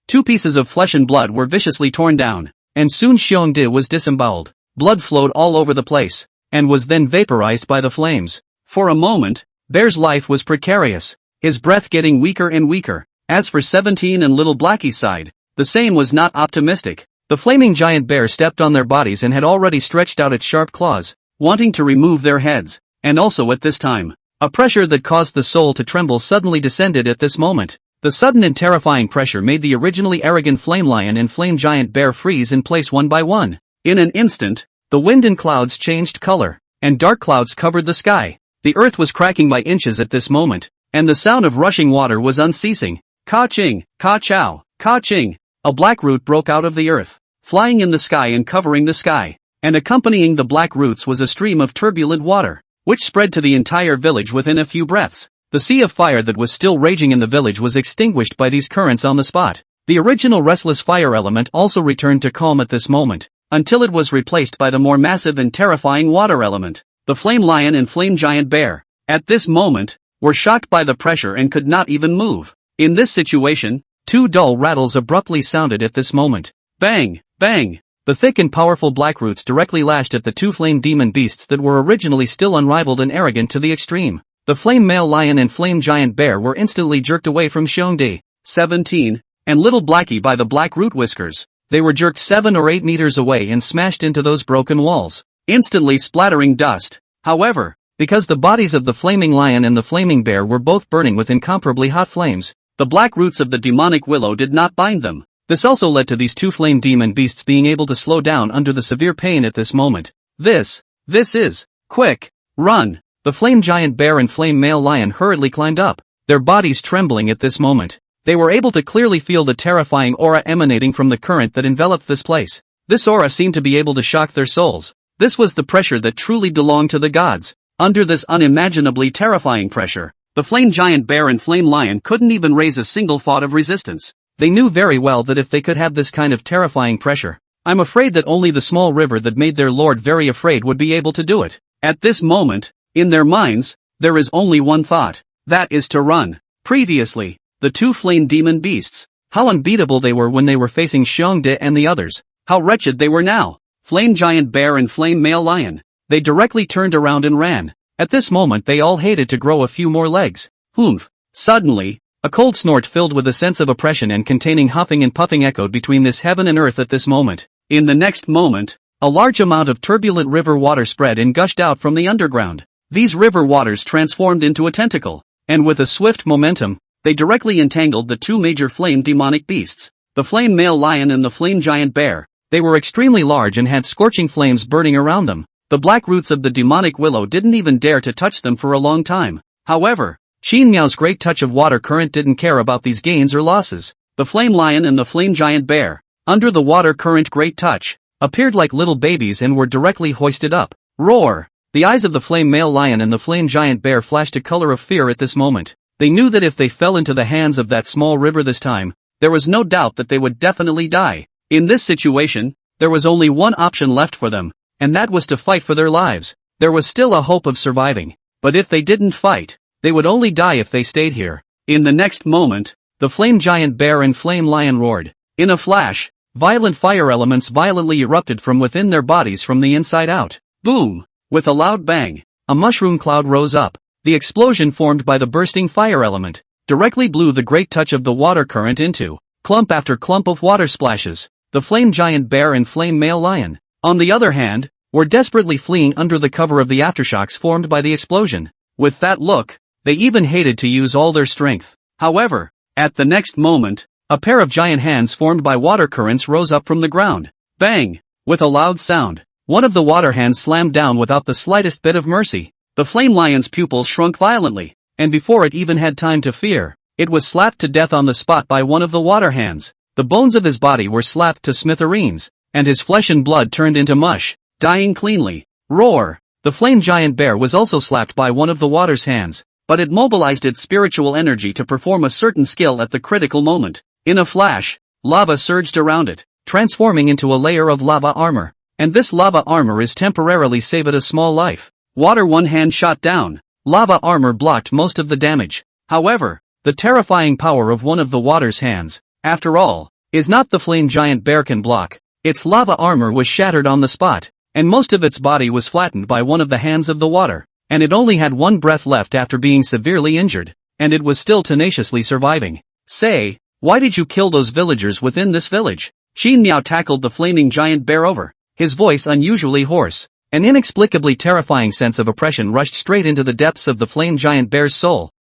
Two pieces of flesh and blood were viciously torn down, and soon Xiongde was disemboweled. Blood flowed all over the place, and was then vaporized by the flames. For a moment, Bear's life was precarious, his breath getting weaker and weaker. As for 17 and Little Blackie's side, the same was not optimistic. The flaming giant bear stepped on their bodies and had already stretched out its sharp claws, wanting to remove their heads. And also at this time, a pressure that caused the soul to tremble suddenly descended at this moment. The sudden and terrifying pressure made the originally arrogant flame lion and flame giant bear freeze in place one by one. In an instant, the wind and clouds changed color, and dark clouds covered the sky. The earth was cracking by inches at this moment, and the sound of rushing water was unceasing. Ka-ching, ka-chow, ka-ching. A black root broke out of the earth, flying in the sky and covering the sky, and accompanying the black roots was a stream of turbulent water. which spread to the entire village within a few breaths. The sea of fire that was still raging in the village was extinguished by these currents on the spot. The original restless fire element also returned to calm at this moment, until it was replaced by the more massive and terrifying water element. The flame lion and flame giant bear, at this moment, were shocked by the pressure and could not even move. In this situation, two dull rattles abruptly sounded at this moment. Bang! Bang! The thick and powerful black roots directly lashed at the two flame demon beasts that were originally still unrivaled and arrogant to the extreme. The flame male lion and flame giant bear were instantly jerked away from Xiongde, 17, and little Blackie by the black root whiskers. They were jerked 7 or 8 meters away and smashed into those broken walls, instantly splattering dust. However, because the bodies of the flaming lion and the flaming bear were both burning with incomparably hot flames, the black roots of the demonic willow did not bind them. This also led to these two flame demon beasts being able to slow down under the severe pain at this moment. This is, quick, run! The flame giant bear and flame male lion hurriedly climbed up, their bodies trembling at this moment. They were able to clearly feel the terrifying aura emanating from the current that enveloped this place. This aura seemed to be able to shock their souls. This was the pressure that truly belonged to the gods. Under this unimaginably terrifying pressure, the flame giant bear and flame lion couldn't even raise a single thought of resistance. They knew very well that if they could have this kind of terrifying pressure, I'm afraid that only the small river that made their lord very afraid would be able to do it. At this moment, in their minds, there is only one thought. That is to run. Previously, the two flame demon beasts, how unbeatable they were when they were facing Xiongde and the others, how wretched they were now. Flame giant bear and flame male lion. They directly turned around and ran. At this moment they all hated to grow a few more legs. Oomph. Suddenly, a cold snort filled with a sense of oppression and containing huffing and puffing echoed between this heaven and earth at this moment. In the next moment, a large amount of turbulent river water spread and gushed out from the underground. These river waters transformed into a tentacle, and with a swift momentum, they directly entangled the two major flame demonic beasts, the flame male lion and the flame giant bear. They were extremely large and had scorching flames burning around them. The black roots of the demonic willow didn't even dare to touch them for a long time. However, Xin Miao's great touch of water current didn't care about these gains or losses. The flame lion and the flame giant bear, under the water current great touch, appeared like little babies and were directly hoisted up. Roar! The eyes of the flame male lion and the flame giant bear flashed a color of fear at this moment. They knew that if they fell into the hands of that small river this time, there was no doubt that they would definitely die. In this situation, there was only one option left for them, and that was to fight for their lives. There was still a hope of surviving, but if they didn't fight, they would only die if they stayed here. In the next moment, the flame giant bear and flame lion roared. In a flash, violent fire elements violently erupted from within their bodies from the inside out. Boom! With a loud bang, a mushroom cloud rose up. The explosion formed by the bursting fire element directly blew the great touch of the water current into clump after clump of water splashes. The flame giant bear and flame male lion, on the other hand, were desperately fleeing under the cover of the aftershocks formed by the explosion. With that look, they even hated to use all their strength. However, at the next moment, a pair of giant hands formed by water currents rose up from the ground. Bang! With a loud sound, one of the water hands slammed down without the slightest bit of mercy. The flame lion's pupils shrunk violently, and before it even had time to fear, it was slapped to death on the spot by one of the water hands. The bones of his body were slapped to smithereens, and his flesh and blood turned into mush, dying cleanly. Roar! The flame giant bear was also slapped by one of the water's hands, but it mobilized its spiritual energy to perform a certain skill at the critical moment. In a flash, lava surged around it, transforming into a layer of lava armor, and this lava armor is temporarily saved a small life. Water one hand shot down, lava armor blocked most of the damage. However, the terrifying power of one of the water's hands, after all, is not the flame giant bear can block. Its lava armor was shattered on the spot, and most of its body was flattened by one of the hands of the water, and it only had one breath left after being severely injured, and it was still tenaciously surviving. Say, why did you kill those villagers within this village? Xin Miao tackled the flaming giant bear over, his voice unusually hoarse. An inexplicably terrifying sense of oppression rushed straight into the depths of the flame giant bear's soul.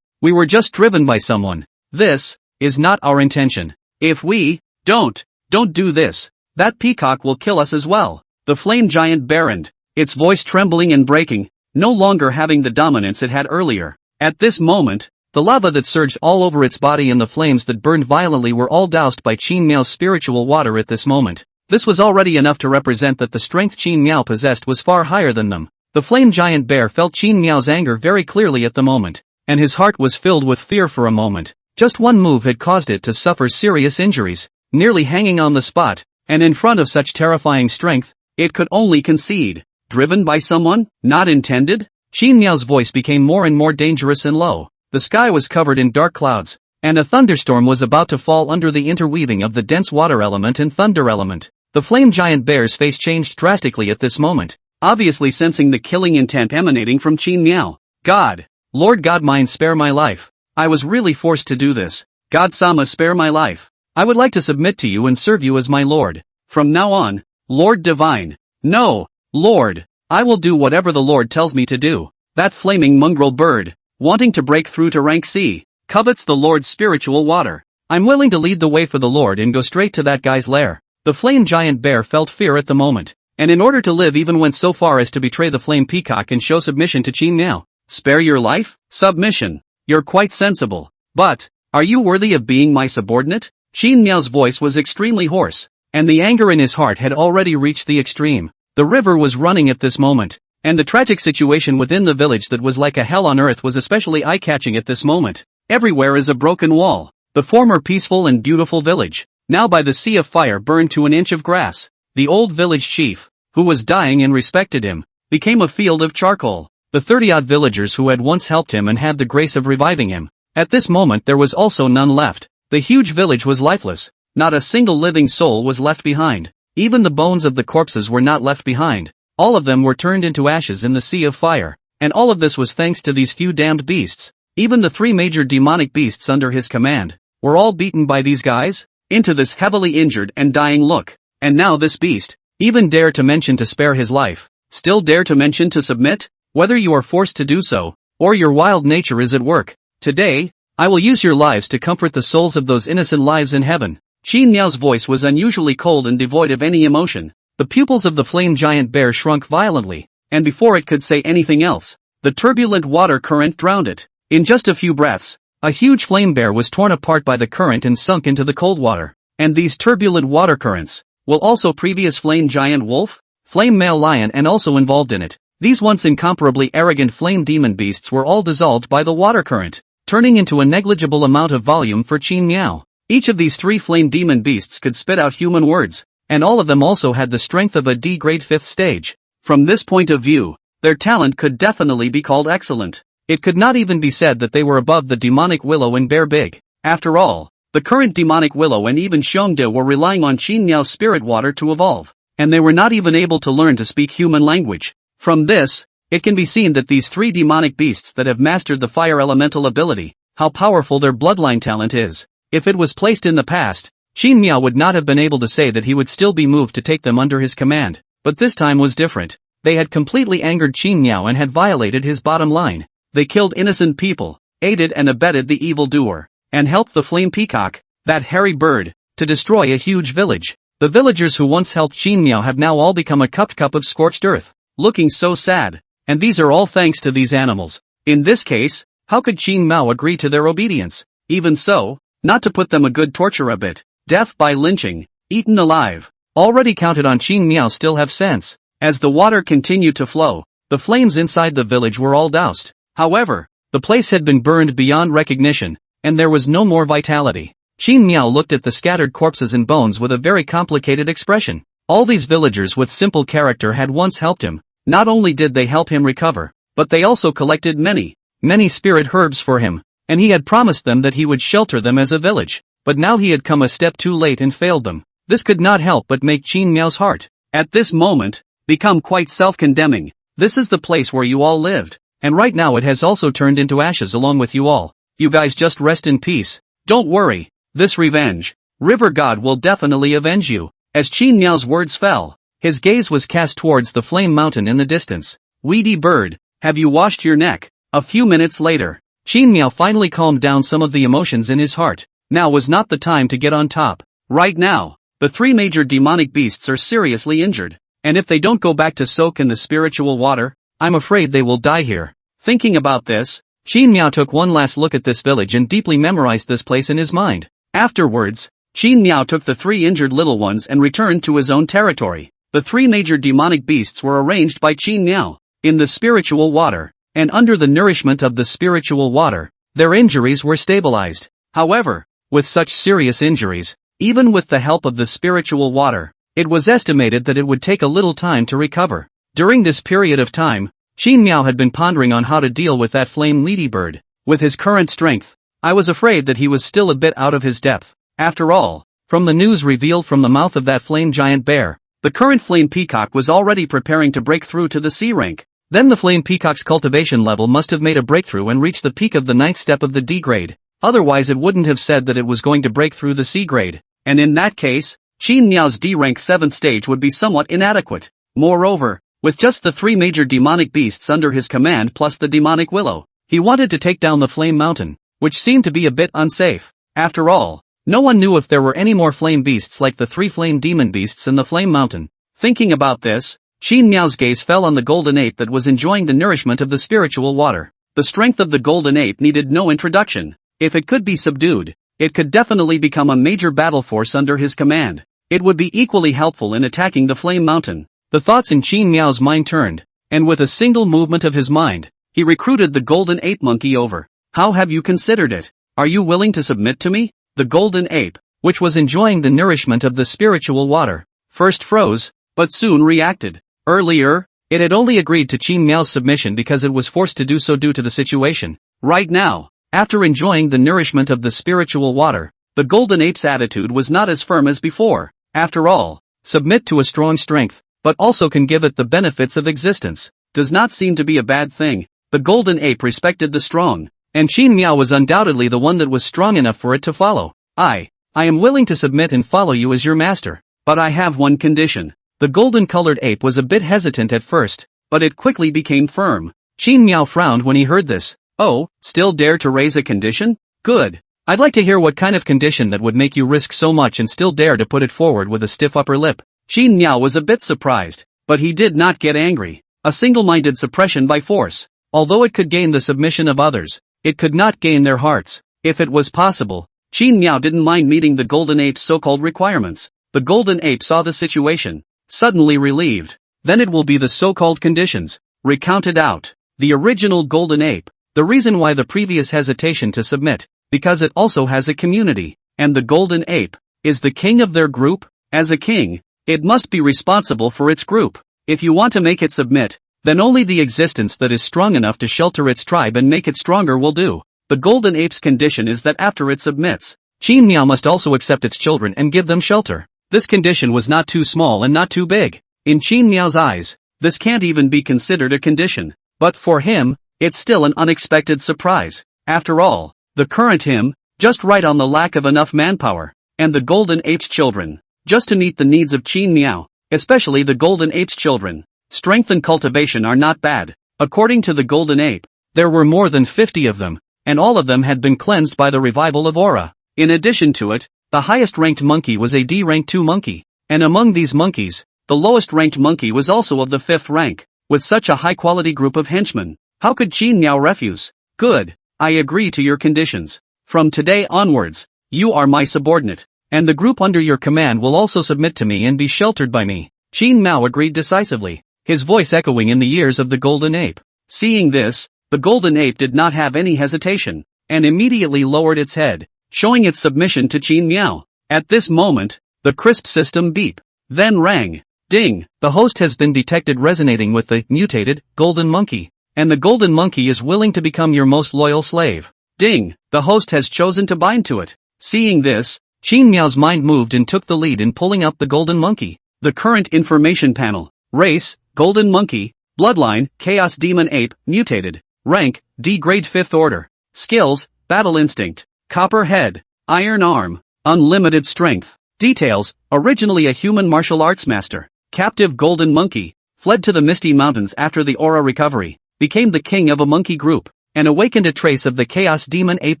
We were just driven by someone. This is not our intention. If we don't do this, that peacock will kill us as well. The flame giant baroned, its voice trembling and breaking, no longer having the dominance it had earlier. At this moment, the lava that surged all over its body and the flames that burned violently were all doused by Qin Miao's spiritual water at this moment. This was already enough to represent that the strength Qin Miao possessed was far higher than them. The flame giant bear felt Qin Miao's anger very clearly at the moment, and his heart was filled with fear for a moment. Just one move had caused it to suffer serious injuries, nearly hanging on the spot, and in front of such terrifying strength, it could only concede. Driven by someone, not intended? Qin Miao's voice became more and more dangerous and low. The sky was covered in dark clouds, and a thunderstorm was about to fall under the interweaving of the dense water element and thunder element. The flame giant bear's face changed drastically at this moment, obviously sensing the killing intent emanating from Qin Miao. God! Lord God mine, spare my life. I was really forced to do this. God-sama, spare my life. I would like to submit to you and serve you as my Lord. From now on, Lord Divine. No, Lord. I will do whatever the Lord tells me to do. That flaming mongrel bird, wanting to break through to rank C, covets the Lord's spiritual water. I'm willing to lead the way for the Lord and go straight to that guy's lair. The flame giant bear felt fear at the moment, and in order to live even went so far as to betray the flame peacock and show submission to Qin Miao. Spare your life? Submission. You're quite sensible. But, are you worthy of being my subordinate? Qin Miao's voice was extremely hoarse, and the anger in his heart had already reached the extreme. The river was running at this moment, and the tragic situation within the village that was like a hell on earth was especially eye-catching at this moment. Everywhere is a broken wall. The former peaceful and beautiful village, now by the sea of fire, burned to an inch of grass. The old village chief, who was dying and respected him, became a field of charcoal. The 30-odd villagers who had once helped him and had the grace of reviving him. At this moment there was also none left. The huge village was lifeless. Not a single living soul was left behind. Even the bones of the corpses were not left behind. All of them were turned into ashes in the sea of fire. And all of this was thanks to these few damned beasts. Even the 3 major demonic beasts under his command were all beaten by these guys into this heavily injured and dying look. And now this beast even dare to mention to spare his life. Still dare to mention to submit? Whether you are forced to do so, or your wild nature is at work, today, I will use your lives to comfort the souls of those innocent lives in heaven. Qin Miao's voice was unusually cold and devoid of any emotion. The pupils of the flame giant bear shrunk violently, and before it could say anything else, the turbulent water current drowned it. In just a few breaths, a huge flame bear was torn apart by the current and sunk into the cold water. And these turbulent water currents, will also previous flame giant wolf, flame male lion and also involved in it. These once incomparably arrogant flame demon beasts were all dissolved by the water current, turning into a negligible amount of volume for Qin Miao. Each of these 3 flame demon beasts could spit out human words, and all of them also had the strength of a D-grade 5th stage. From this point of view, their talent could definitely be called excellent. It could not even be said that they were above the demonic willow and bear big. After all, the current demonic willow and even Xiongde were relying on Qin Miao's spirit water to evolve, and they were not even able to learn to speak human language. From this, it can be seen that these 3 demonic beasts that have mastered the fire elemental ability, how powerful their bloodline talent is. If it was placed in the past, Qin Miao would not have been able to say that he would still be moved to take them under his command, but this time was different. They had completely angered Qin Miao and had violated his bottom line. They killed innocent people, aided and abetted the evildoer, and helped the flame peacock, that hairy bird, to destroy a huge village. The villagers who once helped Qin Miao have now all become a cup of scorched earth, looking so sad, and these are all thanks to these animals. In this case, how could Qin Miao agree to their obedience? Even so, not to put them a good torture a bit, death by lynching, eaten alive. Already counted on Qin Miao still have sense. As the water continued to flow, the flames inside the village were all doused. However, the place had been burned beyond recognition, and there was no more vitality. Qin Miao looked at the scattered corpses and bones with a very complicated expression. All these villagers with simple character had once helped him. Not only did they help him recover, but they also collected many spirit herbs for him, and he had promised them that he would shelter them as a village. But now he had come a step too late and failed them. This could not help but make Qin Miao's heart, at this moment, become quite self-condemning. This is the place where you all lived, and right now it has also turned into ashes along with you all. You guys just rest in peace. Don't worry. This revenge, River God will definitely avenge you. As Qin Miao's words fell, his gaze was cast towards the flame mountain in the distance. Weedy bird, have you washed your neck? A few minutes later, Qin Miao finally calmed down some of the emotions in his heart. Now was not the time to get on top. Right now, the 3 major demonic beasts are seriously injured, and if they don't go back to soak in the spiritual water, I'm afraid they will die here. Thinking about this, Qin Miao took one last look at this village and deeply memorized this place in his mind. Afterwards, Qin Miao took the 3 injured little ones and returned to his own territory. The 3 major demonic beasts were arranged by Qin Miao. in the spiritual water, and under the nourishment of the spiritual water, their injuries were stabilized. However, with such serious injuries, even with the help of the spiritual water, it was estimated that it would take a little time to recover. During this period of time, Qin Miao had been pondering on how to deal with that flame ladybird. With his current strength, I was afraid that he was still a bit out of his depth. After all, from the news revealed from the mouth of that flame giant bear, the current flame peacock was already preparing to break through to the C rank. Then the flame peacock's cultivation level must have made a breakthrough and reached the peak of the 9th step of the D grade. Otherwise it wouldn't have said that it was going to break through the C grade. And in that case, Qin Miao's D rank 7th stage would be somewhat inadequate. Moreover, with just the 3 major demonic beasts under his command plus the demonic willow, he wanted to take down the flame mountain, which seemed to be a bit unsafe. After all, no one knew if there were any more flame beasts like the 3 flame demon beasts in the flame mountain. Thinking about this, Qin Miao's gaze fell on the golden ape that was enjoying the nourishment of the spiritual water. The strength of the golden ape needed no introduction. If it could be subdued, it could definitely become a major battle force under his command. It would be equally helpful in attacking the flame mountain. The thoughts in Qin Miao's mind turned, and with a single movement of his mind, he recruited the golden ape monkey over. How have you considered it? Are you willing to submit to me? The golden ape, which was enjoying the nourishment of the spiritual water, first froze, but soon reacted. Earlier, it had only agreed to Qin Miao's submission because it was forced to do so due to the situation. Right now, after enjoying the nourishment of the spiritual water, the golden ape's attitude was not as firm as before. After all, submit to a strong strength, but also can give it the benefits of existence, does not seem to be a bad thing. The golden ape respected the strong, and Qin Miao was undoubtedly the one that was strong enough for it to follow. I am willing to submit and follow you as your master, but I have one condition. The golden-colored ape was a bit hesitant at first, but it quickly became firm. Qin Miao frowned when he heard this. Oh, still dare to raise a condition? Good. I'd like to hear what kind of condition that would make you risk so much and still dare to put it forward with a stiff upper lip. Qin Miao was a bit surprised, but he did not get angry. A single-minded suppression by force. Although it could gain the submission of others, it could not gain their hearts. If it was possible, Qin Miao didn't mind meeting the golden ape's so-called requirements. The golden ape saw the situation, suddenly relieved. Then it will be the so-called conditions, recounted out. The original golden ape, the reason why the previous hesitation to submit, because it also has a community, and the golden ape is the king of their group. As a king, it must be responsible for its group. If you want to make it submit, then only the existence that is strong enough to shelter its tribe and make it stronger will do. The golden ape's condition is that after it submits, Qin Miao must also accept its children and give them shelter. This condition was not too small and not too big. In Qin Miao's eyes, this can't even be considered a condition. But for him, it's still an unexpected surprise. After all, the current him, just right on the lack of enough manpower, and the golden ape's children, just to meet the needs of Qin Miao, especially the golden ape's children. Strength and cultivation are not bad. According to the golden ape, there were more than 50 of them, and all of them had been cleansed by the revival of aura. In addition to it, the highest ranked monkey was a D rank 2 monkey, and among these monkeys, the lowest ranked monkey was also of the 5th rank. With such a high quality group of henchmen, how could Qin Miao refuse? Good, I agree to your conditions. From today onwards, you are my subordinate, and the group under your command will also submit to me and be sheltered by me. Qin Miao agreed decisively, his voice echoing in the ears of the golden ape. Seeing this, the golden ape did not have any hesitation, and immediately lowered its head, showing its submission to Qin Miao. At this moment, the crisp system beep, then rang. Ding, the host has been detected resonating with the mutated golden monkey, and the golden monkey is willing to become your most loyal slave. Ding, the host has chosen to bind to it. Seeing this, Qin Miao's mind moved and took the lead in pulling up the golden monkey. The current information panel. Race, golden monkey. Bloodline, chaos demon ape, mutated. Rank, D grade 5th order. Skills, battle instinct. Copper head, iron arm, unlimited strength. Details, originally a human martial arts master. Captive golden monkey, fled to the misty mountains after the aura recovery, became the king of a monkey group, and awakened a trace of the chaos demon ape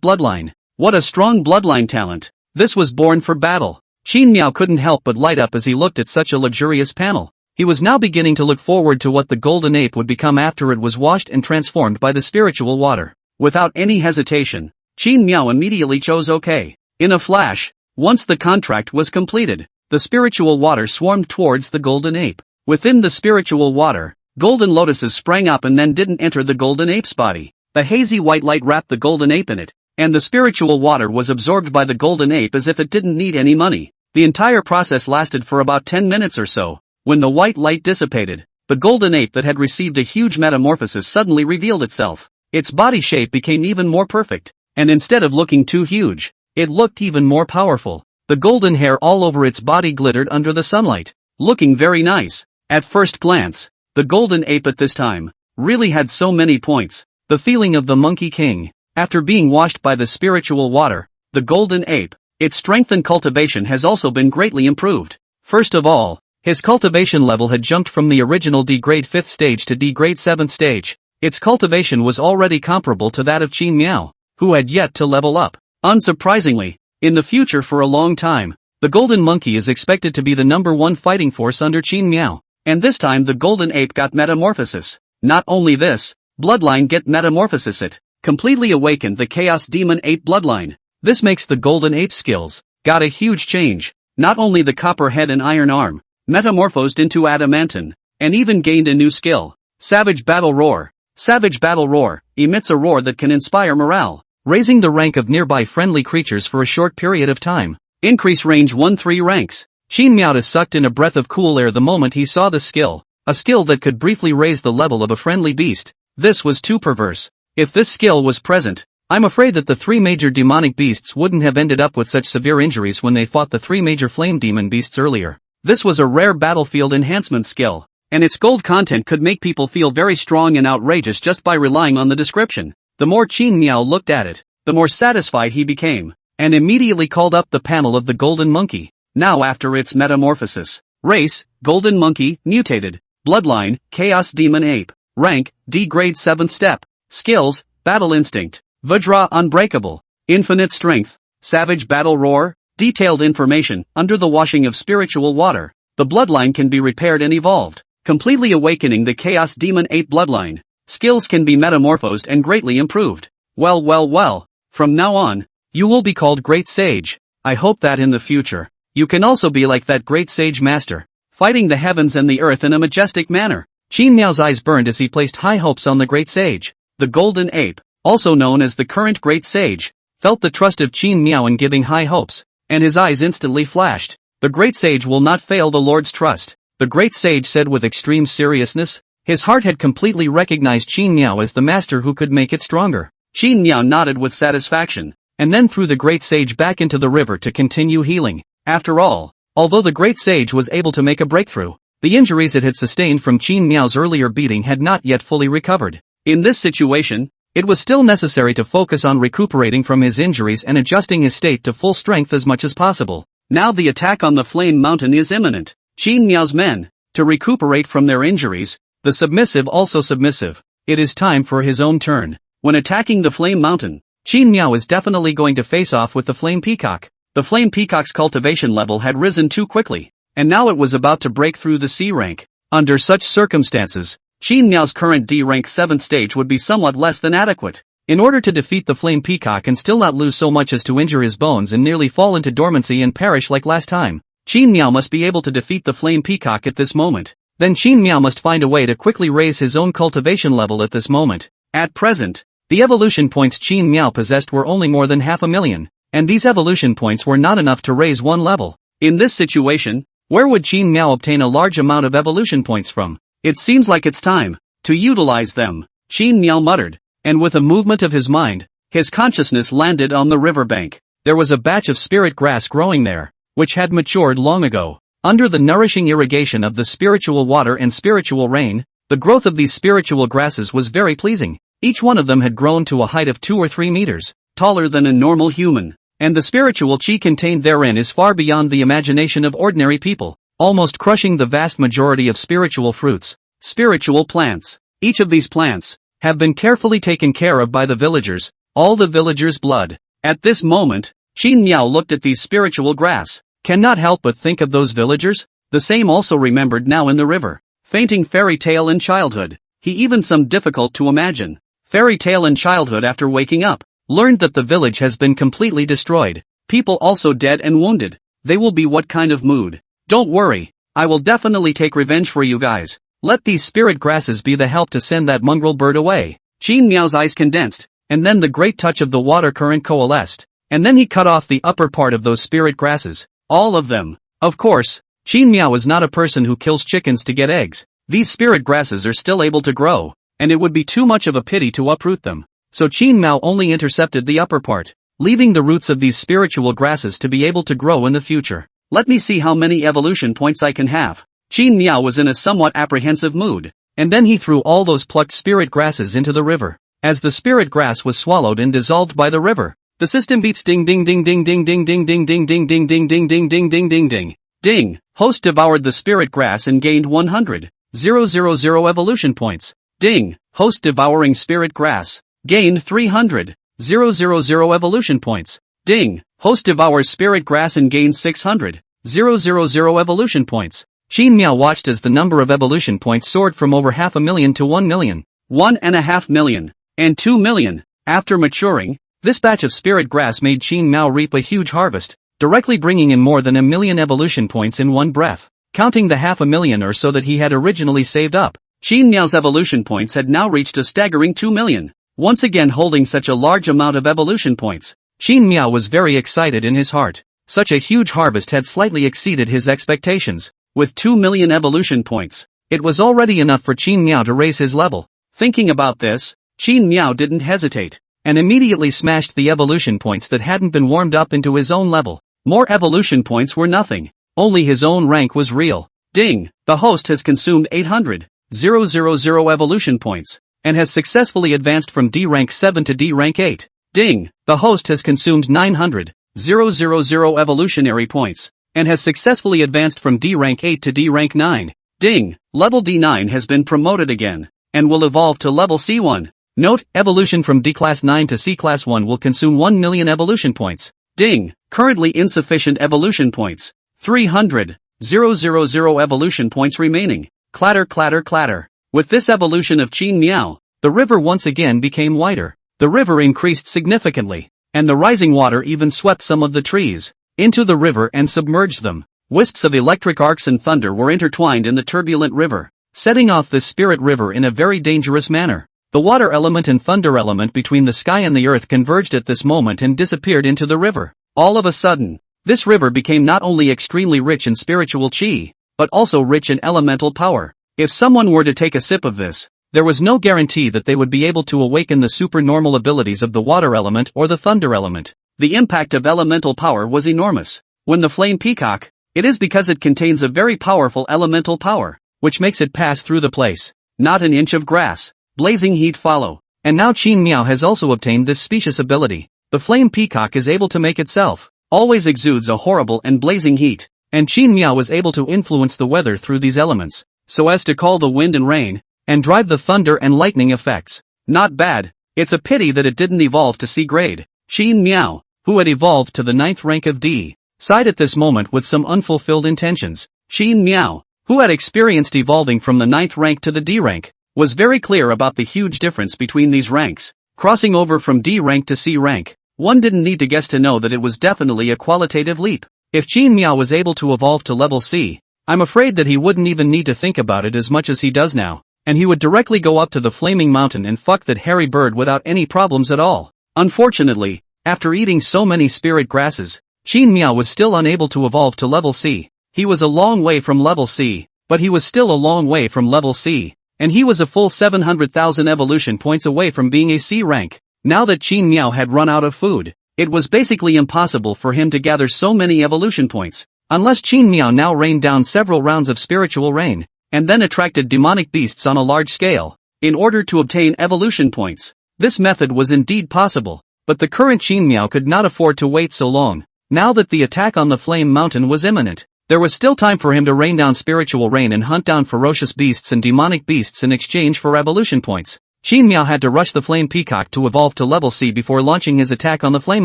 bloodline. What a strong bloodline talent. This was born for battle. Qin Miao couldn't help but light up as he looked at such a luxurious panel. He was now beginning to look forward to what the golden ape would become after it was washed and transformed by the spiritual water. Without any hesitation, Qin Miao immediately chose OK. In a flash, once the contract was completed, the spiritual water swarmed towards the golden ape. Within the spiritual water, golden lotuses sprang up and then didn't enter the golden ape's body. The hazy white light wrapped the golden ape in it, and the spiritual water was absorbed by the golden ape as if it didn't need any money. The entire process lasted for about 10 minutes or so. When the white light dissipated, the golden ape that had received a huge metamorphosis suddenly revealed itself. Its body shape became even more perfect, and instead of looking too huge, it looked even more powerful. The golden hair all over its body glittered under the sunlight, looking very nice. At first glance, the golden ape at this time really had so many points. The feeling of the Monkey King. After being washed by the spiritual water, the golden ape, its strength and cultivation has also been greatly improved. First of all, his cultivation level had jumped from the original D grade 5th stage to D grade 7th stage. Its cultivation was already comparable to that of Qin Miao, who had yet to level up. Unsurprisingly, in the future for a long time, the golden monkey is expected to be the #1 fighting force under Qin Miao. And this time the golden ape got metamorphosis. Not only this, bloodline get metamorphosis. It completely awakened the chaos demon ape bloodline. This makes the golden ape skills got a huge change. Not only the copper head and iron arm metamorphosed into adamantine, and even gained a new skill, Savage Battle Roar. Savage Battle Roar emits a roar that can inspire morale, raising the rank of nearby friendly creatures for a short period of time. Increase range 1-3 ranks. Qin Miao sucked in a breath of cool air the moment he saw the skill, a skill that could briefly raise the level of a friendly beast. This was too perverse. If this skill was present, I'm afraid that the 3 major demonic beasts wouldn't have ended up with such severe injuries when they fought the 3 major flame demon beasts earlier. This was a rare battlefield enhancement skill, and its gold content could make people feel very strong and outrageous just by relying on the description. The more Qin Miao looked at it, the more satisfied he became, and immediately called up the panel of the golden monkey. Now after its metamorphosis, race, golden monkey, mutated, bloodline, chaos demon ape, rank, D grade 7th step, skills, battle instinct, Vajra unbreakable, infinite strength, savage battle roar, detailed information. Under the washing of spiritual water, the bloodline can be repaired and evolved, completely awakening the chaos demon ape bloodline. Skills can be metamorphosed and greatly improved. Well, from now on, you will be called Great Sage. I hope that in the future, you can also be like that great sage master, fighting the heavens and the earth in a majestic manner. Qin Miao's eyes burned as he placed high hopes on the great sage. The golden ape, also known as the current great sage, felt the trust of Qin Miao in giving high hopes, and his eyes instantly flashed. The great sage will not fail the Lord's trust, the great sage said with extreme seriousness. His heart had completely recognized Qin Miao as the master who could make it stronger. Qin Miao nodded with satisfaction, and then threw the great sage back into the river to continue healing. After all, although the great sage was able to make a breakthrough, the injuries it had sustained from Qin Miao's earlier beating had not yet fully recovered. In this situation, it was still necessary to focus on recuperating from his injuries and adjusting his state to full strength as much as possible. Now the attack on the Flame Mountain is imminent. Qin Miao's men, to recuperate from their injuries, the submissive also submissive. It is time for his own turn. When attacking the Flame Mountain, Qin Miao is definitely going to face off with the Flame Peacock. The Flame Peacock's cultivation level had risen too quickly, and now it was about to break through the C rank. Under such circumstances, Qin Miao's current D rank 7th stage would be somewhat less than adequate. In order to defeat the Flame Peacock and still not lose so much as to injure his bones and nearly fall into dormancy and perish like last time, Qin Miao must be able to defeat the Flame Peacock at this moment. Then Qin Miao must find a way to quickly raise his own cultivation level at this moment. At present, the evolution points Qin Miao possessed were only more than 500,000. And these evolution points were not enough to raise one level. In this situation, where would Qin Miao obtain a large amount of evolution points from? It seems like it's time to utilize them, Qin Miao muttered, and with a movement of his mind, his consciousness landed on the riverbank. There was a batch of spirit grass growing there, which had matured long ago. Under the nourishing irrigation of the spiritual water and spiritual rain, the growth of these spiritual grasses was very pleasing. Each one of them had grown to a height of 2 or 3 meters, taller than a normal human. And the spiritual chi contained therein is far beyond the imagination of ordinary people, almost crushing the vast majority of spiritual fruits, spiritual plants. Each of these plants have been carefully taken care of by the villagers, all the villagers' blood. At this moment, Qin Miao looked at these spiritual grass, cannot help but think of those villagers, the same also remembered now in the river, fainting fairy tale in childhood. He even some difficult to imagine, fairy tale in childhood after waking up. Learned that the village has been completely destroyed, people also dead and wounded. They will be what kind of mood? Don't worry, I will definitely take revenge for you guys. Let these spirit grasses be the help to send that mongrel bird away. Qin Miao's eyes condensed, and then the great touch of the water current coalesced, and then he cut off the upper part of those spirit grasses. All of them. Of course, Qin Miao is not a person who kills chickens to get eggs. These spirit grasses are still able to grow, and it would be too much of a pity to uproot them. So Qin Miao only intercepted the upper part, leaving the roots of these spiritual grasses to be able to grow in the future. Let me see how many evolution points I can have. Qin Miao was in a somewhat apprehensive mood, and then he threw all those plucked spirit grasses into the river. As the spirit grass was swallowed and dissolved by the river, the system beeps ding ding ding ding ding ding ding ding ding ding ding ding ding ding ding ding ding ding. Ding! Host devoured the spirit grass and gained 100,000 evolution points. Ding! Host devouring spirit grass. Gained 300,000 evolution points. Ding! Host devours spirit grass and gains 600,000 evolution points. Qin Miao watched as the number of evolution points soared from over 500,000 to 1 million, 1.5 million, and 2 million. After maturing, this batch of spirit grass made Qin Miao reap a huge harvest, directly bringing in more than 1 million evolution points in one breath. Counting the 500,000 or so that he had originally saved up, Qin Miao's evolution points had now reached a staggering 2 million. Once again holding such a large amount of evolution points, Qin Miao was very excited in his heart. Such a huge harvest had slightly exceeded his expectations. With 2 million evolution points, it was already enough for Qin Miao to raise his level. Thinking about this, Qin Miao didn't hesitate, and immediately smashed the evolution points that hadn't been warmed up into his own level. More evolution points were nothing, only his own rank was real. Ding! The host has consumed 800,000 evolution points, and has successfully advanced from D rank 7 to D rank 8. Ding! The host has consumed 900,000 evolutionary points, and has successfully advanced from D rank 8 to D rank 9. Ding! Level D9 has been promoted again, and will evolve to level C1. Note, evolution from D class 9 to C class 1 will consume 1 million evolution points. Ding! Currently insufficient evolution points. 300,000 evolution points remaining. Clatter clatter clatter. With this evolution of Qin Miao, the river once again became wider. The river increased significantly, and the rising water even swept some of the trees into the river and submerged them. Wisps of electric arcs and thunder were intertwined in the turbulent river, setting off this spirit river in a very dangerous manner. The water element and thunder element between the sky and the earth converged at this moment and disappeared into the river. All of a sudden, this river became not only extremely rich in spiritual qi, but also rich in elemental power. If someone were to take a sip of this, there was no guarantee that they would be able to awaken the supernormal abilities of the water element or the thunder element. The impact of elemental power was enormous. When the flame peacock, it is because it contains a very powerful elemental power, which makes it pass through the place. Not an inch of grass. Blazing heat follow. And now Qin Miao has also obtained this specious ability. The flame peacock is able to make itself, always exudes a horrible and blazing heat, and Qin Miao was able to influence the weather through these elements, so as to call the wind and rain, and drive the thunder and lightning effects. Not bad. It's a pity that it didn't evolve to C grade. Qin Miao, who had evolved to the 9th rank of D, sighed at this moment with some unfulfilled intentions. Qin Miao, who had experienced evolving from the 9th rank to the D rank, was very clear about the huge difference between these ranks. Crossing over from D rank to C rank, one didn't need to guess to know that it was definitely a qualitative leap. If Qin Miao was able to evolve to level C, I'm afraid that he wouldn't even need to think about it as much as he does now, and he would directly go up to the flaming mountain and fuck that hairy bird without any problems at all. Unfortunately, after eating so many spirit grasses, Qin Miao was still unable to evolve to level C. He was a long way from level C, but he was still a long way from level C, and he was a full 700,000 evolution points away from being a C rank. Now that Qin Miao had run out of food, it was basically impossible for him to gather so many evolution points, unless Qin Miao now rained down several rounds of spiritual rain, and then attracted demonic beasts on a large scale, in order to obtain evolution points. This method was indeed possible, but the current Qin Miao could not afford to wait so long. Now that the attack on the flame mountain was imminent, there was still time for him to rain down spiritual rain and hunt down ferocious beasts and demonic beasts in exchange for evolution points. Qin Miao had to rush the flame peacock to evolve to level C before launching his attack on the flame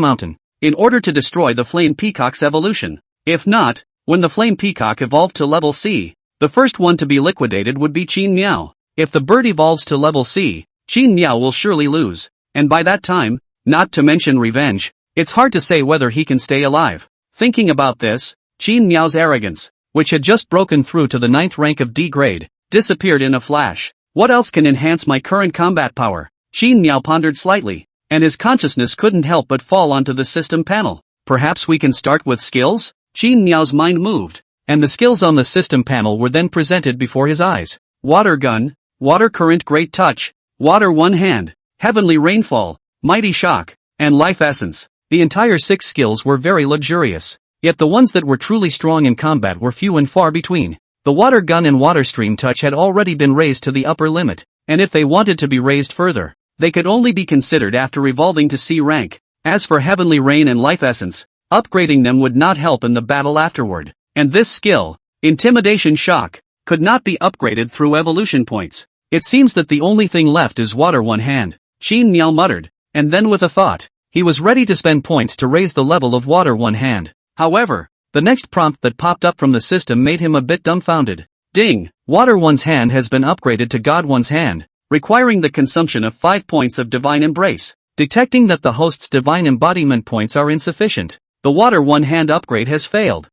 mountain, in order to destroy the flame peacock's evolution. If not, when the flame peacock evolved to level C, the first one to be liquidated would be Qin Miao. If the bird evolves to level C, Qin Miao will surely lose, and by that time, not to mention revenge, it's hard to say whether he can stay alive. Thinking about this, Qin Miao's arrogance, which had just broken through to the 9th rank of D grade, disappeared in a flash. What else can enhance my current combat power? Qin Miao pondered slightly, and his consciousness couldn't help but fall onto the system panel. Perhaps we can start with skills? Qin Miao's mind moved, and the skills on the system panel were then presented before his eyes. Water gun, water current great touch, water one hand, heavenly rainfall, mighty shock, and life essence. The entire 6 skills were very luxurious, yet the ones that were truly strong in combat were few and far between. The water gun and water stream touch had already been raised to the upper limit, and if they wanted to be raised further, they could only be considered after evolving to C rank. As for heavenly rain and life essence, upgrading them would not help in the battle afterward. And this skill, intimidation shock, could not be upgraded through evolution points. It seems that the only thing left is water one hand, Qin Miao muttered, and then with a thought, he was ready to spend points to raise the level of water one hand. However, the next prompt that popped up from the system made him a bit dumbfounded. Ding! Water one's hand has been upgraded to God one's hand, requiring the consumption of 5 points of divine embrace. Detecting that the host's divine embodiment points are insufficient, the water one hand upgrade has failed.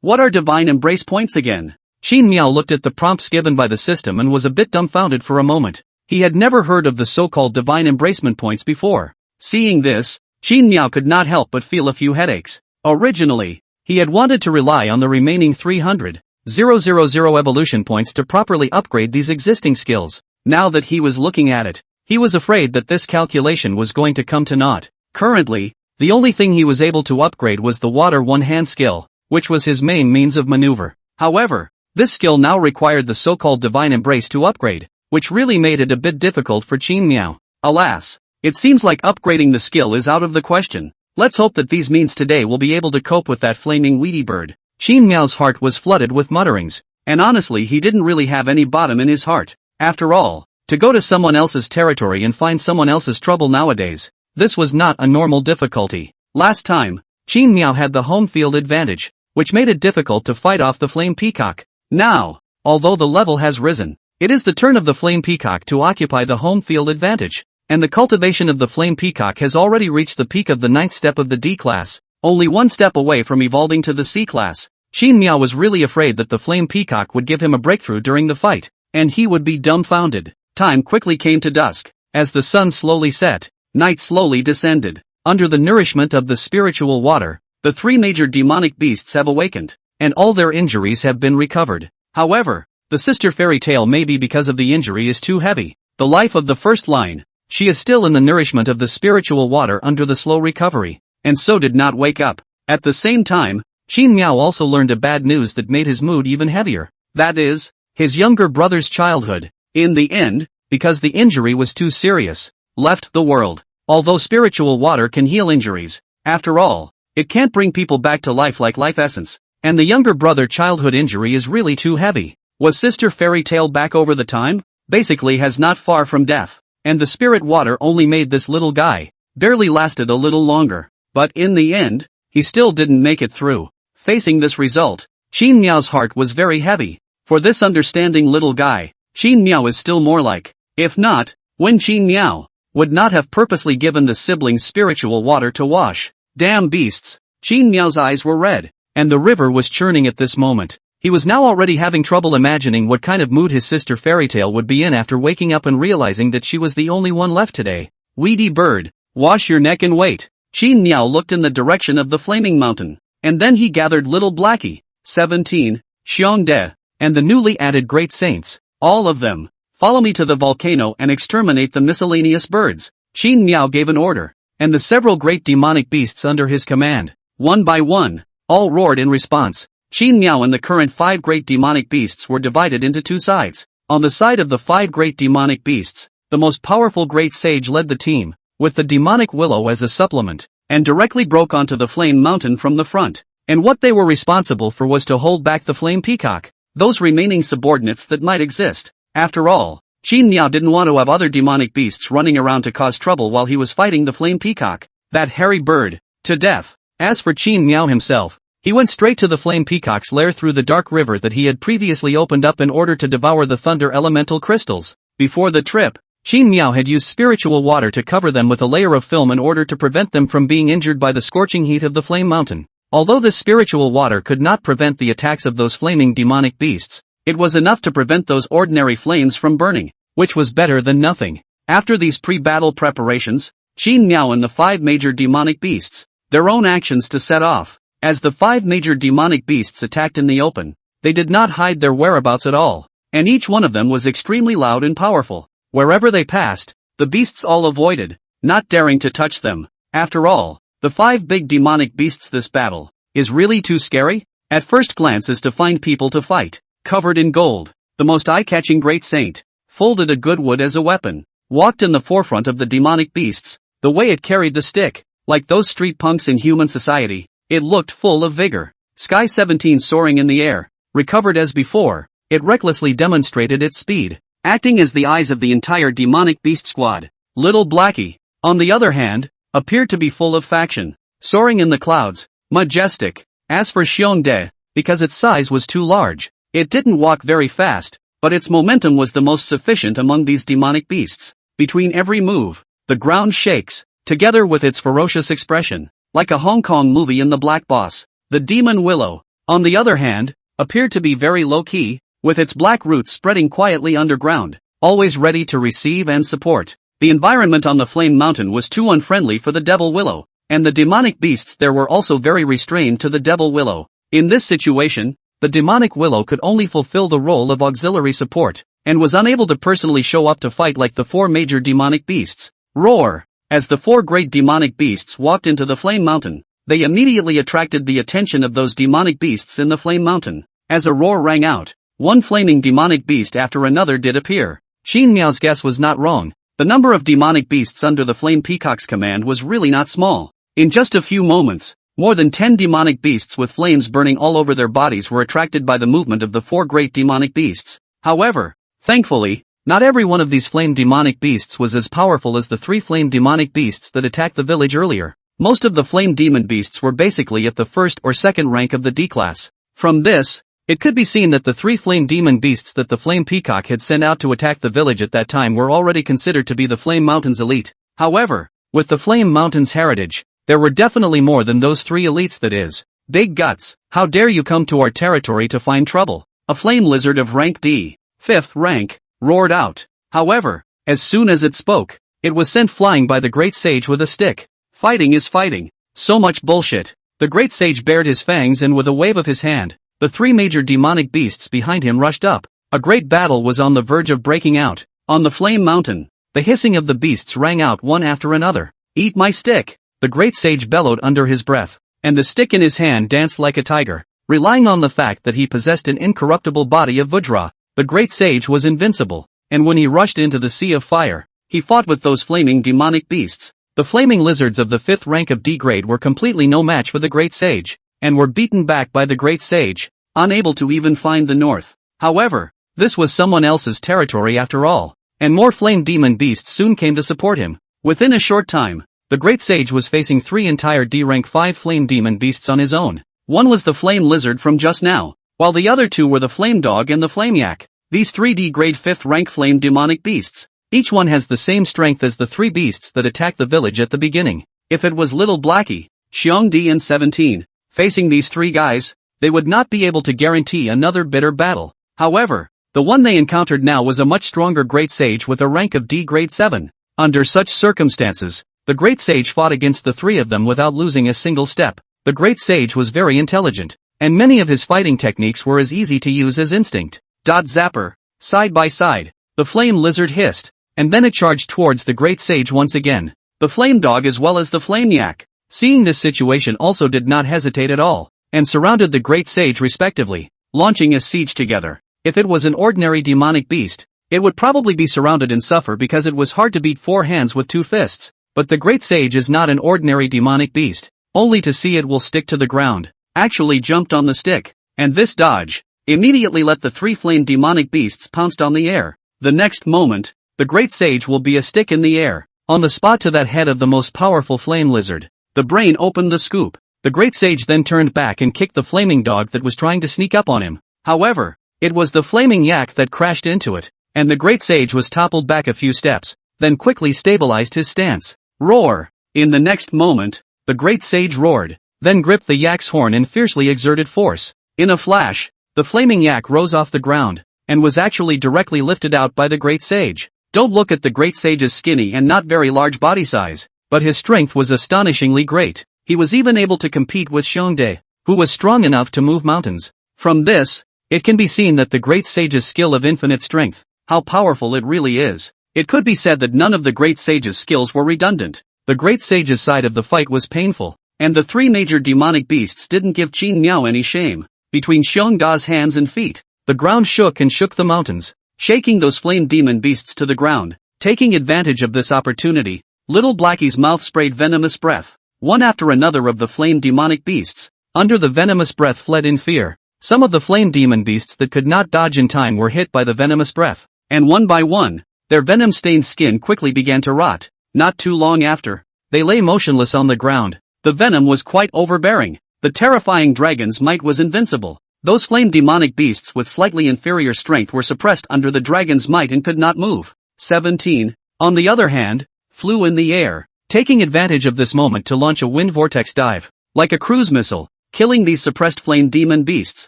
What are divine embrace points again? Qin Miao looked at the prompts given by the system and was a bit dumbfounded for a moment. He had never heard of the so-called divine embracement points before. Seeing this, Qin Miao could not help but feel a few headaches. Originally, he had wanted to rely on the remaining 300,000 evolution points to properly upgrade these existing skills. Now that he was looking at it, he was afraid that this calculation was going to come to naught. Currently, the only thing he was able to upgrade was the water one-hand skill, which was his main means of maneuver. However, this skill now required the so-called divine embrace to upgrade, which really made it a bit difficult for Qin Miao. Alas, it seems like upgrading the skill is out of the question. Let's hope that these means today will be able to cope with that flaming weedy bird. Qin Miao's heart was flooded with mutterings, and honestly he didn't really have any bottom in his heart. After all, to go to someone else's territory and find someone else's trouble nowadays, this was not a normal difficulty. Last time, Qin Miao had the home field advantage, which made it difficult to fight off the flame peacock. Now, although the level has risen, it is the turn of the flame peacock to occupy the home field advantage, and the cultivation of the flame peacock has already reached the peak of the 9th step of the D class, only 1 step away from evolving to the C class. Qin Miao was really afraid that the flame peacock would give him a breakthrough during the fight, and he would be dumbfounded. Time quickly came to dusk. As the sun slowly set, night slowly descended. Under the nourishment of the spiritual water, the 3 major demonic beasts have awakened, and all their injuries have been recovered. However, the sister fairy tale may be because of the injury is too heavy. The life of the first line, she is still in the nourishment of the spiritual water under the slow recovery, and so did not wake up. At the same time, Qin Miao also learned a bad news that made his mood even heavier. That is, his younger brother's childhood, in the end, because the injury was too serious, left the world. Although spiritual water can heal injuries, after all, it can't bring people back to life like life essence, and the younger brother childhood injury is really too heavy. Was sister fairy tale back over the time? Basically has not far from death, and the spirit water only made this little guy, barely lasted a little longer, but in the end, he still didn't make it through. Facing this result, Qin Miao's heart was very heavy. For this understanding little guy, Qin Miao is still more like, if not, when Qin Miao would not have purposely given the siblings spiritual water to wash. Damn beasts! Qin Miao's eyes were red, and the river was churning at this moment. He was now already having trouble imagining what kind of mood his sister fairy tale would be in after waking up and realizing that she was the only one left today. Weedy bird, wash your neck and wait. Qin Miao looked in the direction of the flaming mountain, and then he gathered little Blackie, 17, Xiongde, and the newly added great saints, all of them. Follow me to the volcano and exterminate the miscellaneous birds. Qin Miao gave an order, and the several great demonic beasts under his command, one by one, all roared in response. Qin Miao and the current 5 great demonic beasts were divided into 2 sides. On the side of the 5 great demonic beasts, the most powerful great sage led the team, with the demonic willow as a supplement, and directly broke onto the flame mountain from the front. And what they were responsible for was to hold back the flame peacock, those remaining subordinates that might exist. After all, Qin Miao didn't want to have other demonic beasts running around to cause trouble while he was fighting the flame peacock, that hairy bird, to death. As for Qin Miao himself, he went straight to the flame peacock's lair through the dark river that he had previously opened up in order to devour the thunder elemental crystals. Before the trip, Qin Miao had used spiritual water to cover them with a layer of film in order to prevent them from being injured by the scorching heat of the flame mountain. Although this spiritual water could not prevent the attacks of those flaming demonic beasts, It was enough to prevent those ordinary flames from burning, which was better than nothing. After these pre-battle preparations, Qin Miao and the 5 major demonic beasts, their own actions to set off. As the 5 major demonic beasts attacked in the open, they did not hide their whereabouts at all, and each one of them was extremely loud and powerful. Wherever they passed, the beasts all avoided, not daring to touch them. After all, the 5 big demonic beasts, this battle is really too scary? At first glance is to find people to fight, covered in gold. The most eye-catching great saint, folded a good wood as a weapon, walked in the forefront of the demonic beasts. The way it carried the stick, like those street punks in human society, it looked full of vigor. Sky 17 soaring in the air, recovered as before, it recklessly demonstrated its speed, acting as the eyes of the entire demonic beast squad. Little Blackie, on the other hand, appeared to be full of faction, soaring in the clouds, majestic. As for Xiongde, because its size was too large, it didn't walk very fast, but its momentum was the most sufficient among these demonic beasts. Between every move, the ground shakes, together with its ferocious expression, like a Hong Kong movie in The Black Boss. The demon willow, on the other hand, appeared to be very low-key, with its black roots spreading quietly underground, always ready to receive and support. The environment on the Flame Mountain was too unfriendly for the devil willow, and the demonic beasts there were also very restrained to the devil willow. In this situation, the demonic willow could only fulfill the role of auxiliary support, and was unable to personally show up to fight like the 4 major demonic beasts. Roar! As the 4 great demonic beasts walked into the Flame Mountain, they immediately attracted the attention of those demonic beasts in the Flame Mountain. As a roar rang out, one flaming demonic beast after another did appear. Qin Miao's guess was not wrong. The number of demonic beasts under the Flame Peacock's command was really not small. In just a few moments, more than 10 demonic beasts with flames burning all over their bodies were attracted by the movement of the 4 great demonic beasts. However, thankfully, not every one of these flame demonic beasts was as powerful as the 3 flame demonic beasts that attacked the village earlier. Most of the flame demon beasts were basically at the 1st or 2nd rank of the D class. From this, it could be seen that the 3 flame demon beasts that the Flame Peacock had sent out to attack the village at that time were already considered to be the Flame Mountain's elite. However, with the Flame Mountain's heritage, there were definitely more than those 3 elites, that is. Big guts, how dare you come to our territory to find trouble? A flame lizard of rank D, 5th rank, roared out. However, as soon as it spoke, it was sent flying by the great sage with a stick. Fighting is fighting. So much bullshit. The great sage bared his fangs and with a wave of his hand, the 3 major demonic beasts behind him rushed up. A great battle was on the verge of breaking out. On the Flame Mountain, the hissing of the beasts rang out one after another. Eat my stick! The great sage bellowed under his breath, and the stick in his hand danced like a tiger. Relying on the fact that he possessed an incorruptible body of Vajra, the great sage was invincible, and when he rushed into the sea of fire, he fought with those flaming demonic beasts. The flaming lizards of the 5th rank of D grade were completely no match for the great sage, and were beaten back by the great sage, unable to even find the north. However, this was someone else's territory after all, and more flame demon beasts soon came to support him. Within a short time, the great sage was facing 3 entire D rank 5 flame demon beasts on his own. One was the flame lizard from just now, while the other 2 were the flame dog and the flame yak. These 3 D grade 5th rank flame demonic beasts. Each one has the same strength as the 3 beasts that attacked the village at the beginning. If it was Little Blackie, Xiongdi and 17, facing these 3 guys, they would not be able to guarantee another bitter battle. However, the one they encountered now was a much stronger great sage with a rank of D grade 7. Under such circumstances, the great sage fought against the 3 of them without losing a single step. The great sage was very intelligent, and many of his fighting techniques were as easy to use as instinct. Zapper. Side by side, the flame lizard hissed, and then it charged towards the great sage once again. The flame dog as well as the flame yak, seeing this situation, also did not hesitate at all, and surrounded the great sage respectively, launching a siege together. If it was an ordinary demonic beast, it would probably be surrounded and suffer because it was hard to beat 4 hands with 2 fists, but the great sage is not an ordinary demonic beast, only to see it will stick to the ground, actually jumped on the stick, and this dodge immediately let the 3 flame demonic beasts pounced on the air. The next moment, the great sage will be a stick in the air, on the spot to that head of the most powerful flame lizard. The brain opened the scoop. The great sage then turned back and kicked the flaming dog that was trying to sneak up on him. However, it was the flaming yak that crashed into it, and the great sage was toppled back a few steps, then quickly stabilized his stance. Roar! In the next moment, the great sage roared, then gripped the yak's horn and fiercely exerted force. In a flash, the flaming yak rose off the ground, and was actually directly lifted out by the great sage. Don't look at the great sage's skinny and not very large body size, but his strength was astonishingly great. He was even able to compete with Xiongde, who was strong enough to move mountains. From this, it can be seen that the great sage's skill of infinite strength, how powerful it really is. It could be said that none of the great sage's skills were redundant. The great sage's side of the fight was painful, and the three major demonic beasts didn't give Qin Miao any shame. Between Xiongda's hands and feet, the ground shook and shook the mountains, shaking those flame demon beasts to the ground. Taking advantage of this opportunity, little Blackie's mouth sprayed venomous breath. One after another of the flame demonic beasts, under the venomous breath, fled in fear. Some of the flame demon beasts that could not dodge in time were hit by the venomous breath, and one by one, their venom-stained skin quickly began to rot. Not too long after, they lay motionless on the ground. The venom was quite overbearing. The terrifying dragon's might was invincible. Those flame demonic beasts with slightly inferior strength were suppressed under the dragon's might and could not move. 17, on the other hand, flew in the air, taking advantage of this moment to launch a wind vortex dive, like a cruise missile, killing these suppressed flame demon beasts,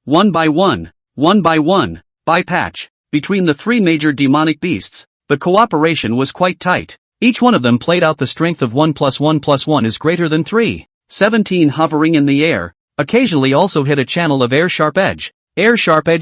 one by one, by patch. Between the three major demonic beasts, the cooperation was quite tight. Each one of them played out the strength of 1 + 1 + 1 is greater than 3. 17 hovering in the air, occasionally also hit a channel of air sharp edge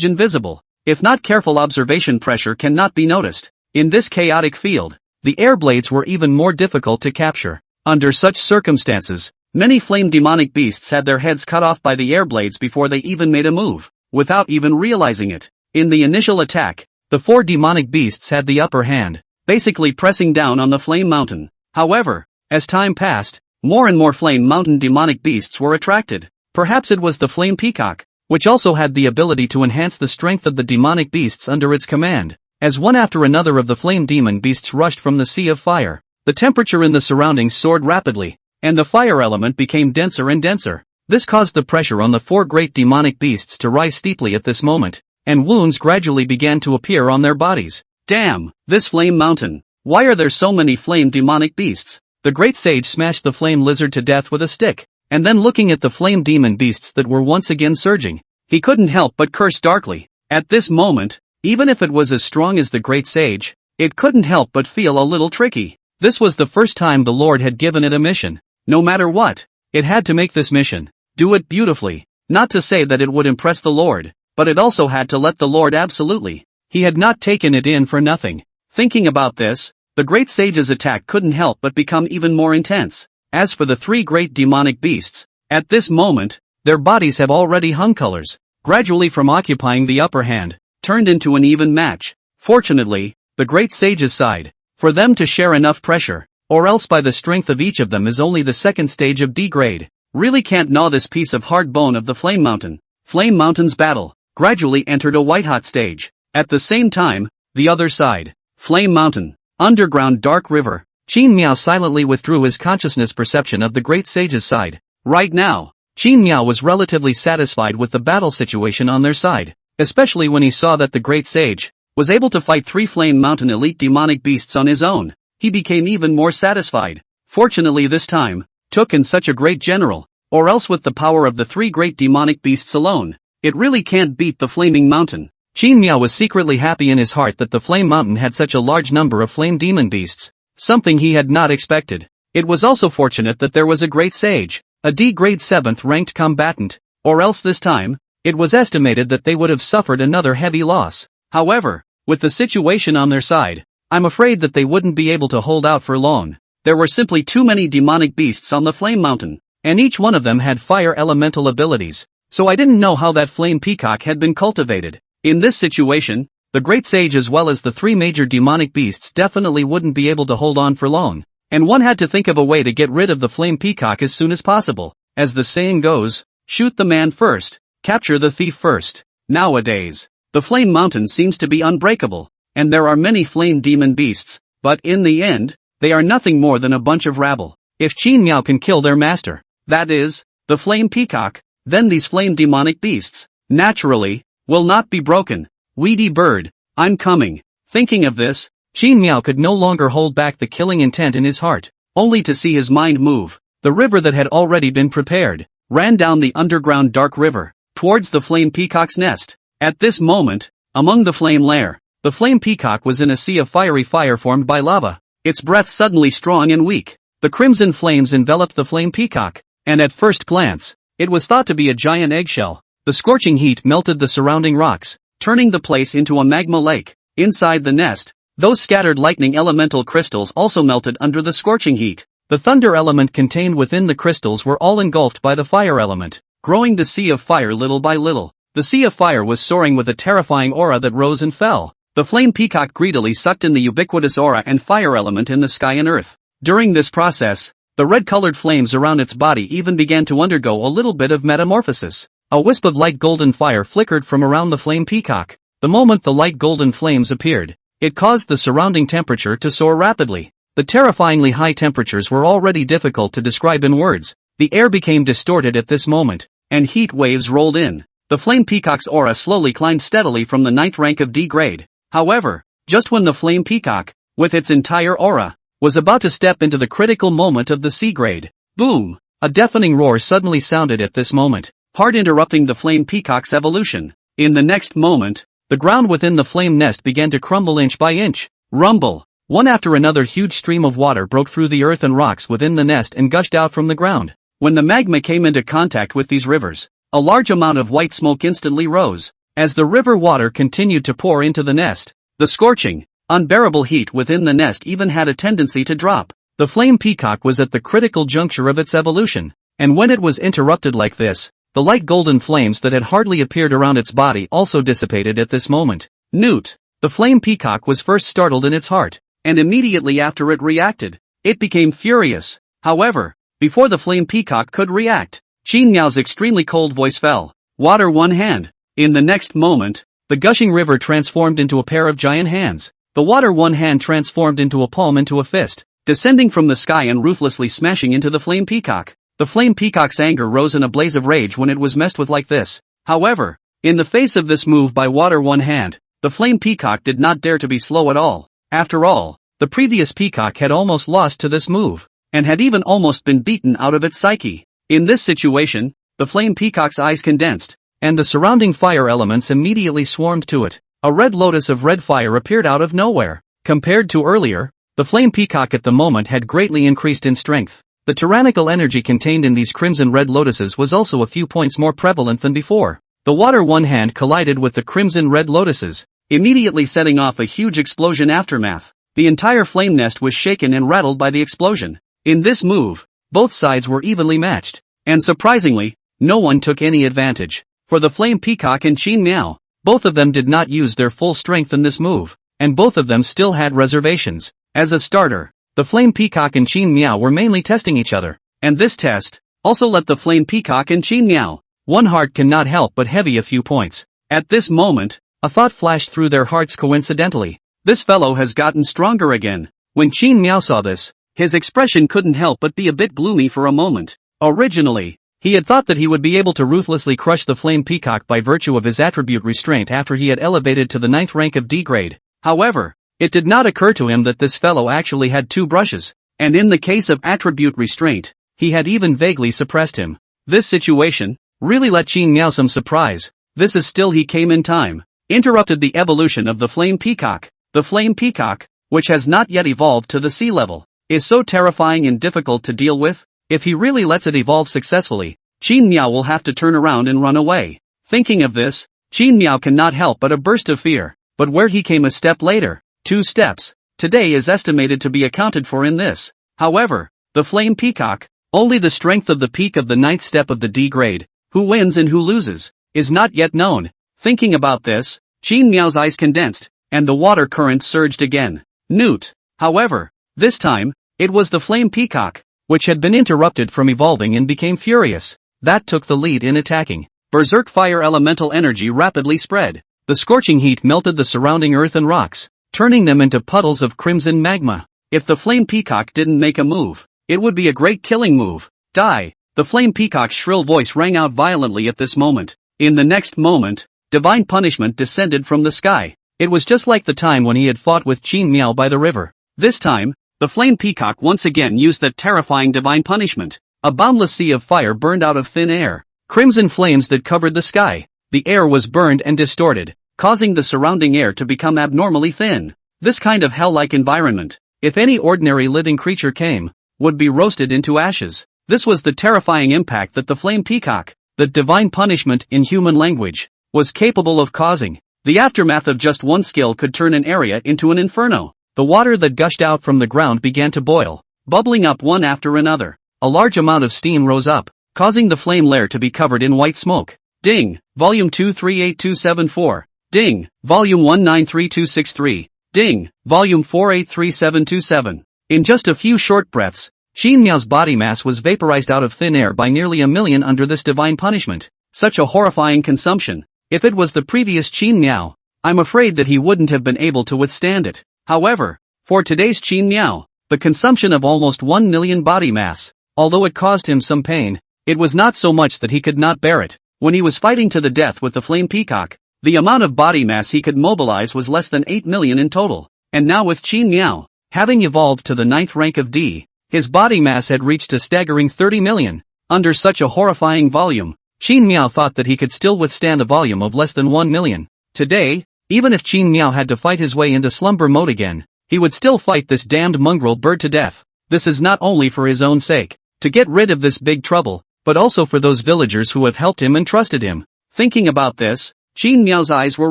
invisible. If not careful, observation pressure cannot be noticed. In this chaotic field, the air blades were even more difficult to capture. Under such circumstances, many flame demonic beasts had their heads cut off by the air blades before they even made a move, without even realizing it. In the initial attack, the four demonic beasts had the upper hand, basically pressing down on the flame mountain. However, as time passed, more and more flame mountain demonic beasts were attracted. Perhaps it was the flame peacock, which also had the ability to enhance the strength of the demonic beasts under its command. As one after another of the flame demon beasts rushed from the sea of fire, the temperature in the surroundings soared rapidly, and the fire element became denser and denser. This caused the pressure on the four great demonic beasts to rise steeply at this moment, and wounds gradually began to appear on their bodies. Damn, this flame mountain! Why are there so many flame demonic beasts? The great sage smashed the flame lizard to death with a stick, and then looking at the flame demon beasts that were once again surging, he couldn't help but curse darkly. At this moment, even if it was as strong as the great sage, it couldn't help but feel a little tricky. This was the first time the Lord had given it a mission. No matter what, it had to make this mission, do it beautifully. Not to say that it would impress the Lord, but it also had to let the Lord absolutely. He had not taken it in for nothing. Thinking about this, the great sage's attack couldn't help but become even more intense. As for the three great demonic beasts, at this moment, their bodies have already hung colors, gradually from occupying the upper hand, turned into an even match. Fortunately, the great sage's side, for them to share enough pressure, or else by the strength of each of them is only the second stage of degrade. Really can't gnaw this piece of hard bone of the Flame Mountain. Flame Mountain's battle gradually entered a white-hot stage. At the same time, the other side, Flame Mountain, underground dark river. Qin Miao silently withdrew his consciousness perception of the great sage's side. Right now, Qin Miao was relatively satisfied with the battle situation on their side, especially when he saw that the great sage was able to fight three Flame Mountain elite demonic beasts on his own. He became even more satisfied. Fortunately this time, took in such a great general, or else with the power of the three great demonic beasts alone, it really can't beat the Flaming Mountain. Qin Miao was secretly happy in his heart that the Flame Mountain had such a large number of flame demon beasts, something he had not expected. It was also fortunate that there was a great sage, a D-grade 7th ranked combatant, or else this time, it was estimated that they would have suffered another heavy loss. However, with the situation on their side, I'm afraid that they wouldn't be able to hold out for long. There were simply too many demonic beasts on the Flame Mountain, and each one of them had fire elemental abilities, so I didn't know how that flame peacock had been cultivated. In this situation, the great sage as well as the three major demonic beasts definitely wouldn't be able to hold on for long, and one had to think of a way to get rid of the flame peacock as soon as possible. As the saying goes, shoot the man first, capture the thief first. Nowadays, the Flame Mountain seems to be unbreakable, and there are many flame demon beasts, but in the end, they are nothing more than a bunch of rabble. If Qin Miao can kill their master, that is, the flame peacock, then these flame demonic beasts, naturally, will not be broken. Weedy bird, I'm coming. Thinking of this, Qin Miao could no longer hold back the killing intent in his heart, only to see his mind move. The river that had already been prepared ran down the underground dark river, towards the flame peacock's nest. At this moment, among the flame lair, the flame peacock was in a sea of fiery fire formed by lava, its breath suddenly strong and weak. The crimson flames enveloped the flame peacock, and at first glance, it was thought to be a giant eggshell. The scorching heat melted the surrounding rocks, turning the place into a magma lake. Inside the nest, those scattered lightning elemental crystals also melted under the scorching heat. The thunder element contained within the crystals were all engulfed by the fire element, growing the sea of fire little by little. The sea of fire was soaring with a terrifying aura that rose and fell. The flame peacock greedily sucked in the ubiquitous aura and fire element in the sky and earth. During this process, the red-colored flames around its body even began to undergo a little bit of metamorphosis. A wisp of light golden fire flickered from around the flame peacock. The moment the light golden flames appeared, it caused the surrounding temperature to soar rapidly. The terrifyingly high temperatures were already difficult to describe in words. The air became distorted at this moment, and heat waves rolled in. The flame peacock's aura slowly climbed steadily from the 9th rank of D grade. However, just when the flame peacock, with its entire aura, was about to step into the critical moment of the C grade, boom! A deafening roar suddenly sounded at this moment, hard interrupting the flame peacock's evolution. In the next moment, the ground within the flame nest began to crumble inch by inch. Rumble! One after another huge stream of water broke through the earth and rocks within the nest and gushed out from the ground. When the magma came into contact with these rivers, a large amount of white smoke instantly rose. As the river water continued to pour into the nest, the scorching, unbearable heat within the nest even had a tendency to drop. The flame peacock was at the critical juncture of its evolution, and when it was interrupted like this, the light golden flames that had hardly appeared around its body also dissipated at this moment. Newt! The flame peacock was first startled in its heart, and immediately after it reacted, it became furious. However, before the flame peacock could react, Qin Miao's extremely cold voice fell. Water one hand. In the next moment, the gushing river transformed into a pair of giant hands. The water one hand transformed into a palm into a fist, descending from the sky and ruthlessly smashing into the flame peacock. The flame peacock's anger rose in a blaze of rage when it was messed with like this. However, in the face of this move by water one hand, the flame peacock did not dare to be slow at all. After all, the previous peacock had almost lost to this move, and had even almost been beaten out of its psyche. In this situation, the flame peacock's eyes condensed, and the surrounding fire elements immediately swarmed to it. A red lotus of red fire appeared out of nowhere. Compared to earlier, the flame peacock at the moment had greatly increased in strength. The tyrannical energy contained in these crimson red lotuses was also a few points more prevalent than before. The water one hand collided with the crimson red lotuses, immediately setting off a huge explosion aftermath. The entire flame nest was shaken and rattled by the explosion. In this move, both sides were evenly matched, and surprisingly, no one took any advantage. For the flame peacock and Qin Miao, both of them did not use their full strength in this move, and both of them still had reservations. As a starter, the flame peacock and Qin Miao were mainly testing each other, and this test also let the flame peacock and Qin Miao, one heart cannot help but heavy a few points. At this moment, a thought flashed through their hearts coincidentally. This fellow has gotten stronger again. When Qin Miao saw this, his expression couldn't help but be a bit gloomy for a moment. Originally, he had thought that he would be able to ruthlessly crush the flame peacock by virtue of his attribute restraint after he had elevated to the 9th rank of D grade. However, it did not occur to him that this fellow actually had two brushes, and in the case of attribute restraint, he had even vaguely suppressed him. This situation really let Qin Miao some surprise. This is still he came in time, interrupted the evolution of the flame peacock. The flame peacock, which has not yet evolved to the sea level, is so terrifying and difficult to deal with. If he really lets it evolve successfully, Qin Miao will have to turn around and run away. Thinking of this, Qin Miao cannot help but a burst of fear. But where he came a step later, 2 steps, today is estimated to be accounted for in this. However, the flame peacock, only the strength of the peak of the 9th step of the D grade, who wins and who loses, is not yet known. Thinking about this, Qin Miao's eyes condensed, and the water current surged again. Newt. However, this time, it was the flame peacock, which had been interrupted from evolving and became furious, that took the lead in attacking. Berserk fire elemental energy rapidly spread. The scorching heat melted the surrounding earth and rocks, turning them into puddles of crimson magma. If the flame peacock didn't make a move, it would be a great killing move. Die! The flame peacock's shrill voice rang out violently at this moment. In the next moment, divine punishment descended from the sky. It was just like the time when he had fought with Qin Miao by the river. This time, the flame peacock once again used that terrifying divine punishment. A boundless sea of fire burned out of thin air. crimson flames that covered the sky. The air was burned and distorted, causing the surrounding air to become abnormally thin. This kind of hell-like environment, if any ordinary living creature came, would be roasted into ashes. This was the terrifying impact that the flame peacock, the divine punishment in human language, was capable of causing. The aftermath of just one skill could turn an area into an inferno. The water that gushed out from the ground began to boil, bubbling up one after another. A large amount of steam rose up, causing the flame lair to be covered in white smoke. Ding! Volume 238274. Ding! Volume 193263. Ding! Volume 483727. In just a few short breaths, Qin Miao's body mass was vaporized out of thin air by nearly 1,000,000 under this divine punishment. Such a horrifying consumption. If it was the previous Qin Miao, I'm afraid that he wouldn't have been able to withstand it. However, for today's Qin Miao, the consumption of almost 1,000,000 body mass, although it caused him some pain, it was not so much that he could not bear it. When he was fighting to the death with the flame peacock, the amount of body mass he could mobilize was less than 8,000,000 in total. And now with Qin Miao, having evolved to the 9th rank of D, his body mass had reached a staggering 30,000,000. Under such a horrifying volume, Qin Miao thought that he could still withstand a volume of less than 1,000,000. Today, even if Qin Miao had to fight his way into slumber mode again, he would still fight this damned mongrel bird to death. This is not only for his own sake, to get rid of this big trouble, but also for those villagers who have helped him and trusted him. Thinking about this, Qin Miao's eyes were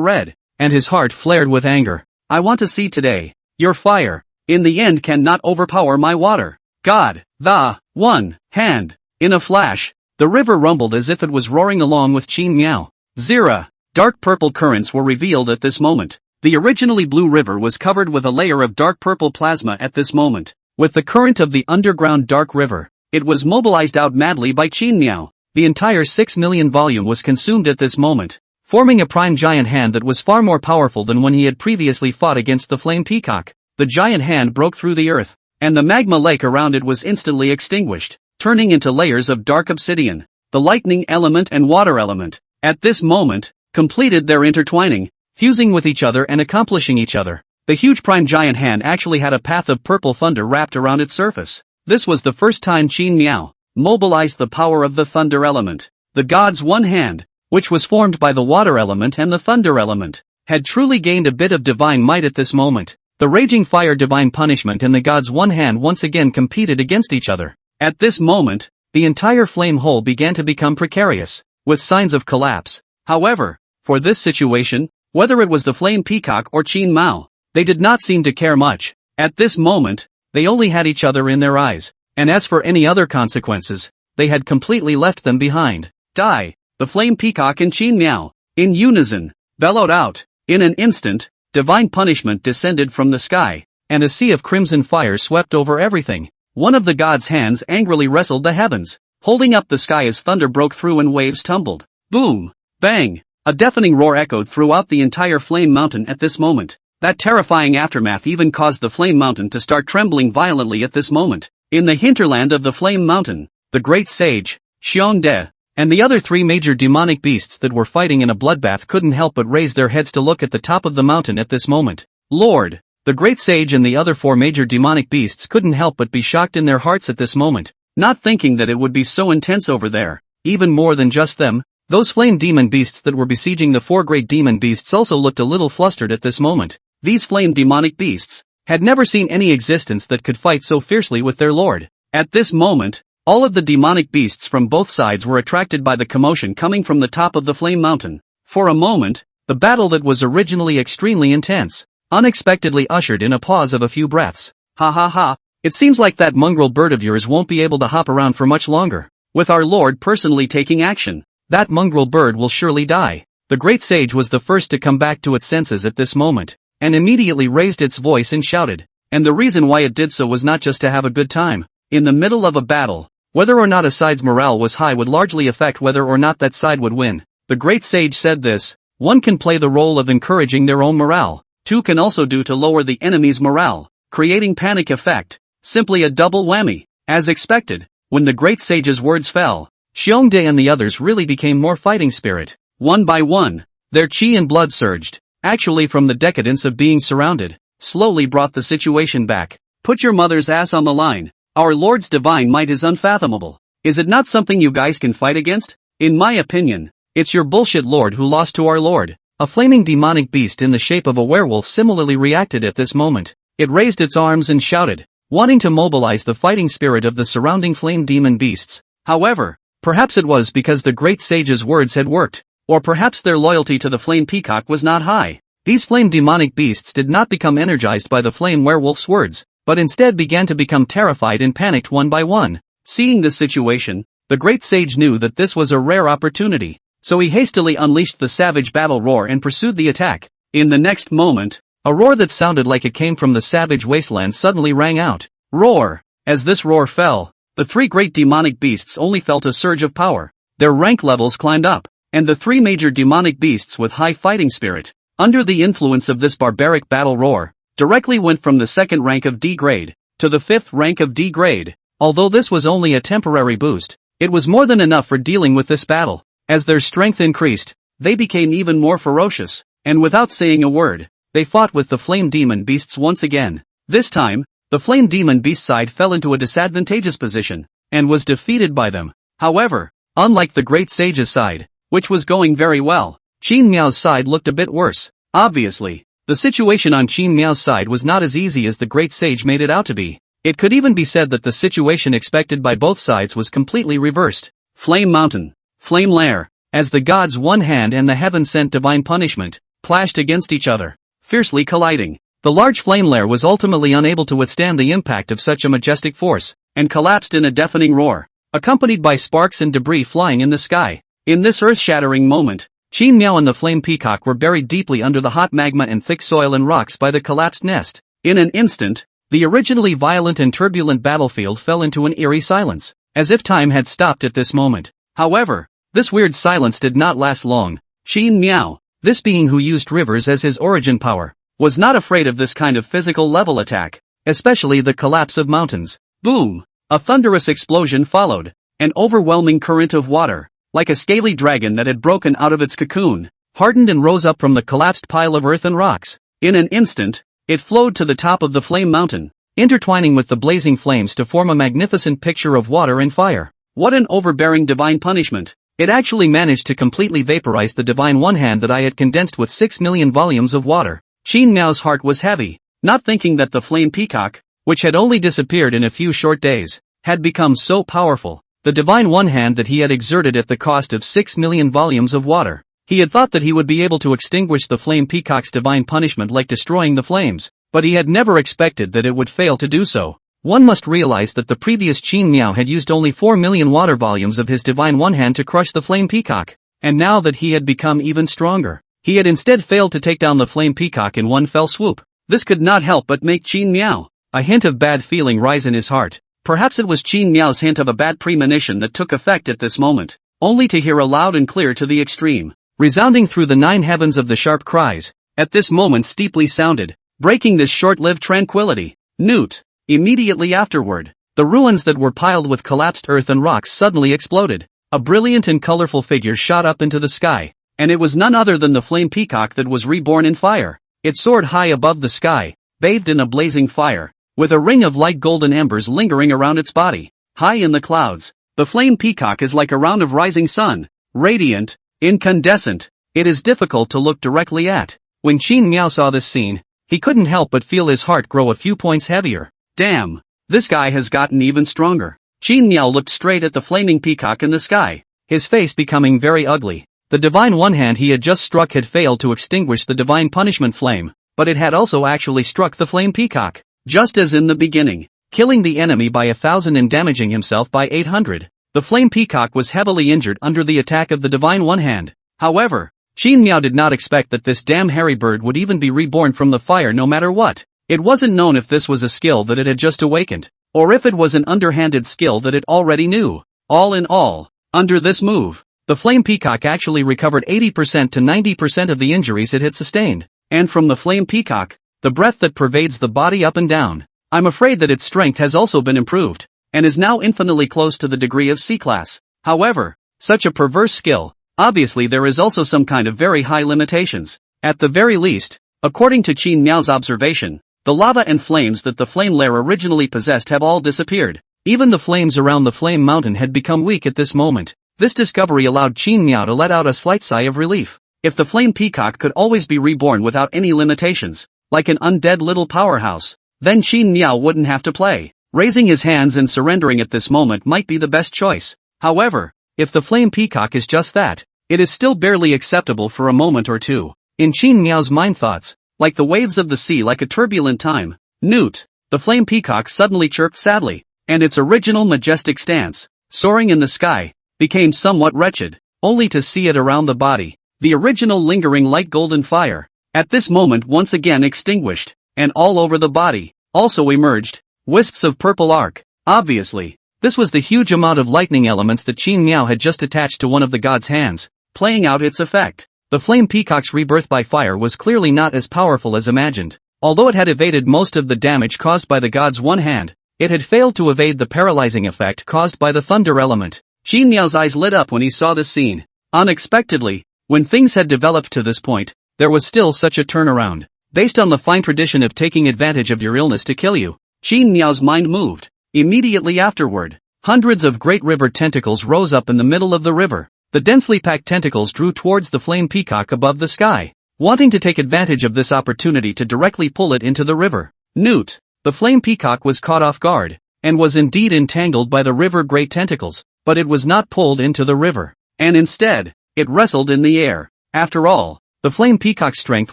red, and his heart flared with anger. I want to see today, your fire, in the end cannot overpower my water. God, the one hand. In a flash, the river rumbled as if it was roaring along with Qin Miao. Zira. Dark purple currents were revealed at this moment. The originally blue river was covered with a layer of dark purple plasma at this moment. With the current of the underground dark river, it was mobilized out madly by Qin Miao. The entire 6,000,000 volume was consumed at this moment, forming a prime giant hand that was far more powerful than when he had previously fought against the flame peacock. The giant hand broke through the earth, and the magma lake around it was instantly extinguished, turning into layers of dark obsidian. The lightning element and water element, at this moment, completed their intertwining, fusing with each other and accomplishing each other. The huge prime giant hand actually had a path of purple thunder wrapped around its surface. This was the first time Qin Miao mobilized the power of the thunder element. The god's one hand, which was formed by the water element and the thunder element, had truly gained a bit of divine might at this moment. The raging fire divine punishment and the god's one hand once again competed against each other. At this moment, the entire flame hole began to become precarious, with signs of collapse. However, for this situation, whether it was the flame peacock or Qin Miao, they did not seem to care much. At this moment, they only had each other in their eyes, and as for any other consequences, they had completely left them behind. Die! The flame peacock and Qin Miao, in unison, bellowed out. In an instant, divine punishment descended from the sky, and a sea of crimson fire swept over everything. One of the god's hands angrily wrestled the heavens, holding up the sky as thunder broke through and waves tumbled. Boom! Bang! A deafening roar echoed throughout the entire flame mountain at this moment. That terrifying aftermath even caused the flame mountain to start trembling violently at this moment. In the hinterland of the flame mountain, the great sage, Xiongde, and the other 3 major demonic beasts that were fighting in a bloodbath couldn't help but raise their heads to look at the top of the mountain at this moment. Lord! The great sage and the other 4 major demonic beasts couldn't help but be shocked in their hearts at this moment, not thinking that it would be so intense over there. Even more than just them, those flame demon beasts that were besieging the 4 great demon beasts also looked a little flustered at this moment. These flame demonic beasts had never seen any existence that could fight so fiercely with their lord. At this moment, all of the demonic beasts from both sides were attracted by the commotion coming from the top of the flame mountain. For a moment, the battle that was originally extremely intense, unexpectedly ushered in a pause of a few breaths. Ha ha ha, it seems like that mongrel bird of yours won't be able to hop around for much longer. With our lord personally taking action, that mongrel bird will surely die. The great sage was the first to come back to its senses at this moment, and immediately raised its voice and shouted. And the reason why it did so was not just to have a good time. In the middle of a battle, whether or not a side's morale was high would largely affect whether or not that side would win. The great sage said this: one can play the role of encouraging their own morale. 2 can also do to lower the enemy's morale, creating panic effect. Simply a double whammy. As expected, when the great sage's words fell, Xiongde and the others really became more fighting spirit. One by one, their chi and blood surged, actually from the decadence of being surrounded, slowly brought the situation back. Put your mother's ass on the line. Our Lord's divine might is unfathomable. Is it not something you guys can fight against? In my opinion, it's your bullshit lord who lost to our lord. A flaming demonic beast in the shape of a werewolf similarly reacted at this moment. It raised its arms and shouted, wanting to mobilize the fighting spirit of the surrounding flame demon beasts. However, perhaps it was because the great sage's words had worked, or perhaps their loyalty to the flame peacock was not high. These flame demonic beasts did not become energized by the flame werewolf's words, but instead began to become terrified and panicked one by one. Seeing this situation, the great sage knew that this was a rare opportunity, so he hastily unleashed the savage battle roar and pursued the attack. In the next moment, a roar that sounded like it came from the savage wasteland suddenly rang out. Roar! As this roar fell, the three great demonic beasts only felt a surge of power. Their rank levels climbed up, and the three major demonic beasts with high fighting spirit, under the influence of this barbaric battle roar, directly went from the second rank of D grade to the fifth rank of D grade. Although this was only a temporary boost, it was more than enough for dealing with this battle. As their strength increased, they became even more ferocious, and without saying a word, they fought with the flame demon beasts once again. This time, the flame demon beast side fell into a disadvantageous position, and was defeated by them. However, unlike the great sage's side, which was going very well, Qin Miao's side looked a bit worse. Obviously, the situation on Qin Miao's side was not as easy as the great sage made it out to be. It could even be said that the situation expected by both sides was completely reversed. Flame Mountain, Flame Lair, as the gods' one hand and the heaven-sent divine punishment, clashed against each other, fiercely colliding. The large flame lair was ultimately unable to withstand the impact of such a majestic force, and collapsed in a deafening roar, accompanied by sparks and debris flying in the sky. In this earth-shattering moment, Qin Miao and the flame peacock were buried deeply under the hot magma and thick soil and rocks by the collapsed nest. In an instant, the originally violent and turbulent battlefield fell into an eerie silence, as if time had stopped at this moment. However, this weird silence did not last long. Qin Miao, this being who used rivers as his origin power, was not afraid of this kind of physical level attack, especially the collapse of mountains. Boom! A thunderous explosion followed, an overwhelming current of water, like a scaly dragon that had broken out of its cocoon, hardened and rose up from the collapsed pile of earth and rocks. In an instant, it flowed to the top of the flame mountain, intertwining with the blazing flames to form a magnificent picture of water and fire. What an overbearing divine punishment! It actually managed to completely vaporize the divine one hand that I had condensed with 6 million volumes of water. Qin Miao's heart was heavy, not thinking that the flame peacock, which had only disappeared in a few short days, had become so powerful. The divine one hand that he had exerted at the cost of 6 million volumes of water. He had thought that he would be able to extinguish the flame peacock's divine punishment like destroying the flames, but he had never expected that it would fail to do so. One must realize that the previous Qin Miao had used only 4 million water volumes of his divine one hand to crush the flame peacock, and now that he had become even stronger, he had instead failed to take down the flame peacock in one fell swoop. This could not help but make Qin Miao, a hint of bad feeling rise in his heart. Perhaps it was Qin Miao's hint of a bad premonition that took effect at this moment, only to hear a loud and clear to the extreme, resounding through the 9 heavens of the sharp cries, at this moment steeply sounded, breaking this short-lived tranquility. Newt. Immediately afterward, the ruins that were piled with collapsed earth and rocks suddenly exploded. A brilliant and colorful figure shot up into the sky, and it was none other than the flame peacock that was reborn in fire. It soared high above the sky, bathed in a blazing fire, with a ring of light golden embers lingering around its body. High in the clouds, the flame peacock is like a round of rising sun, radiant, incandescent. It is difficult to look directly at. When Qin Miao saw this scene, he couldn't help but feel his heart grow a few points heavier. Damn, this guy has gotten even stronger. Qin Miao looked straight at the flaming peacock in the sky, his face becoming very ugly. The divine one hand he had just struck had failed to extinguish the divine punishment flame, but it had also actually struck the flame peacock, just as in the beginning, killing the enemy by 1,000 and damaging himself by 800. The flame peacock was heavily injured under the attack of the divine one hand. However, Qin Miao did not expect that this damn hairy bird would even be reborn from the fire no matter what. It wasn't known if this was a skill that it had just awakened, or if it was an underhanded skill that it already knew. All in all, under this move, the flame peacock actually recovered 80% to 90% of the injuries it had sustained. And from the flame peacock, the breath that pervades the body up and down, I'm afraid that its strength has also been improved, and is now infinitely close to the degree of C-class. However, such a perverse skill, obviously there is also some kind of very high limitations. At the very least, according to Qin Miao's observation, the lava and flames that the flame lair originally possessed have all disappeared. Even the flames around the flame mountain had become weak at this moment. This discovery allowed Qin Miao to let out a slight sigh of relief. If the flame peacock could always be reborn without any limitations, like an undead little powerhouse, then Qin Miao wouldn't have to play. Raising his hands and surrendering at this moment might be the best choice. However, if the flame peacock is just that, it is still barely acceptable for a moment or two. In Qin Miao's mind thoughts, like the waves of the sea like a turbulent time, Newt, the flame peacock suddenly chirped sadly, and its original majestic stance, soaring in the sky, became somewhat wretched, only to see it around the body, the original lingering light golden fire, at this moment once again extinguished, and all over the body, also emerged, wisps of purple arc. Obviously, this was the huge amount of lightning elements that Qin Miao had just attached to one of the god's hands, playing out its effect. The flame peacock's rebirth by fire was clearly not as powerful as imagined. Although it had evaded most of the damage caused by the god's one hand, it had failed to evade the paralyzing effect caused by the thunder element. Qin Miao's eyes lit up when he saw this scene. Unexpectedly, when things had developed to this point, there was still such a turnaround. Based on the fine tradition of taking advantage of your illness to kill you, Qin Miao's mind moved. Immediately afterward, hundreds of great river tentacles rose up in the middle of the river. The densely packed tentacles drew towards the flame peacock above the sky, wanting to take advantage of this opportunity to directly pull it into the river. Newt, the flame peacock was caught off guard, and was indeed entangled by the river great tentacles, but it was not pulled into the river, and instead, it wrestled in the air. After all, the flame peacock's strength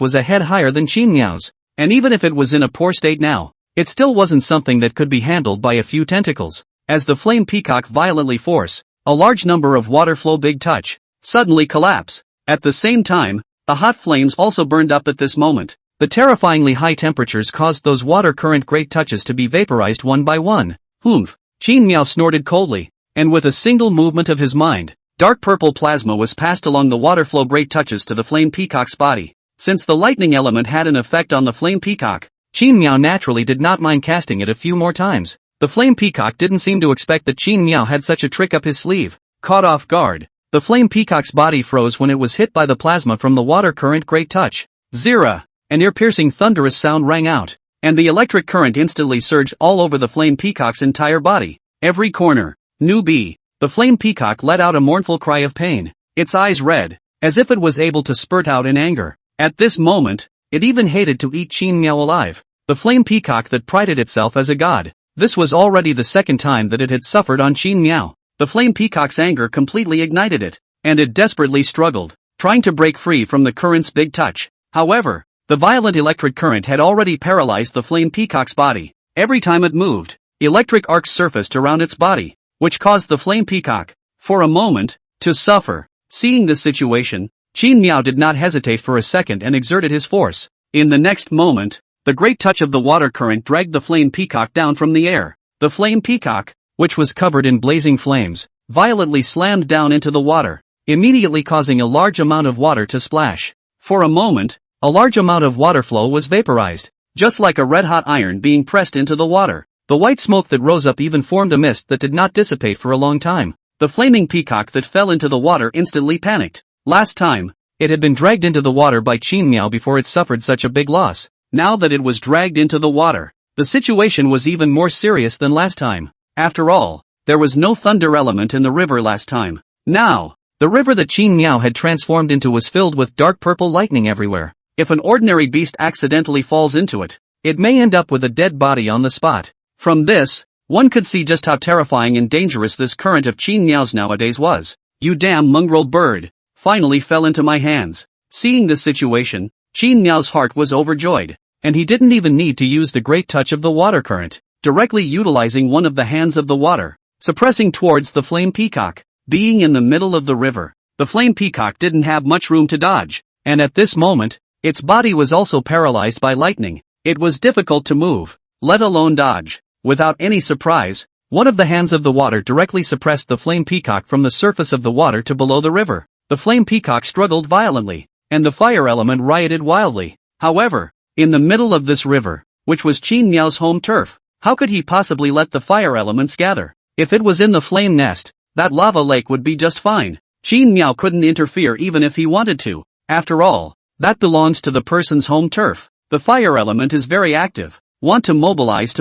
was a head higher than Qin Miao's, and even if it was in a poor state now, it still wasn't something that could be handled by a few tentacles. As the flame peacock violently forced a large number of water flow big touch, suddenly collapse. At the same time, the hot flames also burned up at this moment. The terrifyingly high temperatures caused those water current great touches to be vaporized one by one. Humph! Qin Miao snorted coldly, and with a single movement of his mind, dark purple plasma was passed along the water flow great touches to the flame peacock's body. Since the lightning element had an effect on the flame peacock, Qin Miao naturally did not mind casting it a few more times. The flame peacock didn't seem to expect that Qin Miao had such a trick up his sleeve. Caught off guard, the flame peacock's body froze when it was hit by the plasma from the water current great touch. Zira! An ear-piercing thunderous sound rang out, and the electric current instantly surged all over the flame peacock's entire body. Every corner. Newbie. The flame peacock let out a mournful cry of pain, its eyes red, as if it was able to spurt out in anger. At this moment, it even hated to eat Qin Miao alive. The flame peacock that prided itself as a god. This was already the second time that it had suffered on Qin Miao. The flame peacock's anger completely ignited it, and it desperately struggled, trying to break free from the current's big touch. However, the violent electric current had already paralyzed the flame peacock's body. Every time it moved, electric arcs surfaced around its body, which caused the flame peacock, for a moment, to suffer. Seeing this situation, Qin Miao did not hesitate for a second and exerted his force. In the next moment, the great touch of the water current dragged the flame peacock down from the air. The flame peacock, which was covered in blazing flames, violently slammed down into the water, immediately causing a large amount of water to splash. For a moment, a large amount of water flow was vaporized, just like a red-hot iron being pressed into the water. The white smoke that rose up even formed a mist that did not dissipate for a long time. The flaming peacock that fell into the water instantly panicked. Last time, it had been dragged into the water by Qin Miao before it suffered such a big loss. Now that it was dragged into the water, the situation was even more serious than last time. After all, there was no thunder element in the river last time. Now, the river that Qin Miao had transformed into was filled with dark purple lightning everywhere. If an ordinary beast accidentally falls into it, it may end up with a dead body on the spot. From this, one could see just how terrifying and dangerous this current of Qin Miao's nowadays was. You damn mongrel bird, finally fell into my hands. Seeing this situation, Qin Miao's heart was overjoyed, and he didn't even need to use the great touch of the water current, directly utilizing one of the hands of the water, suppressing towards the flame peacock. Being in the middle of the river, the flame peacock didn't have much room to dodge, and at this moment, its body was also paralyzed by lightning. It was difficult to move, let alone dodge. Without any surprise, one of the hands of the water directly suppressed the flame peacock from the surface of the water to below the river. The flame peacock struggled violently, and the fire element rioted wildly. However, in the middle of this river, which was Qin Miao's home turf, how could he possibly let the fire elements gather? If it was in the flame nest, that lava lake would be just fine. Qin Miao couldn't interfere even if he wanted to. After all, that belongs to the person's home turf. The fire element is very active. Want to mobilize,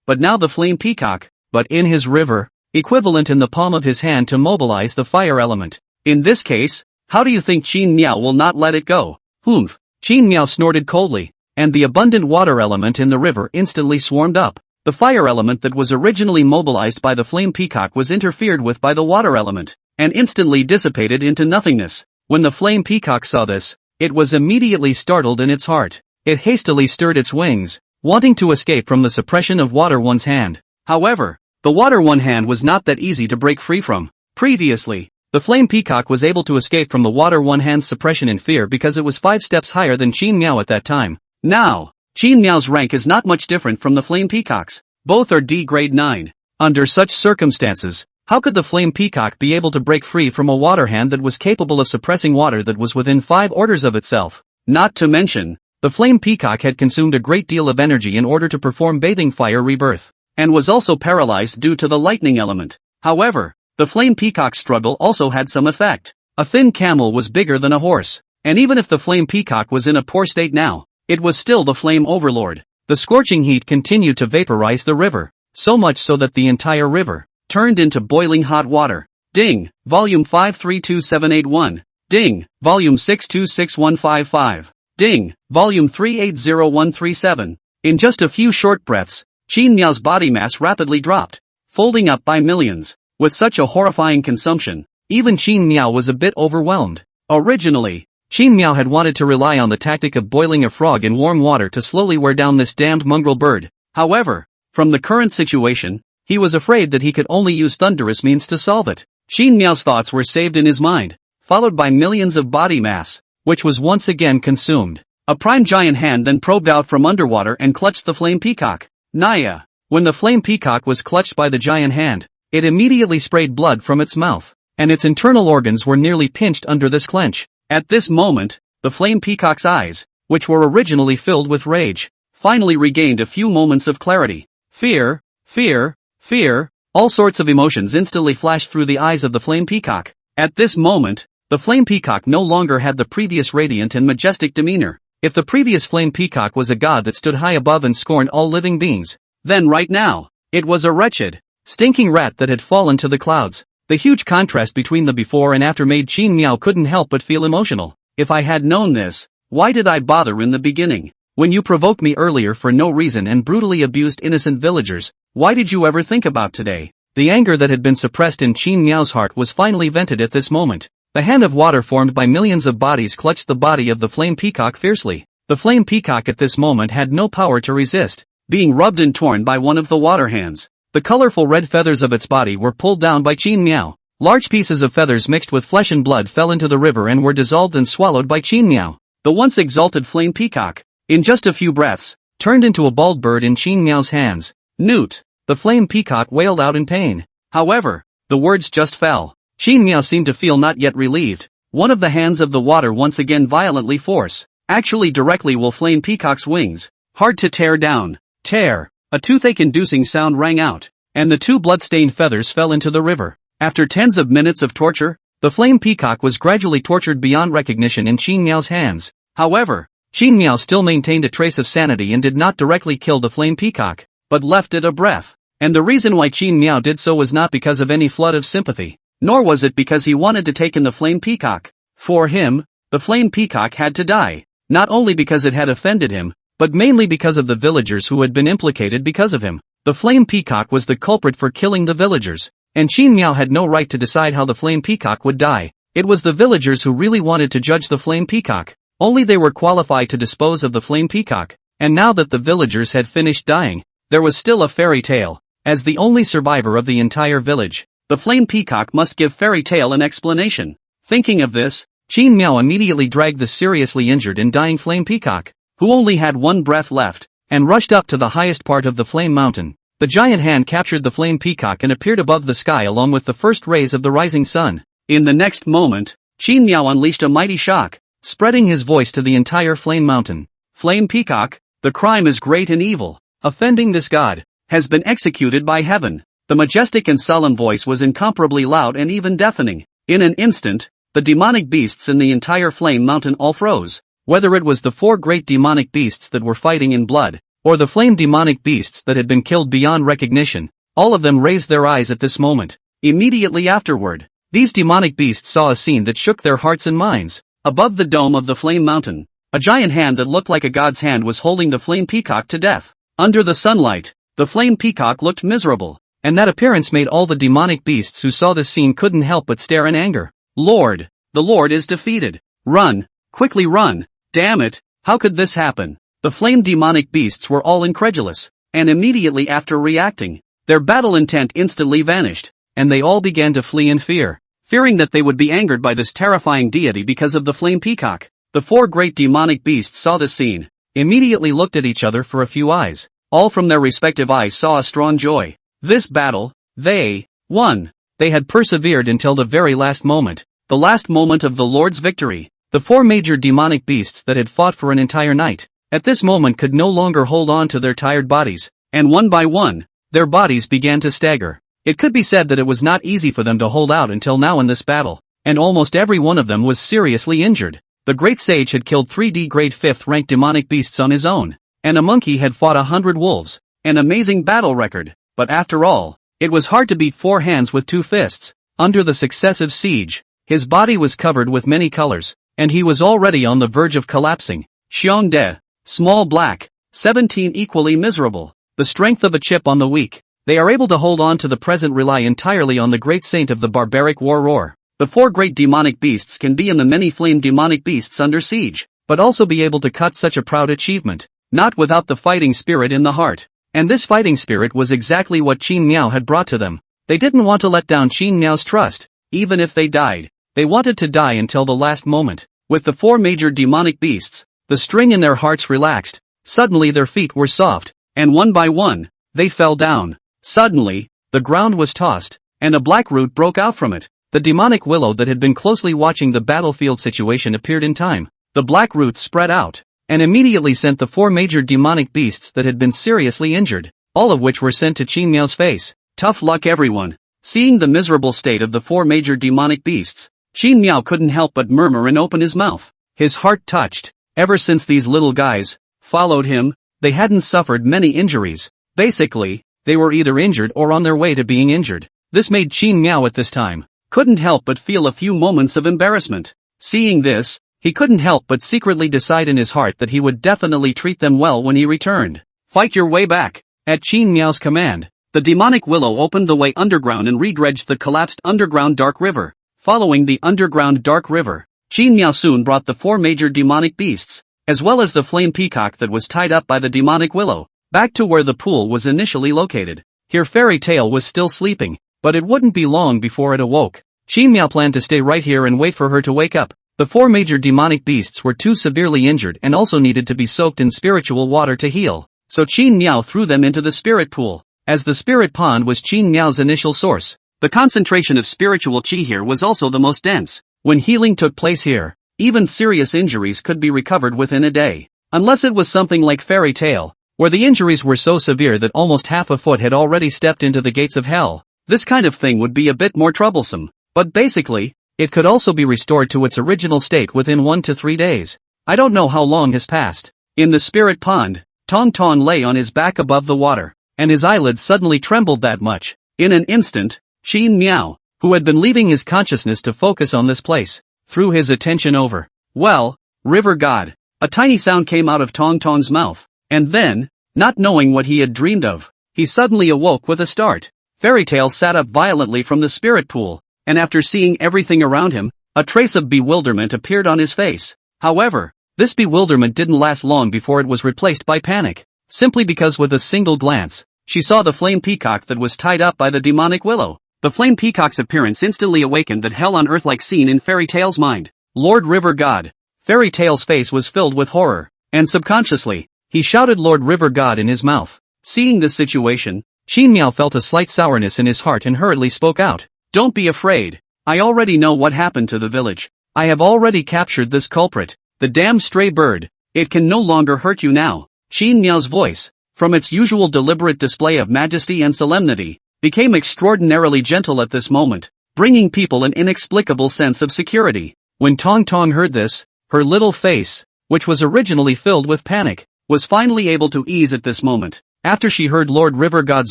but now the flame peacock, but in his river, equivalent in the palm of his hand to mobilize the fire element. In this case, how do you think Qin Miao will not let it go? Humph! Qin Miao snorted coldly, and the abundant water element in the river instantly swarmed up. The fire element that was originally mobilized by the flame peacock was interfered with by the water element, and instantly dissipated into nothingness. When the flame peacock saw this, it was immediately startled in its heart. It hastily stirred its wings, wanting to escape from the suppression of water one's hand. However, the water one hand was not that easy to break free from. Previously, the flame peacock was able to escape from the water one hand's suppression in fear because it was 5 steps higher than Qin Miao at that time. Now, Qin Miao's rank is not much different from the flame peacock's. Both are D grade 9. Under such circumstances, how could the flame peacock be able to break free from a water hand that was capable of suppressing water that was within 5 orders of itself? Not to mention, the flame peacock had consumed a great deal of energy in order to perform bathing fire rebirth, and was also paralyzed due to the lightning element. However, the flame peacock's struggle also had some effect. A thin camel was bigger than a horse, and even if the flame peacock was in a poor state now, it was still the flame overlord. The scorching heat continued to vaporize the river, so much so that the entire river turned into boiling hot water. Ding, volume 532781. Ding, volume 626155. Ding, volume 380137. In just a few short breaths, Qin Miao's body mass rapidly dropped, folding up by millions. With such a horrifying consumption, even Qin Miao was a bit overwhelmed. Originally, Qin Miao had wanted to rely on the tactic of boiling a frog in warm water to slowly wear down this damned mongrel bird. However, from the current situation, he was afraid that he could only use thunderous means to solve it. Qin Miao's thoughts were saved in his mind, followed by millions of body mass, which was once again consumed. A prime giant hand then probed out from underwater and clutched the flame peacock. Naya. When the flame peacock was clutched by the giant hand, it immediately sprayed blood from its mouth, and its internal organs were nearly pinched under this clench. At this moment, the flame peacock's eyes, which were originally filled with rage, finally regained a few moments of clarity. Fear, fear, fear, all sorts of emotions instantly flashed through the eyes of the flame peacock. At this moment, the flame peacock no longer had the previous radiant and majestic demeanor. If the previous flame peacock was a god that stood high above and scorned all living beings, then right now, it was a wretched, stinking rat that had fallen to the clouds. The huge contrast between the before and after made Qin Miao couldn't help but feel emotional. If I had known this, why did I bother in the beginning? When you provoked me earlier for no reason and brutally abused innocent villagers, why did you ever think about today? The anger that had been suppressed in Qin Miao's heart was finally vented at this moment. The hand of water formed by millions of bodies clutched the body of the flame peacock fiercely. The flame peacock at this moment had no power to resist, being rubbed and torn by one of the water hands. The colorful red feathers of its body were pulled down by Qin Miao. Large pieces of feathers mixed with flesh and blood fell into the river and were dissolved and swallowed by Qin Miao. The once exalted flame peacock, in just a few breaths, turned into a bald bird in Qin Miao's hands. Newt! The flame peacock wailed out in pain. However, the words just fell. Qin Miao seemed to feel not yet relieved. One of the hands of the water once again violently force, actually directly will flame peacock's wings. Hard to tear down. Tear! A toothache-inducing sound rang out, and the 2 blood-stained feathers fell into the river. After tens of minutes of torture, the flame peacock was gradually tortured beyond recognition in Qin Miao's hands. However, Qin Miao still maintained a trace of sanity and did not directly kill the flame peacock, but left it a breath. And the reason why Qin Miao did so was not because of any flood of sympathy, nor was it because he wanted to take in the flame peacock. For him, the flame peacock had to die, not only because it had offended him, but mainly because of the villagers who had been implicated because of him. The flame peacock was the culprit for killing the villagers, and Qin Miao had no right to decide how the flame peacock would die. It was the villagers who really wanted to judge the flame peacock. Only they were qualified to dispose of the flame peacock, and now that the villagers had finished dying, there was still a fairy tale. As the only survivor of the entire village, the flame peacock must give fairy tale an explanation. Thinking of this, Qin Miao immediately dragged the seriously injured and dying flame peacock, who only had 1 breath left, and rushed up to the highest part of the flame mountain. The giant hand captured the flame peacock and appeared above the sky along with the first rays of the rising sun. In the next moment, Qin Miao unleashed a mighty shock, spreading his voice to the entire flame mountain. Flame peacock, the crime is great and evil. Offending this god has been executed by heaven. The majestic and solemn voice was incomparably loud and even deafening. In an instant, the demonic beasts in the entire flame mountain all froze. Whether it was the 4 great demonic beasts that were fighting in blood, or the flame demonic beasts that had been killed beyond recognition, All of them raised their eyes at this moment. Immediately afterward, these demonic beasts saw a scene that shook their hearts and minds. Above the dome of the flame mountain, a giant hand that looked like a god's hand was holding the flame peacock to death. Under the sunlight, the flame peacock looked miserable, and that appearance made all the demonic beasts who saw this scene couldn't help but stare in anger. Lord! The Lord is defeated! Run! Quickly run! Damn it! How could this happen? The flame demonic beasts were all incredulous, and immediately after reacting, their battle intent instantly vanished, and they all began to flee in fear, fearing that they would be angered by this terrifying deity because of the flame peacock. The four great demonic beasts saw this scene, immediately looked at each other for a few eyes. All from their respective eyes saw a strong joy. This battle, they won. They had persevered until the very last moment, the last moment of the Lord's victory. The four major demonic beasts that had fought for an entire night, at this moment could no longer hold on to their tired bodies, and one by one, their bodies began to stagger. It could be said that it was not easy for them to hold out until now in this battle, and almost every one of them was seriously injured. The great sage had killed 3D grade 5th ranked demonic beasts on his own, and a monkey had fought 100 wolves, an amazing battle record, but after all, it was hard to beat four hands with two fists. Under the successive siege, his body was covered with many colors, and he was already on the verge of collapsing. Xiong De, small black, 17 equally miserable, the strength of a chip on the weak. They are able to hold on to the present, rely entirely on the great saint of the barbaric war roar. The four great demonic beasts can be in the many flame demonic beasts under siege, but also be able to cut such a proud achievement, not without the fighting spirit in the heart. And this fighting spirit was exactly what Qin Miao had brought to them. They didn't want to let down Qin Miao's trust, even if they died. They wanted to die until the last moment. With the four major demonic beasts, the string in their hearts relaxed. Suddenly their feet were soft, and one by one, they fell down. Suddenly, the ground was tossed, and a black root broke out from it. The demonic willow that had been closely watching the battlefield situation appeared in time. The black roots spread out, and immediately sent the four major demonic beasts that had been seriously injured, all of which were sent to Qin Miao's face. Tough luck everyone. Seeing the miserable state of the four major demonic beasts, Qin Miao couldn't help but murmur and open his mouth. His heart touched. Ever since these little guys followed him, they hadn't suffered many injuries. Basically, they were either injured or on their way to being injured. This made Qin Miao at this time couldn't help but feel a few moments of embarrassment. Seeing this, he couldn't help but secretly decide in his heart that he would definitely treat them well when he returned. Fight your way back. At Qin Miao's command, the demonic willow opened the way underground and redredged the collapsed underground dark river. Following the underground dark river, Qin Miao soon brought the four major demonic beasts, as well as the flame peacock that was tied up by the demonic willow, back to where the pool was initially located. Here Fairy Tail was still sleeping, but it wouldn't be long before it awoke. Qin Miao planned to stay right here and wait for her to wake up. The four major demonic beasts were too severely injured and also needed to be soaked in spiritual water to heal, so Qin Miao threw them into the spirit pool. As the spirit pond was Qin Miao's initial source, the concentration of spiritual qi here was also the most dense. When healing took place here, even serious injuries could be recovered within a day. Unless it was something like Fairy Tail, where the injuries were so severe that almost half a foot had already stepped into the gates of hell. This kind of thing would be a bit more troublesome, but basically, it could also be restored to its original state within 1 to 3 days. I don't know how long has passed. In the spirit pond, Tong Tong lay on his back above the water, and his eyelids suddenly trembled that much. In an instant, Qin Miao, who had been leaving his consciousness to focus on this place, threw his attention over. Well, river god. A tiny sound came out of Tong Tong's mouth, and then, not knowing what he had dreamed of, he suddenly awoke with a start. Fairy Tail sat up violently from the spirit pool, and after seeing everything around him, a trace of bewilderment appeared on his face. However, this bewilderment didn't last long before it was replaced by panic, simply because with a single glance, she saw the flame peacock that was tied up by the demonic willow. The flame peacock's appearance instantly awakened that hell on earth-like scene in Fairy Tail's mind. Lord River God. Fairy Tail's face was filled with horror, and subconsciously, he shouted Lord River God in his mouth. Seeing this situation, Qin Miao felt a slight sourness in his heart and hurriedly spoke out. Don't be afraid. I already know what happened to the village. I have already captured this culprit, the damn stray bird. It can no longer hurt you now. Qin Miao's voice, from its usual deliberate display of majesty and solemnity, became extraordinarily gentle at this moment, bringing people an inexplicable sense of security. When Tong Tong heard this, her little face, which was originally filled with panic, was finally able to ease at this moment. After she heard Lord River God's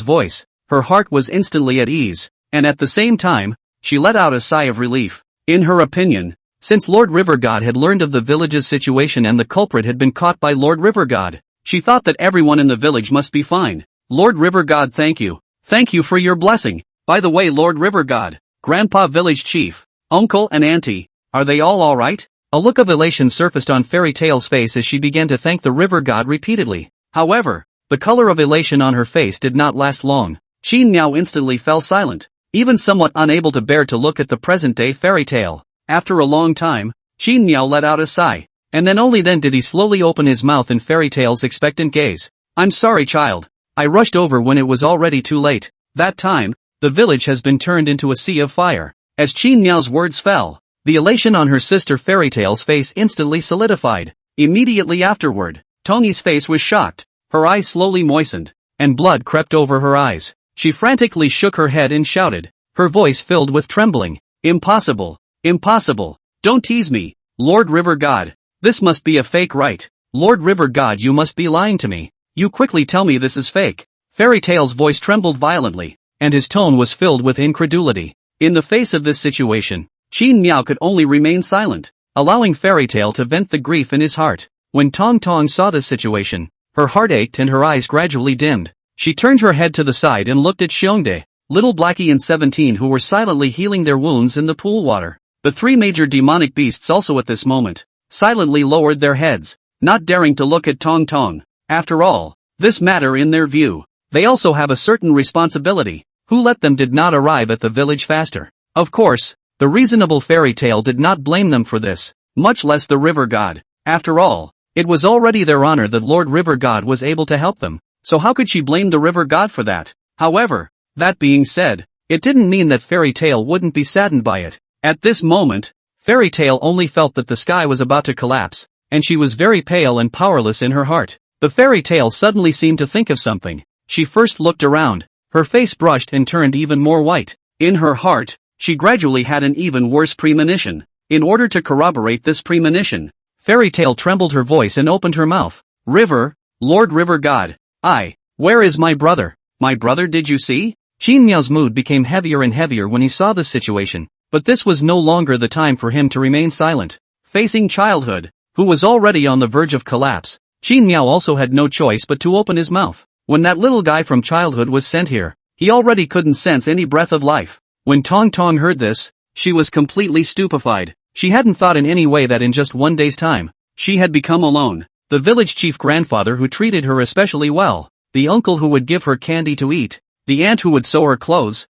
voice, her heart was instantly at ease, and at the same time, she let out a sigh of relief. In her opinion, since Lord River God had learned of the village's situation and the culprit had been caught by Lord River God, she thought that everyone in the village must be fine. Lord River God, thank you. Thank you for your blessing. By the way, Lord River God, Grandpa Village Chief, Uncle and Auntie, are they all alright? A look of elation surfaced on Fairy Tale's face as she began to thank the River God repeatedly. However, the color of elation on her face did not last long. Qin Miao instantly fell silent, even somewhat unable to bear to look at the present-day Fairy Tale. After a long time, Qin Miao let out a sigh, and then only then did he slowly open his mouth in Fairy Tale's expectant gaze. I'm sorry, child. I rushed over when it was already too late. That time, the village has been turned into a sea of fire. As Qin Miao's words fell, the elation on her sister Fairy Tale's face instantly solidified. Immediately afterward, Tongyi's face was shocked, her eyes slowly moistened, and blood crept over her eyes. She frantically shook her head and shouted, her voice filled with trembling. Impossible! Impossible! Don't tease me, Lord River God. This must be a fake, right? Lord River God, you must be lying to me. You quickly tell me this is fake. Fairy Tale's voice trembled violently, and his tone was filled with incredulity. In the face of this situation, Qin Miao could only remain silent, allowing Fairy Tale to vent the grief in his heart. When Tong Tong saw this situation, her heart ached and her eyes gradually dimmed. She turned her head to the side and looked at Xiongde, Little Blackie and 17 who were silently healing their wounds in the pool water. The three major demonic beasts also at this moment, silently lowered their heads, not daring to look at Tong Tong. After all, this matter in their view, they also have a certain responsibility. Who let them did not arrive at the village faster? Of course, the reasonable Fairy Tale did not blame them for this, much less the River God. After all, it was already their honor that Lord River God was able to help them, so how could she blame the River God for that? However, that being said, it didn't mean that Fairy Tale wouldn't be saddened by it. At this moment, Fairy Tale only felt that the sky was about to collapse, and she was very pale and powerless in her heart. The Fairy Tale suddenly seemed to think of something. She first looked around, her face brushed and turned even more white. In her heart, she gradually had an even worse premonition. In order to corroborate this premonition, Fairy Tale trembled her voice and opened her mouth. River, Lord River God, where is my brother? My brother, did you see? Qin Miao's mood became heavier and heavier when he saw this situation, but this was no longer the time for him to remain silent. Facing childhood, who was already on the verge of collapse, Qin Miao also had no choice but to open his mouth. When that little guy from childhood was sent here, he already couldn't sense any breath of life. When Tong Tong heard this, she was completely stupefied. She hadn't thought in any way that in just one day's time, she had become alone. The village chief grandfather who treated her especially well, the uncle who would give her candy to eat, the aunt who would sew her clothes,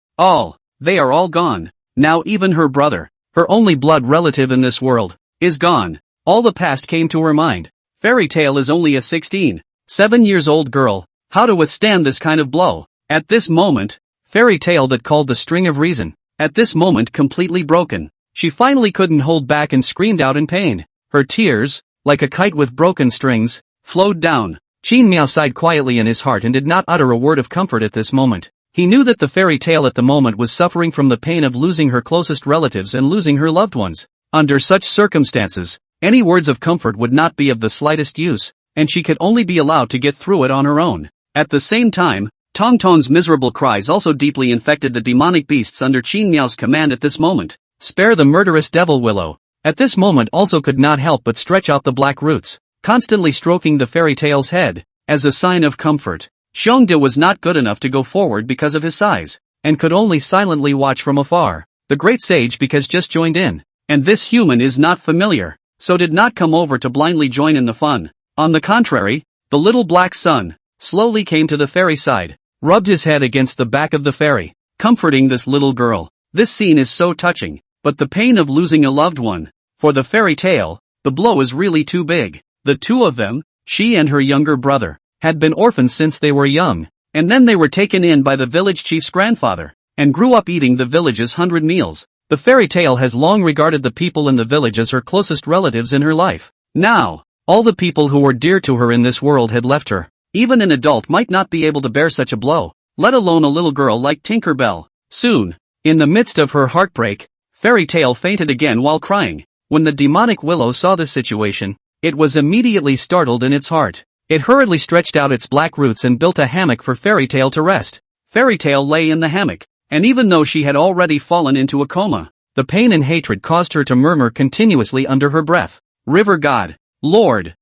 they are all gone. Now even her brother, her only blood relative in this world, is gone. All the past came to her mind. Fairy Tale is only a 7-year-old girl. How to withstand this kind of blow? At this moment, Fairy Tale that called the string of reason, at this moment completely broken. She finally couldn't hold back and screamed out in pain. Her tears, like a kite with broken strings, flowed down. Qin Miao sighed quietly in his heart and did not utter a word of comfort at this moment. He knew that the Fairy Tale at the moment was suffering from the pain of losing her closest relatives and losing her loved ones. Under such circumstances, any words of comfort would not be of the slightest use, and she could only be allowed to get through it on her own. At the same time, Tong Tong's miserable cries also deeply infected the demonic beasts under Qin Miao's command at this moment. Spare the murderous devil Willow. At this moment also could not help but stretch out the black roots, constantly stroking the Fairy Tale's head, as a sign of comfort. Xiongde was not good enough to go forward because of his size, and could only silently watch from afar. The great sage because just joined in, and this human is not familiar, so did not come over to blindly join in the fun. On the contrary, the little black son slowly came to the fairy side, rubbed his head against the back of the fairy, comforting this little girl. This scene is so touching, but the pain of losing a loved one, for the Fairy Tale, the blow is really too big. The two of them, she and her younger brother, had been orphans since they were young, and then they were taken in by the village chief's grandfather, and grew up eating the village's 100 meals. The Fairy Tale has long regarded the people in the village as her closest relatives in her life. Now, all the people who were dear to her in this world had left her. Even an adult might not be able to bear such a blow, let alone a little girl like Tinker Bell. Soon, in the midst of her heartbreak, Fairy Tale fainted again while crying. When the demonic Willow saw this situation, it was immediately startled in its heart. It hurriedly stretched out its black roots and built a hammock for Fairy Tale to rest. Fairy Tale lay in the hammock, and even though she had already fallen into a coma, the pain and hatred caused her to murmur continuously under her breath. River God, Lord,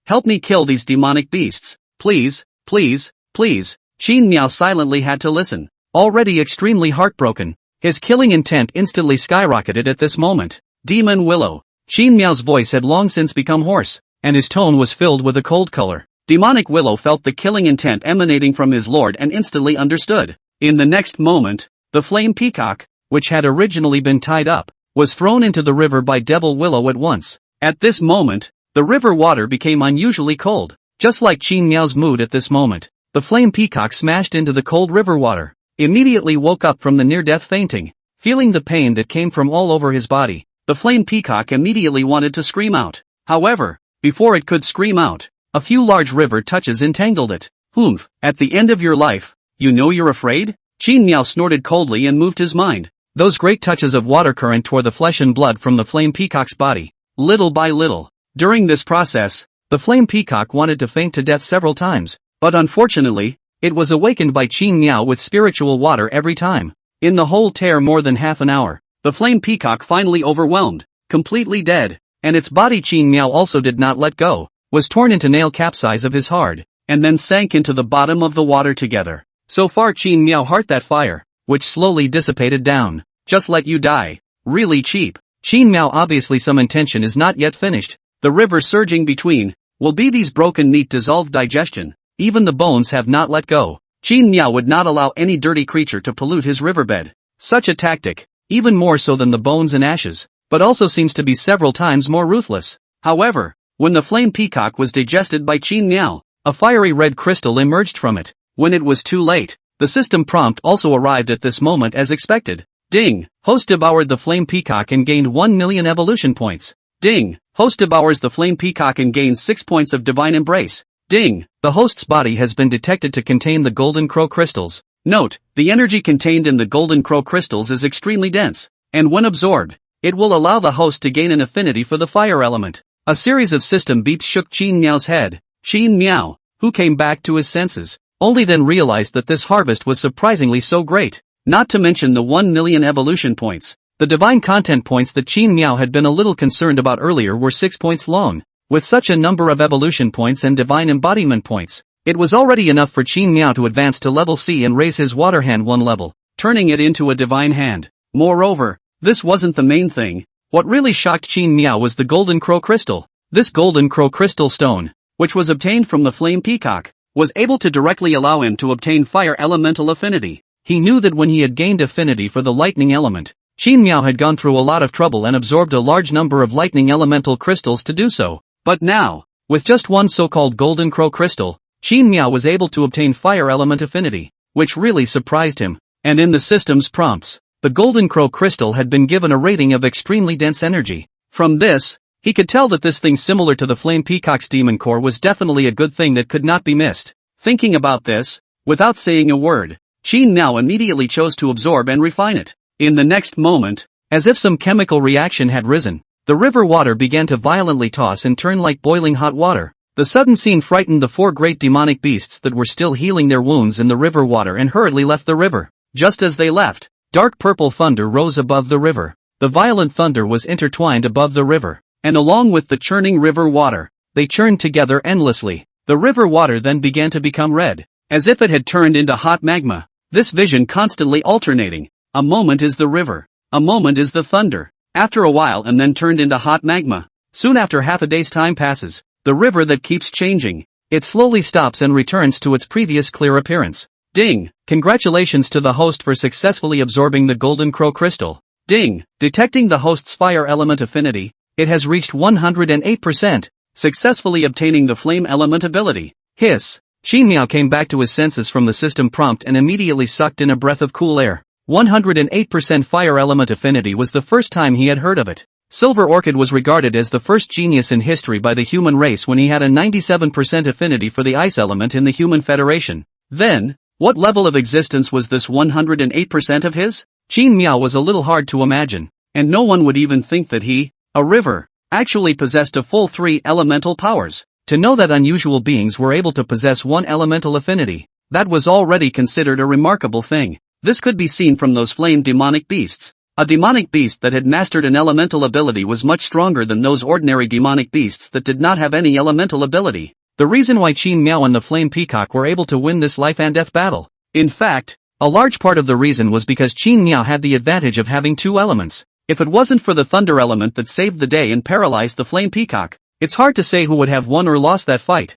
help me kill these demonic beasts, please, please, please. Qin Miao silently had to listen, already extremely heartbroken. His killing intent instantly skyrocketed at this moment. Demon Willow. Qin Miao's voice had long since become hoarse, and his tone was filled with a cold color. Demonic Willow felt the killing intent emanating from his lord and instantly understood. In the next moment, the flame peacock, which had originally been tied up, was thrown into the river by Devil Willow at once. At this moment, the river water became unusually cold. Just like Qin Miao's mood at this moment, the flame peacock smashed into the cold river water, immediately woke up from the near-death fainting. Feeling the pain that came from all over his body, the flame peacock immediately wanted to scream out. However, before it could scream out, a few large river touches entangled it. Humph, at the end of your life, you know you're afraid? Qin Miao snorted coldly and moved his mind. Those great touches of water current tore the flesh and blood from the flame peacock's body, little by little. During this process, the flame peacock wanted to faint to death several times, but unfortunately, it was awakened by Qin Miao with spiritual water every time. In the whole tear more than half an hour, the flame peacock finally overwhelmed, completely dead, and its body Qin Miao also did not let go, was torn into nail cap size of his heart, and then sank into the bottom of the water together. So far Qin Miao heart that fire, which slowly dissipated down. Just let you die. Really cheap. Qin Miao obviously some intention is not yet finished. The river surging between, will be these broken meat dissolved digestion. Even the bones have not let go. Qin Miao would not allow any dirty creature to pollute his riverbed. Such a tactic, even more so than the bones and ashes, but also seems to be several times more ruthless. However, when the flame peacock was digested by Qin Miao, a fiery red crystal emerged from it. When it was too late, the system prompt also arrived at this moment as expected. Ding! Host devoured the flame peacock and gained 1 million evolution points. Ding! Host devours the flame peacock and gains 6 points of divine embrace. Ding! The host's body has been detected to contain the golden crow crystals. Note, the energy contained in the golden crow crystals is extremely dense, and when absorbed, it will allow the host to gain an affinity for the fire element. A series of system beeps shook Qin Miao's head. Qin Miao, who came back to his senses, only then realized that this harvest was surprisingly so great. Not to mention the 1 million evolution points. The divine content points that Qin Miao had been a little concerned about earlier were 6 points long. With such a number of evolution points and divine embodiment points, it was already enough for Qin Miao to advance to level C and raise his water hand 1 level, turning it into a divine hand. Moreover, this wasn't the main thing. What really shocked Qin Miao was the golden crow crystal. This golden crow crystal stone, which was obtained from the flame peacock, was able to directly allow him to obtain fire elemental affinity. He knew that when he had gained affinity for the lightning element, Qin Miao had gone through a lot of trouble and absorbed a large number of lightning elemental crystals to do so. But now, with just one so-called golden crow crystal, Qin Miao was able to obtain fire element affinity, which really surprised him. And in the system's prompts, the golden crow crystal had been given a rating of extremely dense energy. From this, he could tell that this thing similar to the flame peacock's demon core was definitely a good thing that could not be missed. Thinking about this, without saying a word, Qin Miao immediately chose to absorb and refine it. In the next moment, as if some chemical reaction had risen, the river water began to violently toss and turn like boiling hot water. The sudden scene frightened the 4 great demonic beasts that were still healing their wounds in the river water and hurriedly left the river. Just as they left, dark purple thunder rose above the river. The violent thunder was intertwined above the river, and along with the churning river water, they churned together endlessly. The river water then began to become red, as if it had turned into hot magma. This vision constantly alternating. A moment is the river, a moment is the thunder, after a while and then turned into hot magma. Soon after half a day's time passes, the river that keeps changing, it slowly stops and returns to its previous clear appearance. Ding! Congratulations to the host for successfully absorbing the golden crow crystal. Ding! Detecting the host's fire element affinity, it has reached 108%, successfully obtaining the flame element ability. Hiss! Qin Miao came back to his senses from the system prompt and immediately sucked in a breath of cool air. 108% fire element affinity was the first time he had heard of it. Silver Orchid was regarded as the first genius in history by the human race when he had a 97% affinity for the ice element in the Human Federation. Then, what level of existence was this 108% of his? Qin Miao was a little hard to imagine, and no one would even think that he, a river, actually possessed a full 3 elemental powers. To know that unusual beings were able to possess 1 elemental affinity, That was already considered a remarkable thing. This could be seen from those flamed demonic beasts. A demonic beast that had mastered an elemental ability was much stronger than those ordinary demonic beasts that did not have any elemental ability. The reason why Qin Miao and the Flame Peacock were able to win this life and death battle. In fact, a large part of the reason was because Qin Miao had the advantage of having two elements. If it wasn't for the thunder element that saved the day and paralyzed the Flame Peacock, it's hard to say who would have won or lost that fight.